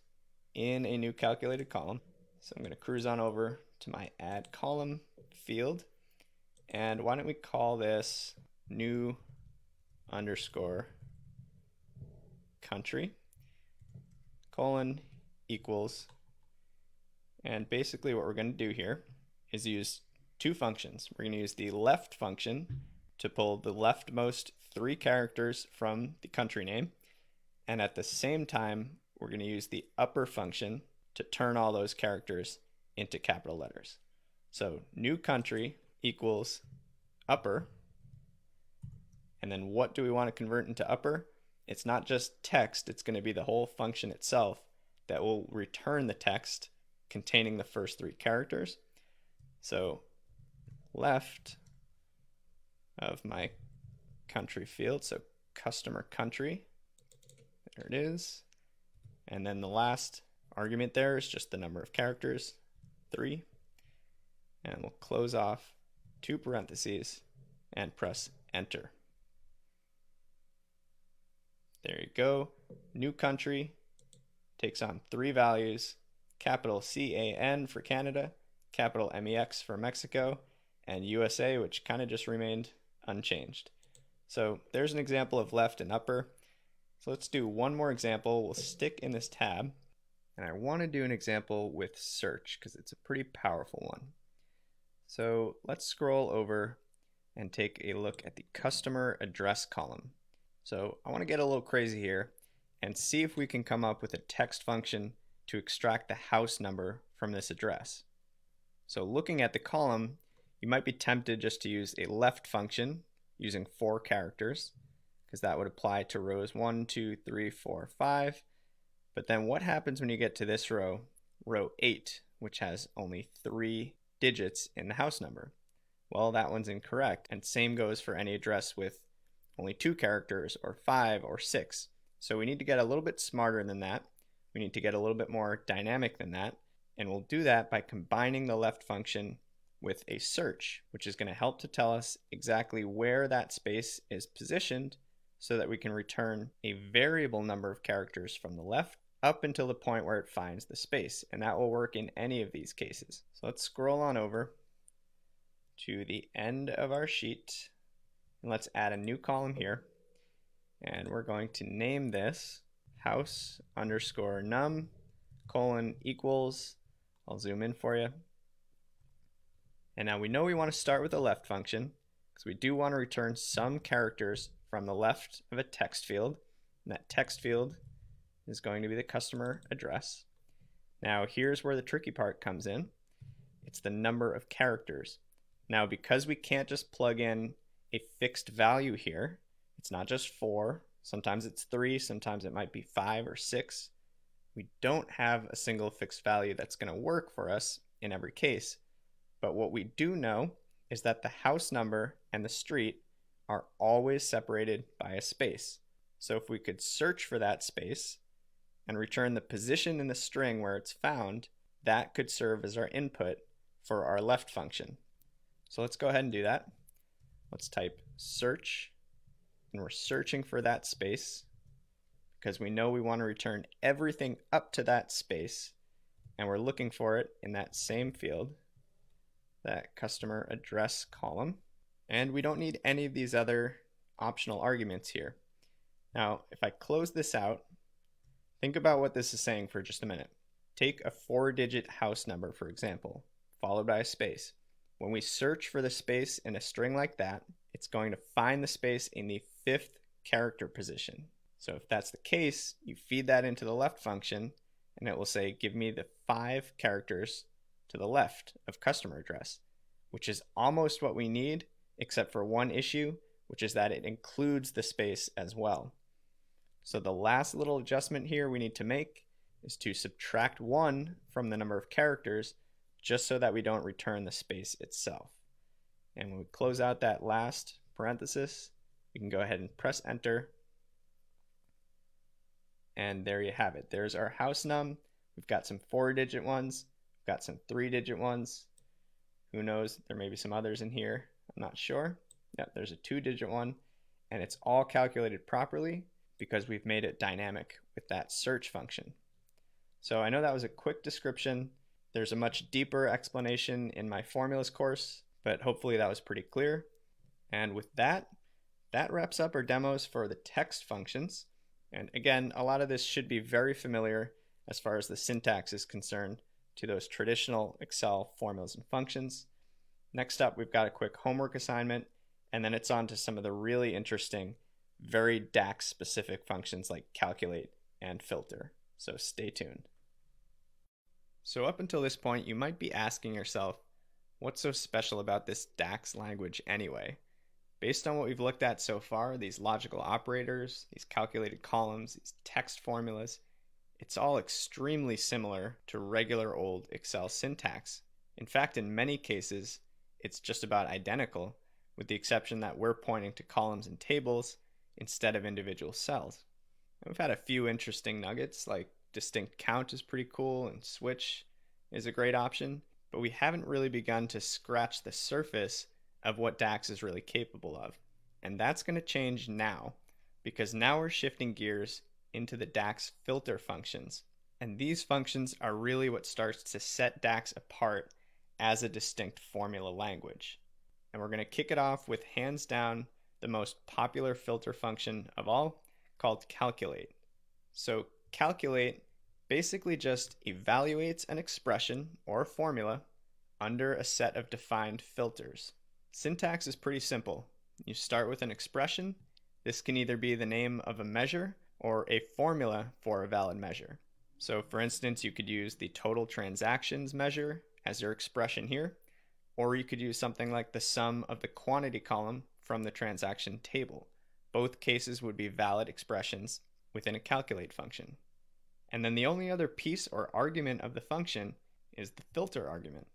in a new calculated column. So I'm going to cruise on over to my add column field. And why don't we call this new underscore country colon equals. And basically what we're going to do here is use 2 functions. We're going to use the left function to pull the leftmost 3 characters from the country name. And at the same time, we're going to use the upper function to turn all those characters into capital letters. So new country equals upper. And then what do we want to convert into upper? It's not just text, it's going to be the whole function itself that will return the text containing the first 3 characters. So left of my country field, so customer country, there it is. And then the last argument there is just the number of characters, 3. And we'll close off 2 parentheses and press enter. There you go. New country takes on 3 values, capital CAN for Canada, capital MEX for Mexico, and USA, which kind of just remained unchanged. So there's an example of left and upper. So let's do one more example. We'll stick in this tab. And I want to do an example with search because it's a pretty powerful one. So let's scroll over and take a look at the customer address column. So I want to get a little crazy here and see if we can come up with a text function to extract the house number from this address. So looking at the column, you might be tempted just to use a left function using 4 characters, because that would apply to rows 1, 2, 3, 4, 5. But then what happens when you get to this row, row 8, which has only 3 digits in the house number? Well, that one's incorrect, and same goes for any address with only 2 characters or 5 or 6. So we need to get a little bit smarter than that. We need to get a little bit more dynamic than that, and we'll do that by combining the left function with a search, which is going to help to tell us exactly where that space is positioned so that we can return a variable number of characters from the left up until the point where it finds the space, and that will work in any of these cases. So let's scroll on over to the end of our sheet, and let's add a new column here, and we're going to name this house underscore num colon equals, I'll zoom in for you. And now we know we want to start with a left function because we do want to return some characters from the left of a text field, and that text field is going to be the customer address. Now here's where the tricky part comes in. It's the number of characters. Now because we can't just plug in a fixed value here, it's not just 4, sometimes it's 3, sometimes it might be 5 or 6. We don't have a single fixed value that's going to work for us in every case. But what we do know is that the house number and the street are always separated by a space. So if we could search for that space and return the position in the string where it's found, that could serve as our input for our left function. So let's go ahead and do that. Let's type search, and we're searching for that space because we know we want to return everything up to that space, and we're looking for it in that same field, that customer address column. And we don't need any of these other optional arguments here. Now, if I close this out, think about what this is saying for just a minute. Take a 4-digit house number, for example, followed by a space. When we search for the space in a string like that, it's going to find the space in the 5th character position. So if that's the case, you feed that into the left function, and it will say, give me the 5 characters to the left of customer address, which is almost what we need, except for one issue, which is that it includes the space as well. So the last little adjustment here we need to make is to subtract 1 from the number of characters, just so that we don't return the space itself. And when we close out that last parenthesis, we can go ahead and press enter. And there you have it. There's our house num. We've got some 4-digit ones. We've got some 3-digit ones. Who knows? There may be some others in here. I'm not sure. Yep, there's a 2-digit one. And it's all calculated properly because we've made it dynamic with that search function. So I know that was a quick description. There's a much deeper explanation in my formulas course, but hopefully that was pretty clear. And with that, that wraps up our demos for the text functions. And again, a lot of this should be very familiar as far as the syntax is concerned to those traditional Excel formulas and functions. Next up, we've got a quick homework assignment, and then it's on to some of the really interesting, very DAX-specific functions like calculate and filter. So stay tuned. So up until this point, you might be asking yourself, what's so special about this DAX language anyway? Based on what we've looked at so far, these logical operators, these calculated columns, these text formulas, it's all extremely similar to regular old Excel syntax. In fact, in many cases, it's just about identical, with the exception that we're pointing to columns and tables instead of individual cells. And we've had a few interesting nuggets, like distinct count is pretty cool and switch is a great option, but we haven't really begun to scratch the surface of what DAX is really capable of. And that's going to change now, because now we're shifting gears into the DAX filter functions. And these functions are really what starts to set DAX apart as a distinct formula language. And we're going to kick it off with hands down the most popular filter function of all, called calculate. So calculate basically just evaluates an expression or a formula under a set of defined filters. Syntax is pretty simple. You start with an expression. This can either be the name of a measure or a formula for a valid measure. So for instance, you could use the total transactions measure as your expression here, or you could use something like the sum of the quantity column from the transaction table. Both cases would be valid expressions within a calculate function. And then the only other piece or argument of the function is the filter argument.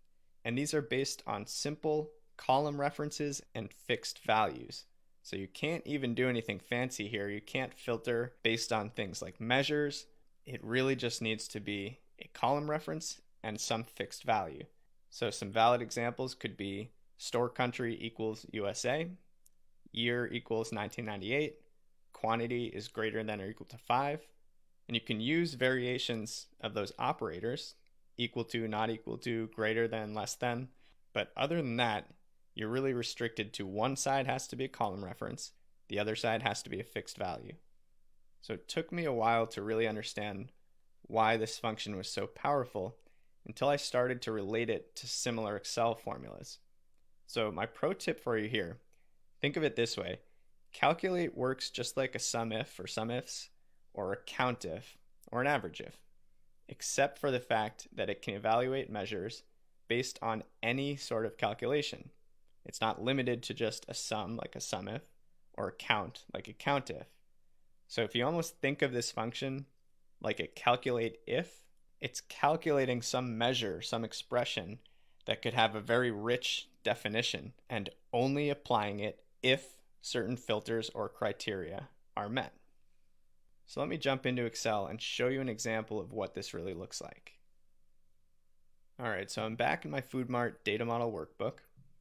And these are based on simple column references and fixed values. So you can't even do anything fancy here. You can't filter based on things like measures. It really just needs to be a column reference and some fixed value. So some valid examples could be store country equals USA, year equals 1998, quantity is greater than or equal to 5. And you can use variations of those operators, equal to, not equal to, greater than, less than. But other than that, you're really restricted to one side has to be a column reference, the other side has to be a fixed value. So it took me a while to really understand why this function was so powerful until I started to relate it to similar Excel formulas. So my pro tip for you here, think of it this way. Calculate works just like a SUMIF or SUMIFs, or a COUNTIF or an AVERAGEIF, except for the fact that it can evaluate measures based on any sort of calculation. It's not limited to just a sum like a SUMIF or a count like a COUNTIF. So if you almost think of this function like a calculate if, it's calculating some measure, some expression that could have a very rich definition and only applying it if certain filters or criteria are met. So let me jump into Excel and show you an example of what this really looks like. All right, so I'm back in my Food Mart data model workbook.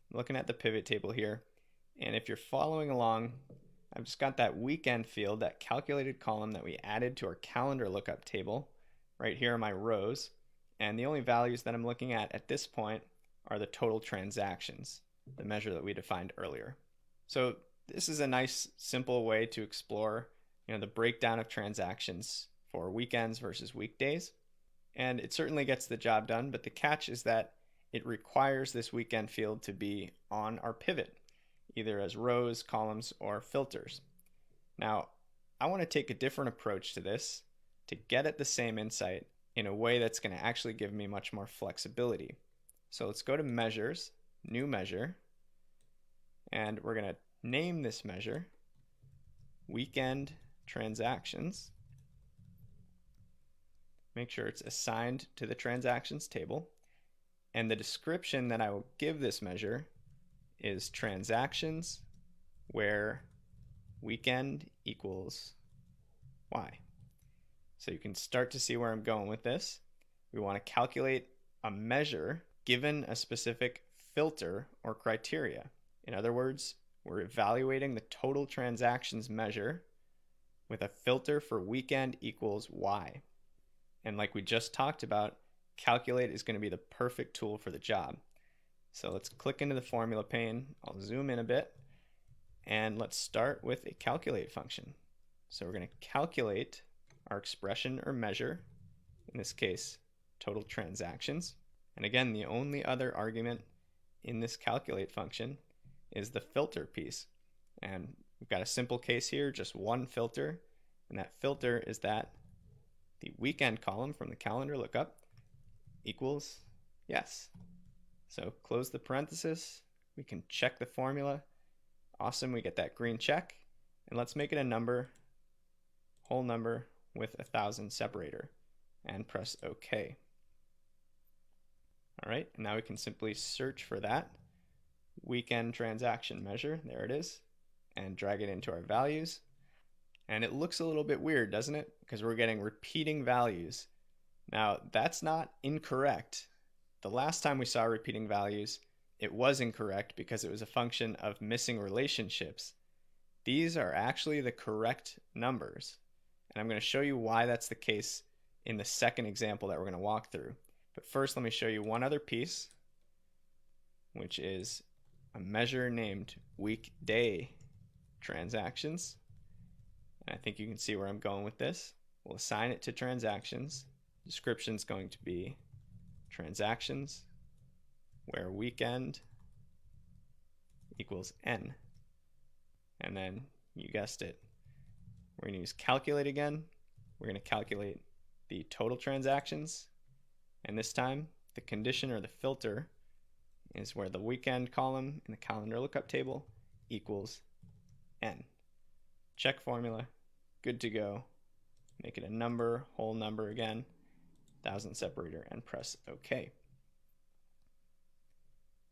I'm looking at the pivot table here, and if you're following along, I've just got that weekend field, that calculated column that we added to our calendar lookup table. Right here are my rows, and the only values that I'm looking at this point are the total transactions, the measure that we defined earlier. So this is a nice, simple way to explore the breakdown of transactions for weekends versus weekdays. And it certainly gets the job done, but the catch is that it requires this weekend field to be on our pivot, either as rows, columns, or filters. Now, I want to take a different approach to this to get at the same insight in a way that's going to actually give me much more flexibility. So let's go to Measures, New Measure, and we're going to name this measure Weekend Transactions. Make sure it's assigned to the transactions table. And the description that I will give this measure is transactions where weekend equals Y. So you can start to see where I'm going with this. We want to calculate a measure given a specific filter or criteria. In other words, we're evaluating the total transactions measure with a filter for weekend equals Y. And like we just talked about, calculate is going to be the perfect tool for the job. So let's click into the formula pane. I'll zoom in a bit, and let's start with a calculate function. So we're going to calculate our expression or measure, in this case, total transactions. And again, the only other argument in this calculate function is the filter piece. And we've got a simple case here, just one filter, and that filter is that the weekend column from the calendar lookup equals yes. So close the parenthesis, we can check the formula. Awesome, we get that green check. And let's make it a number, whole number with 1,000 separator, and press OK. All right, and now we can simply search for that weekend transaction measure, there it is, and drag it into our values. And it looks a little bit weird, doesn't it? Because we're getting repeating values. Now, that's not incorrect. The last time we saw repeating values, it was incorrect because it was a function of missing relationships. These are actually the correct numbers. And I'm going to show you why that's the case in the second example that we're going to walk through. But first, let me show you one other piece, which is a measure named weekday transactions. And I think you can see where I'm going with this. We'll assign it to transactions. Description is going to be transactions where weekend equals N. And then you guessed it, we're going to use calculate again. We're going to calculate the total transactions. And this time, the condition or the filter is where the weekend column in the calendar lookup table equals N. Check formula, good to go. Make it a number, whole number again, 1,000 separator, and press OK.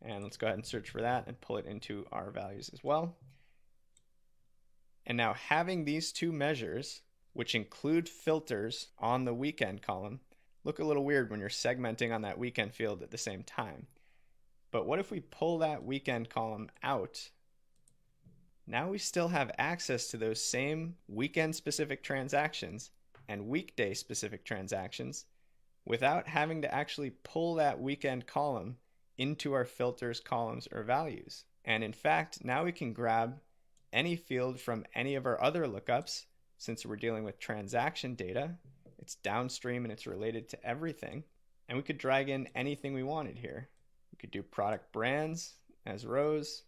And let's go ahead and search for that and pull it into our values as well. And now having these two measures, which include filters on the weekend column, look a little weird when you're segmenting on that weekend field at the same time. But what if we pull that weekend column out now we still have access to those same weekend-specific transactions and weekday-specific transactions without having to actually pull that weekend column into our filters, columns, or values. And in fact, now we can grab any field from any of our other lookups. Since we're dealing with transaction data, it's downstream and it's related to everything. And we could drag in anything we wanted here. We could do product brands as rows.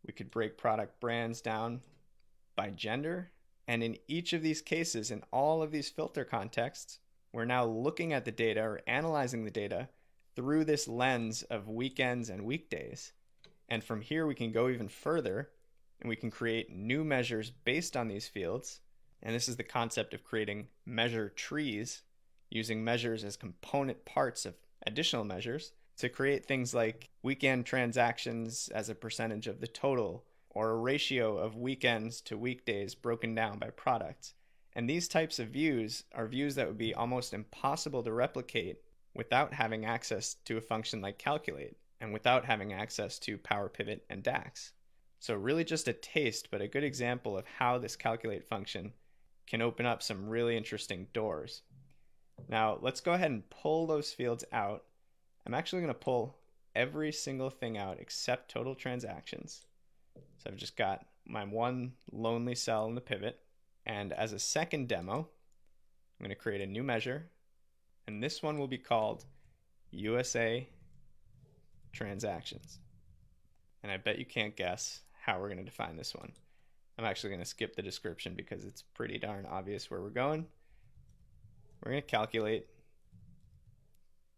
We could break product brands down by gender. And in each of these cases, in all of these filter contexts, we're now looking at the data or analyzing the data through this lens of weekends and weekdays. And from here, we can go even further and we can create new measures based on these fields. And this is the concept of creating measure trees, using measures as component parts of additional measures to create things like weekend transactions as a percentage of the total, or a ratio of weekends to weekdays broken down by products. And these types of views are views that would be almost impossible to replicate without having access to a function like calculate and without having access to Power Pivot and DAX. So really just a taste, but a good example of how this calculate function can open up some really interesting doors. Now let's go ahead and pull those fields out. I'm actually going to pull every single thing out except total transactions. So I've just got my one lonely cell in the pivot. And as a second demo, I'm going to create a new measure. And this one will be called USA transactions. And I bet you can't guess how we're going to define this one. I'm actually going to skip the description because it's pretty darn obvious where we're going. We're going to calculate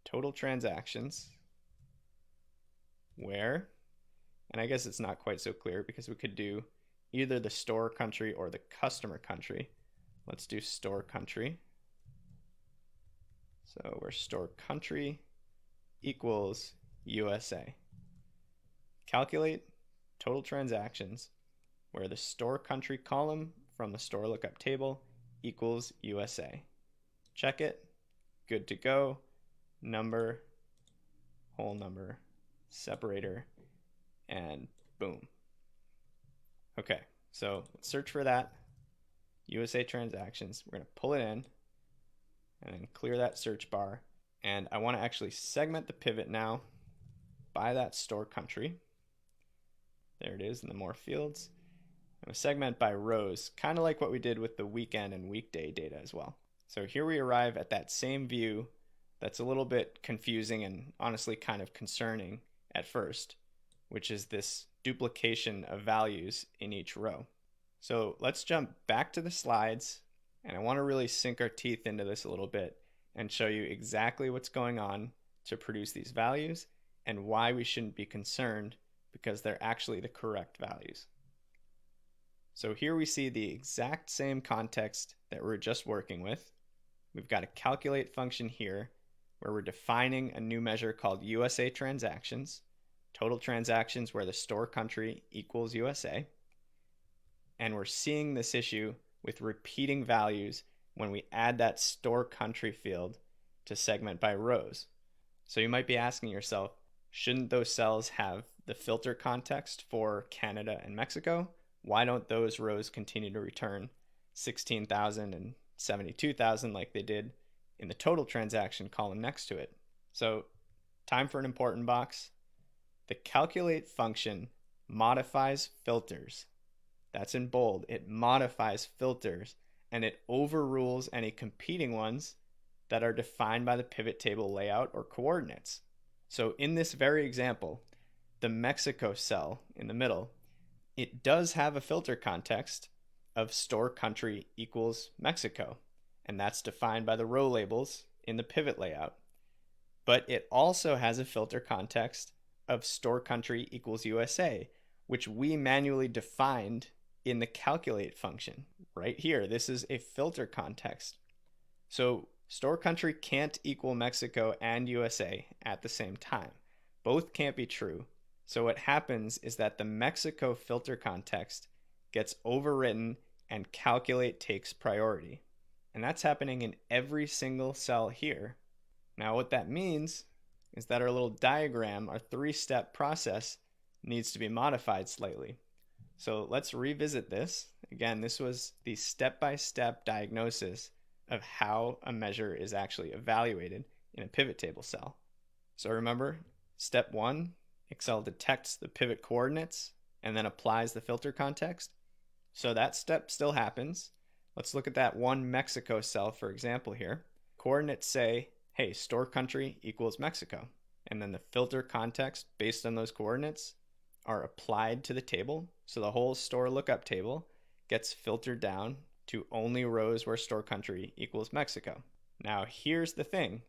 total transactions where, and I guess it's not quite so clear because we could do either the store country or the customer country. Let's do store country. So where store country equals USA. Calculate total transactions where the store country column from the store lookup table equals USA. Check it. Good to go. Number, whole number, separator, and boom. Okay, so let's search for that. USA transactions. We're going to pull it in and then clear that search bar. And I want to actually segment the pivot now by that store country. There it is in the more fields. I'm going to segment by rows, kind of like what we did with the weekend and weekday data as well. So here we arrive at that same view that's a little bit confusing and honestly kind of concerning at first, which is this duplication of values in each row. So let's jump back to the slides, and I want to really sink our teeth into this a little bit and show you exactly what's going on to produce these values and why we shouldn't be concerned because they're actually the correct values. So here we see the exact same context that we're just working with. We've got a calculate function here where we're defining a new measure called USA transactions, total transactions where the store country equals USA. And we're seeing this issue with repeating values when we add that store country field to segment by rows. So you might be asking yourself, shouldn't those cells have the filter context for Canada and Mexico? Why don't those rows continue to return 16,000 and 72,000 like they did in the total transaction column next to it? So time for an important box. The calculate function modifies filters. That's in bold. It modifies filters and it overrules any competing ones that are defined by the pivot table layout or coordinates. So in this very example, the Mexico cell in the middle, it does have a filter context of store country equals Mexico, and that's defined by the row labels in the pivot layout. But it also has a filter context of store country equals USA, which we manually defined in the calculate function right here. This is a filter context. So store country can't equal Mexico and USA at the same time. Both can't be true. So what happens is that the Mexico filter context gets overwritten and calculate takes priority. And that's happening in every single cell here. Now what that means is that our little diagram, our three-step process, needs to be modified slightly. So let's revisit this. Again, this was the step-by-step diagnosis of how a measure is actually evaluated in a pivot table cell. So remember, step 1, Excel detects the pivot coordinates and then applies the filter context. So that step still happens. Let's look at that one Mexico cell, for example, here. Coordinates say, hey, store country equals Mexico. And then the filter context based on those coordinates are applied to the table. So the whole store lookup table gets filtered down to only rows where store country equals Mexico. Now, here's the thing.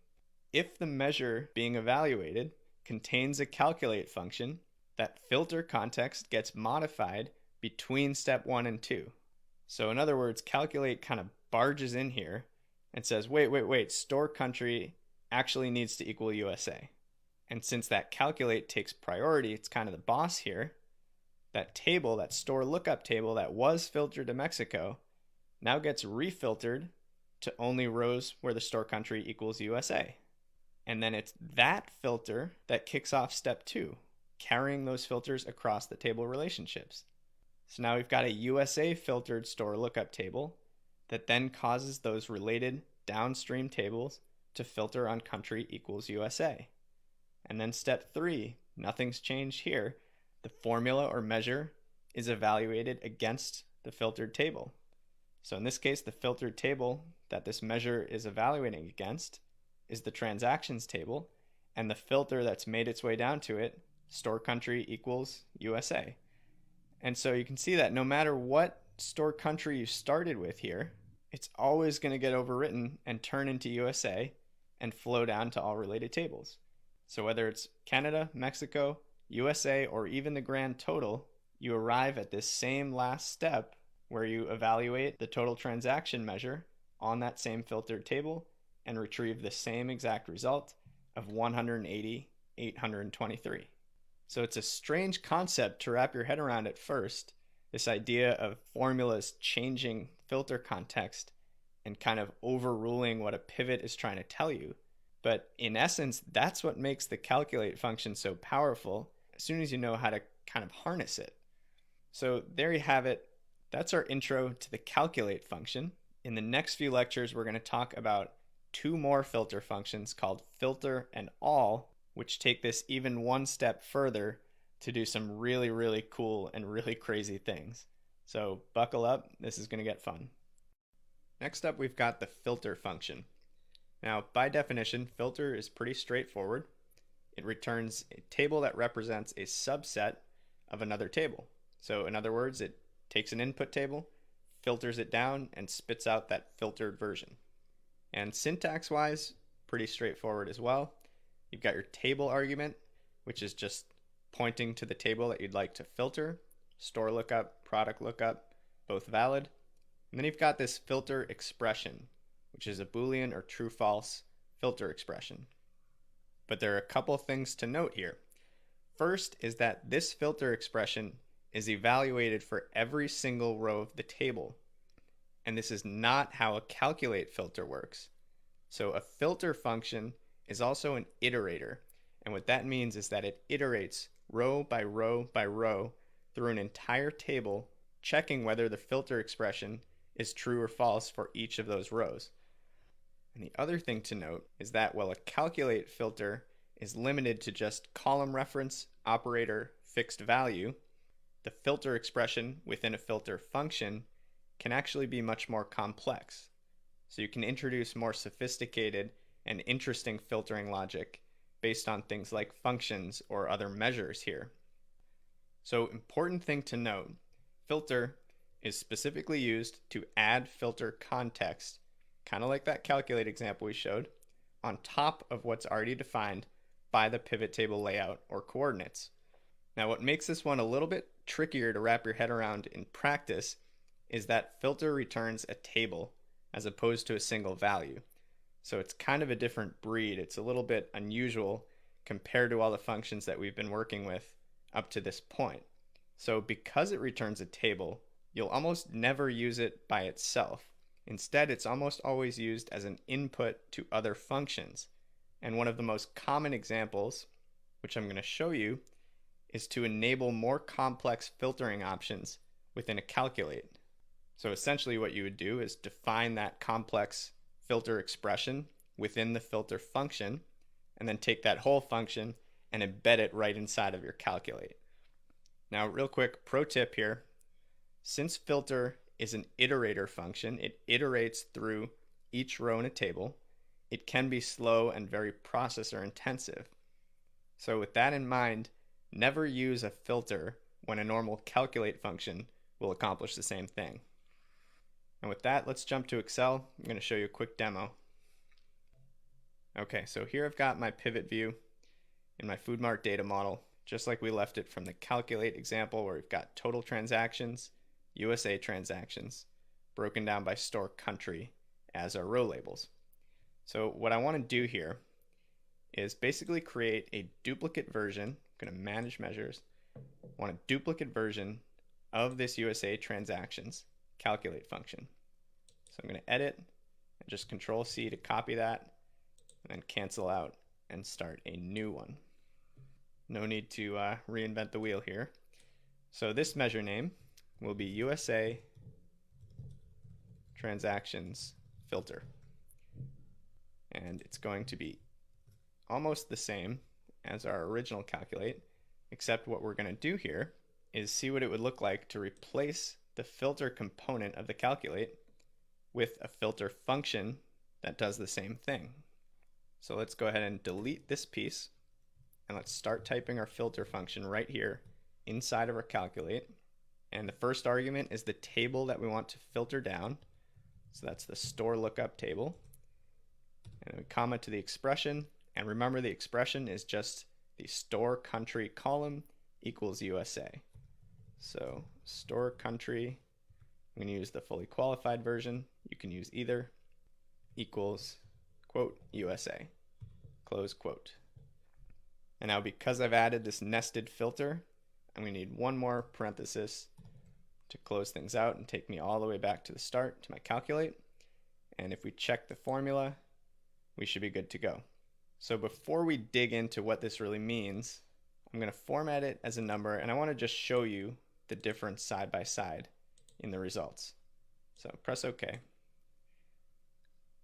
If the measure being evaluated contains a calculate function, that filter context gets modified between step 1 and 2. So in other words, calculate kind of barges in here and says, wait, store country actually needs to equal USA. And since that calculate takes priority, it's kind of the boss here, that table, that store lookup table that was filtered to Mexico, now gets refiltered to only rows where the store country equals USA. And then it's that filter that kicks off step 2, carrying those filters across the table relationships. So now we've got a USA filtered store lookup table that then causes those related downstream tables to filter on country equals USA. And then step 3, nothing's changed here. The formula or measure is evaluated against the filtered table. So in this case, the filtered table that this measure is evaluating against is the transactions table, and the filter that's made its way down to it, store country equals USA. And so you can see that no matter what store country you started with here, it's always going to get overwritten and turn into USA and flow down to all related tables. So whether it's Canada, Mexico, USA, or even the grand total, you arrive at this same last step where you evaluate the total transaction measure on that same filtered table and retrieve the same exact result of 180,823. So it's a strange concept to wrap your head around at first, this idea of formulas changing filter context and kind of overruling what a pivot is trying to tell you. But in essence, that's what makes the calculate function so powerful as soon as you know how to kind of harness it. So there you have it. That's our intro to the calculate function. In the next few lectures, we're going to talk about 2 more filter functions called filter and all, which take this even one step further to do some really, really cool and really crazy things. So buckle up, this is going to get fun. Next up, we've got the filter function. Now, by definition, filter is pretty straightforward. It returns a table that represents a subset of another table. So in other words, it takes an input table, filters it down, and spits out that filtered version. And syntax-wise, pretty straightforward as well. You've got your table argument, which is just pointing to the table that you'd like to filter. Store lookup, product lookup, both valid. And then you've got this filter expression, which is a Boolean or true-false filter expression. But there are a couple things to note here. First is that this filter expression is evaluated for every single row of the table. And this is not how a calculate filter works. So a filter function is also an iterator. And what that means is that it iterates row by row by row through an entire table, checking whether the filter expression is true or false for each of those rows. And the other thing to note is that while a calculate filter is limited to just column reference, operator, fixed value, the filter expression within a filter function can actually be much more complex. So you can introduce more sophisticated and interesting filtering logic based on things like functions or other measures here. So important thing to note, filter is specifically used to add filter context, kind of like that calculate example we showed, on top of what's already defined by the pivot table layout or coordinates. Now what makes this one a little bit trickier to wrap your head around in practice is that filter returns a table as opposed to a single value. So it's kind of a different breed. It's a little bit unusual compared to all the functions that we've been working with up to this point. So because it returns a table, you'll almost never use it by itself. Instead, it's almost always used as an input to other functions. And one of the most common examples, which I'm going to show you, is to enable more complex filtering options within a calculate. So essentially what you would do is define that complex filter expression within the filter function, and then take that whole function and embed it right inside of your calculate. Now, real quick, pro tip here. Since filter is an iterator function, it iterates through each row in a table, it can be slow and very processor intensive. So with that in mind, never use a filter when a normal calculate function will accomplish the same thing. And with that, let's jump to Excel. I'm going to show you a quick demo. Okay, so here I've got my pivot view in my Food Mart data model, just like we left it from the calculate example, where we've got total transactions, USA transactions, broken down by store country as our row labels. So what I want to do here is basically create a duplicate version. I'm going to manage measures. I want a duplicate version of this USA transactions calculate function. So I'm going to edit and just Control C to copy that, and then cancel out and start a new one. No need to reinvent the wheel here. So this measure name will be USA transactions filter. And it's going to be almost the same as our original calculate, except what we're going to do here is see what it would look like to replace the filter component of the calculate with a filter function that does the same thing. So let's go ahead and delete this piece, and let's start typing our filter function right here inside of our calculate. And the first argument is the table that we want to filter down. So that's the store lookup table. And we comma to the expression, and remember the expression is just the store country column equals USA. So store country, I'm going to use the fully qualified version, you can use either, equals quote USA, close quote. And now because I've added this nested filter, I'm going to need one more parenthesis to close things out and take me all the way back to the start to my calculate. And if we check the formula, we should be good to go. So before we dig into what this really means, I'm going to format it as a number, and I want to just show you the difference side by side in the results. So press OK.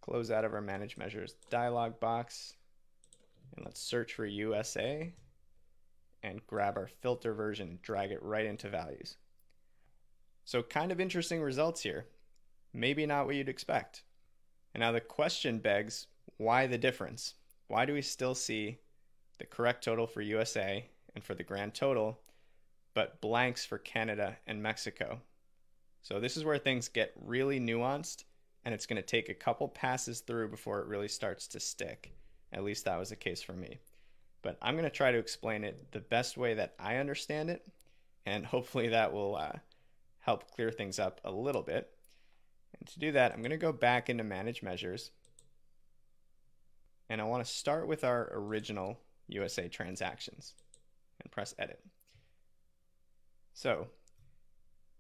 Close out of our Manage Measures dialog box, and let's search for USA and grab our filter version and drag it right into values. So kind of interesting results here. Maybe not what you'd expect. And now the question begs, why the difference? Why do we still see the correct total for USA and for the grand total, but blanks for Canada and Mexico? So this is where things get really nuanced, and it's going to take a couple passes through before it really starts to stick. At least that was the case for me. But I'm going to try to explain it the best way that I understand it, and hopefully that will help clear things up a little bit. And to do that, I'm going to go back into Manage Measures, and I want to start with our original USA transactions and press Edit. So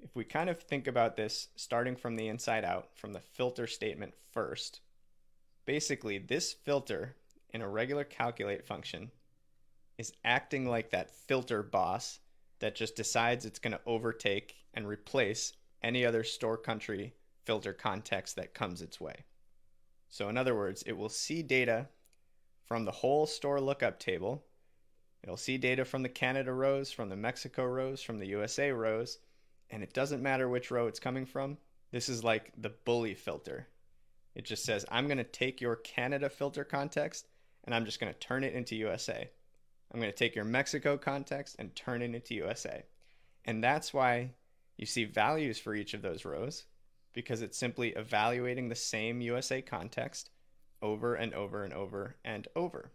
if we kind of think about this starting from the inside out, from the filter statement first, basically this filter in a regular calculate function is acting like that filter boss that just decides it's going to overtake and replace any other store country filter context that comes its way. So in other words, it will see data from the whole store lookup table. It'll see data from the Canada rows, from the Mexico rows, from the USA rows, and it doesn't matter which row it's coming from. This is like the bully filter. It just says, I'm going to take your Canada filter context and I'm just going to turn it into USA. I'm going to take your Mexico context and turn it into USA. And that's why you see values for each of those rows, because it's simply evaluating the same USA context over and over and over and over.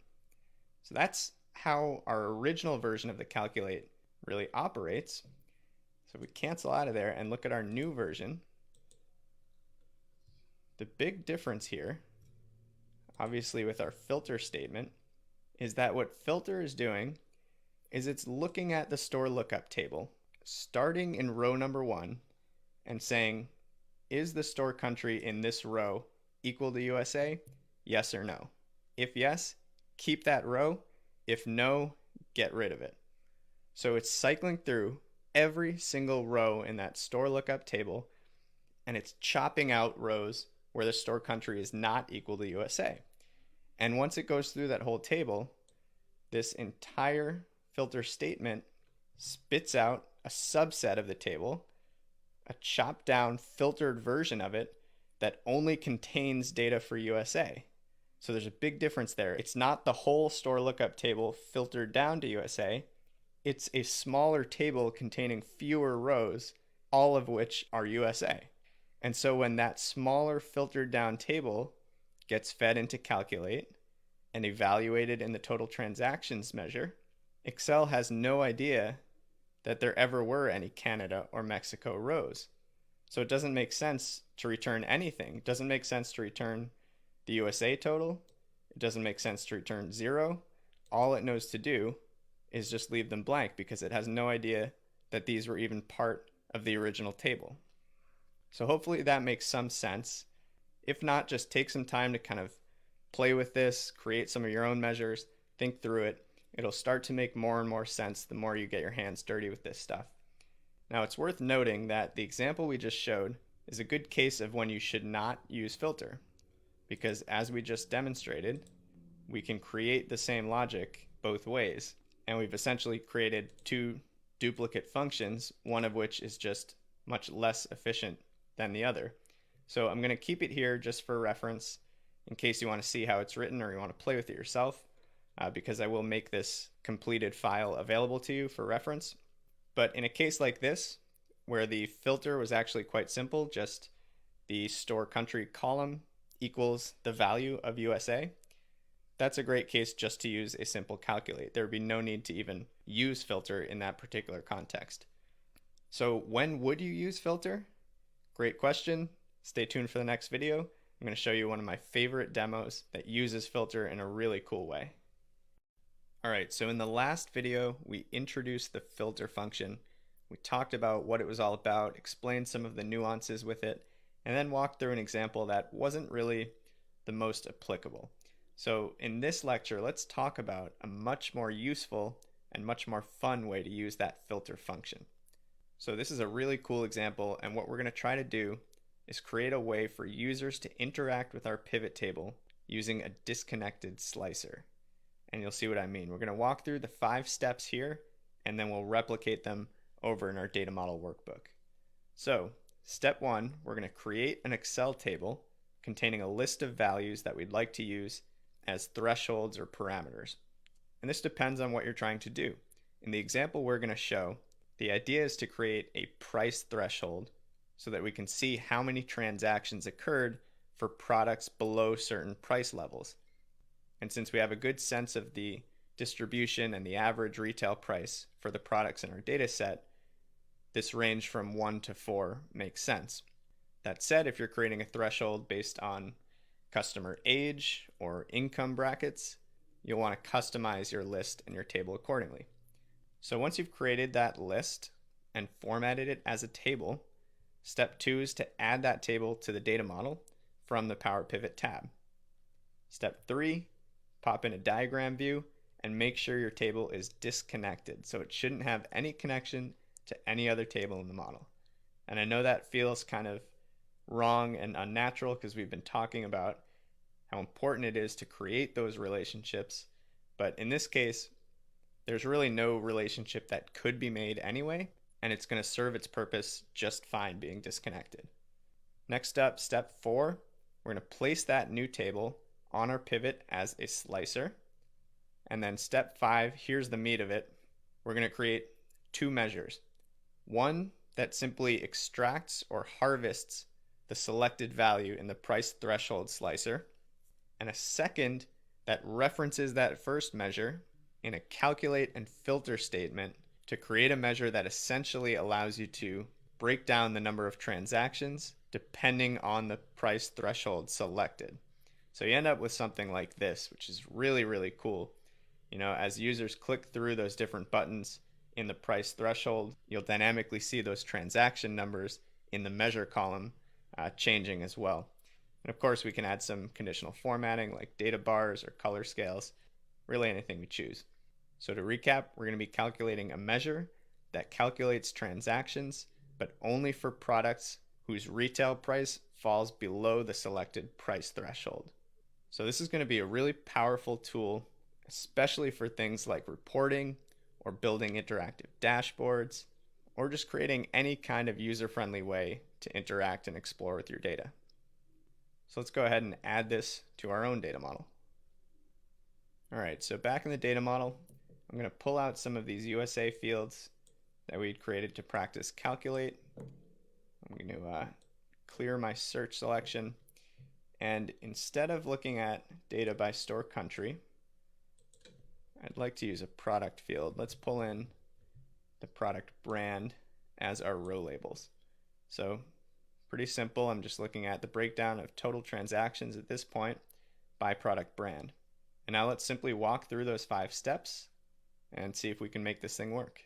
So that's how our original version of the calculate really operates. So we cancel out of there and look at our new version. The big difference here, obviously with our filter statement, is that what filter is doing is it's looking at the store lookup table, starting in row number 1 and saying, is the store country in this row equal to USA? Yes or no? If yes, keep that row. If no, get rid of it. So it's cycling through every single row in that store lookup table, and it's chopping out rows where the store country is not equal to USA. And once it goes through that whole table, this entire filter statement spits out a subset of the table, a chopped down filtered version of it that only contains data for USA. So there's a big difference there. It's not the whole store lookup table filtered down to USA. It's a smaller table containing fewer rows, all of which are USA. And so when that smaller filtered down table gets fed into Calculate and evaluated in the total transactions measure, Excel has no idea that there ever were any Canada or Mexico rows. So it doesn't make sense to return anything. It doesn't make sense to return the USA total. It doesn't make sense to return 0. All it knows to do is just leave them blank because it has no idea that these were even part of the original table. So hopefully that makes some sense. If not, just take some time to kind of play with this, create some of your own measures, think through it. It'll start to make more and more sense the more you get your hands dirty with this stuff. Now it's worth noting that the example we just showed is a good case of when you should not use filter, because as we just demonstrated, we can create the same logic both ways, and we've essentially created two duplicate functions, one of which is just much less efficient than the other. So I'm going to keep it here just for reference in case you want to see how it's written or you want to play with it yourself, because I will make this completed file available to you for reference. But in a case like this, where the filter was actually quite simple, just the store country column equals the value of USA, that's a great case just to use a simple calculate. There would be no need to even use filter in that particular context. So when would you use filter? Great question. Stay tuned for the next video. I'm going to show you one of my favorite demos that uses filter in a really cool way. All right, so in the last video, we introduced the filter function. We talked about what it was all about, explained some of the nuances with it, and then walked through an example that wasn't really the most applicable. So in this lecture, let's talk about a much more useful and much more fun way to use that filter function. So this is a really cool example, and what we're going to try to do is create a way for users to interact with our pivot table using a disconnected slicer. And you'll see what I mean. We're going to walk through the 5 steps here, and then we'll replicate them over in our data model workbook. So step 1, we're going to create an Excel table containing a list of values that we'd like to use as thresholds or parameters. And this depends on what you're trying to do. In the example we're going to show, the idea is to create a price threshold so that we can see how many transactions occurred for products below certain price levels. And since we have a good sense of the distribution and the average retail price for the products in our data set, this range from 1 to 4 makes sense. That said, if you're creating a threshold based on customer age or income brackets, you'll want to customize your list and your table accordingly. So once you've created that list and formatted it as a table, step 2 is to add that table to the data model from the Power Pivot tab. Step 3, pop in a diagram view and make sure your table is disconnected. So it shouldn't have any connection to any other table in the model. And I know that feels kind of wrong and unnatural because we've been talking about how important it is to create those relationships. But in this case, there's really no relationship that could be made anyway, and it's going to serve its purpose just fine being disconnected. Next up, step 4, we're going to place that new table on our pivot as a slicer. And then step 5, here's the meat of it. We're going to create 2 measures. One that simply extracts or harvests the selected value in the price threshold slicer, and a second that references that first measure in a calculate and filter statement to create a measure that essentially allows you to break down the number of transactions depending on the price threshold selected. So you end up with something like this, which is really, really cool. You know, as users click through those different buttons in the price threshold, you'll dynamically see those transaction numbers in the measure column changing as well. And of course, we can add some conditional formatting like data bars or color scales, really anything we choose. So to recap, we're going to be calculating a measure that calculates transactions, but only for products whose retail price falls below the selected price threshold. So this is going to be a really powerful tool, especially for things like reporting or building interactive dashboards, or just creating any kind of user-friendly way to interact and explore with your data. So let's go ahead and add this to our own data model. All right, so back in the data model, I'm going to pull out some of these USA fields that we'd created to practice calculate. I'm going to clear my search selection. And instead of looking at data by store country, I'd like to use a product field. Let's pull in the product brand as our row labels. So pretty simple. I'm just looking at the breakdown of total transactions at this point by product brand. And now let's simply walk through those 5 steps and see if we can make this thing work.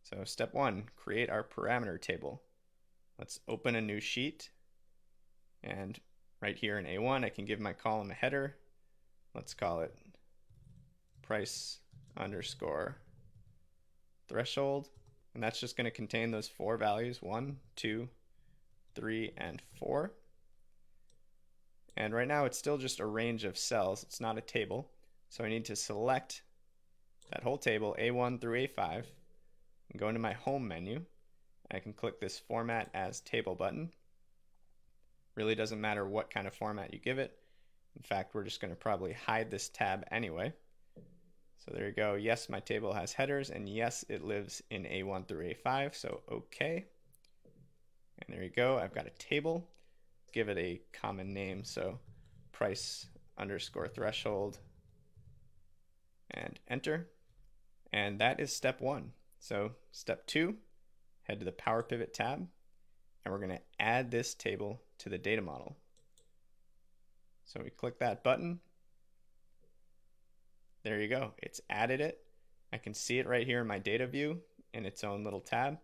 So step 1, create our parameter table. Let's open a new sheet, and right here in A1 I can give my column a header. Let's call it price underscore threshold, and that's just going to contain those 4 values, 1, 2, 3, and 4. And right now it's still just a range of cells, it's not a table, so I need to select that whole table, A1 through A5, and go into my home menu. I can click this format as table button. Really doesn't matter what kind of format you give it. In fact, we're just going to probably hide this tab anyway. So there you go. Yes, my table has headers, and yes, it lives in A1 through A5, so okay. And there you go. I've got a table. Give it a common name, so price underscore threshold, and enter. And that is step 1. So step 2, head to the Power Pivot tab, and we're going to add this table to the data model. So we click that button. There you go. It's added it. I can see it right here in my data view in its own little tab.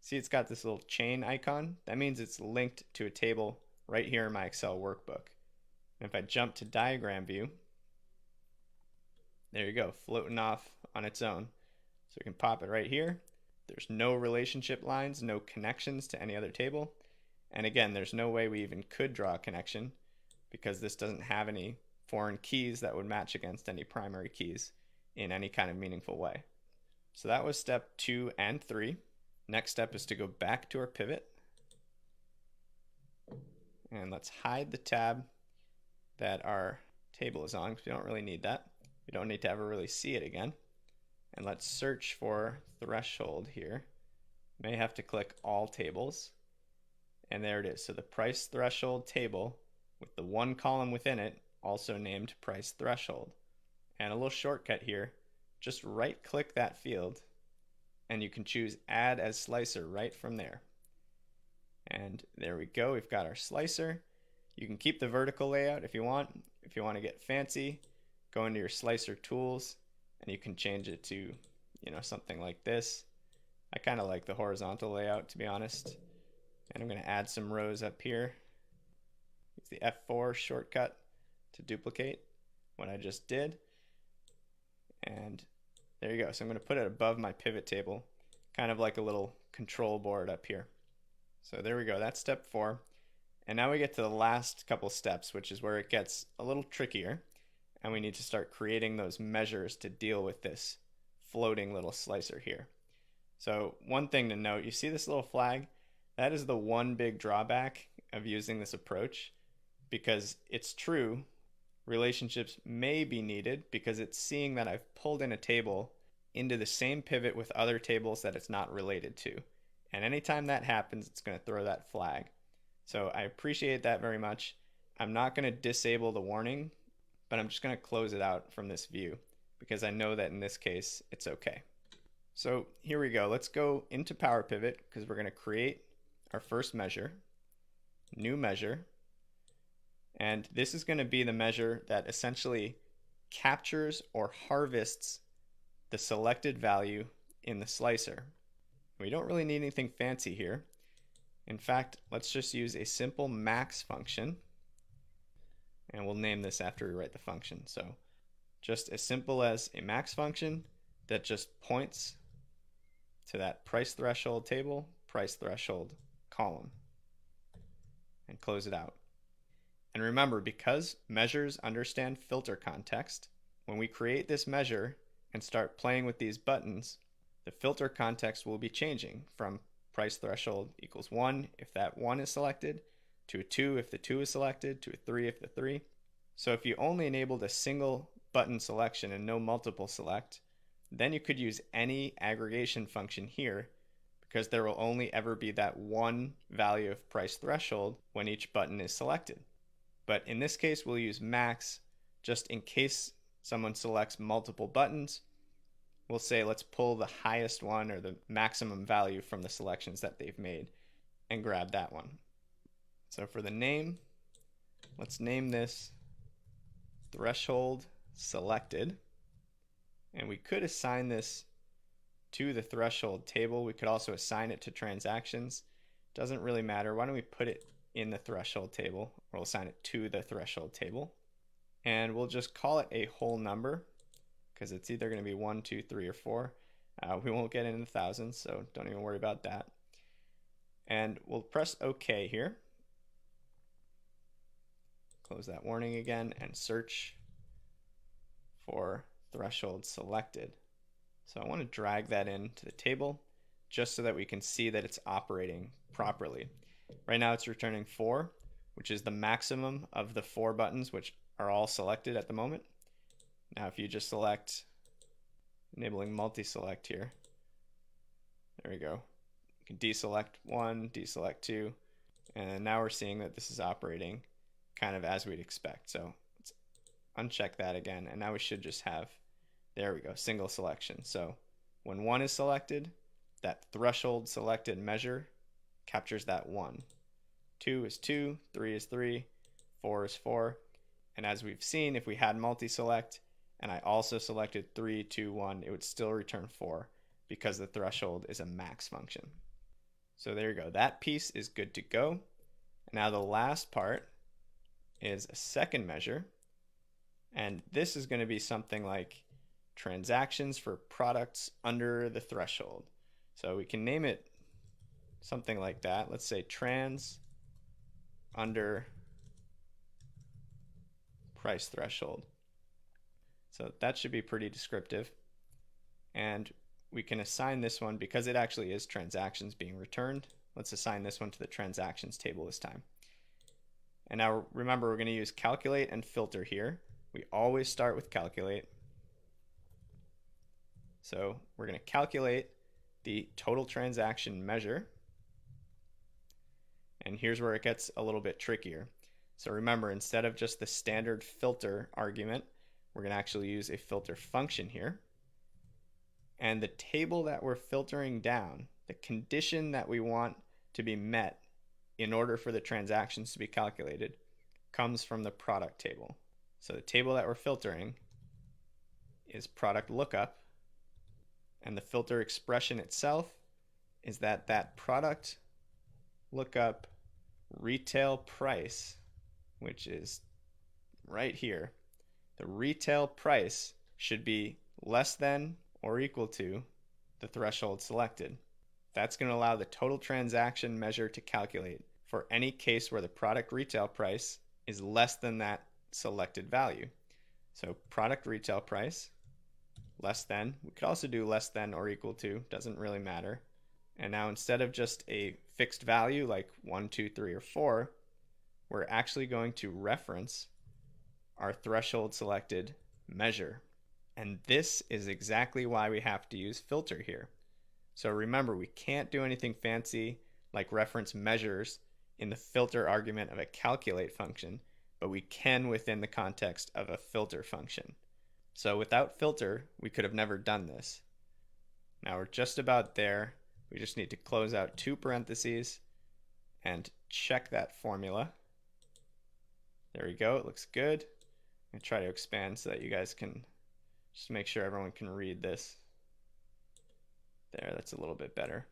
See, it's got this little chain icon. That means it's linked to a table right here in my Excel workbook. And if I jump to diagram view, there you go, floating off on its own. So we can pop it right here. There's no relationship lines, no connections to any other table. And again, there's no way we even could draw a connection because this doesn't have any foreign keys that would match against any primary keys in any kind of meaningful way. So that was step 2 and 3. Next step is to go back to our pivot. And let's hide the tab that our table is on because we don't really need that. We don't need to ever really see it again. And let's search for threshold here. May have to click all tables. And there it is. So the price threshold table with the 1 column within it, also named price threshold. And a little shortcut here, just right click that field and you can choose add as slicer right from there. And there we go, we've got our slicer. You can keep the vertical layout if you want. If you want to get fancy, go into your slicer tools and you can change it to, something like this. I kind of like the horizontal layout, to be honest. And I'm going to add some rows up here. Use the F4 shortcut to duplicate what I just did. And there you go. So I'm going to put it above my pivot table, kind of like a little control board up here. So there we go. That's step 4. And now we get to the last couple steps, which is where it gets a little trickier. And we need to start creating those measures to deal with this floating little slicer here. So one thing to note, you see this little flag? That is the one big drawback of using this approach, because it's true, relationships may be needed because it's seeing that I've pulled in a table into the same pivot with other tables that it's not related to. And anytime that happens, it's going to throw that flag. So I appreciate that very much. I'm not going to disable the warning, but I'm just going to close it out from this view because I know that in this case, it's okay. So here we go. Let's go into Power Pivot because we're going to create our first measure, new measure. And this is going to be the measure that essentially captures or harvests the selected value in the slicer. We don't really need anything fancy here. In fact, let's just use a simple max function. And we'll name this after we write the function. So just as simple as a max function that just points to that price threshold table, price threshold column, and close it out. And remember, because measures understand filter context, when we create this measure and start playing with these buttons, the filter context will be changing from price threshold equals 1 if that 1 is selected, to a 2 if the 2 is selected, to a 3 if the 3. So if you only enabled a single button selection and no multiple select, then you could use any aggregation function here, because there will only ever be that one value of price threshold when each button is selected. But in this case, we'll use max just in case someone selects multiple buttons. We'll say let's pull the highest one or the maximum value from the selections that they've made and grab that one. So for the name, let's name this threshold selected. And we could assign this to the threshold table. We could also assign it to transactions. Doesn't really matter. Why don't we put it in the threshold table, or we'll assign it to the threshold table. And we'll just call it a whole number, because it's either going to be 1, 2, 3, or 4. We won't get into thousands, so don't even worry about that. And we'll press OK here. Close that warning again and search for threshold selected. So I want to drag that into the table just so that we can see that it's operating properly. Right now it's returning 4, which is the maximum of the 4 buttons, which are all selected at the moment. Now if you just select, enabling multi-select here, there we go. You can deselect 1, deselect 2, and now we're seeing that this is operating kind of as we'd expect. So let's uncheck that again, and now we should just have, there we go, single selection. So when 1 is selected, that threshold selected measure captures that 1. 2 is 2, 3 is 3, 4 is 4. And as we've seen, if we had multi-select and I also selected 3, 2, 1, it would still return 4 because the threshold is a max function. So there you go. That piece is good to go. Now the last part is a second measure. And this is going to be something like transactions for products under the threshold. So we can name it something like that. Let's say trans under price threshold. So that should be pretty descriptive. And we can assign this one, because it actually is transactions being returned. Let's assign this one to the transactions table this time. And now remember, we're going to use calculate and filter here. We always start with calculate. So we're going to calculate the total transaction measure. And here's where it gets a little bit trickier. So remember, instead of just the standard filter argument, we're going to actually use a filter function here. And the table that we're filtering down, the condition that we want to be met in order for the transactions to be calculated, comes from the product table. So the table that we're filtering is product lookup, and the filter expression itself is that product lookup retail price, which is right here. The retail price should be less than or equal to the threshold selected. That's going to allow the total transaction measure to calculate for any case where the product retail price is less than that selected value. So product retail price less than, we could also do less than or equal to, doesn't really matter. And now instead of just a fixed value like 1, 2, 3, or 4, we're actually going to reference our threshold selected measure. And this is exactly why we have to use filter here. So remember, we can't do anything fancy like reference measures in the filter argument of a calculate function, but we can within the context of a filter function. So without filter, we could have never done this. Now we're just about there. We just need to close out 2 parentheses and check that formula. There we go, it looks good. I'm going to try to expand so that you guys can just make sure everyone can read this. There, that's a little bit better.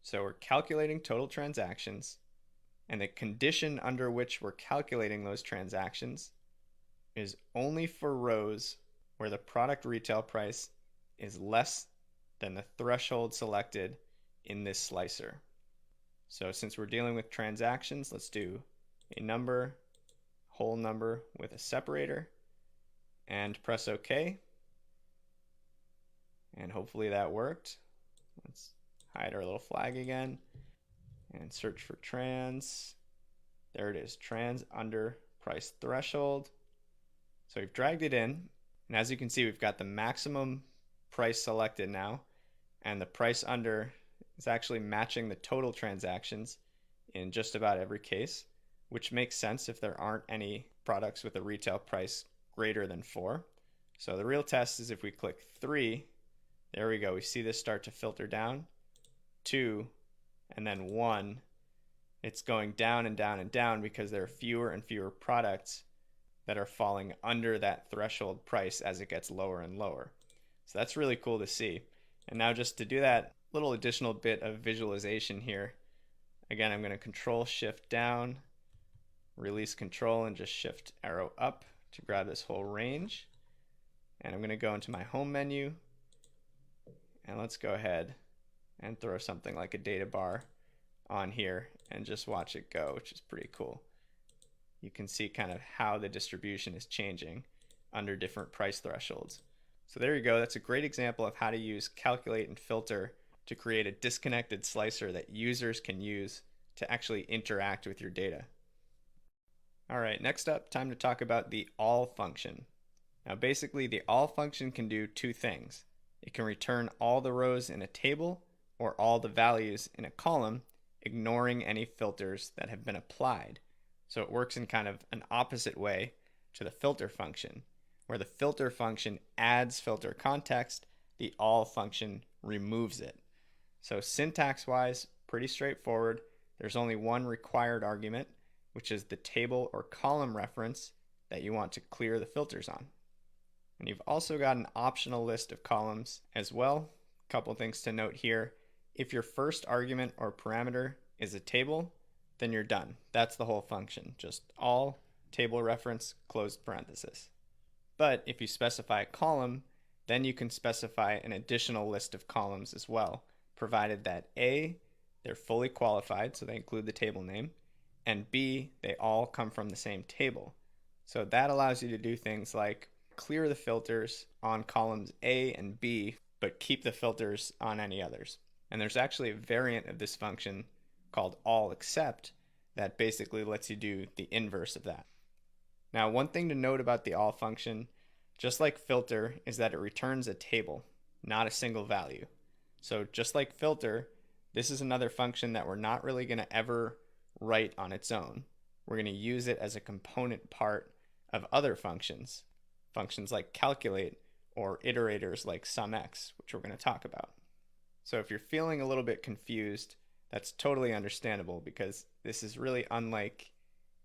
So we're calculating total transactions, and the condition under which we're calculating those transactions is only for rows where the product retail price is less than the threshold selected in this slicer. So since we're dealing with transactions, let's do a number, whole number with a separator, and press OK. And hopefully that worked. Let's hide our little flag again and search for trans. There it is, trans under price threshold. So we've dragged it in, and as you can see, we've got the maximum price selected now, and the price under is actually matching the total transactions in just about every case, which makes sense if there aren't any products with a retail price greater than 4. So the real test is if we click 3, there we go, we see this start to filter down, 2, and then 1. It's going down and down and down because there are fewer and fewer products that are falling under that threshold price as it gets lower and lower. So that's really cool to see. And now just to do that little additional bit of visualization here, again, I'm going to Control Shift down, release Control, and just Shift arrow up to grab this whole range. And I'm going to go into my home menu, and let's go ahead and throw something like a data bar on here and just watch it go, which is pretty cool. You can see kind of how the distribution is changing under different price thresholds. So there you go. That's a great example of how to use calculate and filter to create a disconnected slicer that users can use to actually interact with your data. All right, next up, time to talk about the all function. Now basically the all function can do two things. It can return all the rows in a table or all the values in a column, ignoring any filters that have been applied. So it works in kind of an opposite way to the filter function, where the filter function adds filter context, the all function removes it. So syntax-wise, pretty straightforward. There's only one required argument, which is the table or column reference that you want to clear the filters on. And you've also got an optional list of columns as well. A couple things to note here. If your first argument or parameter is a table, then you're done. That's the whole function, just all table reference closed parenthesis. But if you specify a column, then you can specify an additional list of columns as well, provided that A, they're fully qualified, so they include the table name, and B, they all come from the same table. So that allows you to do things like clear the filters on columns A and B, but keep the filters on any others. And there's actually a variant of this function called all except that basically lets you do the inverse of that. Now, one thing to note about the all function, just like filter, is that it returns a table, not a single value. So just like filter, this is another function that we're not really going to ever write on its own. We're going to use it as a component part of other functions, functions like calculate or iterators like sumx, which we're going to talk about. So if you're feeling a little bit confused, that's totally understandable because this is really unlike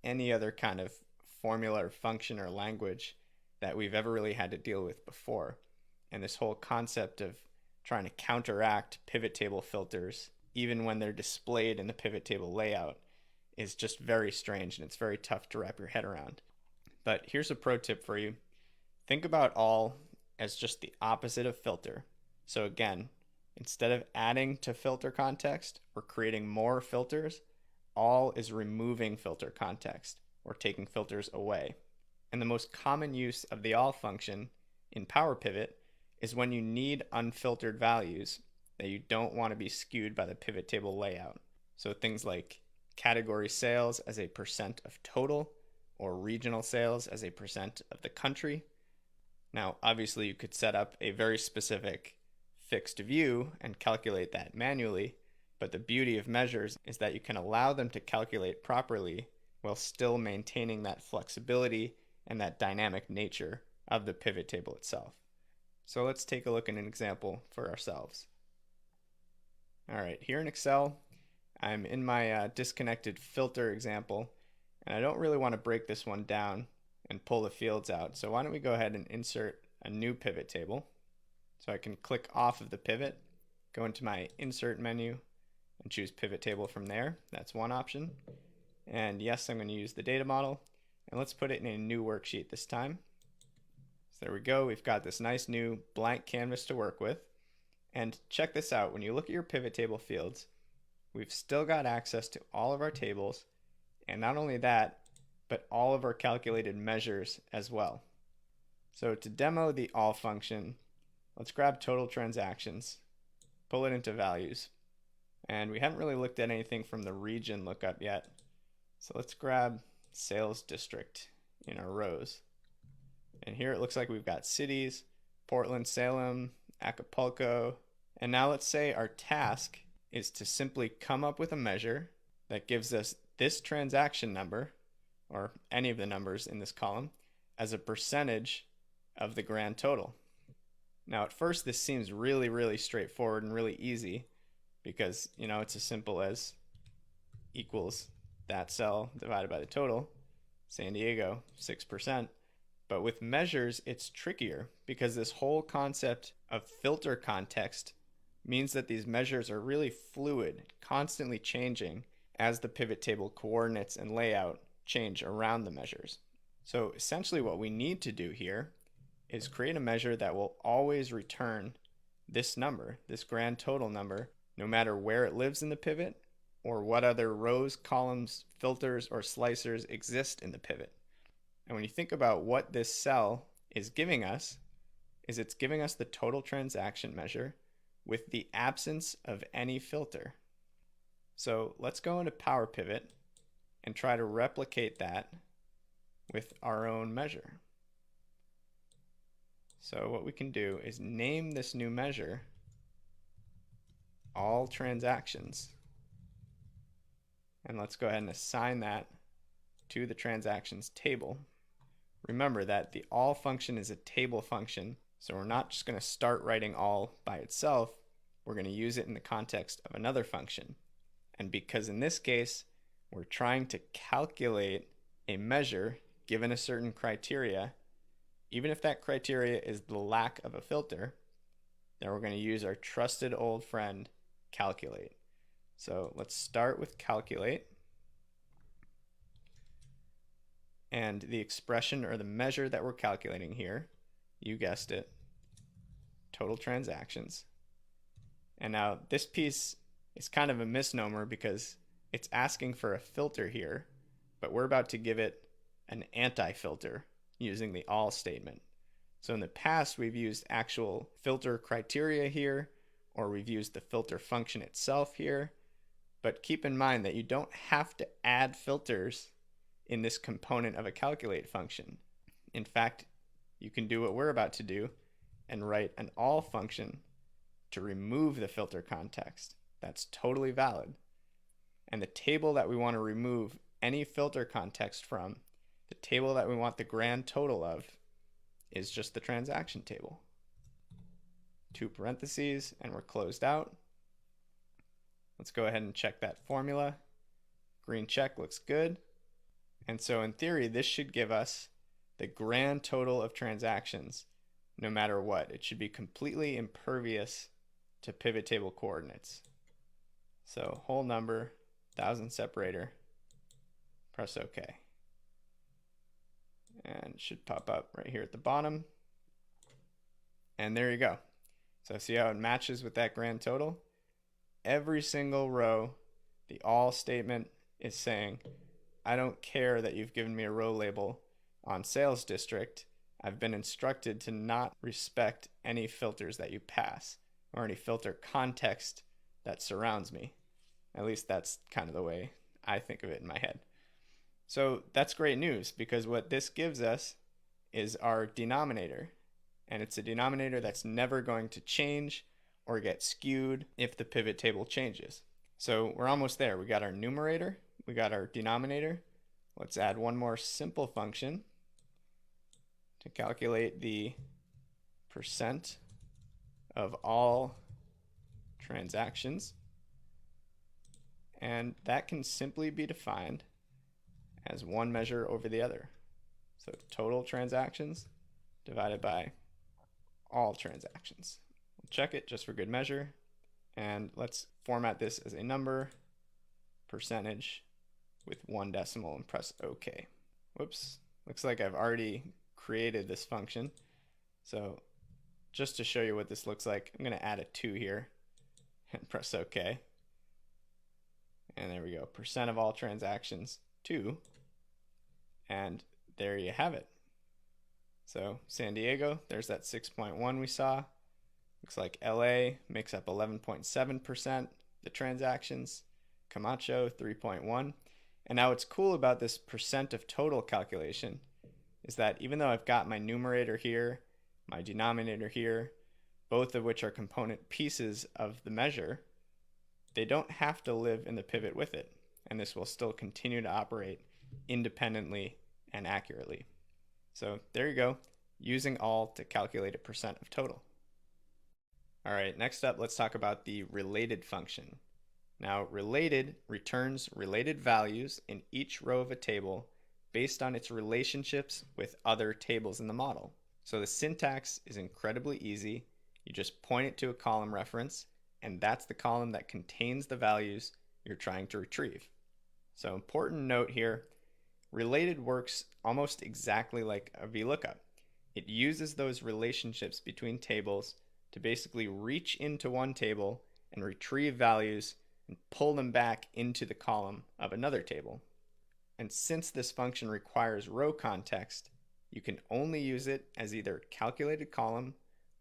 any other kind of formula or function or language that we've ever really had to deal with before. And this whole concept of trying to counteract pivot table filters, even when they're displayed in the pivot table layout, is just very strange and it's very tough to wrap your head around. But here's a pro tip for you. Think about all as just the opposite of filter. So again, instead of adding to filter context or creating more filters, all is removing filter context or taking filters away. And the most common use of the all function in Power Pivot is when you need unfiltered values that you don't want to be skewed by the pivot table layout. So things like category sales as a percent of total or regional sales as a percent of the country. Now, obviously you could set up a very specific fixed view and calculate that manually, but the beauty of measures is that you can allow them to calculate properly while still maintaining that flexibility and that dynamic nature of the pivot table itself. So let's take a look at an example for ourselves. All right, here in Excel, I'm in my disconnected filter example, and I don't really want to break this one down and pull the fields out. So why don't we go ahead and insert a new pivot table. So I can click off of the pivot, go into my insert menu, and choose pivot table from there. That's one option. And yes, I'm going to use the data model. And let's put it in a new worksheet this time. So So there we go. We've got this nice new blank canvas to work with. And check this out. When you look at your pivot table fields, we've still got access to all of our tables. And not only that, but all of our calculated measures as well. So to demo the all function, let's grab total transactions, pull it into values. And we haven't really looked at anything from the region lookup yet. So let's grab sales district in our rows. And here it looks like we've got cities, Portland, Salem, Acapulco. And now let's say our task is to simply come up with a measure that gives us this transaction number, or any of the numbers in this column, as a percentage of the grand total. Now at first this seems really straightforward and really easy because, you know, it's as simple as equals that cell divided by the total, San Diego, 6%. But with measures, it's trickier because this whole concept of filter context means that these measures are really fluid, constantly changing as the pivot table coordinates and layout change around the measures. So essentially what we need to do here is create a measure that will always return this number, this grand total number, no matter where it lives in the pivot or what other rows, columns, filters, or slicers exist in the pivot. And when you think about what this cell is giving us, is it's giving us the total transaction measure with the absence of any filter. So let's go into Power Pivot and try to replicate that with our own measure. So what we can do is name this new measure all transactions. And let's go ahead and assign that to the transactions table. Remember that the all function is a table function, so we're not just going to start writing all by itself. We're going to use it in the context of another function. And because in this case, we're trying to calculate a measure given a certain criteria, even if that criteria is the lack of a filter, then we're going to use our trusted old friend, calculate. So let's start with calculate. And the expression or the measure that we're calculating here, you guessed it, total transactions. And now this piece is kind of a misnomer because it's asking for a filter here, but we're about to give it an anti-filter using the all statement. So in the past, we've used actual filter criteria here, or we've used the filter function itself here. But keep in mind that you don't have to add filters in this component of a calculate function. In fact, you can do what we're about to do and write an all function to remove the filter context. That's totally valid. And the table that we want to remove any filter context from, the table that we want the grand total of, is just the transaction table. 2 parentheses, and we're closed out. Let's go ahead and check that formula. Green check looks good. And so in theory, this should give us the grand total of transactions no matter what. It should be completely impervious to pivot table coordinates. So whole number, 1000 separator, press OK. And it should pop up right here at the bottom. And there you go. So see how it matches with that grand total? Every single row, the all statement is saying, I don't care that you've given me a row label on sales district. I've been instructed to not respect any filters that you pass or any filter context that surrounds me. At least that's kind of the way I think of it in my head. So that's great news because what this gives us is our denominator. And it's a denominator that's never going to change or get skewed if the pivot table changes. So we're almost there. We got our numerator, we got our denominator. Let's add one more simple function to calculate the percent of all transactions. And that can simply be defined as one measure over the other. So total transactions divided by all transactions. We'll check it just for good measure. And let's format this as a number, percentage, with 1 decimal and press OK. Whoops, looks like I've already created this function. So just to show you what this looks like, I'm going to add a 2 here and press OK. And there we go, percent of all transactions 2. And there you have it. So San Diego, there's that 6.1 we saw. Looks like LA makes up 11.7% the transactions. Camacho 3.1. And now what's cool about this percent of total calculation is that even though I've got my numerator here, my denominator here, both of which are component pieces of the measure, they don't have to live in the pivot with it. And this will still continue to operate independently and accurately. So there you go, using all to calculate a percent of total. All right, next up, let's talk about the related function. Now, related returns related values in each row of a table based on its relationships with other tables in the model. So the syntax is incredibly easy. You just point it to a column reference, and that's the column that contains the values you're trying to retrieve. So important note here, related works almost exactly like a VLOOKUP. It uses those relationships between tables to basically reach into one table and retrieve values and pull them back into the column of another table. And since this function requires row context, you can only use it as either calculated column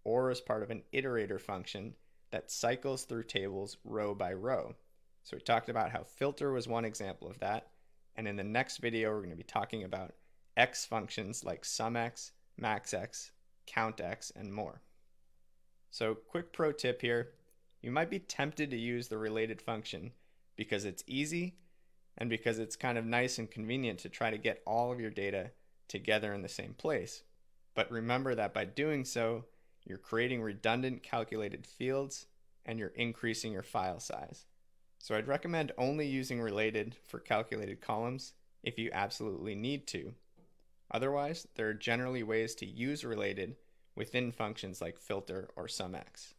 or as part of an iterator function that cycles through tables row by row. So we talked about how filter was one example of that. And in the next video, we're going to be talking about X functions like SUMX, MAXX, COUNTX, and more. So quick pro tip here, you might be tempted to use the related function because it's easy and because it's kind of nice and convenient to try to get all of your data together in the same place. But remember that by doing so, you're creating redundant calculated fields and you're increasing your file size. So I'd recommend only using related for calculated columns if you absolutely need to. Otherwise, there are generally ways to use related within functions like filter or SUMX.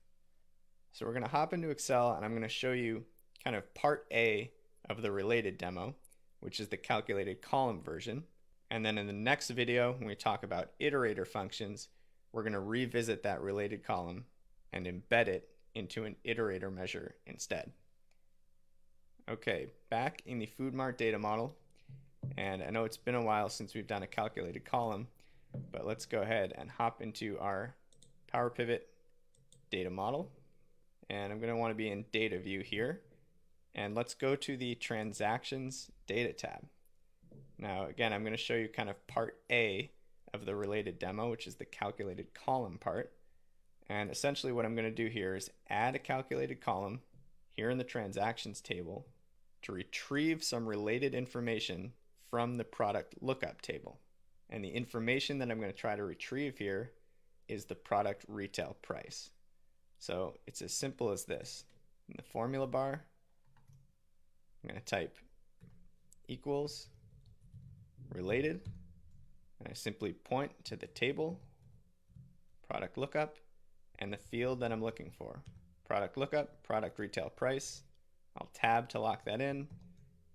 So we're going to hop into Excel and I'm going to show you kind of part A of the related demo, which is the calculated column version. And then in the next video, when we talk about iterator functions, we're going to revisit that related column and embed it into an iterator measure instead. Okay, back in the Food Mart data model, and I know it's been a while since we've done a calculated column, but let's go ahead and hop into our Power Pivot data model. And I'm going to want to be in data view here. And let's go to the transactions data tab. Now, again, I'm going to show you kind of part A of the related demo, which is the calculated column part. And essentially what I'm going to do here is add a calculated column here in the transactions table to retrieve some related information from the product lookup table. And the information that I'm going to try to retrieve here is the product retail price. So it's as simple as this. In the formula bar, I'm going to type equals related, and I simply point to the table, product lookup, and the field that I'm looking for. Product lookup, product retail price. I'll tab to lock that in,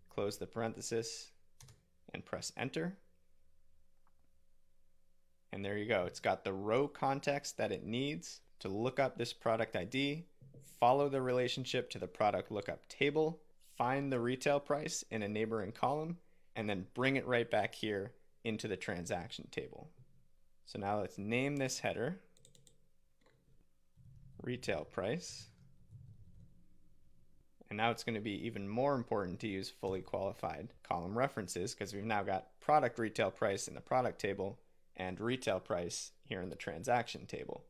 close the parenthesis, and press enter. And there you go. It's got the row context that it needs to look up this product ID, follow the relationship to the product lookup table, find the retail price in a neighboring column, and then bring it right back here into the transaction table. So now let's name this header retail price. And now it's going to be even more important to use fully qualified column references because we've now got product retail price in the product table and retail price here in the transaction table.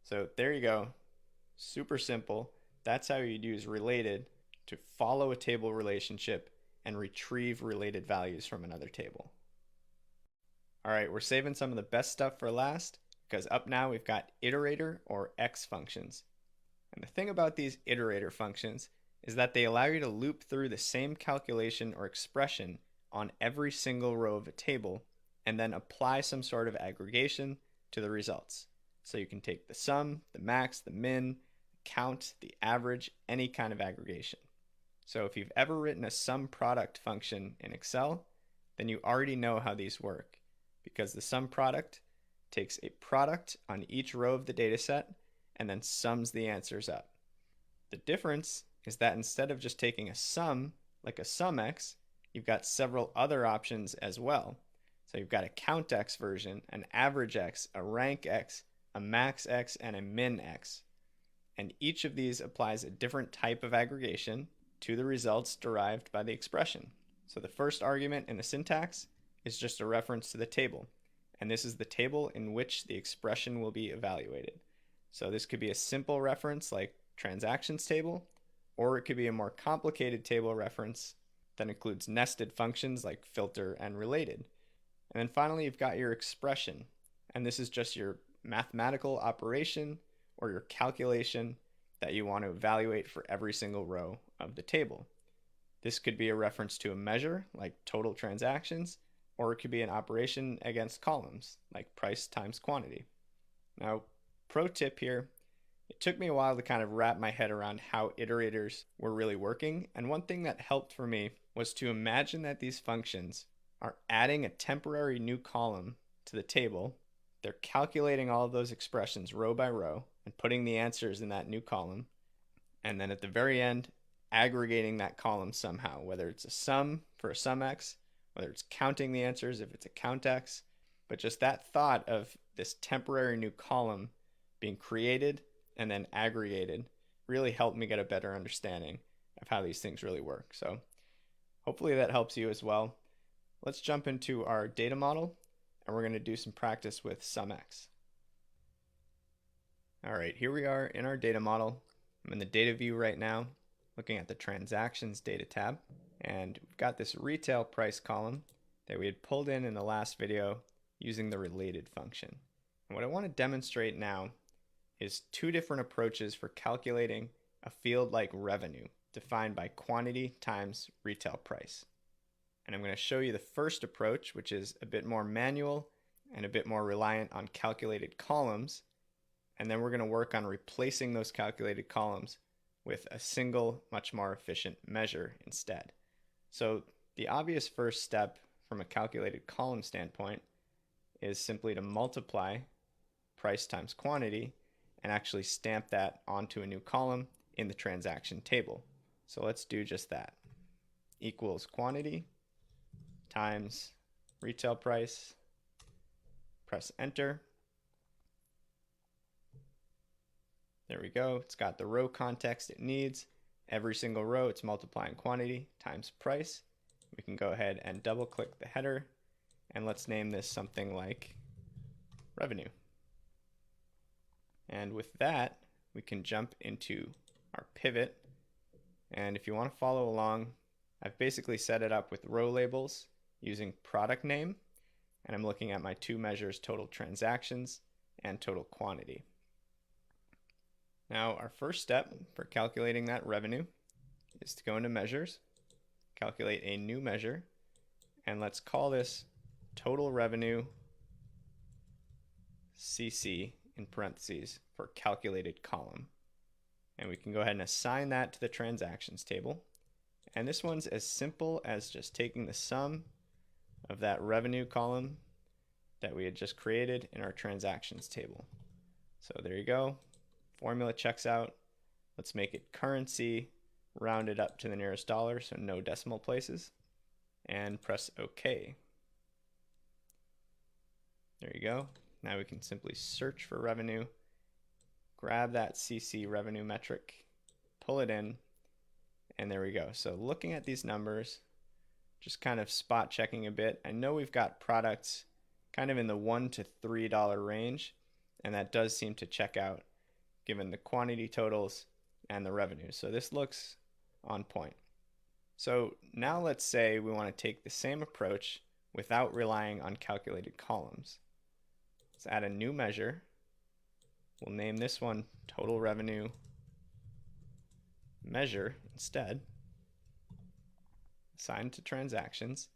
So there you go. Super simple. That's how you'd use related to follow a table relationship and retrieve related values from another table. All right, we're saving some of the best stuff for last because up now we've got iterator or X functions. And the thing about these iterator functions is that they allow you to loop through the same calculation or expression on every single row of a table and then apply some sort of aggregation to the results. So you can take the sum, the max, the min, count, the average, any kind of aggregation. So if you've ever written a sum product function in Excel, then you already know how these work because the sum product takes a product on each row of the data set and then sums the answers up. The difference is that instead of just taking a sum, like a SumX, you've got several other options as well. So you've got a CountX version, an AverageX, a RankX, a MaxX, and a MinX. And each of these applies a different type of aggregation to the results derived by the expression. So the first argument in the syntax is just a reference to the table. And this is the table in which the expression will be evaluated. So this could be a simple reference like transactions table, or it could be a more complicated table reference that includes nested functions like filter and related. And then finally, you've got your expression. And this is just your mathematical operation or your calculation that you want to evaluate for every single row of the table. This could be a reference to a measure like total transactions, or it could be an operation against columns like price times quantity. Now, pro tip here, it took me a while to kind of wrap my head around how iterators were really working, and one thing that helped for me was to imagine that these functions are adding a temporary new column to the table. They're calculating all of those expressions row by row and putting the answers in that new column, and then at the very end, aggregating that column somehow, whether it's a sum for a SumX, whether it's counting the answers if it's a CountX, but just that thought of this temporary new column being created and then aggregated really helped me get a better understanding of how these things really work. So hopefully that helps you as well. Let's jump into our data model, and we're going to do some practice with SumX. All right, here we are in our data model. I'm in the data view right now, looking at the transactions data tab, and we've got this retail price column that we had pulled in the last video using the related function. And what I want to demonstrate now is two different approaches for calculating a field like revenue, defined by quantity times retail price. And I'm going to show you the first approach, which is a bit more manual and a bit more reliant on calculated columns. And then we're going to work on replacing those calculated columns with a single, much more efficient measure instead. So the obvious first step from a calculated column standpoint is simply to multiply price times quantity and actually stamp that onto a new column in the transaction table. So let's do just that. Equals quantity times retail price. Press enter. There we go. It's got the row context it needs. Every single row, it's multiplying quantity times price. We can go ahead and double click the header, and let's name this something like revenue. And with that, we can jump into our pivot. And if you want to follow along, I've basically set it up with row labels using product name, and I'm looking at my two measures, total transactions and total quantity. Now, our first step for calculating that revenue is to go into measures, calculate a new measure, and let's call this total revenue CC in parentheses for calculated column. And we can go ahead and assign that to the transactions table. And this one's as simple as just taking the sum of that revenue column that we had just created in our transactions table. So there you go. Formula checks out. Let's make it currency rounded up to the nearest dollar, so no decimal places, and press OK. There you go. Now we can simply search for revenue, grab that CC revenue metric, pull it in, and there we go. So looking at these numbers, just kind of spot checking a bit, I know we've got products kind of in the $1 to $3 range, and that does seem to check out given the quantity totals and the revenue. So this looks on point. So now let's say we want to take the same approach without relying on calculated columns. Let's add a new measure. We'll name this one total revenue measure instead, assigned to transactions.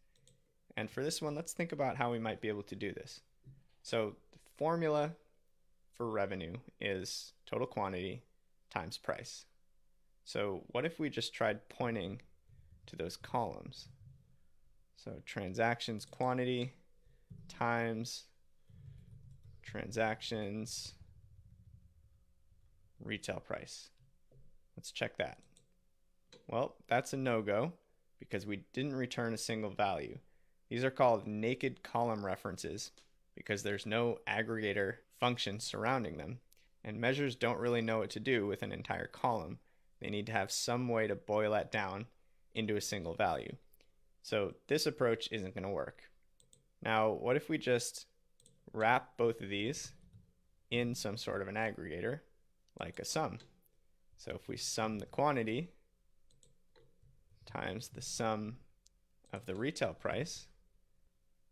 And for this one, let's think about how we might be able to do this. So the formula for revenue is total quantity times price. So what if we just tried pointing to those columns? So transactions quantity times transactions, retail price. Let's check that. Well, that's a no-go because we didn't return a single value. These are called naked column references because there's no aggregator function surrounding them, and measures don't really know what to do with an entire column. They need to have some way to boil that down into a single value. So this approach isn't going to work. Now, what if we just wrap both of these in some sort of an aggregator, like a sum? So if we sum the quantity times the sum of the retail price,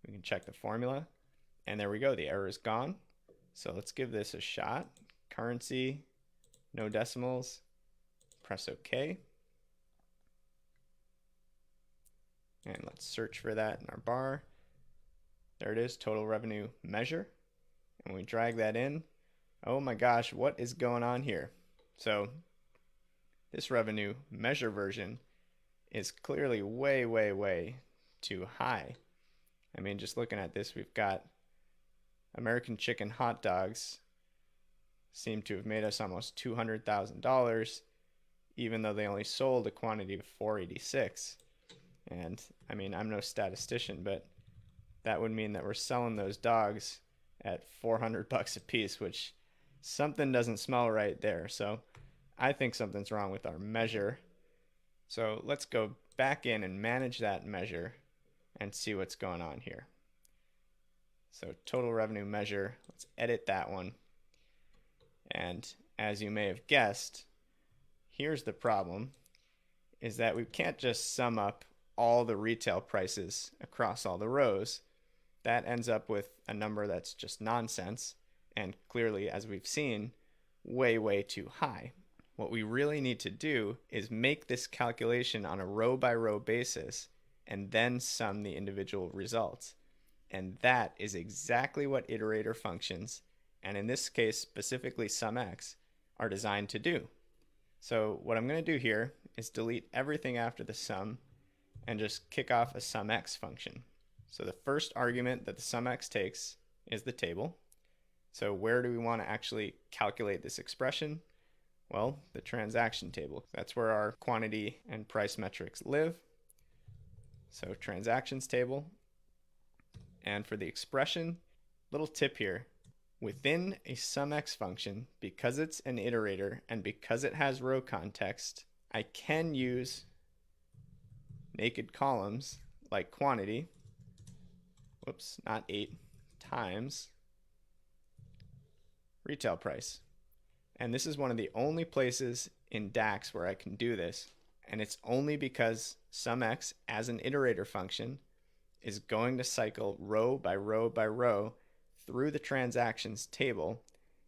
we can check the formula, and there we go, the error is gone. So let's give this a shot. Currency, no decimals, press OK. And let's search for that in our bar. There it is, total revenue measure. And we drag that in. Oh my gosh, what is going on here? So this revenue measure version is clearly way, way, way too high. I mean, just looking at this, we've got American chicken hot dogs seem to have made us almost $200,000, even though they only sold a quantity of 486. And I mean, I'm no statistician, but that would mean that we're selling those dogs at $400 a piece, which something doesn't smell right there. So I think something's wrong with our measure. So let's go back in and manage that measure and see what's going on here. So total revenue measure, let's edit that one. And as you may have guessed, here's the problem, is that we can't just sum up all the retail prices across all the rows. That ends up with a number that's just nonsense, and clearly, as we've seen, way, way too high. What we really need to do is make this calculation on a row-by-row basis and then sum the individual results. And that is exactly what iterator functions, and in this case specifically SUMX, are designed to do. So what I'm going to do here is delete everything after the sum and just kick off a SUMX function. So the first argument that the SUMX takes is the table. So where do we want to actually calculate this expression? Well, the transaction table. That's where our quantity and price metrics live. So transactions table. And for the expression, little tip here, within a SUMX function, because it's an iterator and because it has row context, I can use naked columns like quantity, whoops, not 8, times retail price. And this is one of the only places in DAX where I can do this, and it's only because SUMX as an iterator function is going to cycle row by row by row through the transactions table,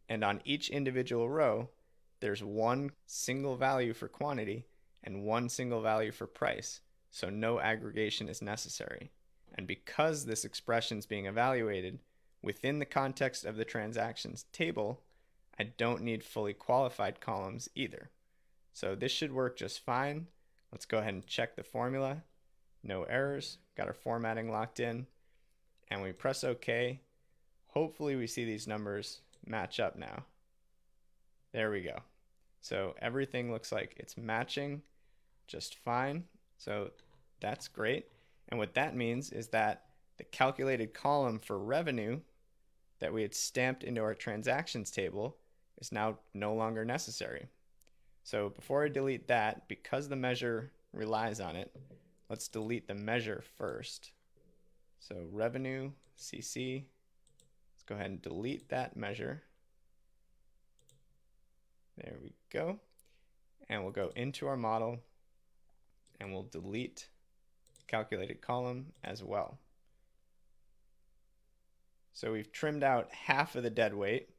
and on each individual row there's one single value for quantity and one single value for price, so no aggregation is necessary. And because this expression is being evaluated within the context of the transactions table, I don't need fully qualified columns either. So this should work just fine. Let's go ahead and check the formula. No errors, got our formatting locked in, and we press OK. Hopefully we see these numbers match up now. There we go. So everything looks like it's matching just fine. So that's great. And what that means is that the calculated column for revenue that we had stamped into our transactions table is now no longer necessary. So before I delete that, because the measure relies on it, let's delete the measure first. So revenue, CC, let's go ahead and delete that measure. There we go. And we'll go into our model and we'll delete calculated column as well. So we've trimmed out half of the dead weight,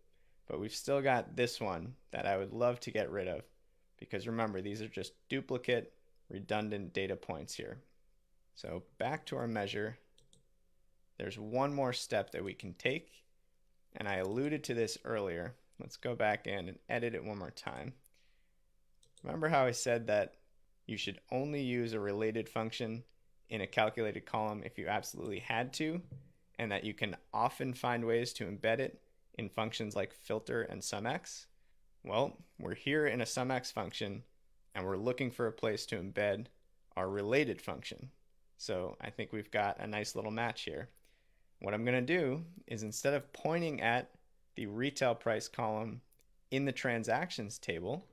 but we've still got this one that I would love to get rid of, because remember, these are just duplicate, redundant data points here. So back to our measure, there's one more step that we can take, and I alluded to this earlier. Let's go back in and edit it one more time. Remember how I said that you should only use a related function in a calculated column if you absolutely had to, and that you can often find ways to embed it in functions like filter and sumx? Well, we're here in a sumx function and we're looking for a place to embed our related function. So I think we've got a nice little match here. What I'm going to do is, instead of pointing at the retail price column in the transactions table,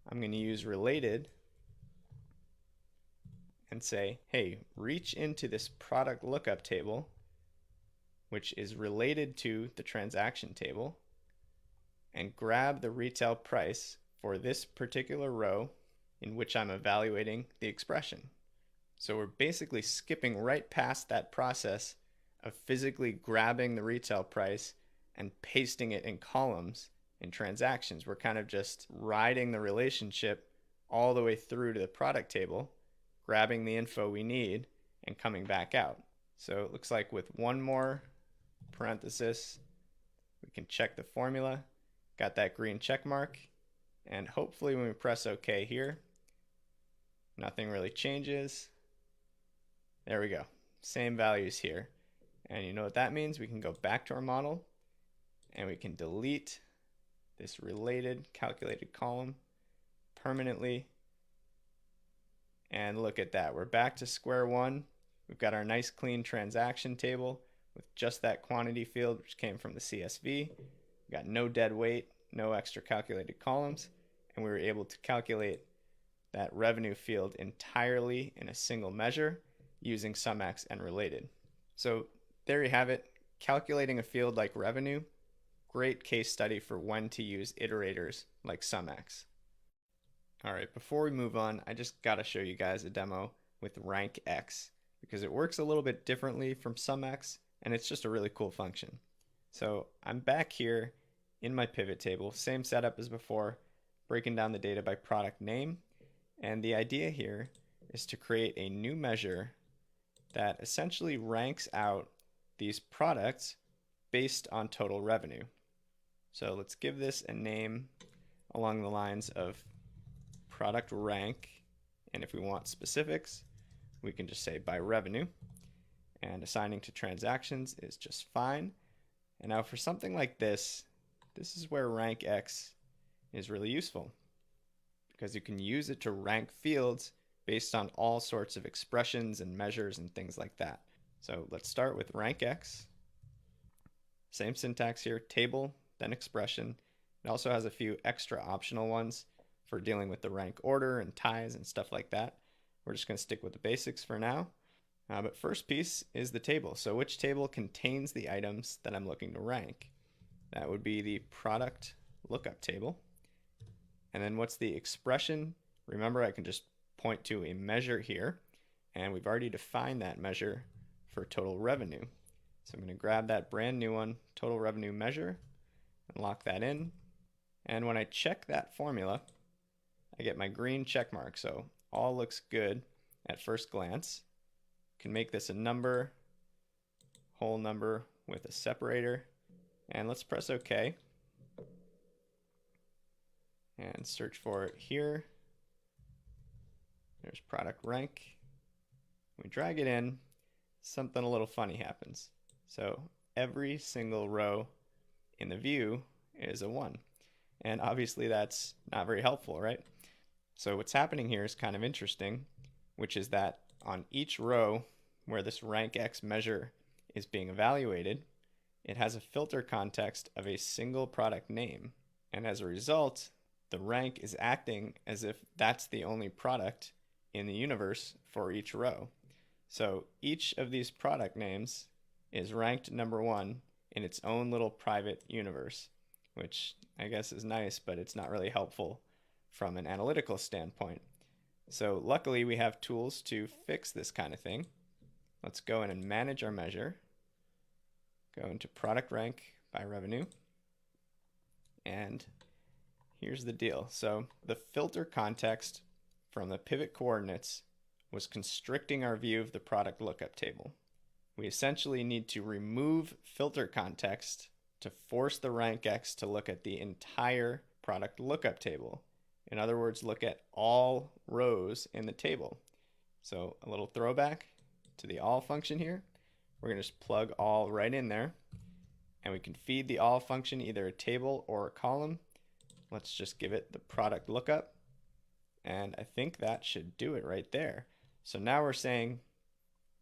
I'm going to use related and say, hey, reach into this product lookup table, which is related to the transaction table, and grab the retail price for this particular row in which I'm evaluating the expression. So we're basically skipping right past that process of physically grabbing the retail price and pasting it in columns in transactions. We're kind of just riding the relationship all the way through to the product table, grabbing the info we need and coming back out. So it looks like with one more parenthesis, we can check the formula, got that green check mark, and hopefully when we press OK here, nothing really changes. There we go. Same values here. And you know what that means? We can go back to our model and we can delete this related calculated column permanently. And look at that. We're back to square one. We've got our nice clean transaction table with just that quantity field, which came from the CSV. We got no dead weight, no extra calculated columns, and we were able to calculate that revenue field entirely in a single measure using sumx and related. So there you have it, calculating a field like revenue. Great case study for when to use iterators like sumx. All right, before we move on, I just got to show you guys a demo with rankx because it works a little bit differently from sumx, and it's just a really cool function. So I'm back here in my pivot table, same setup as before, breaking down the data by product name. And the idea here is to create a new measure that essentially ranks out these products based on total revenue. So let's give this a name along the lines of product rank, and if we want specifics, we can just say by revenue, and assigning to transactions is just fine. And now for something like this is where rankx is really useful, because you can use it to rank fields based on all sorts of expressions and measures and things like that. So let's start with rankx. Same syntax here, table, then expression. It also has a few extra optional ones for dealing with the rank order and ties and stuff like that. We're just going to stick with the basics for now. But first piece is the table. So which table contains the items that I'm looking to rank? That would be the product lookup table. And then what's the expression? Remember, I can just point to a measure here, and we've already defined that measure for total revenue. So I'm going to grab that brand new one, total revenue measure, and lock that in. And when I check that formula, I get my green check mark. So all looks good at first glance. Can make this a number, whole number with a separator. And let's press OK. And search for it here. There's product rank. We drag it in, something a little funny happens. So every single row in the view is a 1. And obviously that's not very helpful, right? So what's happening here is kind of interesting, which is that on each row where this rankx measure is being evaluated, it has a filter context of a single product name. And as a result, the rank is acting as if that's the only product in the universe for each row. So each of these product names is ranked number 1 in its own little private universe, which I guess is nice, but it's not really helpful from an analytical standpoint. So luckily we have tools to fix this kind of thing. Let's go in and manage our measure. Go into product rank by revenue. And here's the deal. So the filter context from the pivot coordinates was constricting our view of the product lookup table. We essentially need to remove filter context to force the rankx to look at the entire product lookup table. In other words, look at all rows in the table. So a little throwback to the all function here. We're going to just plug all right in there. and we can feed the all function either a table or a column. Let's just give it the product lookup, and I think that should do it right there. So now we're saying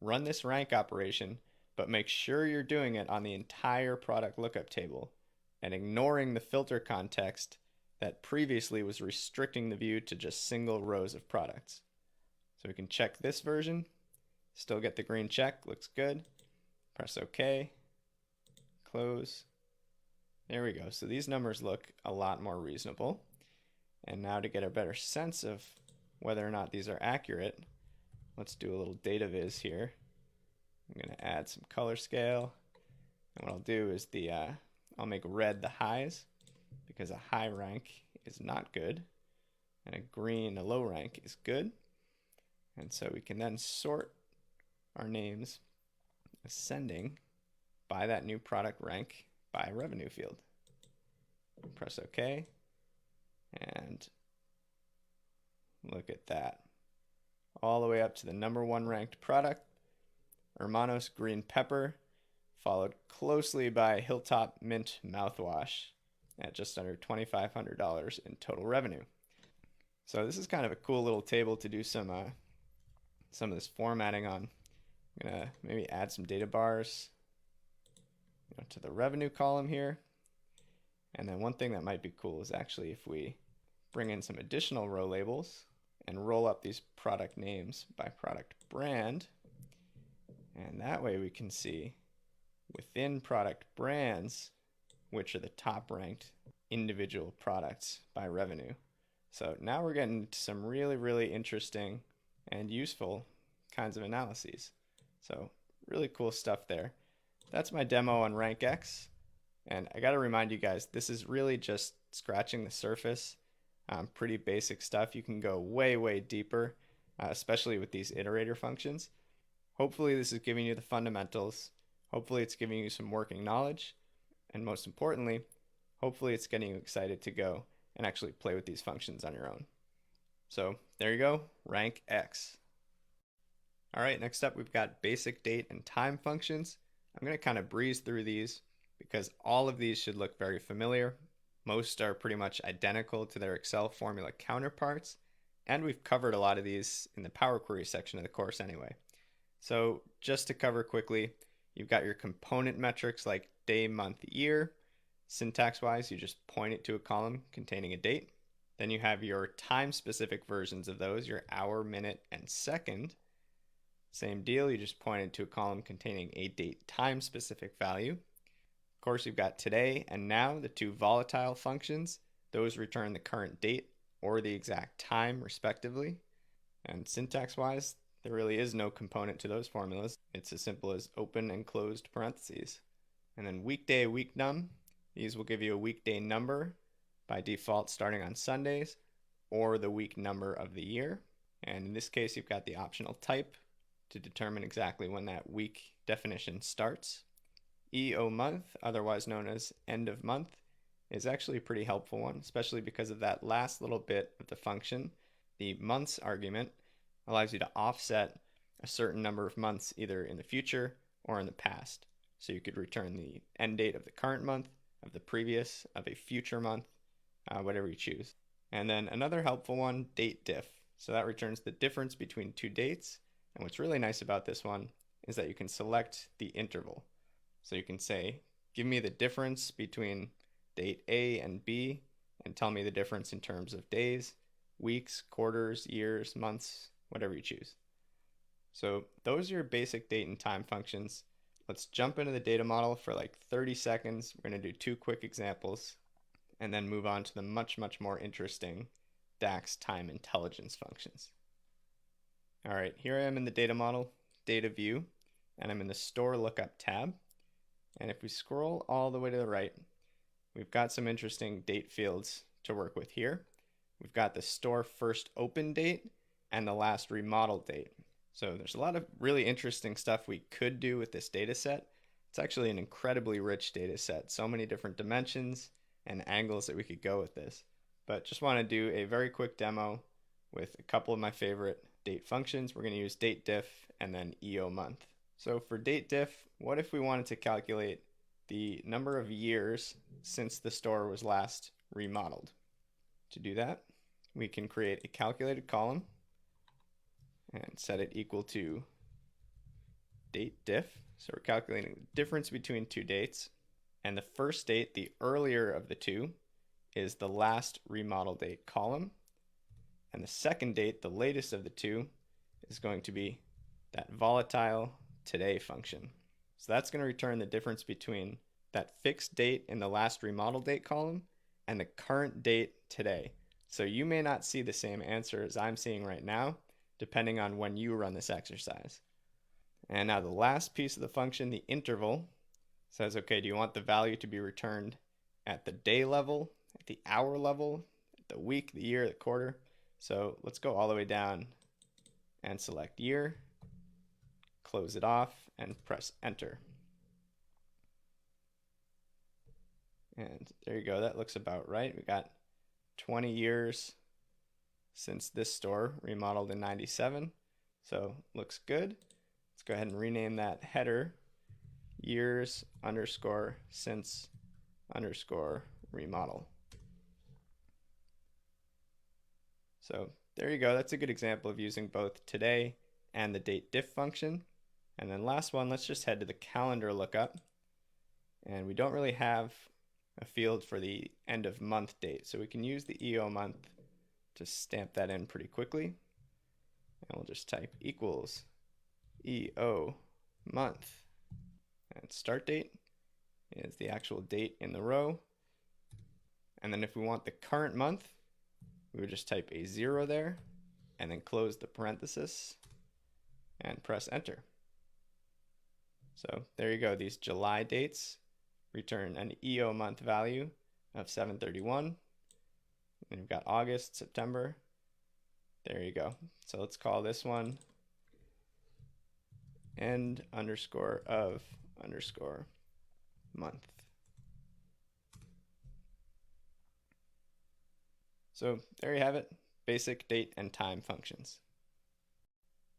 run this rank operation, but make sure you're doing it on the entire product lookup table and ignoring the filter context that previously was restricting the view to just single rows of products. So we can check this version, still get the green check, looks good. Press OK, close. There we go. So these numbers look a lot more reasonable. And now to get a better sense of whether or not these are accurate, let's do a little data viz here. I'm going to add some color scale. And what I'll do is I'll make red the highs, because a high rank is not good, and a green, a low rank, is good. And so we can then sort our names ascending by that new product rank by revenue field. Press OK, and look at that. All the way up to the #1 ranked product, Hermanos Green Pepper, followed closely by Hilltop Mint Mouthwash at just under $2,500 in total revenue. So this is kind of a cool little table to do some of this formatting on. I'm gonna maybe add some data bars to the revenue column here. And then one thing that might be cool is actually if we bring in some additional row labels and roll up these product names by product brand. And that way we can see within product brands which are the top ranked individual products by revenue. So now we're getting to some really, really interesting and useful kinds of analyses. So really cool stuff there. That's my demo on RankX. And I got to remind you guys, this is really just scratching the surface. Pretty basic stuff. You can go way, way deeper, especially with these iterator functions. Hopefully this is giving you the fundamentals. Hopefully it's giving you some working knowledge. And most importantly, hopefully it's getting you excited to go and actually play with these functions on your own. So there you go, RankX. All right, next up we've got basic date and time functions. I'm going to kind of breeze through these because all of these should look very familiar. Most are pretty much identical to their Excel formula counterparts, and we've covered a lot of these in the Power Query section of the course anyway. So just to cover quickly, you've got your component metrics like day, month, year. Syntax-wise, you just point it to a column containing a date. Then you have your time-specific versions of those, your hour, minute, and second. Same deal, you just point it to a column containing a date time-specific value. Of course, you've got today and now, the two volatile functions. Those return the current date or the exact time, respectively. And syntax-wise, there really is no component to those formulas. It's as simple as open and closed parentheses. And then weekday, week num, these will give you a weekday number by default starting on Sundays, or the week number of the year. And in this case, you've got the optional type to determine exactly when that week definition starts. EO month, otherwise known as end of month, is actually a pretty helpful one, especially because of that last little bit of the function. The months argument allows you to offset a certain number of months either in the future or in the past. So you could return the end date of the current month, of the previous, of a future month, whatever you choose. And then another helpful one, date diff. So that returns the difference between two dates. And what's really nice about this one is that you can select the interval. So you can say, give me the difference between date A and B, and tell me the difference in terms of days, weeks, quarters, years, months, whatever you choose. So those are your basic date and time functions. Let's jump into the data model for like 30 seconds. We're going to do two quick examples and then move on to the much, much more interesting DAX time intelligence functions. All right, here I am in the data model, data view, and I'm in the store lookup tab. And if we scroll all the way to the right, we've got some interesting date fields to work with here. We've got the store first open date and the last remodeled date. So there's a lot of really interesting stuff we could do with this data set. It's actually an incredibly rich data set, so many different dimensions and angles that we could go with this. But just want to do a very quick demo with a couple of my favorite date functions. We're going to use date diff and then EO month. So for date diff, what if we wanted to calculate the number of years since the store was last remodeled. To do that, we can create a calculated column and set it equal to date diff. So we're calculating the difference between two dates. And the first date, the earlier of the two, is the last remodel date column. And the second date, the latest of the two, is going to be that volatile today function. So that's going to return the difference between that fixed date in the last remodel date column and the current date today. So you may not see the same answer as I'm seeing right now, depending on when you run this exercise. And now the last piece of the function, the interval, says, okay, do you want the value to be returned at the day level, at the hour level, at the week, the year, the quarter? So let's go all the way down and select year, close it off, and press enter. And there you go, that looks about right. We got 20 years since this store remodeled in 97, so looks good. Let's go ahead and rename that header years underscore since underscore remodel. So there you go, that's a good example of using both today and the date diff function. And then last one, let's just head to the calendar lookup. And we don't really have a field for the end of month date, so we can use the EO month to stamp that in pretty quickly. And we'll just type equals EO month. And start date is the actual date in the row. And then if we want the current month, we would just type a 0 there and then close the parenthesis and press enter. So there you go, these July dates return an EO month value of 731. And we've got August, September. There you go. So let's call this one end underscore of underscore month. So there you have it, basic date and time functions.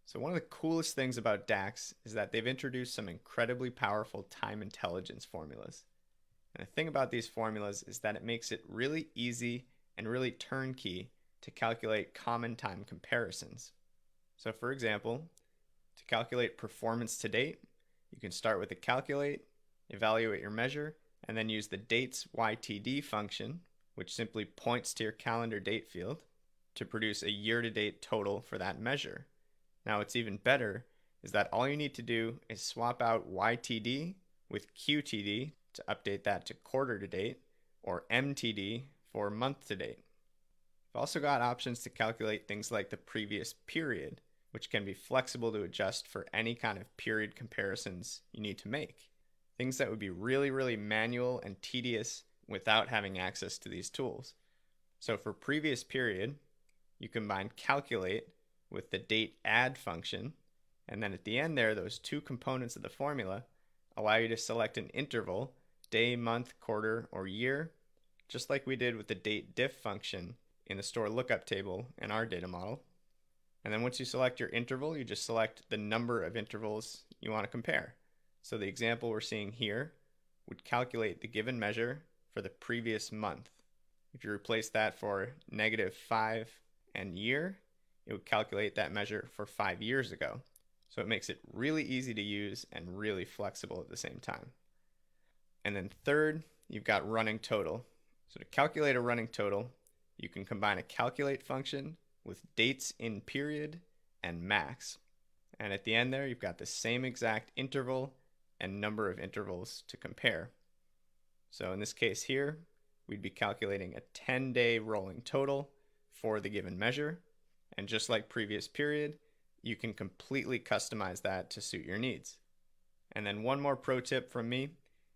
So one of the coolest things about DAX is that they've introduced some incredibly powerful time intelligence formulas. And the thing about these formulas is that it makes it really easy and really turnkey to calculate common time comparisons. So for example, to calculate performance to date, you can start with the calculate, evaluate your measure, and then use the dates YTD function, which simply points to your calendar date field, to produce a year-to-date total for that measure. Now what's even better is that all you need to do is swap out YTD with QTD to update that to quarter to date, or MTD for month to date. We've also got options to calculate things like the previous period, which can be flexible to adjust for any kind of period comparisons you need to make. Things that would be really, really manual and tedious without having access to these tools. So for previous period, you combine calculate with the date add function, and then at the end there, those two components of the formula allow you to select an interval, day, month, quarter, or year, just like we did with the date diff function in the store lookup table in our data model. And then once you select your interval, you just select the number of intervals you want to compare. So the example we're seeing here would calculate the given measure for the previous month. If you replace that for -5 and year, it would calculate that measure for 5 years ago. So it makes it really easy to use and really flexible at the same time. And then third, you've got running total. So to calculate a running total, you can combine a calculate function with dates in period and max. And at the end there, you've got the same exact interval and number of intervals to compare. So in this case here, we'd be calculating a 10-day rolling total for the given measure. And just like previous period, you can completely customize that to suit your needs. And then one more pro tip from me,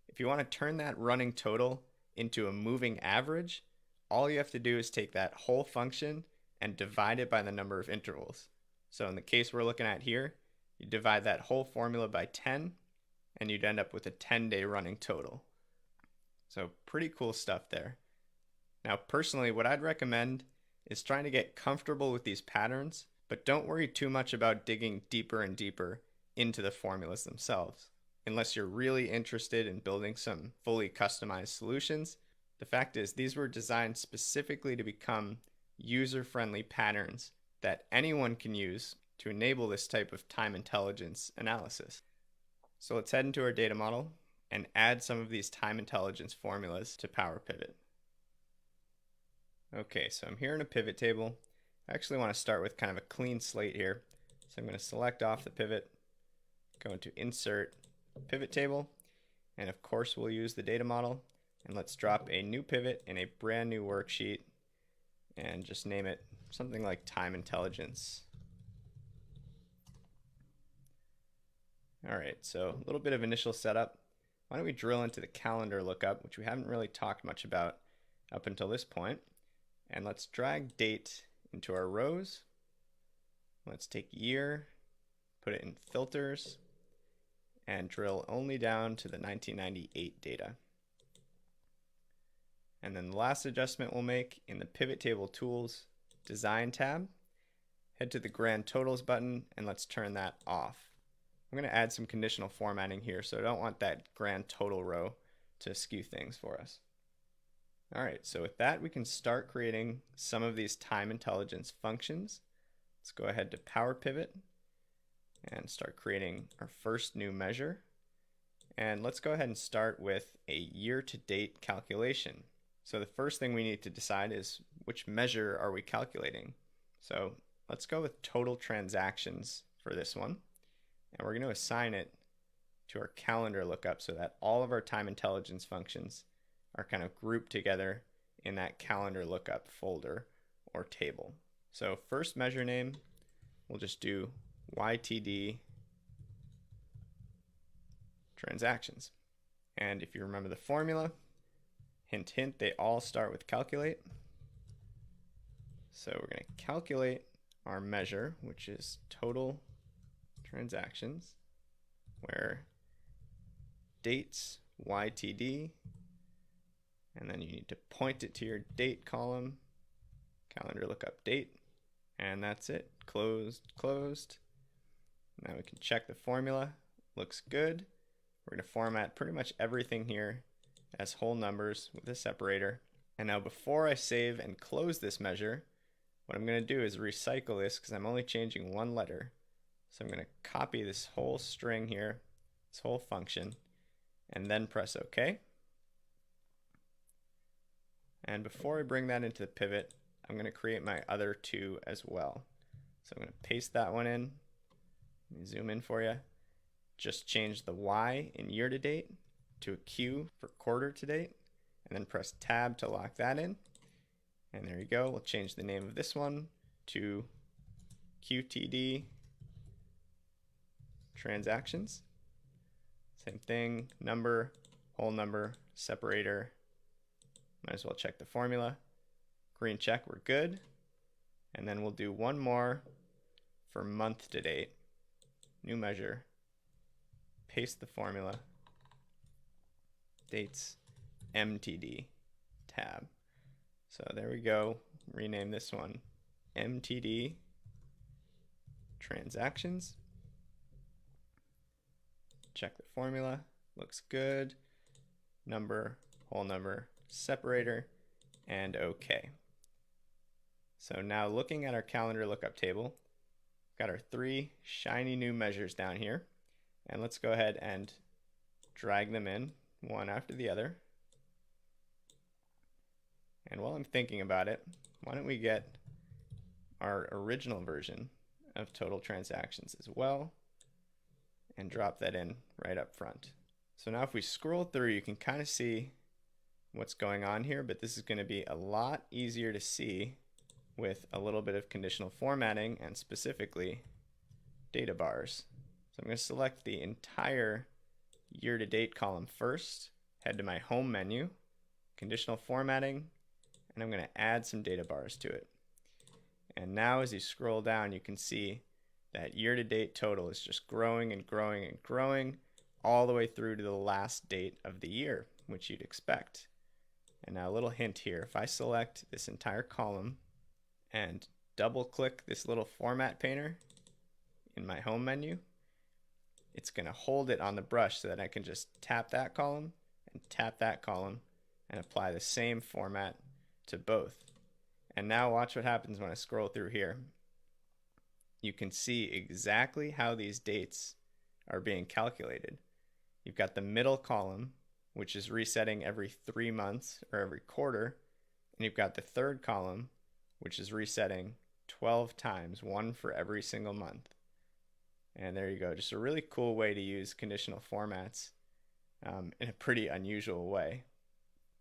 if you want to turn that running total into a moving average, all you have to do is take that whole function and divide it by the number of intervals. So in the case we're looking at here, you divide that whole formula by 10, and you'd end up with a 10-day running total. So pretty cool stuff there. Now personally, what I'd recommend is trying to get comfortable with these patterns, but don't worry too much about digging deeper and deeper into the formulas themselves. unless you're really interested in building some fully customized solutions. The fact is, these were designed specifically to become user-friendly patterns that anyone can use to enable this type of time intelligence analysis. So let's head into our data model and add some of these time intelligence formulas to Power Pivot. Okay, so I'm here in a pivot table. I actually want to start with kind of a clean slate here. So I'm going to select off the pivot, go into Insert, Pivot Table, and of course we'll use the data model. And let's drop a new pivot in a brand new worksheet and just name it something like Time Intelligence. All right, so a little bit of initial setup. Why don't we drill into the calendar lookup, which we haven't really talked much about up until this point. And let's drag date into our rows. Let's take year, put it in filters, and drill only down to the 1998 data. And then the last adjustment we'll make in the Pivot Table Tools Design tab, head to the Grand Totals button and let's turn that off. I'm going to add some conditional formatting here, so I don't want that grand total row to skew things for us. All right, so with that, we can start creating some of these time intelligence functions. Let's go ahead to Power Pivot and start creating our first new measure. And let's go ahead and start with a year-to-date calculation. So the first thing we need to decide is which measure are we calculating. So let's go with total transactions for this one. And we're going to assign it to our calendar lookup so that all of our time intelligence functions are kind of grouped together in that calendar lookup folder or table. So first measure name, we'll just do YTD transactions. And if you remember the formula, hint, hint, they all start with calculate. So we're going to calculate our measure, which is total transactions, where dates YTD, and then you need to point it to your date column, calendar lookup date, and that's it. Closed, closed. Now we can check the formula. Looks good. We're going to format pretty much everything here as whole numbers with a separator. And now before I save and close this measure, what I'm going to do is recycle this because I'm only changing one letter. So I'm going to copy this whole string here, this whole function, and then press OK. And before I bring that into the pivot, I'm going to create my other two as well. So I'm going to paste that one in. Let me zoom in for you. Just change the Y in year to date to a Q for quarter to date, and then press Tab to lock that in. And there you go. We'll change the name of this one to QTD transactions. Same thing, number, whole number, separator. Might as well check the formula. Green check, we're good. And then we'll do one more for month to date. New measure. Paste the formula. Dates, MTD, tab. So there we go. Rename this one MTD transactions. Check the formula. Looks good. Number, whole number, separator, and OK. So now looking at our calendar lookup table, got our three shiny new measures down here. And let's go ahead and drag them in one after the other. And while I'm thinking about it, why don't we get our original version of total transactions as well and drop that in right up front. So now if we scroll through, you can kind of see what's going on here, but this is going to be a lot easier to see with a little bit of conditional formatting and specifically data bars. So I'm going to select the entire year-to-date column first, head to my home menu, conditional formatting, and I'm going to add some data bars to it. And now as you scroll down, you can see that year-to-date total is just growing and growing and growing all the way through to the last date of the year, which you'd expect. And now a little hint here, if I select this entire column and double click this little format painter in my home menu, it's going to hold it on the brush so that I can just tap that column and tap that column and apply the same format to both. And now watch what happens when I scroll through here. You can see exactly how these dates are being calculated. You've got the middle column, which is resetting every 3 months or every quarter, and you've got the third column, which is resetting 12 times, one for every single month. And there you go, just a really cool way to use conditional formats in a pretty unusual way.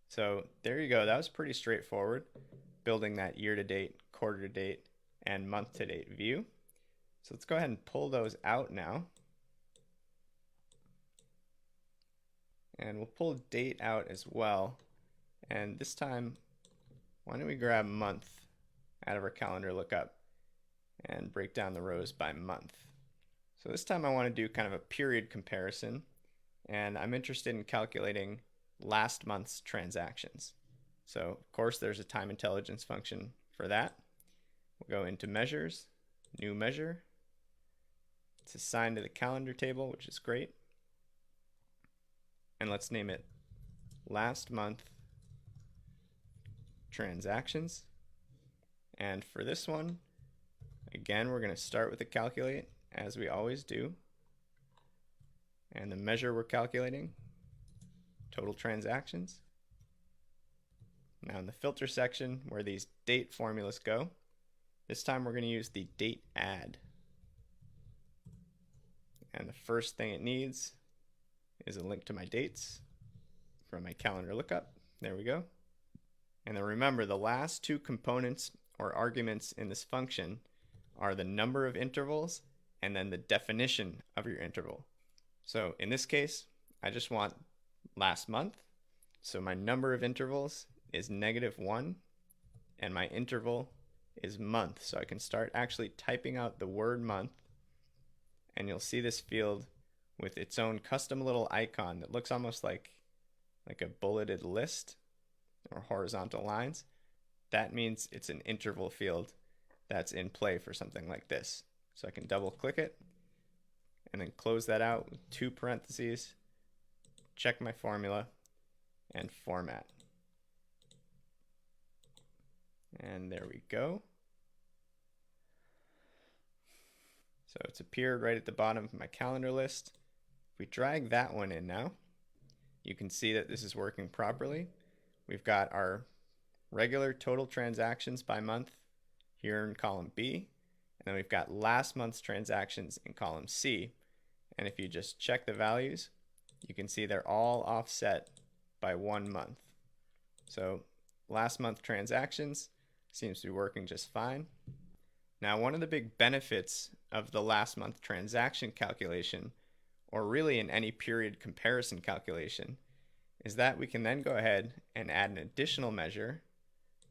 So there you go, that was pretty straightforward, building that year-to-date, quarter-to-date, and month-to-date view. So let's go ahead and pull those out now. And we'll pull date out as well. And this time, why don't we grab month out of our calendar lookup and break down the rows by month. So this time I want to do kind of a period comparison, and I'm interested in calculating last month's transactions. So of course there's a time intelligence function for that. We'll go into measures, new measure. It's assigned to the calendar table, which is great. And let's name it last month transactions. And for this one, again, we're going to start with the calculate, as we always do. And the measure we're calculating, total transactions. Now in the filter section where these date formulas go, this time we're going to use the date add. And the first thing it needs is a link to my dates from my calendar lookup. There we go. And then remember, the last two components or arguments in this function are the number of intervals and then the definition of your interval. So in this case, I just want last month. So my number of intervals is -1 and my interval is month. So I can start actually typing out the word month, and you'll see this field with its own custom little icon that looks almost like a bulleted list or horizontal lines. That means it's an interval field that's in play for something like this. So I can double click it and then close that out with 2 parentheses, check my formula, and format. And there we go. So it's appeared right at the bottom of my calendar list. If we drag that one in now, you can see that this is working properly. We've got our regular total transactions by month here in column B, and then we've got last month's transactions in column C. And if you just check the values, you can see they're all offset by 1 month. So last month transactions seems to be working just fine. Now, one of the big benefits of the last month transaction calculation, or really in any period comparison calculation, is that we can then go ahead and add an additional measure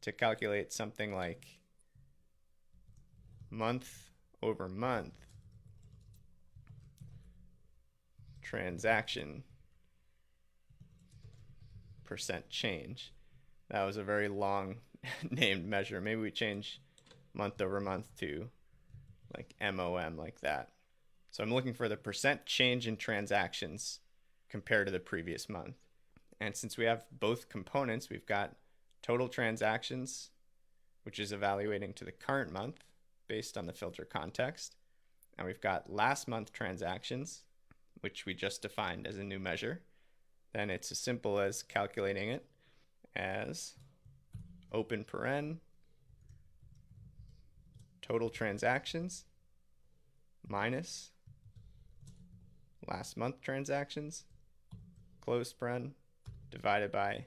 to calculate something like month over month transaction percent change. That was a very long named measure. Maybe we change month over month to like MOM, like that. So I'm looking for the percent change in transactions compared to the previous month. And since we have both components, we've got total transactions, which is evaluating to the current month based on the filter context. And we've got last month transactions, which we just defined as a new measure. Then it's as simple as calculating it as open paren total transactions minus last month transactions, close paren, divided by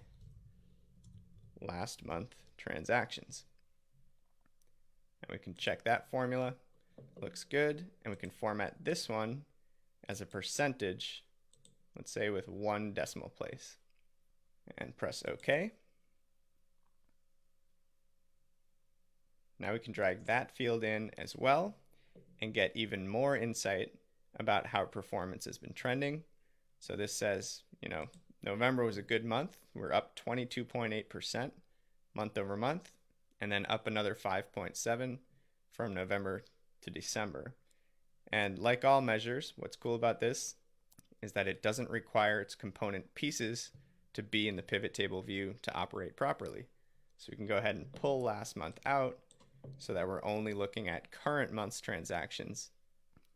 last month transactions. And we can check that formula. Looks good. And we can format this one as a percentage, let's say with 1 decimal place. And press OK. Now we can drag that field in as well and get even more insight about how performance has been trending. So this says, November was a good month. We're up 22.8% month over month, and then up another 5.7 from November to December. And like all measures, what's cool about this is that it doesn't require its component pieces to be in the pivot table view to operate properly. So we can go ahead and pull last month out so that we're only looking at current month's transactions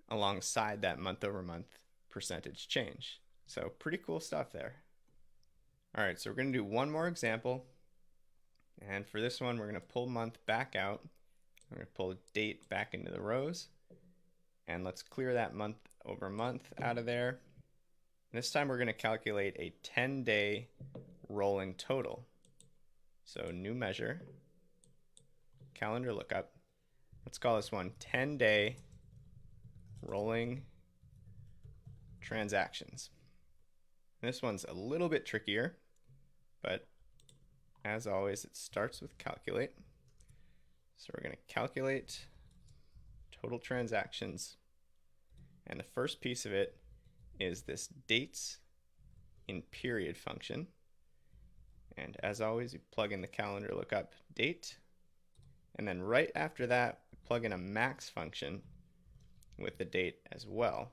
alongside that month over month percentage change. So pretty cool stuff there. All right, so we're going to do one more example. And for this one, we're going to pull month back out. We're going to pull date back into the rows. And let's clear that month over month out of there. This time we're going to calculate a 10-day rolling total. So new measure, calendar lookup. Let's call this one 10-day rolling transactions. This one's a little bit trickier, but as always, it starts with calculate. So we're going to calculate total transactions. And the first piece of it is this dates in period function. And as always, you plug in the calendar lookup date. And then right after that, we plug in a max function with the date as well.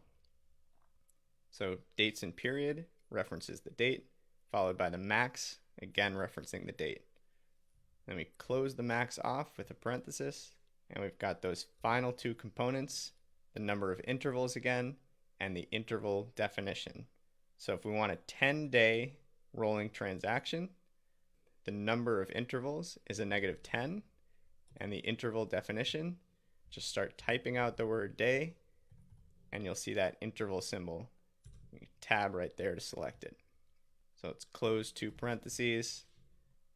So dates in period references the date, followed by the max, again referencing the date. Then we close the max off with a parenthesis, and we've got those final two components, the number of intervals again, and the interval definition. So if we want a 10-day rolling transaction, the number of intervals is a -10, and the interval definition, just start typing out the word day, and you'll see that interval symbol. You tab right there to select it. So it's close two parentheses,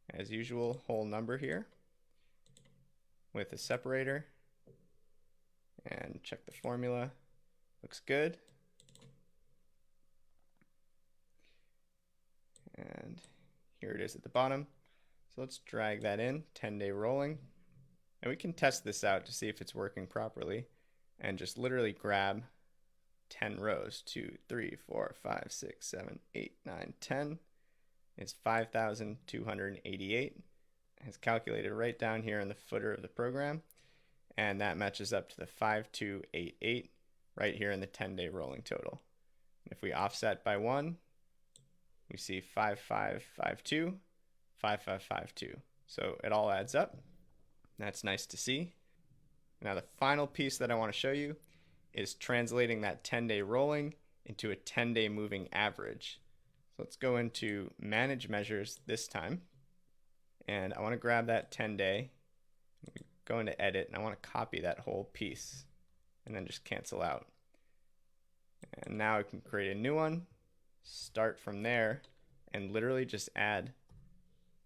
as usual, whole number here with a separator, and check the formula. Looks good. And here it is at the bottom. So let's drag that in, 10-day rolling. And we can test this out to see if it's working properly and just literally grab 10 rows, 2, 3, 4, 5, 6, 7, 8, 9, 10. It's 5,288. It's calculated right down here in the footer of the program. And that matches up to the 5288 right here in the 10-day rolling total. If we offset by 1, we see 5552, 5552. So it all adds up. That's nice to see. Now the final piece that I want to show you is translating that 10-day rolling into a 10-day moving average. So let's go into manage measures this time. And I want to grab that 10-day, go into edit, and I want to copy that whole piece and then just cancel out. And now I can create a new one, start from there, and literally just add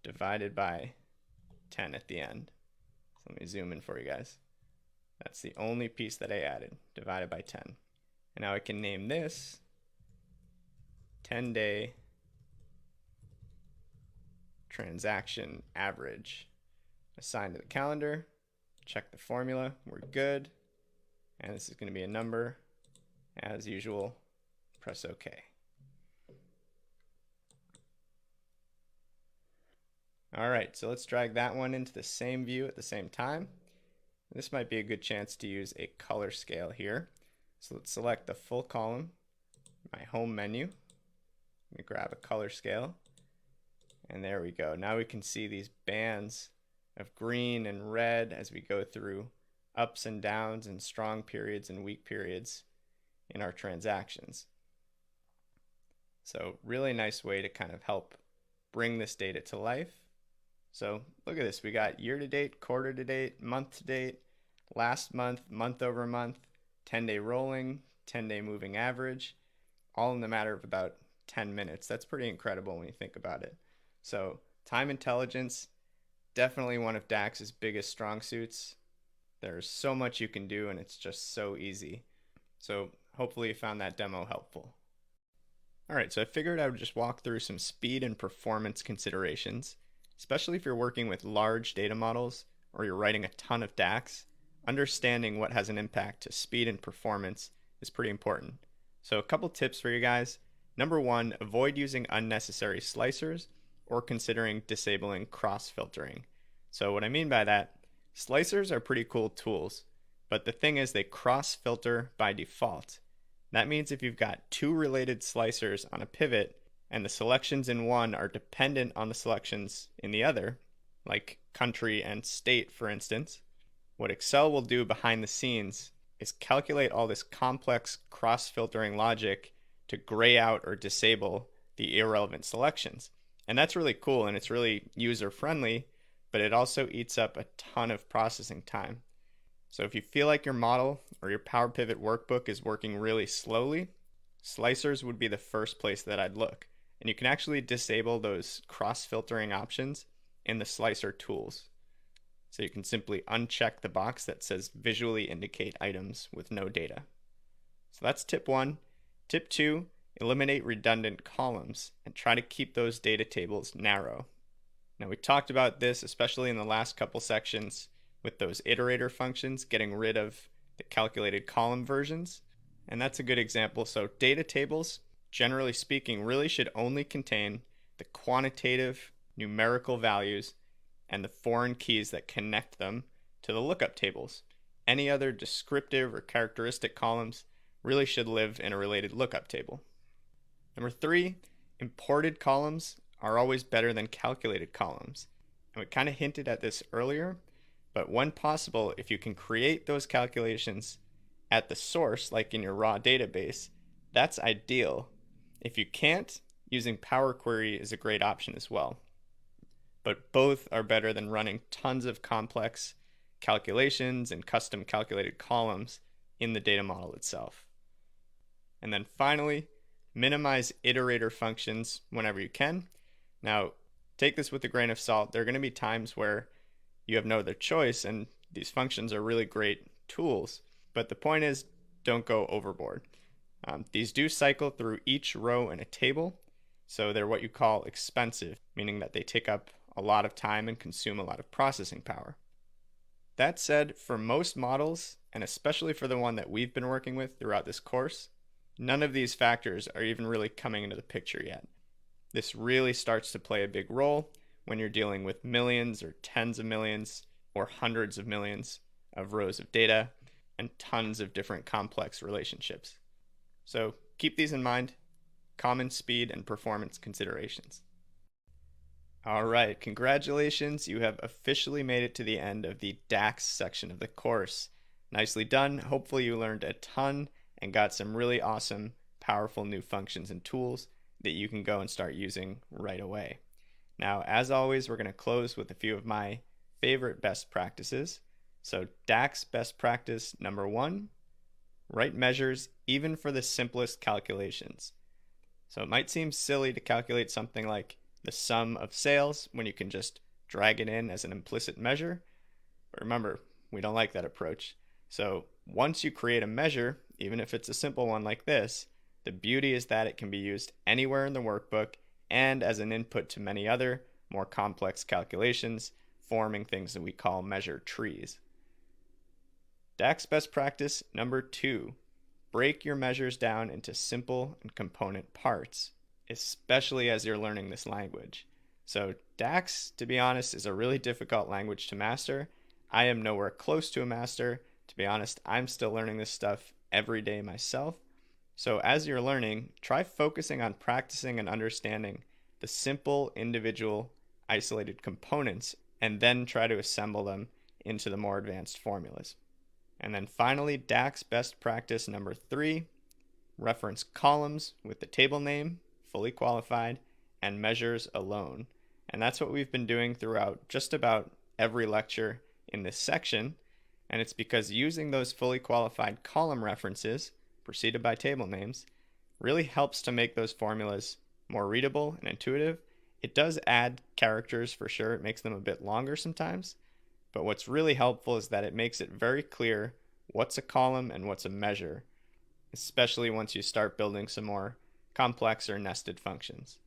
divided by 10 at the end. So let me zoom in for you guys. That's the only piece that I added, divided by 10. And now I can name this 10-day transaction average. Assign to the calendar, check the formula, we're good. And this is going to be a number. As usual, press OK. All right, so let's drag that one into the same view at the same time. This might be a good chance to use a color scale here. So let's select the full column, my home menu. Let me grab a color scale. And there we go. Now we can see these bands of green and red as we go through ups and downs and strong periods and weak periods in our transactions. So really nice way to kind of help bring this data to life. So look at this, we got year to date, quarter to date, month to date, last month, month over month, 10-day rolling, 10-day moving average, all in the matter of about 10 minutes. That's pretty incredible when you think about it. So time intelligence, definitely one of DAX's biggest strong suits. There's so much you can do and it's just so easy. So hopefully you found that demo helpful. All right, so I figured I would just walk through some speed and performance considerations, especially if you're working with large data models or you're writing a ton of DAX. Understanding what has an impact to speed and performance is pretty important. So a couple tips for you guys. Number one, avoid using unnecessary slicers or considering disabling cross-filtering. So what I mean by that, slicers are pretty cool tools, But the thing is, they cross-filter by default. That means if you've got two related slicers on a pivot and the selections in one are dependent on the selections in the other, like country and state, for instance, what Excel will do behind the scenes is calculate all this complex cross-filtering logic to gray out or disable the irrelevant selections. And that's really cool and it's really user-friendly, but it also eats up a ton of processing time. So if you feel like your model or your Power Pivot workbook is working really slowly, slicers would be the first place that I'd look. And you can actually disable those cross-filtering options in the slicer tools. So you can simply uncheck the box that says visually indicate items with no data. So that's tip 1. Tip 2, eliminate redundant columns and try to keep those data tables narrow. Now we talked about this, especially in the last couple sections, with those iterator functions, getting rid of the calculated column versions. And that's a good example. So data tables, generally speaking, really should only contain the quantitative numerical values and the foreign keys that connect them to the lookup tables. Any other descriptive or characteristic columns really should live in a related lookup table. Number 3, imported columns are always better than calculated columns. And we kind of hinted at this earlier, but when possible, if you can create those calculations at the source, like in your raw database, that's ideal. If you can't, using Power Query is a great option as well. But both are better than running tons of complex calculations and custom calculated columns in the data model itself. And then finally, minimize iterator functions whenever you can. Now, take this with a grain of salt. There are going to be times where you have no other choice, and these functions are really great tools. But the point is, don't go overboard. These do cycle through each row in a table, so they're what you call expensive, meaning that they take up a lot of time and consume a lot of processing power. That said, for most models, and especially for the one that we've been working with throughout this course, none of these factors are even really coming into the picture yet. This really starts to play a big role when you're dealing with millions or tens of millions or hundreds of millions of rows of data and tons of different complex relationships. So keep these in mind, common speed and performance considerations. All right, congratulations, you have officially made it to the end of the DAX section of the course. Nicely done. Hopefully you learned a ton and got some really awesome, powerful new functions and tools that you can go and start using right away. Now, as always, we're going to close with a few of my favorite best practices. So DAX best practice number 1, write measures even for the simplest calculations. So it might seem silly to calculate something like the sum of sales when you can just drag it in as an implicit measure. But remember, we don't like that approach. So once you create a measure, even if it's a simple one like this, the beauty is that it can be used anywhere in the workbook and as an input to many other more complex calculations, forming things that we call measure trees. DAX best practice number 2, break your measures down into simple and component parts, especially as you're learning this language. So DAX, to be honest, is a really difficult language to master. I am nowhere close to a master. To be honest, I'm still learning this stuff every day myself. So as you're learning, try focusing on practicing and understanding the simple, individual, isolated components, and then try to assemble them into the more advanced formulas. And then finally, DAX best practice number 3, reference columns with the table name, fully qualified, and measures alone. And that's what we've been doing throughout just about every lecture in this section. And it's because using those fully qualified column references, preceded by table names, really helps to make those formulas more readable and intuitive. It does add characters for sure. It makes them a bit longer sometimes. But what's really helpful is that it makes it very clear what's a column and what's a measure, especially once you start building some more complex or nested functions.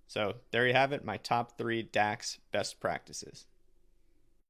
So there you have it, my top 3 DAX best practices.